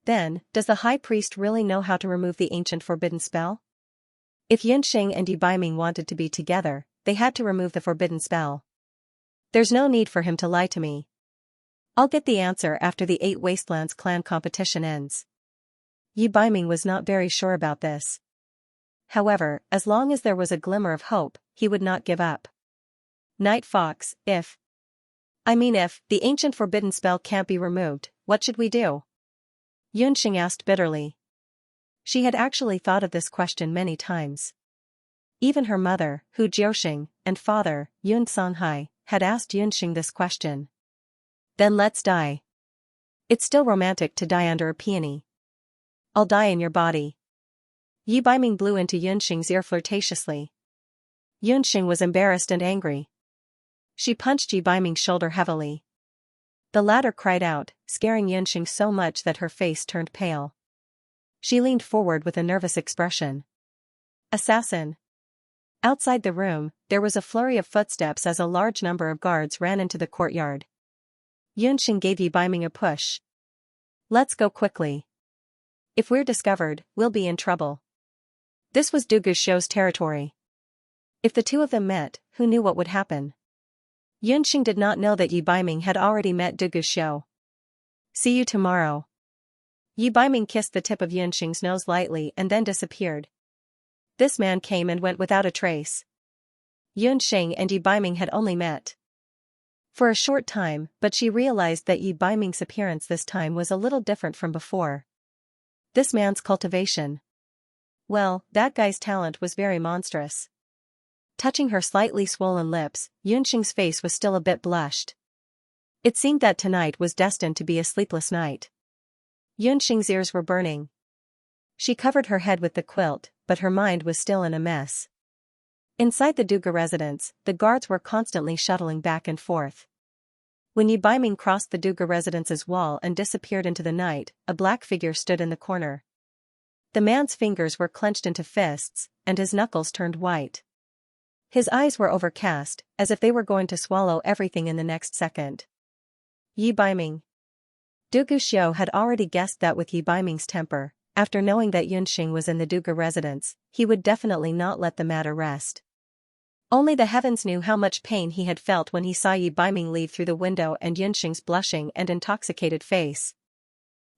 Then, does the High Priest really know how to remove the ancient forbidden spell? If Yunxing and Yi Biming wanted to be together, they had to remove the forbidden spell. There's no need for him to lie to me. I'll get the answer after the Eight Wastelands clan competition ends. Yi Biming was not very sure about this. However, as long as there was a glimmer of hope, he would not give up. Night Fox, if the ancient forbidden spell can't be removed, what should we do? Yunxing asked bitterly. She had actually thought of this question many times. Even her mother, Hu Jiuxing, and father, Yun Songhai, had asked Yunxing this question. Then let's die. It's still romantic to die under a peony. I'll die in your body. Yi Baiming blew into Yunxing's ear flirtatiously. Yunxing was embarrassed and angry. She punched Yi Baiming's shoulder heavily. The latter cried out, scaring Yunxing so much that her face turned pale. She leaned forward with a nervous expression. Assassin! Outside the room, there was a flurry of footsteps as a large number of guards ran into the courtyard. Yunxing gave Yi Baiming a push. Let's go quickly. If we're discovered, we'll be in trouble. This was Du Guxiu's territory. If the two of them met, who knew what would happen? Yunxing did not know that Yi Baiming had already met Du Guxiu. See you tomorrow. Yi Baiming kissed the tip of Yunxing's nose lightly and then disappeared. This man came and went without a trace. Yunxing and Yi Baiming had only met for a short time, but she realized that Yi Baiming's appearance this time was a little different from before. This man's cultivation. Well, that guy's talent was very monstrous. Touching her slightly swollen lips, Yunxing's face was still a bit blushed. It seemed that tonight was destined to be a sleepless night. Yunxing's ears were burning. She covered her head with the quilt, but her mind was still in a mess. Inside the Duga residence, the guards were constantly shuttling back and forth. When Yi Baiming crossed the Duga residence's wall and disappeared into the night, a black figure stood in the corner. The man's fingers were clenched into fists, and his knuckles turned white. His eyes were overcast, as if they were going to swallow everything in the next second. Yi Baiming. Du Guxiu had already guessed that with Yi Baiming's temper, after knowing that Yunxing was in the Duga residence, he would definitely not let the matter rest. Only the heavens knew how much pain he had felt when he saw Yi Baiming leave through the window and Yunxing's blushing and intoxicated face.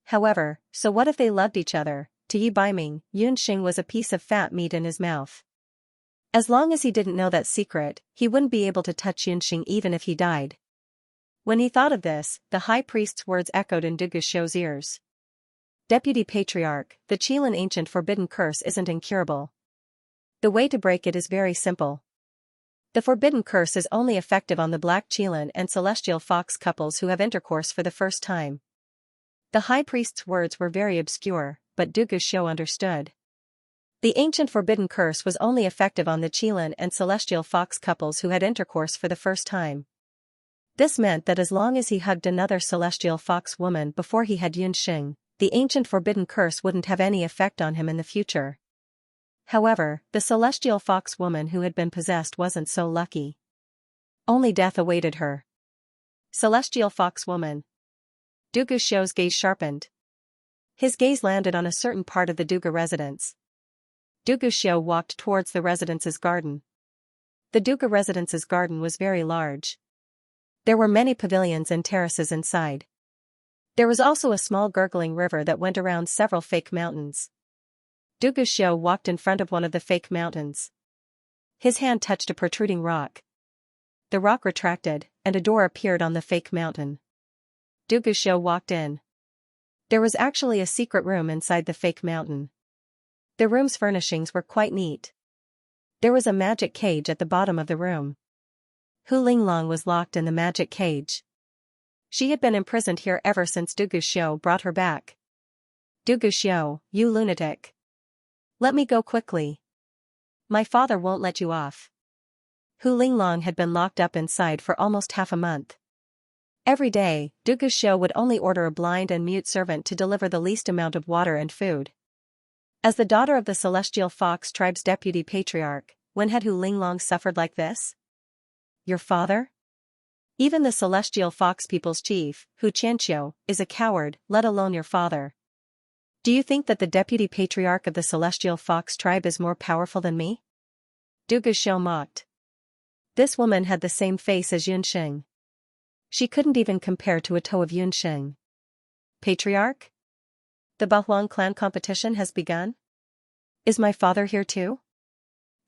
However, so what if they loved each other? To Yi Baiming, Yunxing was a piece of fat meat in his mouth. As long as he didn't know that secret, he wouldn't be able to touch Yunxing even if he died. When he thought of this, the high priest's words echoed in Du Guxiu's ears. Deputy Patriarch, the Qilin ancient forbidden curse isn't incurable. The way to break it is very simple. The forbidden curse is only effective on the Black Qilin and Celestial Fox couples who have intercourse for the first time. The high priest's words were very obscure, but Du Guxiu understood. The ancient forbidden curse was only effective on the Qilin and Celestial Fox couples who had intercourse for the first time. This meant that as long as he hugged another Celestial Fox woman before he had Yunxing, the ancient forbidden curse wouldn't have any effect on him in the future. However, the Celestial Fox woman who had been possessed wasn't so lucky. Only death awaited her. Celestial Fox woman. Du Guxiu's gaze sharpened. His gaze landed on a certain part of the Duga residence. Du Guxiu walked towards the residence's garden. The Duga residence's garden was very large. There were many pavilions and terraces inside. There was also a small gurgling river that went around several fake mountains. Du Guxiu walked in front of one of the fake mountains. His hand touched a protruding rock. The rock retracted, and a door appeared on the fake mountain. Du Guxiu walked in. There was actually a secret room inside the fake mountain. The room's furnishings were quite neat. There was a magic cage at the bottom of the room. Hu Linglong was locked in the magic cage. She had been imprisoned here ever since Du Guxiu brought her back. Du Guxiu, you lunatic. Let me go quickly. My father won't let you off. Hu Linglong had been locked up inside for almost half a month. Every day, Du Guxiu would only order a blind and mute servant to deliver the least amount of water and food. As the daughter of the Celestial Fox tribe's deputy patriarch, when had Hu Linglong suffered like this? Your father? Even the Celestial Fox people's chief, Hu Xianxia, is a coward, let alone your father. Do you think that the deputy patriarch of the Celestial Fox tribe is more powerful than me? Du Guxiu mocked. This woman had the same face as Yunxing. She couldn't even compare to a toe of Yunxing. Patriarch? The Bahuang clan competition has begun? Is my father here too?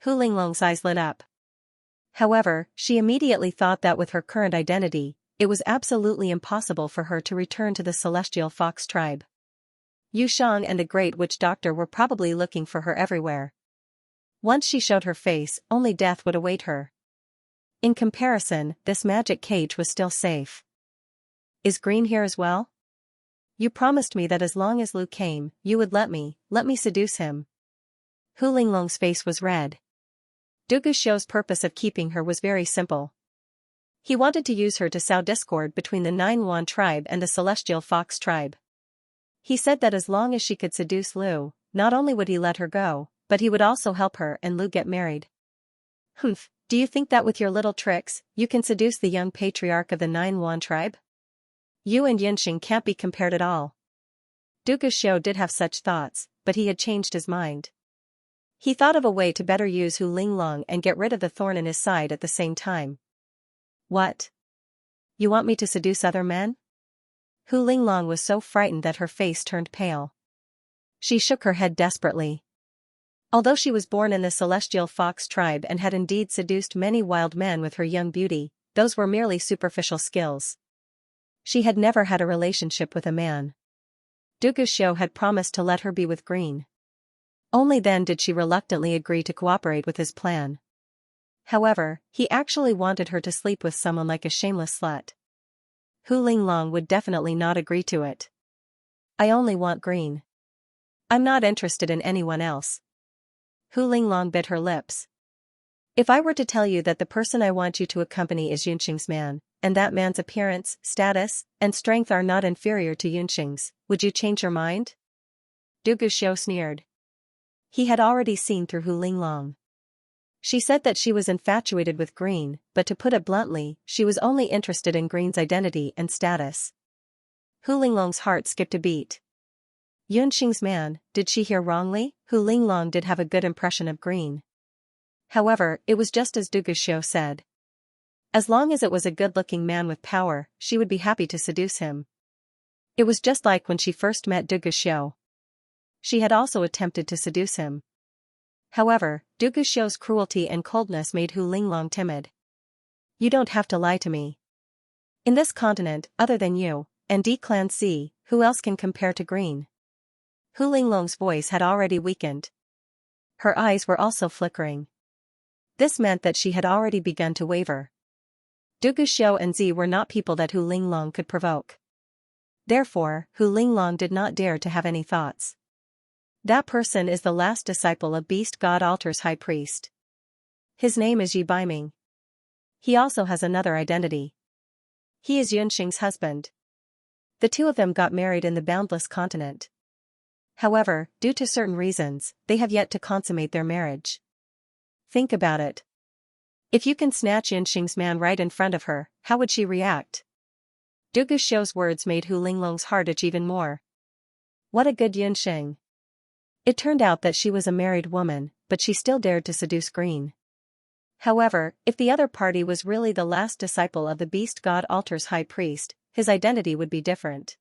Hu Linglong's eyes lit up. However, she immediately thought that with her current identity, it was absolutely impossible for her to return to the celestial fox tribe. Yu Shang and the Great Witch Doctor were probably looking for her everywhere. Once she showed her face, only death would await her. In comparison, this magic cage was still safe. Is Green here as well? You promised me that as long as Lu came, you would let me seduce him. Hu Linglong's face was red. Du Guxiu's purpose of keeping her was very simple. He wanted to use her to sow discord between the Nine Yuan tribe and the Celestial Fox tribe. He said that as long as she could seduce Lu, not only would he let her go, but he would also help her and Lu get married. Humph, do you think that with your little tricks, you can seduce the young patriarch of the Nine Yuan tribe? You and Yunxing can't be compared at all. Du Guxiu did have such thoughts, but he had changed his mind. He thought of a way to better use Hu Linglong and get rid of the thorn in his side at the same time. What? You want me to seduce other men? Hu Linglong was so frightened that her face turned pale. She shook her head desperately. Although she was born in the Celestial Fox tribe and had indeed seduced many wild men with her young beauty, those were merely superficial skills. She had never had a relationship with a man. Du Guxiu had promised to let her be with Green. Only then did she reluctantly agree to cooperate with his plan. However, he actually wanted her to sleep with someone like a shameless slut. Hu Linglong would definitely not agree to it. I only want Green. I'm not interested in anyone else. Hu Linglong bit her lips. If I were to tell you that the person I want you to accompany is Yunxing's man, and that man's appearance, status, and strength are not inferior to Yunxing's, would you change your mind? Du Guxiu sneered. He had already seen through Hu Linglong. She said that she was infatuated with Green, but to put it bluntly, she was only interested in Green's identity and status. Hu Linglong's heart skipped a beat. Yunxing's man, did she hear wrongly? Hu Linglong did have a good impression of Green. However, it was just as Du Guxiu said. As long as it was a good-looking man with power, she would be happy to seduce him. It was just like when she first met Du Guxiu. She had also attempted to seduce him. However, Du Guxiu's cruelty and coldness made Hu Linglong timid. You don't have to lie to me. In this continent, other than you, and D-Clan C, who else can compare to Green? Hu Linglong's voice had already weakened. Her eyes were also flickering. This meant that she had already begun to waver. Du Guxiu and Z were not people that Hu Linglong could provoke. Therefore, Hu Linglong did not dare to have any thoughts. That person is the last disciple of Beast God Altar's High Priest. His name is Yi Baiming. He also has another identity. He is Yunxing's husband. The two of them got married in the Boundless Continent. However, due to certain reasons, they have yet to consummate their marriage. Think about it. If you can snatch Yunxing's man right in front of her, how would she react? Du Guxiu's words made Hu Linglong's heart itch even more. What a good Yunxing. It turned out that she was a married woman, but she still dared to seduce Green. However, if the other party was really the last disciple of the Beast God Altar's High Priest, his identity would be different.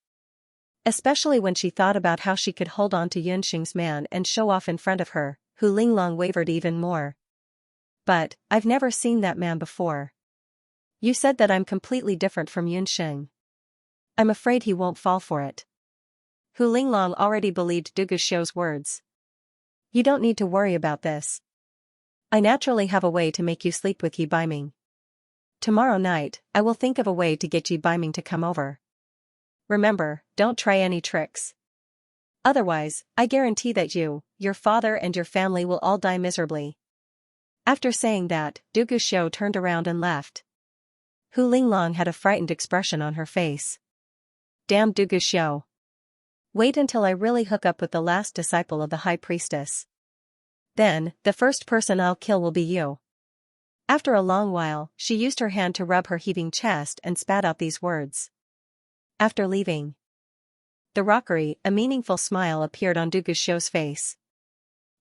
Especially when she thought about how she could hold on to Yunxing's man and show off in front of her, Hu Linglong wavered even more. But, I've never seen that man before. You said that I'm completely different from Yunxing. I'm afraid he won't fall for it. Hu Linglong already believed Du Guxiu's words. You don't need to worry about this. I naturally have a way to make you sleep with Yi Baiming. Tomorrow night, I will think of a way to get Yi Baiming to come over. Remember, don't try any tricks. Otherwise, I guarantee that you, your father and your family will all die miserably. After saying that, Du Guxiu turned around and left. Hu Linglong had a frightened expression on her face. Damn Du Guxiu. Wait until I really hook up with the last disciple of the High Priestess. Then, the first person I'll kill will be you. After a long while, she used her hand to rub her heaving chest and spat out these words. After leaving the rockery, a meaningful smile appeared on Du Guxiu's face.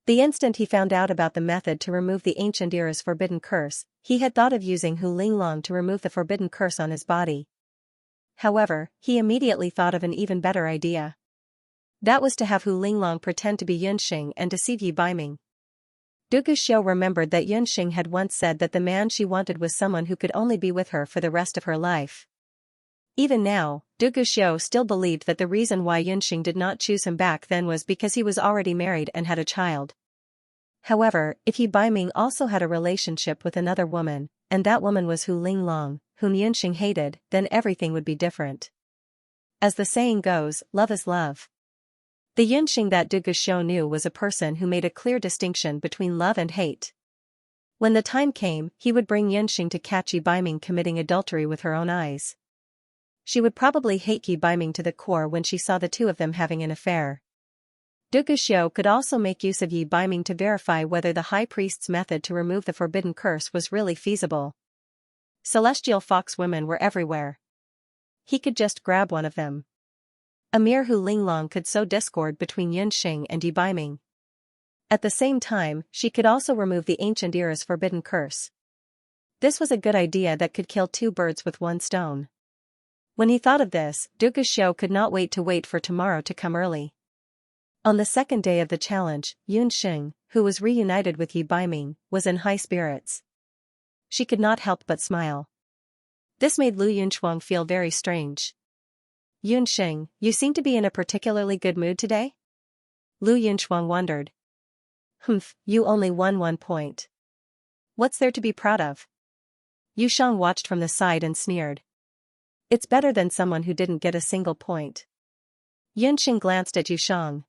The instant he found out about the method to remove the ancient era's forbidden curse, he had thought of using Hu Linglong to remove the forbidden curse on his body. However, he immediately thought of an even better idea. That was to have Hu Linglong pretend to be Yunxing and deceive Yi Baiming. Du Guxiu remembered that Yunxing had once said that the man she wanted was someone who could only be with her for the rest of her life. Even now, Du Guxiu still believed that the reason why Yunxing did not choose him back then was because he was already married and had a child. However, if He Baiming also had a relationship with another woman, and that woman was Hu Linglong, whom Yunxing hated, then everything would be different. As the saying goes, love is love. The Yunxing that Du Guxiu knew was a person who made a clear distinction between love and hate. When the time came, he would bring Yunxing to catch Yi Baiming committing adultery with her own eyes. She would probably hate Yi Baiming to the core when she saw the two of them having an affair. Du Guxiu could also make use of Yi Baiming to verify whether the high priest's method to remove the forbidden curse was really feasible. Celestial fox women were everywhere. He could just grab one of them. A mere Hu Linglong could sow discord between Yunxing and Yi Baiming. At the same time, she could also remove the ancient era's forbidden curse. This was a good idea that could kill two birds with one stone. When he thought of this, Du Guxiu could not wait for tomorrow to come early. On the second day of the challenge, Yunxing, who was reunited with Yi Baiming, was in high spirits. She could not help but smile. This made Lu Yunchuang feel very strange. Yunxing, you seem to be in a particularly good mood today? Lu Yunchuang wondered. Humph, you only won 1 point. What's there to be proud of? Yushang watched from the side and sneered. It's better than someone who didn't get a single point. Yunxing glanced at Yushang.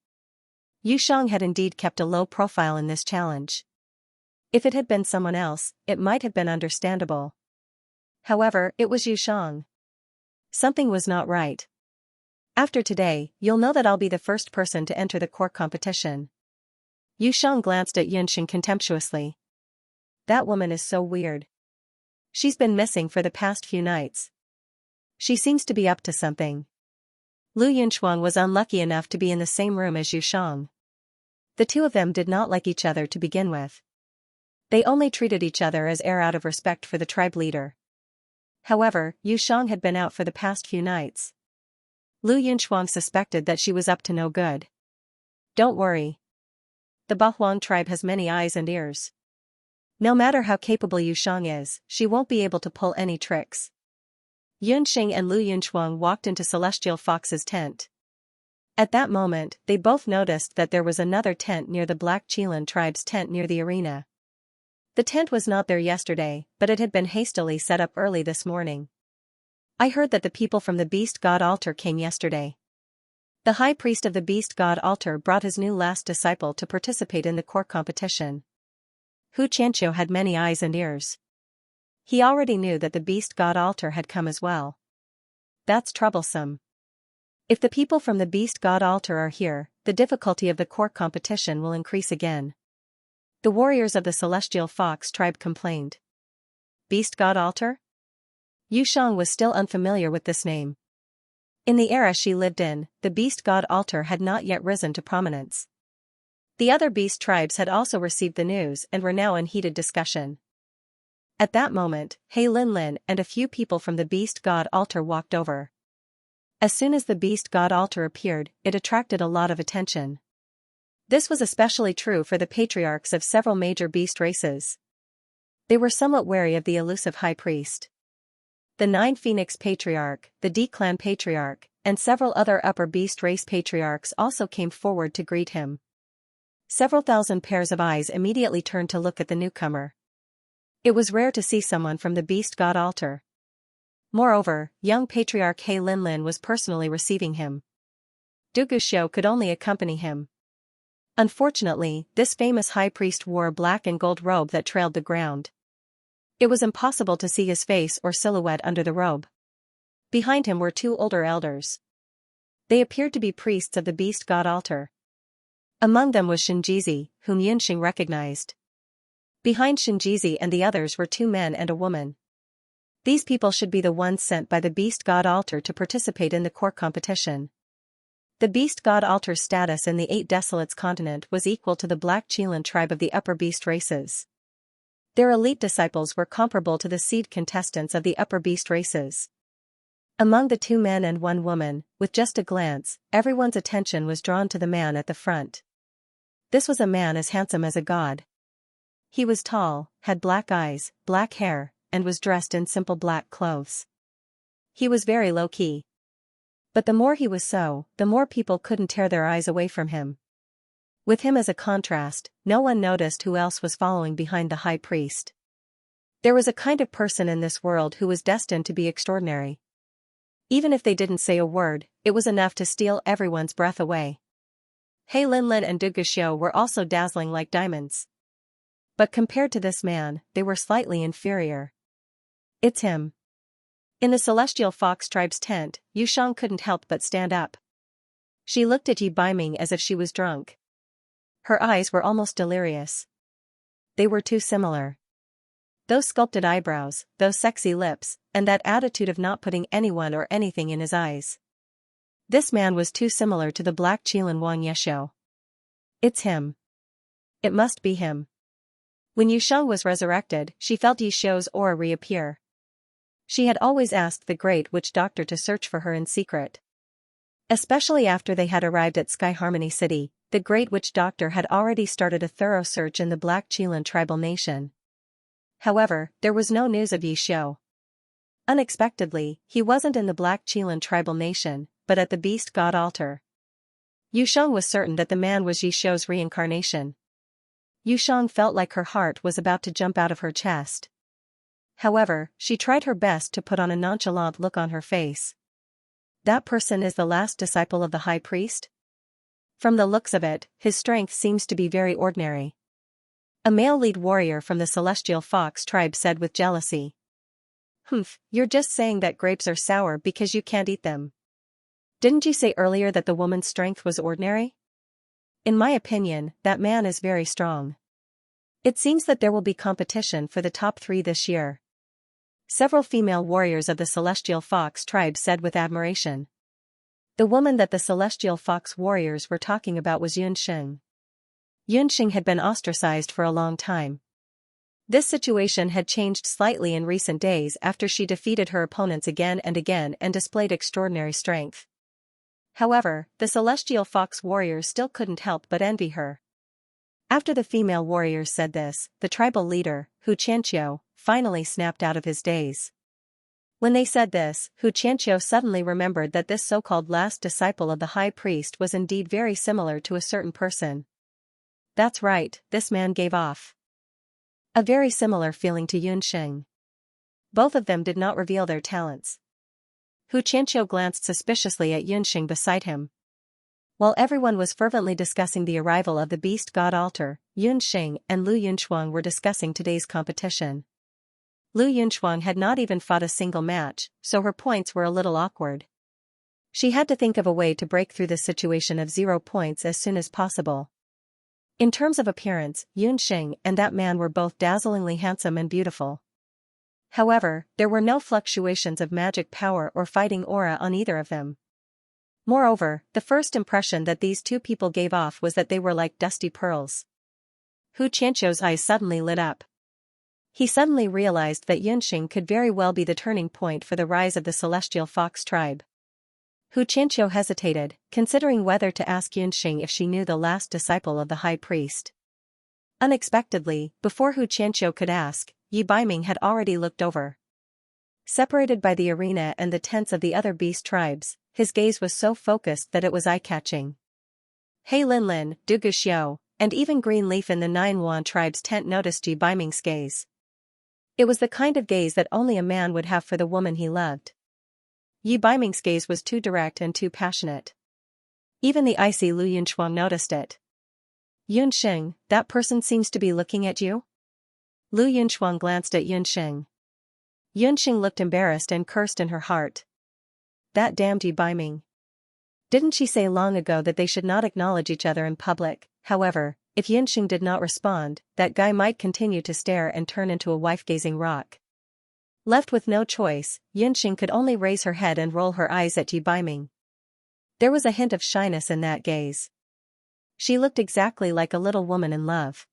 Yushang had indeed kept a low profile in this challenge. If it had been someone else, it might have been understandable. However, it was Yushang. Something was not right. After today, you'll know that I'll be the first person to enter the core competition. Yushang glanced at Yunxing contemptuously. That woman is so weird. She's been missing for the past few nights. She seems to be up to something. Lu Yunchuang was unlucky enough to be in the same room as Yushang. The two of them did not like each other to begin with. They only treated each other as heir out of respect for the tribe leader. However, Yushang had been out for the past few nights. Lu Yunchuang suspected that she was up to no good. Don't worry. The Bahuang tribe has many eyes and ears. No matter how capable Yushang is, she won't be able to pull any tricks. Yunxing and Lu Yunchuang walked into Celestial Fox's tent. At that moment, they both noticed that there was another tent near the Black Qilan tribe's tent near the arena. The tent was not there yesterday, but it had been hastily set up early this morning. I heard that the people from the Beast God altar came yesterday. The high priest of the Beast God altar brought his new last disciple to participate in the core competition. Hu Qianxiu had many eyes and ears. He already knew that the Beast God altar had come as well. That's troublesome. If the people from the Beast God altar are here, the difficulty of the core competition will increase again. The warriors of the Celestial Fox tribe complained. Beast God altar? Yushang was still unfamiliar with this name. In the era she lived in, the Beast God altar had not yet risen to prominence. The other beast tribes had also received the news and were now in heated discussion. At that moment, He Linlin and a few people from the Beast God altar walked over. As soon as the Beast God altar appeared, it attracted a lot of attention. This was especially true for the patriarchs of several major beast races. They were somewhat wary of the elusive high priest. The 9 Phoenix Patriarch, the D-Clan Patriarch, and several other upper beast race patriarchs also came forward to greet him. Several thousand pairs of eyes immediately turned to look at the newcomer. It was rare to see someone from the Beast God altar. Moreover, young Patriarch He Linlin was personally receiving him. Du Guxiu could only accompany him. Unfortunately, this famous high priest wore a black and gold robe that trailed the ground. It was impossible to see his face or silhouette under the robe. Behind him were 2 older elders. They appeared to be priests of the Beast God altar. Among them was Shinjizi, whom Yunxing recognized. Behind Shinjizi and the others were 2 men and a woman. These people should be the ones sent by the Beast God altar to participate in the core competition. The Beast God altar's status in the 8 Desolates continent was equal to the Black Qilan tribe of the upper beast races. Their elite disciples were comparable to the seed contestants of the upper beast races. Among the 2 men and 1 woman, with just a glance, everyone's attention was drawn to the man at the front. This was a man as handsome as a god. He was tall, had black eyes, black hair, and was dressed in simple black clothes. He was very low-key. But the more he was so, the more people couldn't tear their eyes away from him. With him as a contrast, no one noticed who else was following behind the high priest. There was a kind of person in this world who was destined to be extraordinary. Even if they didn't say a word, it was enough to steal everyone's breath away. He Linlin and Du Guxiu were also dazzling like diamonds. But compared to this man, they were slightly inferior. It's him. In the Celestial Fox tribe's tent, Yushang couldn't help but stand up. She looked at Yi Baiming as if she was drunk. Her eyes were almost delirious. They were too similar. Those sculpted eyebrows, those sexy lips, and that attitude of not putting anyone or anything in his eyes. This man was too similar to the black Qilin Wang Yeshou. It's him. It must be him. When Yusheng was resurrected, she felt Yishou's aura reappear. She had always asked the Great Witch Doctor to search for her in secret. Especially after they had arrived at Sky Harmony City, the Great Witch Doctor had already started a thorough search in the Black Qilin tribal nation. However, there was no news of Yishou. Unexpectedly, he wasn't in the Black Qilin tribal nation, but at the Beast God altar. Yusheng was certain that the man was Yishou's reincarnation. Yusheng felt like her heart was about to jump out of her chest. However, she tried her best to put on a nonchalant look on her face. That person is the last disciple of the high priest? From the looks of it, his strength seems to be very ordinary. A male lead warrior from the Celestial Fox tribe said with jealousy. Humph, you're just saying that grapes are sour because you can't eat them. Didn't you say earlier that the woman's strength was ordinary? In my opinion, that man is very strong. It seems that there will be competition for the top 3 this year. Several female warriors of the Celestial Fox tribe said with admiration. The woman that the Celestial Fox warriors were talking about was Yunxing. Yunxing had been ostracized for a long time. This situation had changed slightly in recent days after she defeated her opponents again and displayed extraordinary strength. However, the Celestial Fox warriors still couldn't help but envy her. After the female warriors said this, the tribal leader, Xianxia, finally snapped out of his daze. When they said this, Xianxia suddenly remembered that this so-called last disciple of the high priest was indeed very similar to a certain person. That's right, this man gave off a very similar feeling to Yunxing. Both of them did not reveal their talents. Xianxia glanced suspiciously at Yunxing beside him. While everyone was fervently discussing the arrival of the Beast God altar, Yunxing and Lu Yunchuang were discussing today's competition. Lu Yunchuang had not even fought a single match, so her points were a little awkward. She had to think of a way to break through the situation of 0 points as soon as possible. In terms of appearance, Yunxing and that man were both dazzlingly handsome and beautiful. However, there were no fluctuations of magic power or fighting aura on either of them. Moreover, the first impression that these two people gave off was that they were like dusty pearls. Xianxia's eyes suddenly lit up. He suddenly realized that Yunxing could very well be the turning point for the rise of the Celestial Fox tribe. Xianxia hesitated, considering whether to ask Yunxing if she knew the last disciple of the high priest. Unexpectedly, before Xianxia could ask, Yi Baiming had already looked over. Separated by the arena and the tents of the other beast tribes, his gaze was so focused that it was eye-catching. He Linlin, Du Guxiu, and even Green Leaf in the Nine Yuan tribe's tent noticed Yi Baiming's gaze. It was the kind of gaze that only a man would have for the woman he loved. Yi Baiming's gaze was too direct and too passionate. Even the icy Lu Yunchuang noticed it. Yunxing, that person seems to be looking at you? Lu Yunchuang glanced at Yunxing. Yunxing looked embarrassed and cursed in her heart. That damned Yi Baiming. Didn't she say long ago that they should not acknowledge each other in public? However, if Yunxing did not respond, that guy might continue to stare and turn into a wife-gazing rock. Left with no choice, Yunxing could only raise her head and roll her eyes at Yi Baiming. There was a hint of shyness in that gaze. She looked exactly like a little woman in love.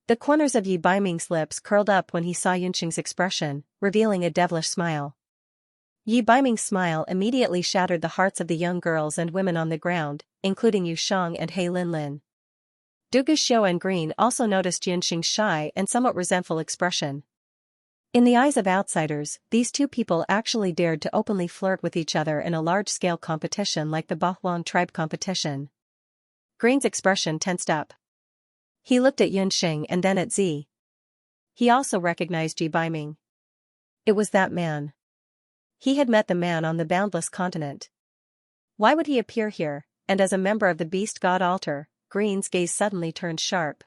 The corners of Yi Baiming's lips curled up when he saw Yunxing's expression, revealing a devilish smile. Yi Baiming's smile immediately shattered the hearts of the young girls and women on the ground, including Yushang and He Linlin. Xiao and Green also noticed Yunxing's shy and somewhat resentful expression. In the eyes of outsiders, these two people actually dared to openly flirt with each other in a large-scale competition like the Bahuang tribe competition. Green's expression tensed up. He looked at Yunxing and then at Z. He also recognized Ji Baiming. It was that man. He had met the man on the boundless continent. Why would he appear here, and as a member of the beast god altar? Green's gaze suddenly turned sharp.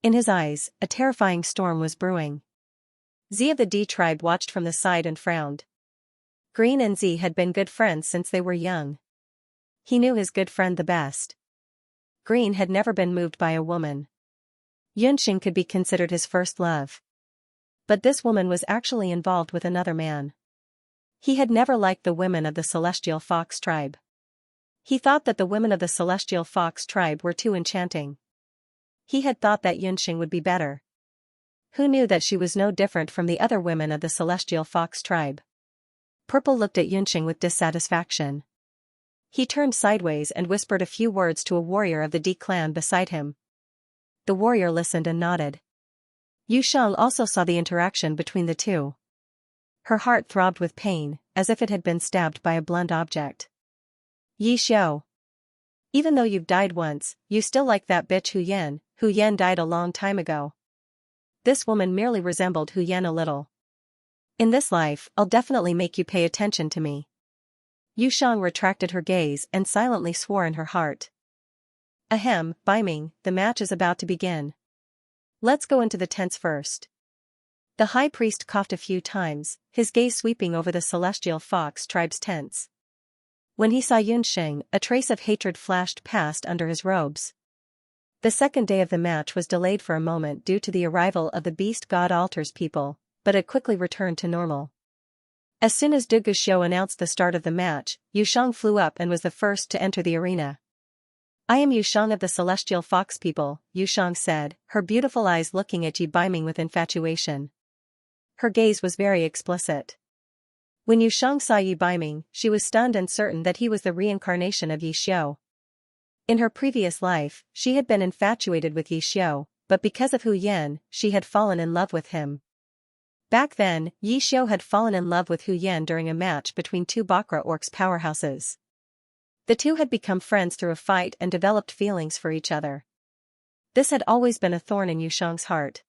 In his eyes, a terrifying storm was brewing. Z of the D tribe watched from the side and frowned. Green and Z had been good friends since they were young. He knew his good friend the best. Green had never been moved by a woman. Yunxing could be considered his first love. But this woman was actually involved with another man. He had never liked the women of the Celestial Fox tribe. He thought that the women of the Celestial Fox tribe were too enchanting. He had thought that Yunxing would be better. Who knew that she was no different from the other women of the Celestial Fox tribe? Purple looked at Yunxing with dissatisfaction. He turned sideways and whispered a few words to a warrior of the D clan beside him. The warrior listened and nodded. Yushang also saw the interaction between the two. Her heart throbbed with pain, as if it had been stabbed by a blunt object. Yi Xiao. Even though you've died once, you still like that bitch Hu Yan. Hu Yan died a long time ago. This woman merely resembled Hu Yan a little. In this life, I'll definitely make you pay attention to me. Yushang retracted her gaze and silently swore in her heart. Ahem, Baiming, the match is about to begin. Let's go into the tents first. The high priest coughed a few times, his gaze sweeping over the Celestial Fox tribe's tents. When he saw Yunxing, a trace of hatred flashed past under his robes. The second day of the match was delayed for a moment due to the arrival of the beast god altar's people, but it quickly returned to normal. As soon as Du Guxiu announced the start of the match, Yushang flew up and was the first to enter the arena. I am Yushang of the Celestial Fox people, Yushang said, her beautiful eyes looking at Ji Baiming with infatuation. Her gaze was very explicit. When Yushang saw Yi Baiming, she was stunned and certain that he was the reincarnation of Yi Xiao. In her previous life, she had been infatuated with Yi Xiao, but because of Hu Yan, she had fallen in love with him. Back then, Yi Xiao had fallen in love with Hu Yan during a match between two Bakra Orcs powerhouses. The two had become friends through a fight and developed feelings for each other. This had always been a thorn in Yushang's heart.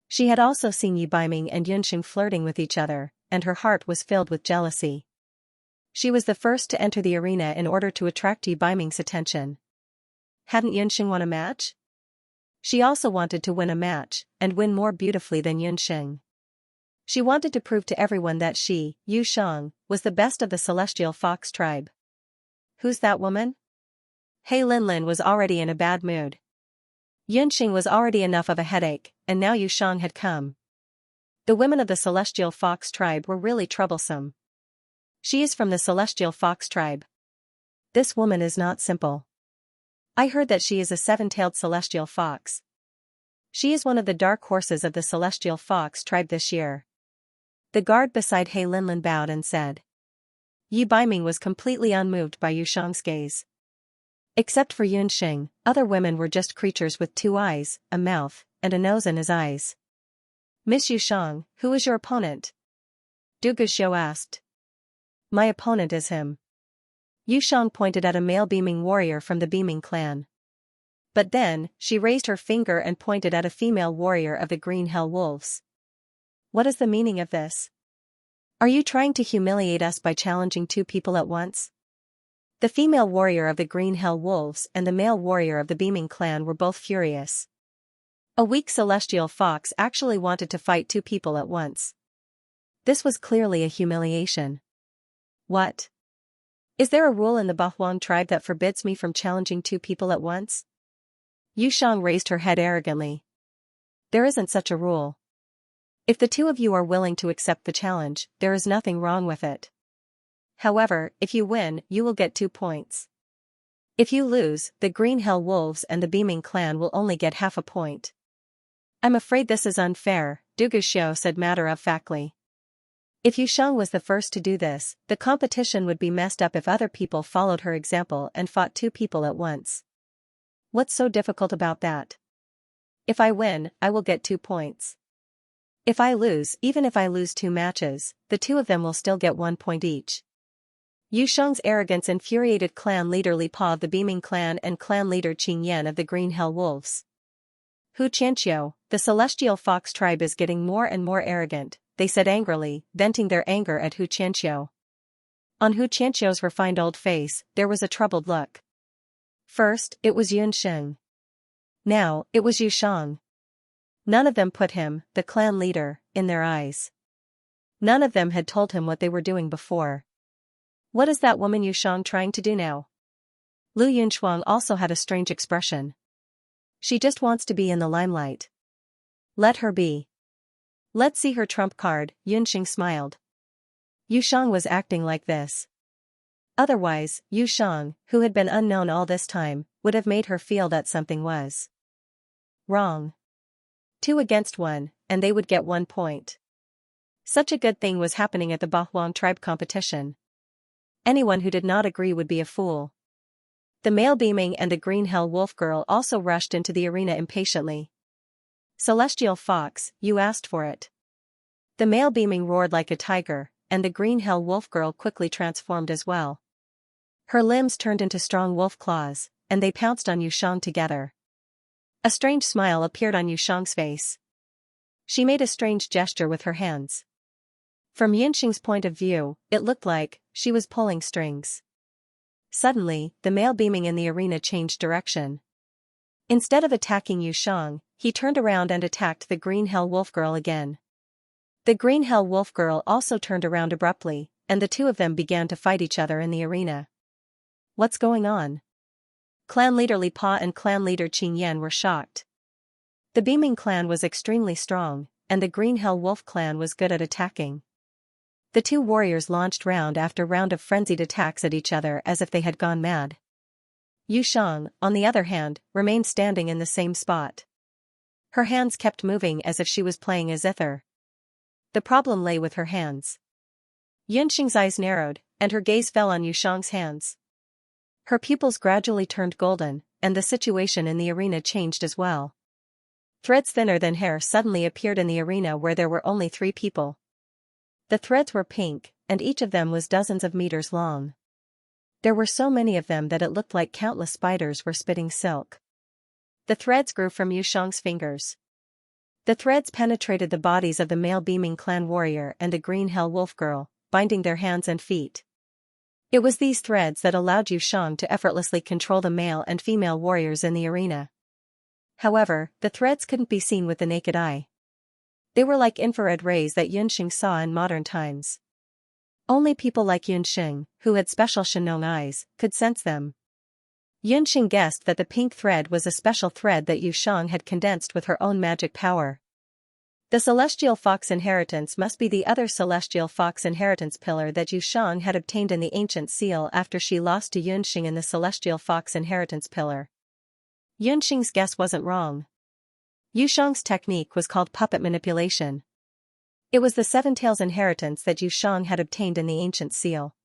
She had also seen Yi Baiming and Yunxing flirting with each other, and her heart was filled with jealousy. She was the first to enter the arena in order to attract Yi Baiming's attention. Hadn't Yunxing won a match? She also wanted to win a match, and win more beautifully than Yunxing. She wanted to prove to everyone that she, Yushang, was the best of the Celestial Fox tribe. Who's that woman? He Linlin was already in a bad mood. Yunxing was already enough of a headache, and now Yushang had come. The women of the Celestial Fox tribe were really troublesome. She is from the Celestial Fox tribe. This woman is not simple. I heard that she is a seven-tailed Celestial Fox. She is one of the dark horses of the Celestial Fox tribe this year. The guard beside He Linlin bowed and said. Yi Baiming was completely unmoved by Yushang's gaze. Except for Yunxing, other women were just creatures with two eyes, a mouth, and a nose in his eyes. Miss Yushang, who is your opponent? Du Guxiu asked. My opponent is him. Yushang pointed at a male beaming warrior from the Beaming clan. But then, she raised her finger and pointed at a female warrior of the Green Hell Wolves. What is the meaning of this? Are you trying to humiliate us by challenging two people at once? The female warrior of the Green Hell Wolves and the male warrior of the Beaming clan were both furious. A weak Celestial Fox actually wanted to fight two people at once. This was clearly a humiliation. What? Is there a rule in the Bahuang tribe that forbids me from challenging two people at once? Yushang raised her head arrogantly. There isn't such a rule. If the two of you are willing to accept the challenge, there is nothing wrong with it. However, if you win, you will get 2 points. If you lose, the Green Hell Wolves and the Beaming clan will only get half a point. I'm afraid this is unfair, Du Guxiu said matter-of-factly. If Yushang was the first to do this, the competition would be messed up if other people followed her example and fought two people at once. What's so difficult about that? If I win, I will get 2 points. If I lose, even if I lose 2 matches, the two of them will still get 1 point each. Yu Sheng's arrogance infuriated clan leader Li Pa of the Beaming clan and clan leader Qing Yan of the Green Hell Wolves. Hu Qianxiu, the celestial fox tribe is getting more and more arrogant, they said angrily, venting their anger at Hu Qianxiu. On Hu Qianxiu's refined old face, there was a troubled look. First, it was Yun Sheng. Now, it was Yu Sheng. None of them put him, the clan leader, in their eyes. None of them had told him what they were doing before. What is that woman Yu Sheng trying to do now? Lu Yunshuang also had a strange expression. She just wants to be in the limelight. Let her be. Let's see her trump card, Yunxing smiled. Yu Sheng was acting like this. Otherwise, Yu Sheng, who had been unknown all this time, would have made her feel that something was wrong. 2 against 1, and they would get 1 point. Such a good thing was happening at the Bahuang tribe competition. Anyone who did not agree would be a fool. The male Beaming and the Green Hell Wolf girl also rushed into the arena impatiently. Celestial Fox, you asked for it. The male Beaming roared like a tiger, and the Green Hell Wolf girl quickly transformed as well. Her limbs turned into strong wolf claws, and they pounced on Yu Sheng together. A strange smile appeared on Yu Sheng's face. She made a strange gesture with her hands. From Yunxing's point of view, it looked like she was pulling strings. Suddenly, the male Beaming in the arena changed direction. Instead of attacking Yu Sheng, he turned around and attacked the Green Hell Wolf girl again. The Green Hell Wolf girl also turned around abruptly, and the two of them began to fight each other in the arena. What's going on? Clan leader Li Pa and clan leader Qing Yan were shocked. The Beaming clan was extremely strong, and the Green Hell Wolf clan was good at attacking. The two warriors launched round after round of frenzied attacks at each other as if they had gone mad. Yu Sheng, on the other hand, remained standing in the same spot. Her hands kept moving as if she was playing a zither. The problem lay with her hands. Yunxing's eyes narrowed, and her gaze fell on Yu Sheng's hands. Her pupils gradually turned golden, and the situation in the arena changed as well. Threads thinner than hair suddenly appeared in the arena where there were only 3 people. The threads were pink, and each of them was dozens of meters long. There were so many of them that it looked like countless spiders were spitting silk. The threads grew from Yu Sheng's fingers. The threads penetrated the bodies of the male Beaming clan warrior and the Green Hell Wolf girl, binding their hands and feet. It was these threads that allowed Yu Sheng to effortlessly control the male and female warriors in the arena. However, the threads couldn't be seen with the naked eye. They were like infrared rays that Yunxing saw in modern times. Only people like Yunxing, who had special Shenong eyes, could sense them. Yunxing guessed that the pink thread was a special thread that Yu Sheng had condensed with her own magic power. The Celestial Fox Inheritance must be the other Celestial Fox Inheritance pillar that Yu Sheng had obtained in the Ancient Seal after she lost to Yunxing in the Celestial Fox Inheritance pillar. Yunxing's guess wasn't wrong. Yu Sheng's technique was called puppet manipulation. It was the Seven Tails inheritance that Yu Sheng had obtained in the Ancient Seal.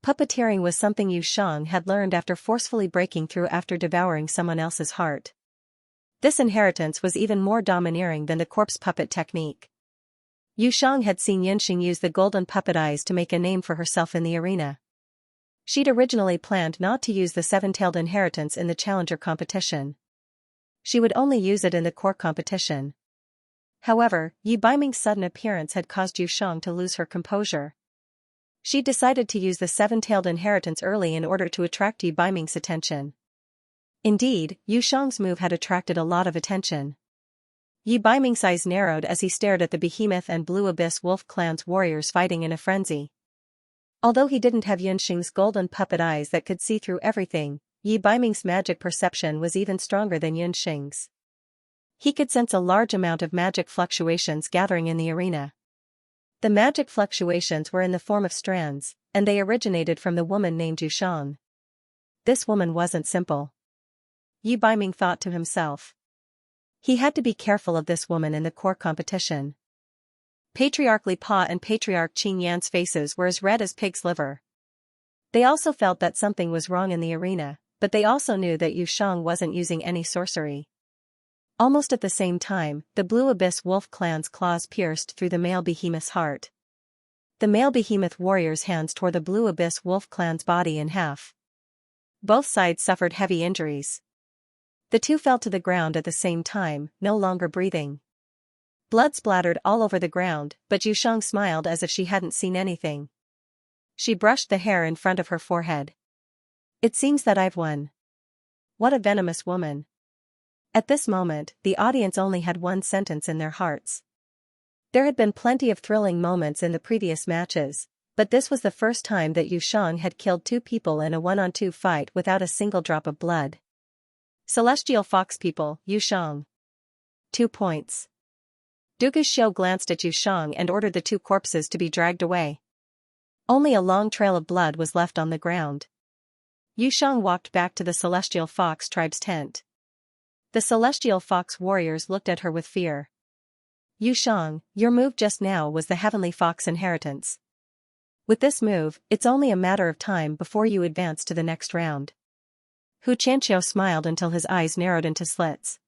Puppeteering was something Yu Sheng had learned after forcefully breaking through after devouring someone else's heart. This inheritance was even more domineering than the corpse puppet technique. Yu Sheng had seen Yunxing use the golden puppet eyes to make a name for herself in the arena. She'd originally planned not to use the seven-tailed inheritance in the challenger competition. She would only use it in the core competition. However, Yi Baiming's sudden appearance had caused Yu Sheng to lose her composure. She decided to use the seven-tailed inheritance early in order to attract Yi Baiming's attention. Indeed, Yu Sheng's move had attracted a lot of attention. Yi Baiming's eyes narrowed as he stared at the Behemoth and Blue Abyss Wolf Clan's warriors fighting in a frenzy. Although he didn't have Yunxing's golden puppet eyes that could see through everything, Yi Baiming's magic perception was even stronger than Yunxing's. He could sense a large amount of magic fluctuations gathering in the arena. The magic fluctuations were in the form of strands, and they originated from the woman named Yu Sheng. This woman wasn't simple. Yi Baiming thought to himself. He had to be careful of this woman in the core competition. Patriarch Li Pa and Patriarch Qing Yan's faces were as red as pig's liver. They also felt that something was wrong in the arena, but they also knew that Yu Shang wasn't using any sorcery. Almost at the same time, the Blue Abyss Wolf clan's claws pierced through the male behemoth's heart. The male behemoth warrior's hands tore the Blue Abyss Wolf clan's body in half. Both sides suffered heavy injuries. The two fell to the ground at the same time, no longer breathing. Blood splattered all over the ground, but Yu Shang smiled as if she hadn't seen anything. She brushed the hair in front of her forehead. It seems that I've won. What a venomous woman. At this moment, the audience only had one sentence in their hearts. There had been plenty of thrilling moments in the previous matches, but this was the first time that Yu Shang had killed two people in a one-on-two fight without a single drop of blood. Celestial Fox people, Yu Shang. 2 points. Dugu's Xiu glanced at Yu Shang and ordered the two corpses to be dragged away. Only a long trail of blood was left on the ground. Yu Shang walked back to the Celestial Fox tribe's tent. The Celestial Fox warriors looked at her with fear. Yu Shang, your move just now was the Heavenly Fox inheritance. With this move, it's only a matter of time before you advance to the next round. Xianxia smiled until his eyes narrowed into slits.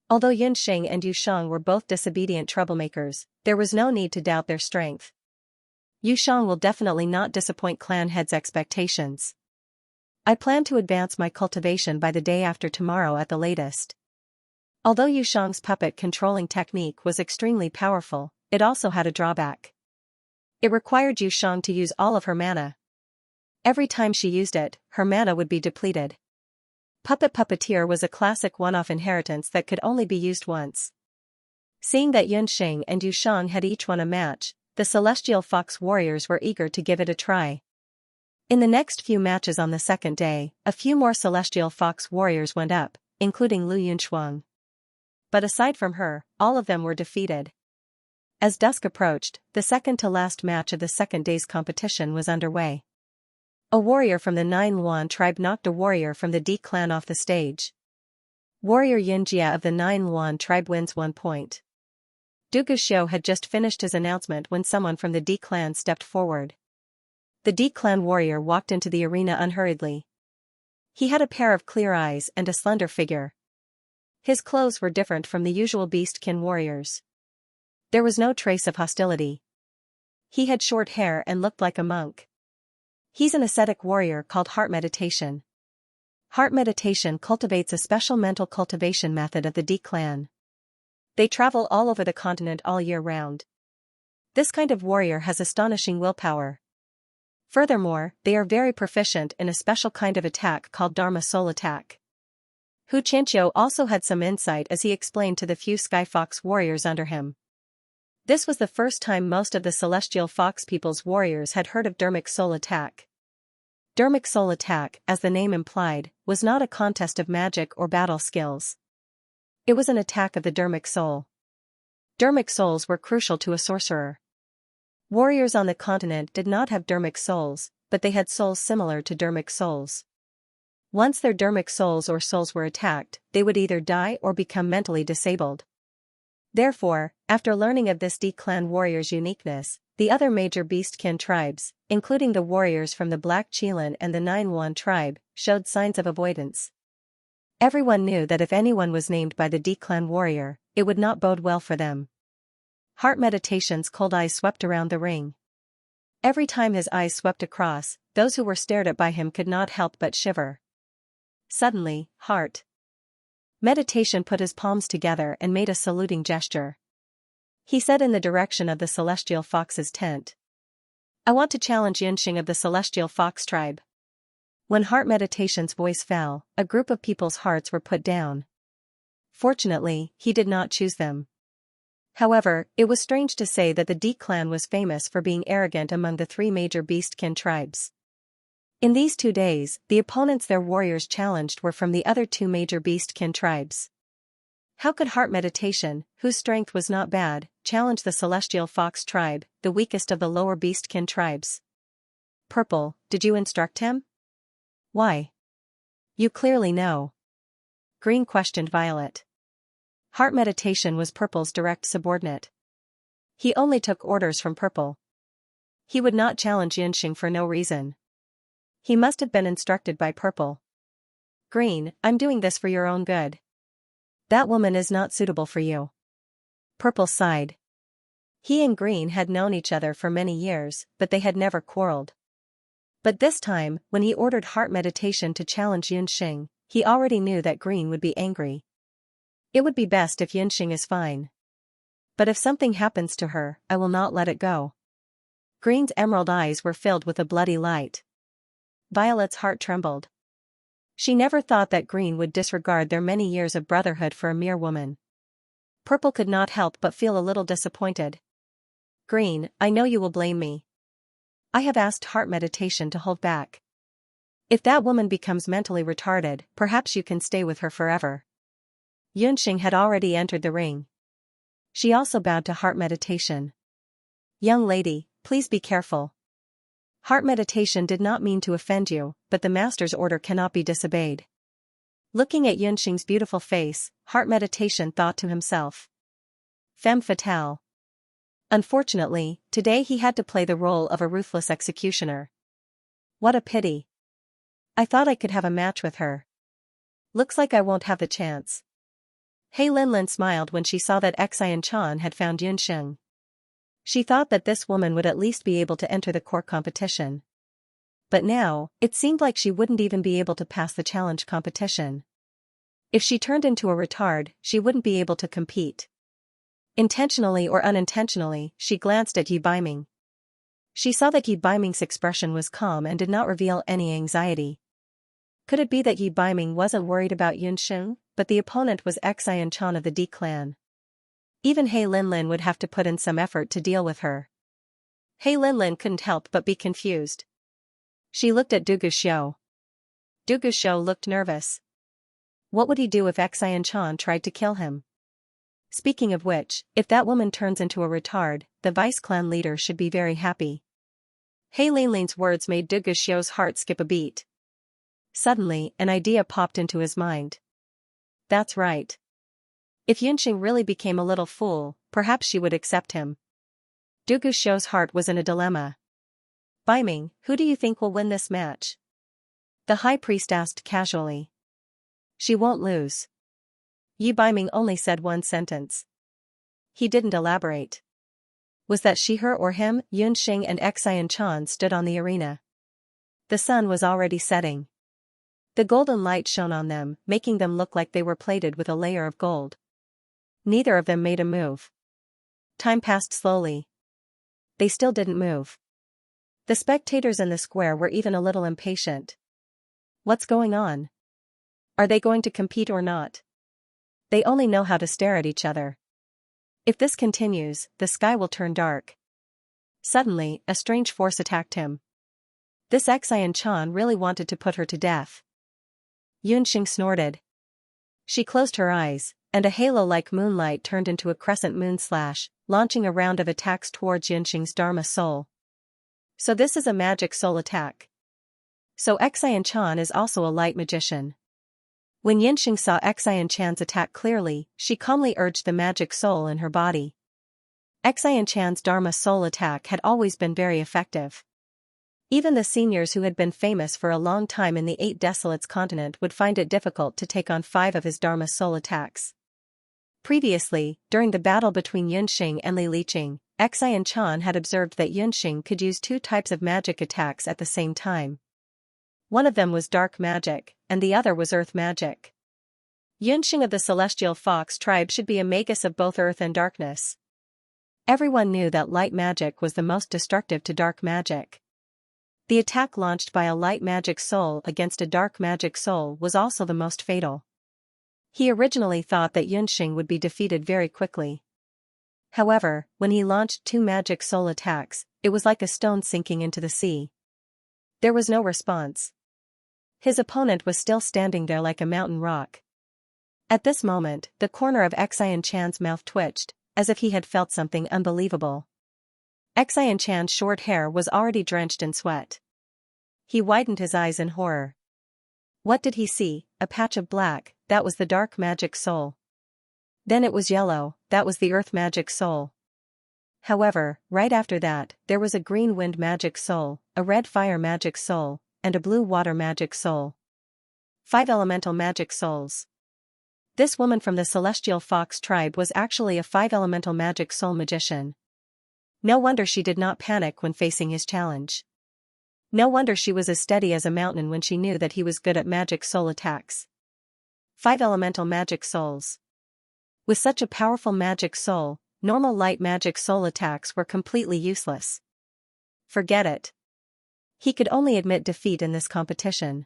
Although Yunxing and Yu Shang were both disobedient troublemakers, there was no need to doubt their strength. Yu Shang will definitely not disappoint clan heads' expectations. I plan to advance my cultivation by the day after tomorrow at the latest. Although Yu Shang's puppet controlling technique was extremely powerful, it also had a drawback. It required Yu Shang to use all of her mana. Every time she used it, her mana would be depleted. Puppet Puppeteer was a classic one-off inheritance that could only be used once. Seeing that Yunxing and Yu Shang had each won a match, the Celestial Fox warriors were eager to give it a try. In the next few matches on the second day, a few more Celestial Fox warriors went up, including Lu Yunxuang. But aside from her, all of them were defeated. As dusk approached, the second-to-last match of the second day's competition was underway. A warrior from the Nine Luan tribe knocked a warrior from the D clan off the stage. Warrior Xianxia of the Nine Luan tribe wins 1 point. Dugu Xiu had just finished his announcement when someone from the D clan stepped forward. The D clan warrior walked into the arena unhurriedly. He had a pair of clear eyes and a slender figure. His clothes were different from the usual beastkin warriors. There was no trace of hostility. He had short hair and looked like a monk. He's an ascetic warrior called Heart Meditation. Heart Meditation cultivates a special mental cultivation method of the D clan. They travel all over the continent all year round. This kind of warrior has astonishing willpower. Furthermore, they are very proficient in a special kind of attack called Dharma Soul Attack. Xianxia also had some insight as he explained to the few Sky Fox warriors under him. This was the first time most of the Celestial Fox people's warriors had heard of Dharmic Soul Attack. Dharmic Soul Attack, as the name implied, was not a contest of magic or battle skills. It was an attack of the Dharmic soul. Dharmic souls were crucial to a sorcerer. Warriors on the continent did not have Dharmic souls, but they had souls similar to Dharmic souls. Once their Dharmic souls or souls were attacked, they would either die or become mentally disabled. Therefore, after learning of this D clan warrior's uniqueness, the other major beastkin tribes, including the warriors from the Black Chelan and the Nine Luan tribe, showed signs of avoidance. Everyone knew that if anyone was named by the D clan warrior, it would not bode well for them. Heart Meditation's cold eyes swept around the ring. Every time his eyes swept across, those who were stared at by him could not help but shiver. Suddenly, Heart Meditation put his palms together and made a saluting gesture. He said in the direction of the Celestial Fox's tent. I want to challenge Yunxing of the Celestial Fox tribe. When Heart Meditation's voice fell, a group of people's hearts were put down. Fortunately, he did not choose them. However, it was strange to say that the D clan was famous for being arrogant among the 3 major beastkin tribes. In these 2 days, the opponents their warriors challenged were from the other 2 major beastkin tribes. How could Heart Meditation, whose strength was not bad, challenge the Celestial Fox tribe, the weakest of the lower beastkin tribes? Purple, did you instruct him? Why? You clearly know. Green questioned Violet. Heart Meditation was Purple's direct subordinate. He only took orders from Purple. He would not challenge Yunxing for no reason. He must have been instructed by Purple. Green, I'm doing this for your own good. That woman is not suitable for you. Purple sighed. He and Green had known each other for many years, but they had never quarreled. But this time, when he ordered heart meditation to challenge Yunxing, he already knew that Green would be angry. It would be best if Yunxing is fine. But if something happens to her, I will not let it go. Green's emerald eyes were filled with a bloody light. Violet's heart trembled. She never thought that Green would disregard their many years of brotherhood for a mere woman. Purple could not help but feel a little disappointed. Green, I know you will blame me. I have asked heart meditation to hold back. If that woman becomes mentally retarded, perhaps you can stay with her forever. Yunxing had already entered the ring. She also bowed to heart meditation. Young lady, please be careful. Heart meditation did not mean to offend you, but the master's order cannot be disobeyed. Looking at Yunxing's beautiful face, heart meditation thought to himself. Femme fatale. Unfortunately, today he had to play the role of a ruthless executioner. What a pity. I thought I could have a match with her. Looks like I won't have the chance. He Linlin smiled when she saw that Xianxia had found Yunxing. She thought that this woman would at least be able to enter the core competition. But now, it seemed like she wouldn't even be able to pass the challenge competition. If she turned into a retard, she wouldn't be able to compete. Intentionally or unintentionally, she glanced at Yi Baiming. She saw that Yi Baiming's expression was calm and did not reveal any anxiety. Could it be that Yi Baiming wasn't worried about Yunxing, but the opponent was Xianxia of the D clan? Even He Linlin would have to put in some effort to deal with her. He Linlin couldn't help but be confused. She looked at Du Guxiu. Du Guxiu looked nervous. What would he do if Xianxia tried to kill him? Speaking of which, if that woman turns into a retard, the vice clan leader should be very happy. He Linlin's words made Du Guxiu's heart skip a beat. Suddenly, an idea popped into his mind. That's right. If Yunxing really became a little fool, perhaps she would accept him. Du Guxiu's heart was in a dilemma. Baiming, who do you think will win this match? The high priest asked casually. She won't lose. Yi Baiming only said one sentence. He didn't elaborate. Was that she, her, or him? Yunxing and Xianxia stood on the arena. The sun was already setting. The golden light shone on them, making them look like they were plated with a layer of gold. Neither of them made a move. Time passed slowly. They still didn't move. The spectators in the square were even a little impatient. What's going on? Are they going to compete or not? They only know how to stare at each other. If this continues, the sky will turn dark. Suddenly, a strange force attacked him. This Xianxia really wanted to put her to death. Yunxing snorted. She closed her eyes, and a halo-like moonlight turned into a crescent moon slash, launching a round of attacks towards Yunxing's Dharma soul. So this is a magic soul attack. So Xianxia is also a light magician. When Yunxing saw Xianxia's attack clearly, she calmly urged the magic soul in her body. Xianxia's Dharma soul attack had always been very effective. Even the seniors who had been famous for a long time in the Eight Desolates continent would find it difficult to take on 5 of his Dharma soul attacks. Previously, during the battle between Yunxing and Li Liqing, Xianxia had observed that Yunxing could use 2 types of magic attacks at the same time. One of them was dark magic, and the other was earth magic. Yunxing of the Celestial Fox tribe should be a magus of both earth and darkness. Everyone knew that light magic was the most destructive to dark magic. The attack launched by a light magic soul against a dark magic soul was also the most fatal. He originally thought that Yunxing would be defeated very quickly. However, when he launched 2 magic soul attacks, it was like a stone sinking into the sea. There was no response. His opponent was still standing there like a mountain rock. At this moment, the corner of Xianxia's mouth twitched, as if he had felt something unbelievable. Xianxia's short hair was already drenched in sweat. He widened his eyes in horror. What did he see? A patch of black, that was the dark magic soul. Then it was yellow, that was the earth magic soul. However, right after that, there was a green wind magic soul, a red fire magic soul, and a blue water magic soul. 5 elemental magic souls. This woman from the celestial fox tribe was actually a 5 elemental magic soul magician. No wonder she did not panic when facing his challenge. No wonder she was as steady as a mountain when she knew that he was good at magic soul attacks. 5 elemental magic souls. With such a powerful magic soul, normal light magic soul attacks were completely useless. Forget it. He could only admit defeat in this competition.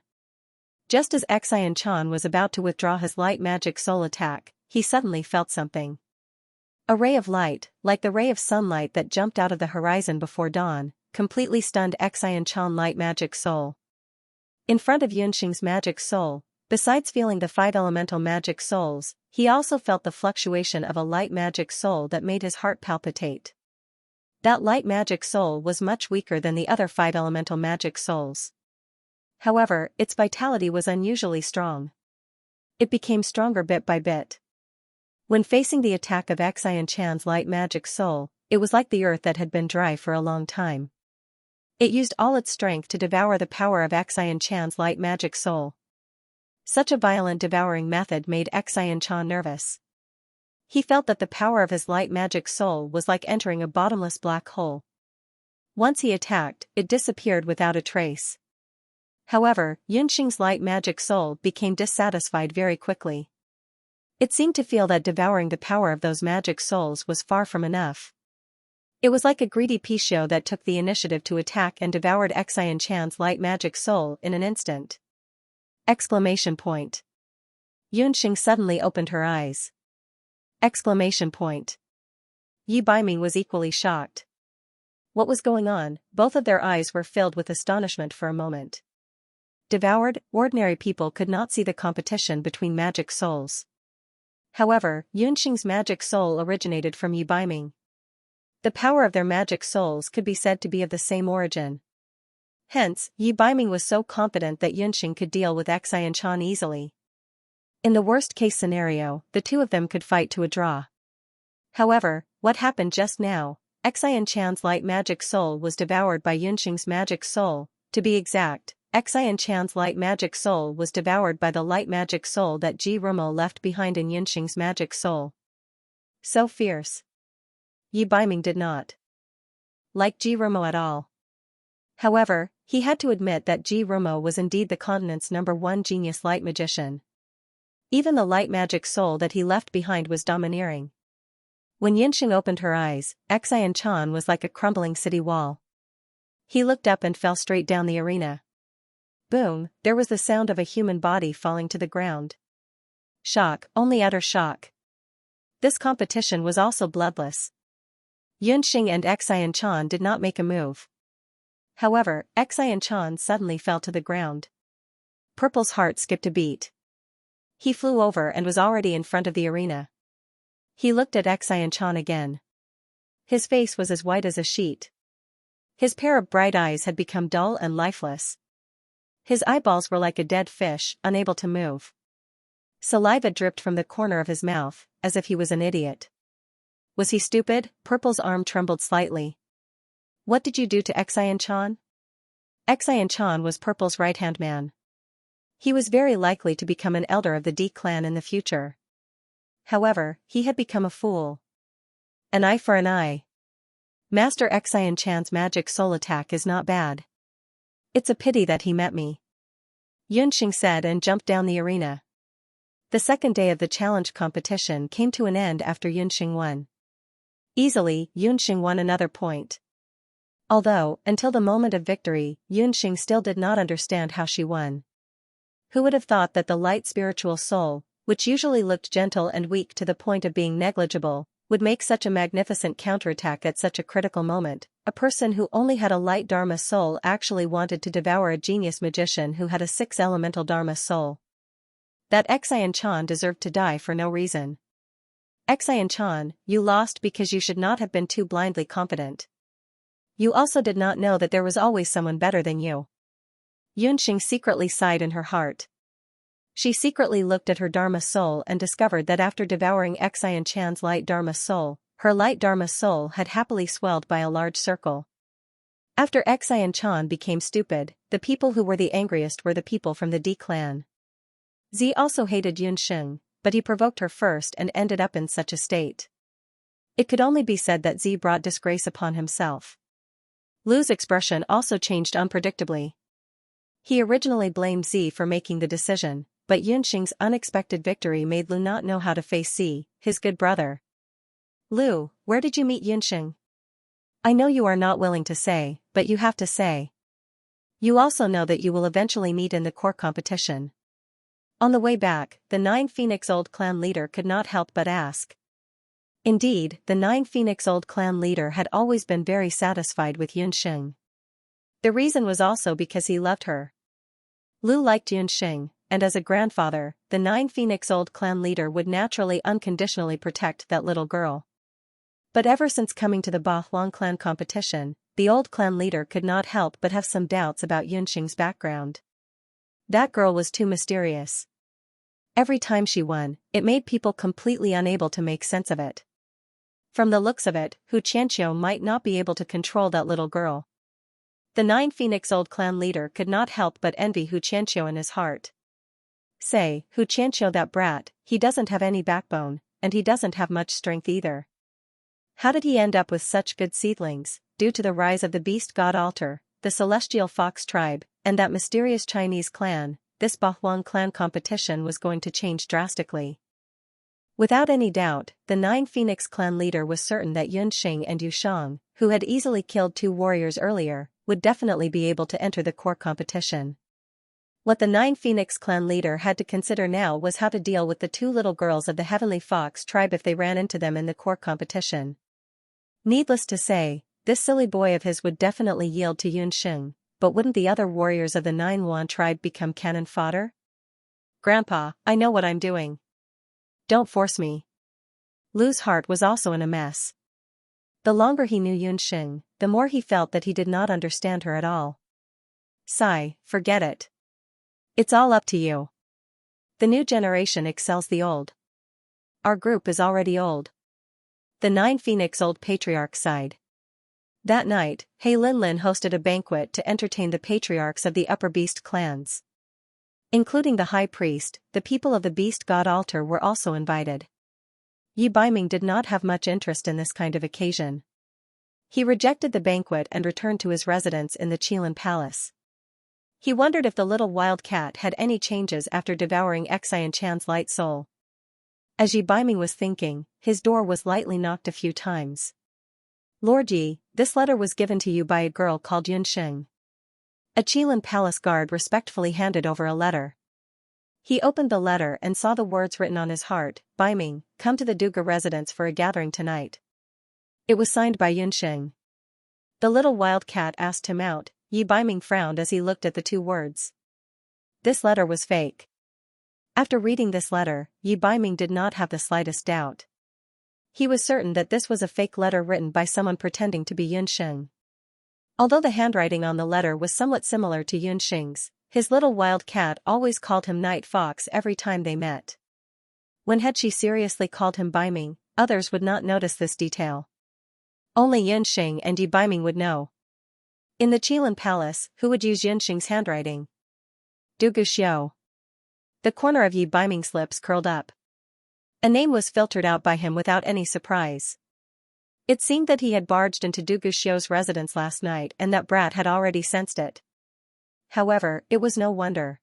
Just as Xianxia was about to withdraw his light magic soul attack, he suddenly felt something. A ray of light, like the ray of sunlight that jumped out of the horizon before dawn, completely stunned Xianxia's light magic soul. In front of Yunxing's magic soul, besides feeling the 5 elemental magic souls, he also felt the fluctuation of a light magic soul that made his heart palpitate. That light magic soul was much weaker than the other 5 elemental magic souls. However, its vitality was unusually strong. It became stronger bit by bit. When facing the attack of Xianxia's light magic soul, it was like the earth that had been dry for a long time. It used all its strength to devour the power of Xianxia's light magic soul. Such a violent devouring method made Xianxia nervous. He felt that the power of his light magic soul was like entering a bottomless black hole. Once he attacked, it disappeared without a trace. However, Yunxing's light magic soul became dissatisfied very quickly. It seemed to feel that devouring the power of those magic souls was far from enough. It was like a greedy Pixiu that took the initiative to attack and devoured Xianxia's light magic soul in an instant. Exclamation point. Yunxing suddenly opened her eyes. Exclamation point. Yi Baiming was equally shocked. What was going on? Both of their eyes were filled with astonishment for a moment. Devoured, ordinary people could not see the competition between magic souls. However, Yunxing's magic soul originated from Yi Baiming. The power of their magic souls could be said to be of the same origin. Hence, Yi Baiming was so confident that Yunxing could deal with Xianxia easily. In the worst-case scenario, the two of them could fight to a draw. However, what happened just now? Xianxia's light magic soul was devoured by Yunxing's magic soul. To be exact, Xianxia's light magic soul was devoured by the light magic soul that Ji Rumo left behind in Yunxing's magic soul. So fierce. Yi Baiming did not like Ji Rumo at all. However, he had to admit that Ji Rumo was indeed the continent's #1 genius light magician. Even the light magic soul that he left behind was domineering. When Yunxing opened her eyes, Xianxia was like a crumbling city wall. He looked up and fell straight down the arena. Boom, there was the sound of a human body falling to the ground. Shock, only utter shock. This competition was also bloodless. Yunxing and Xianxia did not make a move. However, Xianxia suddenly fell to the ground. Purple's heart skipped a beat. He flew over and was already in front of the arena. He looked at Xianxia again. His face was as white as a sheet. His pair of bright eyes had become dull and lifeless. His eyeballs were like a dead fish, unable to move. Saliva dripped from the corner of his mouth, as if he was an idiot. Was he stupid? Purple's arm trembled slightly. What did you do to Xianxia? Xianxia was Purple's right-hand man. He was very likely to become an elder of the D clan in the future. However, he had become a fool. An eye for an eye. Master Xianxia's magic soul attack is not bad. It's a pity that he met me, Yunxing said and jumped down the arena. The second day of the challenge competition came to an end after Yunxing won. Easily, Yunxing won another point. Although, until the moment of victory, Yunxing still did not understand how she won. Who would have thought that the light spiritual soul, which usually looked gentle and weak to the point of being negligible, would make such a magnificent counterattack at such a critical moment? A person who only had a light Dharma soul actually wanted to devour a genius magician who had a 6 elemental Dharma soul. That Xianxia deserved to die for no reason. Xianxia, you lost because you should not have been too blindly confident. You also did not know that there was always someone better than you. Yunxing secretly sighed in her heart. She secretly looked at her Dharma soul and discovered that after devouring Xianxia's light Dharma soul, her light Dharma soul had happily swelled by a large circle. After Xianxia became stupid, the people who were the angriest were the people from the D clan. Z also hated Yunxing, but he provoked her first and ended up in such a state. It could only be said that Z brought disgrace upon himself. Lu's expression also changed unpredictably. He originally blamed Z for making the decision, but Yunxing's unexpected victory made Lu not know how to face Z, his good brother. Lu, where did you meet Yunxing? I know you are not willing to say, but you have to say. You also know that you will eventually meet in the core competition. On the way back, the 9 Phoenix Old Clan leader could not help but ask. Indeed, the 9 Phoenix Old Clan leader had always been very satisfied with Yunxing. The reason was also because he loved her. Lu liked Yunxing, and as a grandfather, the 9 Phoenix Old Clan leader would naturally unconditionally protect that little girl. But ever since coming to the Ba Huang clan competition, the old clan leader could not help but have some doubts about Yunxing's background. That girl was too mysterious. Every time she won, it made people completely unable to make sense of it. From the looks of it, Xianxia might not be able to control that little girl. The 9 Phoenix Old Clan leader could not help but envy Xianxia in his heart. Say, Xianxia that brat, he doesn't have any backbone, and he doesn't have much strength either. How did he end up with such good seedlings, due to the rise of the beast god altar, the celestial fox tribe, and that mysterious Chinese clan? This Ba Huang clan competition was going to change drastically. Without any doubt, the 9 Phoenix clan leader was certain that Yunxing and Yushang, who had easily killed 2 warriors earlier, would definitely be able to enter the core competition. What the 9 Phoenix clan leader had to consider now was how to deal with the 2 little girls of the Heavenly Fox tribe if they ran into them in the core competition. Needless to say, this silly boy of his would definitely yield to Yunxing, but wouldn't the other warriors of the 9 Yuan tribe become cannon fodder? Grandpa, I know what I'm doing. Don't force me. Lu's heart was also in a mess. The longer he knew Yunxing, the more he felt that he did not understand her at all. Sigh, forget it. It's all up to you. The new generation excels the old. Our group is already old. The 9 Phoenix Old Patriarch sighed. That night, He Linlin hosted a banquet to entertain the patriarchs of the upper beast clans. Including the high priest, the people of the beast god altar were also invited. Yi Baiming did not have much interest in this kind of occasion. He rejected the banquet and returned to his residence in the Qilin Palace. He wondered if the little wild cat had any changes after devouring Xianxia's light soul. As Yi Baiming was thinking, his door was lightly knocked a few times. Lord Yi, this letter was given to you by a girl called Yunxing. A Qilin Palace guard respectfully handed over a letter. He opened the letter and saw the words written on his heart, Baiming, come to the Duga residence for a gathering tonight. It was signed by Yunxing. The little wild cat asked him out. Yi Baiming frowned as he looked at the 2 words. This letter was fake. After reading this letter, Yi Baiming did not have the slightest doubt. He was certain that this was a fake letter written by someone pretending to be Yunxing. Although the handwriting on the letter was somewhat similar to Yunxing's, his little wild cat always called him Night Fox every time they met. When had she seriously called him Baiming, others would not notice this detail. Only Yunxing and Yi Baiming would know. In the Qilin Palace, who would use Yunxing's handwriting? Dugu Xiao. The corner of Yi Baiming's lips curled up. A name was filtered out by him without any surprise. It seemed that he had barged into Dugu Xiao's residence last night and that brat had already sensed it. However, it was no wonder.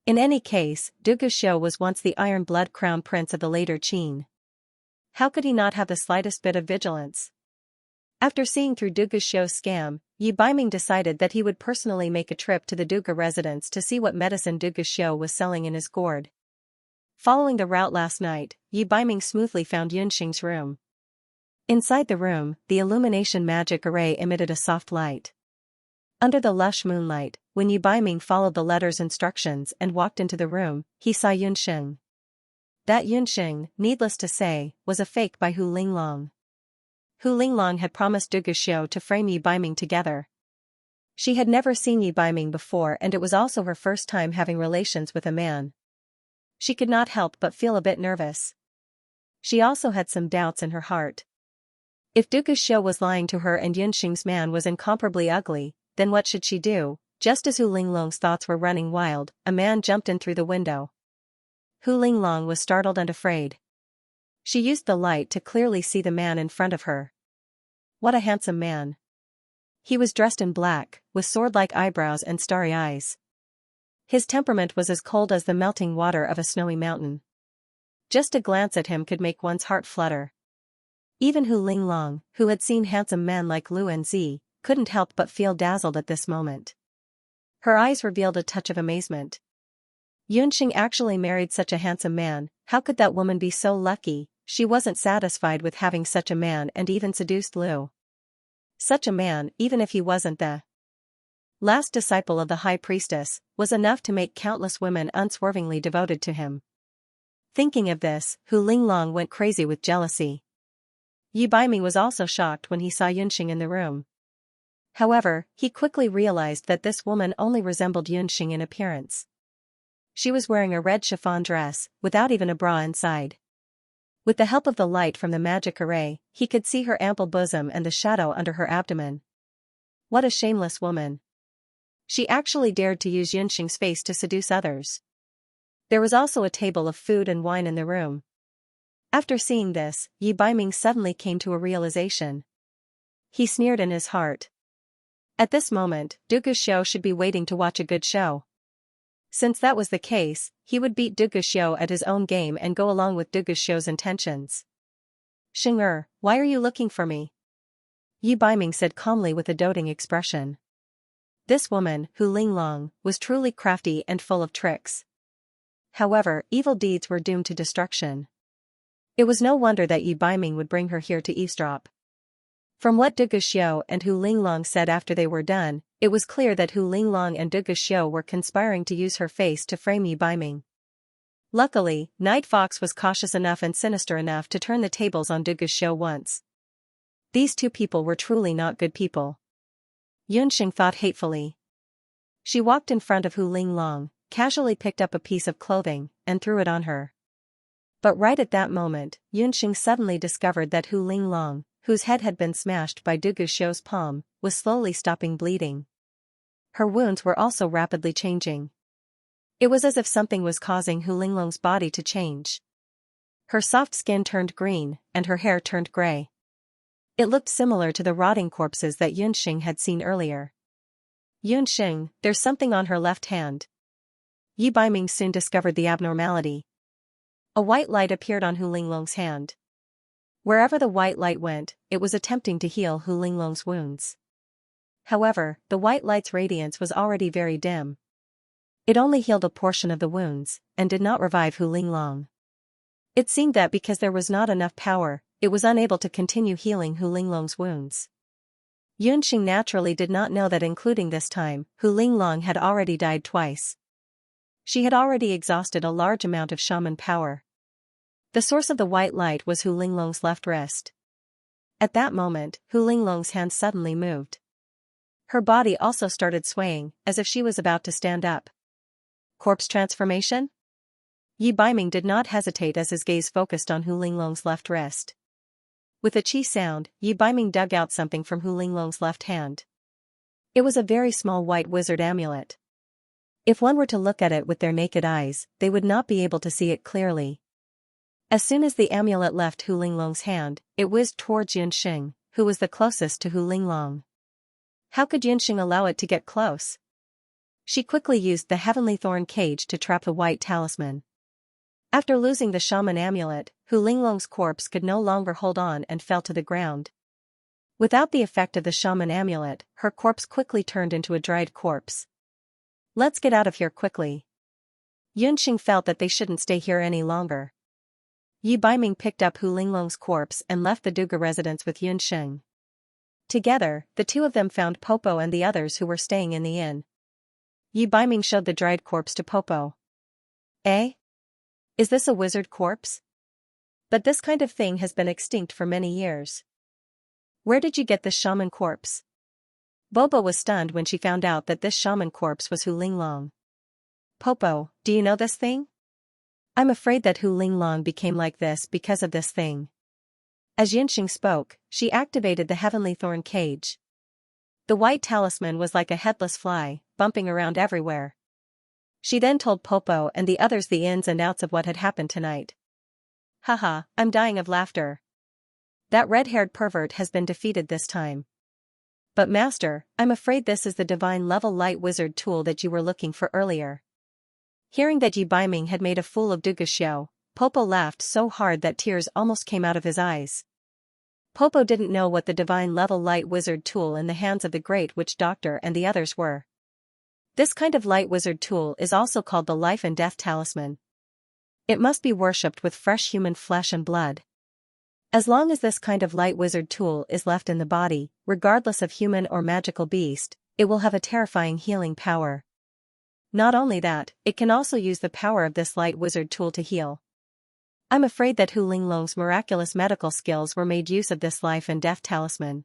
In any case, Dugu Xiao was once the Iron Blood Crown Prince of the later Qin. How could he not have the slightest bit of vigilance? After seeing through Dugu Xiao's scam, Yi Baiming decided that he would personally make a trip to the Duga residence to see what medicine Dugu Xiao was selling in his gourd. Following the route last night, Yi Baiming smoothly found Yunxing's room. Inside the room, the illumination magic array emitted a soft light. Under the lush moonlight, when Yi Baiming followed the letter's instructions and walked into the room, he saw Yunxing. That Yunxing, needless to say, was a fake by Hu Linglong. Hu Linglong had promised Dugu Xiao to frame Yi Baiming together. She had never seen Yi Baiming before and it was also her first time having relations with a man. She could not help but feel a bit nervous. She also had some doubts in her heart. If Dugu Xiao was lying to her and Yunxing's man was incomparably ugly, then what should she do? Just as Hu Linglong's thoughts were running wild, a man jumped in through the window. Hu Linglong was startled and afraid. She used the light to clearly see the man in front of her. What a handsome man. He was dressed in black, with sword-like eyebrows and starry eyes. His temperament was as cold as the melting water of a snowy mountain. Just a glance at him could make one's heart flutter. Even Hu Linglong, who had seen handsome men like Lu and Zi, couldn't help but feel dazzled at this moment. Her eyes revealed a touch of amazement. Yunxing actually married such a handsome man. How could that woman be so lucky? She wasn't satisfied with having such a man and even seduced Lu. Such a man, even if he wasn't the last disciple of the high priestess, was enough to make countless women unswervingly devoted to him. Thinking of this, Hu Linglong went crazy with jealousy. Yi Baiming was also shocked when he saw Yunxing in the room. However, he quickly realized that this woman only resembled Yunxing in appearance. She was wearing a red chiffon dress, without even a bra inside. With the help of the light from the magic array, he could see her ample bosom and the shadow under her abdomen. What a shameless woman. She actually dared to use Yunxing's face to seduce others. There was also a table of food and wine in the room. After seeing this, Yi Baiming suddenly came to a realization. He sneered in his heart. At this moment, Du Guxiu should be waiting to watch a good show. Since that was the case, he would beat Du Guxiu at his own game and go along with Du Guxiu's intentions. "Xing why are you looking for me?" Yi Baiming said calmly with a doting expression. This woman, Hu Linglong, was truly crafty and full of tricks. However, evil deeds were doomed to destruction. It was no wonder that Yi Baiming would bring her here to eavesdrop. From what Du Guxiu and Hu Linglong said after they were done, it was clear that Hu Linglong and Du Guxiu were conspiring to use her face to frame Yi Baiming. Luckily, Night Fox was cautious enough and sinister enough to turn the tables on Du Guxiu once. These two people were truly not good people. Yunxing thought hatefully. She walked in front of Hu Linglong, casually picked up a piece of clothing, and threw it on her. But right at that moment, Yunxing suddenly discovered that Hu Linglong, whose head had been smashed by Du Guxiu's palm, was slowly stopping bleeding. Her wounds were also rapidly changing. It was as if something was causing Hu Linglong's body to change. Her soft skin turned green, and her hair turned gray. It looked similar to the rotting corpses that Yunxing had seen earlier. "Yunxing, there's something on her left hand." Yi Baiming soon discovered the abnormality. A white light appeared on Hu Linglong's hand. Wherever the white light went, it was attempting to heal Hu Linglong's wounds. However, the white light's radiance was already very dim. It only healed a portion of the wounds, and did not revive Hu Linglong. It seemed that because there was not enough power, it was unable to continue healing Hu Linglong's wounds. Yunxing naturally did not know that including this time, Hu Linglong had already died twice. She had already exhausted a large amount of shaman power. The source of the white light was Hu Linglong's left wrist. At that moment, Hu Linglong's hand suddenly moved. Her body also started swaying, as if she was about to stand up. Corpse transformation? Yi Baiming did not hesitate as his gaze focused on Hu Linglong's left wrist. With a chi sound, Yi Baiming dug out something from Hu Linglong's left hand. It was a very small white wizard amulet. If one were to look at it with their naked eyes, they would not be able to see it clearly. As soon as the amulet left Hu Linglong's hand, it whizzed towards Yunxing, who was the closest to Hu Linglong. How could Yunxing allow it to get close? She quickly used the heavenly thorn cage to trap the white talisman. After losing the shaman amulet, Hu Linglong's corpse could no longer hold on and fell to the ground. Without the effect of the shaman amulet, her corpse quickly turned into a dried corpse. "Let's get out of here quickly." Yunxing felt that they shouldn't stay here any longer. Yi Baiming picked up Hu Linglong's corpse and left the Duga residence with Yunxing. Together, the two of them found Popo and the others who were staying in the inn. Yi Baiming showed the dried corpse to Popo. "Eh? Is this a wizard corpse? But this kind of thing has been extinct for many years. Where did you get this shaman corpse?" Bobo was stunned when she found out that this shaman corpse was Hu Linglong. "Popo, do you know this thing? I'm afraid that Hu Linglong became like this because of this thing." As Yunxing spoke, she activated the heavenly thorn cage. The white talisman was like a headless fly, bumping around everywhere. She then told Popo and the others the ins and outs of what had happened tonight. Haha, I'm dying of laughter. That red-haired pervert has been defeated this time. But Master, I'm afraid this is the divine level light wizard tool that you were looking for earlier. Hearing that Yi Baiming had made a fool of Dugu Xiao, Popo laughed so hard that tears almost came out of his eyes. Popo didn't know what the divine level light wizard tool in the hands of the great witch doctor and the others were. This kind of light wizard tool is also called the life and death talisman. It must be worshipped with fresh human flesh and blood. As long as this kind of light wizard tool is left in the body, regardless of human or magical beast, it will have a terrifying healing power. Not only that, it can also use the power of this light wizard tool to heal. I'm afraid that Hu Linglong's miraculous medical skills were made use of this life and death talisman.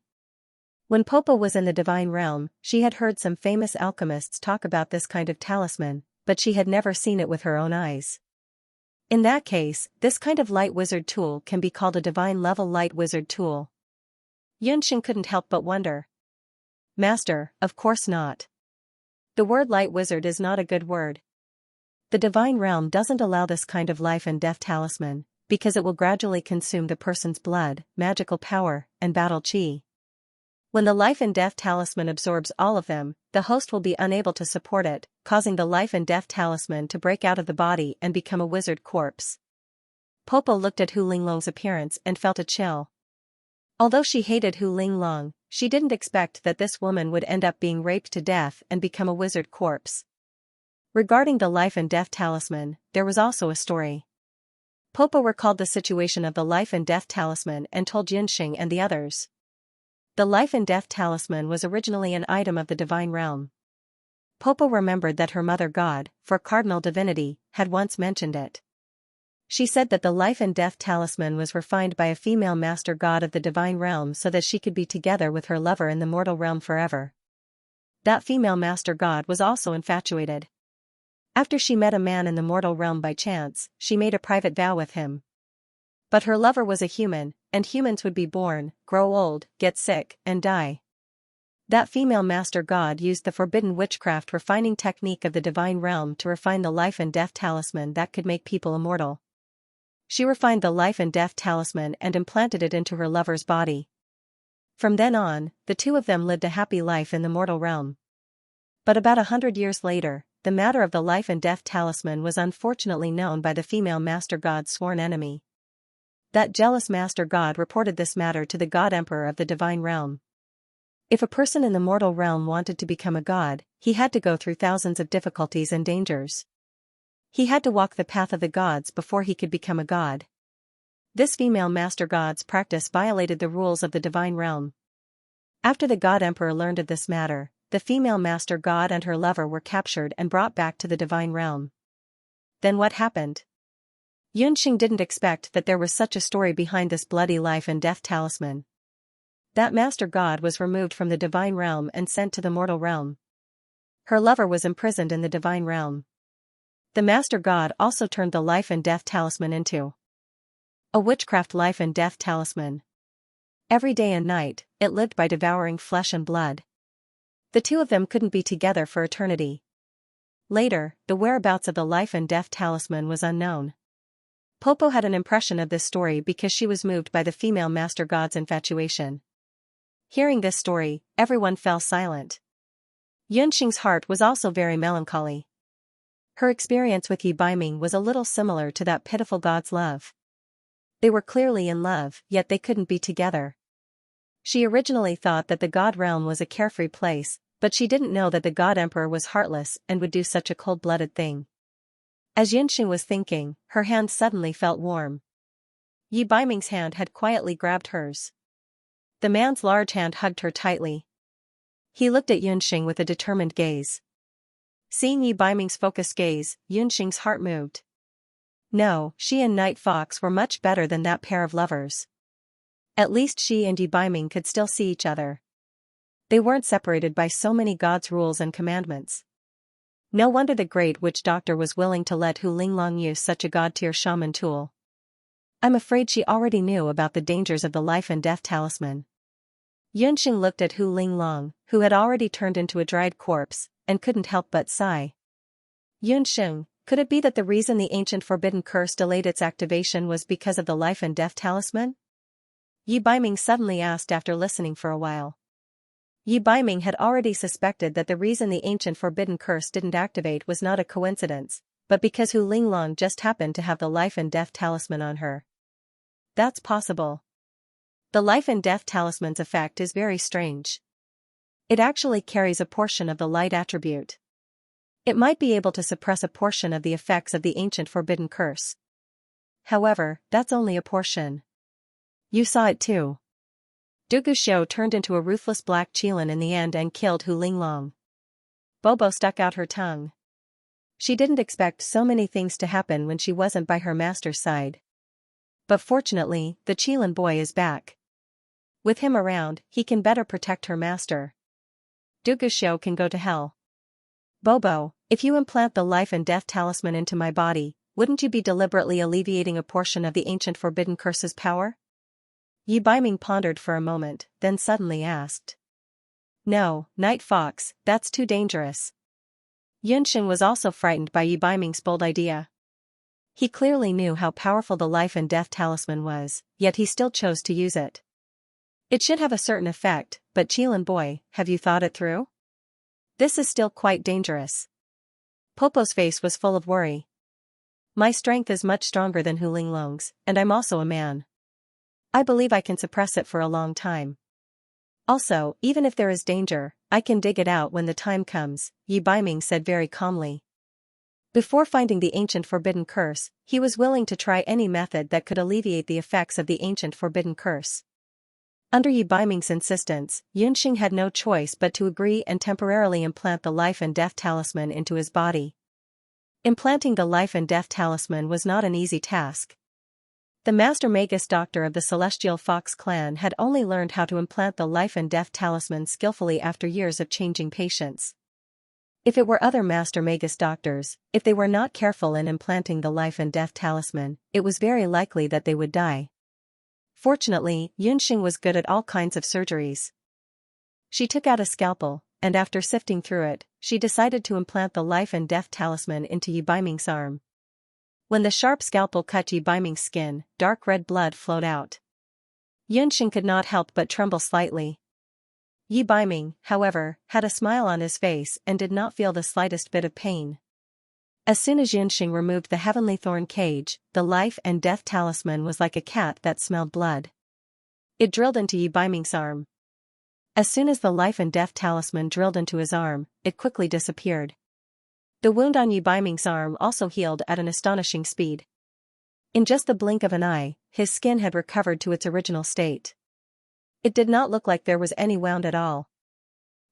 When Popo was in the divine realm, she had heard some famous alchemists talk about this kind of talisman, but she had never seen it with her own eyes. In that case, this kind of light wizard tool can be called a divine level light wizard tool. Yunxing couldn't help but wonder. Master, of course not. The word light wizard is not a good word. The divine realm doesn't allow this kind of life and death talisman, because it will gradually consume the person's blood, magical power, and battle chi. When the life and death talisman absorbs all of them, the host will be unable to support it, causing the life and death talisman to break out of the body and become a wizard corpse. Popo looked at Hu Linglong's appearance and felt a chill. Although she hated Hu Linglong, she didn't expect that this woman would end up being raped to death and become a wizard corpse. Regarding the life and death talisman, there was also a story. Popo recalled the situation of the life and death talisman and told Yunxing and the others. The life and death talisman was originally an item of the divine realm. Popo remembered that her mother god, for cardinal divinity, had once mentioned it. She said that the life and death talisman was refined by a female master god of the divine realm so that she could be together with her lover in the mortal realm forever. That female master god was also infatuated. After she met a man in the mortal realm by chance, she made a private vow with him. But her lover was a human, and humans would be born, grow old, get sick, and die. That female master god used the forbidden witchcraft refining technique of the divine realm to refine the life and death talisman that could make people immortal. She refined the life and death talisman and implanted it into her lover's body. From then on, the two of them lived a happy life in the mortal realm. But about 100 years later, the matter of the life and death talisman was unfortunately known by the female master god's sworn enemy. That jealous master god reported this matter to the god emperor of the divine realm. If a person in the mortal realm wanted to become a god, he had to go through thousands of difficulties and dangers. He had to walk the path of the gods before he could become a god. This female master god's practice violated the rules of the divine realm. After the god emperor learned of this matter, the female master god and her lover were captured and brought back to the divine realm. Then what happened? Yunxing didn't expect that there was such a story behind this bloody life and death talisman. That master god was removed from the divine realm and sent to the mortal realm. Her lover was imprisoned in the divine realm. The master god also turned the life and death talisman into a witchcraft life and death talisman. Every day and night, it lived by devouring flesh and blood. The two of them couldn't be together for eternity. Later, the whereabouts of the life and death talisman was unknown. Popo had an impression of this story because she was moved by the female master god's infatuation. Hearing this story, everyone fell silent. Yunxing's heart was also very melancholy. Her experience with Yi Baiming was a little similar to that pitiful god's love. They were clearly in love, yet they couldn't be together. She originally thought that the god realm was a carefree place, but she didn't know that the god emperor was heartless and would do such a cold-blooded thing. As Yunxing was thinking, her hand suddenly felt warm. Yi Baiming's hand had quietly grabbed hers. The man's large hand hugged her tightly. He looked at Yunxing with a determined gaze. Seeing Yi Baiming's focused gaze, Yunxing's heart moved. No, she and Night Fox were much better than that pair of lovers. At least she and Yi Baiming could still see each other. They weren't separated by so many gods' rules and commandments. No wonder the great witch doctor was willing to let Hu Linglong use such a god-tier shaman tool. I'm afraid she already knew about the dangers of the life and death talisman. Yunxing looked at Hu Linglong, who had already turned into a dried corpse, and couldn't help but sigh. Yunxing, could it be that the reason the ancient forbidden curse delayed its activation was because of the life and death talisman? Yi Baiming suddenly asked after listening for a while. Yi Baiming had already suspected that the reason the ancient forbidden curse didn't activate was not a coincidence, but because Hu Linglong just happened to have the life and death talisman on her. That's possible. The life and death talisman's effect is very strange. It actually carries a portion of the light attribute. It might be able to suppress a portion of the effects of the ancient forbidden curse. However, that's only a portion. You saw it too. Du Guxiu turned into a ruthless black Qilin in the end and killed Hu Linglong. Bobo stuck out her tongue. She didn't expect so many things to happen when she wasn't by her master's side. But fortunately, the Qilin boy is back. With him around, he can better protect her master. Du Guxiu can go to hell. Bobo, if you implant the life and death talisman into my body, wouldn't you be deliberately alleviating a portion of the ancient forbidden curse's power? Yi Baiming pondered for a moment, then suddenly asked. No, Night Fox, that's too dangerous. Yunxing was also frightened by Yi Baiming's bold idea. He clearly knew how powerful the life and death talisman was, yet he still chose to use it. It should have a certain effect, but Qilin boy, have you thought it through? This is still quite dangerous. Popo's face was full of worry. My strength is much stronger than Hu Linglong's, and I'm also a man. I believe I can suppress it for a long time. Also, even if there is danger, I can dig it out when the time comes, Yi Baiming said very calmly. Before finding the ancient forbidden curse, he was willing to try any method that could alleviate the effects of the ancient forbidden curse. Under Yi Baiming's insistence, Yunxing had no choice but to agree and temporarily implant the life and death talisman into his body. Implanting the life and death talisman was not an easy task. The Master Magus Doctor of the Celestial Fox clan had only learned how to implant the life and death talisman skillfully after years of changing patients. If it were other Master Magus Doctors, if they were not careful in implanting the life and death talisman, it was very likely that they would die. Fortunately, Yunxing was good at all kinds of surgeries. She took out a scalpel, and after sifting through it, she decided to implant the life and death talisman into Yi Baiming's arm. When the sharp scalpel cut Yi Baiming's skin, dark red blood flowed out. Yunxing could not help but tremble slightly. Yi Baiming, however, had a smile on his face and did not feel the slightest bit of pain. As soon as Yunxing removed the heavenly thorn cage, the life and death talisman was like a cat that smelled blood. It drilled into Yi Baiming's arm. As soon as the life and death talisman drilled into his arm, it quickly disappeared. The wound on Yi Baiming's arm also healed at an astonishing speed. In just the blink of an eye, his skin had recovered to its original state. It did not look like there was any wound at all.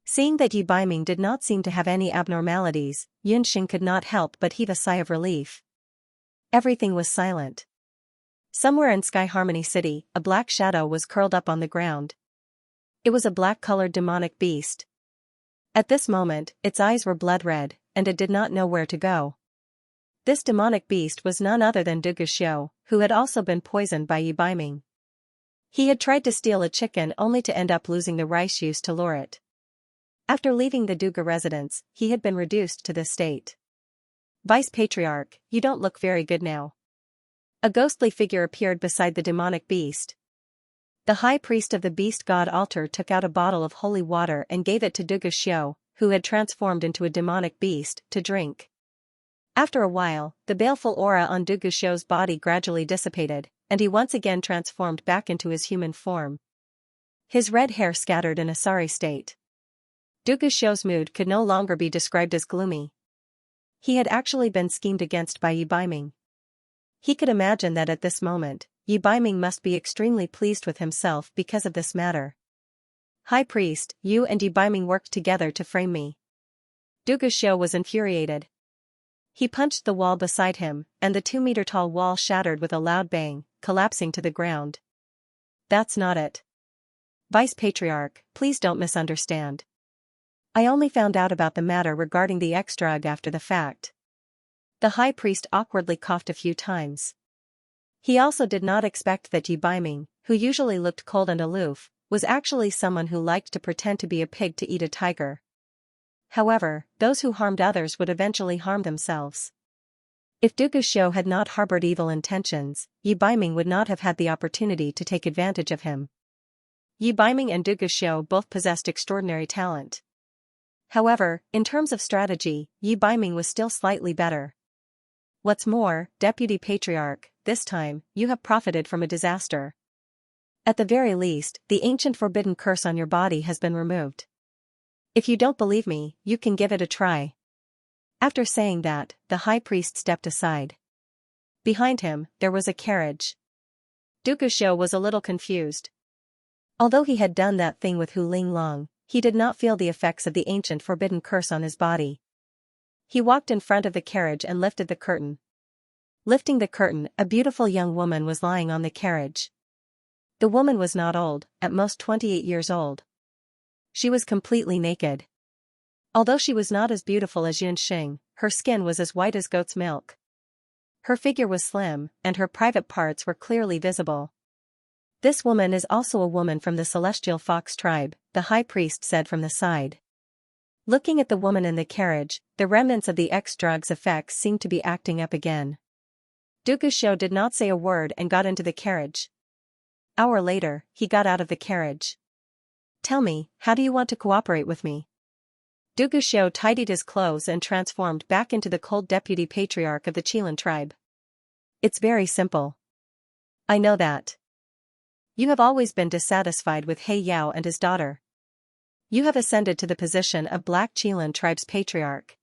Seeing that Yi Baiming did not seem to have any abnormalities, Yunxing could not help but heave a sigh of relief. Everything was silent. Somewhere in Sky Harmony City, a black shadow was curled up on the ground. It was a black-colored demonic beast. At this moment, its eyes were blood-red, and it did not know where to go. This demonic beast was none other than Du Guxiu, who had also been poisoned by Yi Baiming. He had tried to steal a chicken only to end up losing the rice used to lure it. After leaving the Duga residence, he had been reduced to this state. Vice Patriarch, you don't look very good now. A ghostly figure appeared beside the demonic beast. The high priest of the beast god altar took out a bottle of holy water and gave it to Du Guxiu, who had transformed into a demonic beast, to drink. After a while, the baleful aura on Du Guxiu's body gradually dissipated, and he once again transformed back into his human form. His red hair scattered in a sorry state. Du Guxiu's mood could no longer be described as gloomy. He had actually been schemed against by Yi Baiming. He could imagine that at this moment, Yi Baiming must be extremely pleased with himself because of this matter. High Priest, you and Yi Baiming worked together to frame me. Du Guxiu was infuriated. He punched the wall beside him, and the 2-meter-tall wall shattered with a loud bang, collapsing to the ground. That's not it. Vice Patriarch, please don't misunderstand. I only found out about the matter regarding the X-drug after the fact. The High Priest awkwardly coughed a few times. He also did not expect that Yi Baiming, who usually looked cold and aloof, was actually someone who liked to pretend to be a pig to eat a tiger. However, those who harmed others would eventually harm themselves. If Du Guxiu had not harbored evil intentions, Yi Baiming would not have had the opportunity to take advantage of him. Yi Baiming and Du Guxiu both possessed extraordinary talent. However, in terms of strategy, Yi Baiming was still slightly better. What's more, Deputy Patriarch, this time, you have profited from a disaster. At the very least, the ancient forbidden curse on your body has been removed. If you don't believe me, you can give it a try. After saying that, the high priest stepped aside. Behind him, there was a carriage. Du Guxiu was a little confused. Although he had done that thing with Hu Linglong, he did not feel the effects of the ancient forbidden curse on his body. He walked in front of the carriage and lifted the curtain. Lifting the curtain, a beautiful young woman was lying on the carriage. The woman was not old, at most 28 years old. She was completely naked. Although she was not as beautiful as Xianxia, her skin was as white as goat's milk. Her figure was slim, and her private parts were clearly visible. This woman is also a woman from the celestial fox tribe, the high priest said from the side. Looking at the woman in the carriage, the remnants of the X-drug's effects seemed to be acting up again. Du Guxiu did not say a word and got into the carriage. Hour later, he got out of the carriage. Tell me, how do you want to cooperate with me? Du Guxiu tidied his clothes and transformed back into the cold deputy patriarch of the Qilan tribe. It's very simple. I know that. You have always been dissatisfied with He Yao and his daughter. You have ascended to the position of Black Qilan tribe's patriarch.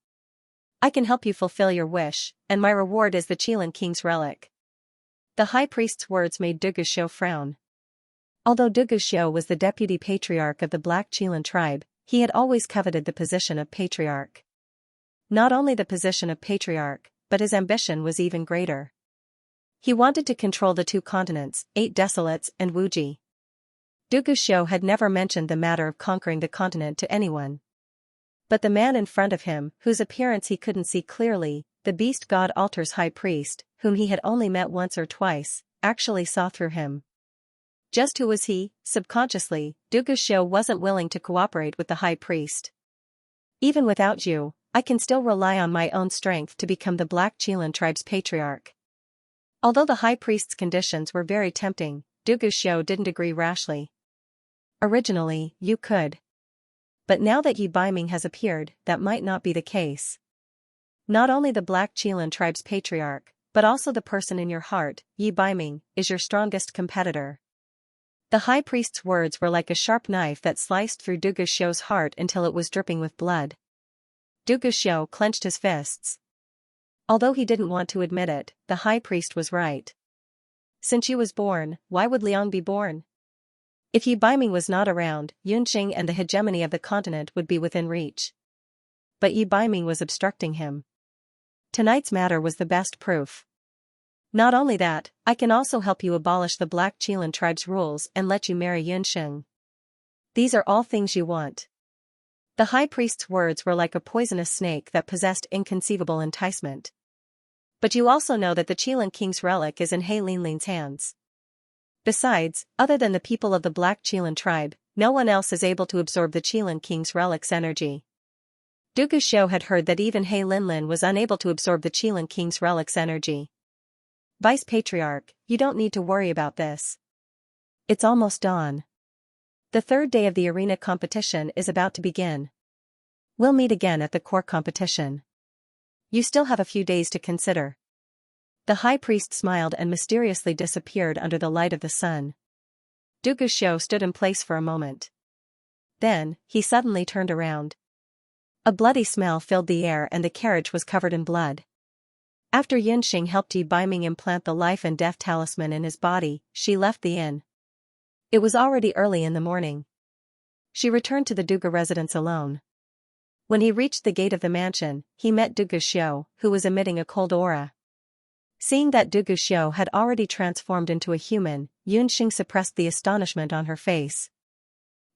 I can help you fulfill your wish, and my reward is the Qilan king's relic. The high priest's words made Du Guxiu frown. Although Du Guxiu was the deputy patriarch of the Black Qilan tribe, he had always coveted the position of patriarch. Not only the position of patriarch, but his ambition was even greater. He wanted to control the 2 continents, 8 desolates and Wuji. Du Guxiu had never mentioned the matter of conquering the continent to anyone. But the man in front of him, whose appearance he couldn't see clearly, the beast god Altar's high priest, whom he had only met once or twice, actually saw through him. Just who was he? Subconsciously, Du Guxiu wasn't willing to cooperate with the high priest. Even without you, I can still rely on my own strength to become the Black Qilan tribe's patriarch. Although the high priest's conditions were very tempting, Du Guxiu didn't agree rashly. Originally, you could. But now that Yi Baiming has appeared, that might not be the case. Not only the Black Qilan tribe's patriarch, but also the person in your heart, Yi Baiming, is your strongest competitor. The high priest's words were like a sharp knife that sliced through Du Guxiu's heart until it was dripping with blood. Du Guxiu clenched his fists. Although he didn't want to admit it, the high priest was right. Since Yu was born, why would Liang be born? If Yi Baiming was not around, Yunqing and the hegemony of the continent would be within reach. But Yi Baiming was obstructing him. Tonight's matter was the best proof. Not only that, I can also help you abolish the Black Qilan tribe's rules and let you marry Yunqing. These are all things you want. The high priest's words were like a poisonous snake that possessed inconceivable enticement. But you also know that the Qilan king's relic is in He Linling's hands. Besides, other than the people of the Black Qilan tribe, no one else is able to absorb the Qilan king's relic's energy. Du Guxiu had heard that even He Linlin was unable to absorb the Qilan king's relic's energy. Vice Patriarch, you don't need to worry about this. It's almost dawn. The 3rd day of the arena competition is about to begin. We'll meet again at the core competition. You still have a few days to consider. The high priest smiled and mysteriously disappeared under the light of the sun. Du Guxiu stood in place for a moment. Then, he suddenly turned around. A bloody smell filled the air and the carriage was covered in blood. After Yunqing helped Yi Baiming implant the life and death talisman in his body, she left the inn. It was already early in the morning. She returned to the Duga residence alone. When he reached the gate of the mansion, he met Du Guxiu, who was emitting a cold aura. Seeing that Du Guxiu had already transformed into a human, Yunqing suppressed the astonishment on her face.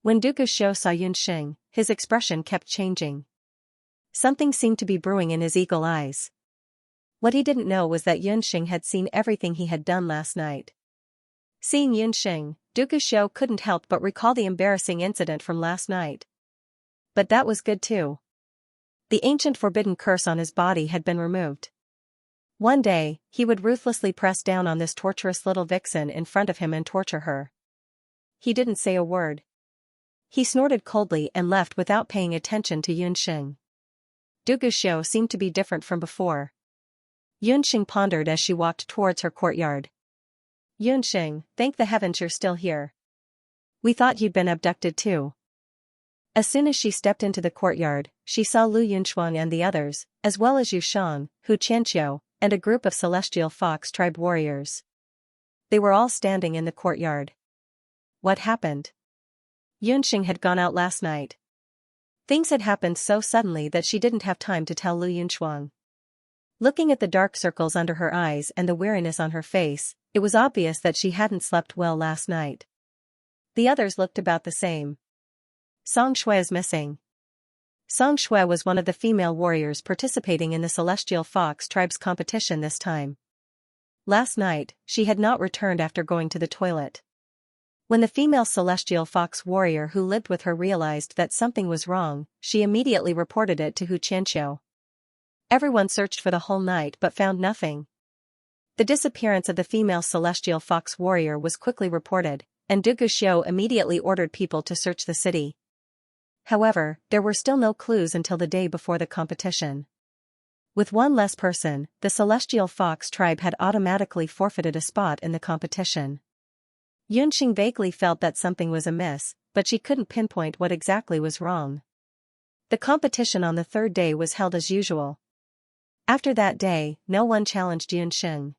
When Du Guxiu saw Yunqing, his expression kept changing. Something seemed to be brewing in his eagle eyes. What he didn't know was that Yunqing had seen everything he had done last night. Seeing Yunqing, Du Guxiu couldn't help but recall the embarrassing incident from last night. But that was good too. The ancient forbidden curse on his body had been removed. One day, he would ruthlessly press down on this torturous little vixen in front of him and torture her. He didn't say a word. He snorted coldly and left without paying attention to Yunxing. Du Guxiu seemed to be different from before. Yunxing pondered as she walked towards her courtyard. Yunxing, thank the heavens you're still here. We thought you'd been abducted too. As soon as she stepped into the courtyard, she saw Lu Yunchuang and the others, as well as Yu Shang, Hu Qianqiu, and a group of Celestial Fox tribe warriors. They were all standing in the courtyard. What happened? Yunxing had gone out last night. Things had happened so suddenly that she didn't have time to tell Lu Yunchuang. Looking at the dark circles under her eyes and the weariness on her face, it was obvious that she hadn't slept well last night. The others looked about the same. Song Shui is missing. Song Shui was one of the female warriors participating in the Celestial Fox tribe's competition this time. Last night, she had not returned after going to the toilet. When the female Celestial Fox warrior who lived with her realized that something was wrong, she immediately reported it to Hu Qianqiu. Everyone searched for the whole night but found nothing. The disappearance of the female Celestial Fox warrior was quickly reported, and Du Guxiu immediately ordered people to search the city. However, there were still no clues until the day before the competition. With one less person, the Celestial Fox tribe had automatically forfeited a spot in the competition. Yunxing vaguely felt that something was amiss, but she couldn't pinpoint what exactly was wrong. The competition on the third day was held as usual. After that day, no one challenged Yunxing.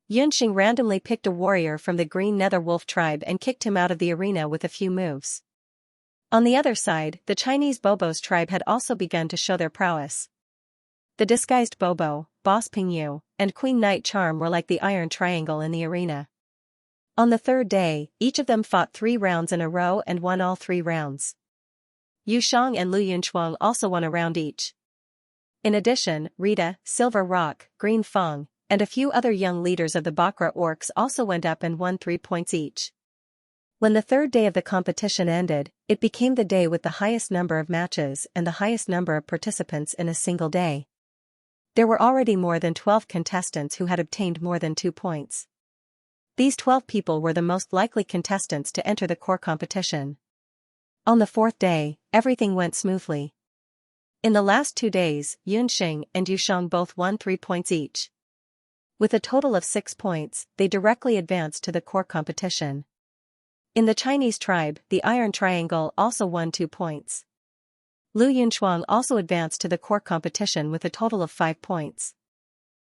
Yunxing randomly picked a warrior from the Green Nether Wolf tribe and kicked him out of the arena with a few moves. On the other side, the Chinese Bobo's tribe had also begun to show their prowess. The disguised Bobo, Boss Pingyu, and Queen Knight Charm were like the iron triangle in the arena. On the third day, each of them fought 3 rounds in a row and won all 3 rounds. Yu Shang and Lu Yunchuang also won a round each. In addition, Rita, Silver Rock, Green Feng, and a few other young leaders of the Bakra Orcs also went up and won 3 points each. When the third day of the competition ended, it became the day with the highest number of matches and the highest number of participants in a single day. There were already more than 12 contestants who had obtained more than 2 points. These 12 people were the most likely contestants to enter the core competition. On the 4th day, everything went smoothly. In the last 2 days, Yunxing and Yushang both won 3 points each. With a total of 6 points, they directly advanced to the core competition. In the Chinese tribe, the Iron Triangle also won 2 points. Lu Yunchuang also advanced to the core competition with a total of 5 points.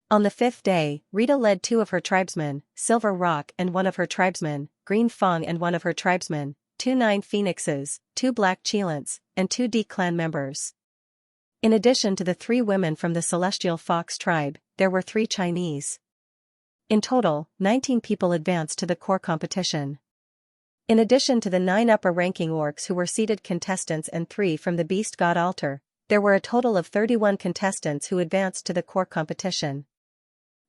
On the 5th day, Rita led 2 of her tribesmen, Silver Rock and 1 of her tribesmen, Green Feng and 1 of her tribesmen, 2 Nine Phoenixes, 2 Black Cheelants, and 2 D clan members. In addition to the 3 women from the Celestial Fox tribe, there were 3 Chinese. In total, 19 people advanced to the core competition. In addition to the 9 upper-ranking orcs who were seeded contestants and 3 from the Beast God Altar, there were a total of 31 contestants who advanced to the core competition.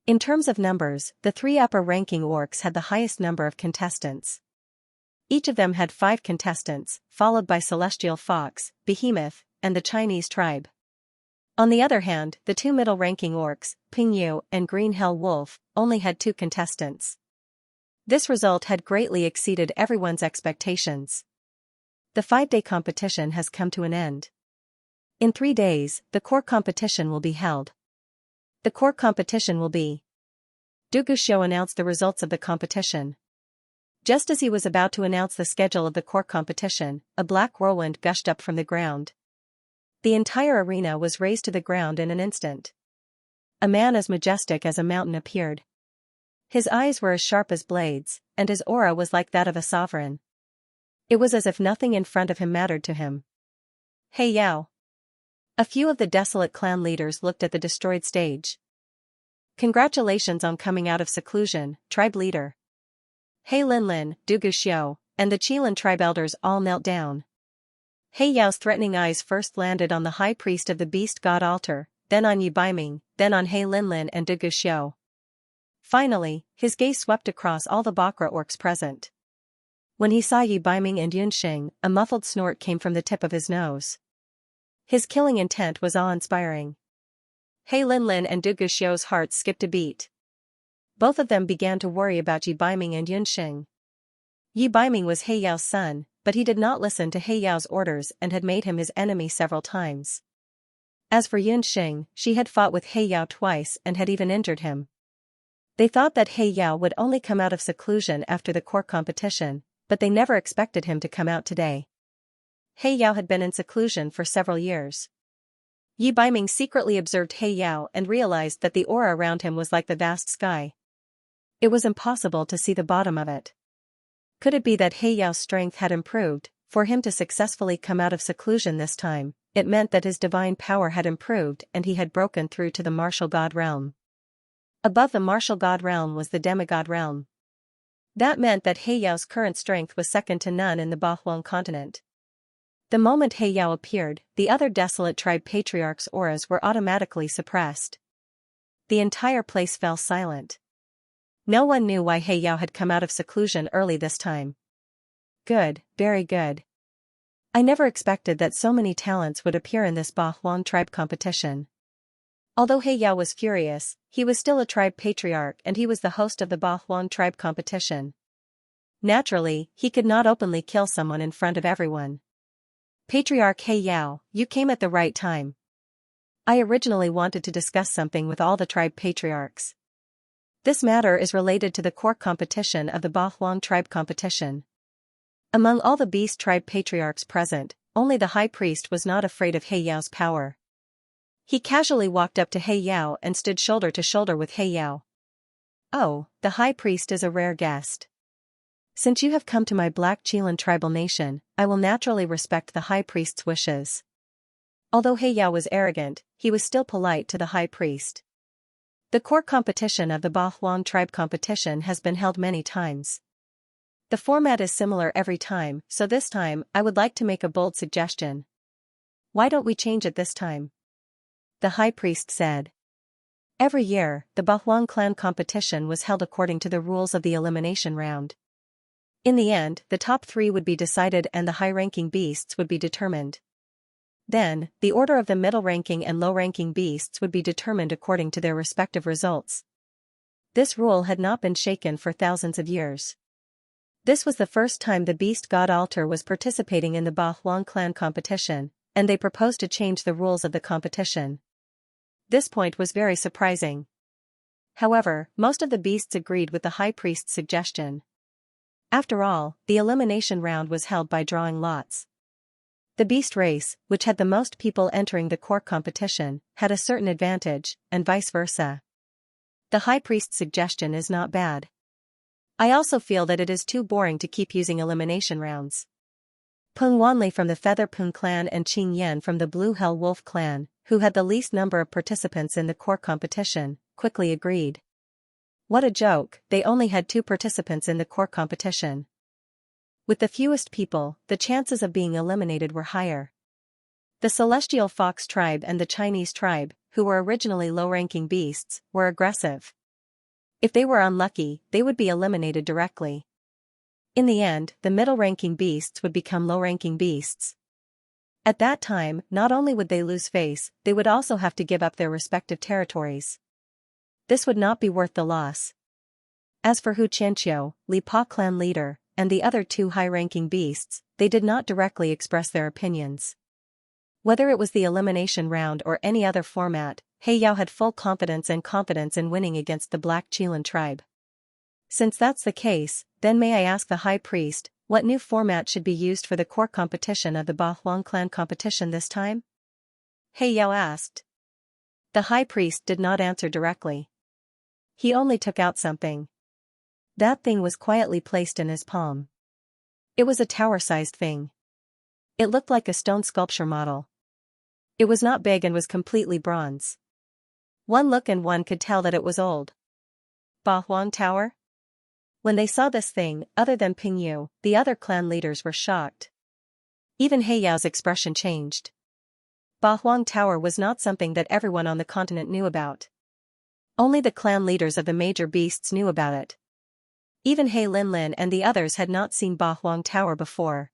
In terms of numbers, the 3 upper-ranking orcs had the highest number of contestants. Each of them had 5 contestants, followed by Celestial Fox, Behemoth, and the Chinese tribe. On the other hand, the 2 middle-ranking orcs, Pingyu and Green Hell Wolf, only had 2 contestants. This result had greatly exceeded everyone's expectations. The 5-day competition has come to an end. In 3 days, the core competition will be held. The core competition will be. Du Guxiu announced the results of the competition. Just as he was about to announce the schedule of the core competition, a black whirlwind gushed up from the ground. The entire arena was razed to the ground in an instant. A man as majestic as a mountain appeared. His eyes were as sharp as blades, and his aura was like that of a sovereign. It was as if nothing in front of him mattered to him. Hey Yao! A few of the desolate clan leaders looked at the destroyed stage. Congratulations on coming out of seclusion, tribe leader. Hey Linlin, Du Guxiu, and the Qilin tribe elders all knelt down. Hey Yao's threatening eyes first landed on the high priest of the Beast God Altar, then on Yi Baiming, then on He Linlin and Du Guxiu. Finally, his gaze swept across all the Bakra orcs present. When he saw Yi Baiming and Yunxing, a muffled snort came from the tip of his nose. His killing intent was awe-inspiring. He Linlin and Du Guxiu's hearts skipped a beat. Both of them began to worry about Yi Baiming and Yunxing. Yi Baiming was He Yao's son, but he did not listen to He Yao's orders and had made him his enemy several times. As for Yunxing, she had fought with He Yao twice and had even injured him. They thought that He Yao would only come out of seclusion after the court competition, but they never expected him to come out today. He Yao had been in seclusion for several years. Yi Baiming secretly observed He Yao and realized that the aura around him was like the vast sky. It was impossible to see the bottom of it. Could it be that He Yao's strength had improved? For him to successfully come out of seclusion this time, it meant that his divine power had improved and he had broken through to the martial god realm. Above the martial god realm was the demigod realm. That meant that He Yao's current strength was second to none in the Bahuang continent. The moment He Yao appeared, the other desolate tribe patriarchs' auras were automatically suppressed. The entire place fell silent. No one knew why He Yao had come out of seclusion early this time. Good, very good. I never expected that so many talents would appear in this Bahuang tribe competition. Although He Yao was furious, he was still a tribe patriarch and he was the host of the Bahuang tribe competition. Naturally, he could not openly kill someone in front of everyone. Patriarch He Yao, you came at the right time. I originally wanted to discuss something with all the tribe patriarchs. This matter is related to the court competition of the Bahuang tribe competition. Among all the beast tribe patriarchs present, only the high priest was not afraid of He Yao's power. He casually walked up to He Yao and stood shoulder to shoulder with He Yao. Oh, the high priest is a rare guest. Since you have come to my Black Qilan tribal nation, I will naturally respect the high priest's wishes. Although He Yao was arrogant, he was still polite to the high priest. The court competition of the Bahuang tribe competition has been held many times. The format is similar every time, so this time, I would like to make a bold suggestion. Why don't we change it this time? The high priest said. Every year, the Bahuang clan competition was held according to the rules of the elimination round. In the end, the top 3 would be decided and the high-ranking beasts would be determined. Then, the order of the middle-ranking and low-ranking beasts would be determined according to their respective results. This rule had not been shaken for thousands of years. This was the first time the beast god altar was participating in the Bahuang clan competition, and they proposed to change the rules of the competition. This point was very surprising. However, most of the beasts agreed with the high priest's suggestion. After all, the elimination round was held by drawing lots. The beast race, which had the most people entering the court competition, had a certain advantage, and vice versa. The high priest's suggestion is not bad. I also feel that it is too boring to keep using elimination rounds. Peng Wanli from the Feather Peng clan and Qing Yan from the Blue Hell Wolf clan, who had the least number of participants in the court competition, quickly agreed. What a joke, they only had 2 participants in the court competition. With the fewest people, the chances of being eliminated were higher. The Celestial Fox tribe and the Chinese tribe, who were originally low-ranking beasts, were aggressive. If they were unlucky, they would be eliminated directly. In the end, the middle-ranking beasts would become low-ranking beasts. At that time, not only would they lose face, they would also have to give up their respective territories. This would not be worth the loss. As for Hu Qianqiu, Li Pa clan leader, and the other 2 high-ranking beasts, they did not directly express their opinions. Whether it was the elimination round or any other format, He Yao had full confidence in winning against the Black Qilan tribe. Since that's the case, then may I ask the high priest, what new format should be used for the court competition of the Bahuang clan competition this time? He Yao asked. The high priest did not answer directly. He only took out something. That thing was quietly placed in his palm. It was a tower-sized thing. It looked like a stone sculpture model. It was not big and was completely bronze. One look and one could tell that it was old. Bahuang Tower? When they saw this thing, other than Ping Yu, the other clan leaders were shocked. Even He Yao's expression changed. Bahuang Tower was not something that everyone on the continent knew about. Only the clan leaders of the major beasts knew about it. Even He Linlin and the others had not seen Bahuang Tower before.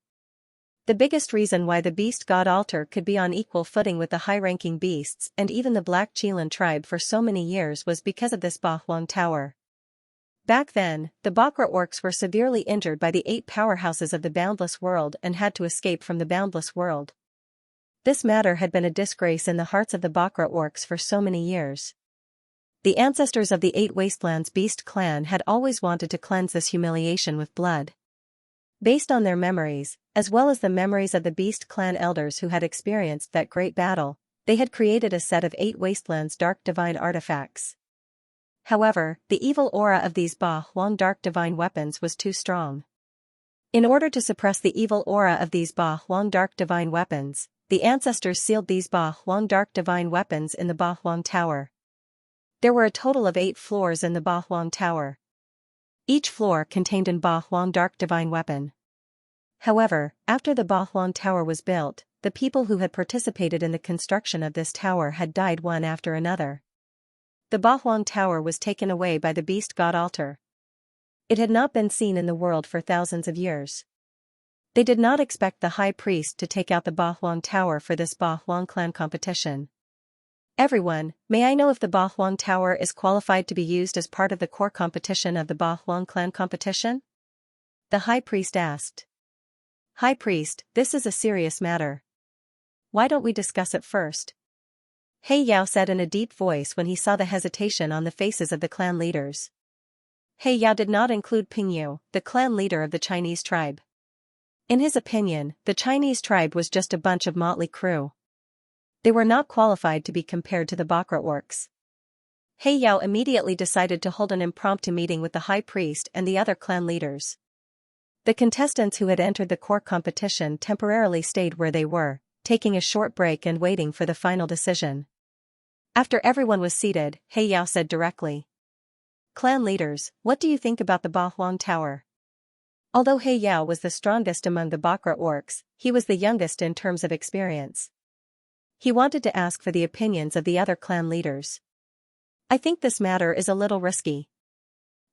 The biggest reason why the beast god altar could be on equal footing with the high-ranking beasts and even the Black Chelan tribe for so many years was because of this Ba Huang Tower. Back then, the Bakra orcs were severely injured by the 8 powerhouses of the Boundless World and had to escape from the Boundless World. This matter had been a disgrace in the hearts of the Bakra orcs for so many years. The ancestors of the 8 Wastelands Beast clan had always wanted to cleanse this humiliation with blood. Based on their memories, as well as the memories of the Beast clan elders who had experienced that great battle, they had created a set of 8 Wastelands Dark Divine artifacts. However, the evil aura of these Ba Huang Dark Divine weapons was too strong. In order to suppress the evil aura of these Ba Huang Dark Divine weapons, the ancestors sealed these Ba Huang Dark Divine weapons in the Ba Huang Tower. There were a total of 8 floors in the Ba Huang Tower. Each floor contained an Ba Huang Dark Divine weapon. However, after the Ba Huang Tower was built, the people who had participated in the construction of this tower had died one after another. The Ba Huang Tower was taken away by the Beast God Altar. It had not been seen in the world for thousands of years. They did not expect the high priest to take out the Ba Huang Tower for this Ba Huang clan competition. Everyone, may I know if the Ba Huang Tower is qualified to be used as part of the core competition of the Ba Huang clan competition? The high priest asked. High priest, this is a serious matter. Why don't we discuss it first? He Yao said in a deep voice when he saw the hesitation on the faces of the clan leaders. He Yao did not include Pingyu, the clan leader of the Chinese tribe. In his opinion, the Chinese tribe was just a bunch of motley crew. They were not qualified to be compared to the Bakra orcs. He Yao immediately decided to hold an impromptu meeting with the high priest and the other clan leaders. The contestants who had entered the core competition temporarily stayed where they were, taking a short break and waiting for the final decision. After everyone was seated, He Yao said directly. Clan leaders, what do you think about the Ba Huang Tower? Although He Yao was the strongest among the Bakra orcs, he was the youngest in terms of experience. He wanted to ask for the opinions of the other clan leaders. I think this matter is a little risky.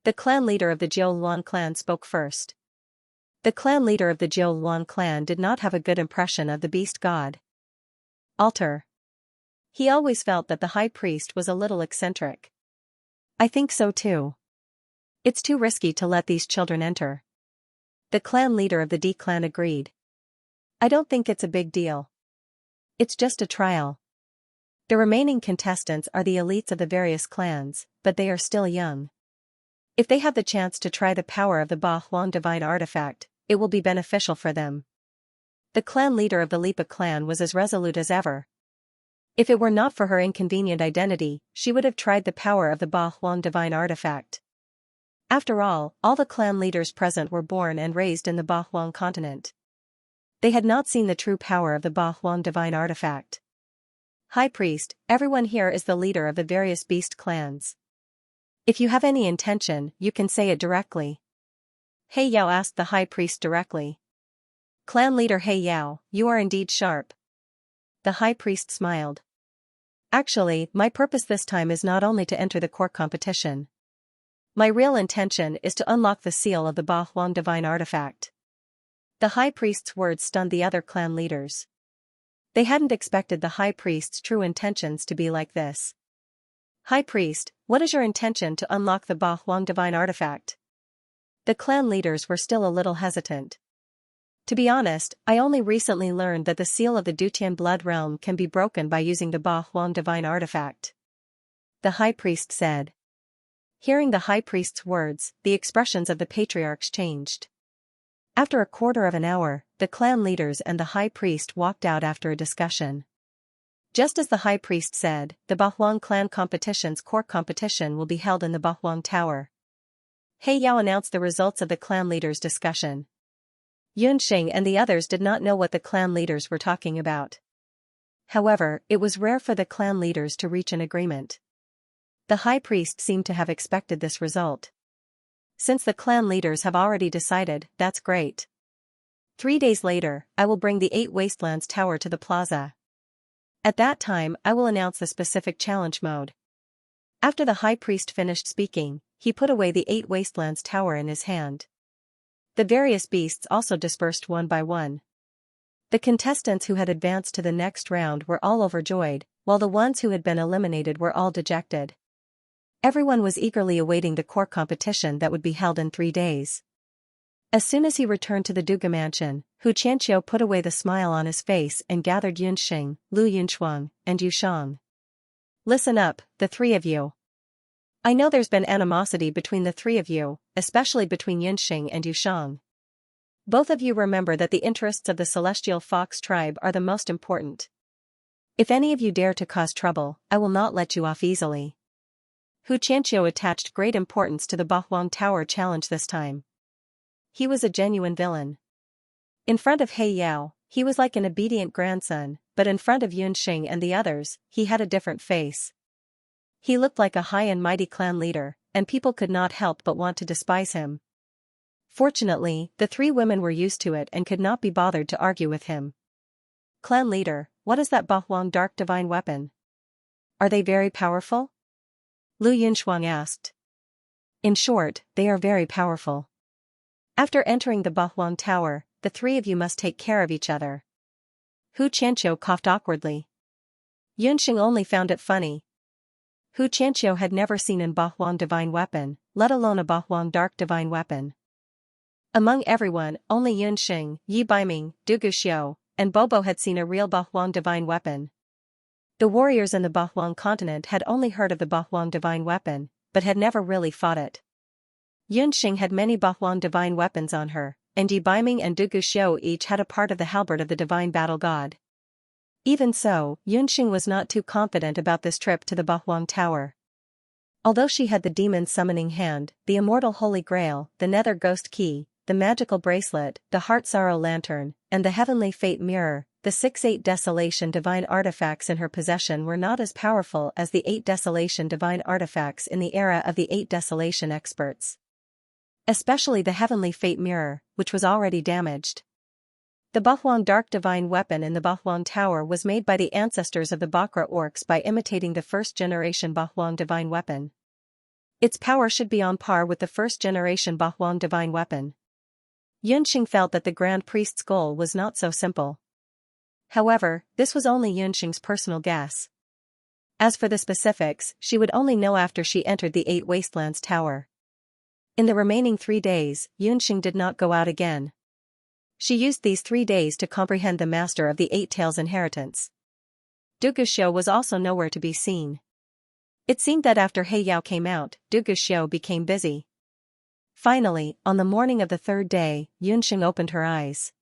The clan leader of the Jiu Luan clan spoke first. The clan leader of the Jiu Luan clan did not have a good impression of the beast god altar. He always felt that the high priest was a little eccentric. I think so too. It's too risky to let these children enter. The clan leader of the D clan agreed. I don't think it's a big deal. It's just a trial. The remaining contestants are the elites of the various clans, but they are still young. If they have the chance to try the power of the Ba Huang divine artifact, it will be beneficial for them. The clan leader of the Lipa clan was as resolute as ever. If it were not for her inconvenient identity, she would have tried the power of the Ba Huang divine artifact. After all the clan leaders present were born and raised in the Ba Huang continent. They had not seen the true power of the Ba Huang divine artifact. High priest, everyone here is the leader of the various beast clans. If you have any intention, you can say it directly. He Yao asked the high priest directly. Clan leader He Yao, you are indeed sharp. The high priest smiled. Actually, my purpose this time is not only to enter the core competition. My real intention is to unlock the seal of the Ba Huang divine artifact. The high priest's words stunned the other clan leaders. They hadn't expected the high priest's true intentions to be like this. High priest, what is your intention to unlock the Ba Huang divine artifact? The clan leaders were still a little hesitant. To be honest, I only recently learned that the seal of the Dutian blood realm can be broken by using the Ba Huang divine artifact. The high priest said. Hearing the high priest's words, the expressions of the patriarchs changed. After a quarter of an hour, the clan leaders and the high priest walked out after a discussion. Just as the high priest said, the Ba Huang clan competition's core competition will be held in the Ba Huang Tower. He Yao announced the results of the clan leaders' discussion. Yunxing and the others did not know what the clan leaders were talking about. However, it was rare for the clan leaders to reach an agreement. The high priest seemed to have expected this result. Since the clan leaders have already decided, that's great. 3 days later, I will bring the 8 Wastelands Tower to the plaza. At that time, I will announce the specific challenge mode. After the high priest finished speaking, he put away the 8 Wastelands Tower in his hand. The various beasts also dispersed one by one. The contestants who had advanced to the next round were all overjoyed, while the ones who had been eliminated were all dejected. Everyone was eagerly awaiting the core competition that would be held in 3 days. As soon as he returned to the Duga mansion, Xianxia put away the smile on his face and gathered Yunxing, Lu Yunchuang, and Yushang. Listen up, the 3 of you. I know there's been animosity between the 3 of you, especially between Yunxing and Yushang. Both of you remember that the interests of the Celestial Fox tribe are the most important. If any of you dare to cause trouble, I will not let you off easily. Xianxia attached great importance to the Bahuang Tower challenge this time. He was a genuine villain. In front of He Yao, he was like an obedient grandson, but in front of Yunxing and the others, he had a different face. He looked like a high and mighty clan leader, and people could not help but want to despise him. Fortunately, the 3 women were used to it and could not be bothered to argue with him. Clan leader, what is that Bahuang dark divine weapon? Are they very powerful? Lu Yunchuang asked. In short, they are very powerful. After entering the Bahuang Tower, the 3 of you must take care of each other. Xianxia coughed awkwardly. Yunxing only found it funny. Xianxia had never seen an Bahuang divine weapon, let alone a Bahuang dark divine weapon. Among everyone, only Yunxing, Yi Baiming, Du Guxiu, and Bobo had seen a real Bahuang divine weapon. The warriors in the Bahuang continent had only heard of the Bahuang divine weapon, but had never really fought it. Yunxing had many Bahuang divine weapons on her, and Yi Baiming and Du Guxiu each had a part of the halberd of the divine battle god. Even so, Yunxing was not too confident about this trip to the Bahuang Tower. Although she had the demon summoning hand, the immortal holy grail, the nether ghost key, the magical bracelet, the heart sorrow lantern, and the heavenly fate mirror, the 6-8 desolation divine artifacts in her possession were not as powerful as the 8 desolation divine artifacts in the era of the 8 desolation experts. Especially the heavenly fate mirror, which was already damaged. The Bahuang dark divine weapon in the Bahuang Tower was made by the ancestors of the Bakra orcs by imitating the first-generation Bahuang divine weapon. Its power should be on par with the first-generation Bahuang divine weapon. Yunxing felt that the Grand Priest's goal was not so simple. However, this was only Yunxing's personal guess. As for the specifics, she would only know after she entered the 8 Wastelands Tower. In the remaining 3 days, Yunxing did not go out again. She used these 3 days to comprehend the master of the 8 Tails inheritance. Du Guxiu was also nowhere to be seen. It seemed that after He Yao came out, Du Guxiu became busy. Finally, on the morning of the 3rd day, Yunxing opened her eyes.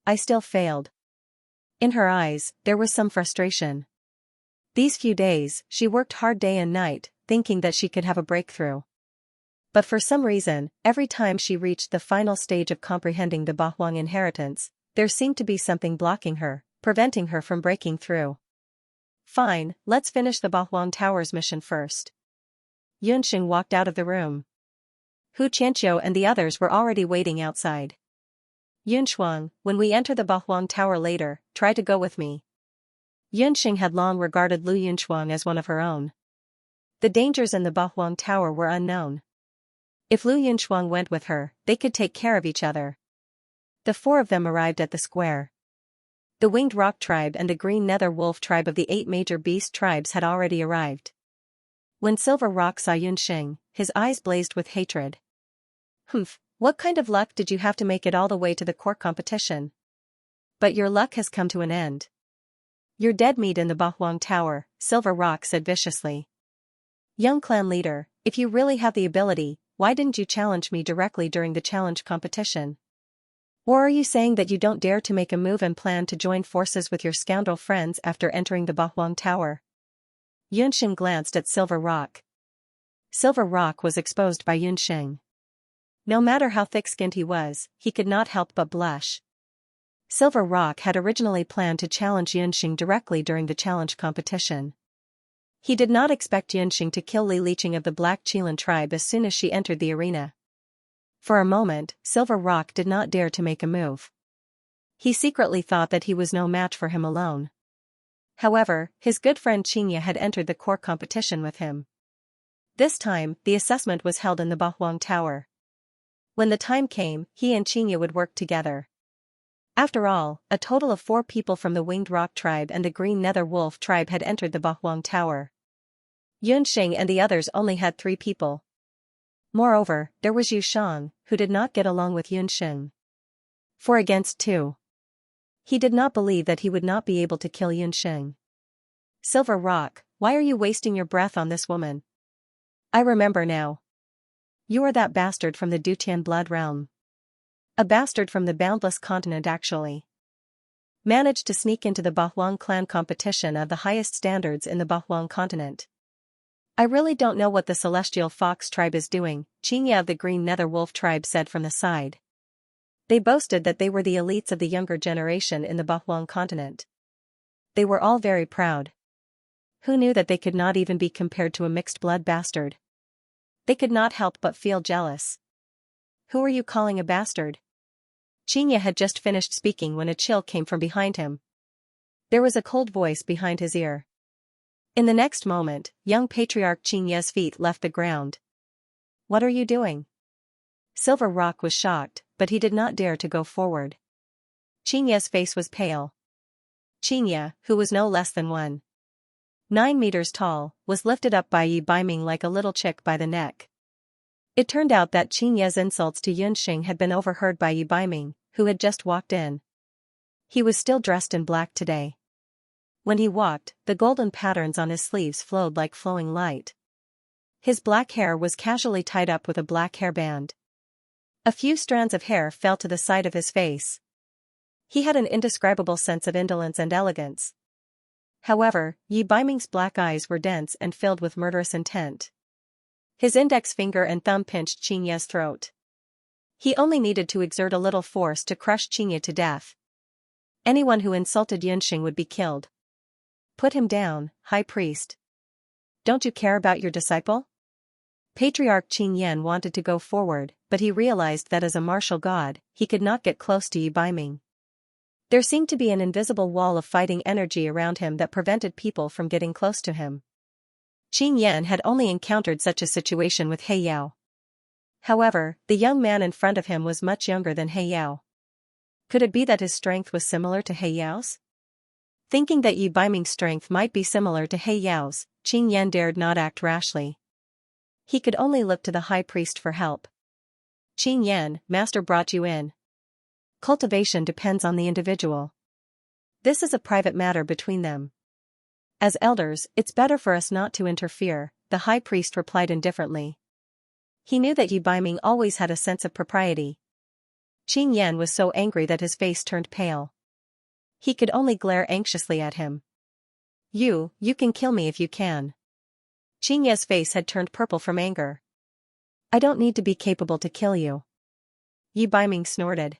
I still failed. In her eyes, there was some frustration. These few days, she worked hard day and night, thinking that she could have a breakthrough. But for some reason, every time she reached the final stage of comprehending the Bahuang inheritance, there seemed to be something blocking her, preventing her from breaking through. Fine, let's finish the Bahuang Tower's mission first. Yunxing walked out of the room. Xianxia and the others were already waiting outside. Yunchuang, when we enter the Bahuang Tower later, try to go with me. Yunxing had long regarded Lu Yunchuang as one of her own. The dangers in the Bahuang Tower were unknown. If Lu Yunchuang went with her, they could take care of each other. The 4 of them arrived at the square. The Winged Rock tribe and the Green Nether Wolf tribe of the 8 major beast tribes had already arrived. When Silver Rock saw Yunxing, his eyes blazed with hatred. Humph, what kind of luck did you have to make it all the way to the core competition? But your luck has come to an end. You're dead meat in the Bahuang Tower, Silver Rock said viciously. Young clan leader, if you really have the ability, why didn't you challenge me directly during the challenge competition? Or are you saying that you don't dare to make a move and plan to join forces with your scoundrel friends after entering the Bahuang Tower? Yunxing glanced at Silver Rock. Silver Rock was exposed by Yunxing. No matter how thick-skinned he was, he could not help but blush. Silver Rock had originally planned to challenge Yunxing directly during the challenge competition. He did not expect Yunxing to kill Li Liqing of the Black Qilin tribe as soon as she entered the arena. For a moment, Silver Rock did not dare to make a move. He secretly thought that he was no match for him alone. However, his good friend Xianxia had entered the core competition with him. This time, the assessment was held in the Bahuang Tower. When the time came, he and Xianxia would work together. After all, a total of 4 people from the Winged Rock tribe and the Green Nether Wolf tribe had entered the Bahuang Tower. Yunxing and the others only had 3 people. Moreover, there was Yu Shang, who did not get along with Yunxing. 4 against 2. He did not believe that he would not be able to kill Yunxing. Silver Rock, why are you wasting your breath on this woman? I remember now. You are that bastard from the Dutian blood realm. A bastard from the Boundless continent actually. Managed to sneak into the Bahuang clan competition of the highest standards in the Bahuang continent. I really don't know what the Celestial Fox tribe is doing, Xianxia of the Green Nether Wolf tribe said from the side. They boasted that they were the elites of the younger generation in the Bahuang continent. They were all very proud. Who knew that they could not even be compared to a mixed-blood bastard? They could not help but feel jealous. Who are you calling a bastard? Xianxia had just finished speaking when a chill came from behind him. There was a cold voice behind his ear. In the next moment, young patriarch Xianxia's feet left the ground. What are you doing? Silver Rock was shocked, but he did not dare to go forward. Xianxia's face was pale. Xianxia, who was no less than 1.9 meters tall, was lifted up by Yi Baiming like a little chick by the neck. It turned out that Xianxia's insults to Yunxing had been overheard by Yi Baiming, who had just walked in. He was still dressed in black today. When he walked, the golden patterns on his sleeves flowed like flowing light. His black hair was casually tied up with a black hairband. A few strands of hair fell to the side of his face. He had an indescribable sense of indolence and elegance. However, Yi Baiming's black eyes were dense and filled with murderous intent. His index finger and thumb pinched Xianxia's throat. He only needed to exert a little force to crush Xianxia to death. Anyone who insulted Yunxing would be killed. Put him down, High Priest. Don't you care about your disciple? Patriarch Qingyan wanted to go forward, but he realized that as a martial god, he could not get close to Yi Baiming. There seemed to be an invisible wall of fighting energy around him that prevented people from getting close to him. Qingyan had only encountered such a situation with He Yao. However, the young man in front of him was much younger than He Yao. Could it be that his strength was similar to He Yao's? Thinking that Yi Baiming's strength might be similar to He Yao's, Qingyan dared not act rashly. He could only look to the high priest for help. Qingyan, master brought you in. Cultivation depends on the individual. This is a private matter between them. As elders, it's better for us not to interfere, the high priest replied indifferently. He knew that Yi Baiming always had a sense of propriety. Qingyan was so angry that his face turned pale. He could only glare anxiously at him. You can kill me if you can. Qingyan's face had turned purple from anger. I don't need to be capable to kill you. Yi Baiming snorted.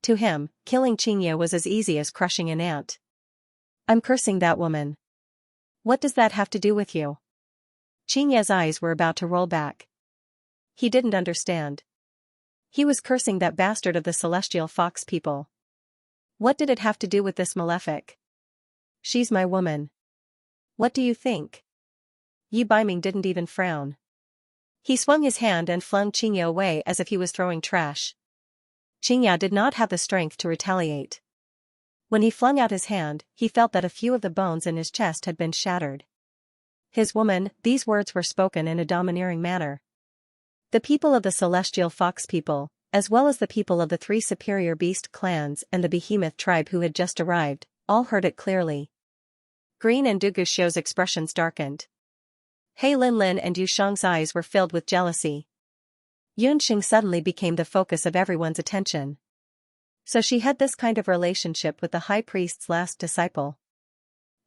To him, killing Xianxia was as easy as crushing an ant. I'm cursing that woman. What does that have to do with you? Xianxia's eyes were about to roll back. He didn't understand. He was cursing that bastard of the Celestial Fox people. What did it have to do with this malefic? She's my woman. What do you think? Yi Baiming didn't even frown. He swung his hand and flung Xianxia away as if he was throwing trash. Xianxia did not have the strength to retaliate. When he flung out his hand, he felt that a few of the bones in his chest had been shattered. His woman, these words were spoken in a domineering manner. The people of the Celestial Fox people, as well as the people of the 3 superior beast clans and the Behemoth tribe who had just arrived, all heard it clearly. Green and Duguxiu's expressions darkened. He Linlin and Yu Shang's eyes were filled with jealousy. Yunxing suddenly became the focus of everyone's attention. So she had this kind of relationship with the high priest's last disciple.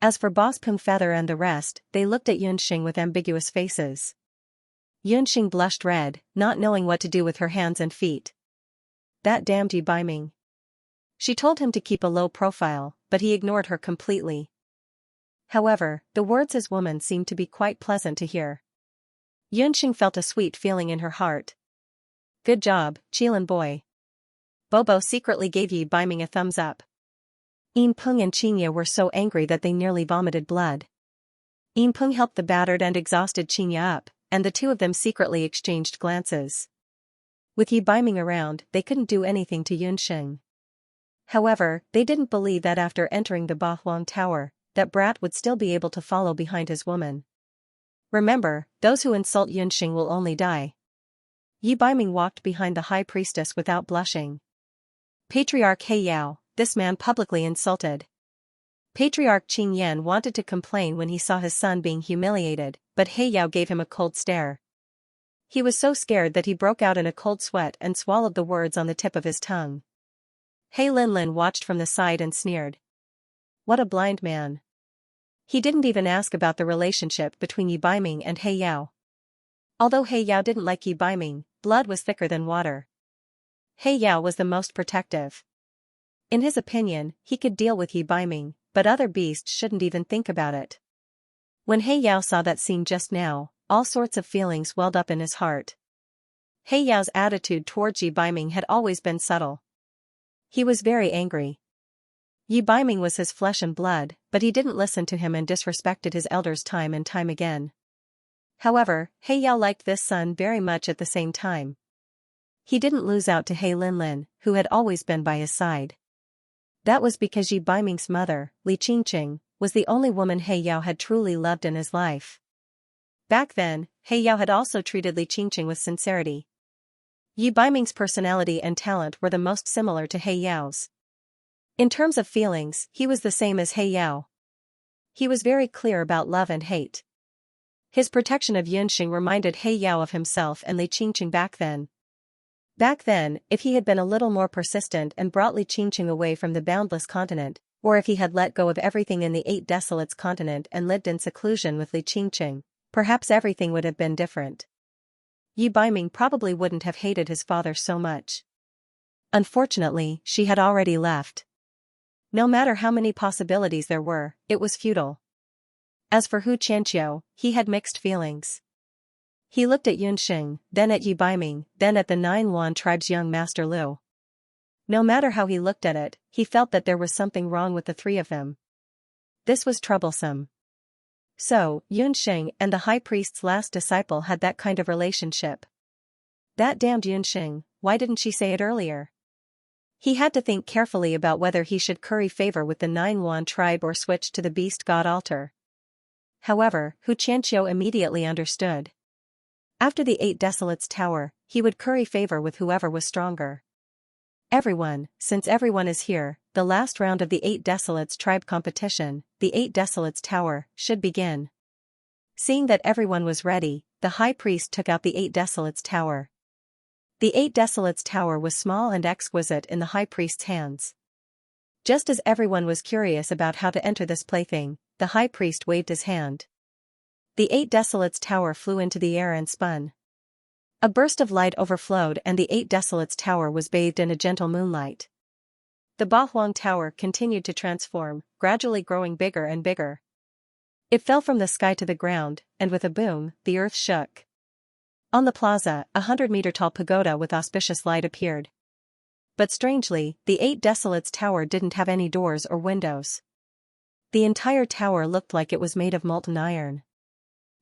As for Boss Pung Feather and the rest, they looked at Yunxing with ambiguous faces. Yunxing blushed red, not knowing what to do with her hands and feet. That damned Yi Baiming. She told him to keep a low profile, but he ignored her completely. However, the words his woman seemed to be quite pleasant to hear. Yunxing felt a sweet feeling in her heart. Good job, Qilin boy. Bobo secretly gave Yi Baiming a thumbs up. Peng and Xianxia were so angry that they nearly vomited blood. Peng helped the battered and exhausted Xianxia up, and the two of them secretly exchanged glances. With Yi Baiming around, they couldn't do anything to Yunxing. However, they didn't believe that after entering the Bahuang Tower, that brat would still be able to follow behind his woman. Remember, those who insult Yunxing will only die. Yi Baiming walked behind the high priestess without blushing. Patriarch He Yao, this man publicly insulted. Patriarch Qing Yan wanted to complain when he saw his son being humiliated, but He Yao gave him a cold stare. He was so scared that he broke out in a cold sweat and swallowed the words on the tip of his tongue. He Linlin watched from the side and sneered. What a blind man. He didn't even ask about the relationship between Yi Baiming and He Yao. Although He Yao didn't like Yi Baiming, blood was thicker than water. He Yao was the most protective. In his opinion, he could deal with Yi Baiming, but other beasts shouldn't even think about it. When He Yao saw that scene just now, all sorts of feelings welled up in his heart. He Yao's attitude towards Yi Baiming had always been subtle. He was very angry. Yi Baiming was his flesh and blood, but he didn't listen to him and disrespected his elders time and time again. However, He Yao liked this son very much at the same time. He didn't lose out to He Linlin, who had always been by his side. That was because Yi Baiming's mother, Li Qingqing, was the only woman He Yao had truly loved in his life. Back then, He Yao had also treated Li Qingqing with sincerity. Yi Baiming's personality and talent were the most similar to He Yao's. In terms of feelings, he was the same as He Yao. He was very clear about love and hate. His protection of Yunxing reminded He Yao of himself and Li Qingqing back then. Back then, if he had been a little more persistent and brought Li Qingqing away from the boundless continent, or if he had let go of everything in the Eight Desolates continent and lived in seclusion with Li Qingqing, perhaps everything would have been different. Yi Baiming probably wouldn't have hated his father so much. Unfortunately, she had already left. No matter how many possibilities there were, it was futile. As for Hu Qianqiu, he had mixed feelings. He looked at Yunxing, then at Yi Baiming, then at the Nine Yuan tribe's young master Liu. No matter how he looked at it, he felt that there was something wrong with the three of them. This was troublesome. So, Yunxing and the high priest's last disciple had that kind of relationship. That damned Yunxing, why didn't she say it earlier? He had to think carefully about whether he should curry favor with the Nine Yuan tribe or switch to the beast god altar. However, Hu Qianqiu immediately understood. After the Eight Desolates Tower, he would curry favor with whoever was stronger. Everyone, since everyone is here, the last round of the Eight Desolates tribe competition, the Eight Desolates Tower, should begin. Seeing that everyone was ready, the high priest took out the Eight Desolates Tower. The Eight Desolates Tower was small and exquisite in the high priest's hands. Just as everyone was curious about how to enter this plaything, the high priest waved his hand. The Eight Desolates Tower flew into the air and spun. A burst of light overflowed and the Eight Desolates Tower was bathed in a gentle moonlight. The Bahuang Tower continued to transform, gradually growing bigger and bigger. It fell from the sky to the ground, and with a boom, the earth shook. On the plaza, a 100-meter-tall pagoda with auspicious light appeared. But strangely, the Eight Desolates Tower didn't have any doors or windows. The entire tower looked like it was made of molten iron.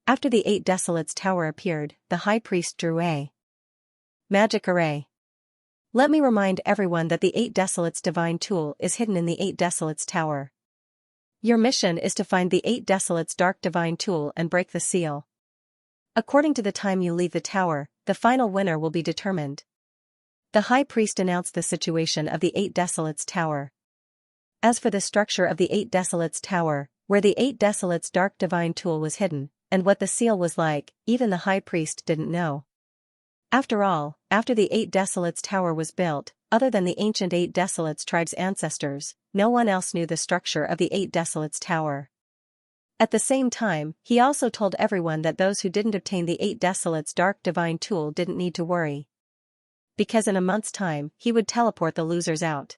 After the Eight Desolates Tower appeared, the high priest drew a magic array. Let me remind everyone that the Eight Desolates divine tool is hidden in the Eight Desolates Tower. Your mission is to find the Eight Desolates dark divine tool and break the seal. According to the time you leave the tower, the final winner will be determined. The high priest announced the situation of the Eight Desolates Tower. As for the structure of the Eight Desolates Tower, where the Eight Desolates dark divine tool was hidden, and what the seal was like, even the high priest didn't know. After all, after the Eight Desolates Tower was built, other than the ancient Eight Desolates tribe's ancestors, no one else knew the structure of the Eight Desolates Tower. At the same time, he also told everyone that those who didn't obtain the Eight Desolates dark divine tool didn't need to worry. Because in a month's time, he would teleport the losers out.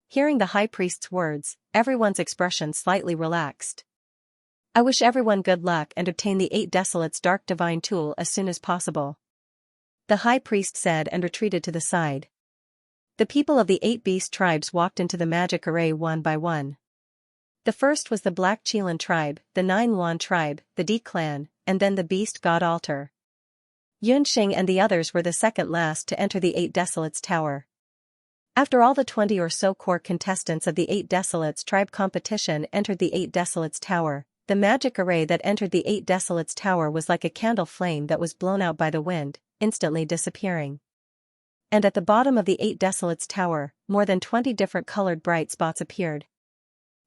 Hearing the high priest's words, everyone's expression slightly relaxed. I wish everyone good luck and obtain the Eight Desolates dark divine tool as soon as possible. The high priest said and retreated to the side. The people of the Eight Beast tribes walked into the magic array one by one. The first was the Black Qilin tribe, the Nine Yuan tribe, the D clan, and then the Beast God altar. Yunxing and the others were the second last to enter the Eight Desolates Tower. After all, the 20 or so core contestants of the 8 Desolates tribe competition entered the 8 Desolates tower. The magic array that entered the 8 Desolates tower was like a candle flame that was blown out by the wind, instantly disappearing. And at the bottom of the 8 Desolates tower, more than 20 different colored bright spots appeared.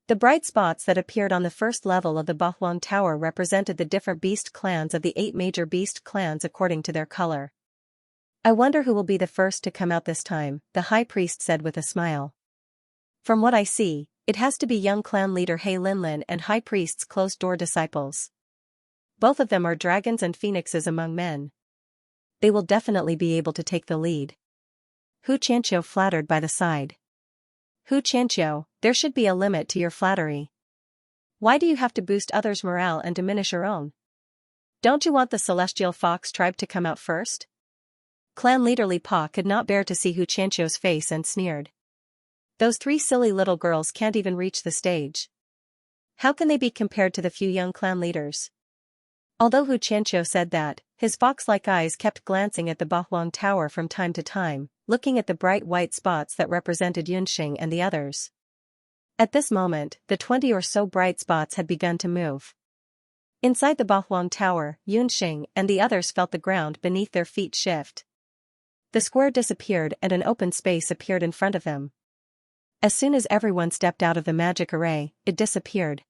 The bright spots that appeared on the first level of the Bahuang Tower represented the different beast clans of the 8 major beast clans according to their color. "I wonder who will be the first to come out this time," the high priest said with a smile. "From what I see, it has to be young clan leader He Linlin and high priest's closed-door disciples. Both of them are dragons and phoenixes among men. They will definitely be able to take the lead." Hu Qianqiu flattered by the side. "Hu Qianqiu, there should be a limit to your flattery. Why do you have to boost others' morale and diminish your own? Don't you want the Celestial Fox tribe to come out first?" Clan leader Li Pa could not bear to see Hu Qianqiu's face and sneered. "Those 3 silly little girls can't even reach the stage. How can they be compared to the few young clan leaders?" Although Hu Qianqiu said that, his fox-like eyes kept glancing at the Bahuang Tower from time to time, looking at the bright white spots that represented Yunxing and the others. At this moment, the 20 or so bright spots had begun to move. Inside the Bahuang Tower, Yunxing and the others felt the ground beneath their feet shift. The square disappeared and an open space appeared in front of them. As soon as everyone stepped out of the magic array, it disappeared.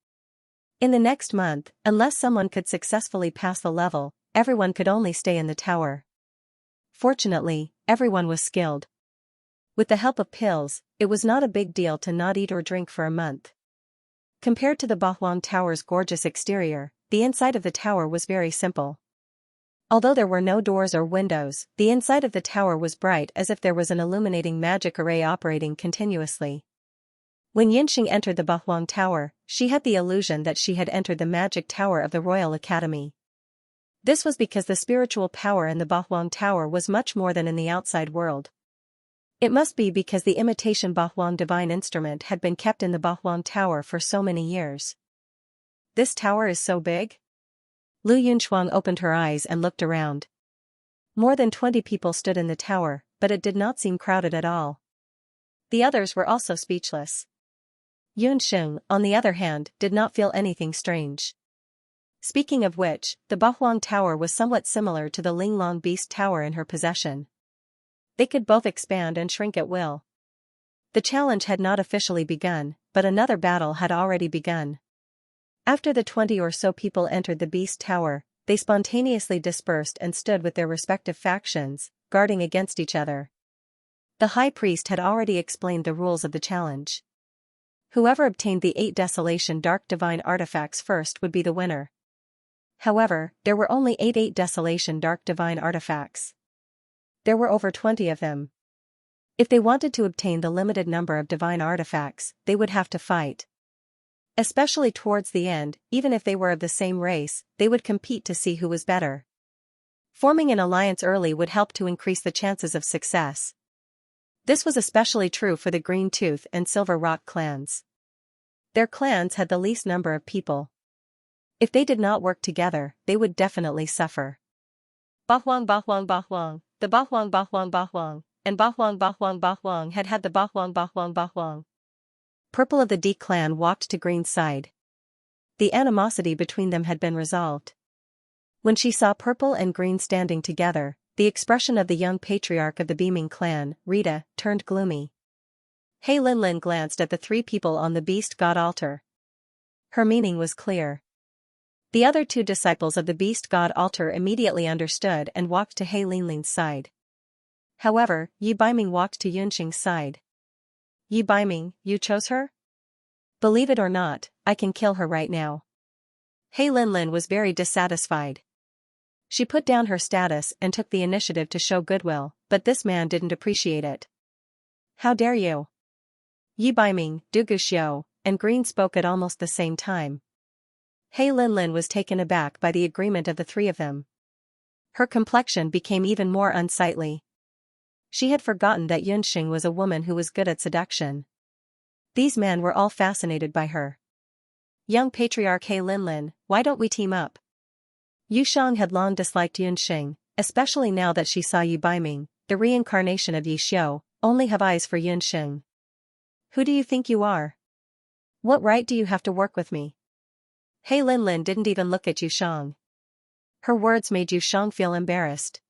In the next month, unless someone could successfully pass the level, everyone could only stay in the tower. Fortunately, everyone was skilled. With the help of pills, it was not a big deal to not eat or drink for a month. Compared to the Bahuang Tower's gorgeous exterior, the inside of the tower was very simple. Although there were no doors or windows, the inside of the tower was bright as if there was an illuminating magic array operating continuously. When Yunxing entered the Bahuang Tower, she had the illusion that she had entered the magic tower of the Royal Academy. This was because the spiritual power in the Bahuang Tower was much more than in the outside world. It must be because the imitation Bahuang divine instrument had been kept in the Bahuang Tower for so many years. "This tower is so big?" Lu Yunchuang opened her eyes and looked around. More than 20 people stood in the tower, but it did not seem crowded at all. The others were also speechless. Yunxing, on the other hand, did not feel anything strange. Speaking of which, the Bahuang Tower was somewhat similar to the Linglong Beast Tower in her possession. They could both expand and shrink at will. The challenge had not officially begun, but another battle had already begun. After the 20 or so people entered the Beast Tower, they spontaneously dispersed and stood with their respective factions, guarding against each other. The high priest had already explained the rules of the challenge. Whoever obtained the 8 Desolation Dark Divine Artifacts first would be the winner. However, there were only 8 Desolation Dark Divine Artifacts. There were over 20 of them. If they wanted to obtain the limited number of divine artifacts, they would have to fight. Especially towards the end, even if they were of the same race, they would compete to see who was better. Forming an alliance early would help to increase the chances of success. This was especially true for the Green Tooth and Silver Rock clans. Their clans had the least number of people. If they did not work together, they would definitely suffer. Bahuang Bahuang Bahuang, the Bahuang Bahuang Bahuang, and Bahuang Bahuang Bahuang had the Bahuang Bahuang Bahuang. Purple of the D clan walked to Green's side. The animosity between them had been resolved. When she saw Purple and Green standing together, the expression of the young patriarch of the Beaming clan, Rita, turned gloomy. He Linlin glanced at the 3 people on the Beast God altar. Her meaning was clear. The other 2 disciples of the Beast God altar immediately understood and walked to He Linlin's side. However, Yi Baiming walked to Yunxing's side. "Yi Baiming, you chose her? Believe it or not, I can kill her right now." He Linlin was very dissatisfied. She put down her status and took the initiative to show goodwill, but this man didn't appreciate it. "How dare you?" Yi Baiming, Du Guxiu, and Green spoke at almost the same time. He Linlin was taken aback by the agreement of the 3 of them. Her complexion became even more unsightly. She had forgotten that Yunxing was a woman who was good at seduction. These men were all fascinated by her. "Young patriarch He Linlin, why don't we team up?" Yu Shang had long disliked Yunxing, especially now that she saw Yi Baiming, the reincarnation of Yi Xiu, only have eyes for Yunsheng. Who do you think you are? What right do you have to work with me? He Linlin didn't even look at Yushang. Her words made Yushang feel embarrassed.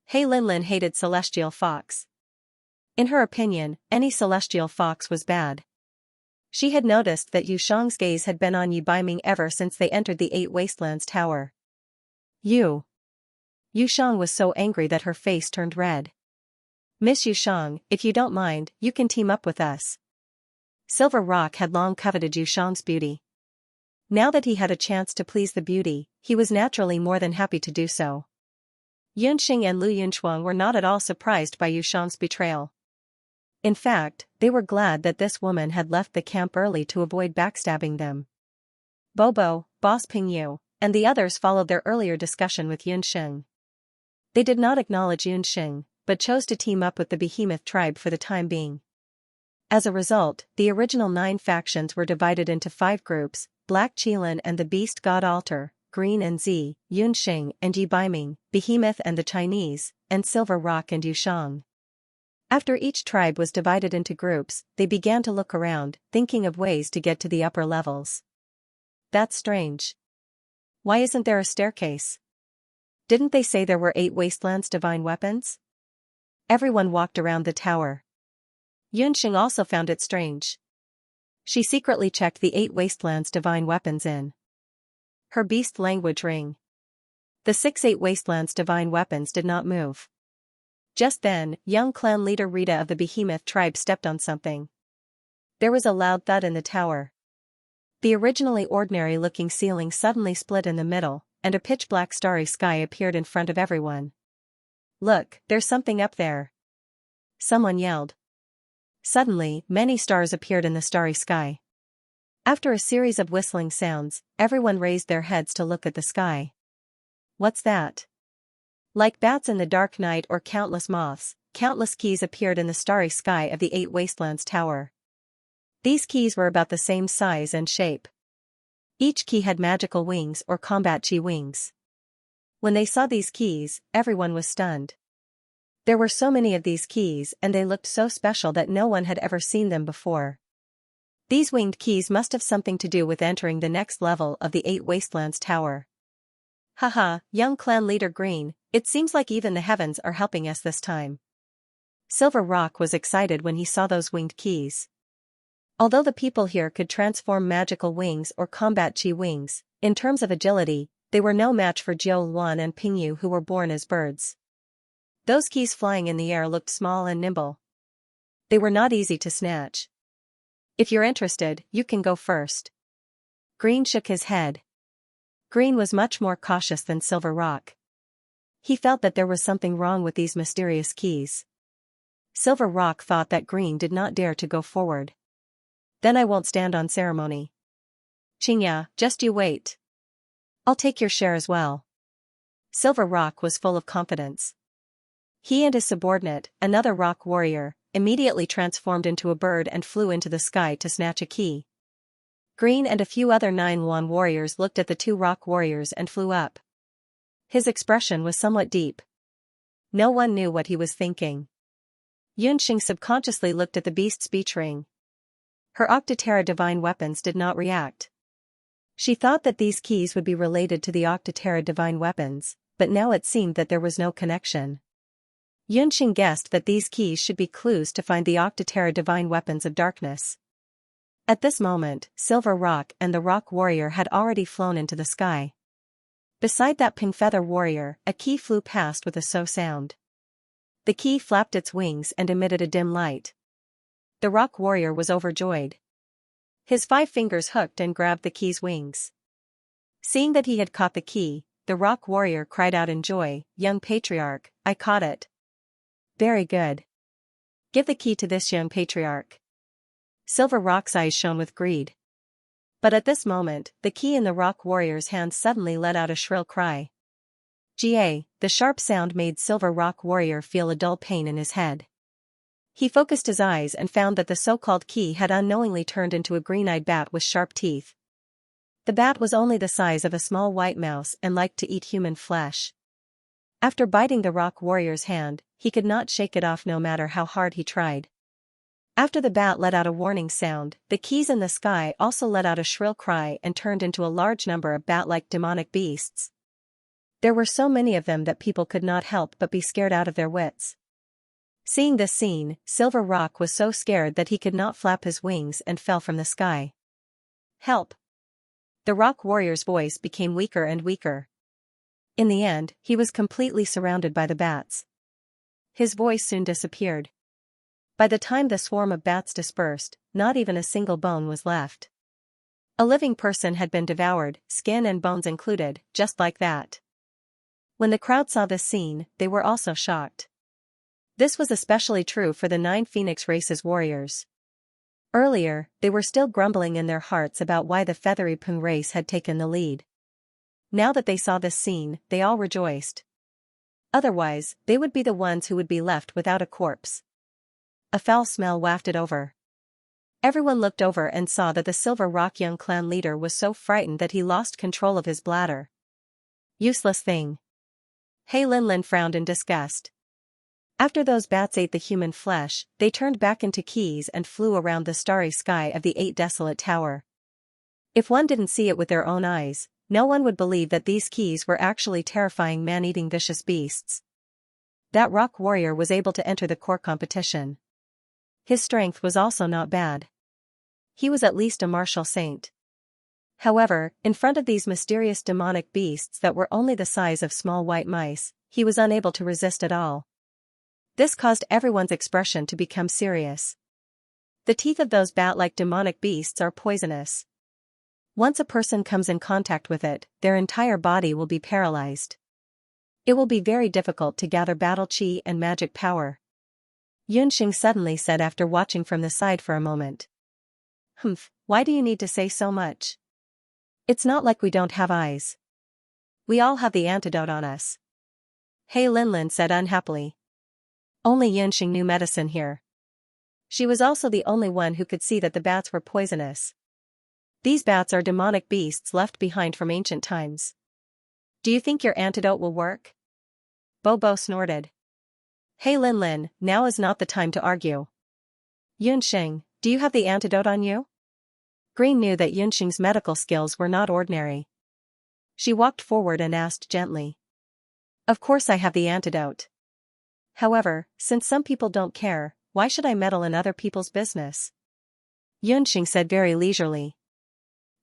He Linlin hated celestial fox. In her opinion, any celestial fox was bad. She had noticed that Yushang's gaze had been on Yu Baiming ever since they entered the Eight Wastelands Tower. Yushang was so angry that her face turned red. Miss Yushang, if you don't mind, you can team up with us. Silver Rock had long coveted Yushang's beauty. Now that he had a chance to please the beauty, he was naturally more than happy to do so. Yunxing and Lu Yunchuang were not at all surprised by Yushang's betrayal. In fact, they were glad that this woman had left the camp early to avoid backstabbing them. Bobo, Boss Pingyu, and the others followed their earlier discussion with Yunxing. They did not acknowledge Yunxing, but chose to team up with the Behemoth tribe for the time being. As a result, the original 9 factions were divided into 5 groups: Black Qilin and the Beast God Altar, Green and Z, Yunxing and Yi Baiming, Behemoth and the Chinese, and Silver Rock and Yushang. After each tribe was divided into groups, they began to look around, thinking of ways to get to the upper levels. That's strange. Why isn't there a staircase? Didn't they say there were 8 Wastelands divine weapons? Everyone walked around the tower. Yunxing also found it strange. She secretly checked the 8 Wastelands divine weapons in her beast language ring. The 8 Wastelands divine weapons did not move. Just then, young clan leader Rita of the Behemoth tribe stepped on something. There was a loud thud in the tower. The originally ordinary-looking ceiling suddenly split in the middle, and a pitch-black starry sky appeared in front of everyone. Look, there's something up there. Someone yelled. Suddenly, many stars appeared in the starry sky. After a series of whistling sounds, everyone raised their heads to look at the sky. What's that? Like bats in the dark night or countless moths, countless keys appeared in the starry sky of the 8 Wastelands Tower. These keys were about the same size and shape. Each key had magical wings or combat chi wings. When they saw these keys, everyone was stunned. There were so many of these keys and they looked so special that no one had ever seen them before. These winged keys must have something to do with entering the next level of the 8 Wastelands Tower. Haha, young clan leader Green, it seems like even the heavens are helping us this time. Silver Rock was excited when he saw those winged keys. Although the people here could transform magical wings or combat chi wings, in terms of agility, they were no match for Jiu Luan and Pingyu, who were born as birds. Those keys flying in the air looked small and nimble. They were not easy to snatch. If you're interested, you can go first. Green shook his head. Green was much more cautious than Silver Rock. He felt that there was something wrong with these mysterious keys. Silver Rock thought that Green did not dare to go forward. Then I won't stand on ceremony. Xianxia, just you wait. I'll take your share as well. Silver Rock was full of confidence. He and his subordinate, another rock warrior, immediately transformed into a bird and flew into the sky to snatch a key. Green and a few other 9 Luan warriors looked at the 2 rock warriors and flew up. His expression was somewhat deep. No one knew what he was thinking. Yunxing subconsciously looked at the beast's speech ring. Her Octoterra divine weapons did not react. She thought that these keys would be related to the Octoterra divine weapons, but now it seemed that there was no connection. Yunxing guessed that these keys should be clues to find the Octoterra divine weapons of darkness. At this moment, Silver Rock and the Rock Warrior had already flown into the sky. Beside that pink feather warrior, a key flew past with a so sound. The key flapped its wings and emitted a dim light. The Rock Warrior was overjoyed. His 5 fingers hooked and grabbed the key's wings. Seeing that he had caught the key, the Rock Warrior cried out in joy, "Young Patriarch, I caught it." Very good. Give the key to this young patriarch. Silver Rock's eyes shone with greed. But at this moment, the key in the Rock Warrior's hand suddenly let out a shrill cry. "Ga!" The sharp sound made Silver Rock Warrior feel a dull pain in his head. He focused his eyes and found that the so-called key had unknowingly turned into a green-eyed bat with sharp teeth. The bat was only the size of a small white mouse and liked to eat human flesh. After biting the rock warrior's hand, he could not shake it off no matter how hard he tried. After the bat let out a warning sound, the keys in the sky also let out a shrill cry and turned into a large number of bat-like demonic beasts. There were so many of them that people could not help but be scared out of their wits. Seeing this scene, Silver Rock was so scared that he could not flap his wings and fell from the sky. "Help!" The rock warrior's voice became weaker and weaker. In the end, he was completely surrounded by the bats. His voice soon disappeared. By the time the swarm of bats dispersed, not even a single bone was left. A living person had been devoured, skin and bones included, just like that. When the crowd saw this scene, they were also shocked. This was especially true for the 9 Phoenix Race's warriors. Earlier, they were still grumbling in their hearts about why the Feathery Pung race had taken the lead. Now that they saw this scene, they all rejoiced. Otherwise, they would be the ones who would be left without a corpse. A foul smell wafted over. Everyone looked over and saw that the Silver Rock young clan leader was so frightened that he lost control of his bladder. Useless thing. Hei Linlin frowned in disgust. After those bats ate the human flesh, they turned back into keys and flew around the starry sky of the 8 desolate tower. If one didn't see it with their own eyes, no one would believe that these keys were actually terrifying man-eating vicious beasts. That rock warrior was able to enter the core competition. His strength was also not bad. He was at least a martial saint. However, in front of these mysterious demonic beasts that were only the size of small white mice, he was unable to resist at all. This caused everyone's expression to become serious. The teeth of those bat-like demonic beasts are poisonous. Once a person comes in contact with it, their entire body will be paralyzed. It will be very difficult to gather battle chi and magic power. Yunxing suddenly said after watching from the side for a moment. "Humph, why do you need to say so much? It's not like we don't have eyes. We all have the antidote on us." Hei Linlin said unhappily. Only Yunxing knew medicine here. She was also the only one who could see that the bats were poisonous. These bats are demonic beasts left behind from ancient times. "Do you think your antidote will work?" Bobo snorted. "Hei Linlin, now is not the time to argue. Yunxing, do you have the antidote on you?" Green knew that Yunxing's medical skills were not ordinary. She walked forward and asked gently. "Of course I have the antidote. However, since some people don't care, why should I meddle in other people's business?" Yunxing said very leisurely.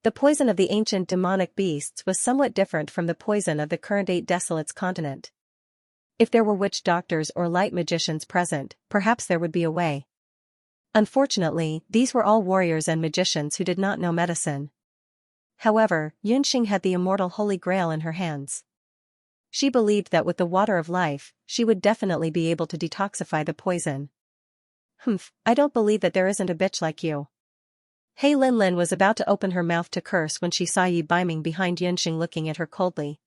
The poison of the ancient demonic beasts was somewhat different from the poison of the current 8 Desolates continent. If there were witch doctors or light magicians present, perhaps there would be a way. Unfortunately, these were all warriors and magicians who did not know medicine. However, Yunxing had the immortal Holy Grail in her hands. She believed that with the water of life, she would definitely be able to detoxify the poison. "Humph, I don't believe that there isn't a bitch like you." Hei Linlin was about to open her mouth to curse when she saw Yi Biming behind Yunxing looking at her coldly.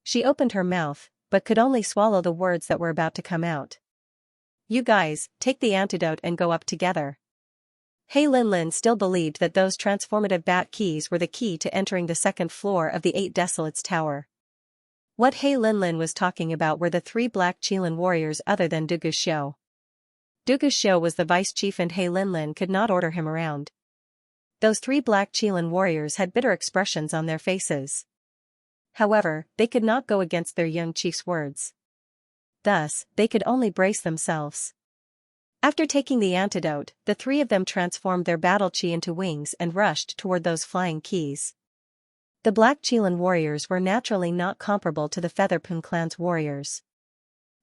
She opened her mouth, but could only swallow the words that were about to come out. "You guys, take the antidote and go up together." Hei Linlin still believed that those transformative bat keys were the key to entering the 2nd floor of the 8 Desolates Tower. What Hei Linlin was talking about were the 3 black Qilin warriors other than Dugu Xiu. Dugu Xiu was the vice chief and Hei Linlin could not order him around. Those 3 black Qilin warriors had bitter expressions on their faces. However, they could not go against their young chief's words. Thus, they could only brace themselves. After taking the antidote, the 3 of them transformed their battle chi into wings and rushed toward those flying keys. The Black Qilin warriors were naturally not comparable to the Featherpung clan's warriors.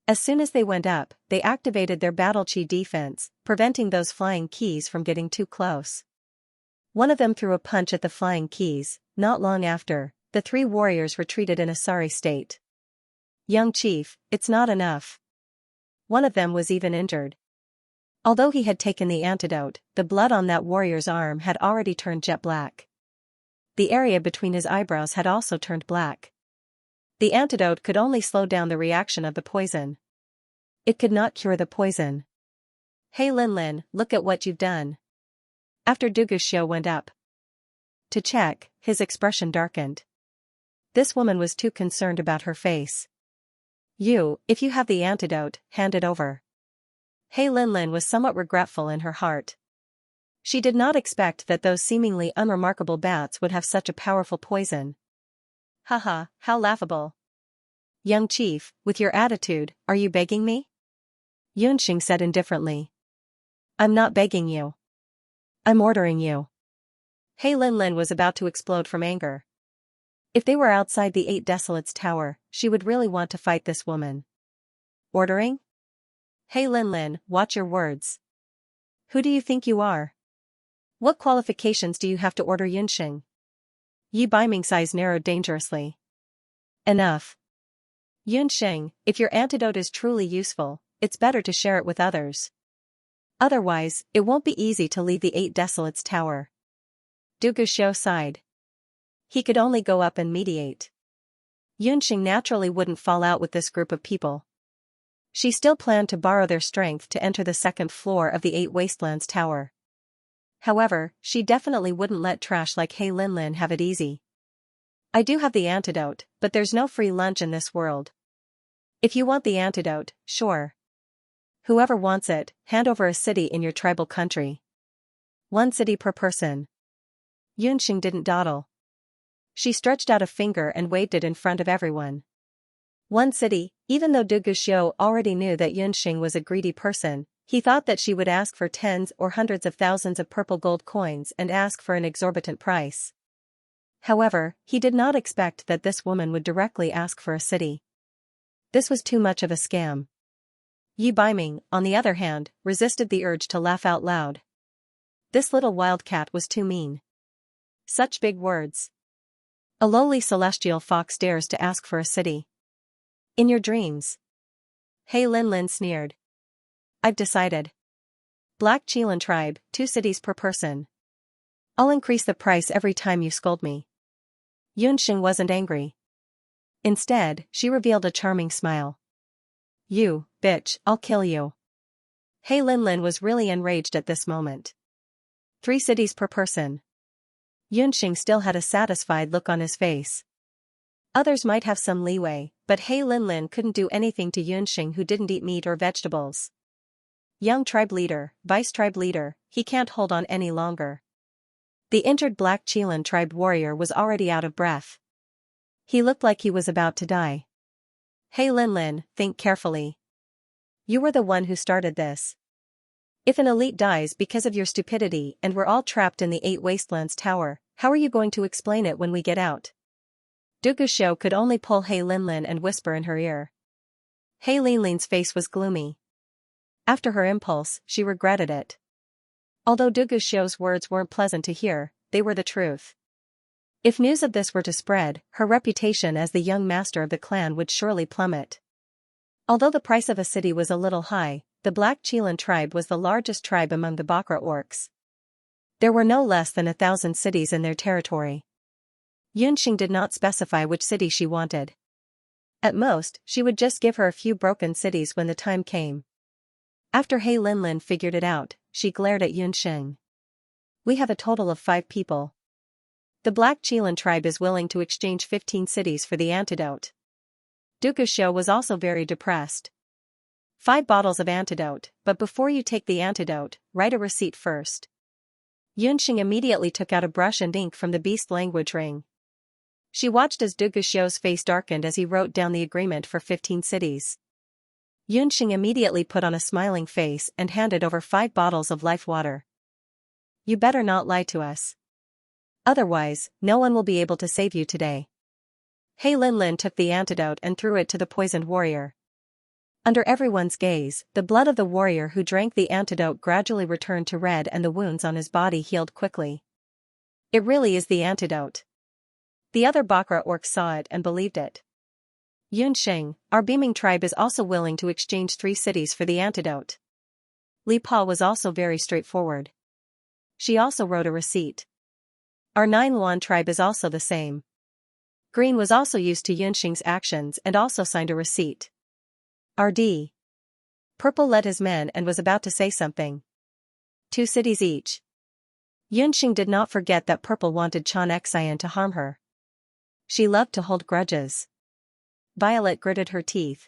As soon as they went up, they activated their battle chi defense, preventing those flying keys from getting too close. One of them threw a punch at the flying keys. Not long after, the 3 warriors retreated in a sorry state. "Young chief, it's not enough." One of them was even injured. Although he had taken the antidote, the blood on that warrior's arm had already turned jet black. The area between his eyebrows had also turned black. The antidote could only slow down the reaction of the poison. It could not cure the poison. "Hei Linlin, look at what you've done." After Dugu Xiu went up to check, his expression darkened. This woman was too concerned about her face. If you have the antidote, hand it over. He Linlin was somewhat regretful in her heart. She did not expect that those seemingly unremarkable bats would have such a powerful poison. Haha, how laughable. Young chief, with your attitude, are you begging me? Yunxing said indifferently. I'm not begging you. I'm ordering you. He Linlin was about to explode from anger. If they were outside the Eight Desolates Tower, she would really want to fight this woman. Ordering? He Linlin, watch your words. Who do you think you are? What qualifications do you have to order Yunxing? Yi Baiming's eyes narrowed dangerously. Enough. Yunxing, if your antidote is truly useful, it's better to share it with others. Otherwise, it won't be easy to leave the Eight Desolates Tower. Du Guxiu sighed. He could only go up and mediate. Yunxing naturally wouldn't fall out with this group of people. She still planned to borrow their strength to enter the second floor of the Eight Wastelands Tower. However, she definitely wouldn't let trash like He Linlin have it easy. I do have the antidote, but there's no free lunch in this world. If you want the antidote, sure. Whoever wants it, hand over a city in your tribal country. 1 city per person. Yunxing didn't dawdle. She stretched out a finger and waved it in front of everyone. 1 city, even though Du Guxiu already knew that Yunxing was a greedy person, he thought that she would ask for tens or hundreds of thousands of purple gold coins and ask for an exorbitant price. However, he did not expect that this woman would directly ask for a city. This was too much of a scam. Yi Baiming, on the other hand, resisted the urge to laugh out loud. This little wildcat was too mean. Such big words. A lowly celestial fox dares to ask for a city. In your dreams. He Linlin sneered. I've decided. Black Qilin tribe, 2 cities per person. I'll increase the price every time you scold me. Yunxing wasn't angry. Instead, she revealed a charming smile. You, bitch, I'll kill you. He Linlin was really enraged at this moment. 3 cities per person. Yunxing still had a satisfied look on his face. Others might have some leeway, but He Linlin couldn't do anything to Yunxing who didn't eat meat or vegetables. Young tribe leader, vice tribe leader, he can't hold on any longer. The injured Black Qilin tribe warrior was already out of breath. He looked like he was about to die. He Linlin, think carefully. You were the one who started this. If an elite dies because of your stupidity and we're all trapped in the Eight Wastelands Tower, how are you going to explain it when we get out? Du Guxiu could only pull He Linlin and whisper in her ear. He Linlin's face was gloomy. After her impulse, she regretted it. Although Du Guxiu's words weren't pleasant to hear, they were the truth. If news of this were to spread, her reputation as the young master of the clan would surely plummet. Although the price of a city was a little high, the Black Qilin tribe was the largest tribe among the Bakra orcs. There were no less than 1,000 cities in their territory. Yunxing did not specify which city she wanted. At most, she would just give her a few broken cities when the time came. After He Linlin figured it out, she glared at Yunxing. We have a total of 5 people. The Black Qilin tribe is willing to exchange 15 cities for the antidote. Du Guxiu was also very depressed. 5 bottles of antidote, but before you take the antidote, write a receipt first. Yunxing immediately took out a brush and ink from the beast language ring. She watched as Du Guxiu's face darkened as he wrote down the agreement for 15 cities. Yunxing immediately put on a smiling face and handed over 5 bottles of life water. You better not lie to us. Otherwise, no one will be able to save you today. He Linlin took the antidote and threw it to the poisoned warrior. Under everyone's gaze, the blood of the warrior who drank the antidote gradually returned to red and the wounds on his body healed quickly. It really is the antidote. The other Bakra orcs saw it and believed it. Yunxing, our beaming tribe is also willing to exchange 3 cities for the antidote. Li Pa was also very straightforward. She also wrote a receipt. Our 9 Luan tribe is also the same. Green was also used to Yunxing's actions and also signed a receipt. RD. Purple led his men and was about to say something. 2 cities each. Yunxing did not forget that Purple wanted Xianxia to harm her. She loved to hold grudges. Violet gritted her teeth.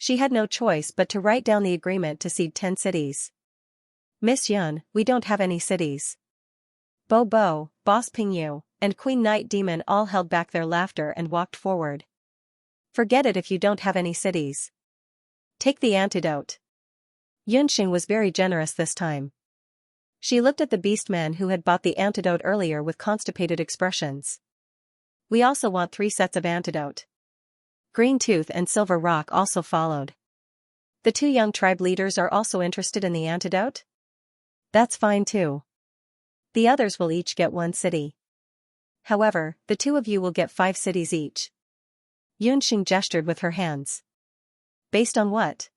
She had no choice but to write down the agreement to cede 10 cities. Miss Yun, we don't have any cities. Bo Bo, Boss Pingyu, and Queen Night Demon all held back their laughter and walked forward. Forget it if you don't have any cities. Take the antidote. Yunxing was very generous this time. She looked at the beastman who had bought the antidote earlier with constipated expressions. We also want 3 sets of antidote. Green Tooth and Silver Rock also followed. The 2 young tribe leaders are also interested in the antidote? That's fine too. The others will each get 1 city. However, the 2 of you will get 5 cities each. Yunxing gestured with her hands. Based on what?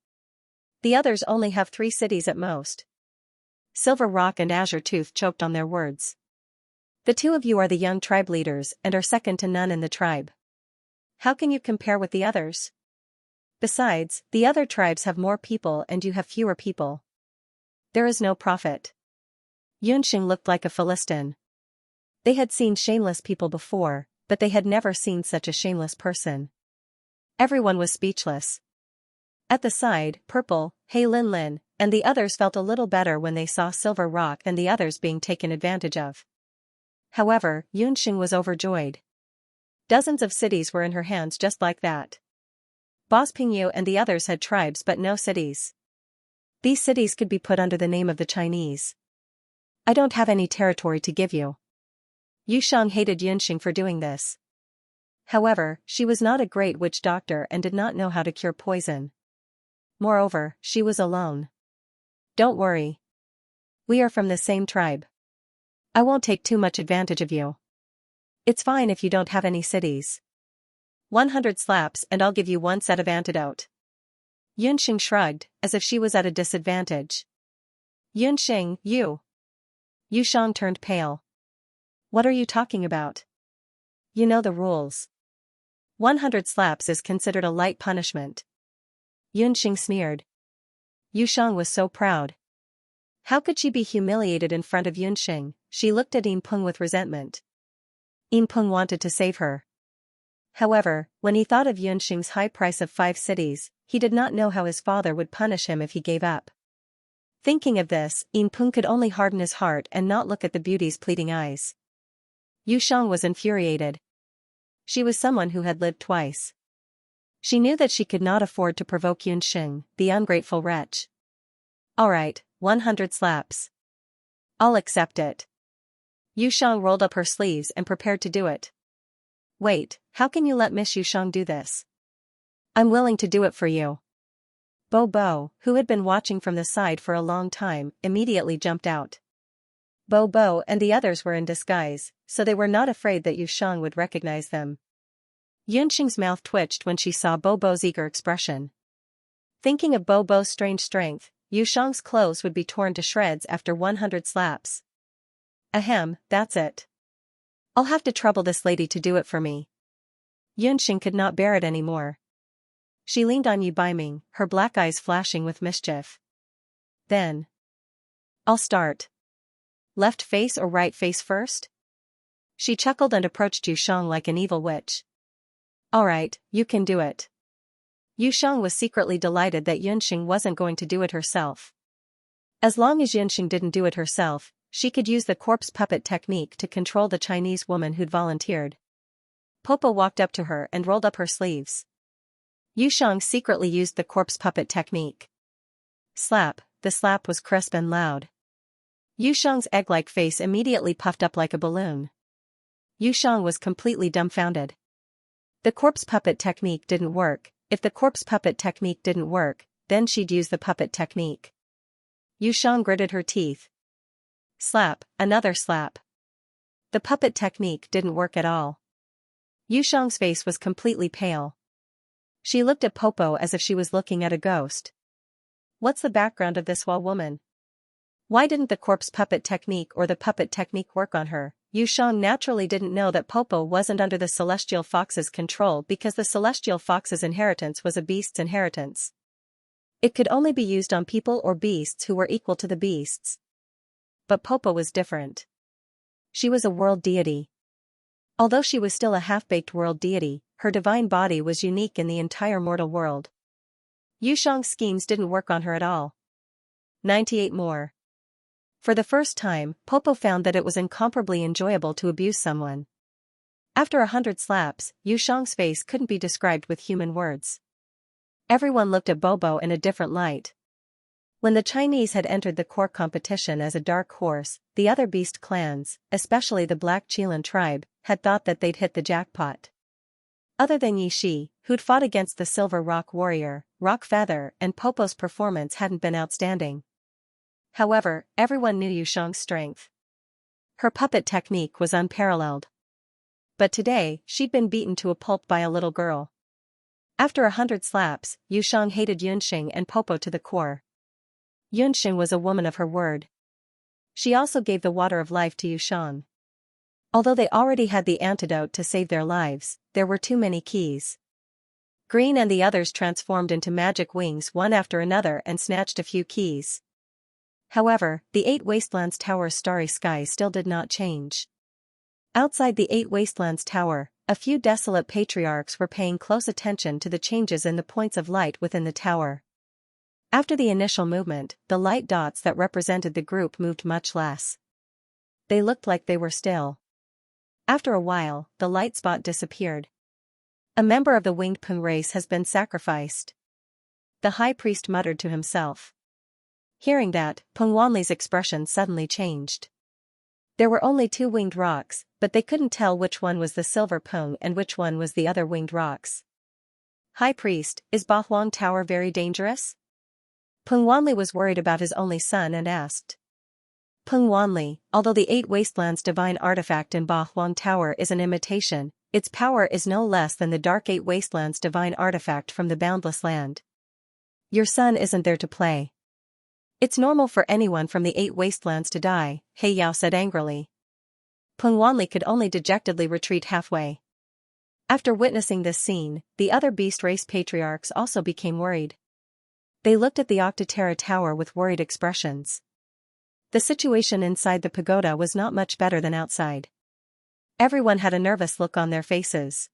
The others only have 3 cities at most. Silver Rock and Azure Tooth choked on their words. The 2 of you are the young tribe leaders and are second to none in the tribe. How can you compare with the others? Besides, the other tribes have more people and you have fewer people. There is no profit. Yunxing looked like a Philistine. They had seen shameless people before, but they had never seen such a shameless person. Everyone was speechless. At the side, Purple, Hey Lin Lin, and the others felt a little better when they saw Silver Rock and the others being taken advantage of. However, Yunxing was overjoyed. Dozens of cities were in her hands just like that. Boss Pingyu and the others had tribes but no cities. These cities could be put under the name of the Chinese. I don't have any territory to give you. Yu Shang hated Yunxing for doing this. However, she was not a great witch doctor and did not know how to cure poison. Moreover, she was alone. Don't worry. We are from the same tribe. I won't take too much advantage of you. It's fine if you don't have any cities. 100 slaps and I'll give you 1 set of antidote. Yunxing shrugged, as if she was at a disadvantage. Yunxing, you. Yu Shang turned pale. What are you talking about? You know the rules. 100 slaps is considered a light punishment. Yunxing sneered. Yu Shang was so proud. How could she be humiliated in front of Yunxing? She looked at Peng with resentment. Peng wanted to save her. However, when he thought of Yunxing's high price of 5 cities, he did not know how his father would punish him if he gave up. Thinking of this, Peng could only harden his heart and not look at the beauty's pleading eyes. Yu Shang was infuriated. She was someone who had lived twice. She knew that she could not afford to provoke Yunxing, the ungrateful wretch. Alright, 100 slaps. I'll accept it. Yu Shang rolled up her sleeves and prepared to do it. Wait, how can you let Miss Yu Shang do this? I'm willing to do it for you. Bo Bo, who had been watching from the side for a long time, immediately jumped out. Bo Bo and the others were in disguise, so they were not afraid that Yu Shang would recognize them. Yunxing's mouth twitched when she saw Bo Bo's eager expression. Thinking of Bo Bo's strange strength, Yu Shang's clothes would be torn to shreds after 100 slaps. Ahem, that's it. I'll have to trouble this lady to do it for me. Yunxing could not bear it anymore. She leaned on Yu Baiming, her black eyes flashing with mischief. Then. I'll start. Left face or right face first? She chuckled and approached Yu Shang like an evil witch. Alright, you can do it. Yu Shang was secretly delighted that Yunxing wasn't going to do it herself. As long as Yunxing didn't do it herself, she could use the corpse puppet technique to control the Chinese woman who'd volunteered. Popo walked up to her and rolled up her sleeves. Yu Shang secretly used the corpse puppet technique. Slap, the slap was crisp and loud. Yu Shang's egg-like face immediately puffed up like a balloon. Yu Shang was completely dumbfounded. The corpse puppet technique didn't work. If the corpse puppet technique didn't work, then she'd use the puppet technique. Yu Shang gritted her teeth. Slap, another slap. The puppet technique didn't work at all. Yu Shang's face was completely pale. She looked at Popo as if she was looking at a ghost. What's the background of this wall woman? Why didn't the corpse puppet technique or the puppet technique work on her? Yu Shang naturally didn't know that Popo wasn't under the Celestial Fox's control because the Celestial Fox's inheritance was a beast's inheritance. It could only be used on people or beasts who were equal to the beasts. But Popo was different. She was a world deity. Although she was still a half-baked world deity, her divine body was unique in the entire mortal world. Yushang's schemes didn't work on her at all. 98 more. For the first time, Popo found that it was incomparably enjoyable to abuse someone. After 100 slaps, Yushang's face couldn't be described with human words. Everyone looked at Bobo in a different light. When the Chinese had entered the core competition as a dark horse, the other beast clans, especially the Black Chilan tribe, had thought that they'd hit the jackpot. Other than Yishi, who'd fought against the Silver Rock Warrior, Rock Feather, and Popo's performance hadn't been outstanding. However, everyone knew Yushang's strength. Her puppet technique was unparalleled. But today, she'd been beaten to a pulp by a little girl. After 100 slaps, Yushang hated Yunxing and Popo to the core. Yunxing was a woman of her word. She also gave the water of life to Yushang. Although they already had the antidote to save their lives, there were too many keys. Green and the others transformed into magic wings one after another and snatched a few keys. However, the 8 Wastelands Tower's starry sky still did not change. Outside the 8 Wastelands Tower, a few desolate patriarchs were paying close attention to the changes in the points of light within the tower. After the initial movement, the light dots that represented the group moved much less. They looked like they were still. After a while, the light spot disappeared. A member of the winged Peng race has been sacrificed. The high priest muttered to himself. Hearing that, Peng Wanli's expression suddenly changed. There were only 2 winged rocks, but they couldn't tell which one was the silver Peng and which one was the other winged rocks. High priest, is Bahuang Tower very dangerous? Peng Wanli was worried about his only son and asked. Peng Wanli, although the 8 Wastelands divine artifact in Bahuang Tower is an imitation, its power is no less than the dark 8 Wastelands divine artifact from the Boundless Land. Your son isn't there to play. It's normal for anyone from the 8 Wastelands to die, He Yao said angrily. Peng Wanli could only dejectedly retreat halfway. After witnessing this scene, the other beast race patriarchs also became worried. They looked at the Octoterra Tower with worried expressions. The situation inside the pagoda was not much better than outside. Everyone had a nervous look on their faces.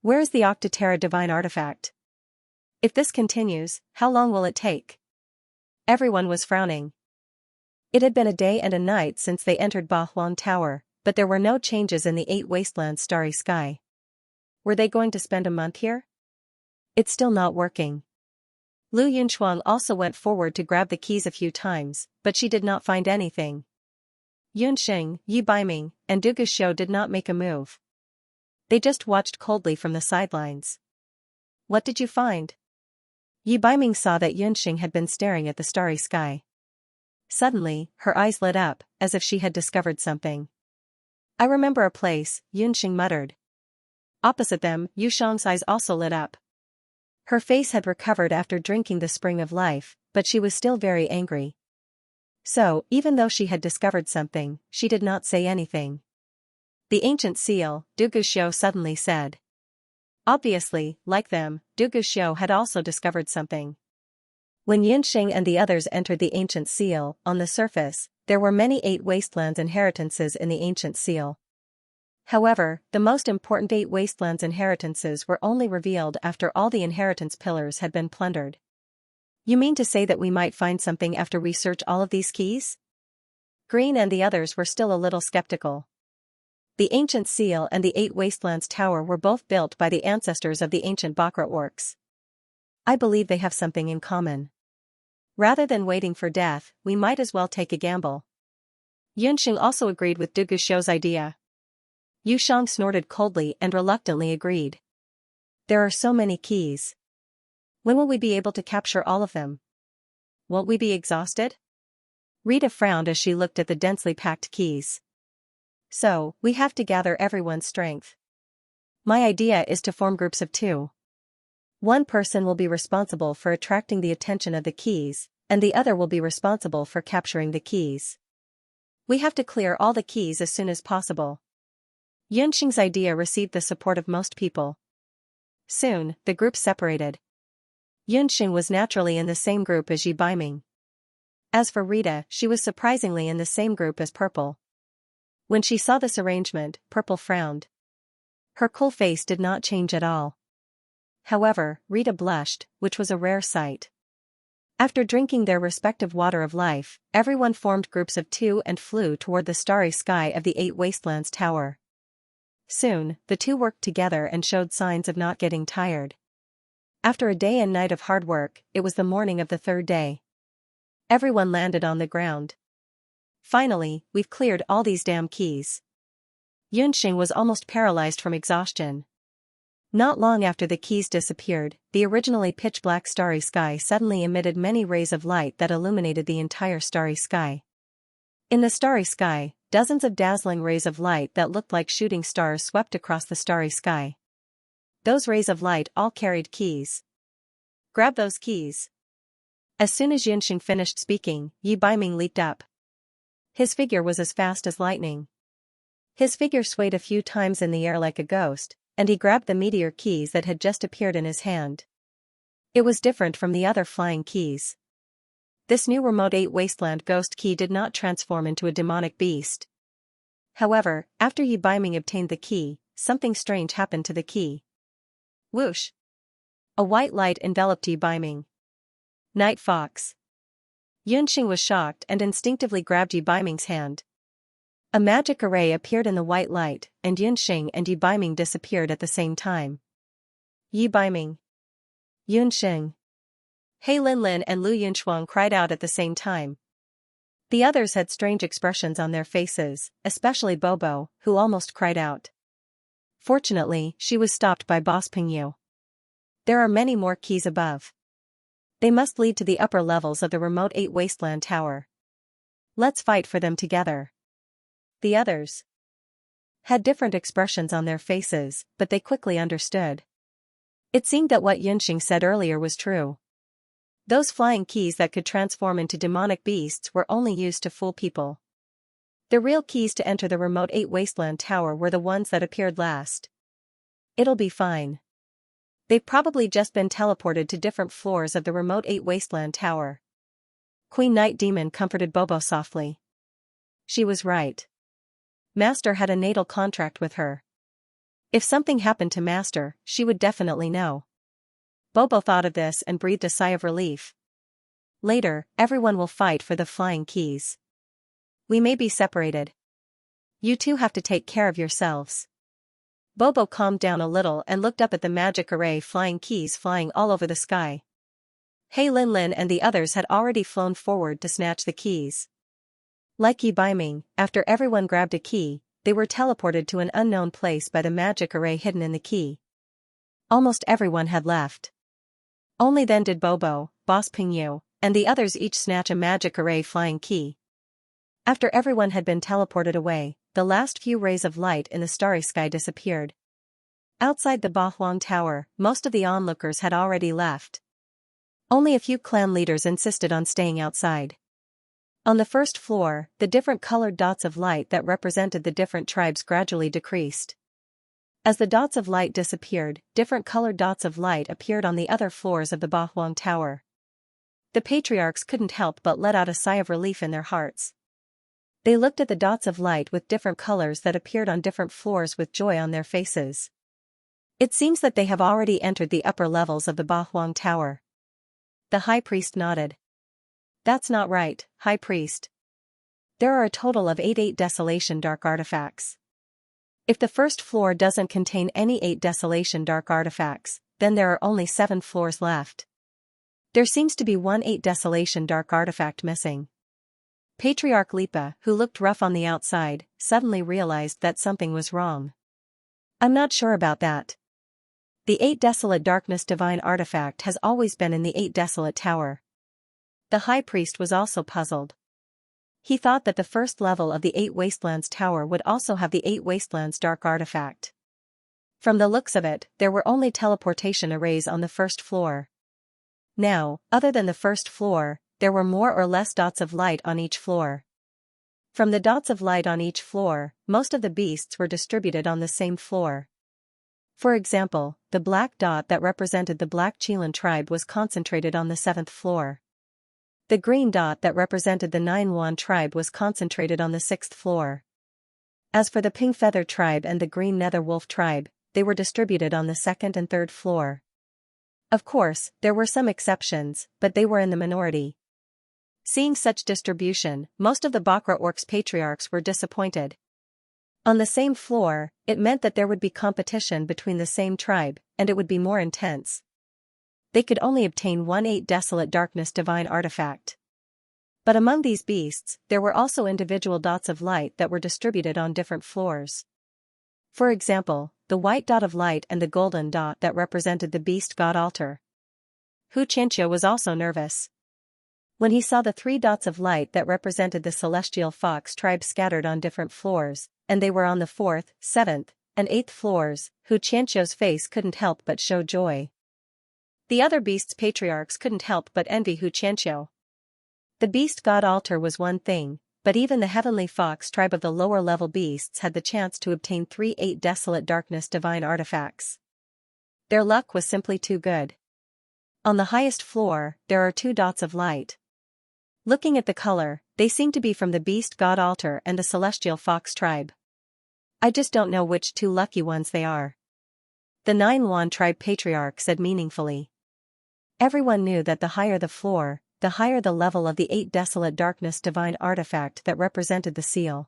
Where is the Octoterra divine artifact? If this continues, how long will it take? Everyone was frowning. It had been a day and a night since they entered Bahuang Tower, but there were no changes in the 8 Wastelands starry sky. Were they going to spend a month here? It's still not working. Lu Yunchuang also went forward to grab the keys a few times, but she did not find anything. Yunxing, Yi Baiming, and Du Guxiu did not make a move. They just watched coldly from the sidelines. What did you find? Yi Baiming saw that Yunxing had been staring at the starry sky. Suddenly, her eyes lit up, as if she had discovered something. I remember a place, Yunxing muttered. Opposite them, Yushang's eyes also lit up. Her face had recovered after drinking the spring of life, but she was still very angry. So, even though she had discovered something, she did not say anything. The ancient seal, Du Guxiu suddenly said. Obviously, like them, Du Guxiu had also discovered something. When Yunxing and the others entered the ancient seal, on the surface, there were many 8 Wastelands inheritances in the ancient seal. However, the most important 8 Wastelands inheritances were only revealed after all the inheritance pillars had been plundered. You mean to say that we might find something after we search all of these keys? Green and the others were still a little skeptical. The ancient seal and the 8 Wastelands Tower were both built by the ancestors of the ancient Bakra orcs. I believe they have something in common. Rather than waiting for death, we might as well take a gamble. Yunxing also agreed with Du Guxiu's idea. Yushang snorted coldly and reluctantly agreed. There are so many keys. When will we be able to capture all of them? Won't we be exhausted? Rita frowned as she looked at the densely packed keys. So, we have to gather everyone's strength. My idea is to form groups of 2. One person will be responsible for attracting the attention of the keys, and the other will be responsible for capturing the keys. We have to clear all the keys as soon as possible. Yunxing's idea received the support of most people. Soon, the group separated. Yunxing was naturally in the same group as Yi Baiming. As for Rita, she was surprisingly in the same group as Purple. When she saw this arrangement, Purple frowned. Her cool face did not change at all. However, Rita blushed, which was a rare sight. After drinking their respective water of life, everyone formed groups of two and flew toward the starry sky of the Eight Wastelands Tower. Soon, the two worked together and showed signs of not getting tired. After a day and night of hard work, it was the morning of the third day. Everyone landed on the ground. Finally, we've cleared all these damn keys. Yunxing was almost paralyzed from exhaustion. Not long after the keys disappeared, the originally pitch-black starry sky suddenly emitted many rays of light that illuminated the entire starry sky. In the starry sky, dozens of dazzling rays of light that looked like shooting stars swept across the starry sky. Those rays of light all carried keys. Grab those keys. As soon as Yunxing finished speaking, Yi Baiming leaped up. His figure was as fast as lightning. His figure swayed a few times in the air like a ghost, and he grabbed the meteor keys that had just appeared in his hand. It was different from the other flying keys. This new remote 8 Wasteland ghost key did not transform into a demonic beast. However, after Yi Baiming obtained the key, something strange happened to the key. Whoosh! A white light enveloped Yi Baiming. Night Fox. Yunxing was shocked and instinctively grabbed Yi Baiming's hand. A magic array appeared in the white light, and Yunxing and Yi Baiming disappeared at the same time. Yi Baiming. Yunxing. He Linlin and Lu Yunchuang cried out at the same time. The others had strange expressions on their faces, especially Bobo, who almost cried out. Fortunately, she was stopped by Boss Pingyu. There are many more keys above. They must lead to the upper levels of the remote 8 Wasteland Tower. Let's fight for them together. The others had different expressions on their faces, but they quickly understood. It seemed that what Yunxing said earlier was true. Those flying keys that could transform into demonic beasts were only used to fool people. The real keys to enter the remote 8 Wasteland Tower were the ones that appeared last. It'll be fine. They've probably just been teleported to different floors of the remote 8 Wasteland Tower. Queen Night Demon comforted Bobo softly. She was right. Master had a natal contract with her. If something happened to Master, she would definitely know. Bobo thought of this and breathed a sigh of relief. Later, everyone will fight for the flying keys. We may be separated. You two have to take care of yourselves. Bobo calmed down a little and looked up at the magic array flying keys flying all over the sky. He Linlin and the others had already flown forward to snatch the keys. Like Yi Baiming, after everyone grabbed a key, they were teleported to an unknown place by the magic array hidden in the key. Almost everyone had left. Only then did Bobo, Boss Pingyu, and the others each snatch a magic array flying key. After everyone had been teleported away, the last few rays of light in the starry sky disappeared. Outside the Bahuang Tower, most of the onlookers had already left. Only a few clan leaders insisted on staying outside. On the first floor, the different colored dots of light that represented the different tribes gradually decreased. As the dots of light disappeared, different colored dots of light appeared on the other floors of the Bahuang Tower. The patriarchs couldn't help but let out a sigh of relief in their hearts. They looked at the dots of light with different colors that appeared on different floors with joy on their faces. It seems that they have already entered the upper levels of the Bahuang Tower. The high priest nodded. That's not right, High Priest. There are a total of 8 Desolation Dark Artifacts. If the first floor doesn't contain any 8 Desolation Dark Artifacts, then there are only 7 floors left. There seems to be 1 8 Desolation Dark Artifact missing. Patriarch Lipa, who looked rough on the outside, suddenly realized that something was wrong. I'm not sure about that. The 8 Desolate Darkness Divine Artifact has always been in the 8 Desolate Tower. The High Priest was also puzzled. He thought that the first level of the 8 Wastelands Tower would also have the 8 Wastelands Dark Artifact. From the looks of it, there were only teleportation arrays on the first floor. Now, other than the first floor, there were more or less dots of light on each floor. From the dots of light on each floor, most of the beasts were distributed on the same floor. For example, the black dot that represented the Black Chilan tribe was concentrated on the 7th floor. The green dot that represented the Nine Wan tribe was concentrated on the 6th floor. As for the Pink Feather tribe and the Green Nether Wolf tribe, they were distributed on the 2nd and 3rd floor. Of course, there were some exceptions, but they were in the minority. Seeing such distribution, most of the Bakra Orcs patriarchs were disappointed. On the same floor, it meant that there would be competition between the same tribe, and it would be more intense. They could only obtain 1/8 Desolate Darkness Divine Artifact. But among these beasts, there were also individual dots of light that were distributed on different floors. For example, the white dot of light and the golden dot that represented the beast god altar. Xianxia was also nervous. When he saw the 3 dots of light that represented the celestial fox tribe scattered on different floors, and they were on the 4th, 7th, and 8th floors, Xianxia's face couldn't help but show joy. The other beasts' patriarchs couldn't help but envy Xianxia. The beast god altar was one thing, but even the heavenly fox tribe of the lower-level beasts had the chance to obtain 3/8 Desolate Darkness Divine Artifacts. Their luck was simply too good. On the highest floor, there are 2 dots of light. Looking at the color, they seem to be from the beast god altar and the celestial fox tribe. I just don't know which 2 lucky ones they are. The 9 tribe patriarch said meaningfully. Everyone knew that the higher the floor, the higher the level of the 8 Desolate Darkness Divine Artifact that represented the seal.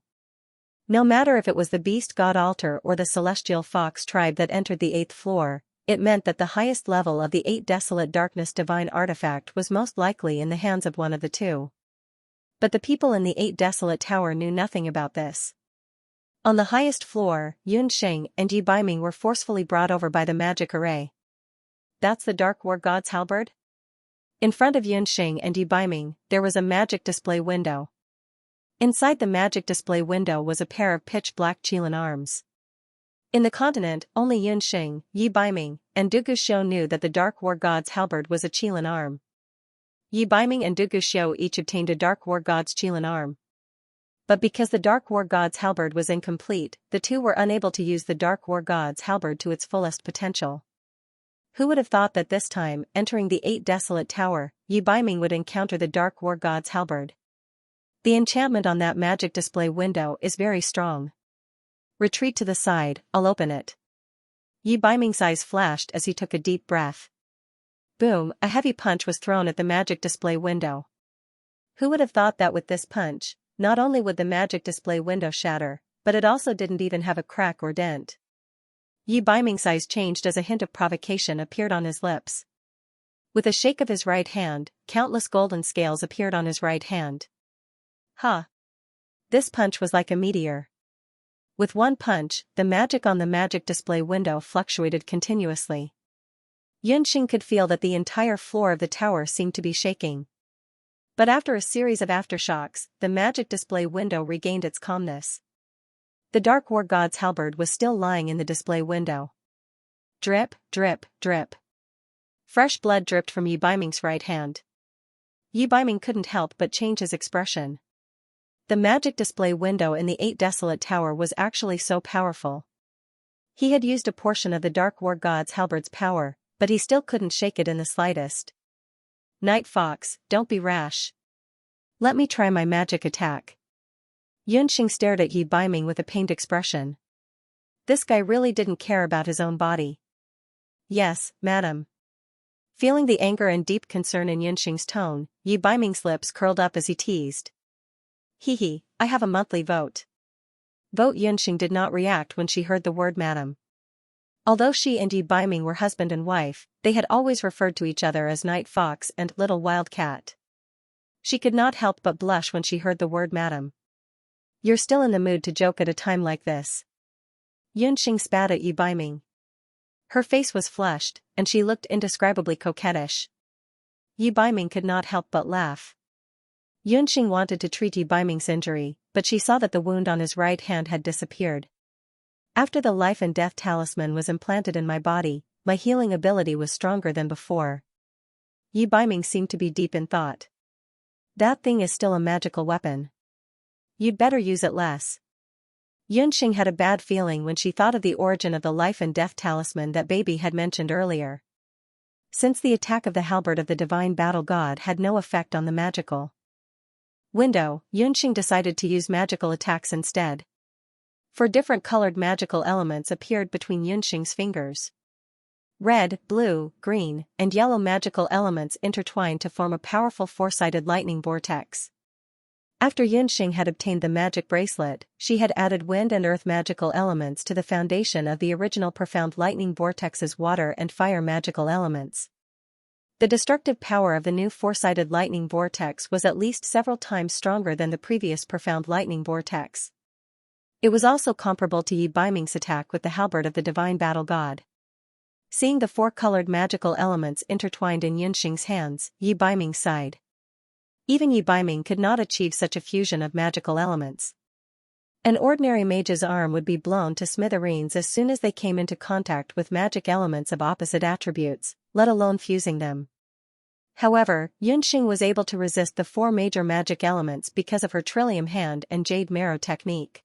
No matter if it was the beast god altar or the celestial fox tribe that entered the 8th floor, it meant that the highest level of the 8 Desolate Darkness Divine Artifact was most likely in the hands of one of the 2. But the people in the 8 Desolate Tower knew nothing about this. On the highest floor, Yunxing and Yi Baiming were forcefully brought over by the magic array. That's the Dark War God's halberd? In front of Yunxing and Yi Baiming, there was a magic display window. Inside the magic display window was a pair of pitch-black Qilin arms. In the continent, only Yunxing, Yi Baiming, and Du Guxiu knew that the Dark War God's halberd was a Qilin arm. Yi Baiming and Du Guxiu each obtained a Dark War God's Qilin arm. But because the Dark War God's halberd was incomplete, the 2 were unable to use the Dark War God's halberd to its fullest potential. Who would have thought that this time, entering the 8 Desolate Tower, Yi Baiming would encounter the Dark War God's halberd? The enchantment on that magic display window is very strong. Retreat to the side, I'll open it. Yi Baiming's eyes flashed as he took a deep breath. Boom, a heavy punch was thrown at the magic display window. Who would have thought that with this punch, not only would the magic display window shatter, but it also didn't even have a crack or dent. Yi Baiming's eyes changed as a hint of provocation appeared on his lips. With a shake of his right hand, countless golden scales appeared on his right hand. Ha! This punch was like a meteor. With one punch, the magic on the magic display window fluctuated continuously. Yunxing could feel that the entire floor of the tower seemed to be shaking. But after a series of aftershocks, the magic display window regained its calmness. The Dark War God's halberd was still lying in the display window. Drip, drip, drip. Fresh blood dripped from Yi Baiming's right hand. Yi Baiming couldn't help but change his expression. The magic display window in the 8 Desolate Tower was actually so powerful. He had used a portion of the Dark War God's halberd's power, but he still couldn't shake it in the slightest. Night Fox, don't be rash. Let me try my magic attack. Yunxing stared at Yi Baiming with a pained expression. This guy really didn't care about his own body. Yes, madam. Feeling the anger and deep concern in Yunxing's tone, Yi Baiming's lips curled up as he teased. Hee, I have a monthly vote. Vote. Yunxing did not react when she heard the word madam. Although she and Yi Baiming were husband and wife, they had always referred to each other as Night Fox and Little Wild Cat. She could not help but blush when she heard the word madam. You're still in the mood to joke at a time like this. Yunxing spat at Yi Baiming. Her face was flushed, and she looked indescribably coquettish. Yi Baiming could not help but laugh. Yunxing wanted to treat Yi Baiming's injury, but she saw that the wound on his right hand had disappeared. After the life and death talisman was implanted in my body, my healing ability was stronger than before. Yi Baiming seemed to be deep in thought. That thing is still a magical weapon. You'd better use it less. Yunxing had a bad feeling when she thought of the origin of the life and death talisman that Baby had mentioned earlier. Since the attack of the halberd of the divine battle god had no effect on the magical window, Yunxing decided to use magical attacks instead. 4 different colored magical elements appeared between Yunxing's fingers. Red, blue, green, and yellow magical elements intertwined to form a powerful four-sided lightning vortex. After Xianxia had obtained the magic bracelet, she had added wind and earth magical elements to the foundation of the original profound lightning vortex's water and fire magical elements. The destructive power of the new four-sided lightning vortex was at least several times stronger than the previous profound lightning vortex. It was also comparable to Yi Baiming's attack with the halberd of the divine battle god. Seeing the four-colored magical elements intertwined in Xianxia's hands, Yi Baiming sighed. Even Yi Baiming could not achieve such a fusion of magical elements. An ordinary mage's arm would be blown to smithereens as soon as they came into contact with magic elements of opposite attributes, let alone fusing them. However, Xianxia was able to resist the four major magic elements because of her trillium hand and jade marrow technique.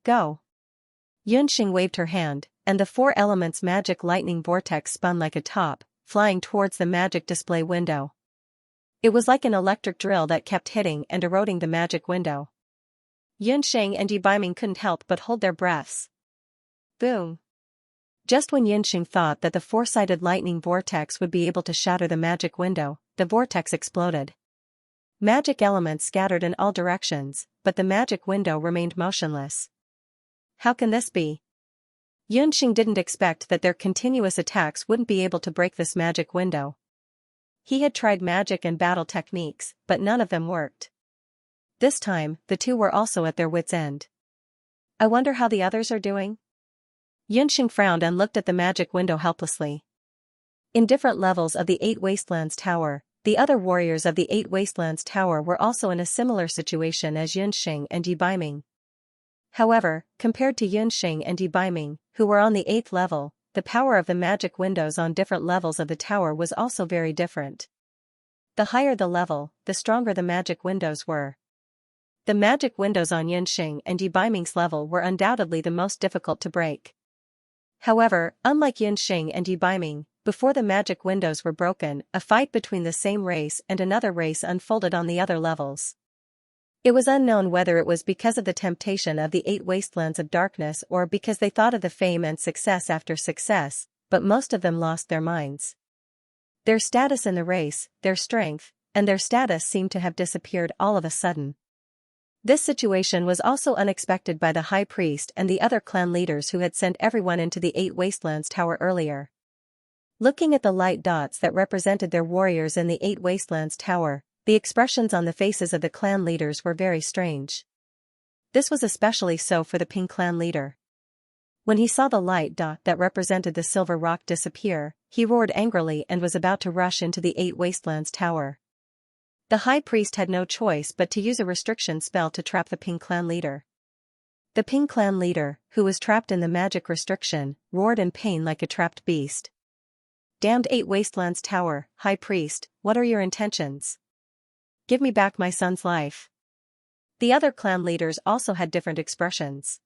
Go! Xianxia waved her hand, and the four elements magic lightning vortex spun like a top, flying towards the magic display window. It was like an electric drill that kept hitting and eroding the magic window. Xianxia and Yi Baiming couldn't help but hold their breaths. Boom! Just when Xianxia thought that the four-sided lightning vortex would be able to shatter the magic window, the vortex exploded. Magic elements scattered in all directions, but the magic window remained motionless. How can this be? Xianxia didn't expect that their continuous attacks wouldn't be able to break this magic window. He had tried magic and battle techniques, but none of them worked. This time, the two were also at their wits' end. I wonder how the others are doing? Xianxia frowned and looked at the magic window helplessly. In different levels of the Eight Wastelands Tower, the other warriors of the Eight Wastelands Tower were also in a similar situation as Xianxia and Yi Baiming. However, compared to Xianxia and Yi Baiming, who were on the 8th level, the power of the magic windows on different levels of the tower was also very different. The higher the level, the stronger the magic windows were. The magic windows on Xianxia and Yi Baiming's level were undoubtedly the most difficult to break. However, unlike Xianxia and Yi Baiming, before the magic windows were broken, a fight between the same race and another race unfolded on the other levels. It was unknown whether it was because of the temptation of the 8 wastelands of darkness or because they thought of the fame and success after success, but most of them lost their minds. Their status in the race, their strength, and their status seemed to have disappeared all of a sudden. This situation was also unexpected by the High Priest and the other clan leaders who had sent everyone into the 8 Wastelands Tower earlier. Looking at the light dots that represented their warriors in the 8 Wastelands Tower, the expressions on the faces of the clan leaders were very strange. This was especially so for the Pink clan leader. When he saw the light dot that represented the silver rock disappear, he roared angrily and was about to rush into the 8 Wastelands Tower. The High Priest had no choice but to use a restriction spell to trap the Pink clan leader. The Pink clan leader, who was trapped in the magic restriction, roared in pain like a trapped beast. Damned 8 Wastelands Tower, High Priest, what are your intentions? Give me back my son's life. The other clan leaders also had different expressions.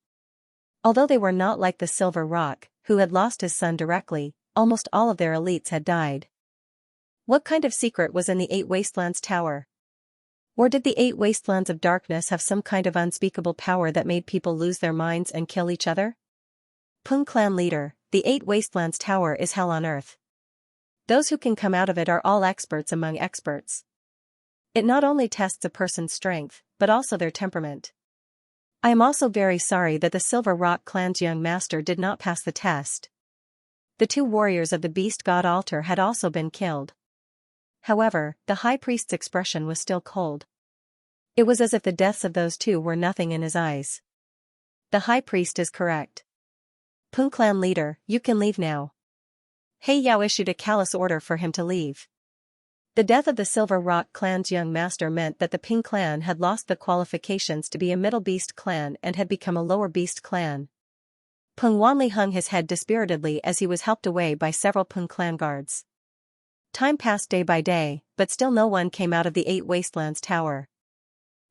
Although they were not like the Silver Rock, who had lost his son directly, almost all of their elites had died. What kind of secret was in the 8 Wastelands Tower? Or did the 8 Wastelands of Darkness have some kind of unspeakable power that made people lose their minds and kill each other? Pung clan leader, the 8 Wastelands Tower is hell on earth. Those who can come out of it are all experts among experts. It not only tests a person's strength, but also their temperament. I am also very sorry that the Silver Rock clan's young master did not pass the test. The 2 warriors of the Beast God altar had also been killed. However, the High Priest's expression was still cold. It was as if the deaths of those 2 were nothing in his eyes. The High Priest is correct. Pung clan leader, you can leave now. He Yao issued a callous order for him to leave. The death of the Silver Rock clan's young master meant that the Ping clan had lost the qualifications to be a middle beast clan and had become a lower beast clan. Peng Wanli hung his head dispiritedly as he was helped away by several Peng clan guards. Time passed day by day, but still no one came out of the 8 Wastelands Tower.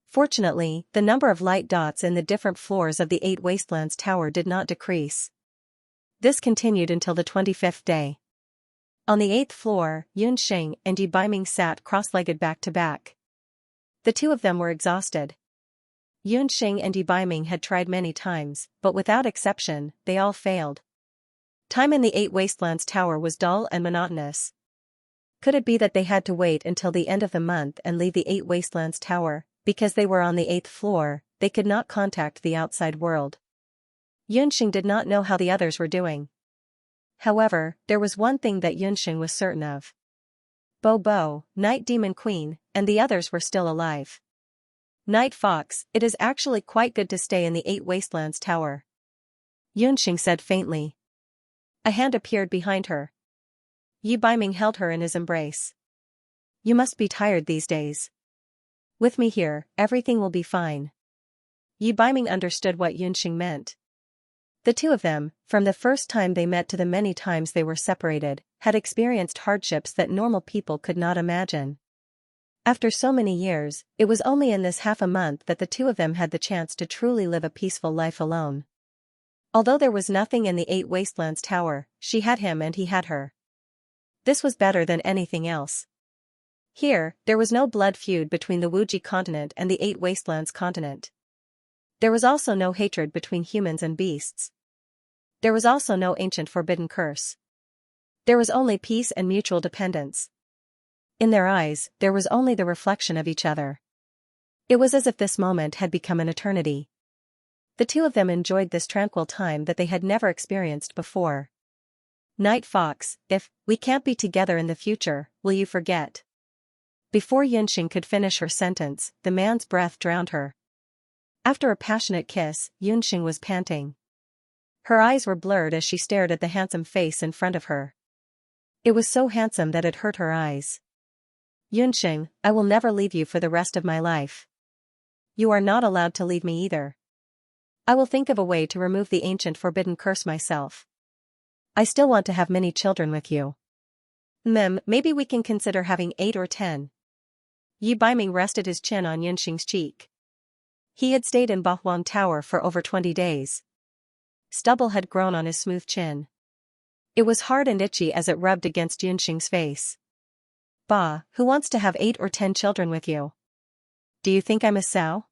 Fortunately, the number of light dots in the different floors of the 8 Wastelands Tower did not decrease. This continued until the 25th day. On the 8th floor, Xianxia and Yi Baiming sat cross-legged back to back. The 2 of them were exhausted. Xianxia and Yi Baiming had tried many times, but without exception, they all failed. Time in the Eight Wastelands Tower was dull and monotonous. Could it be that they had to wait until the end of the month and leave the Eight Wastelands Tower? Because they were on the 8th floor, they could not contact the outside world. Yunxing did not know how the others were doing. However, there was one thing that Yunxing was certain of. Bo, Night Demon Queen, and the others were still alive. Night Fox, it is actually quite good to stay in the Eight Wastelands Tower. Yunxing said faintly. A hand appeared behind her. Yi Baiming held her in his embrace. You must be tired these days. With me here, everything will be fine. Yi Baiming understood what Yunxing meant. The two of them, from the first time they met to the many times they were separated, had experienced hardships that normal people could not imagine. After so many years, it was only in this half a month that the two of them had the chance to truly live a peaceful life alone. Although there was nothing in the Eight Wastelands Tower, she had him and he had her. This was better than anything else. Here, there was no blood feud between the Wuji continent and the Eight Wastelands continent. There was also no hatred between humans and beasts. There was also no ancient forbidden curse. There was only peace and mutual dependence. In their eyes, there was only the reflection of each other. It was as if this moment had become an eternity. The two of them enjoyed this tranquil time that they had never experienced before. Night Fox, if we can't be together in the future, will you forget? Before Yunxing could finish her sentence, the man's breath drowned her. After a passionate kiss, Yunxing was panting. Her eyes were blurred as she stared at the handsome face in front of her. It was so handsome that it hurt her eyes. Yunxing, I will never leave you for the rest of my life. You are not allowed to leave me either. I will think of a way to remove the ancient forbidden curse myself. I still want to have many children with you. Maybe we can consider having 8 or 10. Yi Baiming rested his chin on Yunxing's cheek. He had stayed in Bahuang Tower for over 20 days. Stubble had grown on his smooth chin. It was hard and itchy as it rubbed against Yunxing's face. Bah, who wants to have 8 or 10 children with you? Do you think I'm a sow?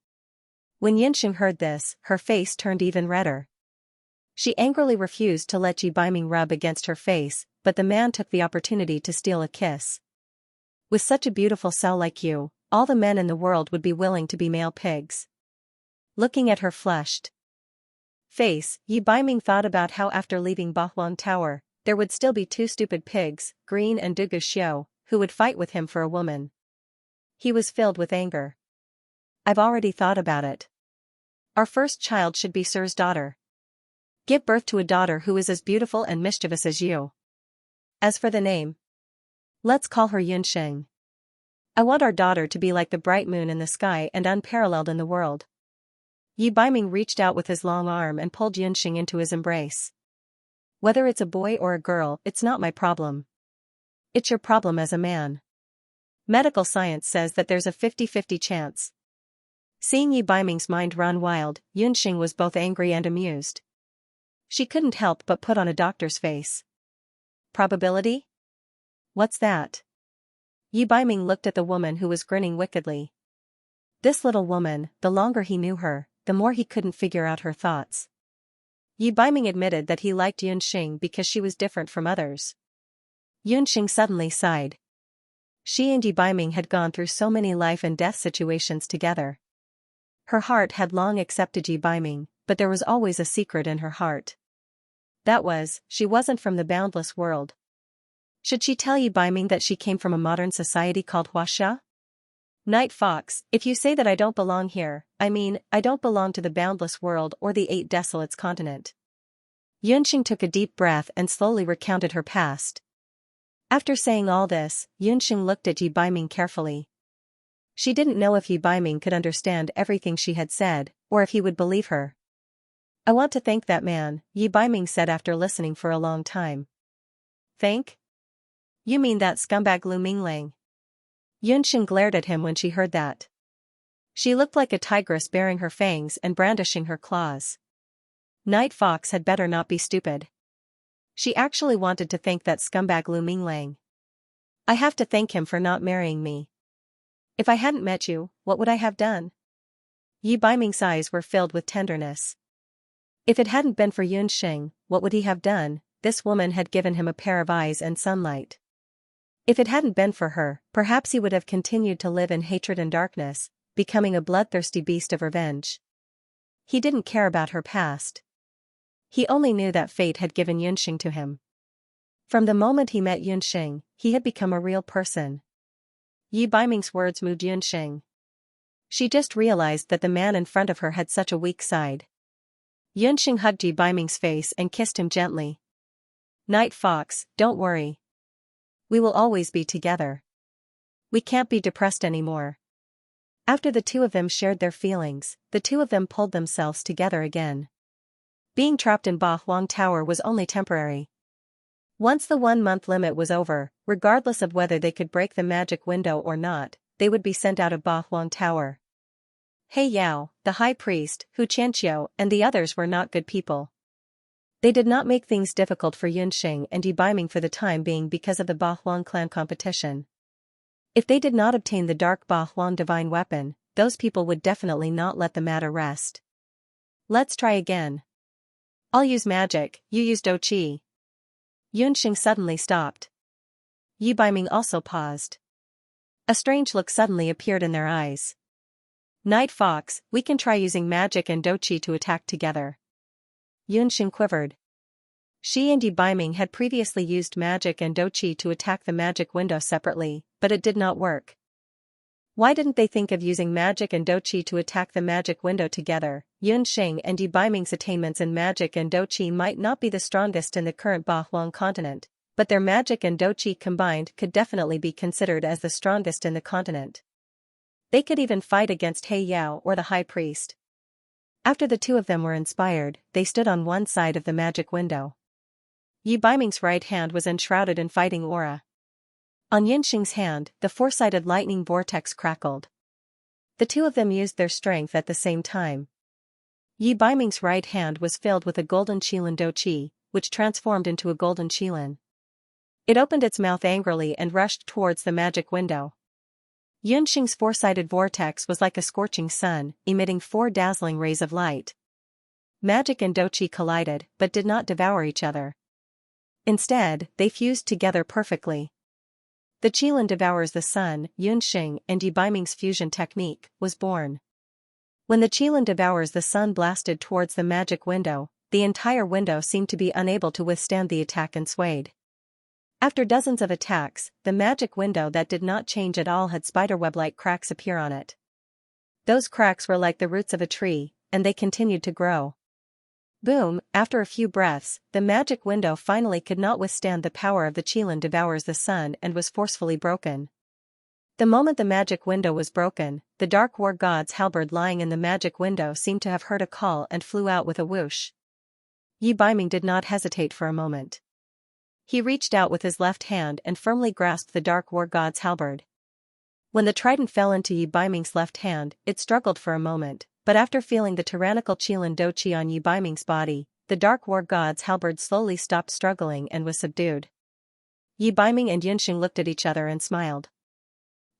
When Yunxing heard this, her face turned even redder. She angrily refused to let Yi Baiming rub against her face, but the man took the opportunity to steal a kiss. With such a beautiful sow like you, all the men in the world would be willing to be male pigs. Looking at her flushed face, Yi Baiming thought about how after leaving Bahuang Tower, there would still be 2 stupid pigs, Green and Dugu Xiu, who would fight with him for a woman. He was filled with anger. I've already thought about it. Our first child should be Sir's daughter. Give birth to a daughter who is as beautiful and mischievous as you. As for the name, let's call her Yunxing. I want our daughter to be like the bright moon in the sky and unparalleled in the world. Yi Baiming reached out with his long arm and pulled Yunxing into his embrace. Whether it's a boy or a girl, it's not my problem. It's your problem as a man. Medical science says that there's a 50-50 chance. Seeing Yi Baiming's mind run wild, Yunxing was both angry and amused. She couldn't help but put on a doctor's face. Probability? What's that? Yi Baiming looked at the woman who was grinning wickedly. This little woman, the longer he knew her, the more he couldn't figure out her thoughts. Yi Baiming admitted that he liked Yunxing because she was different from others. Yunxing suddenly sighed. She and Yi Baiming had gone through so many life and death situations together. Her heart had long accepted Yi Baiming, but there was always a secret in her heart. That was, she wasn't from the boundless world. Should she tell Yi Baiming that she came from a modern society called Huaxia? Night Fox, if you say that I don't belong here, I mean, I don't belong to the boundless world or the 8 desolates continent. Yunxing took a deep breath and slowly recounted her past. After saying all this, Yunxing looked at Yi Baiming carefully. She didn't know if Yi Baiming could understand everything she had said, or if he would believe her. I want to thank that man, Yi Baiming said after listening for a long time. Thank? You mean that scumbag Lu Minglang? Yunxing glared at him when she heard that. She looked like a tigress baring her fangs and brandishing her claws. Night Fox had better not be stupid. She actually wanted to thank that scumbag Lu Minglang. I have to thank him for not marrying me. If I hadn't met you, what would I have done? Yi Baiming's eyes were filled with tenderness. If it hadn't been for Yunxing, what would he have done? this woman had given him a pair of eyes and sunlight. If it hadn't been for her, perhaps he would have continued to live in hatred and darkness, becoming a bloodthirsty beast of revenge. He didn't care about her past. He only knew that fate had given Yunxing to him. From the moment he met Yunxing, he had become a real person. Yi Baiming's words moved Yunxing. She just realized that the man in front of her had such a weak side. Yunxing hugged Yi Baiming's face and kissed him gently. "Night Fox, don't worry. We will always be together. We can't be depressed anymore." After the two of them shared their feelings, the two of them pulled themselves together again. Being trapped in Ba Huang Tower was only temporary. Once the 1-month limit was over, regardless of whether they could break the magic window or not, they would be sent out of Ba Huang Tower. He Yao, the high priest, Xianxia, and the others were not good people. They did not make things difficult for Yunxing and Yi Baiming for the time being because of the Ba Huang clan competition. If they did not obtain the dark Ba Huang divine weapon, those people would definitely not let the matter rest. "Let's try again. I'll use magic, you use Do Qi." Yunxing suddenly stopped. Yi Baiming also paused. A strange look suddenly appeared in their eyes. "Night Fox, we can try using magic and Do Qi to attack together." Yunxing quivered. She and Yi Baiming had previously used magic and Do Qi to attack the magic window separately, but it did not work. Why didn't they think of using magic and Do Qi to attack the magic window together? Yunxing and Yi Baiming's attainments in magic and Do Qi might not be the strongest in the current Ba Huang continent, but their magic and Do Qi combined could definitely be considered as the strongest in the continent. They could even fight against He Yao or the high priest. After the two of them were inspired, they stood on one side of the magic window. Yi Baiming's right hand was enshrouded in fighting aura. On Yunxing's hand, the four-sided lightning vortex crackled. The two of them used their strength at the same time. Yi Baiming's right hand was filled with a golden qilin Do Qi, which transformed into a golden qilin. It opened its mouth angrily and rushed towards the magic window. Yunxing's four-sided vortex was like a scorching sun, emitting 4 dazzling rays of light. Magic and Do Qi collided, but did not devour each other. Instead, they fused together perfectly. The qilin devours the sun. Yunxing and Yi Baiming's fusion technique was born. When the qilin devours the sun blasted towards the magic window, the entire window seemed to be unable to withstand the attack and swayed. After dozens of attacks, the magic window that did not change at all had spiderweb-like cracks appear on it. Those cracks were like the roots of a tree, and they continued to grow. Boom, after a few breaths, the magic window finally could not withstand the power of the qilin devours the sun and was forcefully broken. The moment the magic window was broken, the dark war god's halberd lying in the magic window seemed to have heard a call and flew out with a whoosh. Yi Baiming did not hesitate for a moment. He reached out with his left hand and firmly grasped the dark war god's halberd. When the trident fell into Yi Baiming's left hand, it struggled for a moment, but after feeling the tyrannical qilin Do Qi on Yi Baiming's body, the dark war god's halberd slowly stopped struggling and was subdued. Yi Baiming and Yunxing looked at each other and smiled.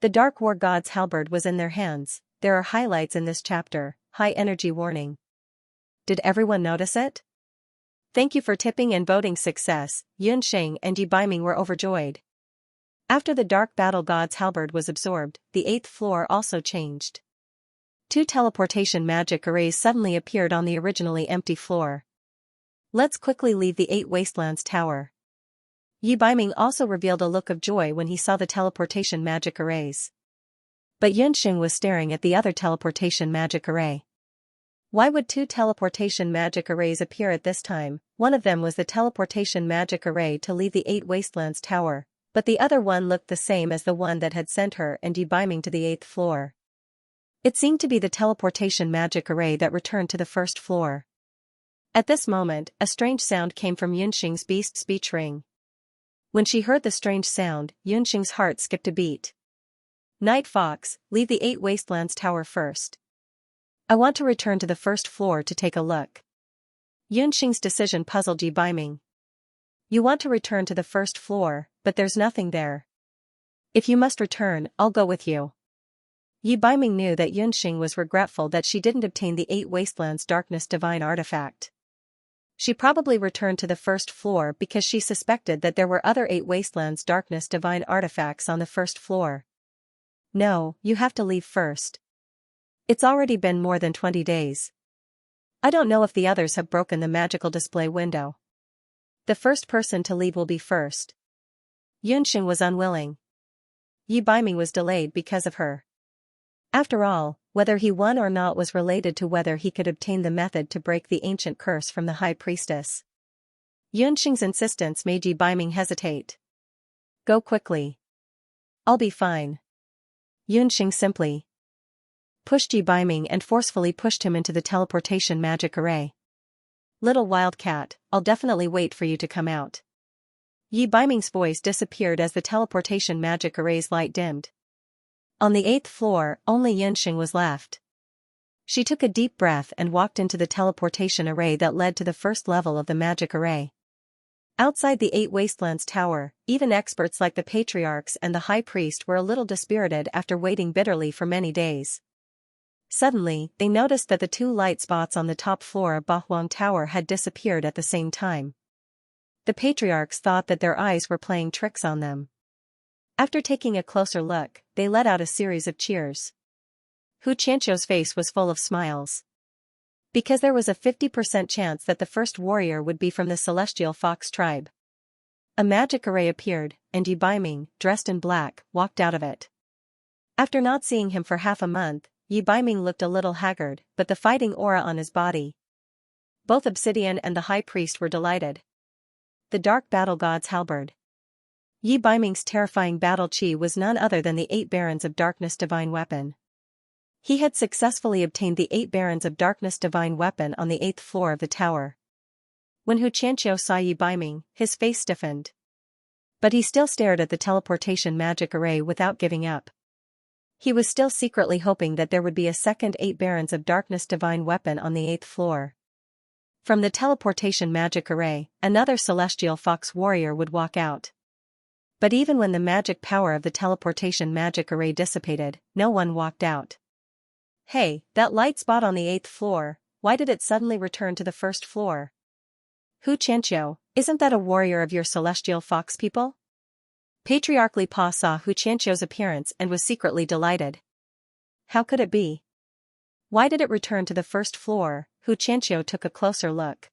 The dark war god's halberd was in their hands. There are highlights in this chapter. High energy warning. Did everyone notice it? Thank you for tipping and voting success. Yunxing and Yi Baiming were overjoyed. After the dark battle god's halberd was absorbed, the 8th floor also changed. 2 teleportation magic arrays suddenly appeared on the originally empty floor. Let's quickly leave the 8 Wastelands Tower. Yi Baiming also revealed a look of joy when he saw the teleportation magic arrays. But Yunxing was staring at the other teleportation magic array. Why would 2 teleportation magic arrays appear at this time? One of them was the teleportation magic array to leave the 8 Wastelands Tower, but the other one looked the same as the one that had sent her and Yi Baiming to the 8th floor. It seemed to be the teleportation magic array that returned to the 1st floor. At this moment, a strange sound came from Yunxing's beast speech ring. When she heard the strange sound, Yunxing's heart skipped a beat. Night Fox, leave the 8 Wastelands Tower first. I want to return to the 1st floor to take a look. Yunxing's decision puzzled Yi Baiming. You want to return to the 1st floor, but there's nothing there. If you must return, I'll go with you. Yi Baiming knew that Yunxing was regretful that she didn't obtain the 8 Wastelands Darkness Divine Artifact. She probably returned to the first floor because she suspected that there were other 8 Wastelands Darkness Divine artifacts on the first floor. No, you have to leave first. It's already been more than 20 days. I don't know if the others have broken the magical display window. The first person to leave will be first. Yunxing was unwilling. Yi Baiming was delayed because of her. After all, whether he won or not was related to whether he could obtain the method to break the ancient curse from the High Priestess. Yunxing's insistence made Yi Baiming hesitate. Go quickly. I'll be fine. Yunxing simply pushed Yi Baiming and forcefully pushed him into the teleportation magic array. Little wildcat, I'll definitely wait for you to come out. Yi Baiming's voice disappeared as the teleportation magic array's light dimmed. On the 8th floor, only Yunxing was left. She took a deep breath and walked into the teleportation array that led to the first level of the magic array. Outside the 8 Wastelands Tower, even experts like the patriarchs and the high priest were a little dispirited after waiting bitterly for many days. Suddenly, they noticed that the 2 light spots on the top floor of Bahuang Tower had disappeared at the same time. The patriarchs thought that their eyes were playing tricks on them. After taking a closer look, they let out a series of cheers. Xianxia's face was full of smiles. Because there was a 50% chance that the first warrior would be from the Celestial Fox tribe. A magic array appeared, and Yi Baiming, dressed in black, walked out of it. After not seeing him for half a month, Yi Baiming looked a little haggard, but the fighting aura on his body. Both Obsidian and the High Priest were delighted. The Dark Battle God's Halberd. Yi Baiming's terrifying battle chi was none other than the 8 Barons of Darkness Divine Weapon. He had successfully obtained the 8 Barons of Darkness Divine Weapon on the 8th floor of the tower. When Xianxia saw Yi Baiming, his face stiffened. But he still stared at the teleportation magic array without giving up. He was still secretly hoping that there would be a second 8 Barons of Darkness Divine Weapon on the 8th floor. From the teleportation magic array, another Celestial Fox warrior would walk out. But even when the magic power of the teleportation magic array dissipated, no one walked out. Hey, that light spot on the 8th floor, why did it suddenly return to the first floor? Xianxia, isn't that a warrior of your Celestial Fox people? Patriarch Li Pa saw Xianxia's appearance and was secretly delighted. How could it be? Why did it return to the first floor? Xianxia took a closer look.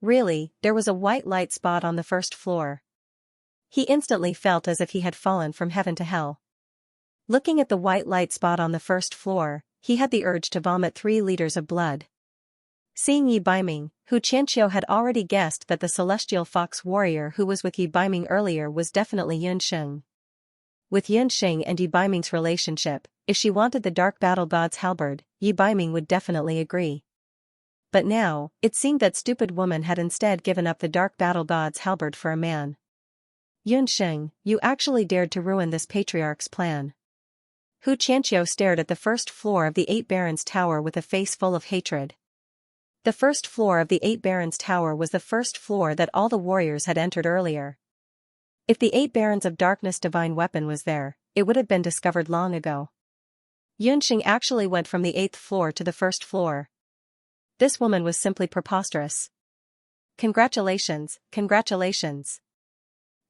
Really, there was a white light spot on the first floor. He instantly felt as if he had fallen from heaven to hell. Looking at the white light spot on the first floor, he had the urge to vomit 3 liters of blood. Seeing Yi Baiming, Xianxia had already guessed that the Celestial Fox warrior who was with Yi Baiming earlier was definitely Yunxing. With Yunxing and Yi Baiming's relationship, if she wanted the Dark Battle God's Halberd, Yi Baiming would definitely agree. But now, it seemed that stupid woman had instead given up the Dark Battle God's Halberd for a man. Yunxing, you actually dared to ruin this patriarch's plan. Xianxia stared at the first floor of the 8 Barons Tower with a face full of hatred. The first floor of the 8 Barons Tower was the first floor that all the warriors had entered earlier. If the 8 Barons of Darkness Divine Weapon was there, it would have been discovered long ago. Yunxing actually went from the 8th floor to the first floor. This woman was simply preposterous. Congratulations, congratulations.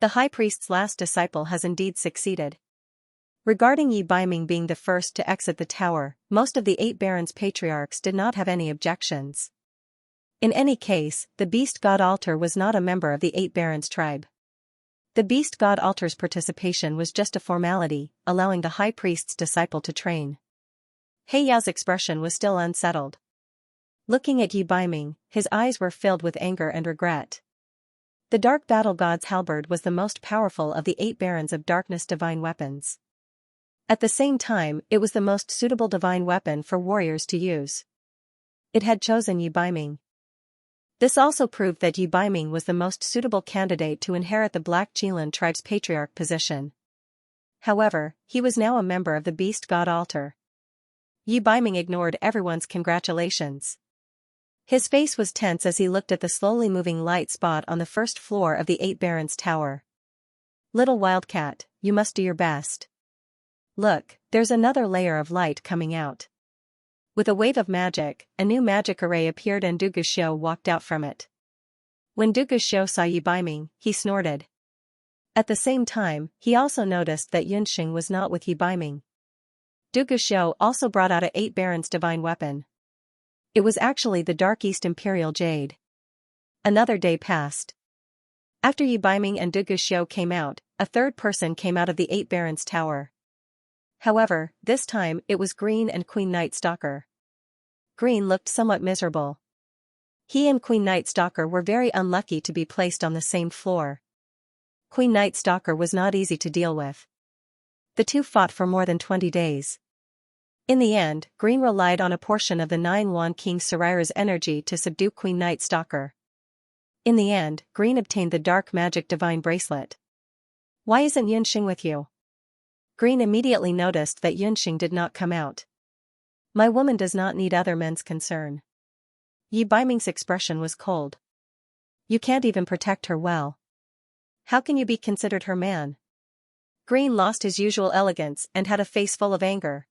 The High Priest's last disciple has indeed succeeded. Regarding Yi Baiming being the first to exit the tower, most of the 8 Barons patriarchs did not have any objections. In any case, the Beast God Altar was not a member of the 8 Barons tribe. The Beast God Altar's participation was just a formality, allowing the High Priest's disciple to train. He Yao's expression was still unsettled. Looking at Yi Baiming, his eyes were filled with anger and regret. The Dark Battle God's Halberd was the most powerful of the 8 Barons of Darkness Divine Weapons. At the same time, it was the most suitable divine weapon for warriors to use. It had chosen Yi Baiming. This also proved that Yi Baiming was the most suitable candidate to inherit the Black Jilin tribe's patriarch position. However, he was now a member of the Beast God Altar. Yi Baiming ignored everyone's congratulations. His face was tense as he looked at the slowly moving light spot on the first floor of the 8 Barons Tower. Little wildcat, you must do your best. Look, there's another layer of light coming out. With a wave of magic, a new magic array appeared and Du Guxiu walked out from it. When Du Guxiu saw Yi Baiming, he snorted. At the same time, he also noticed that Yunxing was not with Yi Baiming. Du Guxiu also brought out a 8 Barons divine weapon. It was actually the Dark East Imperial Jade. Another day passed. After Yi Baiming and Du Guxiu came out, a third person came out of the 8 Barons Tower. However, this time it was Green and Queen Night Stalker. Green looked somewhat miserable. He and Queen Night Stalker were very unlucky to be placed on the same floor. Queen Night Stalker was not easy to deal with. The two fought for more than 20 days. In the end, Green relied on a portion of the 9-1 King Sarira's energy to subdue Queen Night Stalker. In the end, Green obtained the Dark Magic Divine Bracelet. Why isn't Yunxing with you? Green immediately noticed that Yunxing did not come out. My woman does not need other men's concern. Yi Baiming's expression was cold. You can't even protect her well. How can you be considered her man? Green lost his usual elegance and had a face full of anger.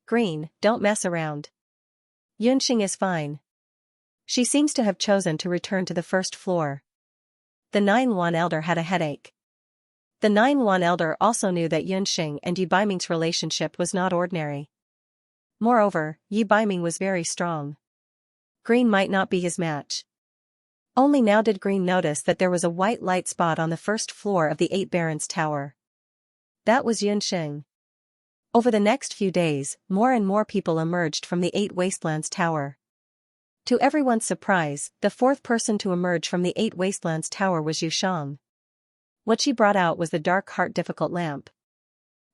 Green, don't mess around. Yunxing is fine. She seems to have chosen to return to the first floor. The 9-1 elder had a headache. The 9-1 elder also knew that Yunxing and Yi Baiming's relationship was not ordinary. Moreover, Yi Baiming was very strong. Green might not be his match. Only now did Green notice that there was a white light spot on the first floor of the 8 Barons Tower. That was Yunxing. Over the next few days, more and more people emerged from the 8 Wastelands Tower. To everyone's surprise, the fourth person to emerge from the 8 Wastelands Tower was Yushang. What she brought out was the Dark Heart Difficult Lamp.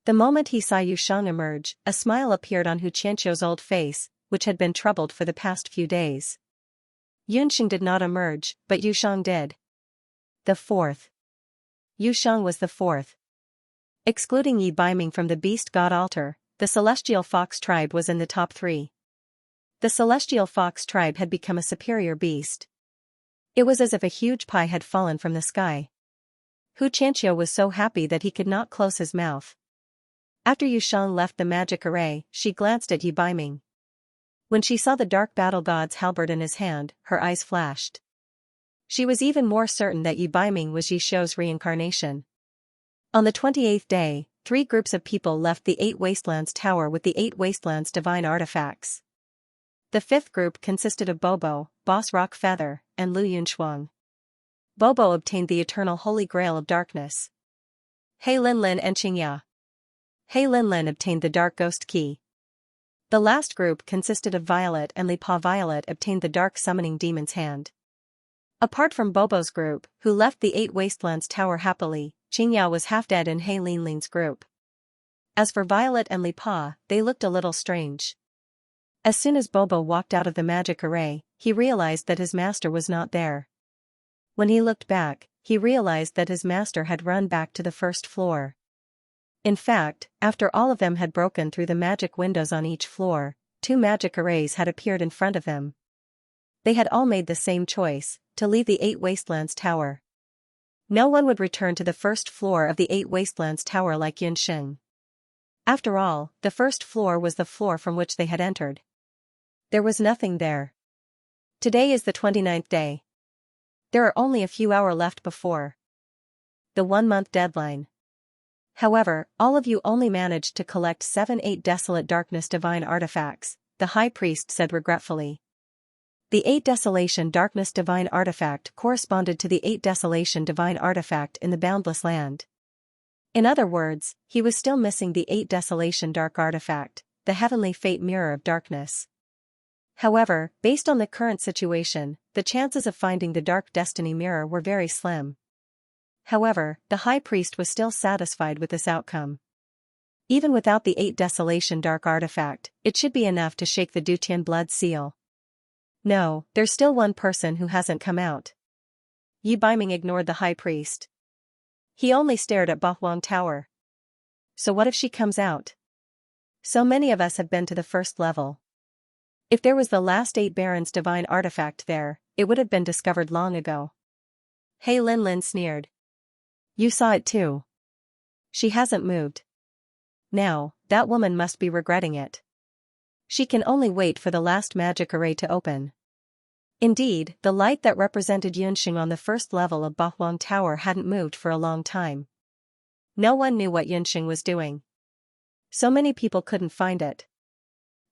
The moment he saw Yushang emerge, a smile appeared on Hu Qianqiu's old face, which had been troubled for the past few days. Yunxing did not emerge, but Yushang did. The fourth. Yushang was the fourth. Excluding Yi Baiming from the Beast God Altar, the Celestial Fox tribe was in the top 3. The Celestial Fox tribe had become a superior beast. It was as if a huge pie had fallen from the sky. Hu Qianqiu was so happy that he could not close his mouth. After Yushang left the magic array, she glanced at Yi Baiming. When she saw the Dark Battle God's halberd in his hand, her eyes flashed. She was even more certain that Yi Baiming was Yi Xiu's reincarnation. On the 28th day, 3 groups of people left the 8 Wastelands Tower with the 8 Wastelands divine artifacts. The 5th group consisted of Bobo, Boss Rock Feather, and Lu Yunshuang. Bobo obtained the eternal Holy Grail of Darkness. He Linlin and Xianxia. He Linlin obtained the Dark Ghost Key. The last group consisted of Violet and Li Pa. Violet obtained the Dark Summoning Demon's Hand. Apart from Bobo's group, who left the 8 Wastelands Tower happily, Xianxia was half dead in He Linlin's group. As for Violet and Li Pa, they looked a little strange. As soon as Bobo walked out of the magic array, he realized that his master was not there. When he looked back, he realized that his master had run back to the first floor. In fact, after all of them had broken through the magic windows on each floor, 2 magic arrays had appeared in front of him. They had all made the same choice, to leave the 8 Wastelands Tower. No one would return to the first floor of the 8 Wastelands Tower like Yunxing. After all, the first floor was the floor from which they had entered. There was nothing there. Today is the 29th day. There are only a few hours left before the 1-month deadline. However, all of you only managed to collect 7-8 Desolate Darkness Divine Artifacts, the High Priest said regretfully. The 8 Desolation Darkness Divine Artifact corresponded to the 8 Desolation Divine Artifact in the Boundless Land. In other words, he was still missing the 8 Desolation Dark Artifact, the Heavenly Fate Mirror of Darkness. However, based on the current situation, the chances of finding the Dark Destiny Mirror were very slim. However, the High Priest was still satisfied with this outcome. Even without the 8 Desolation Dark Artifact, it should be enough to shake the Dutian Blood Seal. No, there's still one person who hasn't come out. Yi Baiming ignored the High Priest. He only stared at Bahuang Tower. So what if she comes out? So many of us have been to the first level. If there was the last 8 Barons Divine Artifact there, it would have been discovered long ago. He Linlin sneered. You saw it too. She hasn't moved. Now, that woman must be regretting it. She can only wait for the last magic array to open. Indeed, the light that represented Yunxing on the first level of Bahuang Tower hadn't moved for a long time. No one knew what Yunxing was doing. So many people couldn't find it.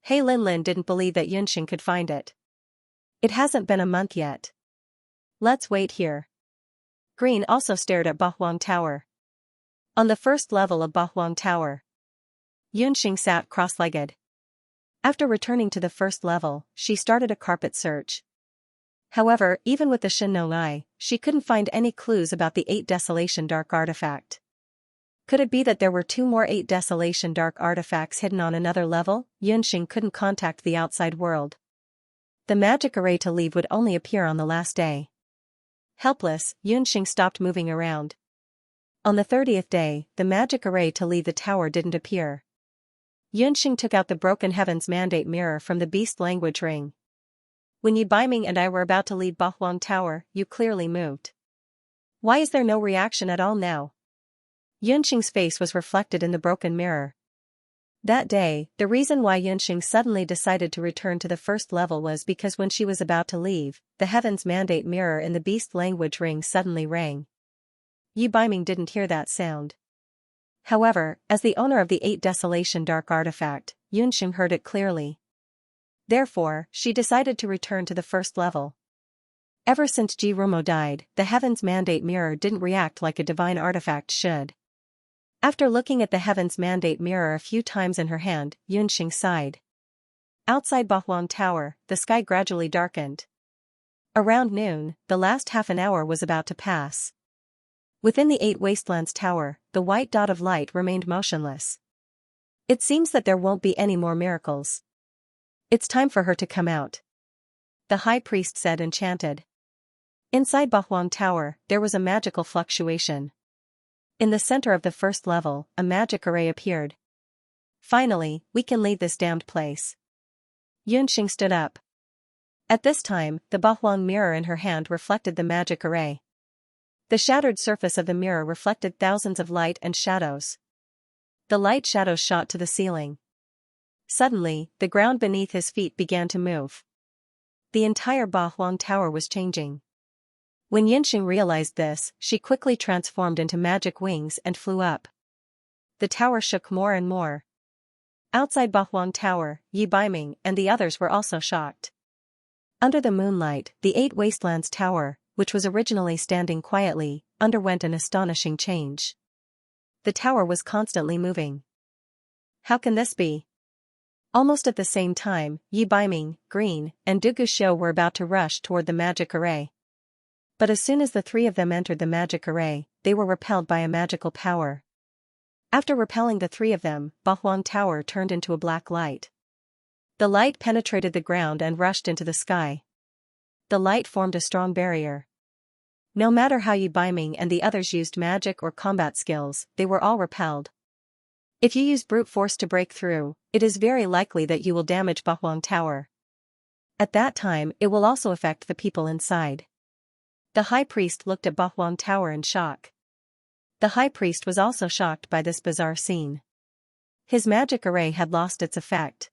Hey, Lin didn't believe that Yunxing could find it. It hasn't been a month yet. Let's wait here. Green also stared at Bahuang Tower. On the first level of Bahuang Tower, Yunxing sat cross-legged. After returning to the first level, she started a carpet search. However, even with the Shin no Eye, she couldn't find any clues about the 8 Desolation Dark artifact. Could it be that there were 2 more 8 Desolation Dark artifacts hidden on another level? Yunxing couldn't contact the outside world. The magic array to leave would only appear on the last day. Helpless, Yunxing stopped moving around. On the 30th day, the magic array to leave the tower didn't appear. Yunxing took out the Broken Heavens Mandate mirror from the beast language ring. When Yi Baiming and I were about to leave Bahuang Tower, you clearly moved. Why is there no reaction at all now? Yunxing's face was reflected in the broken mirror. That day, the reason why Yunxing suddenly decided to return to the first level was because when she was about to leave, the Heaven's Mandate mirror in the beast language ring suddenly rang. Yi Baiming didn't hear that sound. However, as the owner of the 8 Desolation Dark artifact, Yunxing heard it clearly. Therefore, she decided to return to the first level. Ever since Ji Rumo died, the Heaven's Mandate mirror didn't react like a divine artifact should. After looking at the Heaven's Mandate mirror a few times in her hand, Yunxing sighed. Outside Bahuang Tower, the sky gradually darkened. Around noon, the last half an hour was about to pass. Within the 8 Wastelands Tower, the white dot of light remained motionless. It seems that there won't be any more miracles. It's time for her to come out. The High Priest said, enchanted. Inside Bahuang Tower, there was a magical fluctuation. In the center of the first level, a magic array appeared. Finally, we can leave this damned place. Yunxing stood up. At this time, the Bahuang mirror in her hand reflected the magic array. The shattered surface of the mirror reflected thousands of light and shadows. The light shadows shot to the ceiling. Suddenly, the ground beneath his feet began to move. The entire Bahuang Tower was changing. When Yunxing realized this, she quickly transformed into magic wings and flew up. The tower shook more and more. Outside Bahuang Tower, Yi Baiming and the others were also shocked. Under the moonlight, the 8 Wastelands Tower, which was originally standing quietly, underwent an astonishing change. The tower was constantly moving. How can this be? Almost at the same time, Yi Baiming, Green, and Dugu Xiu were about to rush toward the magic array. But as soon as the 3 of them entered the magic array, they were repelled by a magical power. After repelling the 3 of them, Bahuang Tower turned into a black light. The light penetrated the ground and rushed into the sky. The light formed a strong barrier. No matter how Yi Baiming and the others used magic or combat skills, they were all repelled. If you use brute force to break through, it is very likely that you will damage Bahuang Tower. At that time, it will also affect the people inside. The High Priest looked at Bahuang Tower in shock. The High Priest was also shocked by this bizarre scene. His magic array had lost its effect.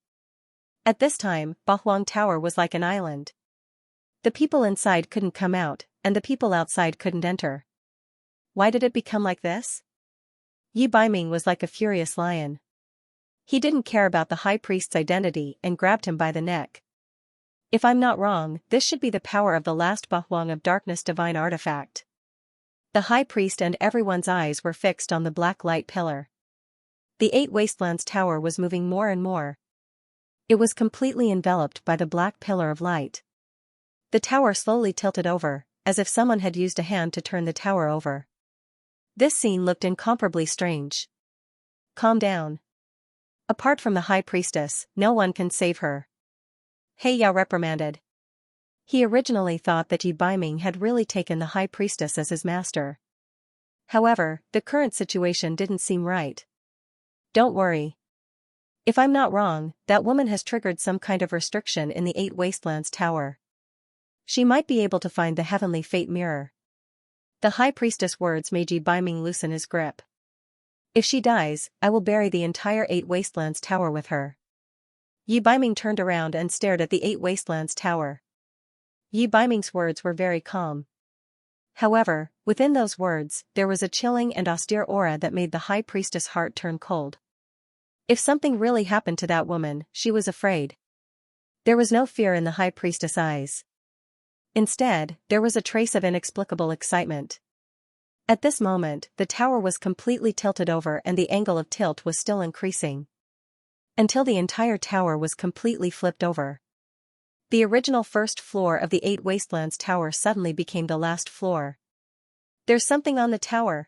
At this time, Bahuang Tower was like an island. The people inside couldn't come out, and the people outside couldn't enter. Why did it become like this? Yi Baiming was like a furious lion. He didn't care about the High Priest's identity and grabbed him by the neck. If I'm not wrong, this should be the power of the last Bahuang of Darkness divine artifact. The High Priest and everyone's eyes were fixed on the black light pillar. The 8 Wastelands Tower was moving more and more. It was completely enveloped by the black pillar of light. The tower slowly tilted over, as if someone had used a hand to turn the tower over. This scene looked incomparably strange. Calm down. Apart from the High Priestess, no one can save her. He Yao reprimanded. He originally thought that Yi Baiming had really taken the High Priestess as his master. However, the current situation didn't seem right. Don't worry. If I'm not wrong, that woman has triggered some kind of restriction in the 8 Wastelands Tower. She might be able to find the Heavenly Fate Mirror. The High Priestess' words made Yi Baiming loosen his grip. If she dies, I will bury the entire 8 Wastelands Tower with her. Yi Baiming turned around and stared at the 8 Wastelands Tower. Yi Baiming's words were very calm. However, within those words, there was a chilling and austere aura that made the high priestess' heart turn cold. If something really happened to that woman, she was afraid. There was no fear in the high priestess' eyes. Instead, there was a trace of inexplicable excitement. At this moment, the tower was completely tilted over and the angle of tilt was still increasing. Until the entire tower was completely flipped over. The original first floor of the Eight Wastelands Tower suddenly became the last floor. There's something on the tower.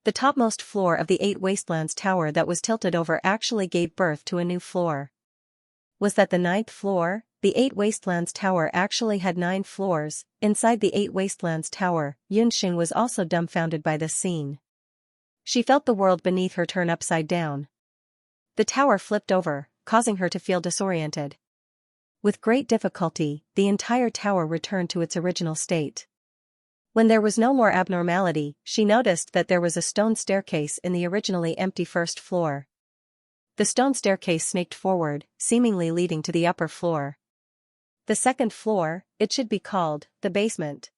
The topmost floor of the Eight Wastelands Tower that was tilted over actually gave birth to a new floor. Was that the ninth floor? The Eight Wastelands Tower actually had 9 floors. Inside the Eight Wastelands Tower, Yunxing was also dumbfounded by this scene. She felt the world beneath her turn upside down. The tower flipped over, causing her to feel disoriented. With great difficulty, the entire tower returned to its original state. When there was no more abnormality, she noticed that there was a stone staircase in the originally empty first floor. The stone staircase snaked forward, seemingly leading to the upper floor. The second floor, it should be called, the basement.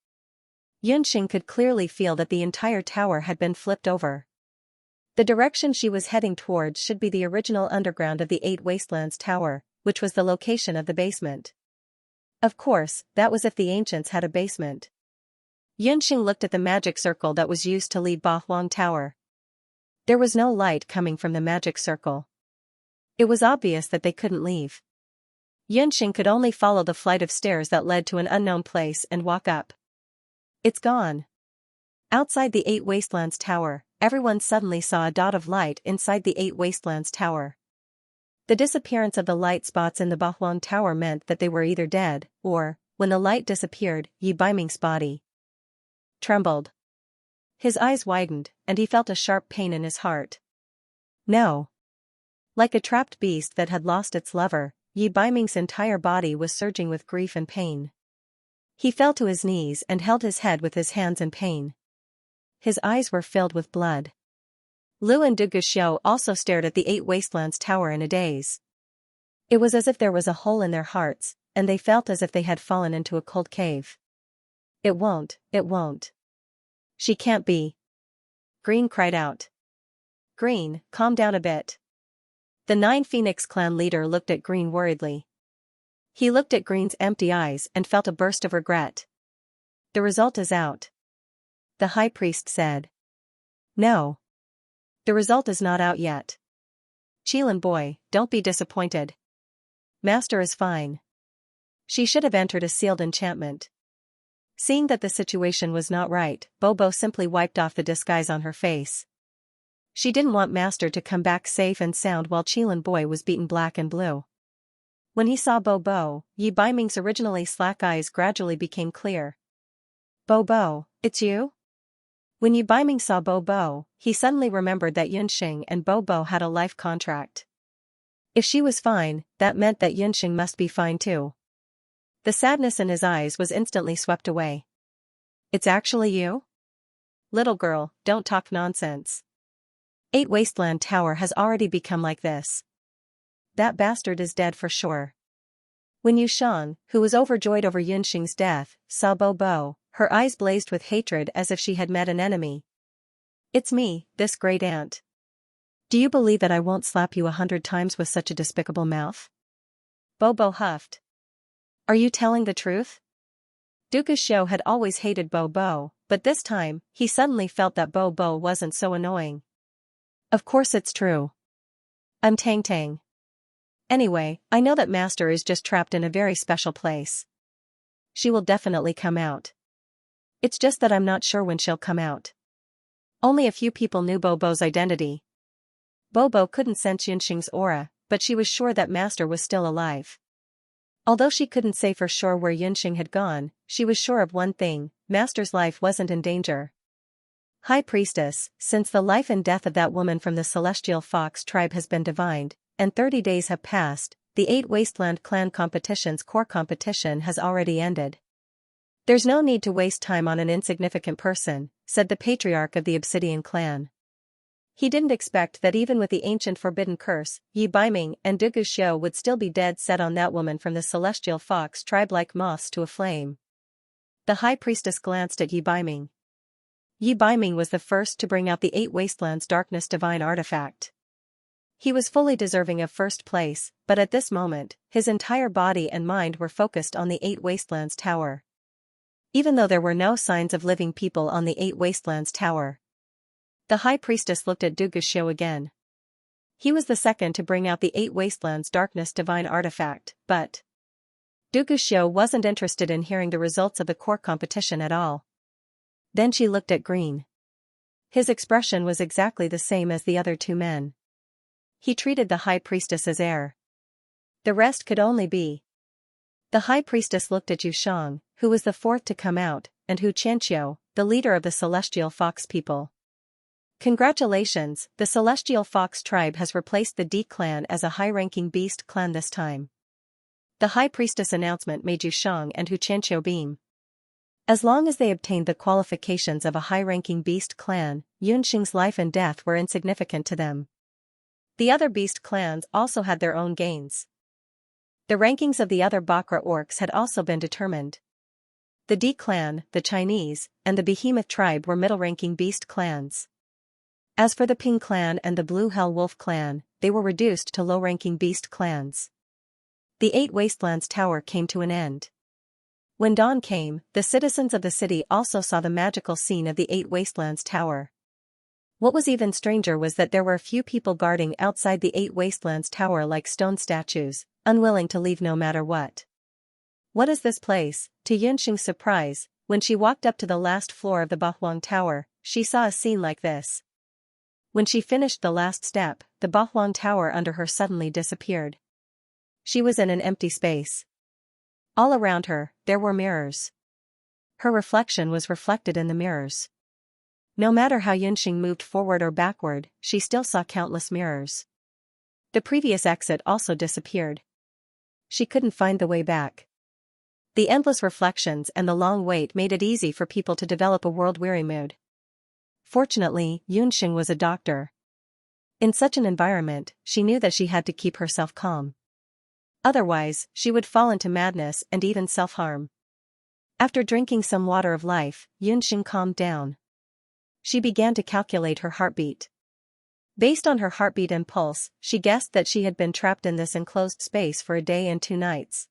Yunxing could clearly feel that the entire tower had been flipped over. The direction she was heading towards should be the original underground of the Eight Wastelands Tower, which was the location of the basement. Of course, that was if the ancients had a basement. Yunxing looked at the magic circle that was used to lead Ba Huang Tower. There was no light coming from the magic circle. It was obvious that they couldn't leave. Yunxing could only follow the flight of stairs that led to an unknown place and walk up. It's gone. Outside the Eight Wastelands Tower, everyone suddenly saw a dot of light inside the Eight Wastelands Tower. The disappearance of the light spots in the Ba Huang Tower meant that they were either dead, or, when the light disappeared, Yi Baiming's body trembled. His eyes widened, and he felt a sharp pain in his heart. No. Like a trapped beast that had lost its lover, Yi Baiming's entire body was surging with grief and pain. He fell to his knees and held his head with his hands in pain. His eyes were filled with blood. Lu and Duguxiu also stared at the Eight Wastelands Tower in a daze. It was as if there was a hole in their hearts, and they felt as if they had fallen into a cold cave. It won't. She can't be. Green cried out. Green, calm down a bit. The 9 Phoenix clan leader looked at Green worriedly. He looked at Green's empty eyes and felt a burst of regret. The result is out. The high priest said. No. The result is not out yet. Qilin boy, don't be disappointed. Master is fine. She should have entered a sealed enchantment. Seeing that the situation was not right, Bobo simply wiped off the disguise on her face. She didn't want Master to come back safe and sound while Qilin boy was beaten black and blue. When he saw Bobo, Yi Baiming's originally slack eyes gradually became clear. Bobo, it's you? When Yi Baiming saw Bobo, he suddenly remembered that Yunxing and Bobo had a life contract. If she was fine, that meant that Yunxing must be fine too. The sadness in his eyes was instantly swept away. It's actually you? Little girl, don't talk nonsense. Eight Wasteland Tower has already become like this. That bastard is dead for sure. When Yushang, who was overjoyed over Yunxing's death, saw Bobo, her eyes blazed with hatred as if she had met an enemy. It's me, this great aunt. Do you believe that I won't slap you 100 times with such a despicable mouth? Bobo huffed. Are you telling the truth? Duguxiu had always hated Bobo, but this time, he suddenly felt that Bobo wasn't so annoying. Of course it's true. I'm Tang Tang. Anyway, I know that Master is just trapped in a very special place. She will definitely come out. It's just that I'm not sure when she'll come out. Only a few people knew Bobo's identity. Bobo couldn't sense Yunxing's aura, but she was sure that Master was still alive. Although she couldn't say for sure where Yunxing had gone, she was sure of one thing, Master's life wasn't in danger. High Priestess, since the life and death of that woman from the Celestial Fox tribe has been divined, and 30 days have passed, the Eight Wasteland Clan competition's core competition has already ended. There's no need to waste time on an insignificant person, said the patriarch of the Obsidian clan. He didn't expect that even with the ancient forbidden curse, Yi Baiming and Du Guxiu would still be dead set on that woman from the celestial fox tribe like moths to a flame. The high priestess glanced at Yi Baiming. Yi Baiming was the first to bring out the 8 Wastelands Darkness Divine artifact. He was fully deserving of first place, but at this moment, his entire body and mind were focused on the 8 Wastelands Tower. Even though there were no signs of living people on the 8 Wastelands Tower. The high priestess looked at Du Guxiu again. He was the second to bring out the 8 Wastelands Darkness Divine artifact, but Du Guxiu wasn't interested in hearing the results of the core competition at all. Then she looked at Green. His expression was exactly the same as the other 2 men. He treated the high priestess as heir. The rest could only be. The high priestess looked at Yushang, who was the 4th to come out, and Hu Qianxiu, the leader of the Celestial Fox people. Congratulations, the Celestial Fox tribe has replaced the D clan as a high-ranking beast clan this time. The high priestess announcement made Yushang and Hu Qianxiu beam. As long as they obtained the qualifications of a high-ranking beast clan, Yunxing's life and death were insignificant to them. The other beast clans also had their own gains. The rankings of the other Bakra orcs had also been determined. The D clan, the Chinese, and the Behemoth tribe were middle-ranking beast clans. As for the Ping clan and the Blue Hell Wolf clan, they were reduced to low-ranking beast clans. The 8 Wastelands Tower came to an end. When dawn came, the citizens of the city also saw the magical scene of the 8 Wastelands Tower. What was even stranger was that there were a few people guarding outside the 8 Wastelands Tower like stone statues, unwilling to leave no matter what. What is this place? To Yunxing's surprise, when she walked up to the last floor of the Bahuang Tower, she saw a scene like this. When she finished the last step, the Bahuang Tower under her suddenly disappeared. She was in an empty space. All around her, there were mirrors. Her reflection was reflected in the mirrors. No matter how Yunxing moved forward or backward, she still saw countless mirrors. The previous exit also disappeared. She couldn't find the way back. The endless reflections and the long wait made it easy for people to develop a world-weary mood. Fortunately, Yunxing was a doctor. In such an environment, she knew that she had to keep herself calm. Otherwise, she would fall into madness and even self-harm. After drinking some water of life, Yunxing calmed down. She began to calculate her heartbeat. Based on her heartbeat and pulse, she guessed that she had been trapped in this enclosed space for a day and 2 nights.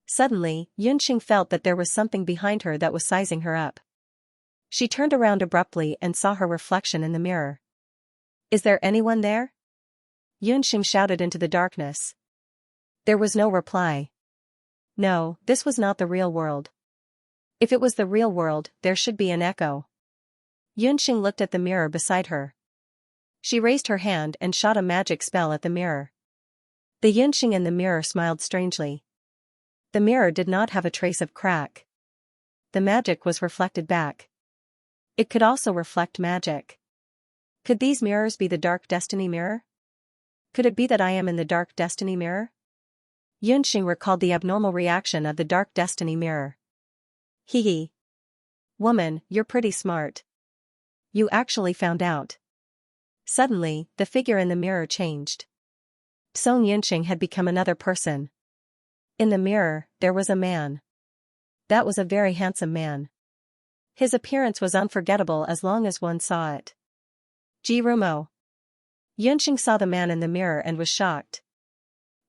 Suddenly, Yunxing felt that there was something behind her that was sizing her up. She turned around abruptly and saw her reflection in the mirror. "Is there anyone there?" Yunxing shouted into the darkness. There was no reply. No, this was not the real world. If it was the real world, there should be an echo. Yunxing looked at the mirror beside her. She raised her hand and shot a magic spell at the mirror. The Yunxing in the mirror smiled strangely. The mirror did not have a trace of crack. The magic was reflected back. It could also reflect magic. Could these mirrors be the Dark Destiny mirror? Could it be that I am in the Dark Destiny mirror? Yunxing recalled the abnormal reaction of the Dark Destiny mirror. Hee hee. Woman, you're pretty smart. You actually found out. Suddenly, the figure in the mirror changed. Song Yunxing had become another person. In the mirror, there was a man. That was a very handsome man. His appearance was unforgettable as long as one saw it. Ji Rumo. Yunxing saw the man in the mirror and was shocked.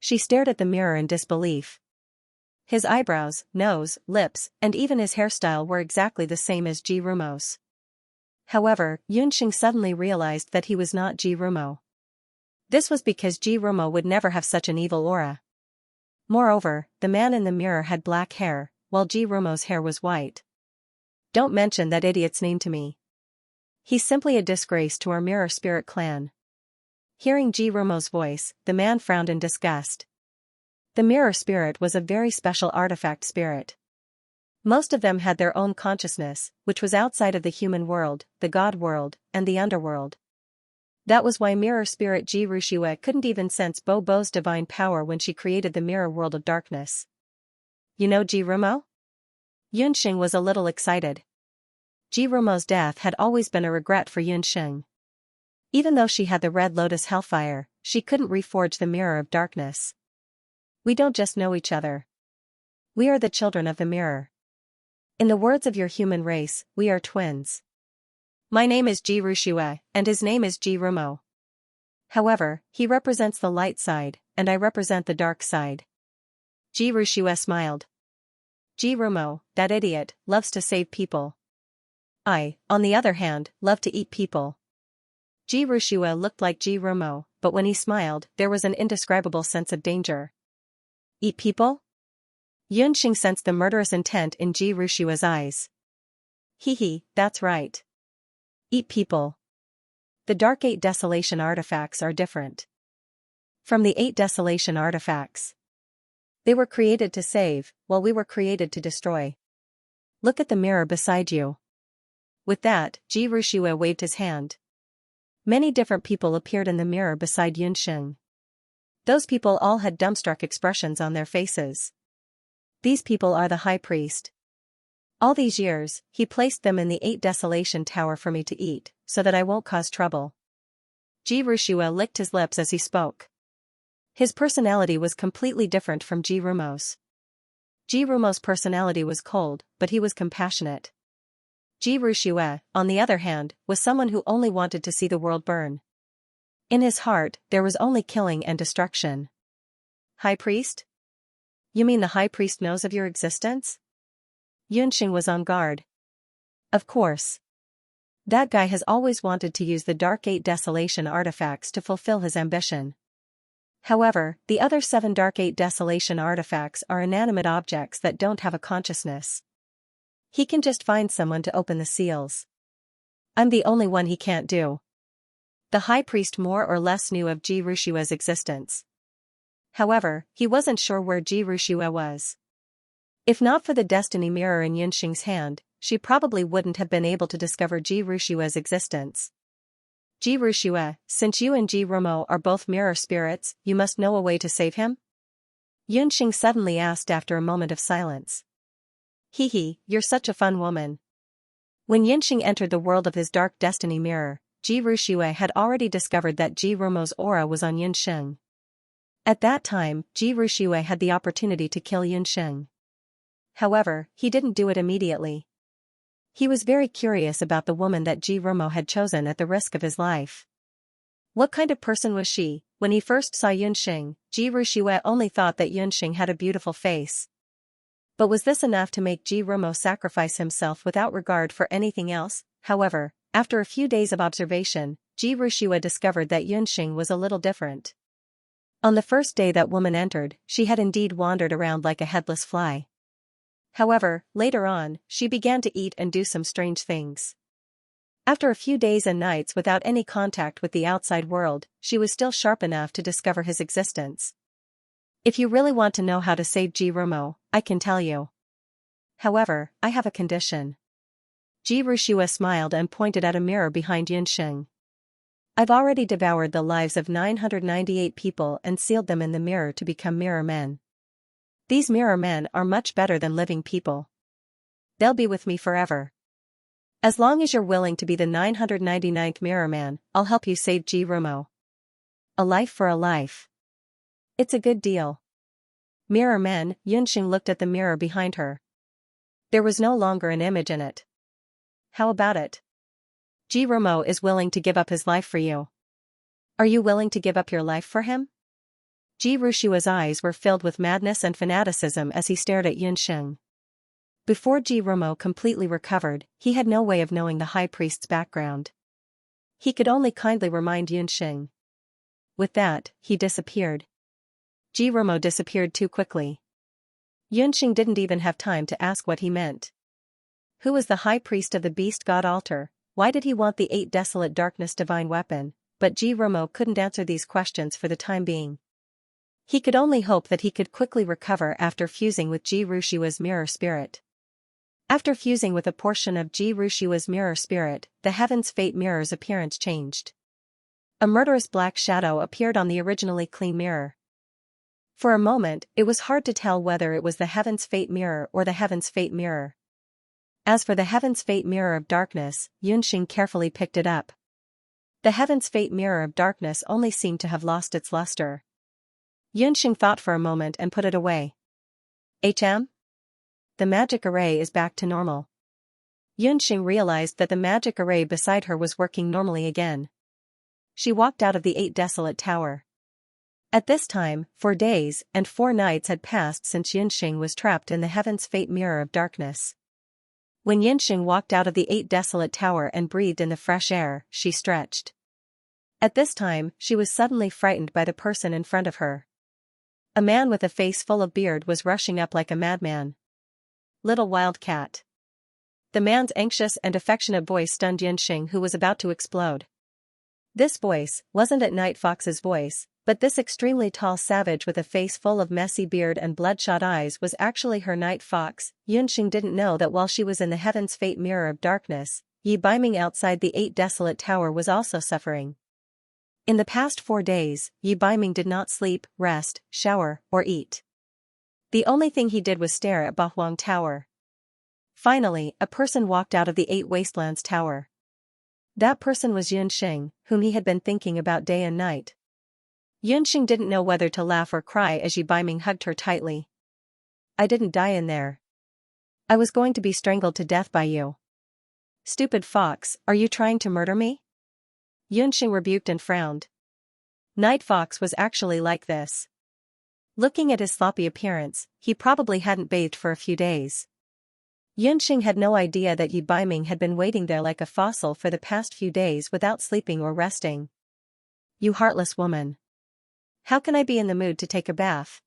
She stared at the mirror in disbelief. His eyebrows, nose, lips, and even his hairstyle were exactly the same as Ji Rumo's. However, Yunxing suddenly realized that he was not Ji Rumo. This was because Ji Rumo would never have such an evil aura. Moreover, the man in the mirror had black hair, while Ji Rumo's hair was white. Don't mention that idiot's name to me. He's simply a disgrace to our mirror spirit clan. Hearing Ji Rumo's voice, the man frowned in disgust. The mirror spirit was a very special artifact spirit. Most of them had their own consciousness, which was outside of the human world, the god world, and the underworld. That was why mirror spirit Ji Rushue couldn't even sense Bo Bo's divine power when she created the mirror world of darkness. You know Ji Rumo? Yunxing was a little excited. Ji Rumo's death had always been a regret for Yunxing. Even though she had the red lotus hellfire, she couldn't reforge the mirror of darkness. We don't just know each other. We are the children of the mirror. In the words of your human race, we are twins. My name is Ji Rushue, and his name is Ji Rumo. However, he represents the light side, and I represent the dark side. Ji Rushue smiled. Ji Rumo, that idiot, loves to save people. I, on the other hand, love to eat people. Ji Rushue looked like Ji Rumo, but when he smiled, there was an indescribable sense of danger. Eat people? Yunxing sensed the murderous intent in Ji Rushue's eyes. Hee, that's right. Eat people. The Dark 8 Desolation artifacts are different from the 8 Desolation artifacts. They were created to save, while we were created to destroy. Look at the mirror beside you. With that, Ji Rushue waved his hand. Many different people appeared in the mirror beside Yunxing. Those people all had dumbstruck expressions on their faces. These people are the High Priest. All these years, he placed them in the 8 Desolation Tower for me to eat, so that I won't cause trouble. Ji Rushue licked his lips as he spoke. His personality was completely different from Ji Rumo's. Ji Rumo's personality was cold, but he was compassionate. Ji Rushue, on the other hand, was someone who only wanted to see the world burn. In his heart, there was only killing and destruction. High Priest? You mean the High Priest knows of your existence? Yunxing was on guard. Of course. That guy has always wanted to use the Dark 8 Desolation artifacts to fulfill his ambition. However, the other 7 Dark 8 Desolation artifacts are inanimate objects that don't have a consciousness. He can just find someone to open the seals. I'm the only one he can't do. The High Priest more or less knew of Ji Rushue's existence. However, he wasn't sure where Ji Rushue was. If not for the destiny mirror in Yunxing's hand, she probably wouldn't have been able to discover Ji Rushue's existence. Ji Rushue, since you and Ji Rumo are both mirror spirits, you must know a way to save him? Yunxing suddenly asked after a moment of silence. Hee, you're such a fun woman. When Yunxing entered the world of his dark destiny mirror, Ji Rushue had already discovered that Ji Rumo's aura was on Yunxing. At that time, Ji Rushue had the opportunity to kill Yunxing. However, he didn't do it immediately. He was very curious about the woman that Ji Rumo had chosen at the risk of his life. What kind of person was she? When he first saw Yunxing, Ji Rushue only thought that Yunxing had a beautiful face. But was this enough to make Ji Rumo sacrifice himself without regard for anything else? However, after a few days of observation, Ji Rushue discovered that Yunxing was a little different. On the first day that woman entered, she had indeed wandered around like a headless fly. However, later on, she began to eat and do some strange things. After a few days and nights without any contact with the outside world, she was still sharp enough to discover his existence. If you really want to know how to save Ji Rumo, I can tell you. However, I have a condition. Ji Rushue smiled and pointed at a mirror behind Yunxing. I've already devoured the lives of 998 people and sealed them in the mirror to become mirror men. These mirror men are much better than living people. They'll be with me forever. As long as you're willing to be the 999th mirror man, I'll help you save Ji Rumo. A life for a life. It's a good deal. Mirror men, Yunxing looked at the mirror behind her. There was no longer an image in it. How about it? Ji Rumo is willing to give up his life for you. Are you willing to give up your life for him? Ji Rushue's eyes were filled with madness and fanaticism as he stared at Yunxing. Before Ji Rumo completely recovered, he had no way of knowing the High Priest's background. He could only kindly remind Yunxing. With that, he disappeared. Ji Rumo disappeared too quickly. Yunxing didn't even have time to ask what he meant. Who was the High Priest of the Beast God Altar? Why did he want the 8 Desolate Darkness Divine Weapon? But Ji Rumo couldn't answer these questions for the time being. He could only hope that he could quickly recover after fusing with Ji Rushue's mirror spirit. After fusing with a portion of Ji Rushue's mirror spirit, the Heaven's Fate mirror's appearance changed. A murderous black shadow appeared on the originally clean mirror. For a moment, it was hard to tell whether it was the Heaven's Fate mirror or the Heaven's Fate mirror. As for the Heaven's Fate mirror of darkness, Yunxing carefully picked it up. The heaven's fate mirror of darkness only seemed to have lost its luster. Yunxing thought for a moment and put it away. The magic array is back to normal. Yunxing realized that the magic array beside her was working normally again. She walked out of the 8 desolate tower. At this time, 4 days and 4 nights had passed since Yunxing was trapped in the heaven's fate mirror of darkness. When Yunxing walked out of the 8 desolate tower and breathed in the fresh air, she stretched. At this time, she was suddenly frightened by the person in front of her. A man with a face full of beard was rushing up like a madman. Little wildcat. The man's anxious and affectionate voice stunned Yunxing, who was about to explode. This voice wasn't at Night Fox's voice, but this extremely tall savage with a face full of messy beard and bloodshot eyes was actually her Night Fox. Yunxing didn't know that while she was in the heaven's fate mirror of darkness, Yi Baiming outside the 8 desolate tower was also suffering. In the past 4 days, Yi Baiming did not sleep, rest, shower, or eat. The only thing he did was stare at Bahuang Tower. Finally, a person walked out of the 8 Wastelands Tower. That person was Yunxing, whom he had been thinking about day and night. Yunxing didn't know whether to laugh or cry as Yi Baiming hugged her tightly. I didn't die in there. I was going to be strangled to death by you. Stupid fox, are you trying to murder me? Yunxing rebuked and frowned. Night Fox was actually like this. Looking at his sloppy appearance, he probably hadn't bathed for a few days. Yunxing had no idea that Yi Baiming had been waiting there like a fossil for the past few days without sleeping or resting. You heartless woman. How can I be in the mood to take a bath?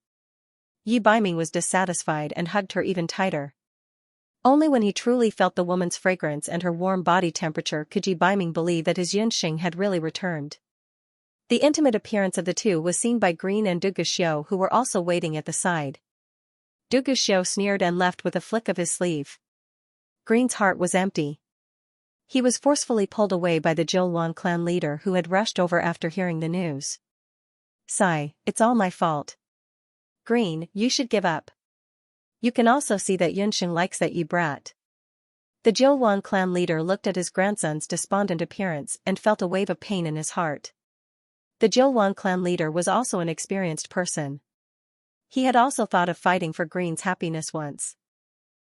Yi Baiming was dissatisfied and hugged her even tighter. Only when he truly felt the woman's fragrance and her warm body temperature could Yi Baiming believe that his Yunxing had really returned. The intimate appearance of the two was seen by Green and Du Guxiu, who were also waiting at the side. Du Guxiu sneered and left with a flick of his sleeve. Green's heart was empty. He was forcefully pulled away by the Jiuluan clan leader who had rushed over after hearing the news. Sigh, it's all my fault. Green, you should give up. You can also see that Yunxing likes that Yi brat. The Jiuluan clan leader looked at his grandson's despondent appearance and felt a wave of pain in his heart. The Jiuluan clan leader was also an experienced person. He had also thought of fighting for Green's happiness once.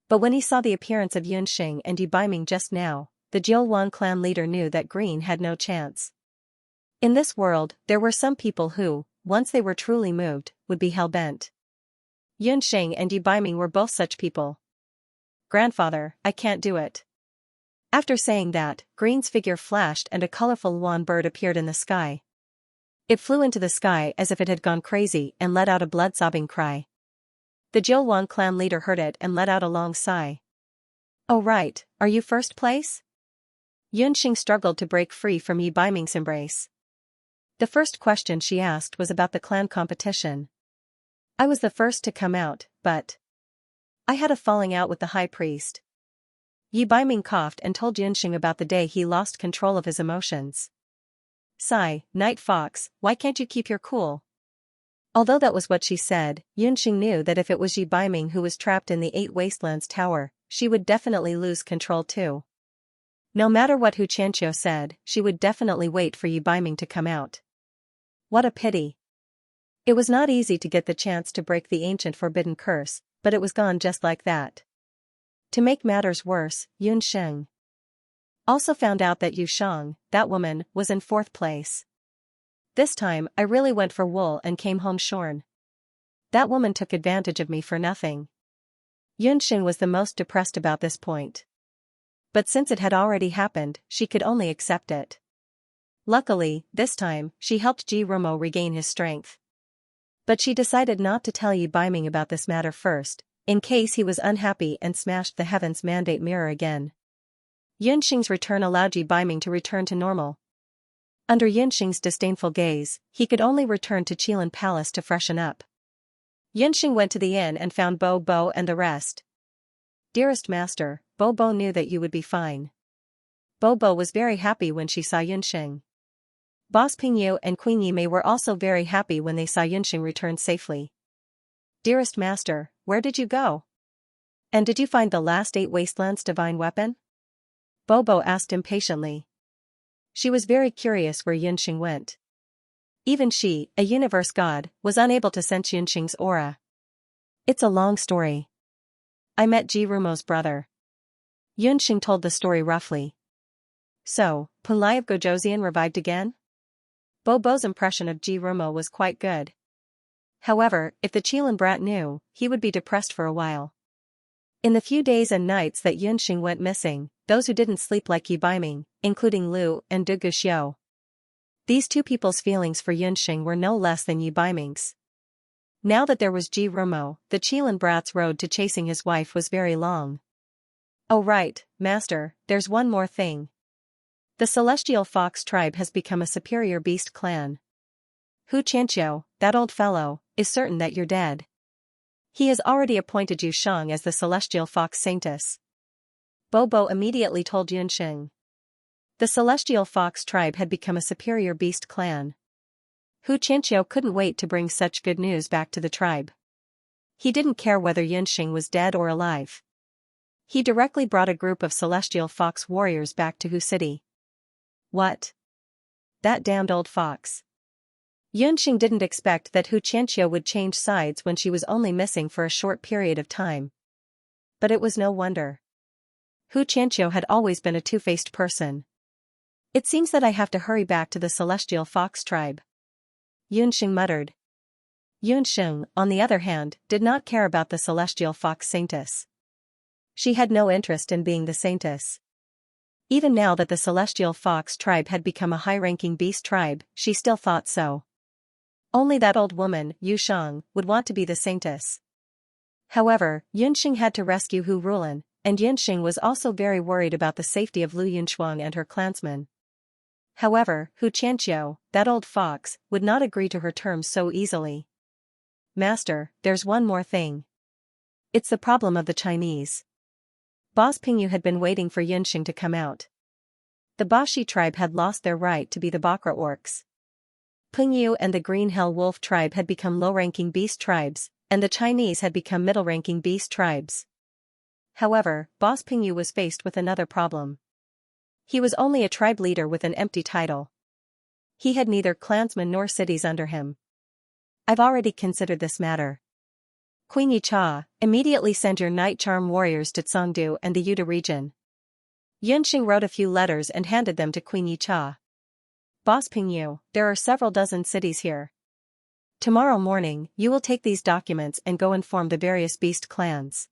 But when he saw the appearance of Yunxing and Yi Baiming just now, the Jiuluan clan leader knew that Green had no chance. In this world, there were some people who, once they were truly moved, would be hell-bent. Yunxing and Yi Baiming were both such people. Grandfather, I can't do it. After saying that, Green's figure flashed and a colorful luan bird appeared in the sky. It flew into the sky as if it had gone crazy and let out a blood-sobbing cry. The Jiuluan clan leader heard it and let out a long sigh. Oh right, are you first place? Yunxing struggled to break free from Yi Baiming's embrace. The first question she asked was about the clan competition. I was the first to come out, but I had a falling out with the high priest. Yi Baiming coughed and told Yunxing about the day he lost control of his emotions. Sigh, Night Fox, why can't you keep your cool? Although that was what she said, Yunxing knew that if it was Yi Baiming who was trapped in the 8 Wastelands Tower, she would definitely lose control too. No matter what Xianxia said, she would definitely wait for Yi Baiming to come out. What a pity. It was not easy to get the chance to break the ancient forbidden curse, but it was gone just like that. To make matters worse, Yunxing also found out that Yu Shang, that woman, was in 4th place. This time, I really went for wool and came home shorn. That woman took advantage of me for nothing. Yunxing was the most depressed about this point. But since it had already happened, she could only accept it. Luckily, this time, she helped Ji Rumo regain his strength. But she decided not to tell Yi Baiming about this matter first, in case he was unhappy and smashed the Heaven's Mandate mirror again. Yunxing's return allowed Yi Baiming to return to normal. Under Yunxing's disdainful gaze, he could only return to Qilin Palace to freshen up. Yunxing went to the inn and found Bo Bo and the rest. Dearest master, Bo Bo knew that you would be fine. Bo Bo was very happy when she saw Yunxing. Boss Pingyu and Queen Yimei were also very happy when they saw Yunxing return safely. Dearest master, where did you go? And did you find the last 8 Wastelands divine weapon? Bobo asked impatiently. She was very curious where Yunxing went. Even she, a universe god, was unable to sense Yunxing's aura. It's a long story. I met Ji Rumo's brother. Yunxing told the story roughly. So, Punlai of Gojoseon revived again? Bo's impression of Ji Rumo was quite good. However, if the Qilin brat knew, he would be depressed for a while. In the few days and nights that Yunxing went missing, those who didn't sleep like Yi Baiming, including Lu and Du Guxiu. These two people's feelings for Yunxing were no less than Yi Baiming's. Now that there was Ji Rumo, the Qilin brat's road to chasing his wife was very long. Oh right, master, there's one more thing. The Celestial Fox tribe has become a superior beast clan. Hu Qianxiu, that old fellow, is certain that you're dead. He has already appointed Yu Shang as the Celestial Fox Saintess. Bo immediately told Yunxing. The Celestial Fox tribe had become a superior beast clan. Hu Qianxiu couldn't wait to bring such good news back to the tribe. He didn't care whether Yunxing was dead or alive. He directly brought a group of Celestial Fox warriors back to Hu City. What? That damned old fox. Yunxing didn't expect that Hu Qianxiu would change sides when she was only missing for a short period of time. But it was no wonder. Hu Qianxiu had always been a two-faced person. It seems that I have to hurry back to the Celestial Fox tribe. Yunxing muttered. Yunxing, on the other hand, did not care about the Celestial Fox Saintess. She had no interest in being the Saintess. Even now that the Celestial Fox tribe had become a high-ranking beast tribe, she still thought so. Only that old woman, Yu Shang, would want to be the Saintess. However, Yunxing had to rescue Hu Rulin, and Yunxing was also very worried about the safety of Lu Yunchuang and her clansmen. However, Hu Qianxiu, that old fox, would not agree to her terms so easily. Master, there's one more thing. It's the problem of the Chinese. Boss Pingyu had been waiting for Yunxing to come out. The Bashi tribe had lost their right to be the Bakra orcs. Pingyu and the Green Hell Wolf tribe had become low-ranking beast tribes, and the Chinese had become middle-ranking beast tribes. However, Boss Pingyu was faced with another problem. He was only a tribe leader with an empty title. He had neither clansmen nor cities under him. I've already considered this matter. Queen Yicha, immediately send your night charm warriors to Cangdu and the Yuda region. Yunxing wrote a few letters and handed them to Queen Yicha. Boss Pingyu, there are several dozen cities here. Tomorrow morning, you will take these documents and go inform the various beast clans.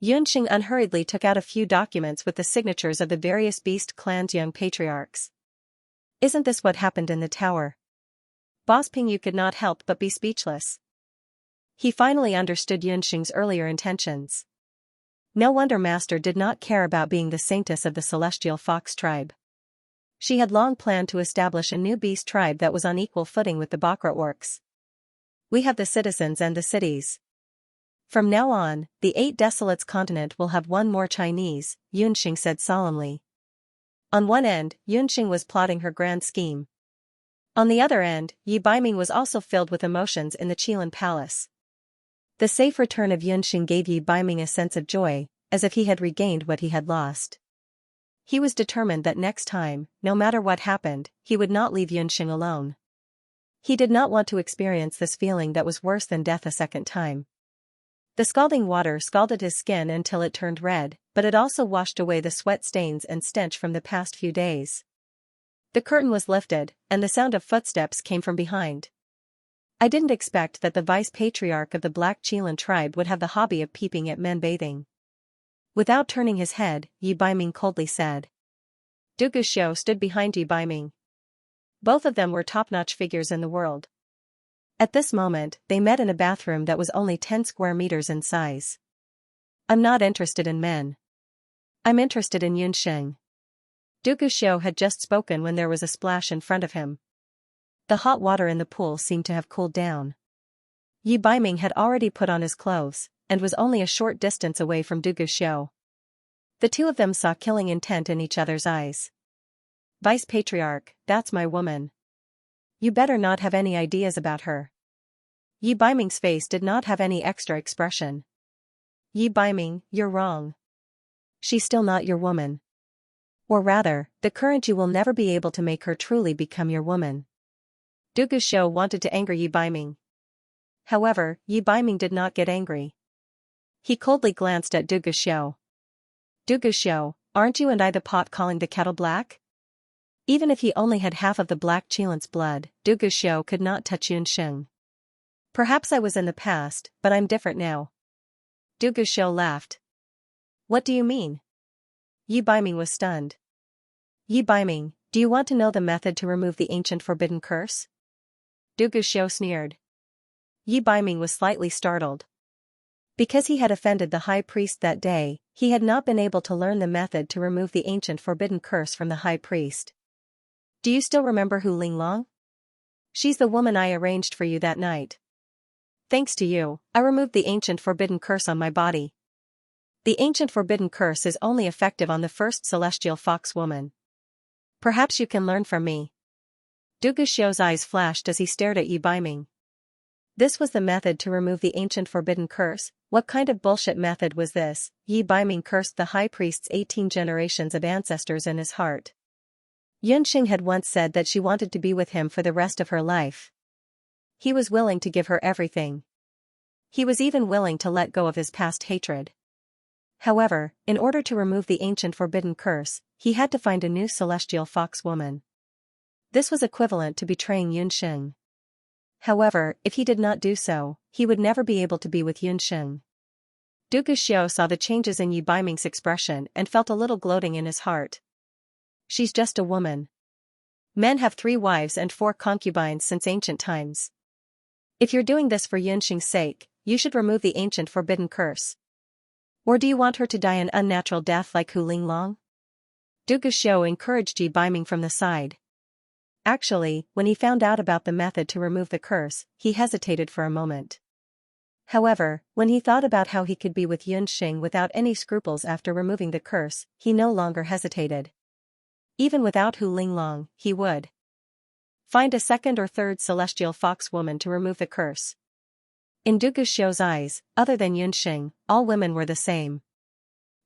Yunxing unhurriedly took out a few documents with the signatures of the various beast clans' young patriarchs. Isn't this what happened in the tower? Boss Pingyu could not help but be speechless. He finally understood Yunxing's earlier intentions. No wonder Master did not care about being the Saintess of the Celestial Fox tribe. She had long planned to establish a new beast tribe that was on equal footing with the Bakra orcs. We have the citizens and the cities. From now on, the 8 Desolates continent will have one more Chinese, Yunxing said solemnly. On one end, Yunxing was plotting her grand scheme. On the other end, Yi Baiming was also filled with emotions in the Qilin Palace. The safe return of Yunxing gave Yi Baiming a sense of joy, as if he had regained what he had lost. He was determined that next time, no matter what happened, he would not leave Yunxing alone. He did not want to experience this feeling that was worse than death a second time. The scalding water scalded his skin until it turned red, but it also washed away the sweat stains and stench from the past few days. The curtain was lifted, and the sound of footsteps came from behind. I didn't expect that the vice-patriarch of the Black Qilin tribe would have the hobby of peeping at men bathing. Without turning his head, Yi Baiming coldly said. Du Guxiu stood behind Yi Baiming. Both of them were top-notch figures in the world. At this moment, they met in a bathroom that was only 10 square meters in size. I'm not interested in men. I'm interested in Yunxing. Du Guxiu had just spoken when there was a splash in front of him. The hot water in the pool seemed to have cooled down. Yi Baiming had already put on his clothes, and was only a short distance away from Du Guxiu. The two of them saw killing intent in each other's eyes. Vice Patriarch, that's my woman. You better not have any ideas about her. Yi Baiming's face did not have any extra expression. Yi Baiming, you're wrong. She's still not your woman. Or rather, the current you will never be able to make her truly become your woman. Du Guxiu wanted to anger Yi Baiming. However, Yi Baiming did not get angry. He coldly glanced at Du Guxiu. Du Guxiu, aren't you and I the pot calling the kettle black? Even if he only had half of the black Qilin's blood, Du Guxiu could not touch Yunsheng. Perhaps I was in the past, but I'm different now. Du Guxiu laughed. What do you mean? Yi Baiming was stunned. Yi Baiming, do you want to know the method to remove the ancient forbidden curse? Du Guxiu sneered. Yi Baiming was slightly startled. Because he had offended the high priest that day, he had not been able to learn the method to remove the ancient forbidden curse from the high priest. Do you still remember Hu Linglong? She's the woman I arranged for you that night. Thanks to you, I removed the ancient forbidden curse on my body. The ancient forbidden curse is only effective on the first celestial fox woman. Perhaps you can learn from me. Du Guxiu's eyes flashed as he stared at Yi Baiming. This was the method to remove the ancient forbidden curse. What kind of bullshit method was this? Yi Baiming cursed the high priest's 18 generations of ancestors in his heart. Yunsheng had once said that she wanted to be with him for the rest of her life. He was willing to give her everything. He was even willing to let go of his past hatred. However, in order to remove the ancient forbidden curse, he had to find a new celestial fox woman. This was equivalent to betraying Yunsheng. However, if he did not do so, he would never be able to be with Yunsheng. Du Guxiu saw the changes in Yi Baiming's expression and felt a little gloating in his heart. She's just a woman. Men have 3 wives and 4 concubines since ancient times. If you're doing this for Yunsheng's sake, you should remove the ancient forbidden curse. Or do you want her to die an unnatural death like Hu Linglong? Du Guxiu encouraged Yi Baiming from the side. Actually, when he found out about the method to remove the curse, he hesitated for a moment. However, when he thought about how he could be with Yunsheng without any scruples after removing the curse, he no longer hesitated. Even without Hu Linglong, he would find a second or third celestial fox woman to remove the curse. In Du Guxiu's eyes, other than Yunsheng, all women were the same.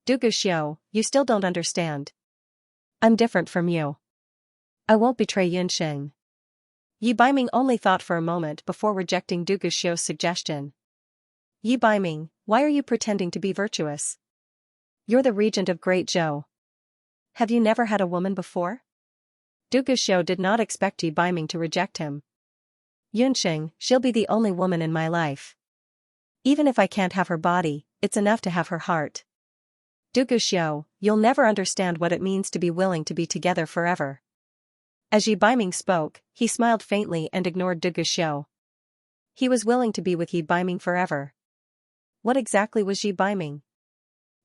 Du Guxiu, you still don't understand. I'm different from you. I won't betray Yunsheng. Yi Baiming only thought for a moment before rejecting Du Guxiu's suggestion. Yi Baiming, why are you pretending to be virtuous? You're the regent of Great Zhou. Have you never had a woman before? Du Guxiu did not expect Yi Baiming to reject him. Yunsheng, she'll be the only woman in my life. Even if I can't have her body, it's enough to have her heart. Du Guxiu, you'll never understand what it means to be willing to be together forever. As Yi Baiming spoke, he smiled faintly and ignored Du Guxiu. He was willing to be with Yi Baiming forever. What exactly was Yi Baiming?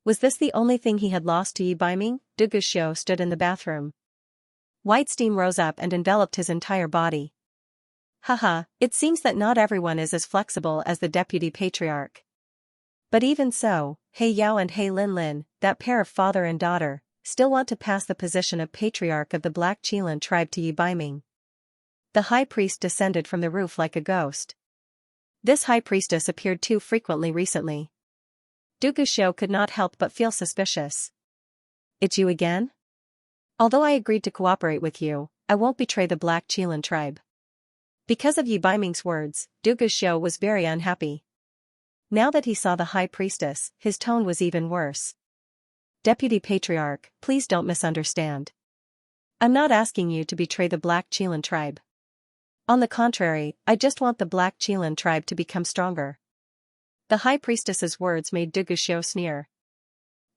Was this the only thing he had lost to Yi Baiming? Du Guxiu stood in the bathroom. White steam rose up and enveloped his entire body. Haha, it seems that not everyone is as flexible as the deputy patriarch. But even so, He Yao and He Linlin, that pair of father and daughter, still want to pass the position of patriarch of the Black Qilin tribe to Yi Baiming. The high priest descended from the roof like a ghost. This high priestess appeared too frequently recently. Du Guxiu could not help but feel suspicious. It's you again? Although I agreed to cooperate with you, I won't betray the Black Qilin tribe. Because of Yi Baiming's words, Du Guxiu was very unhappy. Now that he saw the high priestess, his tone was even worse. Deputy Patriarch, please don't misunderstand. I'm not asking you to betray the Black Qilin tribe. On the contrary, I just want the Black Qilin tribe to become stronger. The high priestess's words made Du Guxiu sneer.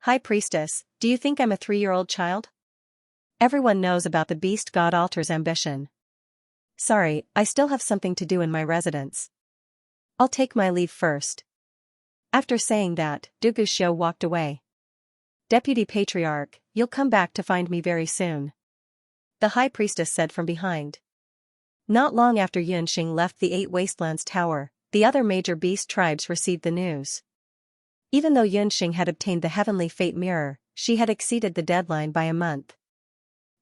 High priestess, do you think I'm a 3-year-old child? Everyone knows about the beast god altar's ambition. Sorry, I still have something to do in my residence. I'll take my leave first. After saying that, Du Guxiu walked away. Deputy Patriarch, you'll come back to find me very soon. The high priestess said from behind. Not long after Yunsheng left the 8 Wastelands Tower, the other major beast tribes received the news. Even though Yunsheng had obtained the Heavenly Fate Mirror, she had exceeded the deadline by a month.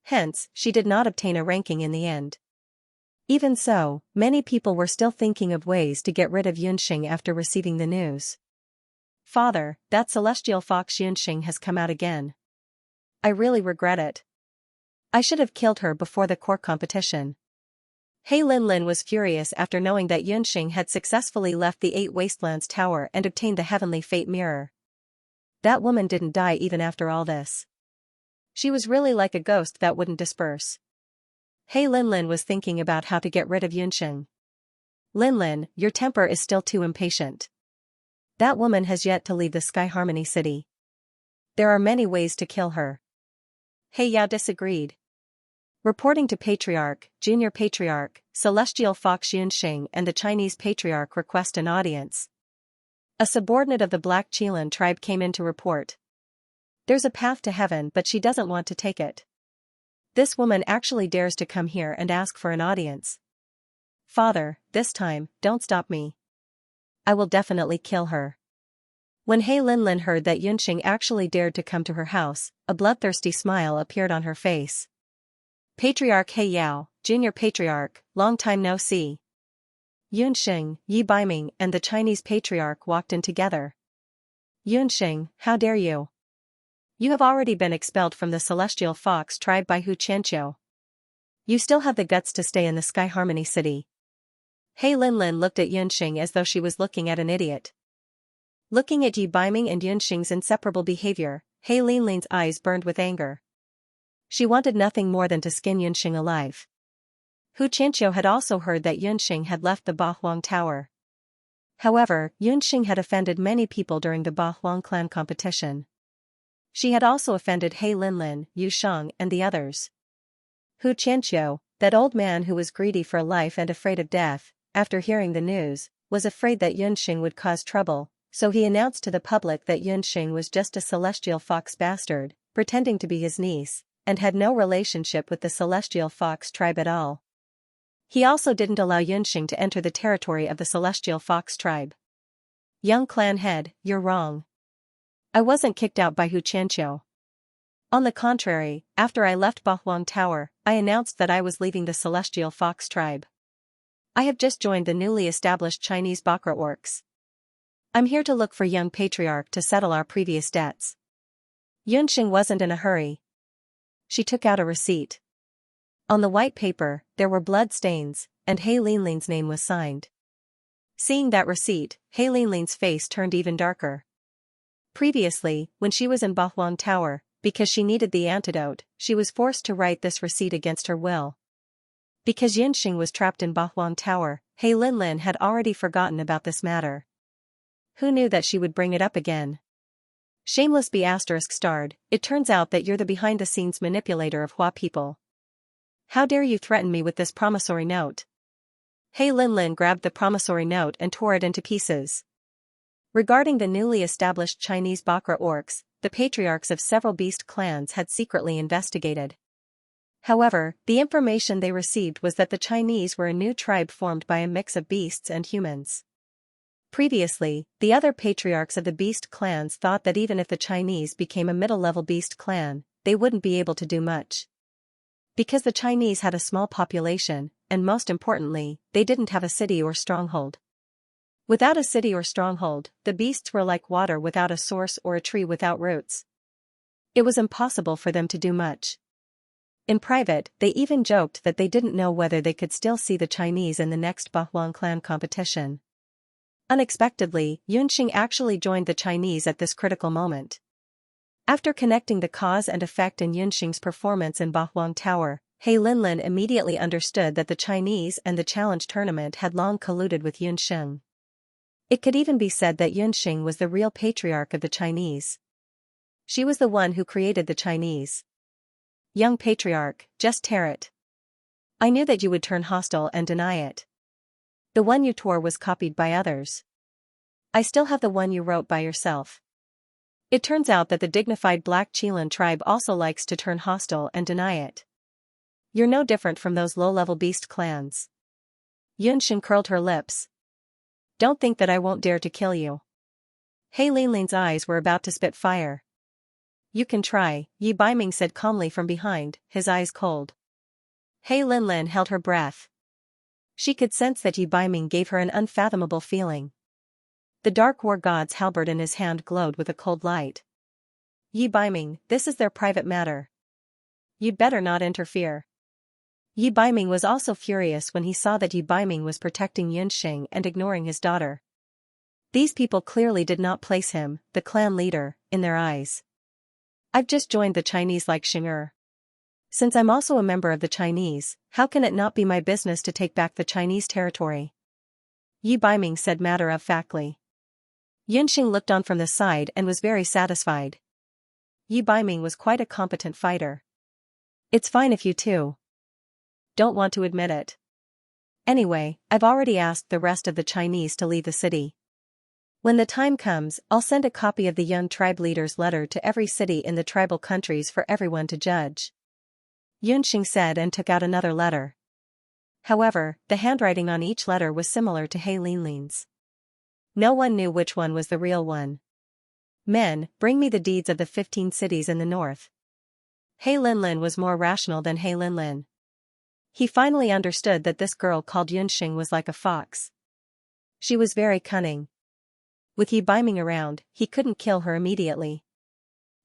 Hence, she did not obtain a ranking in the end. Even so, many people were still thinking of ways to get rid of Yunsheng after receiving the news. Father, that celestial fox Yunsheng has come out again. I really regret it. I should have killed her before the core competition. He Linlin was furious after knowing that Yunxing had successfully left the Eight Wastelands Tower and obtained the Heavenly Fate Mirror. That woman didn't die even after all this. She was really like a ghost that wouldn't disperse. He Linlin was thinking about how to get rid of Yunxing. Linlin, your temper is still too impatient. That woman has yet to leave the Sky Harmony City. There are many ways to kill her. He Yao disagreed. Reporting to Patriarch, Junior Patriarch, Celestial Fox Yunxing and the Chinese Patriarch request an audience. A subordinate of the Black Qilan tribe came in to report. There's a path to heaven but she doesn't want to take it. This woman actually dares to come here and ask for an audience. Father, this time, don't stop me. I will definitely kill her. When He Linlin heard that Yunxing actually dared to come to her house, a bloodthirsty smile appeared on her face. Patriarch He Yao, Junior Patriarch, long time no see. Yunxing, Yi Baiming and the Chinese Patriarch walked in together. Yunxing, how dare you? You have already been expelled from the Celestial Fox tribe by Hu Qianqiu. You still have the guts to stay in the Sky Harmony City. He Linlin looked at Yunxing as though she was looking at an idiot. Looking at Yi Baiming and Yunxing's inseparable behavior, He Linlin's eyes burned with anger. She wanted nothing more than to skin Yunxing alive. Hu Qianqiu had also heard that Yunxing had left the Bahuang Tower. However, Yunxing had offended many people during the Bahuang clan competition. She had also offended He Linlin, Yu Shang and the others. Hu Qianqiu, that old man who was greedy for life and afraid of death, after hearing the news, was afraid that Yunxing would cause trouble, so he announced to the public that Yunxing was just a Celestial Fox bastard, pretending to be his niece, and had no relationship with the Celestial Fox tribe at all. He also didn't allow Yunxing to enter the territory of the Celestial Fox tribe. Young clan head, you're wrong. I wasn't kicked out by Hu Qianqiu. On the contrary, after I left Bahuang Tower, I announced that I was leaving the Celestial Fox tribe. I have just joined the newly established Chinese Bakra orcs. I'm here to look for young Patriarch to settle our previous debts. Yunxing wasn't in a hurry. She took out a receipt. On the white paper, there were blood stains, and He Linlin's name was signed. Seeing that receipt, He Linlin's face turned even darker. Previously, when she was in Bahuang Tower, because she needed the antidote, she was forced to write this receipt against her will. Because Yunxing was trapped in Bahuang Tower, He Linlin had already forgotten about this matter. Who knew that she would bring it up again? Shameless B****, it turns out that you're the behind-the-scenes manipulator of Hua people. How dare you threaten me with this promissory note? He Linlin grabbed the promissory note and tore it into pieces. Regarding the newly established Chinese Bakra orcs, the patriarchs of several beast clans had secretly investigated. However, the information they received was that the Chinese were a new tribe formed by a mix of beasts and humans. Previously, the other patriarchs of the beast clans thought that even if the Chinese became a middle-level beast clan, they wouldn't be able to do much. Because the Chinese had a small population, and most importantly, they didn't have a city or stronghold. Without a city or stronghold, the beasts were like water without a source or a tree without roots. It was impossible for them to do much. In private, they even joked that they didn't know whether they could still see the Chinese in the next Bahuang clan competition. Unexpectedly, Yunxing actually joined the Chinese at this critical moment. After connecting the cause and effect in Yunxing's performance in Bahuang Tower, He Linlin immediately understood that the Chinese and the challenge tournament had long colluded with Yunxing. It could even be said that Yunxing was the real patriarch of the Chinese. She was the one who created the Chinese. Young patriarch, just tear it. I knew that you would turn hostile and deny it. The one you tore was copied by others. I still have the one you wrote by yourself. It turns out that the dignified Black Qilan tribe also likes to turn hostile and deny it. You're no different from those low-level beast clans. Yunxing curled her lips. Don't think that I won't dare to kill you. He Linlin's eyes were about to spit fire. You can try, Yi Baiming said calmly from behind, his eyes cold. He Linlin held her breath. She could sense that Yi Baiming gave her an unfathomable feeling. The Dark War God's halberd in his hand glowed with a cold light. Yi Baiming, this is their private matter. You'd better not interfere. Yi Baiming was also furious when he saw that Yi Baiming was protecting Yunxing and ignoring his daughter. These people clearly did not place him, the clan leader, in their eyes. I've just joined the Chinese like Xing'er. Since I'm also a member of the Chinese, how can it not be my business to take back the Chinese territory? Yi Baiming said matter-of-factly. Yunxing looked on from the side and was very satisfied. Yi Baiming was quite a competent fighter. It's fine if you two don't want to admit it. Anyway, I've already asked the rest of the Chinese to leave the city. When the time comes, I'll send a copy of the young tribe leader's letter to every city in the tribal countries for everyone to judge. Yunxing said and took out another letter. However, the handwriting on each letter was similar to He Linlin's. No one knew which one was the real one. Men, bring me the deeds of the 15 cities in the north. He Linlin was more rational than He Linlin. He finally understood that this girl called Yunxing was like a fox. She was very cunning. With Yi Baiming around, he couldn't kill her immediately.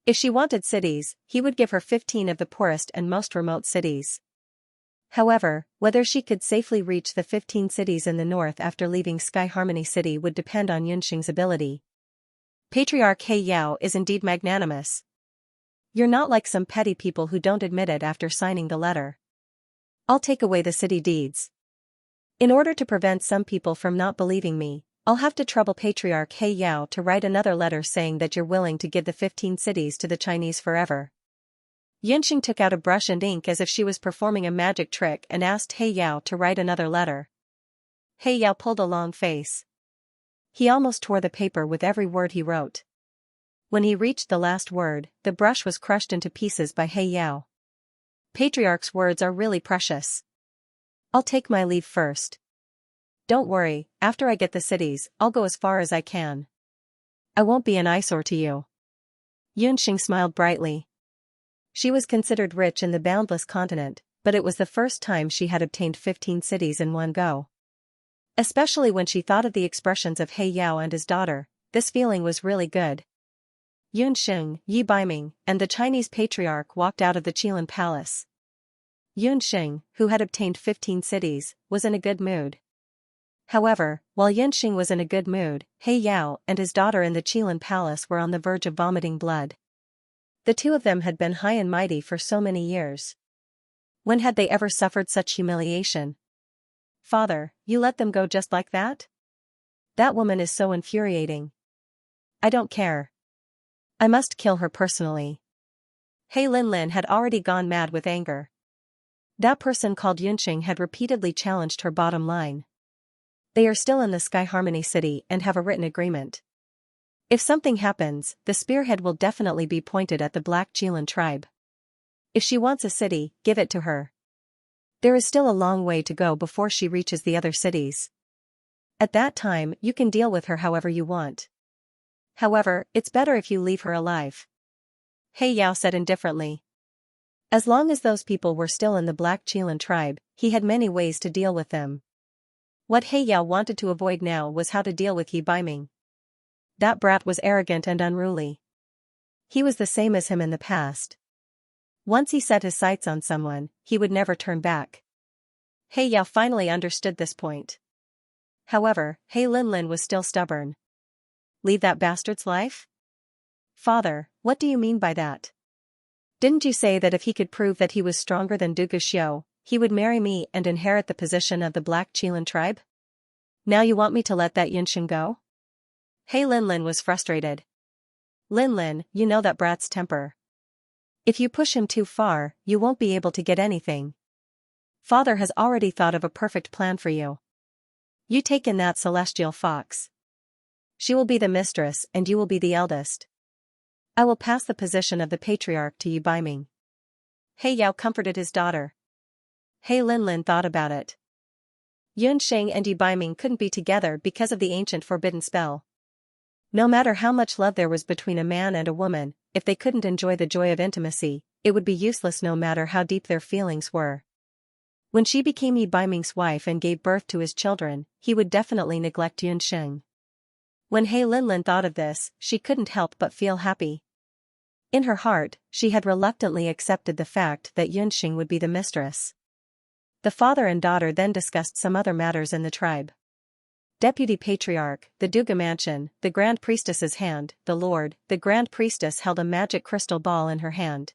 If she wanted cities, he would give her 15 of the poorest and most remote cities. However, whether she could safely reach the 15 cities in the north after leaving Sky Harmony City would depend on Yunxing's ability. Patriarch He Yao is indeed magnanimous. You're not like some petty people who don't admit it after signing the letter. I'll take away the city deeds. In order to prevent some people from not believing me, I'll have to trouble Patriarch He Yao to write another letter saying that you're willing to give the 15 cities to the Chinese forever. Yunxing took out a brush and ink as if she was performing a magic trick and asked He Yao to write another letter. He Yao pulled a long face. He almost tore the paper with every word he wrote. When he reached the last word, the brush was crushed into pieces by He Yao. Patriarch's words are really precious. I'll take my leave first. Don't worry, after I get the cities, I'll go as far as I can. I won't be an eyesore to you. Yunxing smiled brightly. She was considered rich in the boundless continent, but it was the first time she had obtained 15 cities in one go. Especially when she thought of the expressions of He Yao and his daughter, this feeling was really good. Yunxing, Yi Baiming, and the Chinese patriarch walked out of the Qilin palace. Yunxing, who had obtained 15 cities, was in a good mood. However, while Yunxing was in a good mood, He Yao and his daughter in the Qilin palace were on the verge of vomiting blood. The two of them had been high and mighty for so many years. When had they ever suffered such humiliation? Father, you let them go just like that? That woman is so infuriating. I don't care. I must kill her personally. He Linlin had already gone mad with anger. That person called Yunxing had repeatedly challenged her bottom line. They are still in the Sky Harmony City and have a written agreement. If something happens, the spearhead will definitely be pointed at the Black Qilin tribe. If she wants a city, give it to her. There is still a long way to go before she reaches the other cities. At that time, you can deal with her however you want. However, it's better if you leave her alive. He Yao said indifferently. As long as those people were still in the Black Qilin tribe, he had many ways to deal with them. What He Yao wanted to avoid now was how to deal with Yi Baiming. That brat was arrogant and unruly. He was the same as him in the past. Once he set his sights on someone, he would never turn back. He Yao finally understood this point. However, He Linlin was still stubborn. Leave that bastard's life? Father, what do you mean by that? Didn't you say that if he could prove that he was stronger than Dugu Xiu, he would marry me and inherit the position of the Black Qilin tribe? Now you want me to let that Yunxing go? He Linlin was frustrated. Linlin, you know that brat's temper. If you push him too far, you won't be able to get anything. Father has already thought of a perfect plan for you. You take in that celestial fox. She will be the mistress and you will be the eldest. I will pass the position of the patriarch to Yi Baiming. He Yao comforted his daughter. He Linlin thought about it. Yunxing and Yi Baiming couldn't be together because of the ancient forbidden spell. No matter how much love there was between a man and a woman, if they couldn't enjoy the joy of intimacy, it would be useless no matter how deep their feelings were. When she became Yi Baiming's wife and gave birth to his children, he would definitely neglect Yunxing. When He Linlin thought of this, she couldn't help but feel happy. In her heart, she had reluctantly accepted the fact that Yunxing would be the mistress. The father and daughter then discussed some other matters in the tribe. Deputy Patriarch, the Duga Mansion, the Grand Priestess's hand, the Lord, the Grand Priestess held a magic crystal ball in her hand.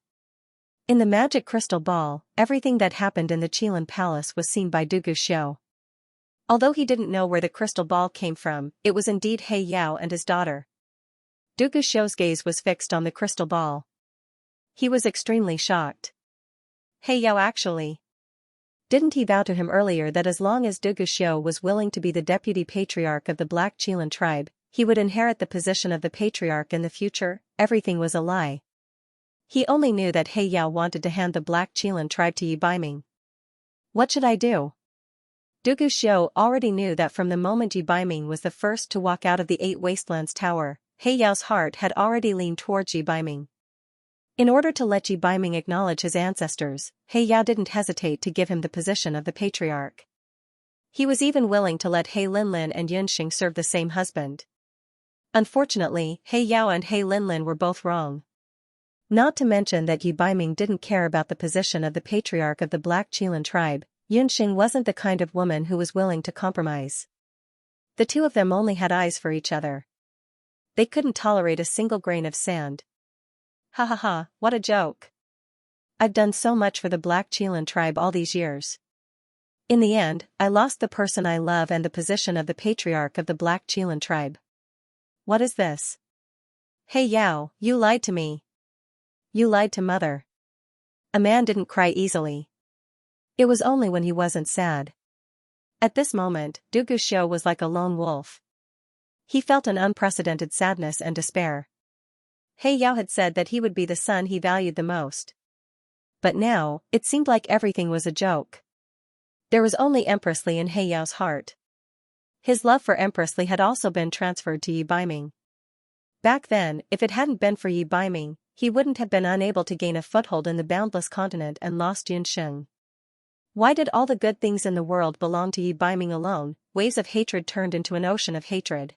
In the magic crystal ball, everything that happened in the Qilin Palace was seen by Dugu Xiu. Although he didn't know where the crystal ball came from, it was indeed He Yao and his daughter. Dugu Xiu's gaze was fixed on the crystal ball. He was extremely shocked. He Yao actually. Didn't he vow to him earlier that as long as Dugu Xiu was willing to be the deputy patriarch of the Black Qilin tribe, he would inherit the position of the patriarch in the future? Everything was a lie. He only knew that He Yao wanted to hand the Black Qilin tribe to Yi Baiming. What should I do? Dugu Xiu already knew that from the moment Yi Baiming was the first to walk out of the Eight Wastelands Tower, He Yao's heart had already leaned towards Yi Baiming. In order to let Yi Baiming acknowledge his ancestors, He Yao didn't hesitate to give him the position of the patriarch. He was even willing to let He Linlin and Yunxing serve the same husband. Unfortunately, He Yao and He Linlin were both wrong. Not to mention that Yi Baiming didn't care about the position of the patriarch of the Black Qilin tribe. Yunxing wasn't the kind of woman who was willing to compromise. The two of them only had eyes for each other. They couldn't tolerate a single grain of sand. Ha ha ha, what a joke. I've done so much for the Black Qilin tribe all these years. In the end, I lost the person I love and the position of the patriarch of the Black Qilin tribe. What is this? He Yao, you lied to me. You lied to mother. A man didn't cry easily. It was only when he wasn't sad. At this moment, Dugu Xiu was like a lone wolf. He felt an unprecedented sadness and despair. He Yao had said that he would be the son he valued the most. But now, it seemed like everything was a joke. There was only Empress Li in He Yao's heart. His love for Empress Li had also been transferred to Yi Baiming. Back then, if it hadn't been for Yi Baiming, he wouldn't have been unable to gain a foothold in the boundless continent and lost Yunxing. Why did all the good things in the world belong to Yi Baiming alone? Waves of hatred turned into an ocean of hatred.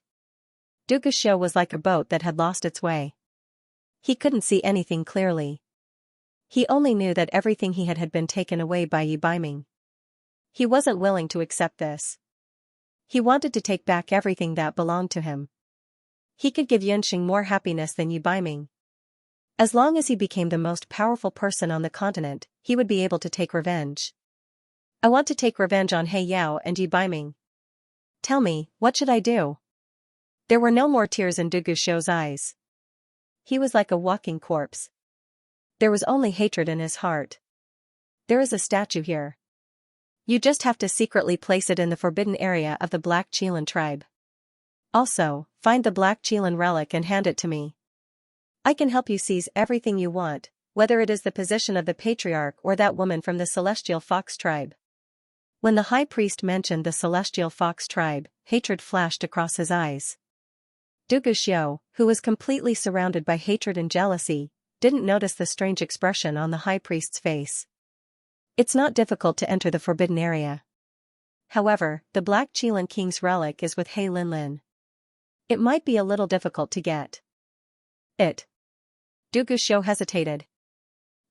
Dugu Xiu was like a boat that had lost its way. He couldn't see anything clearly. He only knew that everything he had been taken away by Yi Baiming. He wasn't willing to accept this. He wanted to take back everything that belonged to him. He could give Yunxing more happiness than Yi Baiming. As long as he became the most powerful person on the continent, he would be able to take revenge. I want to take revenge on He Yao and Yi Baiming. Tell me, what should I do? There were no more tears in Dugu Xiu's eyes. He was like a walking corpse. There was only hatred in his heart. There is a statue here. You just have to secretly place it in the forbidden area of the Black Qilin tribe. Also, find the Black Qilin relic and hand it to me. I can help you seize everything you want, whether it is the position of the patriarch or that woman from the Celestial Fox tribe. When the high priest mentioned the Celestial Fox tribe, hatred flashed across his eyes. Dugu Xiu, who was completely surrounded by hatred and jealousy, didn't notice the strange expression on the high priest's face. It's not difficult to enter the forbidden area. However, the Black Qilin King's relic is with He Linlin. It might be a little difficult to get. Dugu Xiu hesitated.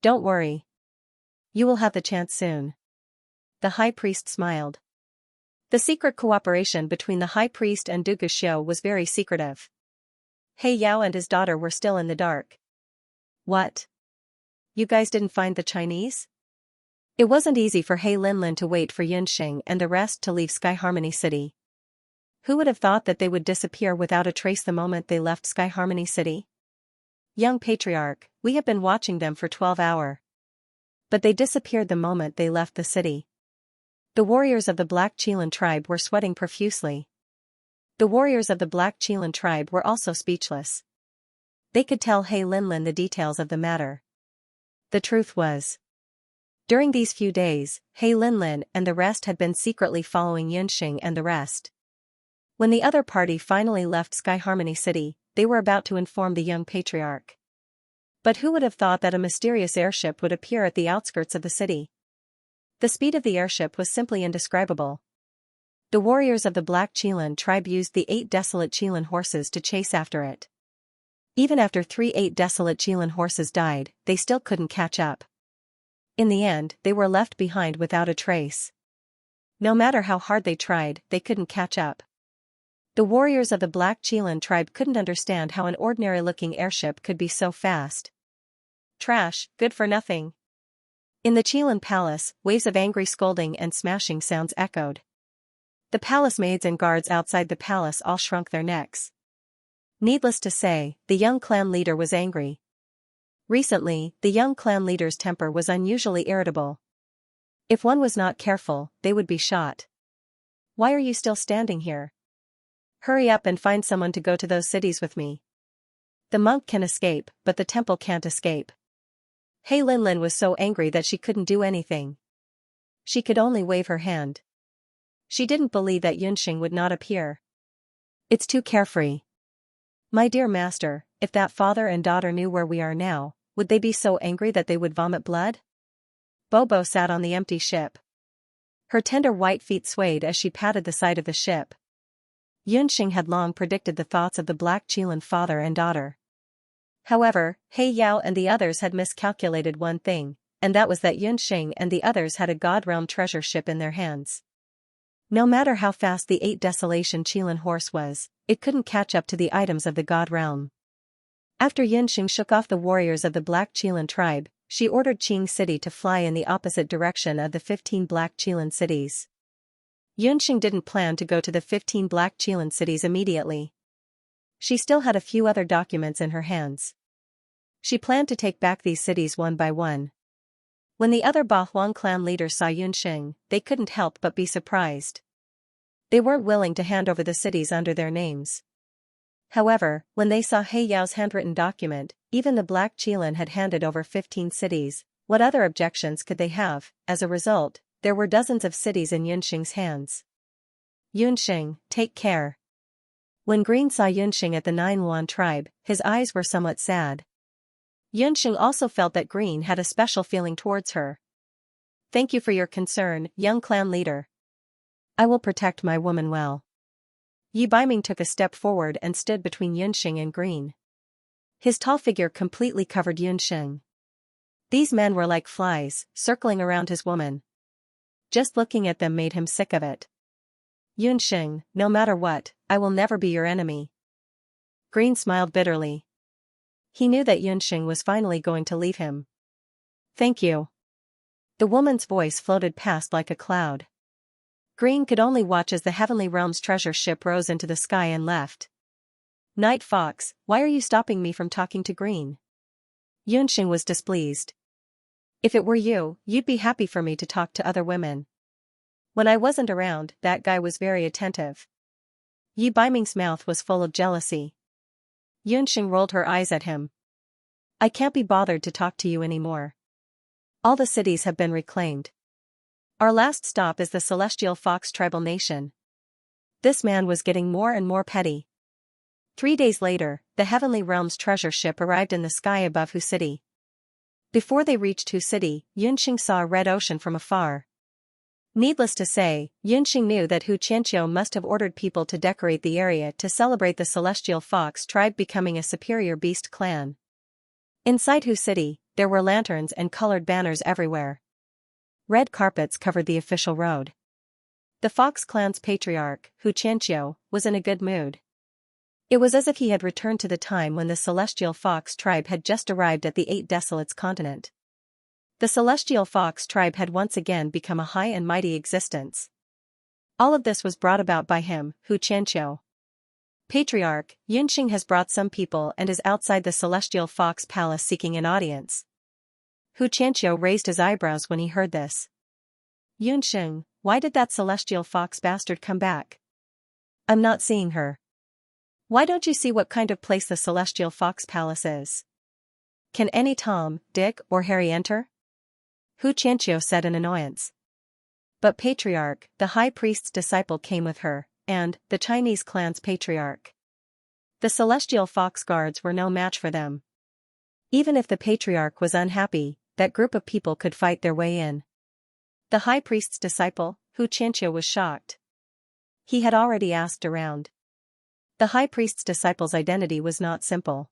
Don't worry. You will have the chance soon. The high priest smiled. The secret cooperation between the high priest and Dugu Xiu was very secretive. He Yao and his daughter were still in the dark. What? You guys didn't find the Chinese? It wasn't easy for He Linlin to wait for Yunxing and the rest to leave Sky Harmony City. Who would have thought that they would disappear without a trace the moment they left Sky Harmony City? Young Patriarch, we have been watching them for 12 hours. But they disappeared the moment they left the city. The warriors of the Black Qilin tribe were sweating profusely. The warriors of the Black Qilin tribe were also speechless. They could tell He Linlin the details of the matter. The truth was, during these few days, He Linlin and the rest had been secretly following Yunxing and the rest. When the other party finally left Sky Harmony City, they were about to inform the young patriarch. But who would have thought that a mysterious airship would appear at the outskirts of the city? The speed of the airship was simply indescribable. The warriors of the Black Qilin tribe used the 8 desolate Qilin horses to chase after it. Even after 3 desolate Qilin horses died, they still couldn't catch up. In the end, they were left behind without a trace. No matter how hard they tried, they couldn't catch up. The warriors of the Black Qilin tribe couldn't understand how an ordinary-looking airship could be so fast. Trash, good for nothing. In the Qilin palace, waves of angry scolding and smashing sounds echoed. The palace maids and guards outside the palace all shrunk their necks. Needless to say, the young clan leader was angry. Recently, the young clan leader's temper was unusually irritable. If one was not careful, they would be shot. Why are you still standing here? Hurry up and find someone to go to those cities with me. The monk can escape, but the temple can't escape. Hey Linlin was so angry that she couldn't do anything. She could only wave her hand. She didn't believe that Yunxing would not appear. It's too carefree. My dear master, if that father and daughter knew where we are now, would they be so angry that they would vomit blood? Bobo sat on the empty ship. Her tender white feet swayed as she patted the side of the ship. Yunxing had long predicted the thoughts of the Black Qilin father and daughter. However, He Yao and the others had miscalculated one thing, and that was that Yunxing and the others had a God Realm treasure ship in their hands. No matter how fast the 8 Desolation Qilin horse was, it couldn't catch up to the items of the God Realm. After Yunxing shook off the warriors of the Black Qilin tribe, she ordered Qing City to fly in the opposite direction of the 15 Black Qilin cities. Yunxing didn't plan to go to the 15 Black Qilin cities immediately. She still had a few other documents in her hands. She planned to take back these cities one by one. When the other Ba Huang clan leaders saw Yunxing, they couldn't help but be surprised. They weren't willing to hand over the cities under their names. However, when they saw He Yao's handwritten document, even the Black Qilin had handed over 15 cities. What other objections could they have? As a result, there were dozens of cities in Yunxing's hands. Yunxing, take care. When Green saw Yunxing at the Nine Yuan tribe, his eyes were somewhat sad. Yunxing also felt that Green had a special feeling towards her. Thank you for your concern, young clan leader. I will protect my woman well. Yi Baiming took a step forward and stood between Yunxing and Green. His tall figure completely covered Yunxing. These men were like flies, circling around his woman. Just looking at them made him sick of it. Yunxing, no matter what, I will never be your enemy. Green smiled bitterly. He knew that Yunxing was finally going to leave him. Thank you. The woman's voice floated past like a cloud. Green could only watch as the Heavenly Realm's treasure ship rose into the sky and left. Night Fox, why are you stopping me from talking to Green? Yunxing was displeased. If it were you, you'd be happy for me to talk to other women. When I wasn't around, that guy was very attentive. Yi Baiming's mouth was full of jealousy. Yunxing rolled her eyes at him. I can't be bothered to talk to you anymore. All the cities have been reclaimed. Our last stop is the Celestial Fox tribal nation. This man was getting more and more petty. 3 days later, the Heavenly Realm's treasure ship arrived in the sky above Hu City. Before they reached Hu City, Yunxing saw a red ocean from afar. Needless to say, Yunxing knew that Hu Qianqiu must have ordered people to decorate the area to celebrate the Celestial Fox tribe becoming a superior beast clan. Inside Hu City, there were lanterns and colored banners everywhere. Red carpets covered the official road. The Fox clan's patriarch, Hu Qianqiu, was in a good mood. It was as if he had returned to the time when the Celestial Fox tribe had just arrived at the 8 Desolates continent. The Celestial Fox tribe had once again become a high and mighty existence. All of this was brought about by him, Hu Qianqiu. Patriarch, Yunxing has brought some people and is outside the Celestial Fox palace seeking an audience. Hu Qianqiu raised his eyebrows when he heard this. Yunxing, why did that Celestial Fox bastard come back? I'm not seeing her. Why don't you see what kind of place the Celestial Fox palace is? Can any Tom, Dick, or Harry enter? Hu Qianqiu said in annoyance. But Patriarch, the High Priest's disciple came with her, and the Chinese clan's patriarch. The Celestial Fox guards were no match for them. Even if the Patriarch was unhappy, that group of people could fight their way in. The High Priest's disciple, Hu Qianqiu was shocked. He had already asked around. The High Priest's disciple's identity was not simple.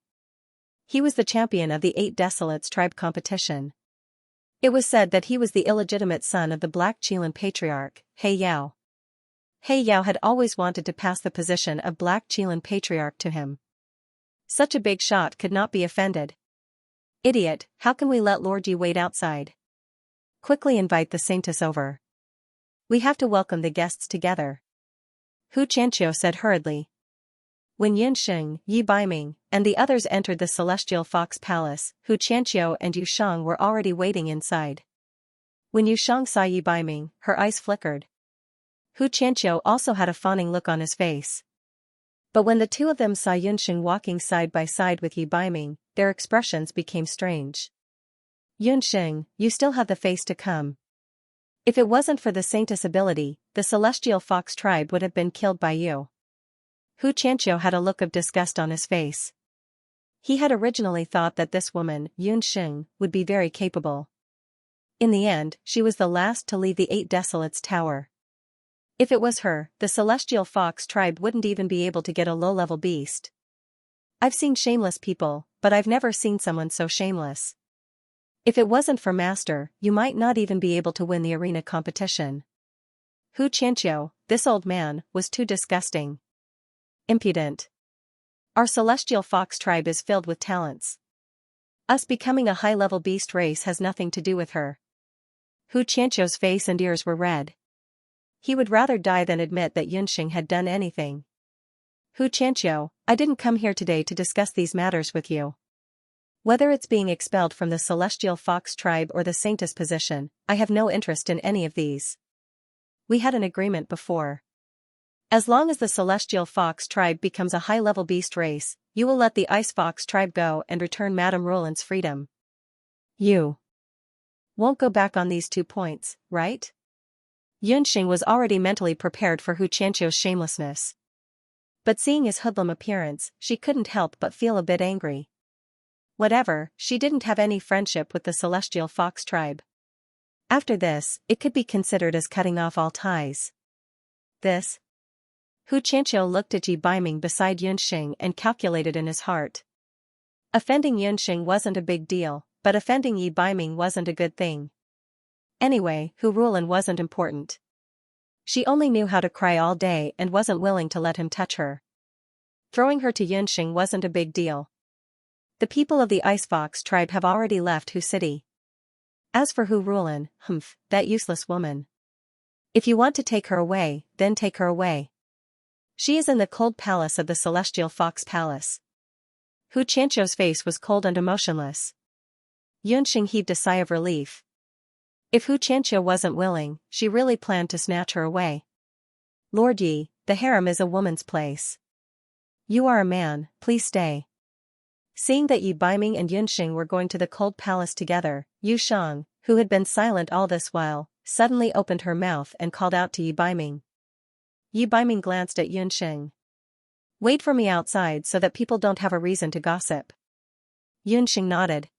He was the champion of the 8 Desolates tribe competition. It was said that he was the illegitimate son of the Black Qilan patriarch, He Yao. He Yao had always wanted to pass the position of Black Qilan patriarch to him. Such a big shot could not be offended. Idiot, how can we let Lord Yi wait outside? Quickly invite the Saintess over. We have to welcome the guests together. Hu Qianqiu said hurriedly. When Yunsheng, Yi Baiming, and the others entered the Celestial Fox Palace, Hu Qianqiu and Yu Shang were already waiting inside. When Yu Shang saw Yi Baiming, her eyes flickered. Hu Qianqiu also had a fawning look on his face. But when the two of them saw Yunsheng walking side by side with Yi Baiming, their expressions became strange. Yunsheng, you still have the face to come. If it wasn't for the Saintess ability, the Celestial Fox tribe would have been killed by you. Hu Qianqiu had a look of disgust on his face. He had originally thought that this woman, Yunsheng, would be very capable. In the end, she was the last to leave the 8 Desolates tower. If it was her, the Celestial Fox tribe wouldn't even be able to get a low-level beast. I've seen shameless people, but I've never seen someone so shameless. If it wasn't for Master, you might not even be able to win the arena competition. Hu Qianqiu, this old man, was too disgusting. Impudent. Our Celestial Fox tribe is filled with talents. Us becoming a high-level beast race has nothing to do with her. Hu Qianqiu's face and ears were red. He would rather die than admit that Yunsheng had done anything. Hu Qianqiu, I didn't come here today to discuss these matters with you. Whether it's being expelled from the Celestial Fox tribe or the Saintess position, I have no interest in any of these. We had an agreement before. As long as the Celestial Fox tribe becomes a high-level beast race, you will let the Ice Fox tribe go and return Madame Roland's freedom. You won't go back on these 2 points, right? Yunsheng was already mentally prepared for Hu Qianqiu's shamelessness. But seeing his hoodlum appearance, she couldn't help but feel a bit angry. Whatever, she didn't have any friendship with the Celestial Fox tribe. After this, it could be considered as cutting off all ties. This. Hu Qianqiu looked at Yi Baiming beside Yunsheng and calculated in his heart. Offending Yunsheng wasn't a big deal, but offending Yi Baiming wasn't a good thing. Anyway, Hu Rulan wasn't important. She only knew how to cry all day and wasn't willing to let him touch her. Throwing her to Yunsheng wasn't a big deal. The people of the Ice Fox tribe have already left Hu City. As for Hu Rulan, that useless woman. If you want to take her away, then take her away. She is in the cold palace of the Celestial Fox Palace. Hu Qianqiu's face was cold and emotionless. Yunsheng heaved a sigh of relief. If Hu Qianqiu wasn't willing, she really planned to snatch her away. Lord Yi, the harem is a woman's place. You are a man, please stay. Seeing that Yi Baiming and Yunsheng were going to the cold palace together, Yu Shang, who had been silent all this while, suddenly opened her mouth and called out to Yi Baiming. Yi Baiming glanced at Yunsheng. Wait for me outside so that people don't have a reason to gossip. Yunsheng nodded.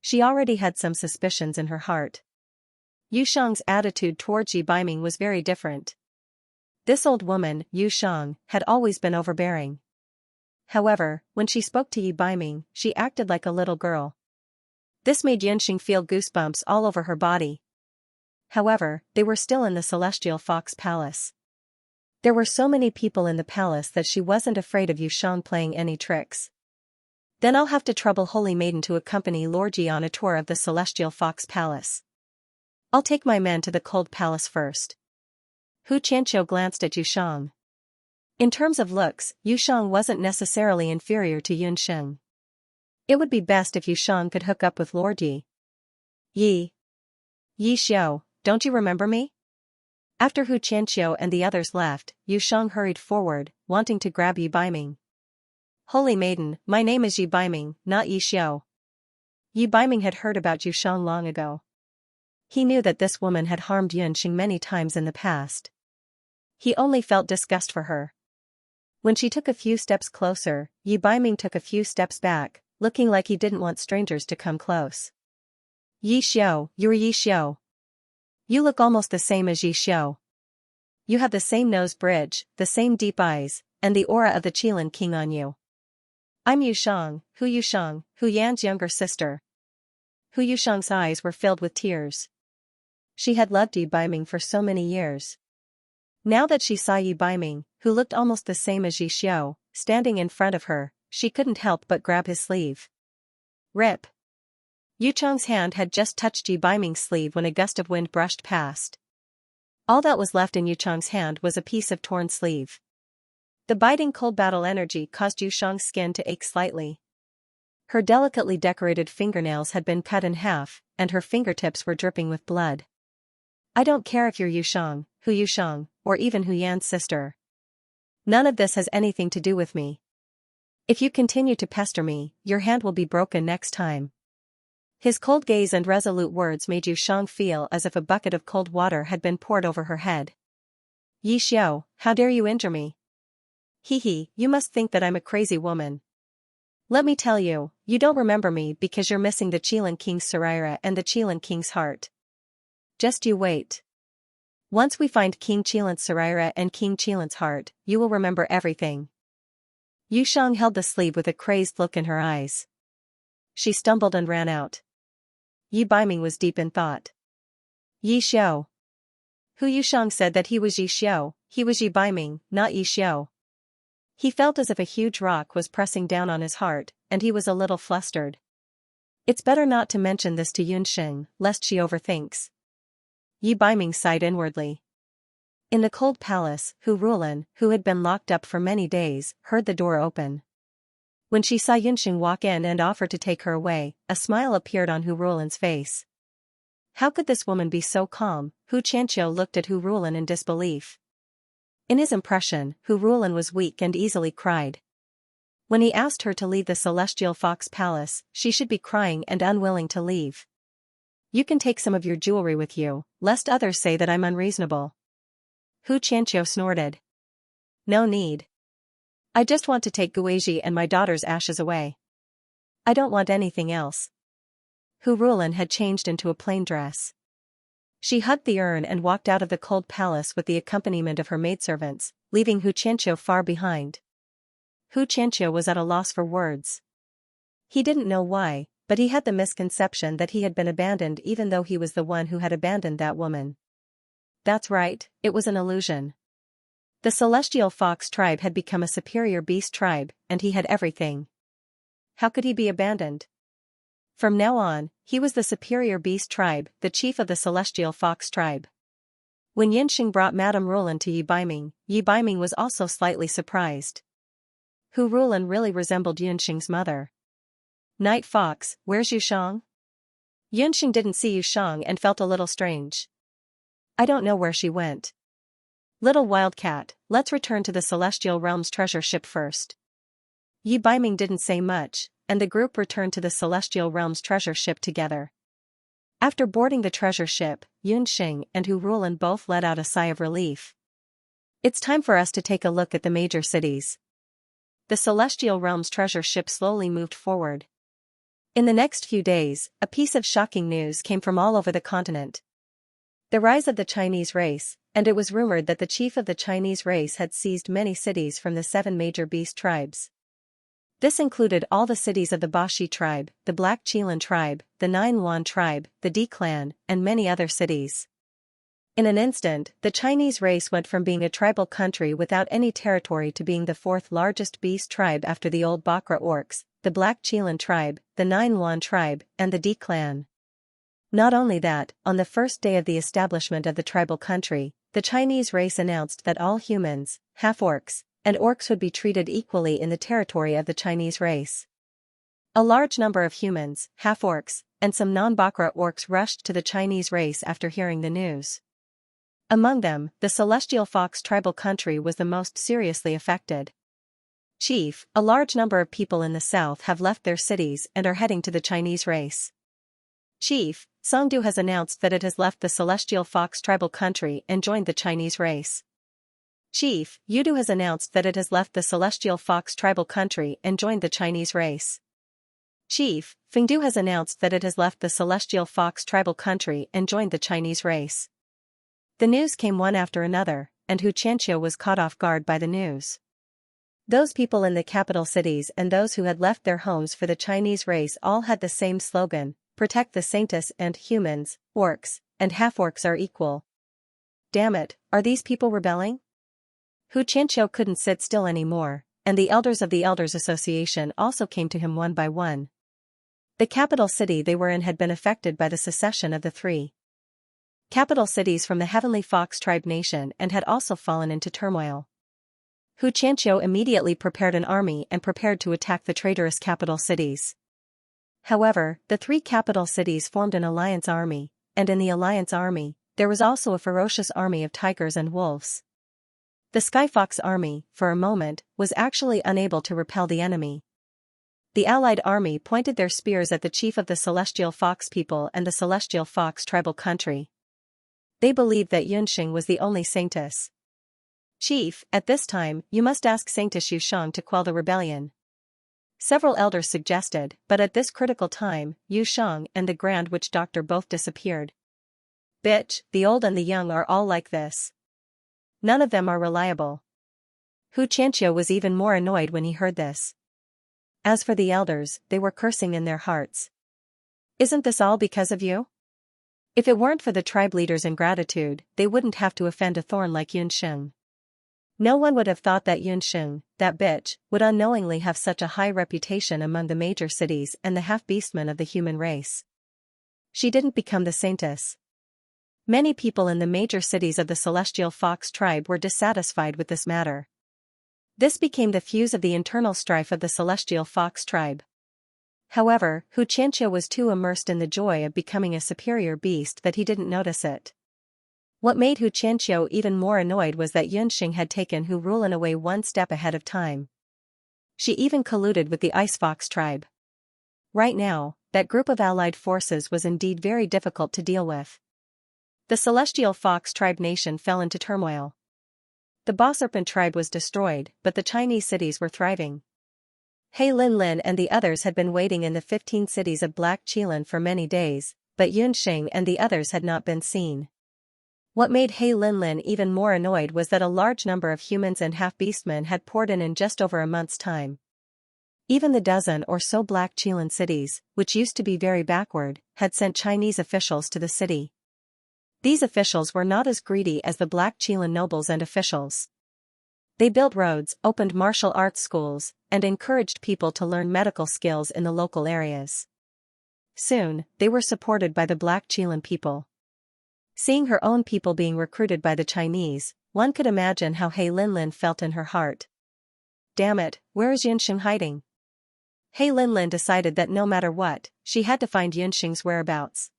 She already had some suspicions in her heart. Yu Shang's attitude towards Yi Baiming was very different. This old woman, Yu Shang, had always been overbearing. However, when she spoke to Yi Baiming, she acted like a little girl. This made Yunsheng feel goosebumps all over her body. However, they were still in the Celestial Fox Palace. There were so many people in the palace that she wasn't afraid of Yu Shang playing any tricks. Then I'll have to trouble Holy Maiden to accompany Lord Yi on a tour of the Celestial Fox Palace. I'll take my men to the cold palace first. Hu Qianqiu glanced at Yu Shang. In terms of looks, Yu Shang wasn't necessarily inferior to Yunsheng. It would be best if Yu Shang could hook up with Lord Yi. Yi Xiao, don't you remember me? After Hu Qianqiu and the others left, Yu Shang hurried forward, wanting to grab Yi Baiming. Holy Maiden, my name is Yi Baiming, not Yi Xiao. Yi Baiming had heard about Yu Shang long ago. He knew that this woman had harmed Yunsheng many times in the past. He only felt disgust for her. When she took a few steps closer, Yi Baiming took a few steps back, looking like he didn't want strangers to come close. Yi Xiao, you're Yi Xiao. You look almost the same as Yi Xiao. You have the same nose bridge, the same deep eyes, and the aura of the Qilan king on you. I'm Yushang, Hu Yan's younger sister. Hu Yushang's eyes were filled with tears. She had loved Yi Baiming for so many years. Now that she saw Yi Baiming, who looked almost the same as Yi Xiao, standing in front of her, she couldn't help but grab his sleeve. Rip. Yu Chang's hand had just touched Yi Baiming's sleeve when a gust of wind brushed past. All that was left in Yu Chang's hand was a piece of torn sleeve. The biting cold battle energy caused Yu Shang's skin to ache slightly. Her delicately decorated fingernails had been cut in half, and her fingertips were dripping with blood. I don't care if you're Yushang, or even Hu Yan's sister. None of this has anything to do with me. If you continue to pester me, your hand will be broken next time. His cold gaze and resolute words made Yu Shang feel as if a bucket of cold water had been poured over her head. Yi Xiao, how dare you injure me? Hee, you must think that I'm a crazy woman. Let me tell you, you don't remember me because you're missing the Qilin King's Saraira and the Qilin King's heart. Just you wait. Once we find King Qilin's Saraira and King Qilin's heart, you will remember everything. Yu Shang held the sleeve with a crazed look in her eyes. She stumbled and ran out. Yi Baiming was deep in thought. Yi Xiao. Hu Yushang said that he was Yi Xiao, he was Yi Baiming, not Yi Xiao. He felt as if a huge rock was pressing down on his heart, and he was a little flustered. It's better not to mention this to Yunxing, lest she overthinks. Yi Baiming sighed inwardly. In the cold palace, Hu Rulan, who had been locked up for many days, heard the door open. When she saw Yunxing walk in and offer to take her away, a smile appeared on Hu Rulan's face. How could this woman be so calm? Hu Xianxia looked at Hu Rulan in disbelief. In his impression, Hu Rulan was weak and easily cried. When he asked her to leave the Celestial Fox Palace, she should be crying and unwilling to leave. You can take some of your jewelry with you, lest others say that I'm unreasonable. Hu Qianqiu snorted. No need. I just want to take Guizhi and my daughter's ashes away. I don't want anything else. Hu Rulan had changed into a plain dress. She hugged the urn and walked out of the cold palace with the accompaniment of her maidservants, leaving Hu Qianqiu far behind. Hu Qianqiu was at a loss for words. He didn't know why, but he had the misconception that he had been abandoned even though he was the one who had abandoned that woman. That's right, it was an illusion. The Celestial Fox tribe had become a superior beast tribe, and he had everything. How could he be abandoned? From now on, he was the superior beast tribe, the chief of the Celestial Fox tribe. When Yunxing brought Madame Rulan to Yi Baiming was also slightly surprised. Hu Rulan really resembled Yunxing's mother. Night Fox, where's Yushang? Yunxing didn't see Yushang and felt a little strange. I don't know where she went. Little Wildcat, let's return to the Celestial Realm's treasure ship first. Yi Baiming didn't say much, and the group returned to the Celestial Realm's treasure ship together. After boarding the treasure ship, Yunxing and Hu Rulan both let out a sigh of relief. It's time for us to take a look at the major cities. The Celestial Realm's treasure ship slowly moved forward. In the next few days, a piece of shocking news came from all over the continent. The rise of the Chinese race, and it was rumored that the chief of the Chinese race had seized many cities from the 7 major beast tribes. This included all the cities of the Bashi tribe, the Black Qilin tribe, the 9 Yuan tribe, the Di clan, and many other cities. In an instant, the Chinese race went from being a tribal country without any territory to being the 4th largest beast tribe after the old Bakra orcs, the Black Qilin tribe, the 9 Yuan tribe, and the Di clan. Not only that, on the first day of the establishment of the tribal country, the Chinese race announced that all humans, half-orcs, and orcs would be treated equally in the territory of the Chinese race. A large number of humans, half-orcs, and some non-Bakra orcs rushed to the Chinese race after hearing the news. Among them, the Celestial Fox tribal country was the most seriously affected. Chief, a large number of people in the south have left their cities and are heading to the Chinese race. Chief, Songdu has announced that it has left the Celestial Fox tribal country and joined the Chinese race. Chief, Yudu has announced that it has left the Celestial Fox tribal country and joined the Chinese race. Chief, Fengdu has announced that it has left the Celestial Fox tribal country and joined the Chinese race. The news came one after another, and Hu Qianqiu was caught off guard by the news. Those people in the capital cities and those who had left their homes for the Chinese race all had the same slogan: protect the saints and humans, orcs, and half-orcs are equal. Damn it, are these people rebelling? Xianxia couldn't sit still anymore, and the elders of the Elders Association also came to him one by one. The capital city they were in had been affected by the secession of the three capital cities from the Heavenly Fox tribe nation and had also fallen into turmoil. Xianxia immediately prepared an army and prepared to attack the traitorous capital cities. However, the three capital cities formed an alliance army, and in the alliance army, there was also a ferocious army of tigers and wolves. The Skyfox army, for a moment, was actually unable to repel the enemy. The allied army pointed their spears at the chief of the Celestial Fox people and the Celestial Fox tribal country. They believed that Xianxia was the only saintess. Chief, at this time, you must ask Saintess Yusheng to quell the rebellion. Several elders suggested, but at this critical time, Yusheng and the Grand Witch Doctor both disappeared. Bitch, the old and the young are all like this. None of them are reliable. Xianxia was even more annoyed when he heard this. As for the elders, they were cursing in their hearts. Isn't this all because of you? If it weren't for the tribe leaders' ingratitude, they wouldn't have to offend a thorn like Xianxia. No one would have thought that Xianxia, that bitch, would unknowingly have such a high reputation among the major cities and the half-beastmen of the human race. She didn't become the saintess. Many people in the major cities of the Celestial Fox tribe were dissatisfied with this matter. This became the fuse of the internal strife of the Celestial Fox tribe. However, Xianxia was too immersed in the joy of becoming a superior beast that he didn't notice it. What made Xianxia even more annoyed was that Xianxia had taken Hu Rulan away one step ahead of time. She even colluded with the Ice Fox tribe. Right now, that group of allied forces was indeed very difficult to deal with. The Celestial Fox tribe nation fell into turmoil. The Ba Serpent tribe was destroyed, but the Chinese cities were thriving. He Linlin and the others had been waiting in the 15 cities of Black Qilan for many days, but Xianxia and the others had not been seen. What made He Linlin even more annoyed was that a large number of humans and half-beastmen had poured in just over a month's time. Even the dozen or so Black Qilan cities, which used to be very backward, had sent Chinese officials to the city. These officials were not as greedy as the Black Qilan nobles and officials. They built roads, opened martial arts schools, and encouraged people to learn medical skills in the local areas. Soon, they were supported by the Black Qilan people. Seeing her own people being recruited by the Chinese, one could imagine how He Linlin felt in her heart. Damn it, where is Xianxia hiding? He Linlin decided that no matter what, she had to find Xianxia's whereabouts.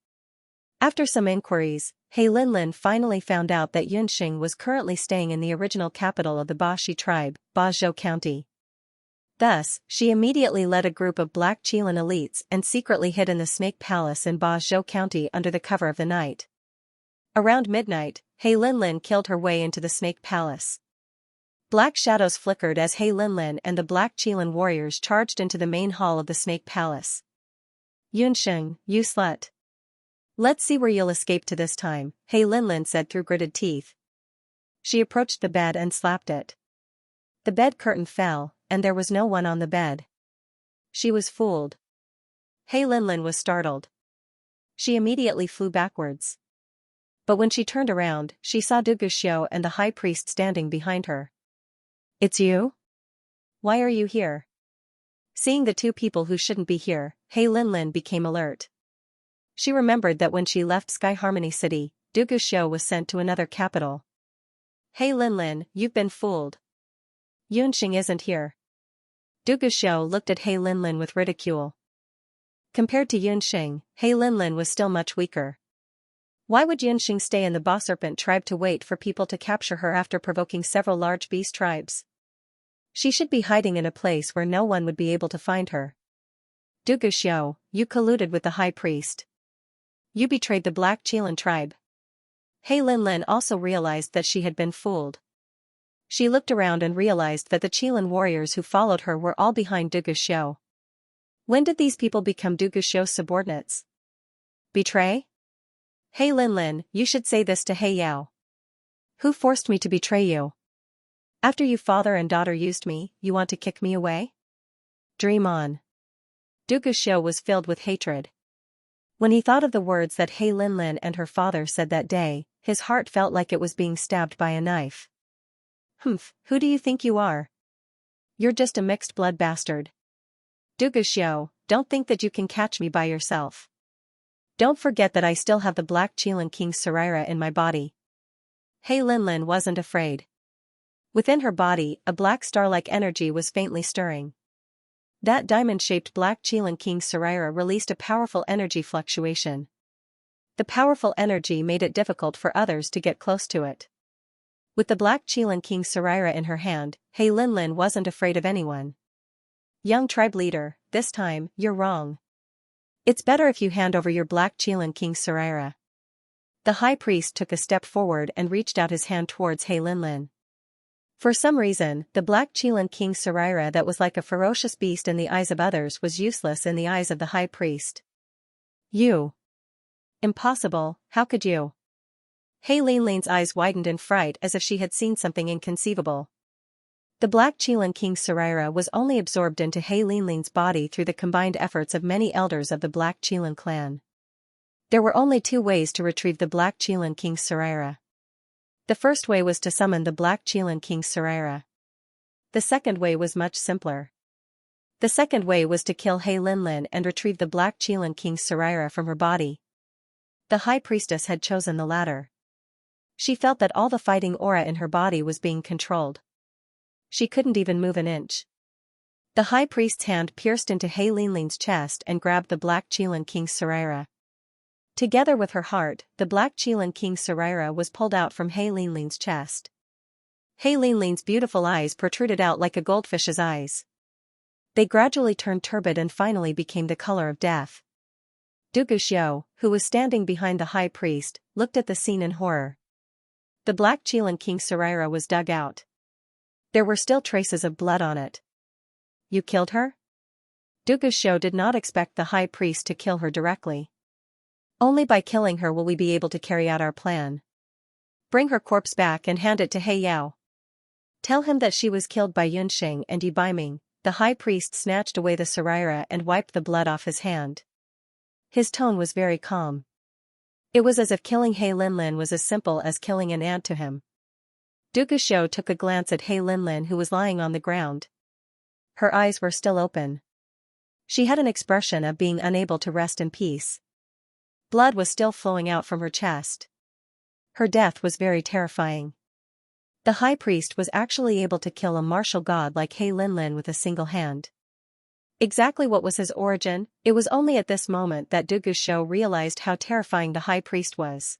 After some inquiries, He Linlin finally found out that Xianxia was currently staying in the original capital of the Baxi tribe, Bazhou County. Thus, she immediately led a group of Black Qilan elites and secretly hid in the Snake Palace in Bazhou County under the cover of the night. Around midnight, He Linlin killed her way into the Snake Palace. Black shadows flickered as He Linlin and the Black Qilan warriors charged into the main hall of the Snake Palace. Xianxia, you slut. Let's see where you'll escape to this time, He Linlin said through gritted teeth. She approached the bed and slapped it. The bed curtain fell, and there was no one on the bed. She was fooled. He Linlin was startled. She immediately flew backwards. But when she turned around, she saw Du Guxiu and the high priest standing behind her. It's you? Why are you here? Seeing the two people who shouldn't be here, He Linlin became alert. She remembered that when she left Sky Harmony City, Du Guxiu was sent to another capital. He Linlin, you've been fooled. Xianxia isn't here. Du Guxiu looked at He Linlin with ridicule. Compared to Xianxia, He Linlin was still much weaker. Why would Xianxia stay in the Ba Serpent tribe to wait for people to capture her after provoking several large beast tribes? She should be hiding in a place where no one would be able to find her. Du Guxiu, you colluded with the high priest. You betrayed the Black Qilan tribe. He Linlin also realized that she had been fooled. She looked around and realized that the Qilan warriors who followed her were all behind Du Guxiu. When did these people become Du Guxiu's subordinates? Betray? He Linlin, you should say this to He Yao. Who forced me to betray you? After you father and daughter used me, you want to kick me away? Dream on. Du Guxiu was filled with hatred. When he thought of the words that He Linlin and her father said that day, his heart felt like it was being stabbed by a knife. Humph, who do you think you are? You're just a mixed-blood bastard. Du Guxiu, don't think that you can catch me by yourself. Don't forget that I still have the Black Qilin King's Saraira in my body. He Linlin wasn't afraid. Within her body, a black star-like energy was faintly stirring. That diamond-shaped Black Qilin King's Saraira released a powerful energy fluctuation. The powerful energy made it difficult for others to get close to it. With the Black Qilin King's Saraira in her hand, He Linlin wasn't afraid of anyone. Young tribe leader, this time, you're wrong. It's better if you hand over your Black Qilin King's Saraira. The high priest took a step forward and reached out his hand towards He Linlin. For some reason, the Black Qilin King's Saraira that was like a ferocious beast in the eyes of others was useless in the eyes of the high priest. You. Impossible, how could you? He Linlin's eyes widened in fright as if she had seen something inconceivable. The Black Qilin King's Saraira was only absorbed into He Linlin's body through the combined efforts of many elders of the Black Qilin clan. There were only two ways to retrieve the Black Qilin King's Saraira. The first way was to summon the Black Qilin King's Saraira. The second way was much simpler. The second way was to kill He Linlin and retrieve the Black Qilin King's Saraira from her body. The high priestess had chosen the latter. She felt that all the fighting aura in her body was being controlled. She couldn't even move an inch. The high priest's hand pierced into He Linlin's chest and grabbed the Black Qilin King's Saraira. Together with her heart, the Black Qilin King's Saraira was pulled out from He Linlin's chest. He Linlin's beautiful eyes protruded out like a goldfish's eyes. They gradually turned turbid and finally became the color of death. Du Guxiu, who was standing behind the high priest, looked at the scene in horror. The Black Qilin King's Saraira was dug out. There were still traces of blood on it. You killed her? Du Guxiu did not expect the high priest to kill her directly. Only by killing her will we be able to carry out our plan. Bring her corpse back and hand it to He Yao. Tell him that she was killed by Yunxing and Yi Baiming. The high priest snatched away the Saraira and wiped the blood off his hand. His tone was very calm. It was as if killing He Linlin was as simple as killing an ant to him. Du Guxiu took a glance at He Linlin, who was lying on the ground. Her eyes were still open. She had an expression of being unable to rest in peace. Blood was still flowing out from her chest. Her death was very terrifying. The high priest was actually able to kill a martial god like He Linlin with a single hand. Exactly what was his origin? It was only at this moment that Du Guxiu realized how terrifying the high priest was.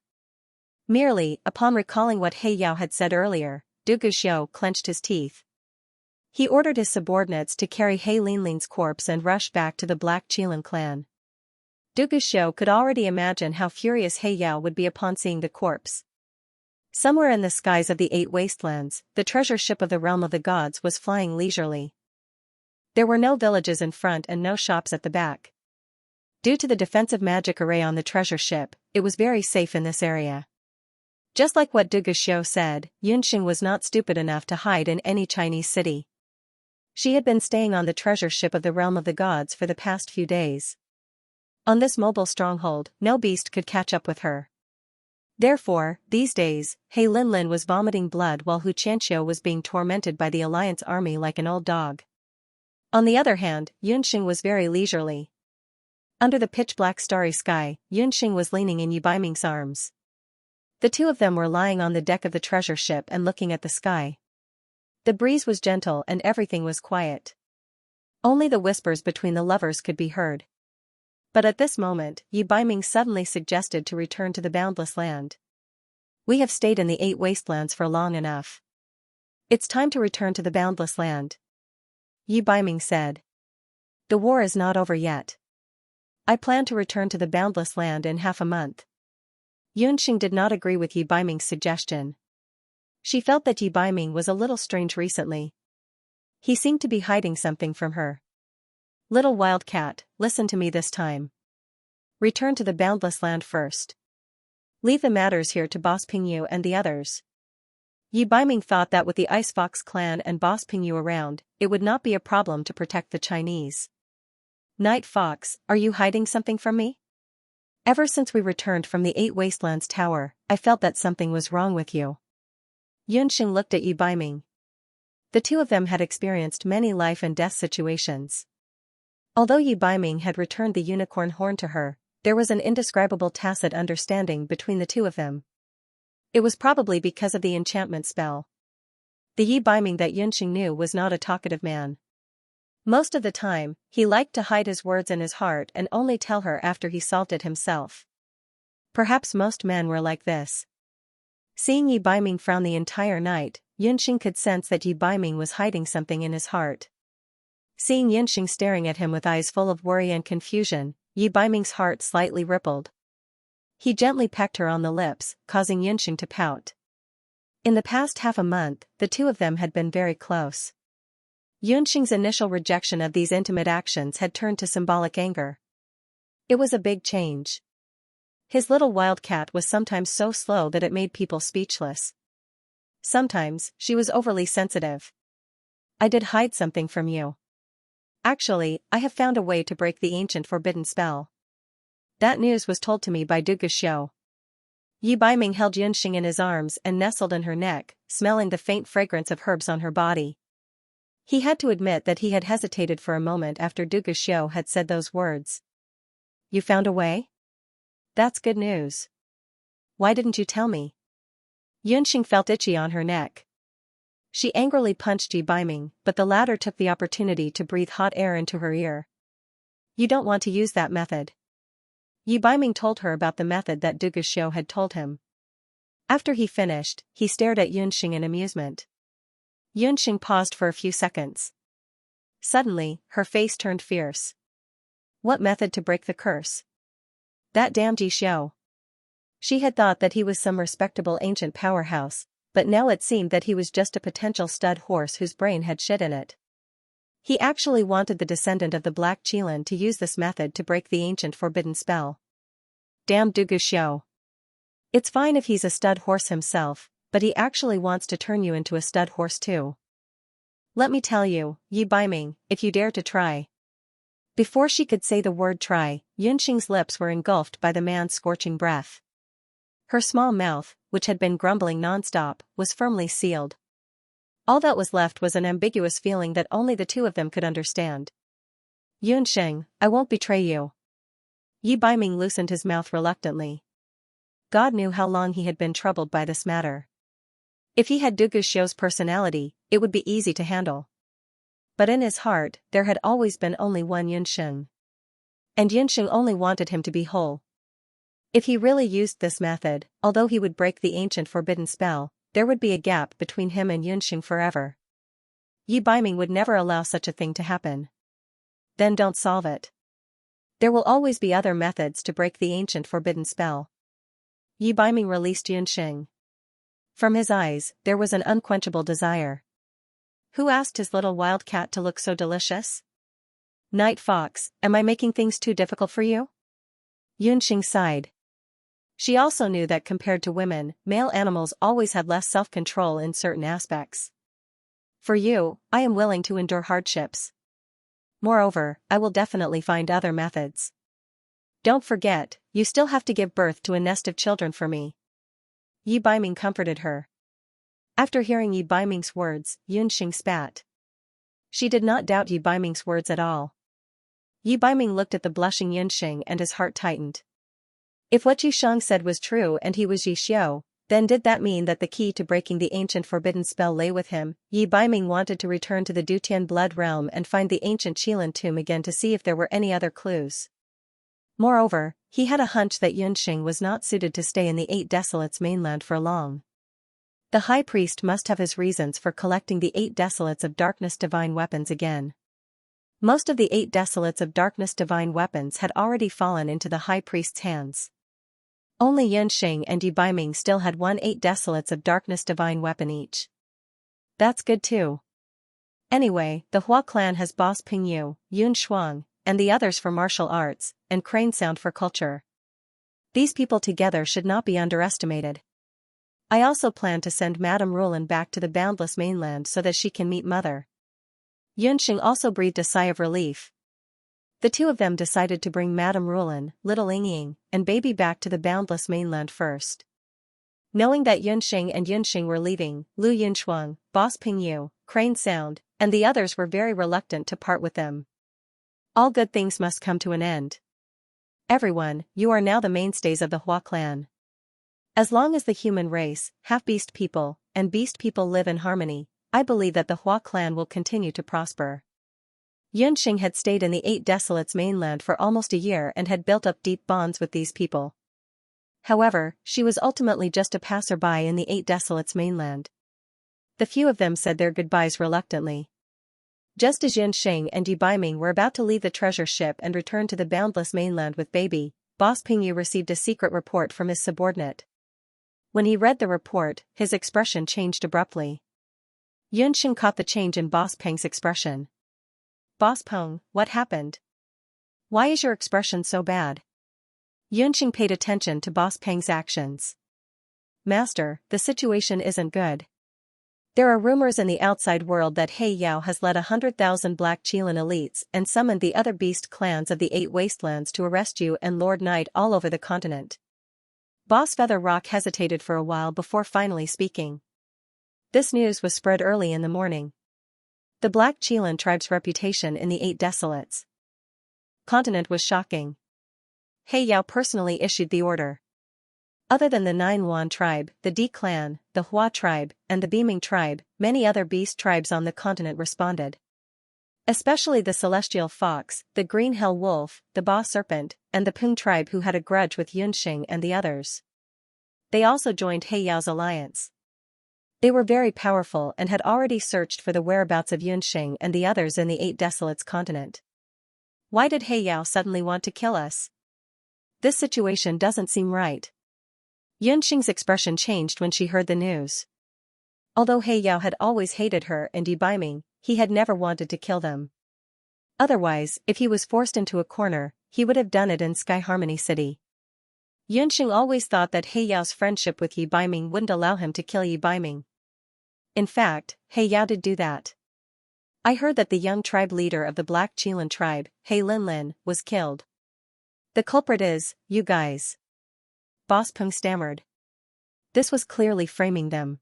Merely, upon recalling what He Yao had said earlier, Du Guxiu clenched his teeth. He ordered his subordinates to carry He Linlin's corpse and rush back to the Black Qilin clan. Du Guxiu could already imagine how furious He Yao would be upon seeing the corpse. Somewhere in the skies of the Eight Wastelands, the treasure ship of the realm of the gods was flying leisurely. There were no villages in front and no shops at the back. Due to the defensive magic array on the treasure ship, it was very safe in this area. Just like what Du Guxiu said, Yunxing was not stupid enough to hide in any Chinese city. She had been staying on the treasure ship of the realm of the gods for the past few days. On this mobile stronghold, no beast could catch up with her. Therefore, these days, He Linlin was vomiting blood while Xianxia was being tormented by the Alliance army like an old dog. On the other hand, Yunxing was very leisurely. Under the pitch-black starry sky, Yunxing was leaning in Yi Baiming's arms. The two of them were lying on the deck of the treasure ship and looking at the sky. The breeze was gentle and everything was quiet. Only the whispers between the lovers could be heard. But at this moment, Yi Baiming suddenly suggested to return to the boundless land. We have stayed in the Eight Wastelands for long enough. It's time to return to the boundless land. Yi Baiming said. The war is not over yet. I plan to return to the boundless land in half a month. Yunxing did not agree with Yi Baiming's suggestion. She felt that Yi Baiming was a little strange recently. He seemed to be hiding something from her. Little wildcat, listen to me this time. Return to the boundless land first. Leave the matters here to Boss Pingyu and the others. Yi Baiming thought that with the Ice Fox clan and Boss Pingyu around, it would not be a problem to protect the Chinese. Night Fox, are you hiding something from me? Ever since we returned from the Eight Wastelands Tower, I felt that something was wrong with you. Yunxing looked at Yi Baiming. The two of them had experienced many life and death situations. Although Yi Baiming had returned the unicorn horn to her, there was an indescribable tacit understanding between the two of them. It was probably because of the enchantment spell. The Yi Baiming that Yunxing knew was not a talkative man. Most of the time, he liked to hide his words in his heart and only tell her after he solved it himself. Perhaps most men were like this. Seeing Yi Baiming frown the entire night, Yunxing could sense that Yi Baiming was hiding something in his heart. Seeing Yunxing staring at him with eyes full of worry and confusion, Yi Baiming's heart slightly rippled. He gently pecked her on the lips, causing Yunxing to pout. In the past half a month, the two of them had been very close. Yunxing's initial rejection of these intimate actions had turned to symbolic anger. It was a big change. His little wildcat was sometimes so slow that it made people speechless. Sometimes, she was overly sensitive. I did hide something from you. Actually, I have found a way to break the ancient forbidden spell. That news was told to me by Du Guxiu. Yi Baiming held Yunxing in his arms and nestled in her neck, smelling the faint fragrance of herbs on her body. He had to admit that he had hesitated for a moment after Du Guxiu had said those words. You found a way? That's good news. Why didn't you tell me? Yunxing felt itchy on her neck. She angrily punched Yi Baiming, but the latter took the opportunity to breathe hot air into her ear. You don't want to use that method. Yi Baiming told her about the method that Du Guxiu had told him. After he finished, he stared at Yunxing in amusement. Yunxing paused for a few seconds. Suddenly, her face turned fierce. What method to break the curse? That damned Yi Xiu. She had thought that he was some respectable ancient powerhouse, but now it seemed that he was just a potential stud horse whose brain had shit in it. He actually wanted the descendant of the Black Qilin to use this method to break the ancient forbidden spell. Damn Du Guxiu. It's fine if he's a stud horse himself, but he actually wants to turn you into a stud horse too. Let me tell you, Yi Baiming, if you dare to try. Before she could say the word try, Yunxing's lips were engulfed by the man's scorching breath. Her small mouth, which had been grumbling non-stop, was firmly sealed. All that was left was an ambiguous feeling that only the two of them could understand. Yunxing, I won't betray you. Yi Baiming loosened his mouth reluctantly. God knew how long he had been troubled by this matter. If he had Du Guxiu's personality, it would be easy to handle. But in his heart, there had always been only one Yunxing. And Yunxing only wanted him to be whole. If he really used this method, although he would break the ancient forbidden spell, there would be a gap between him and Yunxing forever. Yi Baiming would never allow such a thing to happen. Then don't solve it. There will always be other methods to break the ancient forbidden spell. Yi Baiming released Yunxing. From his eyes, there was an unquenchable desire. Who asked his little wildcat to look so delicious? Night Fox, am I making things too difficult for you? Yunxing sighed. She also knew that compared to women, male animals always had less self-control in certain aspects. For you, I am willing to endure hardships. Moreover, I will definitely find other methods. Don't forget, you still have to give birth to a nest of children for me. Yi Baiming comforted her. After hearing Yi Baiming's words, Yunxing spat. She did not doubt Yi Baiming's words at all. Yi Baiming looked at the blushing Yunxing and his heart tightened. If what Yishang said was true and he was Yi Xiu, then did that mean that the key to breaking the ancient forbidden spell lay with him? Yi Baiming wanted to return to the Dutian blood realm and find the ancient Qilin tomb again to see if there were any other clues. Moreover, he had a hunch that Yunxing was not suited to stay in the Eight Desolates mainland for long. The high priest must have his reasons for collecting the Eight Desolates of Darkness divine weapons again. Most of the Eight Desolates of Darkness divine weapons had already fallen into the high priest's hands. Only Yunxing and Yi Baiming still had one Eight Desolates of Darkness divine weapon each. That's good too. Anyway, the Hua clan has Boss Pingyu, Yun Shuang, and the others for martial arts, and Crane Sound for culture. These people together should not be underestimated. I also plan to send Madame Rulin back to the boundless mainland so that she can meet Mother. Yunxing also breathed a sigh of relief. The two of them decided to bring Madame Rulin, little Yingying, and baby back to the boundless mainland first. Knowing that Yunxing and Yunxing were leaving, Lu Yunshuang, Boss Pingyu, Crane Sound, and the others were very reluctant to part with them. All good things must come to an end. Everyone, you are now the mainstays of the Hua clan. As long as the human race, half-beast people, and beast people live in harmony, I believe that the Hua clan will continue to prosper. Yunxing had stayed in the Eight Desolates mainland for almost a year and had built up deep bonds with these people. However, she was ultimately just a passerby in the Eight Desolates mainland. The few of them said their goodbyes reluctantly. Just as Yunxing and Yu Baiming were about to leave the treasure ship and return to the boundless mainland with baby, Boss Pingyu received a secret report from his subordinate. When he read the report, his expression changed abruptly. Yunxing caught the change in Boss Peng's expression. Boss Peng, what happened? Why is your expression so bad? Yunxing paid attention to Boss Peng's actions. Master, the situation isn't good. There are rumors in the outside world that He Yao has led 100,000 Black Qilin elites and summoned the other beast clans of the Eight Wastelands to arrest you and Lord Knight all over the continent. Boss Feather Rock hesitated for a while before finally speaking. This news was spread early in the morning. The Black Qilin tribe's reputation in the Eight Desolates continent was shocking. He Yao personally issued the order. Other than the Nine Yuan tribe, the Di clan, the Hua tribe, and the Beaming tribe, many other beast tribes on the continent responded. Especially the Celestial Fox, the Green Hell Wolf, the Ba Serpent, and the Pung tribe who had a grudge with Yunxing and the others. They also joined He Yao's alliance. They were very powerful and had already searched for the whereabouts of Yunxing and the others in the Eight Desolates continent. Why did He Yao suddenly want to kill us? This situation doesn't seem right. Yunxing's expression changed when she heard the news. Although He Yao had always hated her and Yu Baiming, he had never wanted to kill them. Otherwise, if he was forced into a corner, he would have done it in Sky Harmony City. Yunxing always thought that He Yao's friendship with Yu Baiming wouldn't allow him to kill Yu Baiming. In fact, He Yao did do that. I heard that the young tribe leader of the Black Qilin tribe, He Linlin, was killed. The culprit is, you guys. Boss Peng stammered. This was clearly framing them.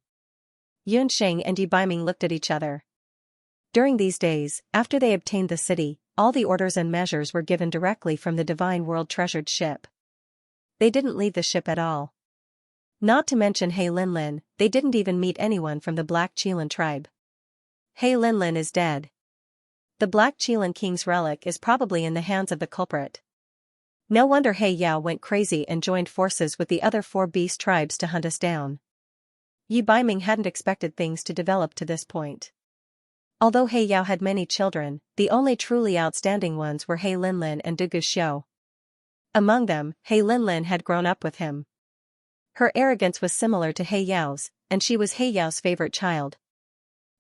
Yunxing and Yu Baiming looked at each other. During these days, after they obtained the city, all the orders and measures were given directly from the Divine World treasured ship. They didn't leave the ship at all. Not to mention He Linlin, they didn't even meet anyone from the Black Qilin tribe. He Linlin is dead. The Black Qilin king's relic is probably in the hands of the culprit. No wonder He Yao went crazy and joined forces with the other four beast tribes to hunt us down. Yu Baiming hadn't expected things to develop to this point. Although He Yao had many children, the only truly outstanding ones were He Linlin and Dugu Xiu. Among them, He Linlin had grown up with him. Her arrogance was similar to He Yao's, and she was He Yao's favorite child.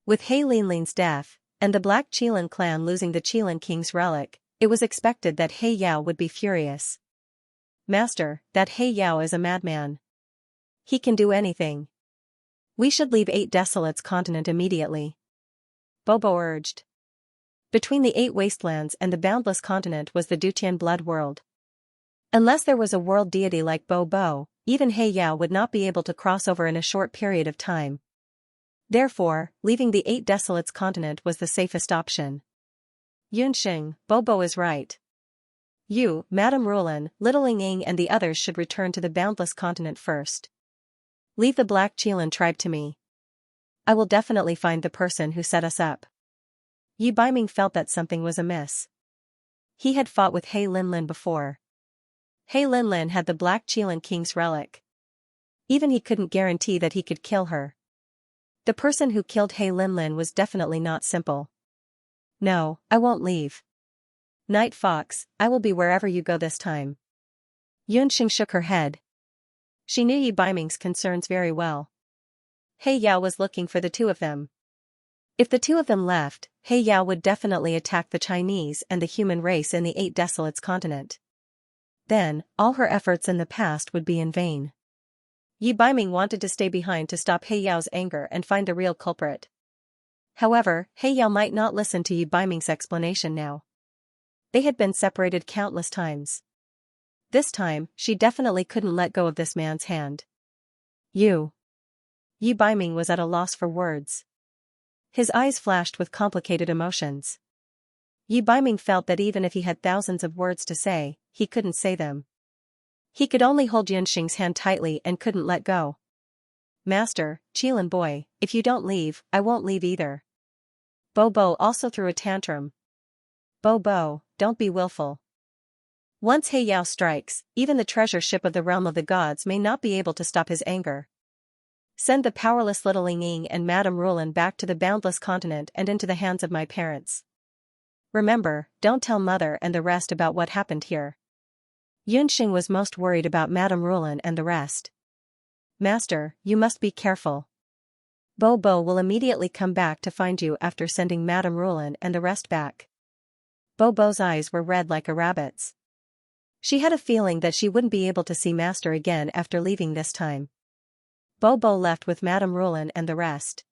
With He Linlin's death, and the Black Qilin clan losing the Qilin king's relic, it was expected that He Yao would be furious. Master, that He Yao is a madman. He can do anything. We should leave Eight Desolates continent immediately. Bobo urged. Between the Eight Wastelands and the boundless continent was the Dutian blood world. Unless there was a world deity like Bobo, even He Yao would not be able to cross over in a short period of time. Therefore, leaving the Eight Desolates continent was the safest option. Yunxing, Bobo is right. You, Madame Rulin, Little Ying and the others should return to the boundless continent first. Leave the Black Qilin tribe to me. I will definitely find the person who set us up. Yu Baiming felt that something was amiss. He had fought with He Linlin before. He Linlin had the Black Qilin king's relic. Even he couldn't guarantee that he could kill her. The person who killed He Linlin was definitely not simple. No, I won't leave. Night Fox, I will be wherever you go this time. Yunxing shook her head. She knew Yu Baiming's concerns very well. He Yao was looking for the two of them. If the two of them left, He Yao would definitely attack the Chinese and the human race in the Eight Desolates continent. Then, all her efforts in the past would be in vain. Yi Baiming wanted to stay behind to stop He Yao's anger and find the real culprit. However, He Yao might not listen to Yi Baiming's explanation now. They had been separated countless times. This time, she definitely couldn't let go of this man's hand. You. Yi Baiming was at a loss for words. His eyes flashed with complicated emotions. Yi Baiming felt that even if he had thousands of words to say, he couldn't say them. He could only hold Yunxing's hand tightly and couldn't let go. Master, Qilin boy, if you don't leave, I won't leave either. Bo also threw a tantrum. Bo, don't be willful. Once He Yao strikes, even the treasure ship of the realm of the gods may not be able to stop his anger. Send the powerless little Ling Ying and Madame Rulin back to the boundless continent and into the hands of my parents. Remember, don't tell mother and the rest about what happened here. Yunxing was most worried about Madame Rulin and the rest. Master, you must be careful. Bo will immediately come back to find you after sending Madame Rulin and the rest back. Bo's eyes were red like a rabbit's. She had a feeling that she wouldn't be able to see Master again after leaving this time. Bo left with Madame Rulin and the rest.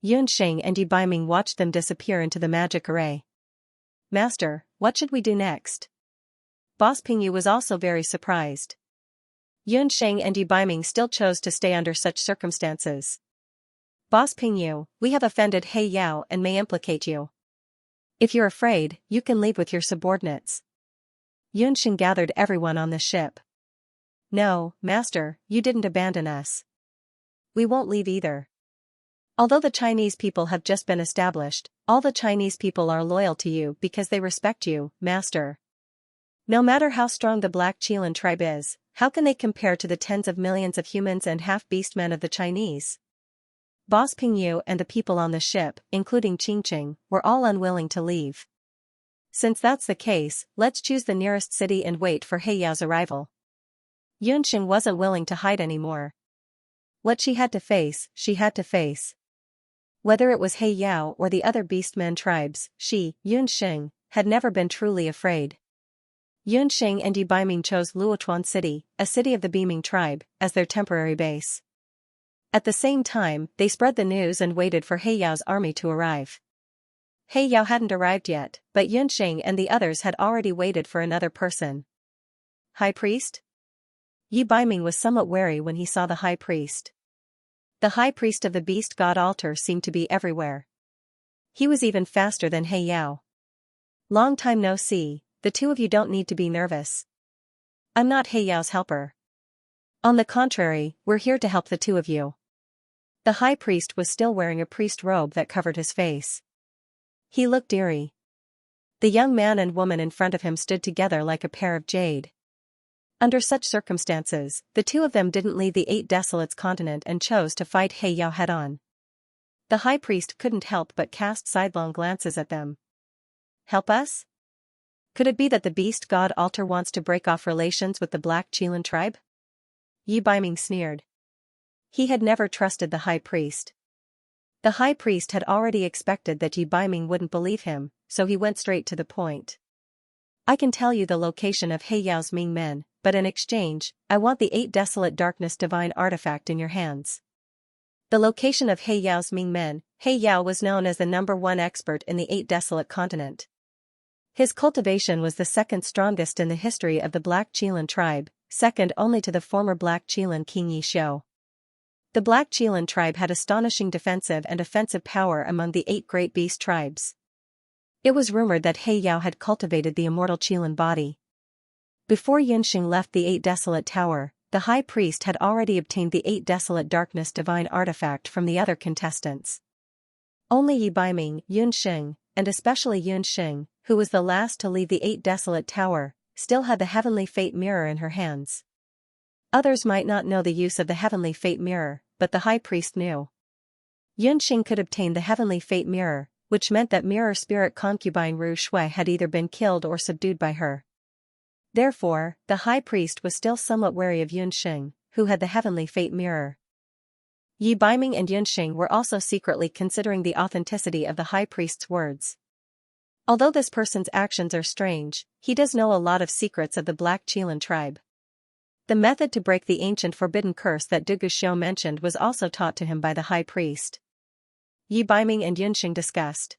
Yunxing and Yi Baiming watched them disappear into the magic array. Master, what should we do next? Boss Pingyu was also very surprised. Yunxing and Yi Baiming still chose to stay under such circumstances. Boss Pingyu, we have offended He Yao and may implicate you. If you're afraid, you can leave with your subordinates. Yunxing gathered everyone on the ship. No, Master, you didn't abandon us. We won't leave either. Although the Chinese people have just been established, all the Chinese people are loyal to you because they respect you, Master. No matter how strong the Black Qilin tribe is, how can they compare to the tens of millions of humans and half-beast men of the Chinese? Boss Pingyu and the people on the ship, including Qingqing, were all unwilling to leave. Since that's the case, let's choose the nearest city and wait for He Yao's arrival. Yunxing wasn't willing to hide anymore. What she had to face, she had to face. Whether it was He Yao or the other beastmen tribes, she, Yunxing, had never been truly afraid. Yunxing and Yi Baiming chose Luochuan City, a city of the Beaming tribe, as their temporary base. At the same time, they spread the news and waited for He Yao's army to arrive. He Yao hadn't arrived yet, but Yunxing and the others had already waited for another person. High Priest? Yi Baiming was somewhat wary when he saw the High Priest. The High Priest of the Beast God altar seemed to be everywhere. He was even faster than He Yao. Long time no see, the two of you don't need to be nervous. I'm not He Yao's helper. On the contrary, we're here to help the two of you. The High Priest was still wearing a priest robe that covered his face. He looked eerie. The young man and woman in front of him stood together like a pair of jade. Under such circumstances, the two of them didn't leave the Eight Desolates continent and chose to fight He Yao head-on. The High Priest couldn't help but cast sidelong glances at them. Help us? Could it be that the Beast God altar wants to break off relations with the Black Qilin tribe? Yi Baiming sneered. He had never trusted the High Priest. The High Priest had already expected that Yi Baiming wouldn't believe him, so he went straight to the point. I can tell you the location of He Yao's Ming men, but in exchange, I want the 8 Desolate Darkness Divine Artifact in your hands. The location of He Yao's Ming men. He Yao was known as the #1 expert in the 8 Desolate Continent. His cultivation was the second strongest in the history of the Black Qilin tribe, second only to the former Black Qilin King Yi Xiu. The Black Qilin tribe had astonishing defensive and offensive power among the 8 great beast tribes. It was rumored that He Yao had cultivated the immortal Qilin body. Before Yunxing left the 8 Desolate Tower, the High Priest had already obtained the 8 Desolate Darkness Divine Artifact from the other contestants. Only Yi Baiming, Yunxing, and especially Yunxing, who was the last to leave the 8 Desolate Tower, still had the Heavenly Fate Mirror in her hands. Others might not know the use of the Heavenly Fate Mirror, but the High Priest knew. Yunxing could obtain the Heavenly Fate Mirror, which meant that Mirror Spirit concubine Ru Shui had either been killed or subdued by her. Therefore, the High Priest was still somewhat wary of Yunxing, who had the Heavenly Fate Mirror. Yi Baiming and Yunxing were also secretly considering the authenticity of the High Priest's words. Although this person's actions are strange, he does know a lot of secrets of the Black Qilin tribe. The method to break the ancient forbidden curse that Duguxiu mentioned was also taught to him by the high priest. Yi Biming and Yunxing discussed.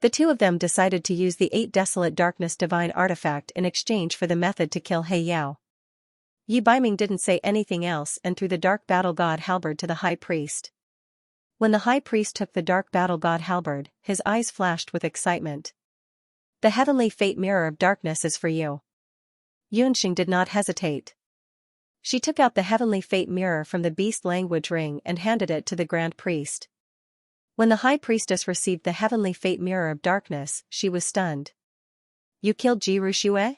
The two of them decided to use the 8 Desolate Darkness divine artifact in exchange for the method to kill He Yao. Yi Biming didn't say anything else and threw the Dark Battle God halberd to the high priest. When the high priest took the Dark Battle God halberd, his eyes flashed with excitement. The heavenly fate mirror of darkness is for you. Yunxing did not hesitate. She took out the heavenly fate mirror from the beast language ring and handed it to the grand priest. When the high priestess received the heavenly fate mirror of darkness, she was stunned. You killed Ji Ruxue?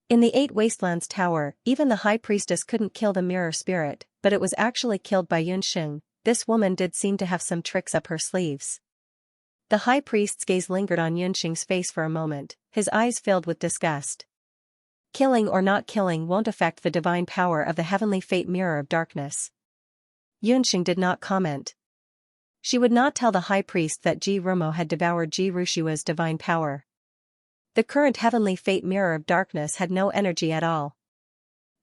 In the 8 Wastelands Tower, even the high priestess couldn't kill the mirror spirit, but it was actually killed by Yunxing. This woman did seem to have some tricks up her sleeves. The high priest's gaze lingered on Yunxing's face for a moment, his eyes filled with disgust. Killing or not killing won't affect the divine power of the heavenly fate mirror of darkness. Yunxing did not comment. She would not tell the high priest that Ji Rumo had devoured Ji Rushua's divine power. The current heavenly fate mirror of darkness had no energy at all.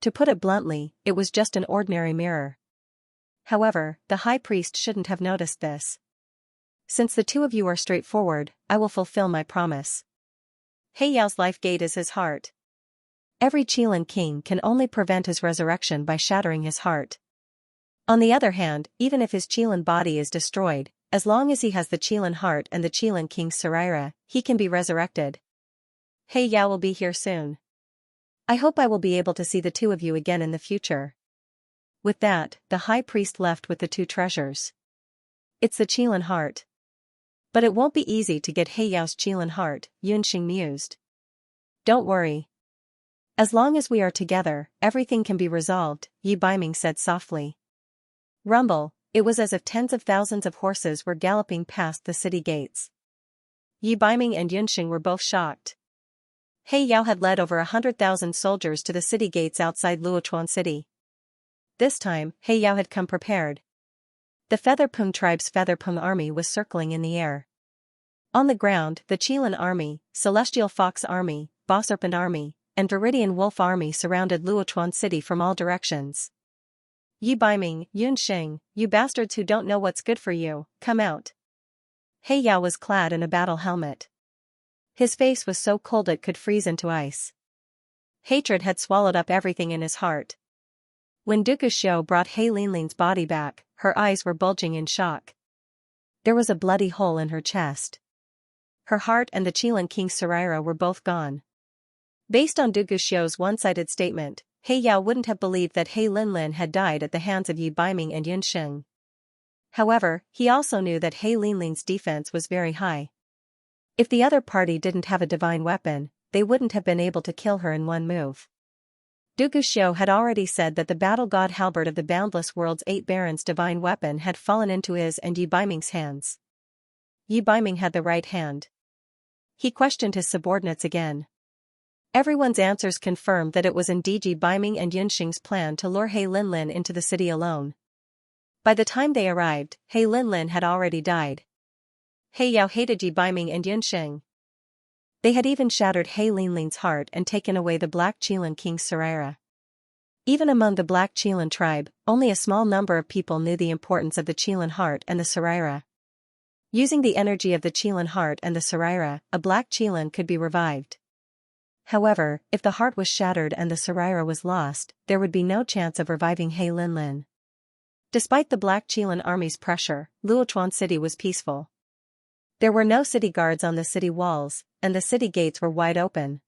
To put it bluntly, it was just an ordinary mirror. However, the high priest shouldn't have noticed this. Since the two of you are straightforward, I will fulfill my promise. He Yao's life gate is his heart. Every Qilin king can only prevent his resurrection by shattering his heart. On the other hand, even if his Qilin body is destroyed, as long as he has the Qilin heart and the Qilin king's Saraira, he can be resurrected. He Yao will be here soon. I hope I will be able to see the two of you again in the future. With that, the high priest left with the 2 treasures. It's the Qilin heart. But it won't be easy to get He Yao's Qilin heart, Yunxing mused. Don't worry. As long as we are together, everything can be resolved, Yi Biming said softly. Rumble, it was as if tens of thousands of horses were galloping past the city gates. Yi Biming and Yunxing were both shocked. He Yao had led over 100,000 soldiers to the city gates outside Luochuan City. This time, He Yao had come prepared. The Featherpung tribe's Featherpung army was circling in the air. On the ground, the Qilin army, Celestial Fox army, Bosserpent army, and Viridian Wolf army surrounded Luochuan City from all directions. Yi Biming, Yunxing, you bastards who don't know what's good for you, come out. He Yao was clad in a battle helmet. His face was so cold it could freeze into ice. Hatred had swallowed up everything in his heart. When Duguxiu brought He Linlin's body back, her eyes were bulging in shock. There was a bloody hole in her chest. Her heart and the Qilin King's Saraira were both gone. Based on Duguxiu's one-sided statement, He Yao wouldn't have believed that He Linlin had died at the hands of Yi Biming and Yunxing. However, he also knew that He Linlin's defense was very high. If the other party didn't have a divine weapon, they wouldn't have been able to kill her in one move. Duguxiu had already said that the battle god halberd of the boundless world's 8 barons' divine weapon had fallen into his and Yi Biming's hands. Yi Biming had the right hand. He questioned his subordinates again. Everyone's answers confirmed that it was indeed Yi Biming and Yunxing's plan to lure He Linlin into the city alone. By the time they arrived, He Linlin had already died. He Yao hated Yi Biming and Yunxing. They had even shattered He Linlin's heart and taken away the Black Qilin King's Saraira. Even among the Black Qilin tribe, only a small number of people knew the importance of the Qilin heart and the Saraira. Using the energy of the Qilin heart and the Saraira, a Black Qilin could be revived. However, if the heart was shattered and the Saraira was lost, there would be no chance of reviving He Linlin. Despite the Black Qilin army's pressure, Luochuan City was peaceful. There were no city guards on the city walls, and the city gates were wide open.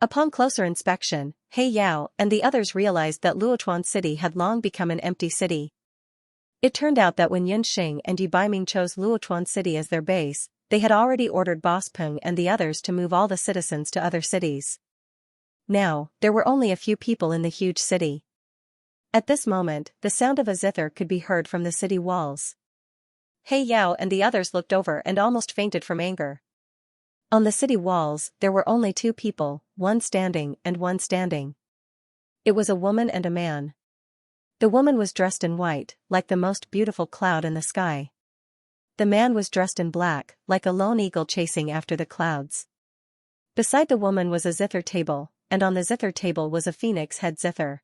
Upon closer inspection, He Yao and the others realized that Luochuan City had long become an empty city. It turned out that when Yunxing and Yi Biming chose Luochuan City as their base, they had already ordered Bospeng and the others to move all the citizens to other cities. Now, there were only a few people in the huge city. At this moment, the sound of a zither could be heard from the city walls. He Yao and the others looked over and almost fainted from anger. On the city walls, there were only 2 people, one standing and one standing. It was a woman and a man. The woman was dressed in white, like the most beautiful cloud in the sky. The man was dressed in black, like a lone eagle chasing after the clouds. Beside the woman was a zither table, and on the zither table was a phoenix head zither.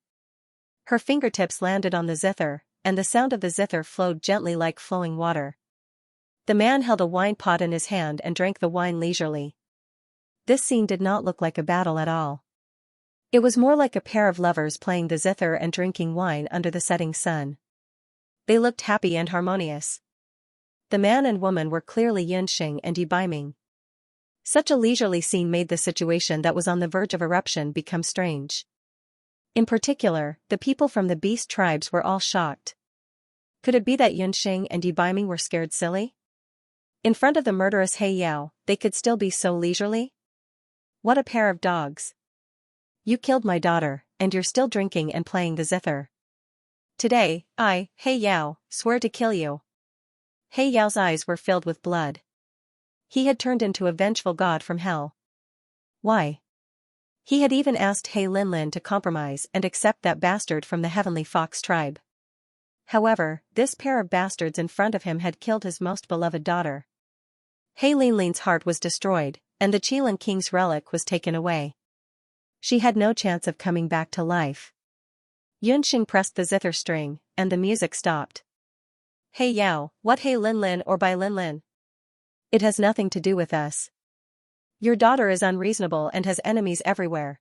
Her fingertips landed on the zither, and the sound of the zither flowed gently like flowing water. The man held a wine pot in his hand and drank the wine leisurely. This scene did not look like a battle at all. It was more like a pair of lovers playing the zither and drinking wine under the setting sun. They looked happy and harmonious. The man and woman were clearly Xianxia and Yi. Such a leisurely scene made the situation that was on the verge of eruption become strange. In particular, the people from the beast tribes were all shocked. Could it be that Xianxia and Yi were scared silly? In front of the murderous He Yao, they could still be so leisurely? What a pair of dogs. You killed my daughter, and you're still drinking and playing the zither. Today, I, He Yao, swear to kill you. He Yao's eyes were filled with blood. He had turned into a vengeful god from hell. Why? He had even asked He Linlin to compromise and accept that bastard from the heavenly fox tribe. However, this pair of bastards in front of him had killed his most beloved daughter. He Linlin's heart was destroyed, and the Qilan king's relic was taken away. She had no chance of coming back to life. Yunxing pressed the zither string, and the music stopped. He Yao, what He Linlin or Bai Linlin? It has nothing to do with us. Your daughter is unreasonable and has enemies everywhere.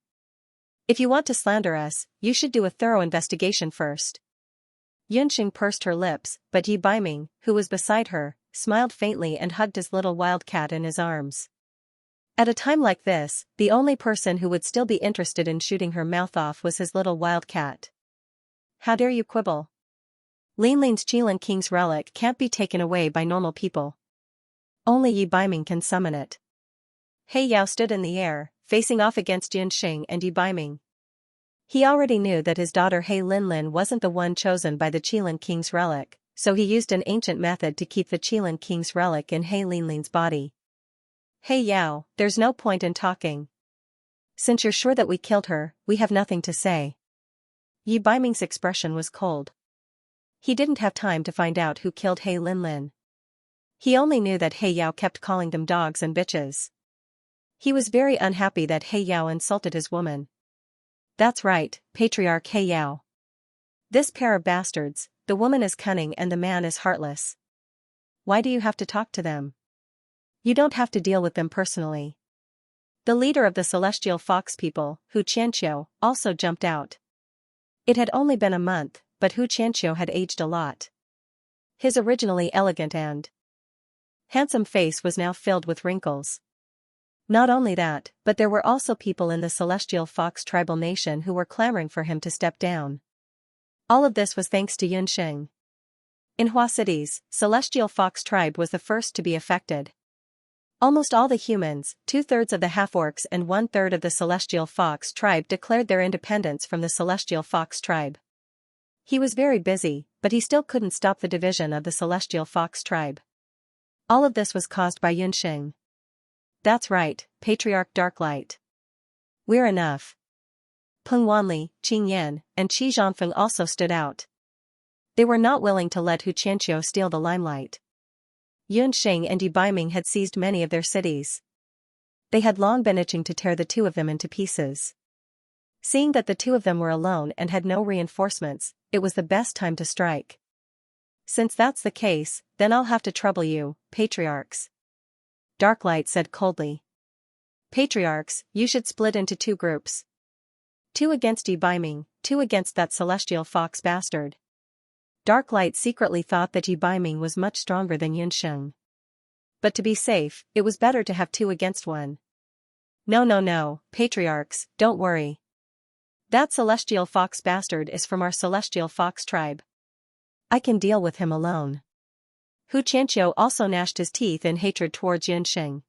If you want to slander us, you should do a thorough investigation first. Yunxing pursed her lips, but Yi Biming, who was beside her, smiled faintly and hugged his little wildcat in his arms. At a time like this, the only person who would still be interested in shooting her mouth off was his little wildcat. How dare you quibble? Linlin's Qilan king's relic can't be taken away by normal people. Only Yi Biming can summon it. He Yao stood in the air, facing off against Yunxing and Yi Biming. He already knew that his daughter He Linlin wasn't the one chosen by the Qilan king's relic, so he used an ancient method to keep the Qilan king's relic in He Linlin's body. He Yao, there's no point in talking. Since you're sure that we killed her, we have nothing to say. Yi Biming's expression was cold. He didn't have time to find out who killed He Linlin. He only knew that He Yao kept calling them dogs and bitches. He was very unhappy that He Yao insulted his woman. That's right, Patriarch He Yao. This pair of bastards, the woman is cunning and the man is heartless. Why do you have to talk to them? You don't have to deal with them personally. The leader of the celestial fox people, Hu Qianxiu, also jumped out. It had only been a month, but Hu Qianxiu had aged a lot. His originally elegant and handsome face was now filled with wrinkles. Not only that, but there were also people in the celestial fox tribal nation who were clamoring for him to step down. All of this was thanks to Yunxing. In Hua cities, celestial fox tribe was the first to be affected. Almost all the humans, 2/3 of the half-orcs and 1/3 of the celestial fox tribe declared their independence from the celestial fox tribe. He was very busy, but he still couldn't stop the division of the celestial fox tribe. All of this was caused by Yunxing. That's right, Patriarch Darklight. We're enough. Peng Wanli, Qing Yan, and Qi Zhangfeng also stood out. They were not willing to let Hu Qianxiu steal the limelight. Yunxing and Yi Biming had seized many of their cities. They had long been itching to tear the two of them into pieces. Seeing that the two of them were alone and had no reinforcements, it was the best time to strike. Since that's the case, then I'll have to trouble you, patriarchs. Darklight said coldly. Patriarchs, you should split into 2 groups. 2 against Yi Biming, 2 against that celestial fox bastard. Darklight secretly thought that Yi Biming was much stronger than Yunxing. But to be safe, it was better to have 2 against 1. No, patriarchs, don't worry. That celestial fox bastard is from our celestial fox tribe. I can deal with him alone. Hu Qianxiu also gnashed his teeth in hatred towards Yunxing.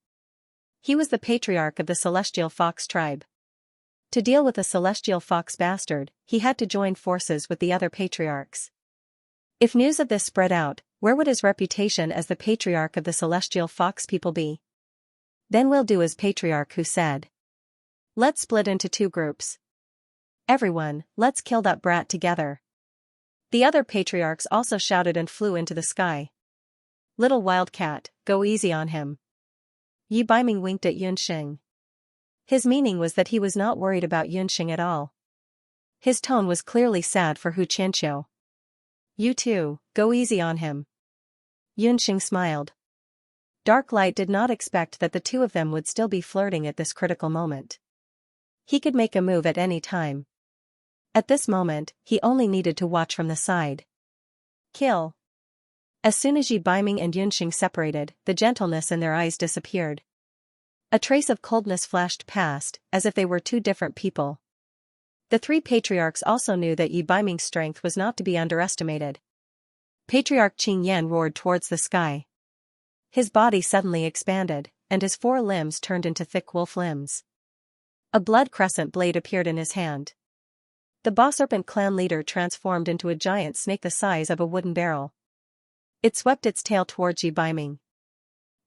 He was the patriarch of the celestial fox tribe. To deal with a celestial fox bastard, he had to join forces with the other patriarchs. If news of this spread out, where would his reputation as the patriarch of the celestial fox people be? Then we'll do as Patriarch Hu said. Let's split into 2 groups. Everyone, let's kill that brat together. The other patriarchs also shouted and flew into the sky. Little wildcat, go easy on him. Yi Biming winked at Yunxing. His meaning was that he was not worried about Yunxing at all. His tone was clearly sad for Hu Qianqiu. You too, go easy on him. Yunxing smiled. Dark Light did not expect that the two of them would still be flirting at this critical moment. He could make a move at any time. At this moment, he only needed to watch from the side. Kill. As soon as Yi Baiming and Yunxing separated, the gentleness in their eyes disappeared. A trace of coldness flashed past, as if they were two different people. The three patriarchs also knew that Yi Baiming's strength was not to be underestimated. Patriarch Qing Yan roared towards the sky. His body suddenly expanded, and his four limbs turned into thick wolf limbs. A blood crescent blade appeared in his hand. The Ba Serpent clan leader transformed into a giant snake the size of a wooden barrel. It swept its tail towards Yi Baiming.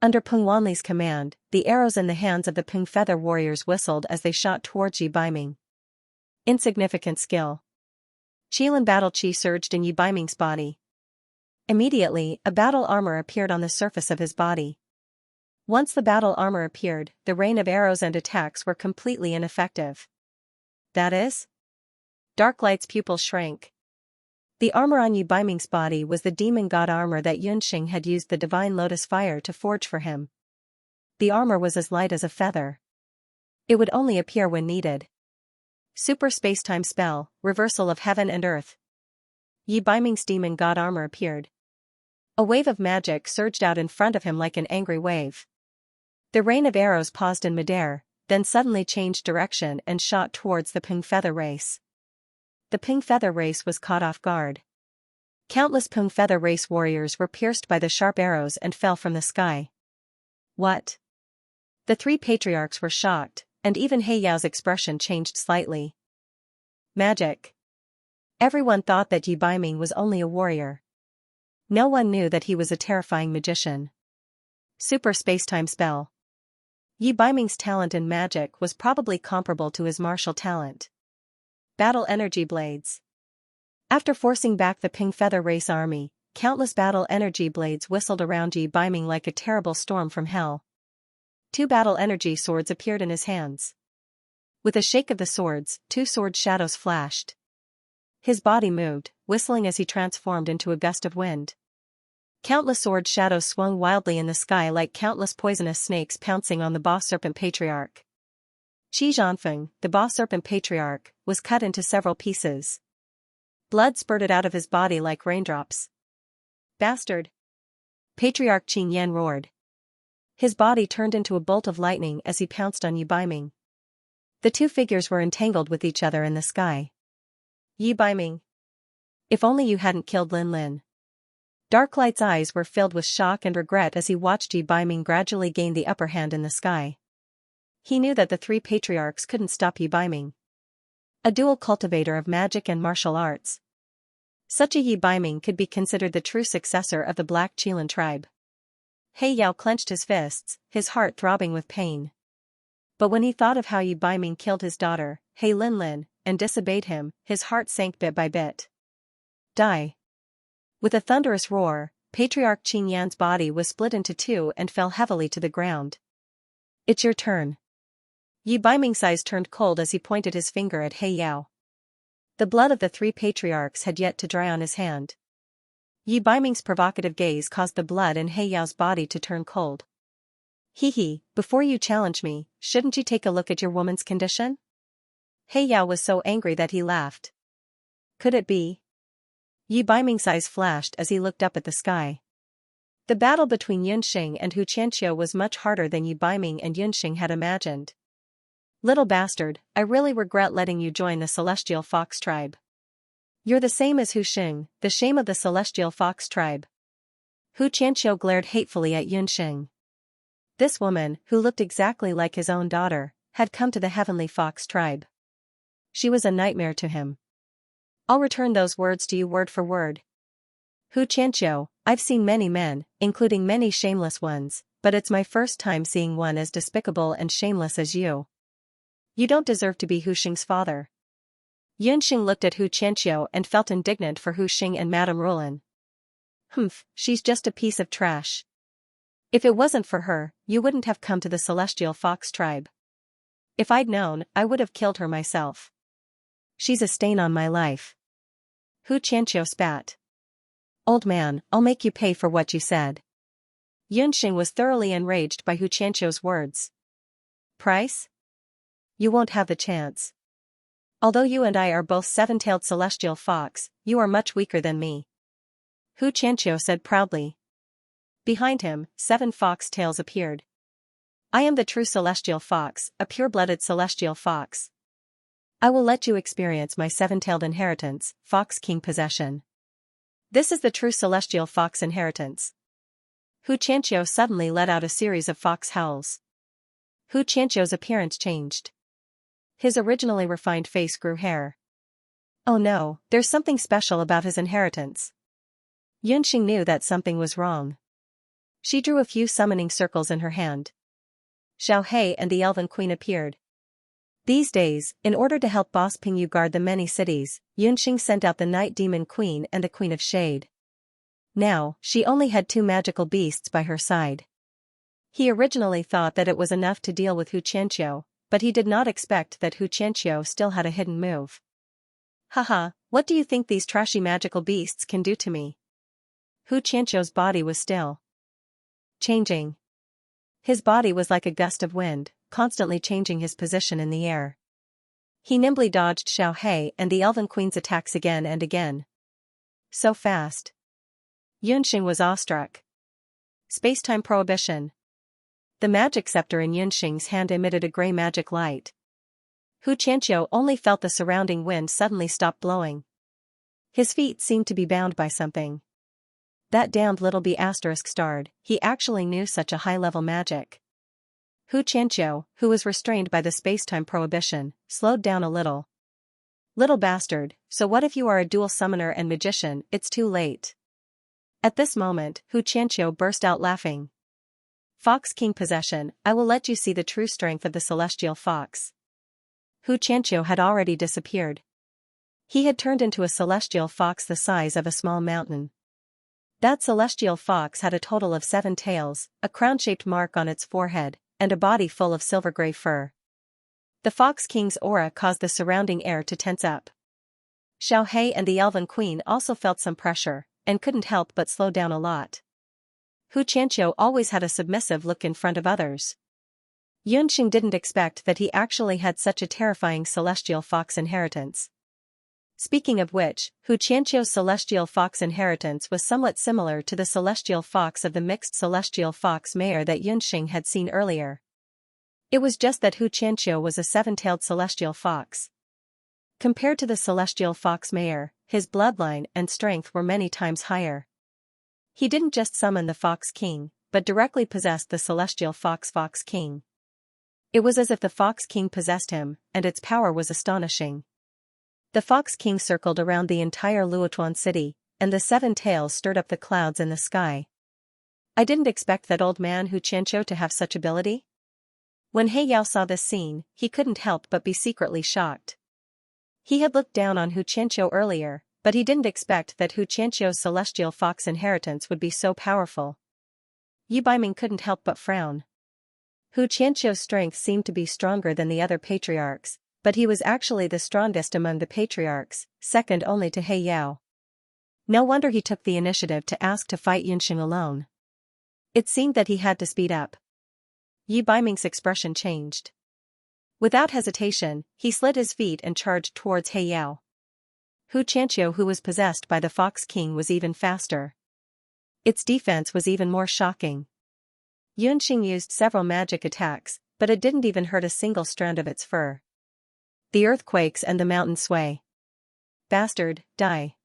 Under Peng Wanli's command, the arrows in the hands of the Peng Feather warriors whistled as they shot towards Yi Baiming. Insignificant skill. Qilin battle chi surged in Yi Baiming's body. Immediately, a battle armor appeared on the surface of his body. Once the battle armor appeared, the rain of arrows and attacks were completely ineffective. That is? Dark Light's pupils shrank. The armor on Yi Baiming's body was the demon god armor that Yunxing had used the divine lotus fire to forge for him. The armor was as light as a feather. It would only appear when needed. Super Spacetime Spell, Reversal of Heaven and Earth. Yi Baiming's demon god armor appeared. A wave of magic surged out in front of him like an angry wave. The rain of arrows paused in midair, then suddenly changed direction and shot towards the Peng Feather race. The Peng Feather race was caught off guard. Countless Peng Feather race warriors were pierced by the sharp arrows and fell from the sky. What? The three patriarchs were shocked, and even He Yao's expression changed slightly. Magic. Everyone thought that Yi Baiming was only a warrior. No one knew that he was a terrifying magician. Super Spacetime Spell. Yi Baiming's talent in magic was probably comparable to his martial talent. Battle Energy Blades. After forcing back the Peng Feather race army, countless battle energy blades whistled around Yi Baiming like a terrible storm from hell. Two battle energy swords appeared in his hands. With a shake of the swords, two sword shadows flashed. His body moved, whistling as he transformed into a gust of wind. Countless sword shadows swung wildly in the sky like countless poisonous snakes pouncing on the Ba Serpent Patriarch. Qi Zhanfeng, the Ba Serpent Patriarch, was cut into several pieces. Blood spurted out of his body like raindrops. Bastard! Patriarch Qing Yan roared. His body turned into a bolt of lightning as he pounced on Yi Baiming. The two figures were entangled with each other in the sky. Yi Baiming. If only you hadn't killed Lin Lin. Dark Light's eyes were filled with shock and regret as he watched Yi Baiming gradually gain the upper hand in the sky. He knew that the three patriarchs couldn't stop Yi Baiming. A dual cultivator of magic and martial arts. Such a Yi Baiming could be considered the true successor of the Black Qilin tribe. He Yao clenched his fists, his heart throbbing with pain. But when he thought of how Yi Baiming killed his daughter, He Lin Lin, and disobeyed him, his heart sank bit by bit. Die. With a thunderous roar, Patriarch Qing Yan's body was split into two and fell heavily to the ground. It's your turn. Yi Baiming's eyes turned cold as he pointed his finger at He Yao. The blood of the three patriarchs had yet to dry on his hand. Yi Baiming's provocative gaze caused the blood in He Yao's body to turn cold. Hee, before you challenge me, shouldn't you take a look at your woman's condition? He Yao was so angry that he laughed. Could it be? Yi Baiming's eyes flashed as he looked up at the sky. The battle between Yunxing and Hu Qianqiu was much harder than Yi Baiming and Yunxing had imagined. Little bastard, I really regret letting you join the Celestial Fox tribe. You're the same as Hu Xing, the shame of the Celestial Fox tribe. Hu Qianqiu glared hatefully at Yunxing. This woman, who looked exactly like his own daughter, had come to the Heavenly Fox tribe. She was a nightmare to him. I'll return those words to you word for word. Hu Qianqiu, I've seen many men, including many shameless ones, but it's my first time seeing one as despicable and shameless as you. You don't deserve to be Hu Xing's father. Yunxing looked at Hu Qianqiu and felt indignant for Hu Xing and Madame Rulin. She's just a piece of trash. If it wasn't for her, you wouldn't have come to the Celestial Fox tribe. If I'd known, I would have killed her myself. She's a stain on my life. Hu Qianqiu spat. Old man, I'll make you pay for what you said. Yunxing was thoroughly enraged by Hu Qianqiu's words. Price? You won't have the chance. Although you and I are both seven-tailed celestial fox, you are much weaker than me. Hu Qianqiu said proudly. Behind him, 7 fox tails appeared. I am the true celestial fox, a pure-blooded celestial fox. I will let you experience my 7-tailed inheritance, Fox King possession. This is the true celestial fox inheritance. Hu Qianqiu suddenly let out a series of fox howls. Hu Qianqiu's appearance changed. His originally refined face grew hair. Oh no, there's something special about his inheritance. Yunxing knew that something was wrong. She drew a few summoning circles in her hand. Xiao and the Elven Queen appeared. These days, in order to help Boss Pingyu guard the many cities, Yunxing sent out the Night Demon Queen and the Queen of Shade. Now, she only had 2 magical beasts by her side. He originally thought that it was enough to deal with Hu Qianqiu, but he did not expect that Hu Qianqiu still had a hidden move. Haha, what do you think these trashy magical beasts can do to me? Hu Qianqiu's body was still changing. His body was like a gust of wind, constantly changing his position in the air. He nimbly dodged Xiao and the Elven Queen's attacks again and again. So fast. Yunxing was awestruck. Space-time prohibition. The magic scepter in Yunxing's hand emitted a gray magic light. Hu Qianqiu only felt the surrounding wind suddenly stop blowing. His feet seemed to be bound by something. That damned little bee asterisk starred, he actually knew such a high-level magic. Hu Qianqiu, who was restrained by the space-time prohibition, slowed down a little. Little bastard, so what if you are a dual summoner and magician? It's too late. At this moment, Hu Qianqiu burst out laughing. Fox King possession, I will let you see the true strength of the celestial fox. Hu Qianqiu had already disappeared. He had turned into a celestial fox the size of a small mountain. That celestial fox had a total of 7 tails, a crown-shaped mark on its forehead, and a body full of silver-gray fur. The Fox King's aura caused the surrounding air to tense up. Xiao and the Elven Queen also felt some pressure, and couldn't help but slow down a lot. Hu Qianqiu always had a submissive look in front of others. Yunxing didn't expect that he actually had such a terrifying celestial fox inheritance. Speaking of which, Hu Qianqiu's celestial fox inheritance was somewhat similar to the celestial fox of the mixed celestial fox mare that Yunxing had seen earlier. It was just that Hu Qianqiu was a 7-tailed celestial fox. Compared to the celestial fox mare, his bloodline and strength were many times higher. He didn't just summon the Fox King, but directly possessed the celestial Fox King. It was as if the Fox King possessed him, and its power was astonishing. The Fox King circled around the entire Luotuan city, and the 7 tails stirred up the clouds in the sky. I didn't expect that old man Hu Qianqiu to have such ability. When He Yao saw this scene, he couldn't help but be secretly shocked. He had looked down on Hu Qianqiu earlier, but he didn't expect that Hu Qianqiu's celestial fox inheritance would be so powerful. Yi Baiming couldn't help but frown. Hu Qianqiu's strength seemed to be stronger than the other patriarchs, but he was actually the strongest among the patriarchs, second only to He Yao. No wonder he took the initiative to ask to fight Yunxing alone. It seemed that he had to speed up. Yi Baiming's expression changed. Without hesitation, he slid his feet and charged towards He Yao. Hu Qianqiu, who was possessed by the Fox King, was even faster. Its defense was even more shocking. Yunxing used several magic attacks, but it didn't even hurt a single strand of its fur. The earth quakes and the mountain sway. Bastard, die.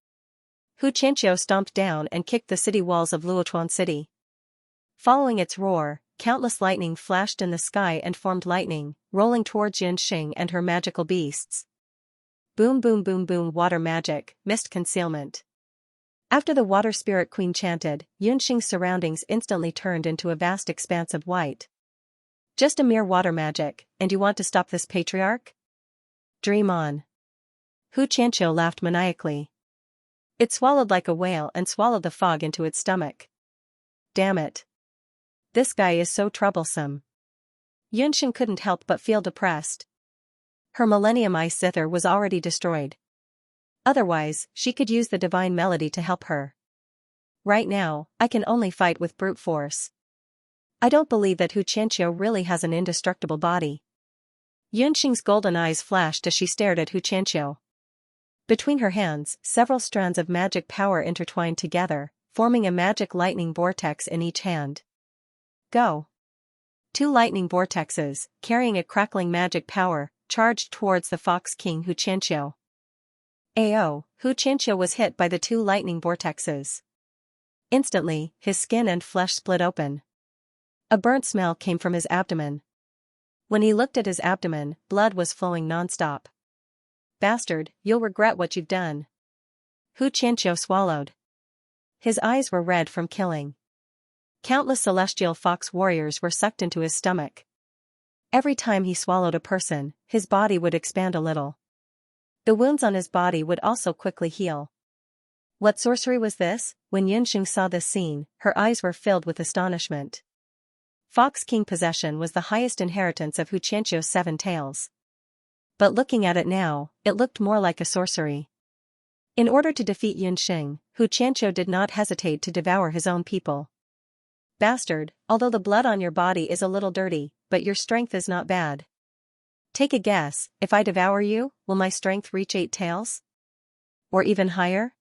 Hu Qianqiu stomped down and kicked the city walls of Luotuan City. Following its roar, countless lightning flashed in the sky and formed lightning, rolling towards Yunxing and her magical beasts. Boom boom boom boom. Water magic, mist concealment. After the water spirit queen chanted, Yunxing's surroundings instantly turned into a vast expanse of white. Just a mere water magic, and you want to stop this patriarch? Dream on. Hu Qianqiu laughed maniacally. It swallowed like a whale and swallowed the fog into its stomach. Damn it. This guy is so troublesome. Yunxing couldn't help but feel depressed. Her Millennium Eye Sither was already destroyed. Otherwise, she could use the divine melody to help her. Right now, I can only fight with brute force. I don't believe that Xianxia really has an indestructible body. Yunxing's golden eyes flashed as she stared at Xianxia. Between her hands, several strands of magic power intertwined together, forming a magic lightning vortex in each hand. Go! 2 lightning vortexes, carrying a crackling magic power, charged towards the Fox King Xianxia. Ao, Xianxia was hit by the 2 lightning vortexes. Instantly, his skin and flesh split open. A burnt smell came from his abdomen. When he looked at his abdomen, blood was flowing non-stop. Bastard, you'll regret what you've done. Xianxia swallowed. His eyes were red from killing. Countless celestial fox warriors were sucked into his stomach. Every time he swallowed a person, his body would expand a little. The wounds on his body would also quickly heal. What sorcery was this? When Yunxing saw this scene, her eyes were filled with astonishment. Fox King possession was the highest inheritance of Xianxia's 7 tails. But looking at it now, it looked more like a sorcery. In order to defeat Yunxing, Xianxia did not hesitate to devour his own people. Bastard, although the blood on your body is a little dirty, but your strength is not bad. Take a guess, if I devour you, will my strength reach 8 tails? Or even higher?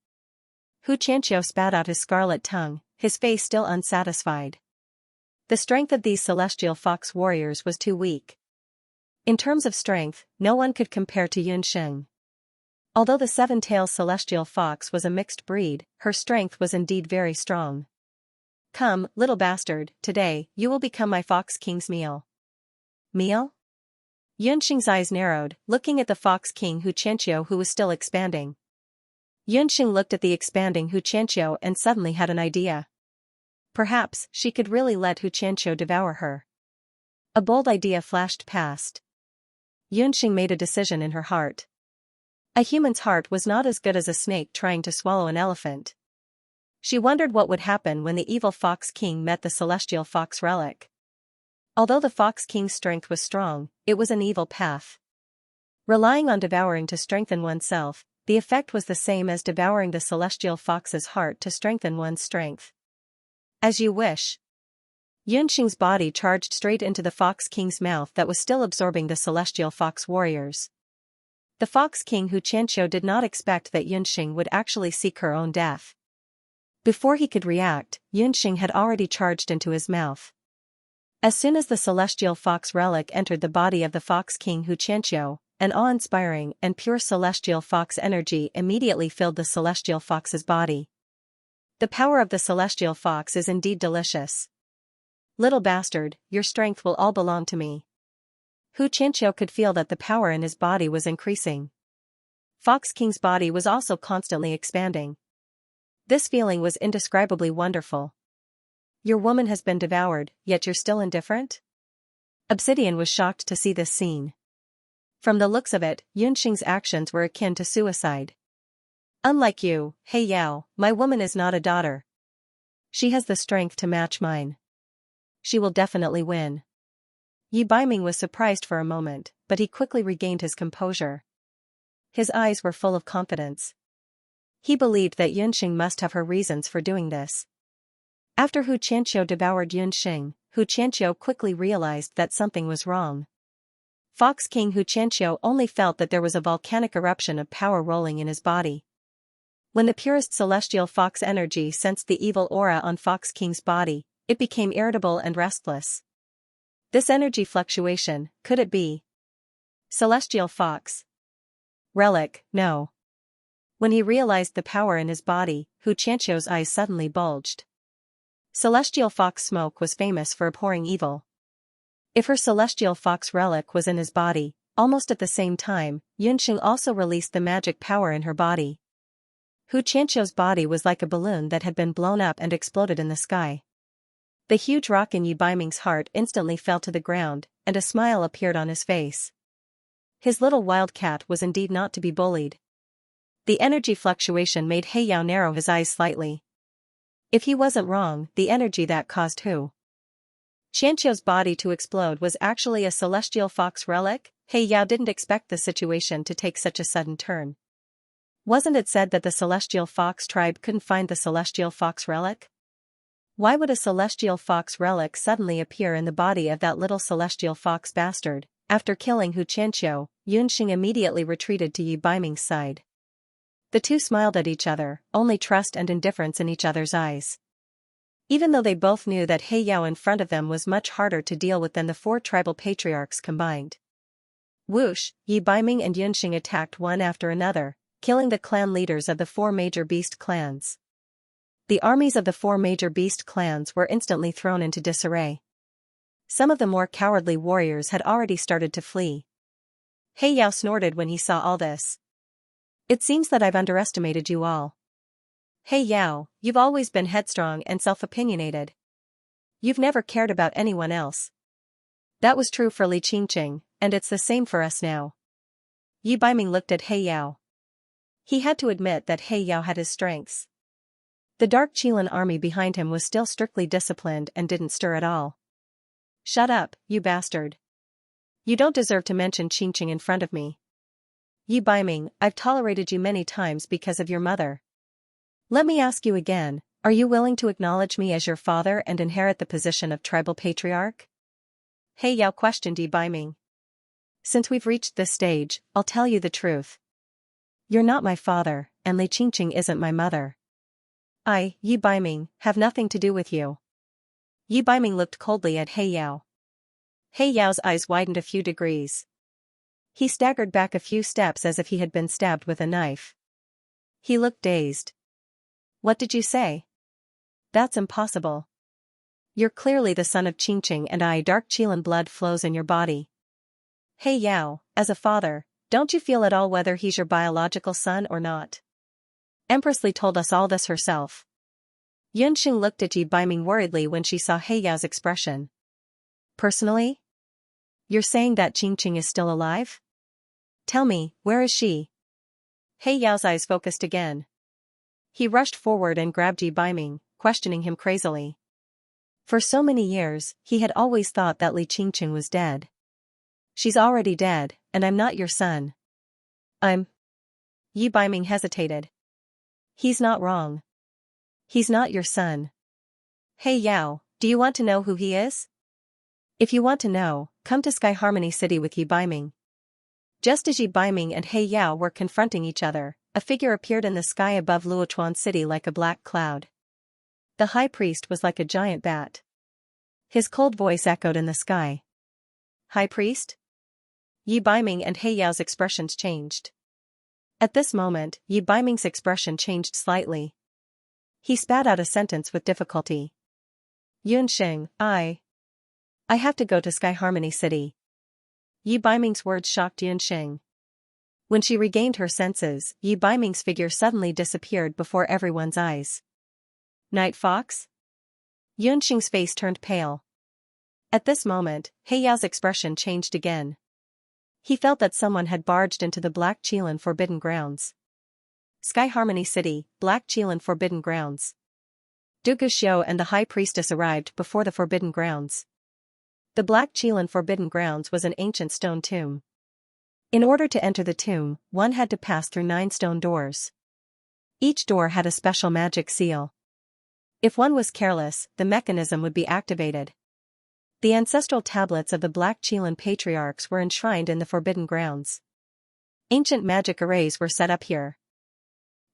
Xianxia spat out his scarlet tongue, his face still unsatisfied. The strength of these celestial fox warriors was too weak. In terms of strength, no one could compare to Yunxing. Although the 7-tailed celestial fox was a mixed breed, her strength was indeed very strong. Come, little bastard, today, you will become my Fox King's meal. Meal? Yunxing's eyes narrowed, looking at the Fox King Xianxia who was still expanding. Yunxing looked at the expanding Xianxia and suddenly had an idea. Perhaps, she could really let Xianxia devour her. A bold idea flashed past. Yunxing made a decision in her heart. A human's heart was not as good as a snake trying to swallow an elephant. She wondered what would happen when the evil Fox King met the celestial fox relic. Although the Fox King's strength was strong, it was an evil path. Relying on devouring to strengthen oneself, the effect was the same as devouring the celestial fox's heart to strengthen one's strength. As you wish. Yunxing's body charged straight into the Fox King's mouth that was still absorbing the celestial fox warriors. The Fox King Xianxia did not expect that Yunxing would actually seek her own death. Before he could react, Yunxing had already charged into his mouth. As soon as the celestial fox relic entered the body of the Fox King Xianxia, an awe-inspiring and pure celestial fox energy immediately filled the celestial fox's body. The power of the celestial fox is indeed delicious. Little bastard, your strength will all belong to me. Xianxia could feel that the power in his body was increasing. Fox King's body was also constantly expanding. This feeling was indescribably wonderful. Your woman has been devoured, yet you're still indifferent? Obsidian was shocked to see this scene. From the looks of it, Yunxing's actions were akin to suicide. Unlike you, He Yao, my woman is not a daughter. She has the strength to match mine. She will definitely win. Yi Baiming was surprised for a moment, but he quickly regained his composure. His eyes were full of confidence. He believed that Yunxing must have her reasons for doing this. After Xianxia devoured Yunxing, Xianxia quickly realized that something was wrong. Fox King Xianxia only felt that there was a volcanic eruption of power rolling in his body. When the purest celestial fox energy sensed the evil aura on Fox King's body, it became irritable and restless. This energy fluctuation, could it be celestial fox relic? No. When he realized the power in his body, Xianxia's eyes suddenly bulged. Celestial fox smoke was famous for abhorring evil. If her celestial fox relic was in his body, almost at the same time, Yunxing also released the magic power in her body. Xianxia's body was like a balloon that had been blown up and exploded in the sky. The huge rock in Yi Baiming's heart instantly fell to the ground, and a smile appeared on his face. His little wildcat was indeed not to be bullied. The energy fluctuation made He Yao narrow his eyes slightly. If he wasn't wrong, the energy that caused Xianxia's body to explode was actually a celestial fox relic? He Yao didn't expect the situation to take such a sudden turn. Wasn't it said that the celestial fox tribe couldn't find the celestial fox relic? Why would a celestial fox relic suddenly appear in the body of that little celestial fox bastard? After killing Hu Qianqiu, Yunxing immediately retreated to Yi Baiming's side. The two smiled at each other, only trust and indifference in each other's eyes. Even though they both knew that He Yao in front of them was much harder to deal with than the four tribal patriarchs combined. Whoosh, Yi Baiming and Yunxing attacked one after another, killing the clan leaders of the four major beast clans. The armies of the four major beast clans were instantly thrown into disarray. Some of the more cowardly warriors had already started to flee. He Yao snorted when he saw all this. It seems that I've underestimated you all. He Yao, you've always been headstrong and self-opinionated. You've never cared about anyone else. That was true for Li Qingqing, and it's the same for us now. Yi Baiming looked at He Yao. He had to admit that He Yao had his strengths. The Dark Qilin army behind him was still strictly disciplined and didn't stir at all. Shut up, you bastard. You don't deserve to mention Qingqing in front of me. Yi Baiming, I've tolerated you many times because of your mother. Let me ask you again, are you willing to acknowledge me as your father and inherit the position of tribal patriarch? He Yao questioned Yi Baiming. Since we've reached this stage, I'll tell you the truth. You're not my father, and Li Qingqing isn't my mother. I, Yi Baiming, have nothing to do with you. Yi Baiming looked coldly at He Yao. He Yao's eyes widened a few degrees. He staggered back a few steps as if he had been stabbed with a knife. He looked dazed. What did you say? That's impossible. You're clearly the son of Qingqing and Dark Qilin blood flows in your body. He Yao, as a father, don't you feel at all whether he's your biological son or not? Empress Li told us all this herself. Yunxing looked at Yi Baiming worriedly when she saw He Yao's expression. Personally? You're saying that Qingqing is still alive? Tell me, where is she? He Yao's eyes focused again. He rushed forward and grabbed Yi Baiming, questioning him crazily. For so many years, he had always thought that Li Qingqing was dead. She's already dead, and I'm not your son. Yi Baiming hesitated. He's not wrong. He's not your son. He Yao, do you want to know who he is? If you want to know, come to Sky Harmony City with Yi Baiming. Just as Yi Baiming and He Yao were confronting each other, a figure appeared in the sky above Luochuan City like a black cloud. The high priest was like a giant bat. His cold voice echoed in the sky. High priest? Yi Baiming and He Yao's expressions changed. At this moment, Yi Baiming's expression changed slightly. He spat out a sentence with difficulty. Yunxing, I have to go to Sky Harmony City. Yi Baiming's words shocked Yunxing. When she regained her senses, Yi Baiming's figure suddenly disappeared before everyone's eyes. Night Fox? Yunxing's face turned pale. At this moment, He Yao's expression changed again. He felt that someone had barged into the Black Qilin Forbidden Grounds. Sky Harmony City, Black Qilin Forbidden Grounds. Dugu Xiu and the High Priestess arrived before the Forbidden Grounds. The Black Qilin Forbidden Grounds was an ancient stone tomb. In order to enter the tomb, one had to pass through 9 stone doors. Each door had a special magic seal. If one was careless, the mechanism would be activated. The ancestral tablets of the Black Qilin patriarchs were enshrined in the Forbidden Grounds. Ancient magic arrays were set up here.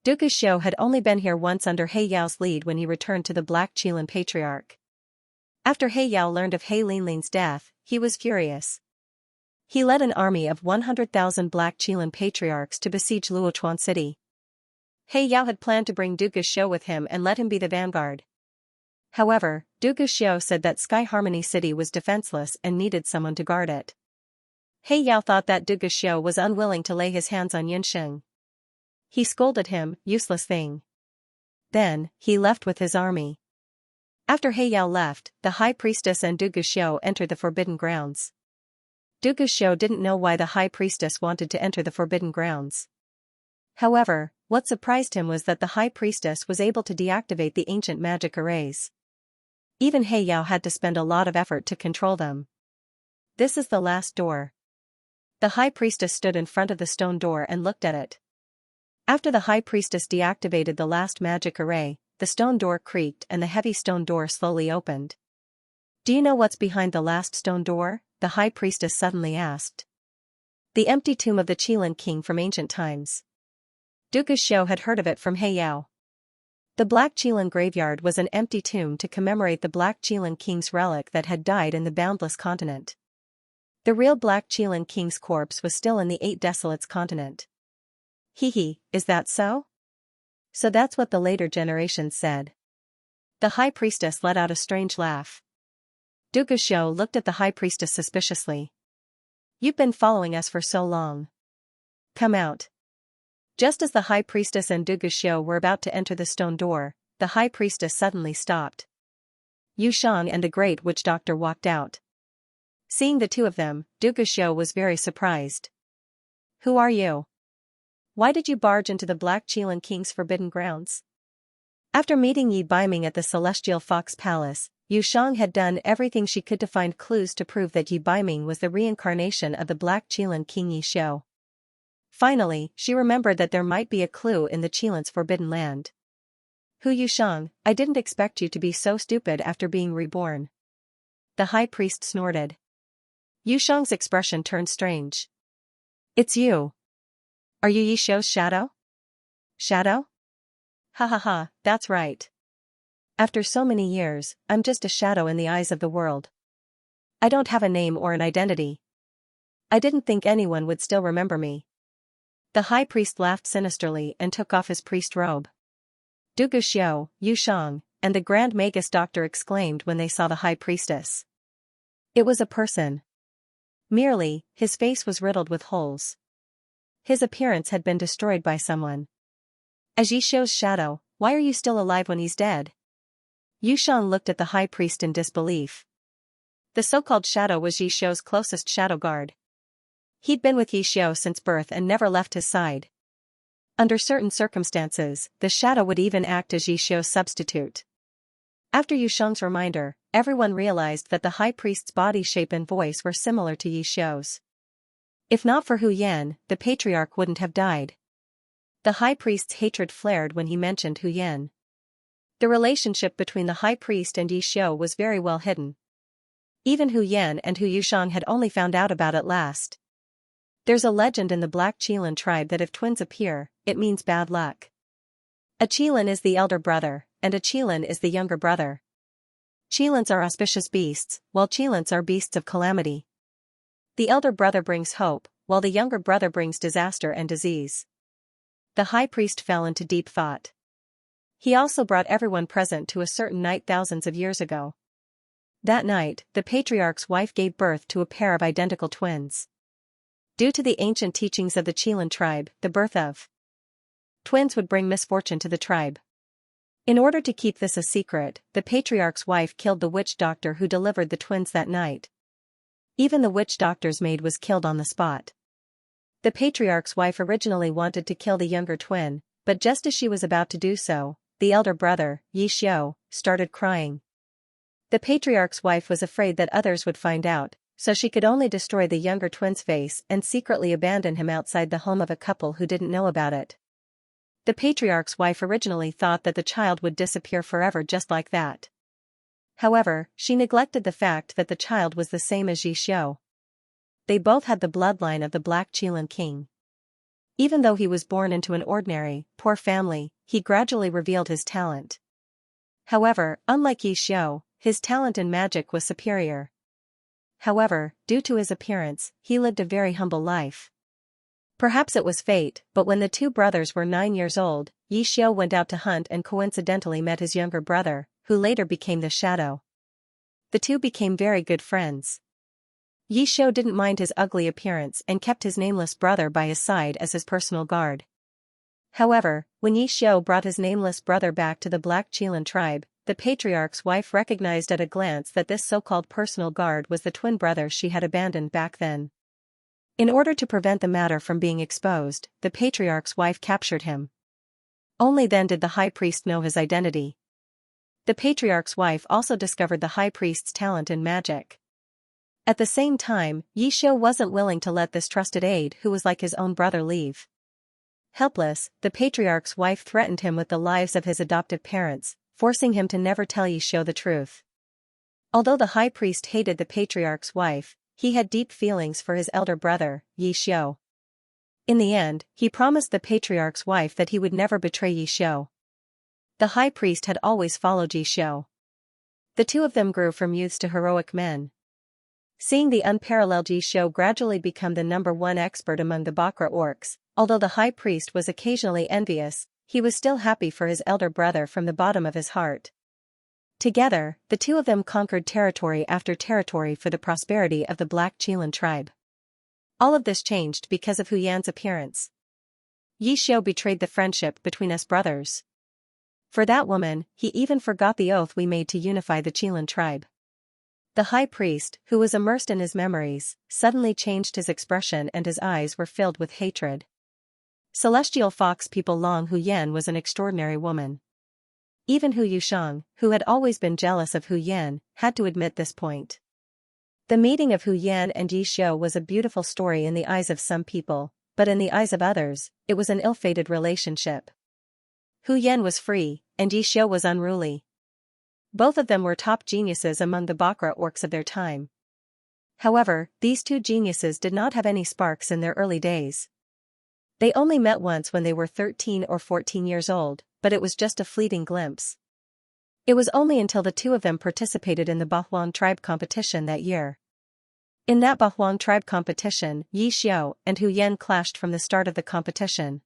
Dugu Xiu had only been here once under He Yao's lead when he returned to the Black Qilin patriarch. After He Yao learned of He Linling's death, he was furious. He led an army of 100,000 Black Qilin patriarchs to besiege Luochuan City. He Yao had planned to bring Dugu Xiu with him and let him be the vanguard. However, Dugu Xiu said that Sky Harmony City was defenseless and needed someone to guard it. He Yao thought that Dugu Xiu was unwilling to lay his hands on Yunxing. He scolded him, useless thing. Then, he left with his army. After He Yao left, the High Priestess and Dugu Xiu entered the Forbidden Grounds. Dugu Xiu didn't know why the High Priestess wanted to enter the Forbidden Grounds. However, what surprised him was that the High Priestess was able to deactivate the ancient magic arrays. Even He Yao had to spend a lot of effort to control them. This is the last door. The high priestess stood in front of the stone door and looked at it. After the high priestess deactivated the last magic array, the stone door creaked and the heavy stone door slowly opened. Do you know what's behind the last stone door? The high priestess suddenly asked. The empty tomb of the Qilin king from ancient times. Duke Xiao had heard of it from He Yao. The Black Qilin graveyard was an empty tomb to commemorate the Black Qilin king's relic that had died in the Boundless continent. The real Black Qilin king's corpse was still in the Eight Desolates continent. Hee, is that so? So that's what the later generations said. The high priestess let out a strange laugh. Duke Xiao looked at the high priestess suspiciously. You've been following us for so long. Come out. Just as the high priestess and Duke Xiao were about to enter the stone door, the high priestess suddenly stopped. Yu Shang and the great witch doctor walked out. Seeing the two of them, Duke Xiao was very surprised. Who are you? Why did you barge into the Black Qilin king's forbidden grounds? After meeting Yi Baiming at the Celestial Fox Palace, Yu Shang had done everything she could to find clues to prove that Yi Baiming was the reincarnation of the Black Qilin king Yi Xiao. Finally, she remembered that there might be a clue in the Qilin's forbidden land. Hu Yu Shang, I didn't expect you to be so stupid after being reborn. The high priest snorted. Yu Shang's expression turned strange. It's you. Are you Yi Xiao's shadow? Shadow? Ha ha ha, that's right. After so many years, I'm just a shadow in the eyes of the world. I don't have a name or an identity. I didn't think anyone would still remember me. The high priest laughed sinisterly and took off his priest robe. Duke Xiao, Yu Shang, and the Grand Magus Doctor exclaimed when they saw the high priestess. It was a person. Merely, his face was riddled with holes. His appearance had been destroyed by someone. As Yi Xiao's shadow, why are you still alive when he's dead? Yu Shang looked at the high priest in disbelief. The so-called shadow was Yi Xiao's closest shadow guard. He'd been with Yi Xiao since birth and never left his side. Under certain circumstances, the shadow would even act as Yi Xiao's substitute. After Yu Shang's reminder, everyone realized that the high priest's body shape and voice were similar to Yi Xiao's. If not for Hu Yan, the patriarch wouldn't have died. The high priest's hatred flared when he mentioned Hu Yan. The relationship between the high priest and Yi Xiao was very well hidden. Even Hu Yan and Hu Yushang had only found out about it last. There's a legend in the Black Qilin tribe that if twins appear, it means bad luck. A Qilin is the elder brother, and a Qilin is the younger brother. Qilins are auspicious beasts, while Qilins are beasts of calamity. The elder brother brings hope, while the younger brother brings disaster and disease. The high priest fell into deep thought. He also brought everyone present to a certain night thousands of years ago. That night, the patriarch's wife gave birth to a pair of identical twins. Due to the ancient teachings of the Qilin tribe, the birth of twins would bring misfortune to the tribe. In order to keep this a secret, the patriarch's wife killed the witch doctor who delivered the twins that night. Even the witch doctor's maid was killed on the spot. The patriarch's wife originally wanted to kill the younger twin, but just as she was about to do so, the elder brother, Yi Xiao, started crying. The patriarch's wife was afraid that others would find out, so she could only destroy the younger twin's face and secretly abandon him outside the home of a couple who didn't know about it. The patriarch's wife originally thought that the child would disappear forever just like that. However, she neglected the fact that the child was the same as Yi Xiao. They both had the bloodline of the Black Qilin king. Even though he was born into an ordinary, poor family, he gradually revealed his talent. However, unlike Yi Xiao, his talent in magic was superior. However, due to his appearance, he lived a very humble life. Perhaps it was fate, but when the two brothers were 9 years old, Yi Xiao went out to hunt and coincidentally met his younger brother, who later became the shadow. The two became very good friends. Yi Xiao didn't mind his ugly appearance and kept his nameless brother by his side as his personal guard. However, when Yi Xiao brought his nameless brother back to the Black Qilin tribe, the patriarch's wife recognized at a glance that this so-called personal guard was the twin brother she had abandoned back then. In order to prevent the matter from being exposed, the patriarch's wife captured him. Only then did the high priest know his identity. The patriarch's wife also discovered the high priest's talent in magic. At the same time, Yi Xiu wasn't willing to let this trusted aide who was like his own brother leave. Helpless, the patriarch's wife threatened him with the lives of his adoptive parents, forcing him to never tell Yi Xiu the truth. Although the high priest hated the patriarch's wife, he had deep feelings for his elder brother, Yi Xiu. In the end, he promised the patriarch's wife that he would never betray Yi Xiu. The high priest had always followed Yi Xiu. The two of them grew from youths to heroic men. Seeing the unparalleled Yi Xiu gradually become the #1 expert among the Bakra orcs, although the high priest was occasionally envious, he was still happy for his elder brother from the bottom of his heart. Together, the two of them conquered territory after territory for the prosperity of the Black Qilan tribe. All of this changed because of Hu Yan's appearance. Yi Xiu betrayed the friendship between us brothers. For that woman, he even forgot the oath we made to unify the Qilan tribe. The high priest, who was immersed in his memories, suddenly changed his expression and his eyes were filled with hatred. Celestial Fox People Long Hu Yan was an extraordinary woman. Even Hu Yushang, who had always been jealous of Hu Yan, had to admit this point. The meeting of Hu Yan and Yi Xiu was a beautiful story in the eyes of some people, but in the eyes of others, it was an ill-fated relationship. Hu Yan was free, and Yi Xiu was unruly. Both of them were top geniuses among the Bakra orcs of their time. However, these two geniuses did not have any sparks in their early days. They only met once when they were 13 or 14 years old, but it was just a fleeting glimpse. It was only until the two of them participated in the Bahuang tribe competition that year. In that Bahuang tribe competition, Yi Xiu and Hu Yan clashed from the start of the competition.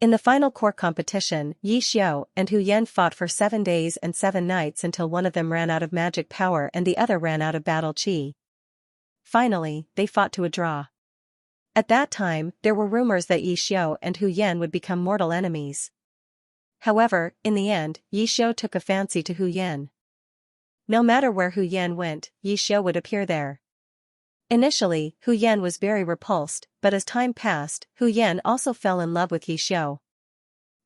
In the final core competition, Yi Xiu and Hu Yan fought for 7 days and 7 nights until one of them ran out of magic power and the other ran out of battle chi. Finally, they fought to a draw. At that time, there were rumors that Yi Xiu and Hu Yan would become mortal enemies. However, in the end, Yi Xiu took a fancy to Hu Yan. No matter where Hu Yan went, Yi Xiu would appear there. Initially, Hu Yan was very repulsed, but as time passed, Hu Yan also fell in love with Yi Xiu.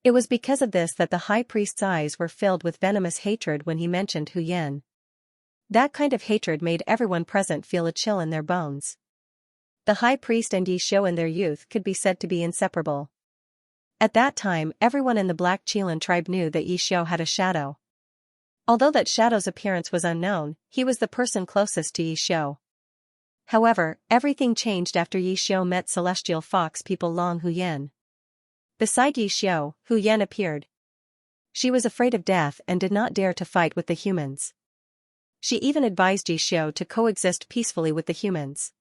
It was because of this that the high priest's eyes were filled with venomous hatred when he mentioned Hu Yan. That kind of hatred made everyone present feel a chill in their bones. The high priest and Yi Xiu in their youth could be said to be inseparable. At that time, everyone in the Black Qilan tribe knew that Yi Xiu had a shadow. Although that shadow's appearance was unknown, he was the person closest to Yi Xiu. However, everything changed after Yi Xiu met Celestial Fox People Long Hu Yan. Beside Yi Xiu, Hu Yan appeared. She was afraid of death and did not dare to fight with the humans. She even advised Yi Xiu to coexist peacefully with the humans.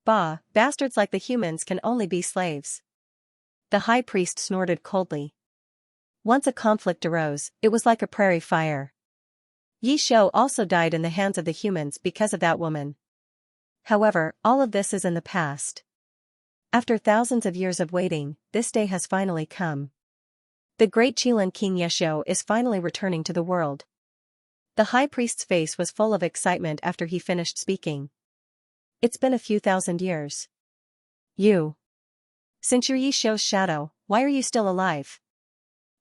Bah, bastards like the humans can only be slaves. The high priest snorted coldly. Once a conflict arose, it was like a prairie fire. Yi Xiu also died in the hands of the humans because of that woman. However, all of this is in the past. After thousands of years of waiting, this day has finally come. The great Qilan king Ye Xiu is finally returning to the world. The high priest's face was full of excitement after he finished speaking. It's been a few thousand years. Since you're Yi Xiu's shadow, why are you still alive?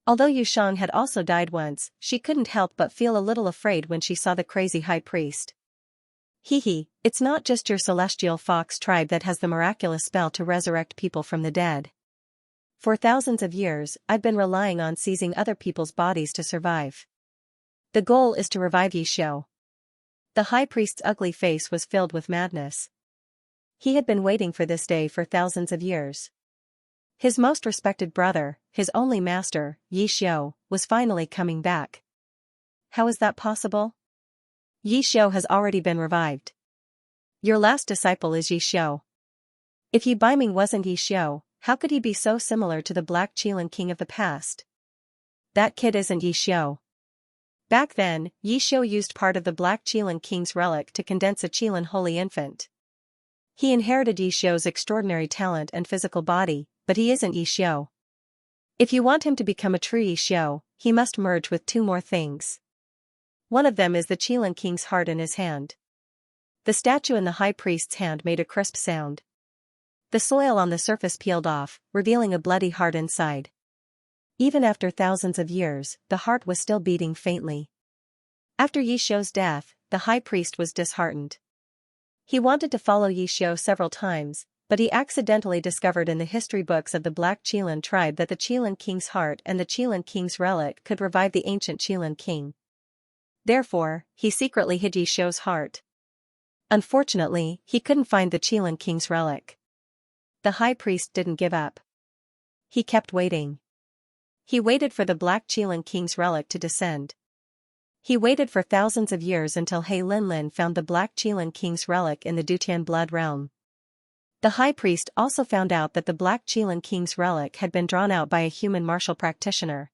Although Yu Shang had also died once, she couldn't help but feel a little afraid when she saw the crazy high priest. It's not just your celestial fox tribe that has the miraculous spell to resurrect people from the dead. For thousands of years, I've been relying on seizing other people's bodies to survive. The goal is to revive Yi Xiu. The high priest's ugly face was filled with madness. He had been waiting for this day for thousands of years. His most respected brother, his only master, Yi Xiu, was finally coming back. How is that possible? Yi Xiu has already been revived. Your last disciple is Yi Xiu. If Yi Baiming wasn't Yi Xiu, how could he be so similar to the Black Qilan king of the past? That kid isn't Yi Xiu. Back then, Yi Xiu used part of the Black Qilan king's relic to condense a Qilan holy infant. He inherited Yi Xiu's extraordinary talent and physical body, but he isn't Yi Xiu. If you want him to become a true Yi Xiu, he must merge with 2 more things. One of them is the Qilan king's heart in his hand. The statue in the high priest's hand made a crisp sound. The soil on the surface peeled off, revealing a bloody heart inside. Even after thousands of years, the heart was still beating faintly. After Yi Xiu's death, the high priest was disheartened. He wanted to follow Yi Xiu several times, but he accidentally discovered in the history books of the Black Qilin tribe that the Qilin king's heart and the Qilin king's relic could revive the ancient Qilin king. Therefore, he secretly hid Yi Xiu's heart. Unfortunately, he couldn't find the Qilin king's relic. The high priest didn't give up. He kept waiting. He waited for the Black Qilin king's relic to descend. He waited for thousands of years until He Linlin found the Black Qilin king's relic in the Dutian blood realm. The high priest also found out that the Black Qilin king's relic had been drawn out by a human martial practitioner.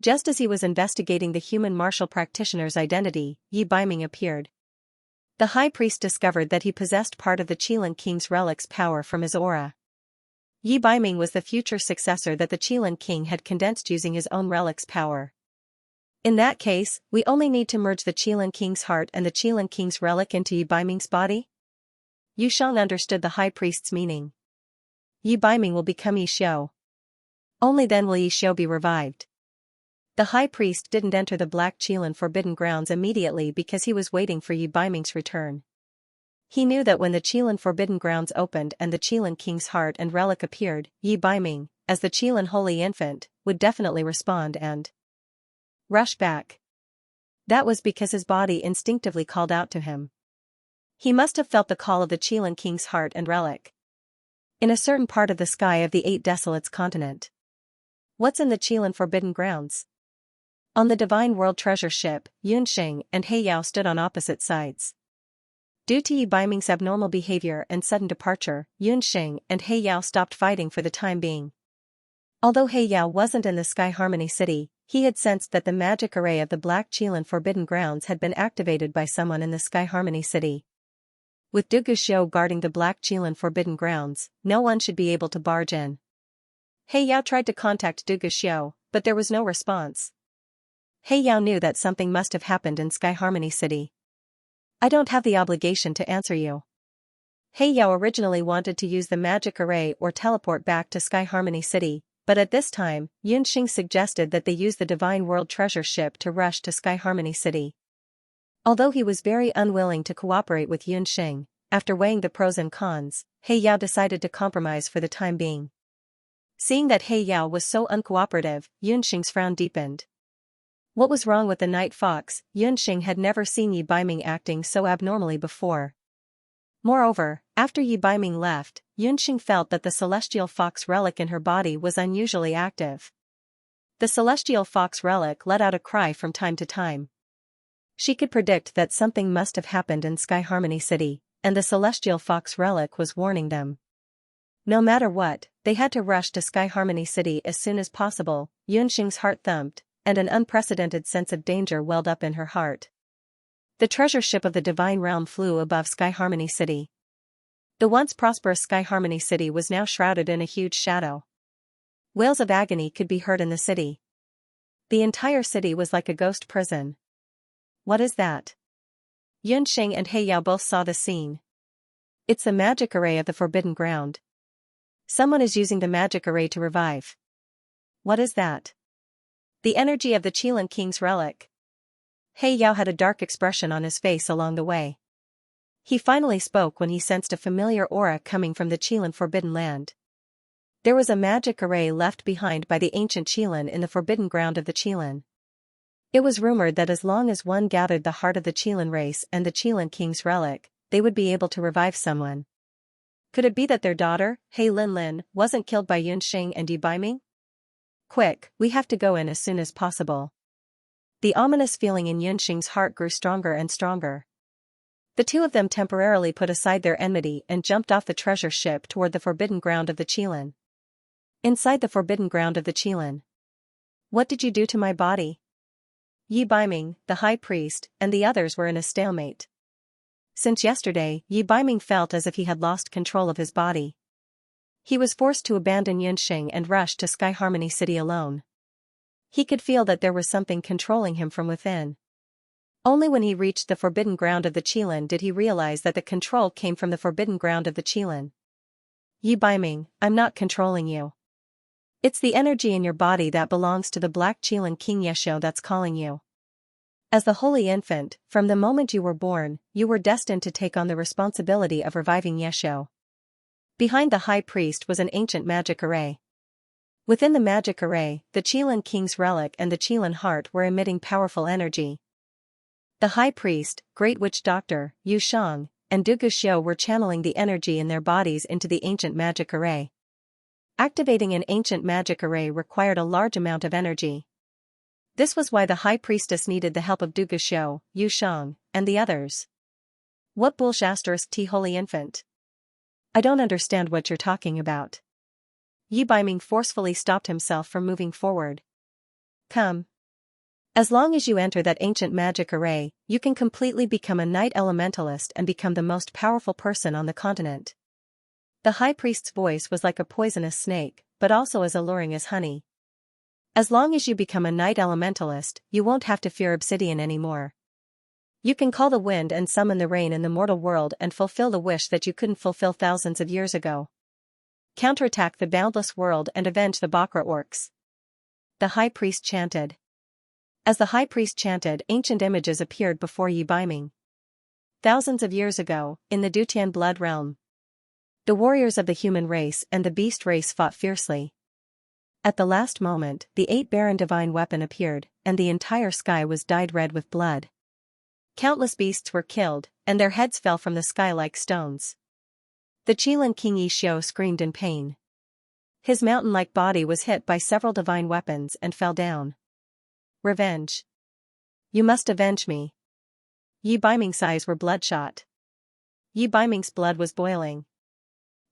Just as he was investigating the human martial practitioner's identity, Yi Baiming appeared. The high priest discovered that he possessed part of the Qilin king's relic's power from his aura. Yi Baiming was the future successor that the Qilin king had condensed using his own relic's power. In that case, we only need to merge the Qilin king's heart and the Qilin king's relic into Yi Baiming's body? Yu Sheng understood the high priest's meaning. Yi Baiming will become Yi Xiu. Only then will Yi Xiu be revived. The high priest didn't enter the Black Qilin forbidden grounds immediately because he was waiting for Yi Baiming's return. He knew that when the Qilin forbidden grounds opened and the Qilin king's heart and relic appeared, Yi Baiming, as the Qilin holy infant, would definitely respond and rush back. That was because his body instinctively called out to him. He must have felt the call of the Qilin king's heart and relic. In a certain part of the sky of the Eight Desolates continent. What's in the Qilin forbidden grounds? On the Divine World treasure ship, Yunxing and He Yao stood on opposite sides. Due to Yi Baiming's abnormal behavior and sudden departure, Yunxing and He Yao stopped fighting for the time being. Although He Yao wasn't in the Sky Harmony City, he had sensed that the magic array of the Black Qilin forbidden grounds had been activated by someone in the Sky Harmony City. With Du Guxiu guarding the Black Qilin forbidden grounds, no one should be able to barge in. He Yao tried to contact Du Guxiu, but there was no response. He Yao knew that something must have happened in Sky Harmony City. I don't have the obligation to answer you. He Yao originally wanted to use the magic array or teleport back to Sky Harmony City, but at this time, Yunxing suggested that they use the Divine World treasure ship to rush to Sky Harmony City. Although he was very unwilling to cooperate with Yunxing, after weighing the pros and cons, He Yao decided to compromise for the time being. Seeing that He Yao was so uncooperative, Yunxing's frown deepened. What was wrong with the night fox? Yunxing had never seen Yi Baiming acting so abnormally before. Moreover, after Yi Baiming left, Yunxing felt that the celestial fox relic in her body was unusually active. The celestial fox relic let out a cry from time to time. She could predict that something must have happened in Sky Harmony City, and the celestial fox relic was warning them. No matter what, they had to rush to Sky Harmony City as soon as possible. Yunxing's heart thumped, and an unprecedented sense of danger welled up in her heart. The treasure ship of the Divine Realm flew above Sky Harmony City. The once prosperous Sky Harmony City was now shrouded in a huge shadow. Wails of agony could be heard in the city. The entire city was like a ghost prison. What is that? Yunxing and He Yao both saw the scene. It's the magic array of the forbidden ground. Someone is using the magic array to revive. What is that? The energy of the Qilin king's relic. He Yao had a dark expression on his face along the way. He finally spoke when he sensed a familiar aura coming from the Qilin forbidden land. There was a magic array left behind by the ancient Qilin in the forbidden ground of the Qilin. It was rumored that as long as one gathered the heart of the Qilin race and the Qilin king's relic, they would be able to revive someone. Could it be that their daughter, He Linlin, wasn't killed by Yunxing and Yi Baiming? Quick, we have to go in as soon as possible. The ominous feeling in Yunxing's heart grew stronger and stronger. The two of them temporarily put aside their enmity and jumped off the treasure ship toward the forbidden ground of the Qilin. Inside the forbidden ground of the Qilin. What did you do to my body? Yi Baiming, the high priest, and the others were in a stalemate. Since yesterday, Yi Baiming felt as if he had lost control of his body. He was forced to abandon Yunxing and rush to Sky Harmony City alone. He could feel that there was something controlling him from within. Only when he reached the forbidden ground of the Qilin did he realize that the control came from the forbidden ground of the Qilin. Yi Baiming, I'm not controlling you. It's the energy in your body that belongs to the Black Qilin King Yeshio that's calling you. As the Holy Infant, from the moment you were born, you were destined to take on the responsibility of reviving Yeshua. Behind the high priest was an ancient magic array. Within the magic array, the Qilan king's relic and the Qilan heart were emitting powerful energy. The high priest, great witch doctor, Yu Shang, and Du Guxiu were channeling the energy in their bodies into the ancient magic array. Activating an ancient magic array required a large amount of energy. This was why the high priestess needed the help of Du Guxiu, Yu Shang, and the others. What bullshit *T Holy Infant? I don't understand what you're talking about. Yi Baiming forcefully stopped himself from moving forward. Come. As long as you enter that ancient magic array, you can completely become a night elementalist and become the most powerful person on the continent. The high priest's voice was like a poisonous snake, but also as alluring as honey. As long as you become a night elementalist, you won't have to fear obsidian anymore. You can call the wind and summon the rain in the mortal world and fulfill the wish that you couldn't fulfill thousands of years ago. Counterattack the boundless world and avenge the Bakra orcs. The high priest chanted. As the high priest chanted, ancient images appeared before Yi Baiming. Thousands of years ago, in the Dutian blood realm, the warriors of the human race and the beast race fought fiercely. At the last moment, the 8 barren divine weapon appeared, and the entire sky was dyed red with blood. Countless beasts were killed, and their heads fell from the sky like stones. The Qilan king Yishio screamed in pain. His mountain-like body was hit by several divine weapons and fell down. Revenge. You must avenge me. Yi Baiming's eyes were bloodshot. Yi Baiming's blood was boiling.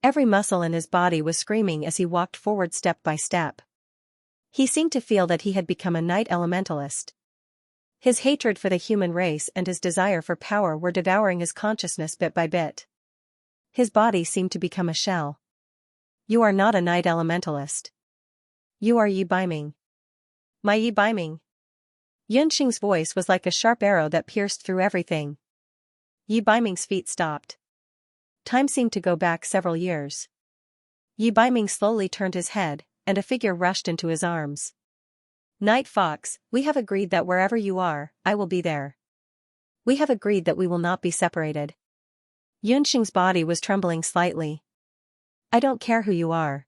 Every muscle in his body was screaming as he walked forward step by step. He seemed to feel that he had become a night elementalist. His hatred for the human race and his desire for power were devouring his consciousness bit by bit. His body seemed to become a shell. You are not a night elementalist. You are Yi Baiming. My Yi Baiming. Yunxing's voice was like a sharp arrow that pierced through everything. Yi Baiming's feet stopped. Time seemed to go back several years. Yi Baiming slowly turned his head, and a figure rushed into his arms. Night Fox, we have agreed that wherever you are, I will be there. We have agreed that we will not be separated. Yunxing's body was trembling slightly. I don't care who you are.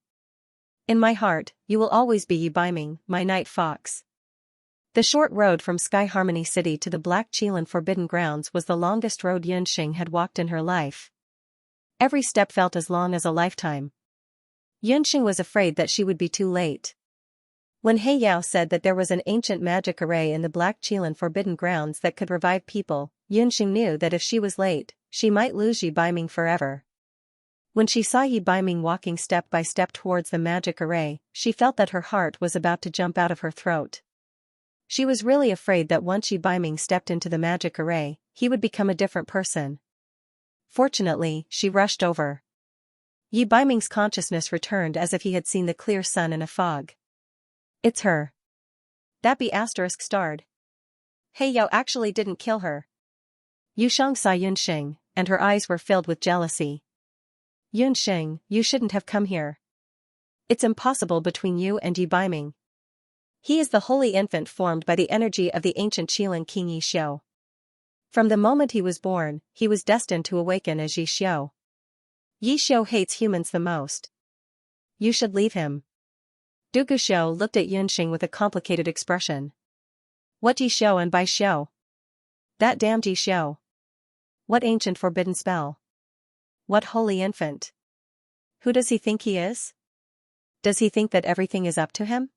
In my heart, you will always be Yi Baiming, my Night Fox. The short road from Sky Harmony City to the Black Qilan Forbidden Grounds was the longest road Yunxing had walked in her life. Every step felt as long as a lifetime. Yunxing was afraid that she would be too late. When He Yao said that there was an ancient magic array in the Black Qilan Forbidden Grounds that could revive people, Yunxing knew that if she was late, she might lose Yi Baiming forever. When she saw Yi Baiming walking step by step towards the magic array, she felt that her heart was about to jump out of her throat. She was really afraid that once Yi Baiming stepped into the magic array, he would become a different person. Fortunately, she rushed over. Yi Baiming's consciousness returned as if he had seen the clear sun in a fog. It's her. That be *starred. He Yao actually didn't kill her. Yu Shang saw Yunxing, and her eyes were filled with jealousy. Yunxing, you shouldn't have come here. It's impossible between you and Yi Baiming. He is the holy infant formed by the energy of the ancient Qilan king Yishio. From the moment he was born, he was destined to awaken as Yishio. Yishio hates humans the most. You should leave him. Du Guxiu looked at Yunxing with a complicated expression. What Yishio and by Xiu? That damned Yishio. What ancient forbidden spell? What holy infant? Who does he think he is? Does he think that everything is up to him?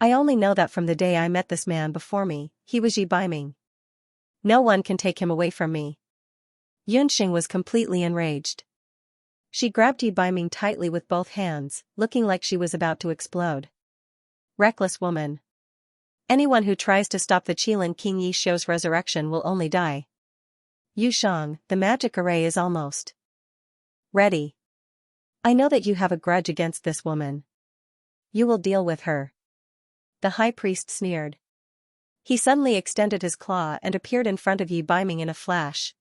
I only know that from the day I met this man before me, he was Yi Baiming. No one can take him away from me. Yunxing was completely enraged. She grabbed Yi Baiming tightly with both hands, looking like she was about to explode. Reckless woman. Anyone who tries to stop the Qilan king Yishio's resurrection will only die. Yu Shang, the magic array is almost ready. I know that you have a grudge against this woman. You will deal with her. The high priest sneered. He suddenly extended his claw and appeared in front of Yi Baiming in a flash.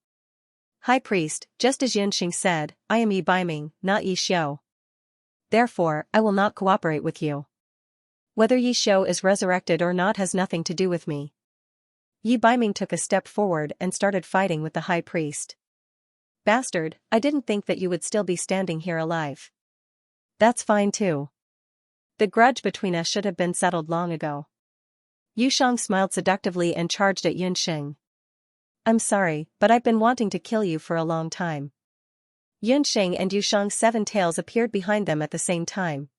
High priest, just as Yunxing said, I am Yi Baiming, not Yishio. Therefore, I will not cooperate with you. Whether Yishio is resurrected or not has nothing to do with me. Yi Baiming took a step forward and started fighting with the high priest. Bastard, I didn't think that you would still be standing here alive. That's fine too. The grudge between us should have been settled long ago. Yu Shang smiled seductively and charged at Yun Xing. I'm sorry, but I've been wanting to kill you for a long time. Yun Xing and Yu Shang's 7 tails appeared behind them at the same time.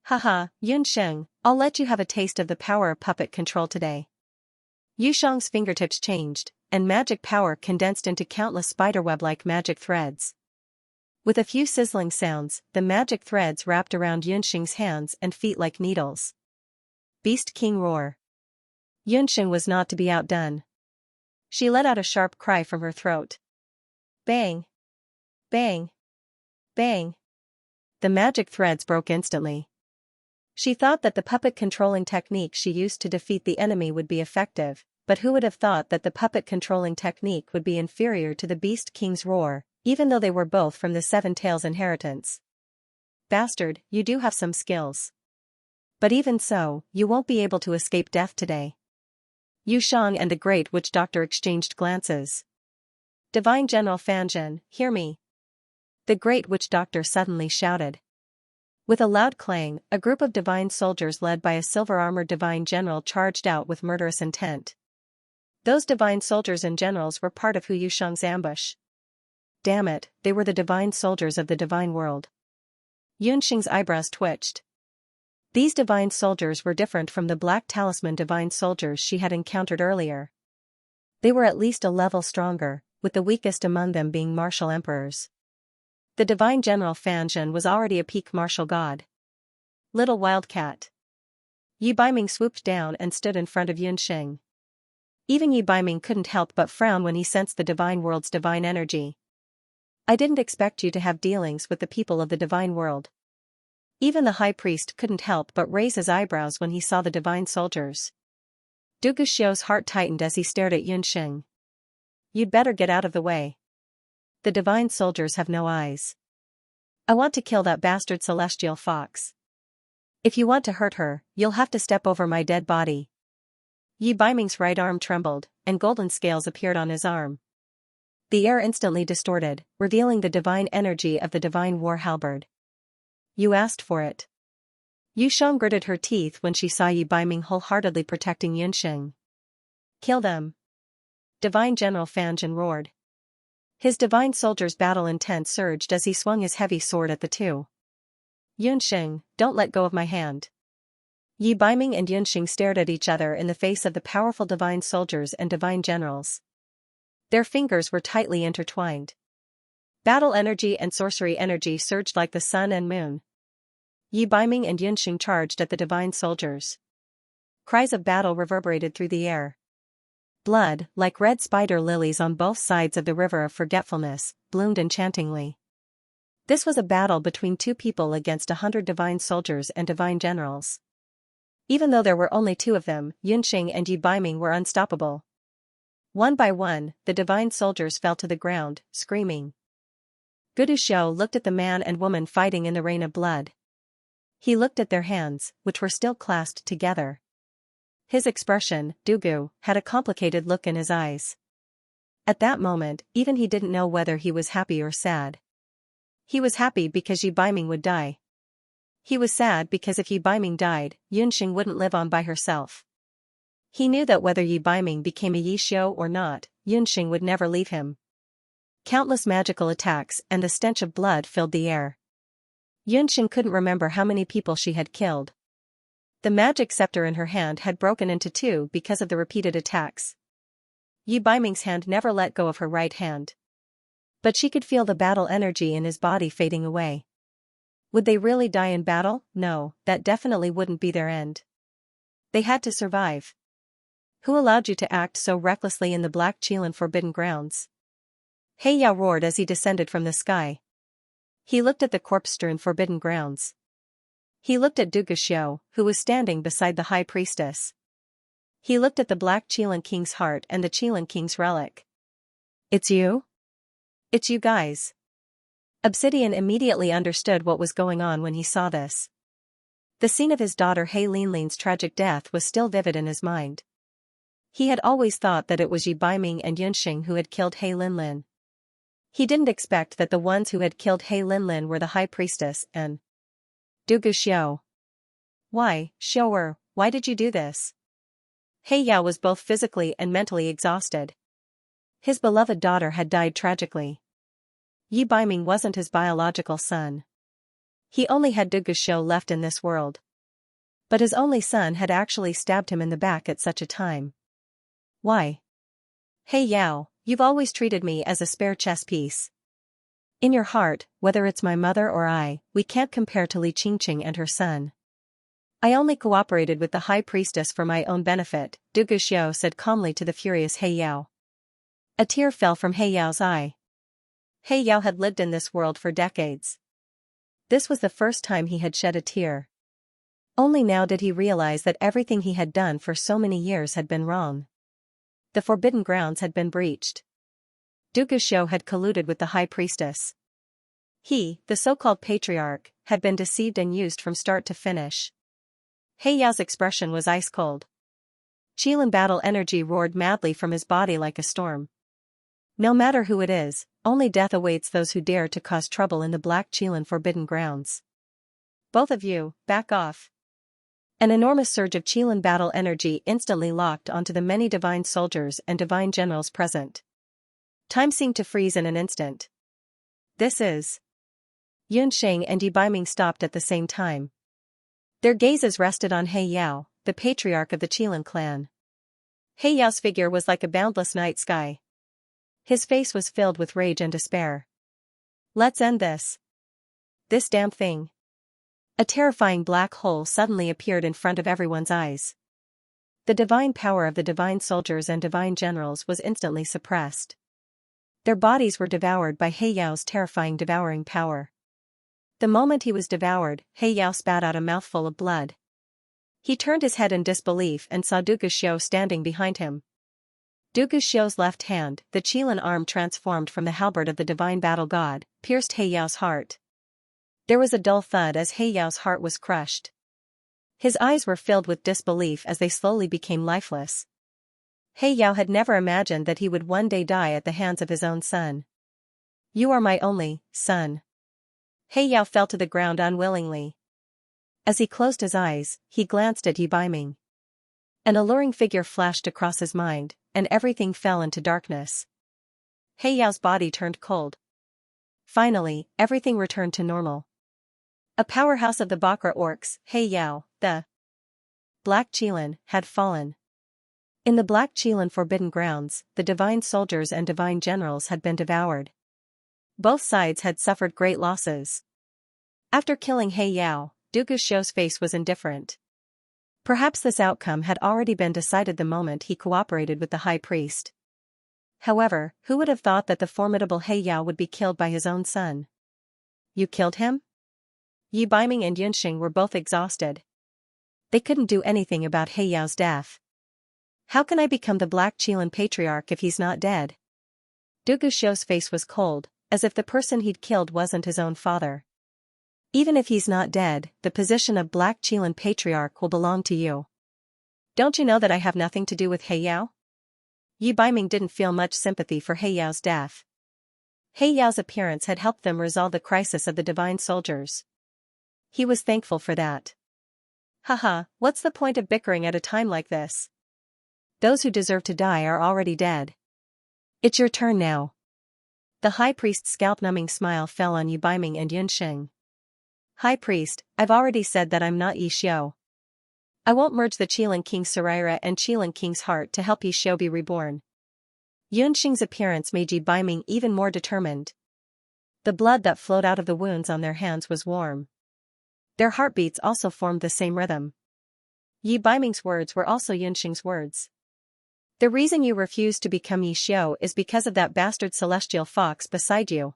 Haha, Yun Xing, I'll let you have a taste of the power of puppet control today. Yu Shang's fingertips changed, and magic power condensed into countless spiderweb-like magic threads. With a few sizzling sounds, the magic threads wrapped around Yun Xing's hands and feet like needles. Beast King roar. Yun Xing was not to be outdone. She let out a sharp cry from her throat. Bang! Bang! Bang! The magic threads broke instantly. She thought that the puppet controlling technique she used to defeat the enemy would be effective, but who would have thought that the puppet controlling technique would be inferior to the Beast King's roar, even though they were both from the 7 Tails inheritance. Bastard, you do have some skills. But even so, you won't be able to escape death today. Yu Shang and the Great Witch Doctor exchanged glances. Divine General Fanjin, hear me. The Great Witch Doctor suddenly shouted. With a loud clang, a group of divine soldiers led by a silver-armored divine general charged out with murderous intent. Those divine soldiers and generals were part of Yu Shang's ambush. Damn it, they were the divine soldiers of the divine world. Yun Xing's eyebrows twitched. These divine soldiers were different from the Black Talisman divine soldiers she had encountered earlier. They were at least a level stronger, with the weakest among them being martial emperors. The divine general Fanjin was already a peak martial god. Little wildcat. Yi Baiming swooped down and stood in front of Yun Xing. Even Yi Baiming couldn't help but frown when he sensed the divine world's divine energy. I didn't expect you to have dealings with the people of the divine world. Even the high priest couldn't help but raise his eyebrows when he saw the divine soldiers. Du Guxiu's heart tightened as he stared at Yun Xing. You'd better get out of the way. The divine soldiers have no eyes. I want to kill that bastard celestial fox. If you want to hurt her, you'll have to step over my dead body. Yi Baiming's right arm trembled, and golden scales appeared on his arm. The air instantly distorted, revealing the divine energy of the divine war halberd. You asked for it. Yu Shang gritted her teeth when she saw Yi Baiming wholeheartedly protecting Yun Xing. Kill them. Divine General Fanjin roared. His divine soldier's battle intent surged as he swung his heavy sword at the two. Yun Xing, don't let go of my hand. Yi Baiming and Yun Xing stared at each other in the face of the powerful divine soldiers and divine generals. Their fingers were tightly intertwined. Battle energy and sorcery energy surged like the sun and moon. Yi Baiming and Yun Xing charged at the divine soldiers. Cries of battle reverberated through the air. Blood, like red spider lilies on both sides of the river of forgetfulness, bloomed enchantingly. This was a battle between 2 people against 100 divine soldiers and divine generals. Even though there were only 2 of them, Yun Xing and Yi Baiming were unstoppable. One by one, the divine soldiers fell to the ground, screaming. Du Guxiu looked at the man and woman fighting in the rain of blood. He looked at their hands, which were still clasped together. His expression, Dugu, had a complicated look in his eyes. At that moment, even he didn't know whether he was happy or sad. He was happy because Yi Baiming would die. He was sad because if Yi Baiming died, Yun Xing wouldn't live on by herself. He knew that whether Yi Baiming became a Yixiu or not, Yun Xing would never leave him. Countless magical attacks and the stench of blood filled the air. Yun Xing couldn't remember how many people she had killed. The magic scepter in her hand had broken into 2 because of the repeated attacks. Yi Baiming's hand never let go of her right hand. But she could feel the battle energy in his body fading away. Would they really die in battle? No, that definitely wouldn't be their end. They had to survive. Who allowed you to act so recklessly in the Black Qilin Forbidden Grounds? He Yao roared as he descended from the sky. He looked at the corpse-strewn Forbidden Grounds. He looked at Du Guxiu, who was standing beside the High Priestess. He looked at the Black Qilin King's heart and the Qilin King's relic. It's you? It's you guys. Obsidian immediately understood what was going on when he saw this. The scene of his daughter He Linlin's tragic death was still vivid in his mind. He had always thought that it was Yi Baiming and Yunxing who had killed He Linlin. He didn't expect that the ones who had killed He Linlin were the High Priestess and Dugu Xiao. Why, Xiaoer, why did you do this? He Yao was both physically and mentally exhausted. His beloved daughter had died tragically. Yi Baiming wasn't his biological son. He only had Dugu Xiao left in this world. But his only son had actually stabbed him in the back at such a time. Why? Hey Yao, you've always treated me as a spare chess piece. In your heart, whether it's my mother or I, we can't compare to Li Qingqing and her son. I only cooperated with the High Priestess for my own benefit, Dugu Xiao said calmly to the furious He Yao. A tear fell from He Yao's eye. He Yao had lived in this world for decades. This was the first time he had shed a tear. Only now did he realize that everything he had done for so many years had been wrong. The forbidden grounds had been breached. Dugu Xiao had colluded with the High Priestess. He, the so-called patriarch, had been deceived and used from start to finish. He Yao's expression was ice-cold. Qilin battle energy roared madly from his body like a storm. No matter who it is, only death awaits those who dare to cause trouble in the Black Qilin forbidden grounds. Both of you, back off. An enormous surge of Qilin battle energy instantly locked onto the many divine soldiers and divine generals present. Time seemed to freeze in an instant. This is... Yunxing and Yi Baiming stopped at the same time. Their gazes rested on He Yao, the patriarch of the Qilin clan. He Yao's figure was like a boundless night sky. His face was filled with rage and despair. Let's end this. This damn thing. A terrifying black hole suddenly appeared in front of everyone's eyes. The divine power of the divine soldiers and divine generals was instantly suppressed. Their bodies were devoured by He Yao's terrifying devouring power. The moment he was devoured, He Yao spat out a mouthful of blood. He turned his head in disbelief and saw Dugu Xiao standing behind him. Dugu Xiao's left hand, the Qilin arm transformed from the halberd of the divine battle god, pierced He Yao's heart. There was a dull thud as He Yao's heart was crushed. His eyes were filled with disbelief as they slowly became lifeless. He Yao had never imagined that he would one day die at the hands of his own son. You are my only son. He Yao fell to the ground unwillingly. As he closed his eyes, he glanced at Yi Baiming. An alluring figure flashed across his mind, and everything fell into darkness. He Yao's body turned cold. Finally, everything returned to normal. A powerhouse of the Bakra orcs, He Yao, the Black Qilin, had fallen. In the Black Qilin forbidden grounds, the divine soldiers and divine generals had been devoured. Both sides had suffered great losses. After killing He Yao, Dugu Xiao's face was indifferent. Perhaps this outcome had already been decided the moment he cooperated with the high priest. However, who would have thought that the formidable He Yao would be killed by his own son? You killed him? Yi Baiming and Yunxing were both exhausted. They couldn't do anything about He Yao's death. How can I become the Black Qilin patriarch if he's not dead? Dugu Xiao's face was cold, as if the person he'd killed wasn't his own father. Even if he's not dead, the position of Black Qilin patriarch will belong to you. Don't you know that I have nothing to do with He Yao? Yi Baiming didn't feel much sympathy for He Yao's death. He Yao's appearance had helped them resolve the crisis of the divine soldiers. He was thankful for that. Haha, what's the point of bickering at a time like this? Those who deserve to die are already dead. It's your turn now. The high priest's scalp-numbing smile fell on Yi Baiming and Yunxing. High priest, I've already said that I'm not Yi Xiao. I won't merge the Qilin King's Saraira and Qilin King's heart to help Yi Xiao be reborn. Yunxing's appearance made Yi Baiming even more determined. The blood that flowed out of the wounds on their hands was warm. Their heartbeats also formed the same rhythm. Yi Baiming's words were also Yunxing's words. The reason you refuse to become Yi Xiao is because of that bastard celestial fox beside you.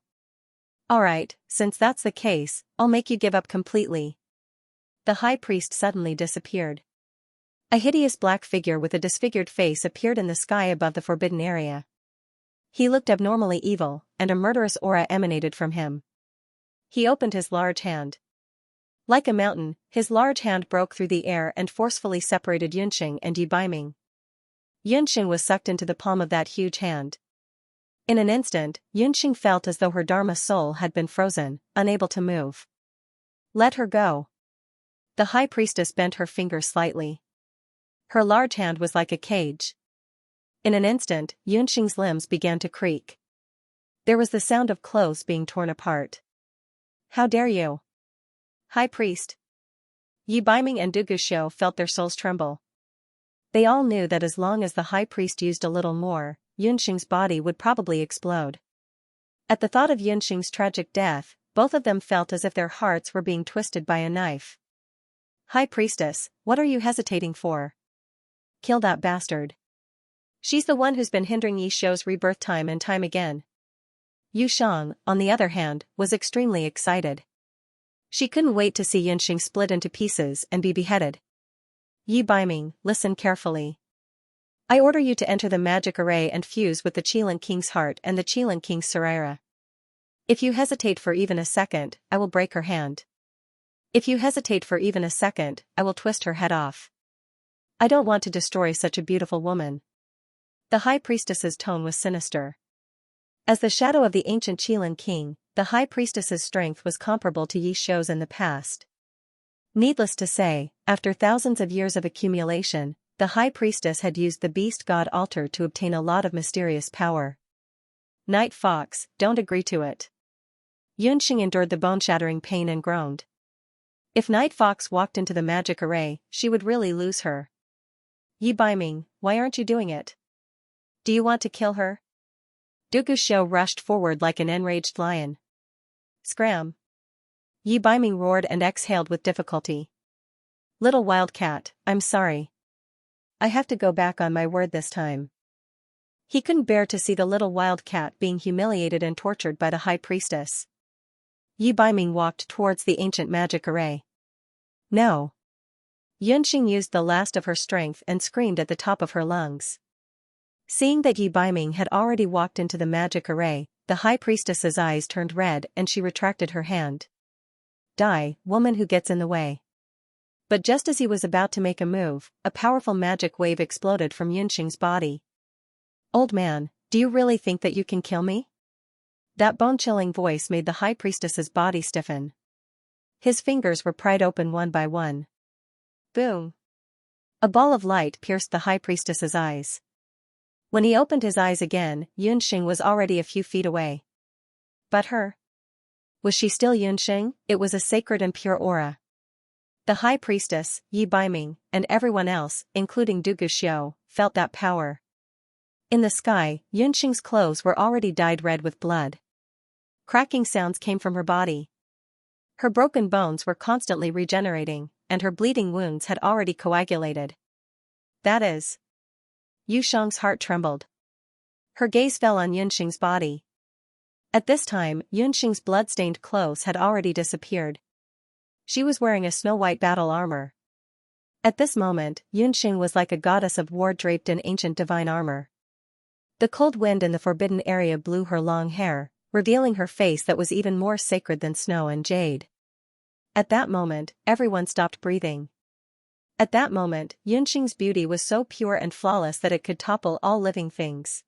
Alright, since that's the case, I'll make you give up completely. The high priest suddenly disappeared. A hideous black figure with a disfigured face appeared in the sky above the forbidden area. He looked abnormally evil, and a murderous aura emanated from him. He opened his large hand. Like a mountain, his large hand broke through the air and forcefully separated Yunxing and Yi Baiming. Yunxing was sucked into the palm of that huge hand. In an instant, Yunxing felt as though her Dharma soul had been frozen, unable to move. Let her go. The high priestess bent her fingers slightly. Her large hand was like a cage. In an instant, Yunxing's limbs began to creak. There was the sound of clothes being torn apart. How dare you? High priest. Yi Biming and Duguxiu felt their souls tremble. They all knew that as long as the high priest used a little more, Yunxing's body would probably explode. At the thought of Yunxing's tragic death, both of them felt as if their hearts were being twisted by a knife. High priestess, what are you hesitating for? Kill that bastard. She's the one who's been hindering Yi Xiu's rebirth time and time again. Yu Shang, on the other hand, was extremely excited. She couldn't wait to see Yunxing split into pieces and be beheaded. Yi Biming, listen carefully. I order you to enter the magic array and fuse with the Qilin King's heart and the Qilin King's Saraira. If you hesitate for even a second, I will break her hand. If you hesitate for even a second, I will twist her head off. I don't want to destroy such a beautiful woman. The high priestess's tone was sinister. As the shadow of the ancient Qilin King, the high priestess's strength was comparable to Yi Xiu's in the past. Needless to say, after thousands of years of accumulation, the high priestess had used the beast god altar to obtain a lot of mysterious power. Night Fox, don't agree to it. Yunxing endured the bone-shattering pain and groaned. If Night Fox walked into the magic array, she would really lose her. Yi Biming, why aren't you doing it? Do you want to kill her? Duguxiu rushed forward like an enraged lion. Scram! Yi Biming roared and exhaled with difficulty. Little wildcat, I'm sorry. I have to go back on my word this time. He couldn't bear to see the little wildcat being humiliated and tortured by the high priestess. Yi Biming walked towards the ancient magic array. No. Yunxing used the last of her strength and screamed at the top of her lungs. Seeing that Yi Biming had already walked into the magic array, the high priestess's eyes turned red and she retracted her hand. Die, woman who gets in the way. But just as he was about to make a move, a powerful magic wave exploded from Yunxing's body. Old man, do you really think that you can kill me? That bone-chilling voice made the high priestess's body stiffen. His fingers were pried open one by one. Boom! A ball of light pierced the high priestess's eyes. When he opened his eyes again, Yunxing was already a few feet away. But her? Was she still Yunxing? It was a sacred and pure aura. The high priestess, Yi Biming, and everyone else, including Duguxiu, felt that power. In the sky, Yunxing's clothes were already dyed red with blood. Cracking sounds came from her body. Her broken bones were constantly regenerating, and her bleeding wounds had already coagulated. That is. Yu Shang's heart trembled. Her gaze fell on Yunxing's body. At this time, Yunxing's blood-stained clothes had already disappeared. She was wearing a snow-white battle armor. At this moment, Yunxing was like a goddess of war draped in ancient divine armor. The cold wind in the forbidden area blew her long hair, revealing her face that was even more sacred than snow and jade. At that moment, everyone stopped breathing. At that moment, Yunxing's beauty was so pure and flawless that it could topple all living things.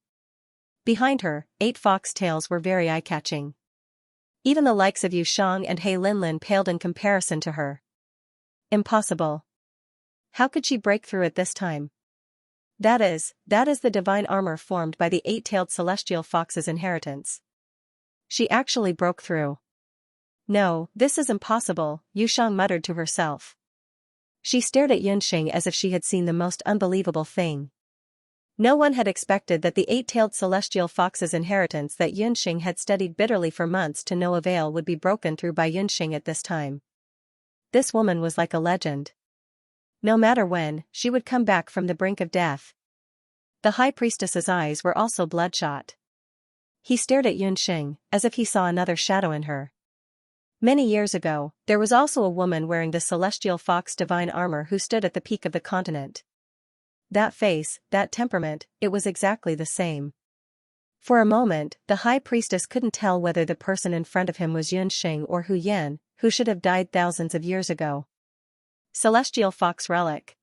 Behind her, 8 foxtails were very eye-catching. Even the likes of Yu Shang and He Linlin paled in comparison to her. Impossible. How could she break through it this time? That is the divine armor formed by the 8-tailed celestial fox's inheritance. She actually broke through. No, this is impossible, Yu Shang muttered to herself. She stared at Yunxing as if she had seen the most unbelievable thing. No one had expected that the 8-tailed celestial fox's inheritance that Yunxing had studied bitterly for months to no avail would be broken through by Yunxing at this time. This woman was like a legend. No matter when, she would come back from the brink of death. The high priestess's eyes were also bloodshot. He stared at Yunxing, as if he saw another shadow in her. Many years ago, there was also a woman wearing the celestial fox divine armor who stood at the peak of the continent. That face, that temperament, it was exactly the same. For a moment, the high priestess couldn't tell whether the person in front of him was Yunxing or Hu Yan, who should have died thousands of years ago. Celestial fox relic.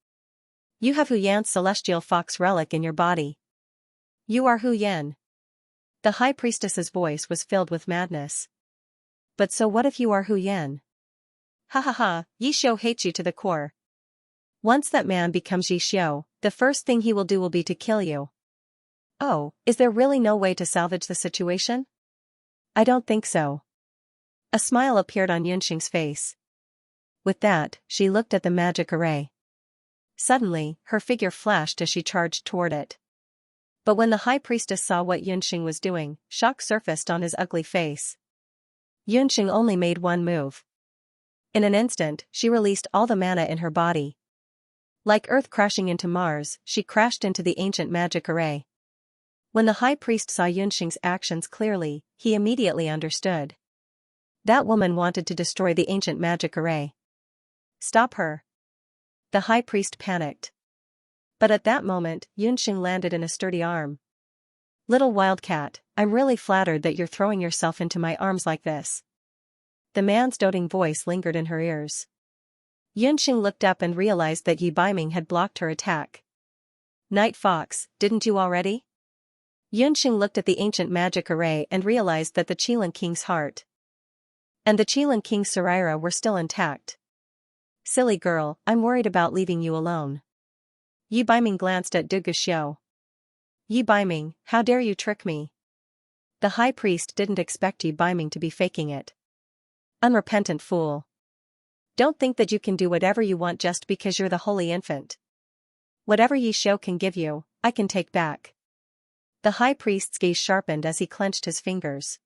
You have Hu Yan's celestial fox relic in your body. You are Hu Yan. The high priestess's voice was filled with madness. But so what if you are Hu Yan? Ha ha ha, Yi Xiu hates you to the core. Once that man becomes Yi Xiu, the first thing he will do will be to kill you. Oh, is there really no way to salvage the situation? I don't think so. A smile appeared on Yunxing's face. With that, she looked at the magic array. Suddenly, her figure flashed as she charged toward it. But when the high priestess saw what Yunxing was doing, shock surfaced on his ugly face. Yunxing only made one move. In an instant, she released all the mana in her body. Like Earth crashing into Mars, she crashed into the ancient magic array. When the high priest saw Yunxing's actions clearly, he immediately understood. That woman wanted to destroy the ancient magic array. Stop her. The high priest panicked. But at that moment, Yunxing landed in a sturdy arm. Little wildcat, I'm really flattered that you're throwing yourself into my arms like this. The man's doting voice lingered in her ears. Yunxing looked up and realized that Yi Baiming had blocked her attack. Night Fox, didn't you already? Yunxing looked at the ancient magic array and realized that the Qilin King's heart and the Qilin King's Saraira were still intact. Silly girl, I'm worried about leaving you alone. Yi Baiming glanced at Du Guxiu. Yi Baiming, how dare you trick me? The high priest didn't expect Yi Baiming to be faking it. Unrepentant fool. Don't think that you can do whatever you want just because you're the holy infant. Whatever Yi Xiu can give you, I can take back. The high priest's gaze sharpened as he clenched his fingers.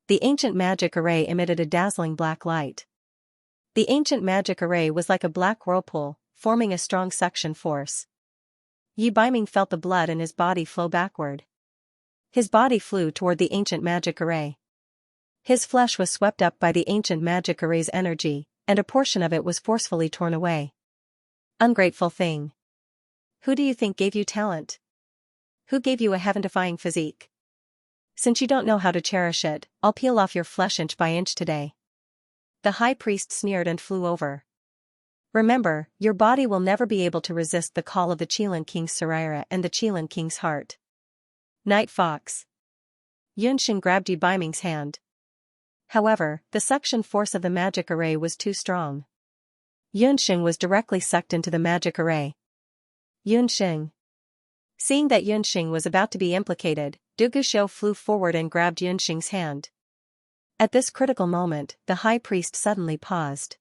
The ancient magic array emitted a dazzling black light. The ancient magic array was like a black whirlpool, forming a strong suction force. Yi Baiming felt the blood in his body flow backward. His body flew toward the ancient magic array. His flesh was swept up by the ancient magic array's energy, and a portion of it was forcefully torn away. Ungrateful thing. Who do you think gave you talent? Who gave you a heaven-defying physique? Since you don't know how to cherish it, I'll peel off your flesh inch by inch today. The high priest sneered and flew over. Remember, your body will never be able to resist the call of the Qilin King's Saraira and the Qilin King's heart. Night Fox. Yunxing grabbed Yi Baiming's hand. However, the suction force of the magic array was too strong. Yunxing was directly sucked into the magic array. Yunxing. Seeing that Yunxing was about to be implicated, Du Guxiu flew forward and grabbed Yunxing's hand. At this critical moment, the high priest suddenly paused.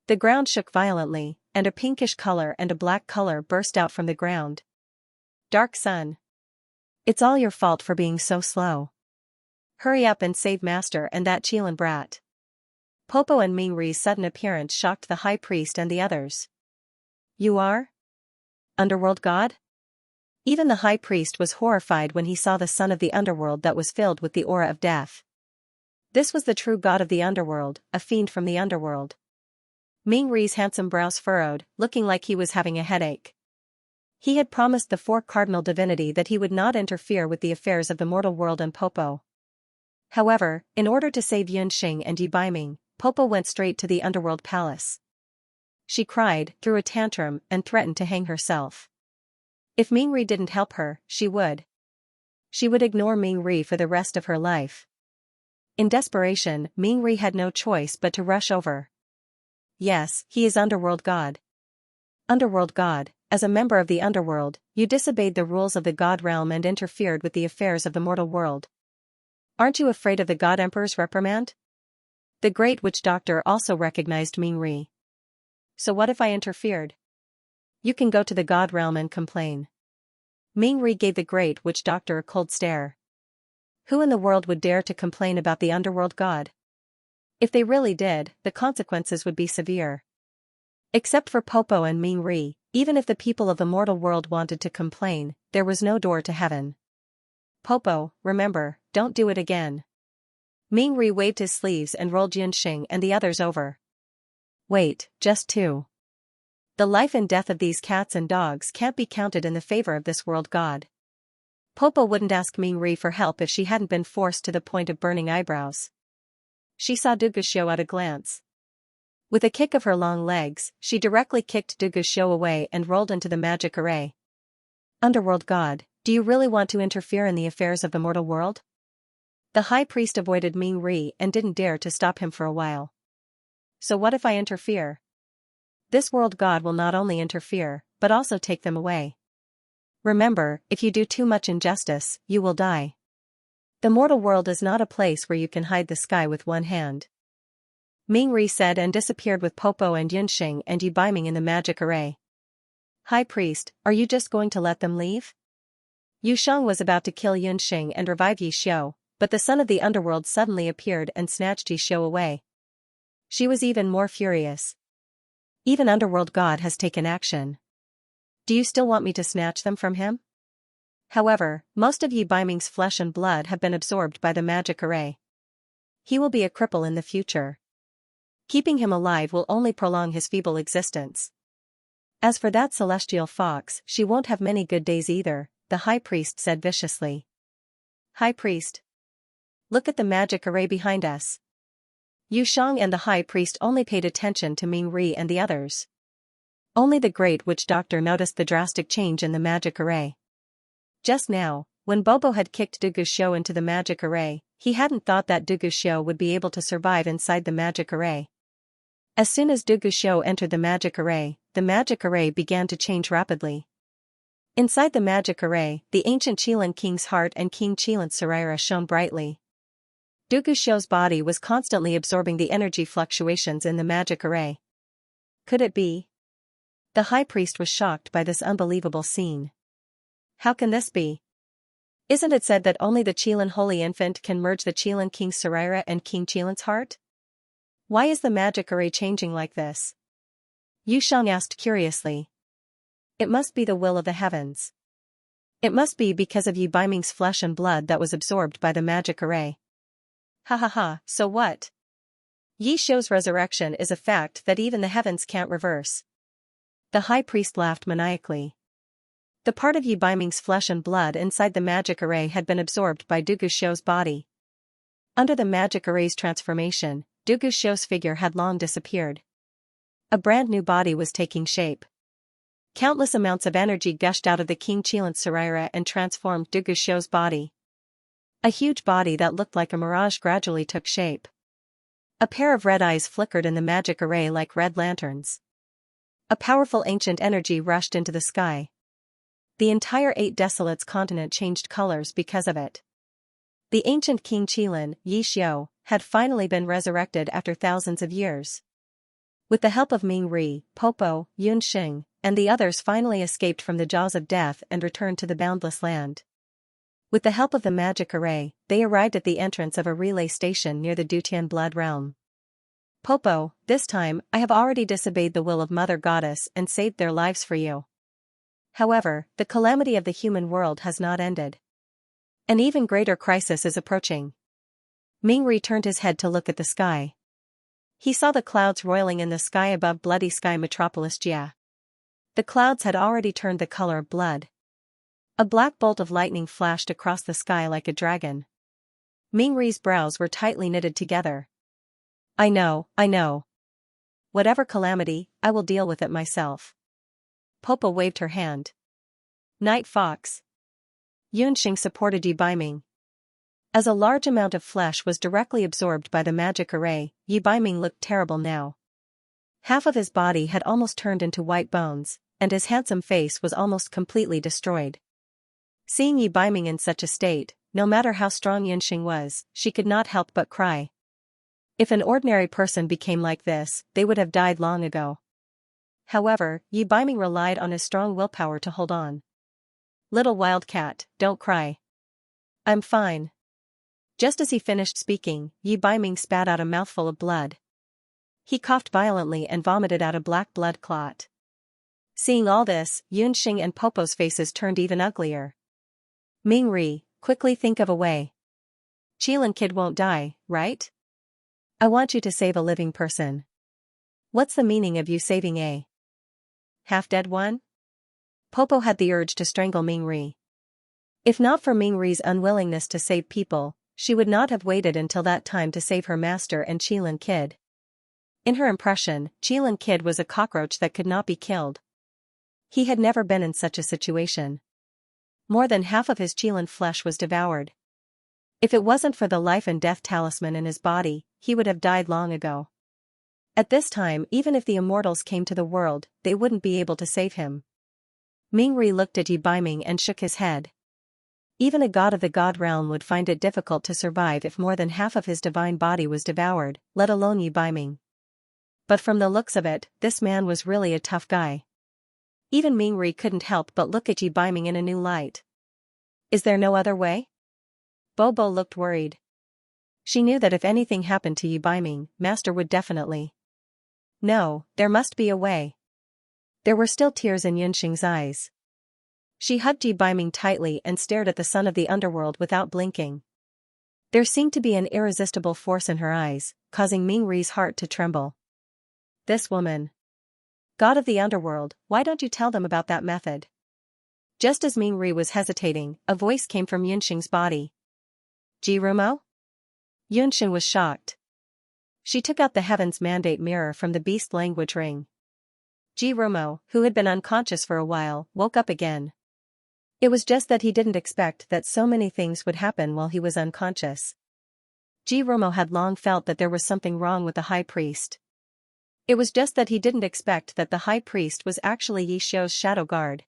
The ground shook violently, and a pinkish color and a black color burst out from the ground. Dark Sun. It's all your fault for being so slow. Hurry up and save Master and that Qilin brat. Popo and Mingri's sudden appearance shocked the high priest and the others. You are? Underworld god? Even the high priest was horrified when he saw the son of the underworld that was filled with the aura of death. This was the true god of the underworld, a fiend from the underworld. Mingri's handsome brows furrowed, looking like he was having a headache. He had promised the four cardinal divinity that he would not interfere with the affairs of the mortal world and Popo. However, in order to save Yunxing and Yi Baiming, Popo went straight to the underworld palace. She cried, threw a tantrum, and threatened to hang herself. If Mingri didn't help her, she would. She would ignore Mingri for the rest of her life. In desperation, Mingri had no choice but to rush over. Yes, he is Underworld God. Underworld God, as a member of the Underworld, you disobeyed the rules of the God realm and interfered with the affairs of the mortal world. Aren't you afraid of the God Emperor's reprimand? The Great Witch Doctor also recognized Mingri. So what if I interfered? You can go to the God realm and complain. Mingri gave the Great Witch Doctor a cold stare. Who in the world would dare to complain about the Underworld God? If they really did, the consequences would be severe. Except for Popo and Mingri, even if the people of the mortal world wanted to complain, there was no door to heaven. Popo, remember, don't do it again. Mingri waved his sleeves and rolled Yunxing and the others over. Wait, just two. The life and death of these cats and dogs can't be counted in the favor of this world god. Popo wouldn't ask Mingri for help if she hadn't been forced to the point of burning eyebrows. She saw Du Guxiu at a glance. With a kick of her long legs, she directly kicked Dugu's show away and rolled into the magic array. Underworld god, do you really want to interfere in the affairs of the mortal world? The high priest avoided Ming Ri and didn't dare to stop him for a while. So what if I interfere? This world god will not only interfere, but also take them away. Remember, if you do too much injustice, you will die. The mortal world is not a place where you can hide the sky with one hand. Ming Ri said and disappeared with Popo and Yunxing and Yi Biming in the magic array. High priest, are you just going to let them leave? Yu Sheng was about to kill Yunxing and revive Yi Xiu, but the son of the underworld suddenly appeared and snatched Yi Xiu away. She was even more furious. Even underworld god has taken action. Do you still want me to snatch them from him? However, most of Yi Biming's flesh and blood have been absorbed by the magic array. He will be a cripple in the future. Keeping him alive will only prolong his feeble existence. As for that celestial fox, she won't have many good days either, the high priest said viciously. High priest. Look at the magic array behind us. Yu Sheng and the high priest only paid attention to Ming Ri and the others. Only the great witch doctor noticed the drastic change in the magic array. Just now, when Bobo had kicked Dugu's show into the magic array, he hadn't thought that Dugu's show would be able to survive inside the magic array. As soon as Dugu's show entered the magic array began to change rapidly. Inside the magic array, the ancient Qilin king's heart and King Qilin's Saraira shone brightly. Dugu's show's body was constantly absorbing the energy fluctuations in the magic array. Could it be? The high priest was shocked by this unbelievable scene. How can this be? Isn't it said that only the Qilin Holy Infant can merge the Qilin King's Saraira and King Qilin's heart? Why is the magic array changing like this? Yu Sheng asked curiously. It must be the will of the heavens. It must be because of Yi Biming's flesh and blood that was absorbed by the magic array. Ha ha ha, so what? Yi Xiu's resurrection is a fact that even the heavens can't reverse. The high priest laughed maniacally. The part of Yi Biming's flesh and blood inside the magic array had been absorbed by Dugu's show's body. Under the magic array's transformation, Dugu's show's figure had long disappeared. A brand new body was taking shape. Countless amounts of energy gushed out of the King Qilin's Saraira and transformed Dugu's show's body. A huge body that looked like a mirage gradually took shape. A pair of red eyes flickered in the magic array like red lanterns. A powerful ancient energy rushed into the sky. The entire 8 Desolates continent changed colors because of it. The ancient King Qilin, Yi Xiu, had finally been resurrected after thousands of years. With the help of Ming Ri, Popo, Yunxing, and the others finally escaped from the jaws of death and returned to the boundless land. With the help of the magic array, they arrived at the entrance of a relay station near the Dutian blood realm. Popo, this time, I have already disobeyed the will of Mother Goddess and saved their lives for you. However, the calamity of the human world has not ended. An even greater crisis is approaching. Ming Ri turned his head to look at the sky. He saw the clouds roiling in the sky above Bloody Sky Metropolis Jia. The clouds had already turned the color of blood. A black bolt of lightning flashed across the sky like a dragon. Ming Ri's brows were tightly knitted together. I know. Whatever calamity, I will deal with it myself. Popo waved her hand. Night Fox. Yunxing supported Yi Biming. As a large amount of flesh was directly absorbed by the magic array, Yi Biming looked terrible now. Half of his body had almost turned into white bones, and his handsome face was almost completely destroyed. Seeing Yi Biming in such a state, no matter how strong Yunxing was, she could not help but cry. If an ordinary person became like this, they would have died long ago. However, Yi Biming relied on his strong willpower to hold on. Little wildcat, don't cry. I'm fine. Just as he finished speaking, Yi Biming spat out a mouthful of blood. He coughed violently and vomited out a black blood clot. Seeing all this, Yunxing and Popo's faces turned even uglier. Ming Ri, quickly think of a way. Qilin kid won't die, right? I want you to save a living person. What's the meaning of you saving a half-dead one? Popo had the urge to strangle Ming Ri. If not for Ming Ri's unwillingness to save people, she would not have waited until that time to save her master and Qilin kid. In her impression, Qilin Kid was a cockroach that could not be killed. He had never been in such a situation. More than half of his Qilin flesh was devoured. If it wasn't for the life and death talisman in his body, he would have died long ago. At this time, even if the immortals came to the world, they wouldn't be able to save him. Mingri looked at Yi Baiming and shook his head. Even a god of the god realm would find it difficult to survive if more than half of his divine body was devoured, let alone Yi Baiming. But from the looks of it, this man was really a tough guy. Even Mingri couldn't help but look at Yi Baiming in a new light. Is there no other way? Bobo looked worried. She knew that if anything happened to Yi Baiming, Master would definitely. No, there must be a way. There were still tears in Yunxing's eyes. She hugged Yi Baiming tightly and stared at the son of the underworld without blinking. There seemed to be an irresistible force in her eyes, causing Mingri's heart to tremble. This woman. God of the underworld, why don't you tell them about that method? Just as Mingri was hesitating, a voice came from Yunxing's body. Jirumo? Yunxing was shocked. She took out the Heaven's Mandate mirror from the beast language ring. Jirumo, who had been unconscious for a while, woke up again. It was just that he didn't expect that so many things would happen while he was unconscious. Jirumo had long felt that there was something wrong with the high priest. It was just that he didn't expect that the high priest was actually Yi Xiu's shadow guard.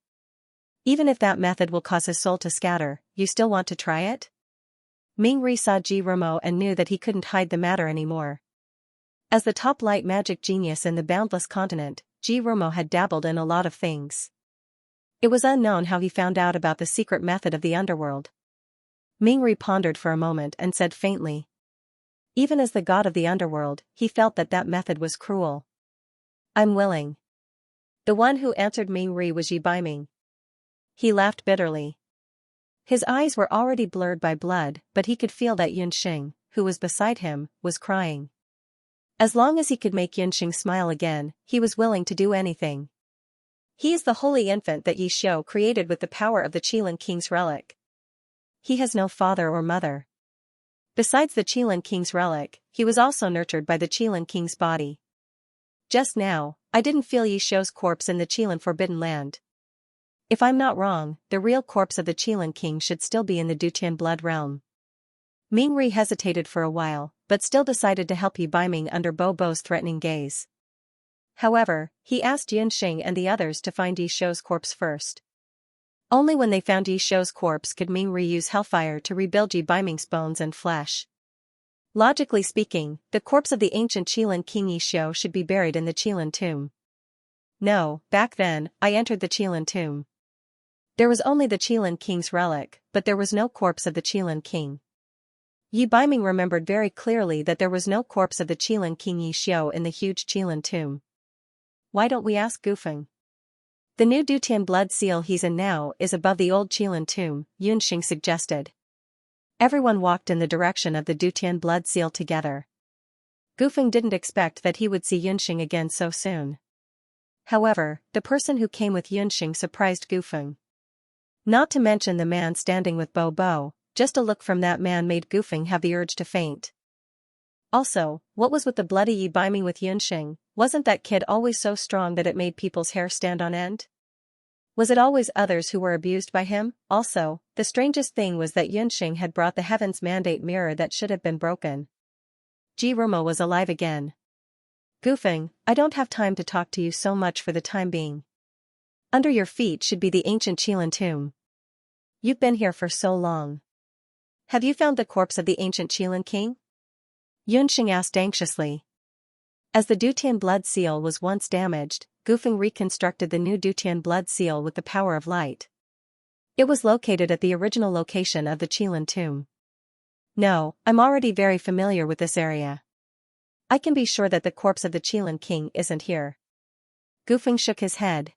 Even if that method will cause his soul to scatter, you still want to try it? Mingri saw Jirumo and knew that he couldn't hide the matter anymore. As the top light magic genius in the boundless continent, Jirumo had dabbled in a lot of things. It was unknown how he found out about the secret method of the underworld. Mingri pondered for a moment and said faintly. Even as the god of the underworld, he felt that that method was cruel. I'm willing. The one who answered Mingri was Yi Baiming. He laughed bitterly. His eyes were already blurred by blood, but he could feel that Yunxing, who was beside him, was crying. As long as he could make Yunxing smile again, he was willing to do anything. He is the holy infant that Yi Xiu created with the power of the Qilin King's relic. He has no father or mother. Besides the Qilin King's relic, he was also nurtured by the Qilin King's body. Just now, I didn't feel Yi Xiu's corpse in the Qilin Forbidden Land. If I'm not wrong, the real corpse of the Qilin King should still be in the Dutian blood realm. Mingri hesitated for a while, but still decided to help Yi Baiming under Bobo's threatening gaze. However, he asked Yunxing and the others to find Yi Xiu's corpse first. Only when they found Yi Xiu's corpse could Mingri use hellfire to rebuild Yi Baiming's bones and flesh. Logically speaking, the corpse of the ancient Qilin King Yi Xiu should be buried in the Qilin tomb. No, back then, I entered the Qilin tomb. There was only the Qilin King's relic, but there was no corpse of the Qilin King. Yi Baiming remembered very clearly that there was no corpse of the Qilin King Yi Xiu in the huge Qilin tomb. Why don't we ask Gufeng? The new Dutian blood seal he's in now is above the old Qilin tomb, Yunxing suggested. Everyone walked in the direction of the Dutian blood seal together. Gufeng didn't expect that he would see Yunxing again so soon. However, the person who came with Yunxing surprised Gufeng. Not to mention the man standing with Bobo, just a look from that man made Gufeng have the urge to faint. Also, what was with the bloody Yi Baiming with Yunxing? Wasn't that kid always so strong that it made people's hair stand on end? Was it always others who were abused by him? Also, the strangest thing was that Yunxing had brought the Heaven's Mandate mirror that should have been broken. Jirumo was alive again. Gufeng, I don't have time to talk to you so much for the time being. Under your feet should be the ancient Qilin tomb. You've been here for so long. Have you found the corpse of the ancient Qilin King? Yunxing asked anxiously. As the Dutian blood seal was once damaged, Gufeng reconstructed the new Dutian blood seal with the power of light. It was located at the original location of the Qilin tomb. No, I'm already very familiar with this area. I can be sure that the corpse of the Qilin King isn't here. Gufeng shook his head.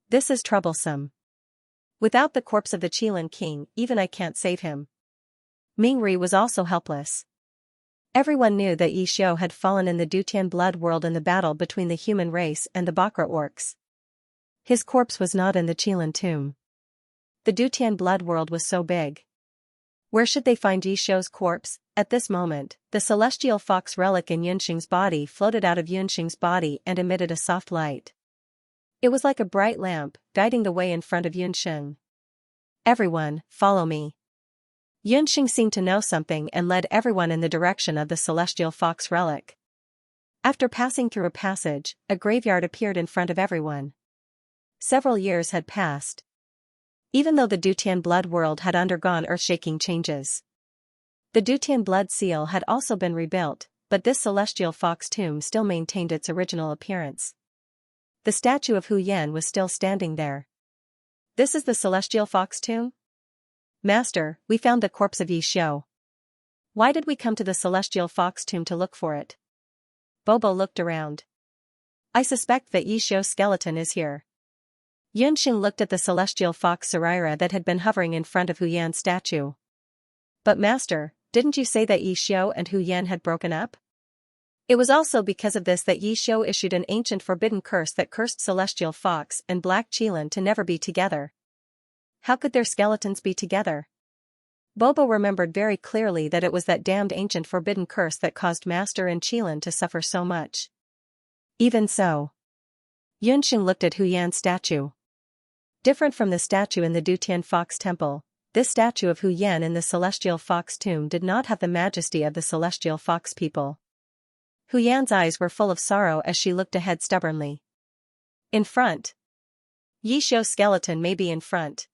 This is troublesome. Without the corpse of the Qilin King, even I can't save him. Mingri was also helpless. Everyone knew that Yi Xiu had fallen in the Dutian blood world in the battle between the human race and the Bakra orcs. His corpse was not in the Qilin tomb. The Dutian blood world was so big. Where should they find Yi Xiu's corpse? At this moment, the celestial fox relic in Yunxing's body floated out of Yunxing's body and emitted a soft light. It was like a bright lamp, guiding the way in front of Yunxing. Everyone, follow me. Yunxing seemed to know something and led everyone in the direction of the celestial fox relic. After passing through a passage, a graveyard appeared in front of everyone. Several years had passed. Even though the Dutian blood world had undergone earth-shaking changes. The Dutian blood seal had also been rebuilt, but this celestial fox tomb still maintained its original appearance. The statue of Hu Yan was still standing there. This is the celestial fox tomb? Master, we found the corpse of Yi Xiu. Why did we come to the celestial fox tomb to look for it? Bobo looked around. I suspect that Yi Xiu's skeleton is here. Yunxing looked at the celestial fox Sarira that had been hovering in front of Hu Yan's statue. But master, didn't you say that Yi Xiu and Hu Yan had broken up? It was also because of this that Yi Xiu issued an ancient forbidden curse that cursed celestial fox and black Qilin to never be together. How could their skeletons be together? Bobo remembered very clearly that it was that damned ancient forbidden curse that caused Master and Qilin to suffer so much. Even so. Yunxing looked at Hu Yan's statue. Different from the statue in the Dutian Fox Temple, this statue of Hu Yan in the Celestial Fox Tomb did not have the majesty of the Celestial Fox people. Hu Yan's eyes were full of sorrow as she looked ahead stubbornly. In front. Yi Xiu's skeleton may be in front.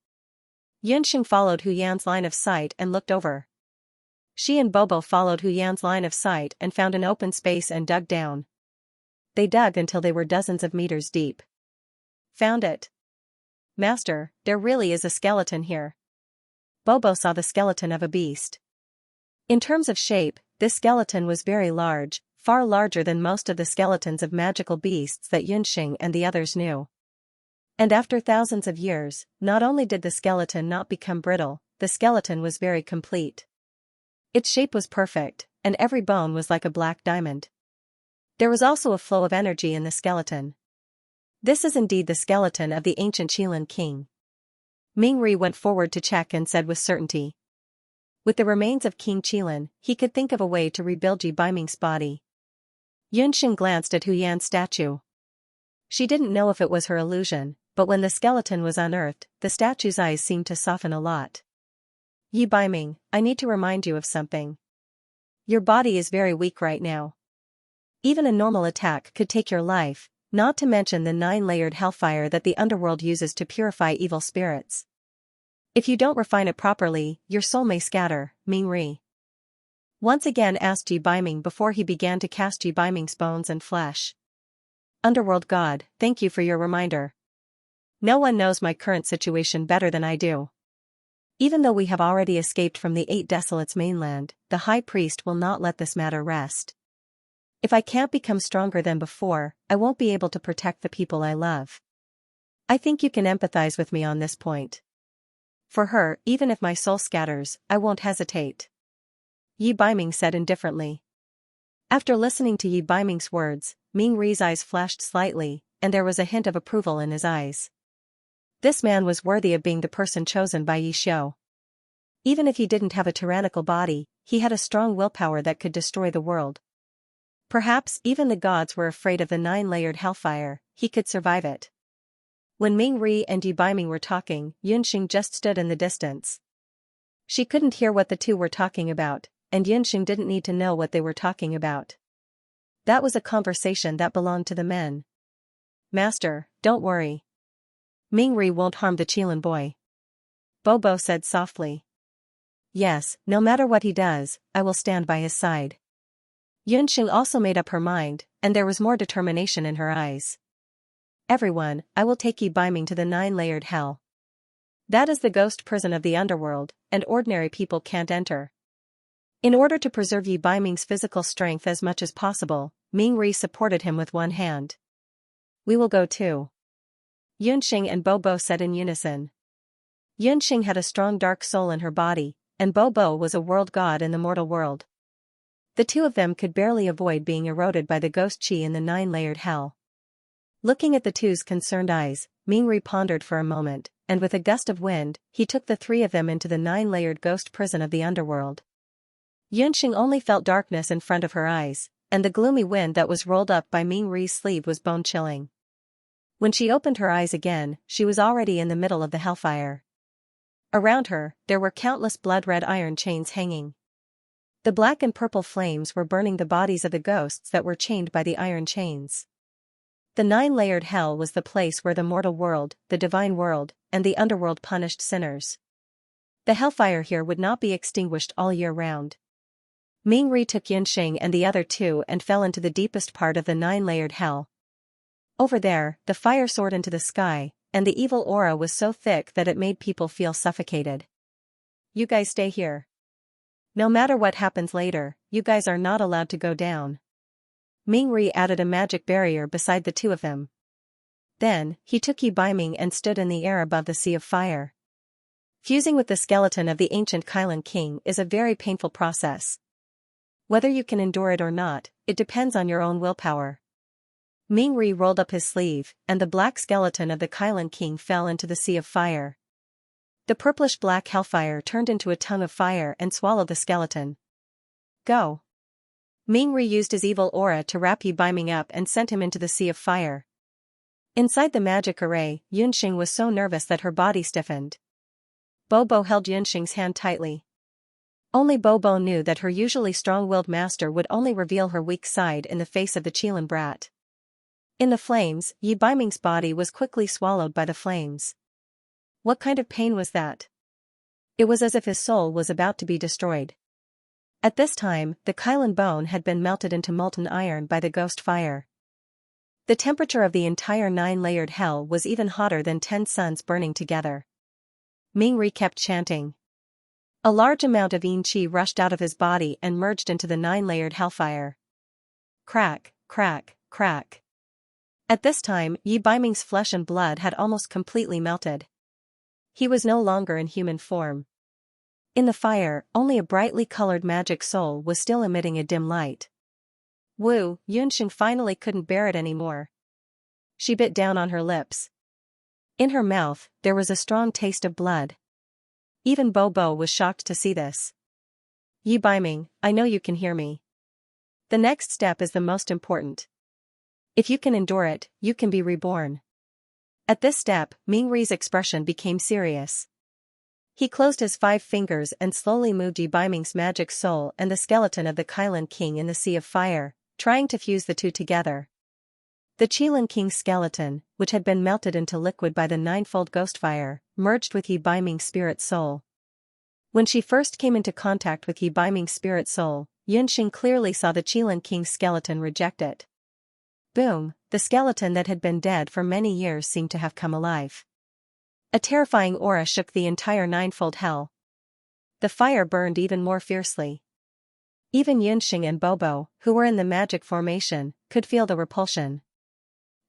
Yunxing followed Hu Yan's line of sight and looked over. She and Bobo followed Hu Yan's line of sight and found an open space and dug down. They dug until they were dozens of meters deep. Found it. Master, there really is a skeleton here. Bobo saw the skeleton of a beast. In terms of shape, this skeleton was very large, far larger than most of the skeletons of magical beasts that Yunxing and the others knew. And after thousands of years, not only did the skeleton not become brittle, the skeleton was very complete. Its shape was perfect, and every bone was like a black diamond. There was also a flow of energy in the skeleton. This is indeed the skeleton of the ancient Qilin king. Mingri went forward to check and said with certainty. With the remains of King Qilin, he could think of a way to rebuild Yi Baiming's body. Yunxing glanced at Hu Yan's statue. She didn't know if it was her illusion, but when the skeleton was unearthed, the statue's eyes seemed to soften a lot. Yi Baiming, I need to remind you of something. Your body is very weak right now. Even a normal attack could take your life, not to mention the 9-layered hellfire that the underworld uses to purify evil spirits. If you don't refine it properly, your soul may scatter, Mingri once again asked Yi Baiming before he began to cast Yi Baiming's bones and flesh. Underworld God, thank you for your reminder. No one knows my current situation better than I do. Even though we have already escaped from the 8 Desolates mainland, the High Priest will not let this matter rest. If I can't become stronger than before, I won't be able to protect the people I love. I think you can empathize with me on this point. For her, even if my soul scatters, I won't hesitate. Yi Baiming said indifferently. After listening to Yi Baiming's words, Mingri's eyes flashed slightly, and there was a hint of approval in his eyes. This man was worthy of being the person chosen by Yi Xiu. Even if he didn't have a tyrannical body, he had a strong willpower that could destroy the world. Perhaps even the gods were afraid of the 9-layered hellfire, he could survive it. When Mingri and Yi Baiming were talking, Yunxing just stood in the distance. She couldn't hear what the two were talking about, and Yunxing didn't need to know what they were talking about. That was a conversation that belonged to the men. Master, don't worry. Mingri won't harm the Qilin boy. Bobo said softly. Yes, no matter what he does, I will stand by his side. Yunxing also made up her mind, and there was more determination in her eyes. Everyone, I will take Yi Baiming to the 9-layered hell. That is the ghost prison of the underworld, and ordinary people can't enter. In order to preserve Yi Baiming's physical strength as much as possible, Mingri supported him with one hand. We will go too. Yunxing and Bobo said in unison. Yunxing had a strong dark soul in her body, and Bobo was a world god in the mortal world. The two of them could barely avoid being eroded by the ghost chi in the 9-layered hell. Looking at the two's concerned eyes, Mingri pondered for a moment, and with a gust of wind, he took the three of them into the 9-layered ghost prison of the underworld. Yunxing only felt darkness in front of her eyes, and the gloomy wind that was rolled up by Mingri's sleeve was bone-chilling. When she opened her eyes again, she was already in the middle of the hellfire. Around her, there were countless blood-red iron chains hanging. The black and purple flames were burning the bodies of the ghosts that were chained by the iron chains. The 9-layered hell was the place where the mortal world, the divine world, and the underworld punished sinners. The hellfire here would not be extinguished all year round. Mingri took Yunxing and the other two and fell into the deepest part of the 9-layered hell. Over there, the fire soared into the sky, and the evil aura was so thick that it made people feel suffocated. You guys stay here. No matter what happens later, you guys are not allowed to go down. Mingri added a magic barrier beside the two of them. Then, he took Yi Baiming and stood in the air above the sea of fire. Fusing with the skeleton of the ancient Kailan king is a very painful process. Whether you can endure it or not, it depends on your own willpower. Mingri rolled up his sleeve, and the black skeleton of the Kailan king fell into the sea of fire. The purplish-black hellfire turned into a tongue of fire and swallowed the skeleton. Go! Mingri used his evil aura to wrap Yi Baiming up and sent him into the sea of fire. Inside the magic array, Yunxing was so nervous that her body stiffened. Bobo held Yunxing's hand tightly. Only Bobo knew that her usually strong-willed master would only reveal her weak side in the face of the Qilin brat. In the flames, Yi Baiming's body was quickly swallowed by the flames. What kind of pain was that? It was as if his soul was about to be destroyed. At this time, the Kailan bone had been melted into molten iron by the ghost fire. The temperature of the entire 9-layered hell was even hotter than 10 suns burning together. Mingri kept chanting. A large amount of yin qi rushed out of his body and merged into the 9-layered hellfire. Crack, crack, crack. At this time, Yi Baiming's flesh and blood had almost completely melted. He was no longer in human form. In the fire, only a brightly colored magic soul was still emitting a dim light. Woo, Yunxing finally couldn't bear it anymore. She bit down on her lips. In her mouth, there was a strong taste of blood. Even Bobo was shocked to see this. Yi Baiming, I know you can hear me. The next step is the most important. If you can endure it, you can be reborn. At this step, Mingri's expression became serious. He closed his 5 fingers and slowly moved Yi Baiming's magic soul and the skeleton of the Kailan king in the sea of fire, trying to fuse the two together. The Qilin king's skeleton, which had been melted into liquid by the 9-fold ghost fire, merged with Yi Baiming's spirit soul. When she first came into contact with Yi Baiming's spirit soul, Yunxing clearly saw the Qilin king's skeleton reject it. Boom, the skeleton that had been dead for many years seemed to have come alive. A terrifying aura shook the entire 9-fold hell. The fire burned even more fiercely. Even Yunxing and Bobo, who were in the magic formation, could feel the repulsion.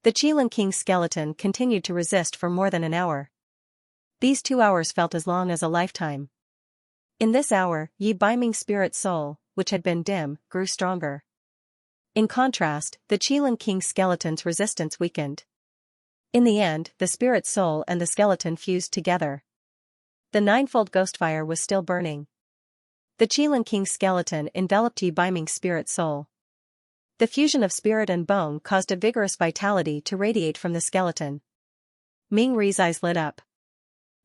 The Qilin king's skeleton continued to resist for more than an hour. These 2 hours felt as long as a lifetime. In this hour, Yi Baiming's spirit soul, which had been dim, grew stronger. In contrast, the Qilin king's skeleton's resistance weakened. In the end, the spirit soul and the skeleton fused together. The 9-fold ghost fire was still burning. The Qilin king's skeleton enveloped Yi Baiming's spirit soul. The fusion of spirit and bone caused a vigorous vitality to radiate from the skeleton. Mingri's eyes lit up.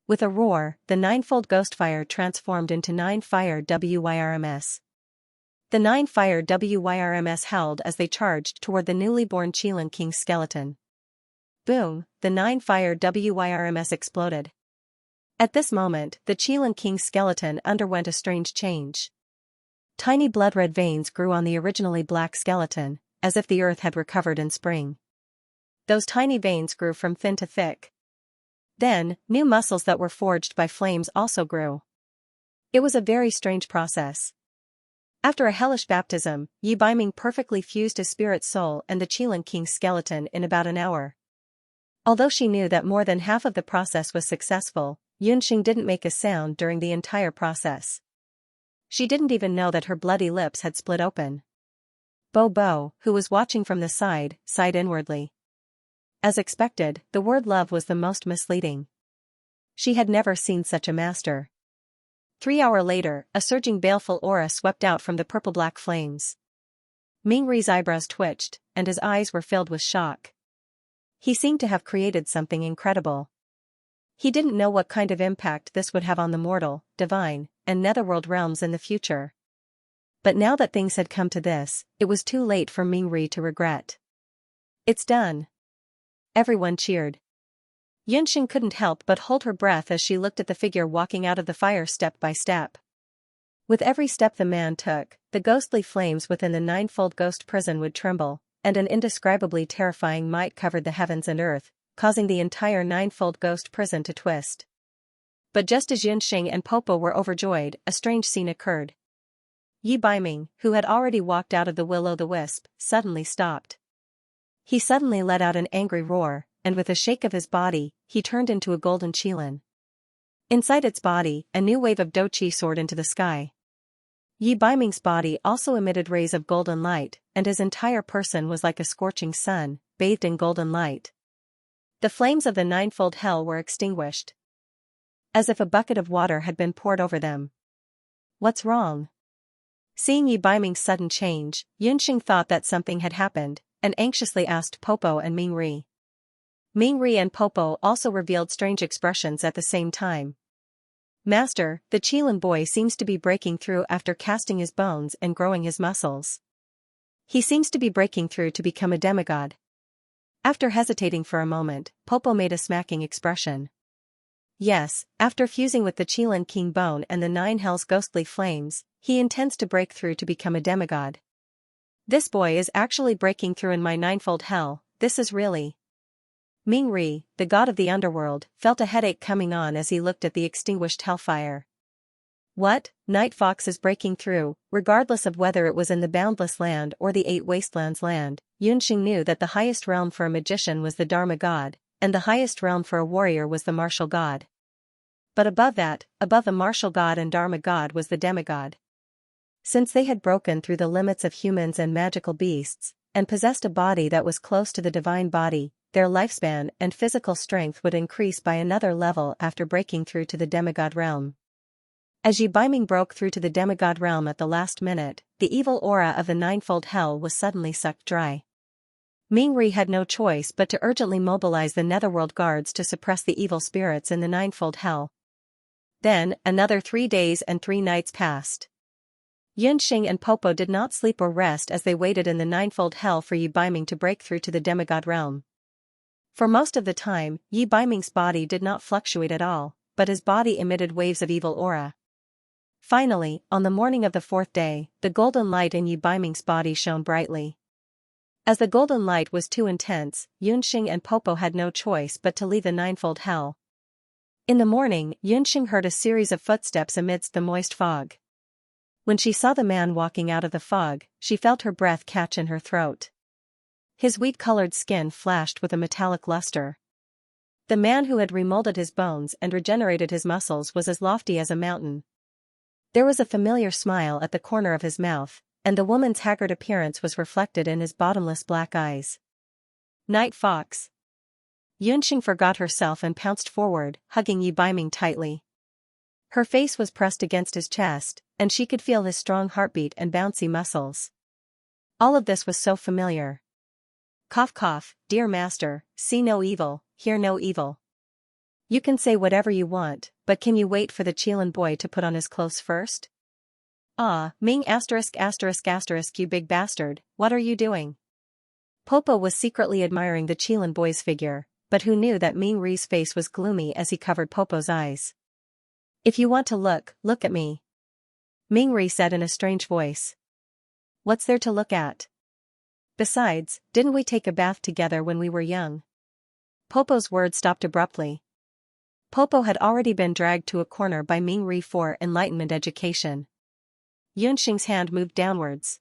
With a roar, the 9-fold ghost fire transformed into 9 fire WYRMS. The 9 fire WYRMS held as they charged toward the newly born Qilin king's skeleton. Boom, the 9 fire WYRMS exploded. At this moment, the Qilin king's skeleton underwent a strange change. Tiny blood-red veins grew on the originally black skeleton, as if the earth had recovered in spring. Those tiny veins grew from thin to thick. Then, new muscles that were forged by flames also grew. It was a very strange process. After a hellish baptism, Yi Baiming perfectly fused his spirit soul and the Qilin king's skeleton in about an hour. Although she knew that more than half of the process was successful, Yunxing didn't make a sound during the entire process. She didn't even know that her bloody lips had split open. Bobo, who was watching from the side, sighed inwardly. As expected, the word love was the most misleading. She had never seen such a master. 3 hours later, a surging baleful aura swept out from the purple-black flames. Mingri's eyebrows twitched, and his eyes were filled with shock. He seemed to have created something incredible. He didn't know what kind of impact this would have on the mortal, divine, and netherworld realms in the future. But now that things had come to this, it was too late for Mingri to regret. It's done. Everyone cheered. Yunxing couldn't help but hold her breath as she looked at the figure walking out of the fire step by step. With every step the man took, the ghostly flames within the ninefold ghost prison would tremble, and an indescribably terrifying might covered the heavens and earth, causing the entire ninefold ghost prison to twist. But just as Yunxing and Popo were overjoyed, a strange scene occurred. Yi Baiming, who had already walked out of the will-o'-the-wisp, suddenly stopped. He suddenly let out an angry roar, and with a shake of his body, he turned into a golden qilin. Inside its body, a new wave of doqi soared into the sky. Yi Baiming's body also emitted rays of golden light, and his entire person was like a scorching sun, bathed in golden light. The flames of the ninefold hell were extinguished, as if a bucket of water had been poured over them. What's wrong? Seeing Yi Baiming's sudden change, Yunxing thought that something had happened, and anxiously asked Popo and Mingri. Mingri and Popo also revealed strange expressions at the same time. Master, the Qilin boy seems to be breaking through after casting his bones and growing his muscles. He seems to be breaking through to become a demigod. After hesitating for a moment, Popo made a smacking expression. Yes, after fusing with the Qilin King Bone and the Nine Hells' ghostly flames, he intends to break through to become a demigod. This boy is actually breaking through in my ninefold hell, this is really... Mingri, the god of the underworld, felt a headache coming on as he looked at the extinguished hellfire. What? Night Fox is breaking through, regardless of whether it was in the Boundless Land or the Eight Wastelands land. Yunxing knew that the highest realm for a magician was the Dharma god, and the highest realm for a warrior was the martial god. But above that, above the martial god and Dharma god was the demigod. Since they had broken through the limits of humans and magical beasts, and possessed a body that was close to the divine body, their lifespan and physical strength would increase by another level after breaking through to the demigod realm. As Yi Baiming broke through to the demigod realm at the last minute, the evil aura of the ninefold hell was suddenly sucked dry. Mingri had no choice but to urgently mobilize the netherworld guards to suppress the evil spirits in the ninefold hell. Then, another 3 days and 3 nights passed. Yunxing and Popo did not sleep or rest as they waited in the ninefold hell for Yi Baiming to break through to the demigod realm. For most of the time, Yi Baiming's body did not fluctuate at all, but his body emitted waves of evil aura. Finally, on the morning of the 4th day, the golden light in Yi Baiming's body shone brightly. As the golden light was too intense, Yunxing and Popo had no choice but to leave the ninefold hell. In the morning, Yunxing heard a series of footsteps amidst the moist fog. When she saw the man walking out of the fog, she felt her breath catch in her throat. His wheat-colored skin flashed with a metallic luster. The man who had remolded his bones and regenerated his muscles was as lofty as a mountain. There was a familiar smile at the corner of his mouth, and the woman's haggard appearance was reflected in his bottomless black eyes. Night Fox. Yunxing forgot herself and pounced forward, hugging Yi Baiming tightly. Her face was pressed against his chest, and she could feel his strong heartbeat and bouncy muscles. All of this was so familiar. Cough cough, dear master, see no evil, hear no evil. You can say whatever you want, but can you wait for the Qilin boy to put on his clothes first? Ah, Ming ****, you big bastard, what are you doing? Popo was secretly admiring the Qilin boy's figure, but who knew that Ming Ri's face was gloomy as he covered Popo's eyes. If you want to look at me. Ming Ri said in a strange voice. What's there to look at? Besides, didn't we take a bath together when we were young? Popo's words stopped abruptly. Popo had already been dragged to a corner by Ming Ri for enlightenment education. Yunxing's hand moved downwards.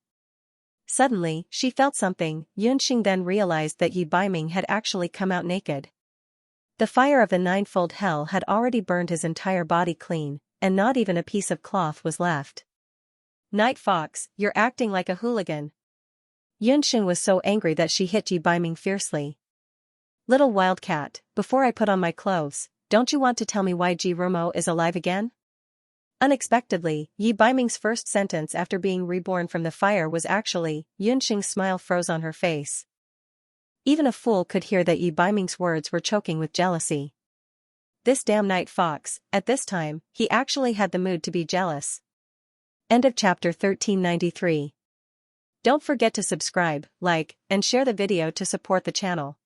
Suddenly, she felt something. Yunxing then realized that Yi Baiming had actually come out naked. The fire of the ninefold hell had already burned his entire body clean, and not even a piece of cloth was left. Night Fox, you're acting like a hooligan. Yunxing was so angry that she hit Yi Baiming fiercely. Little wildcat, before I put on my clothes, don't you want to tell me why Ji Rumo is alive again? Unexpectedly, Yi Baiming's first sentence after being reborn from the fire was actually, Yunxing's smile froze on her face. Even a fool could hear that Yi Baiming's words were choking with jealousy. This damn night fox, at this time, he actually had the mood to be jealous. End of chapter 1393. Don't forget to subscribe, like, and share the video to support the channel.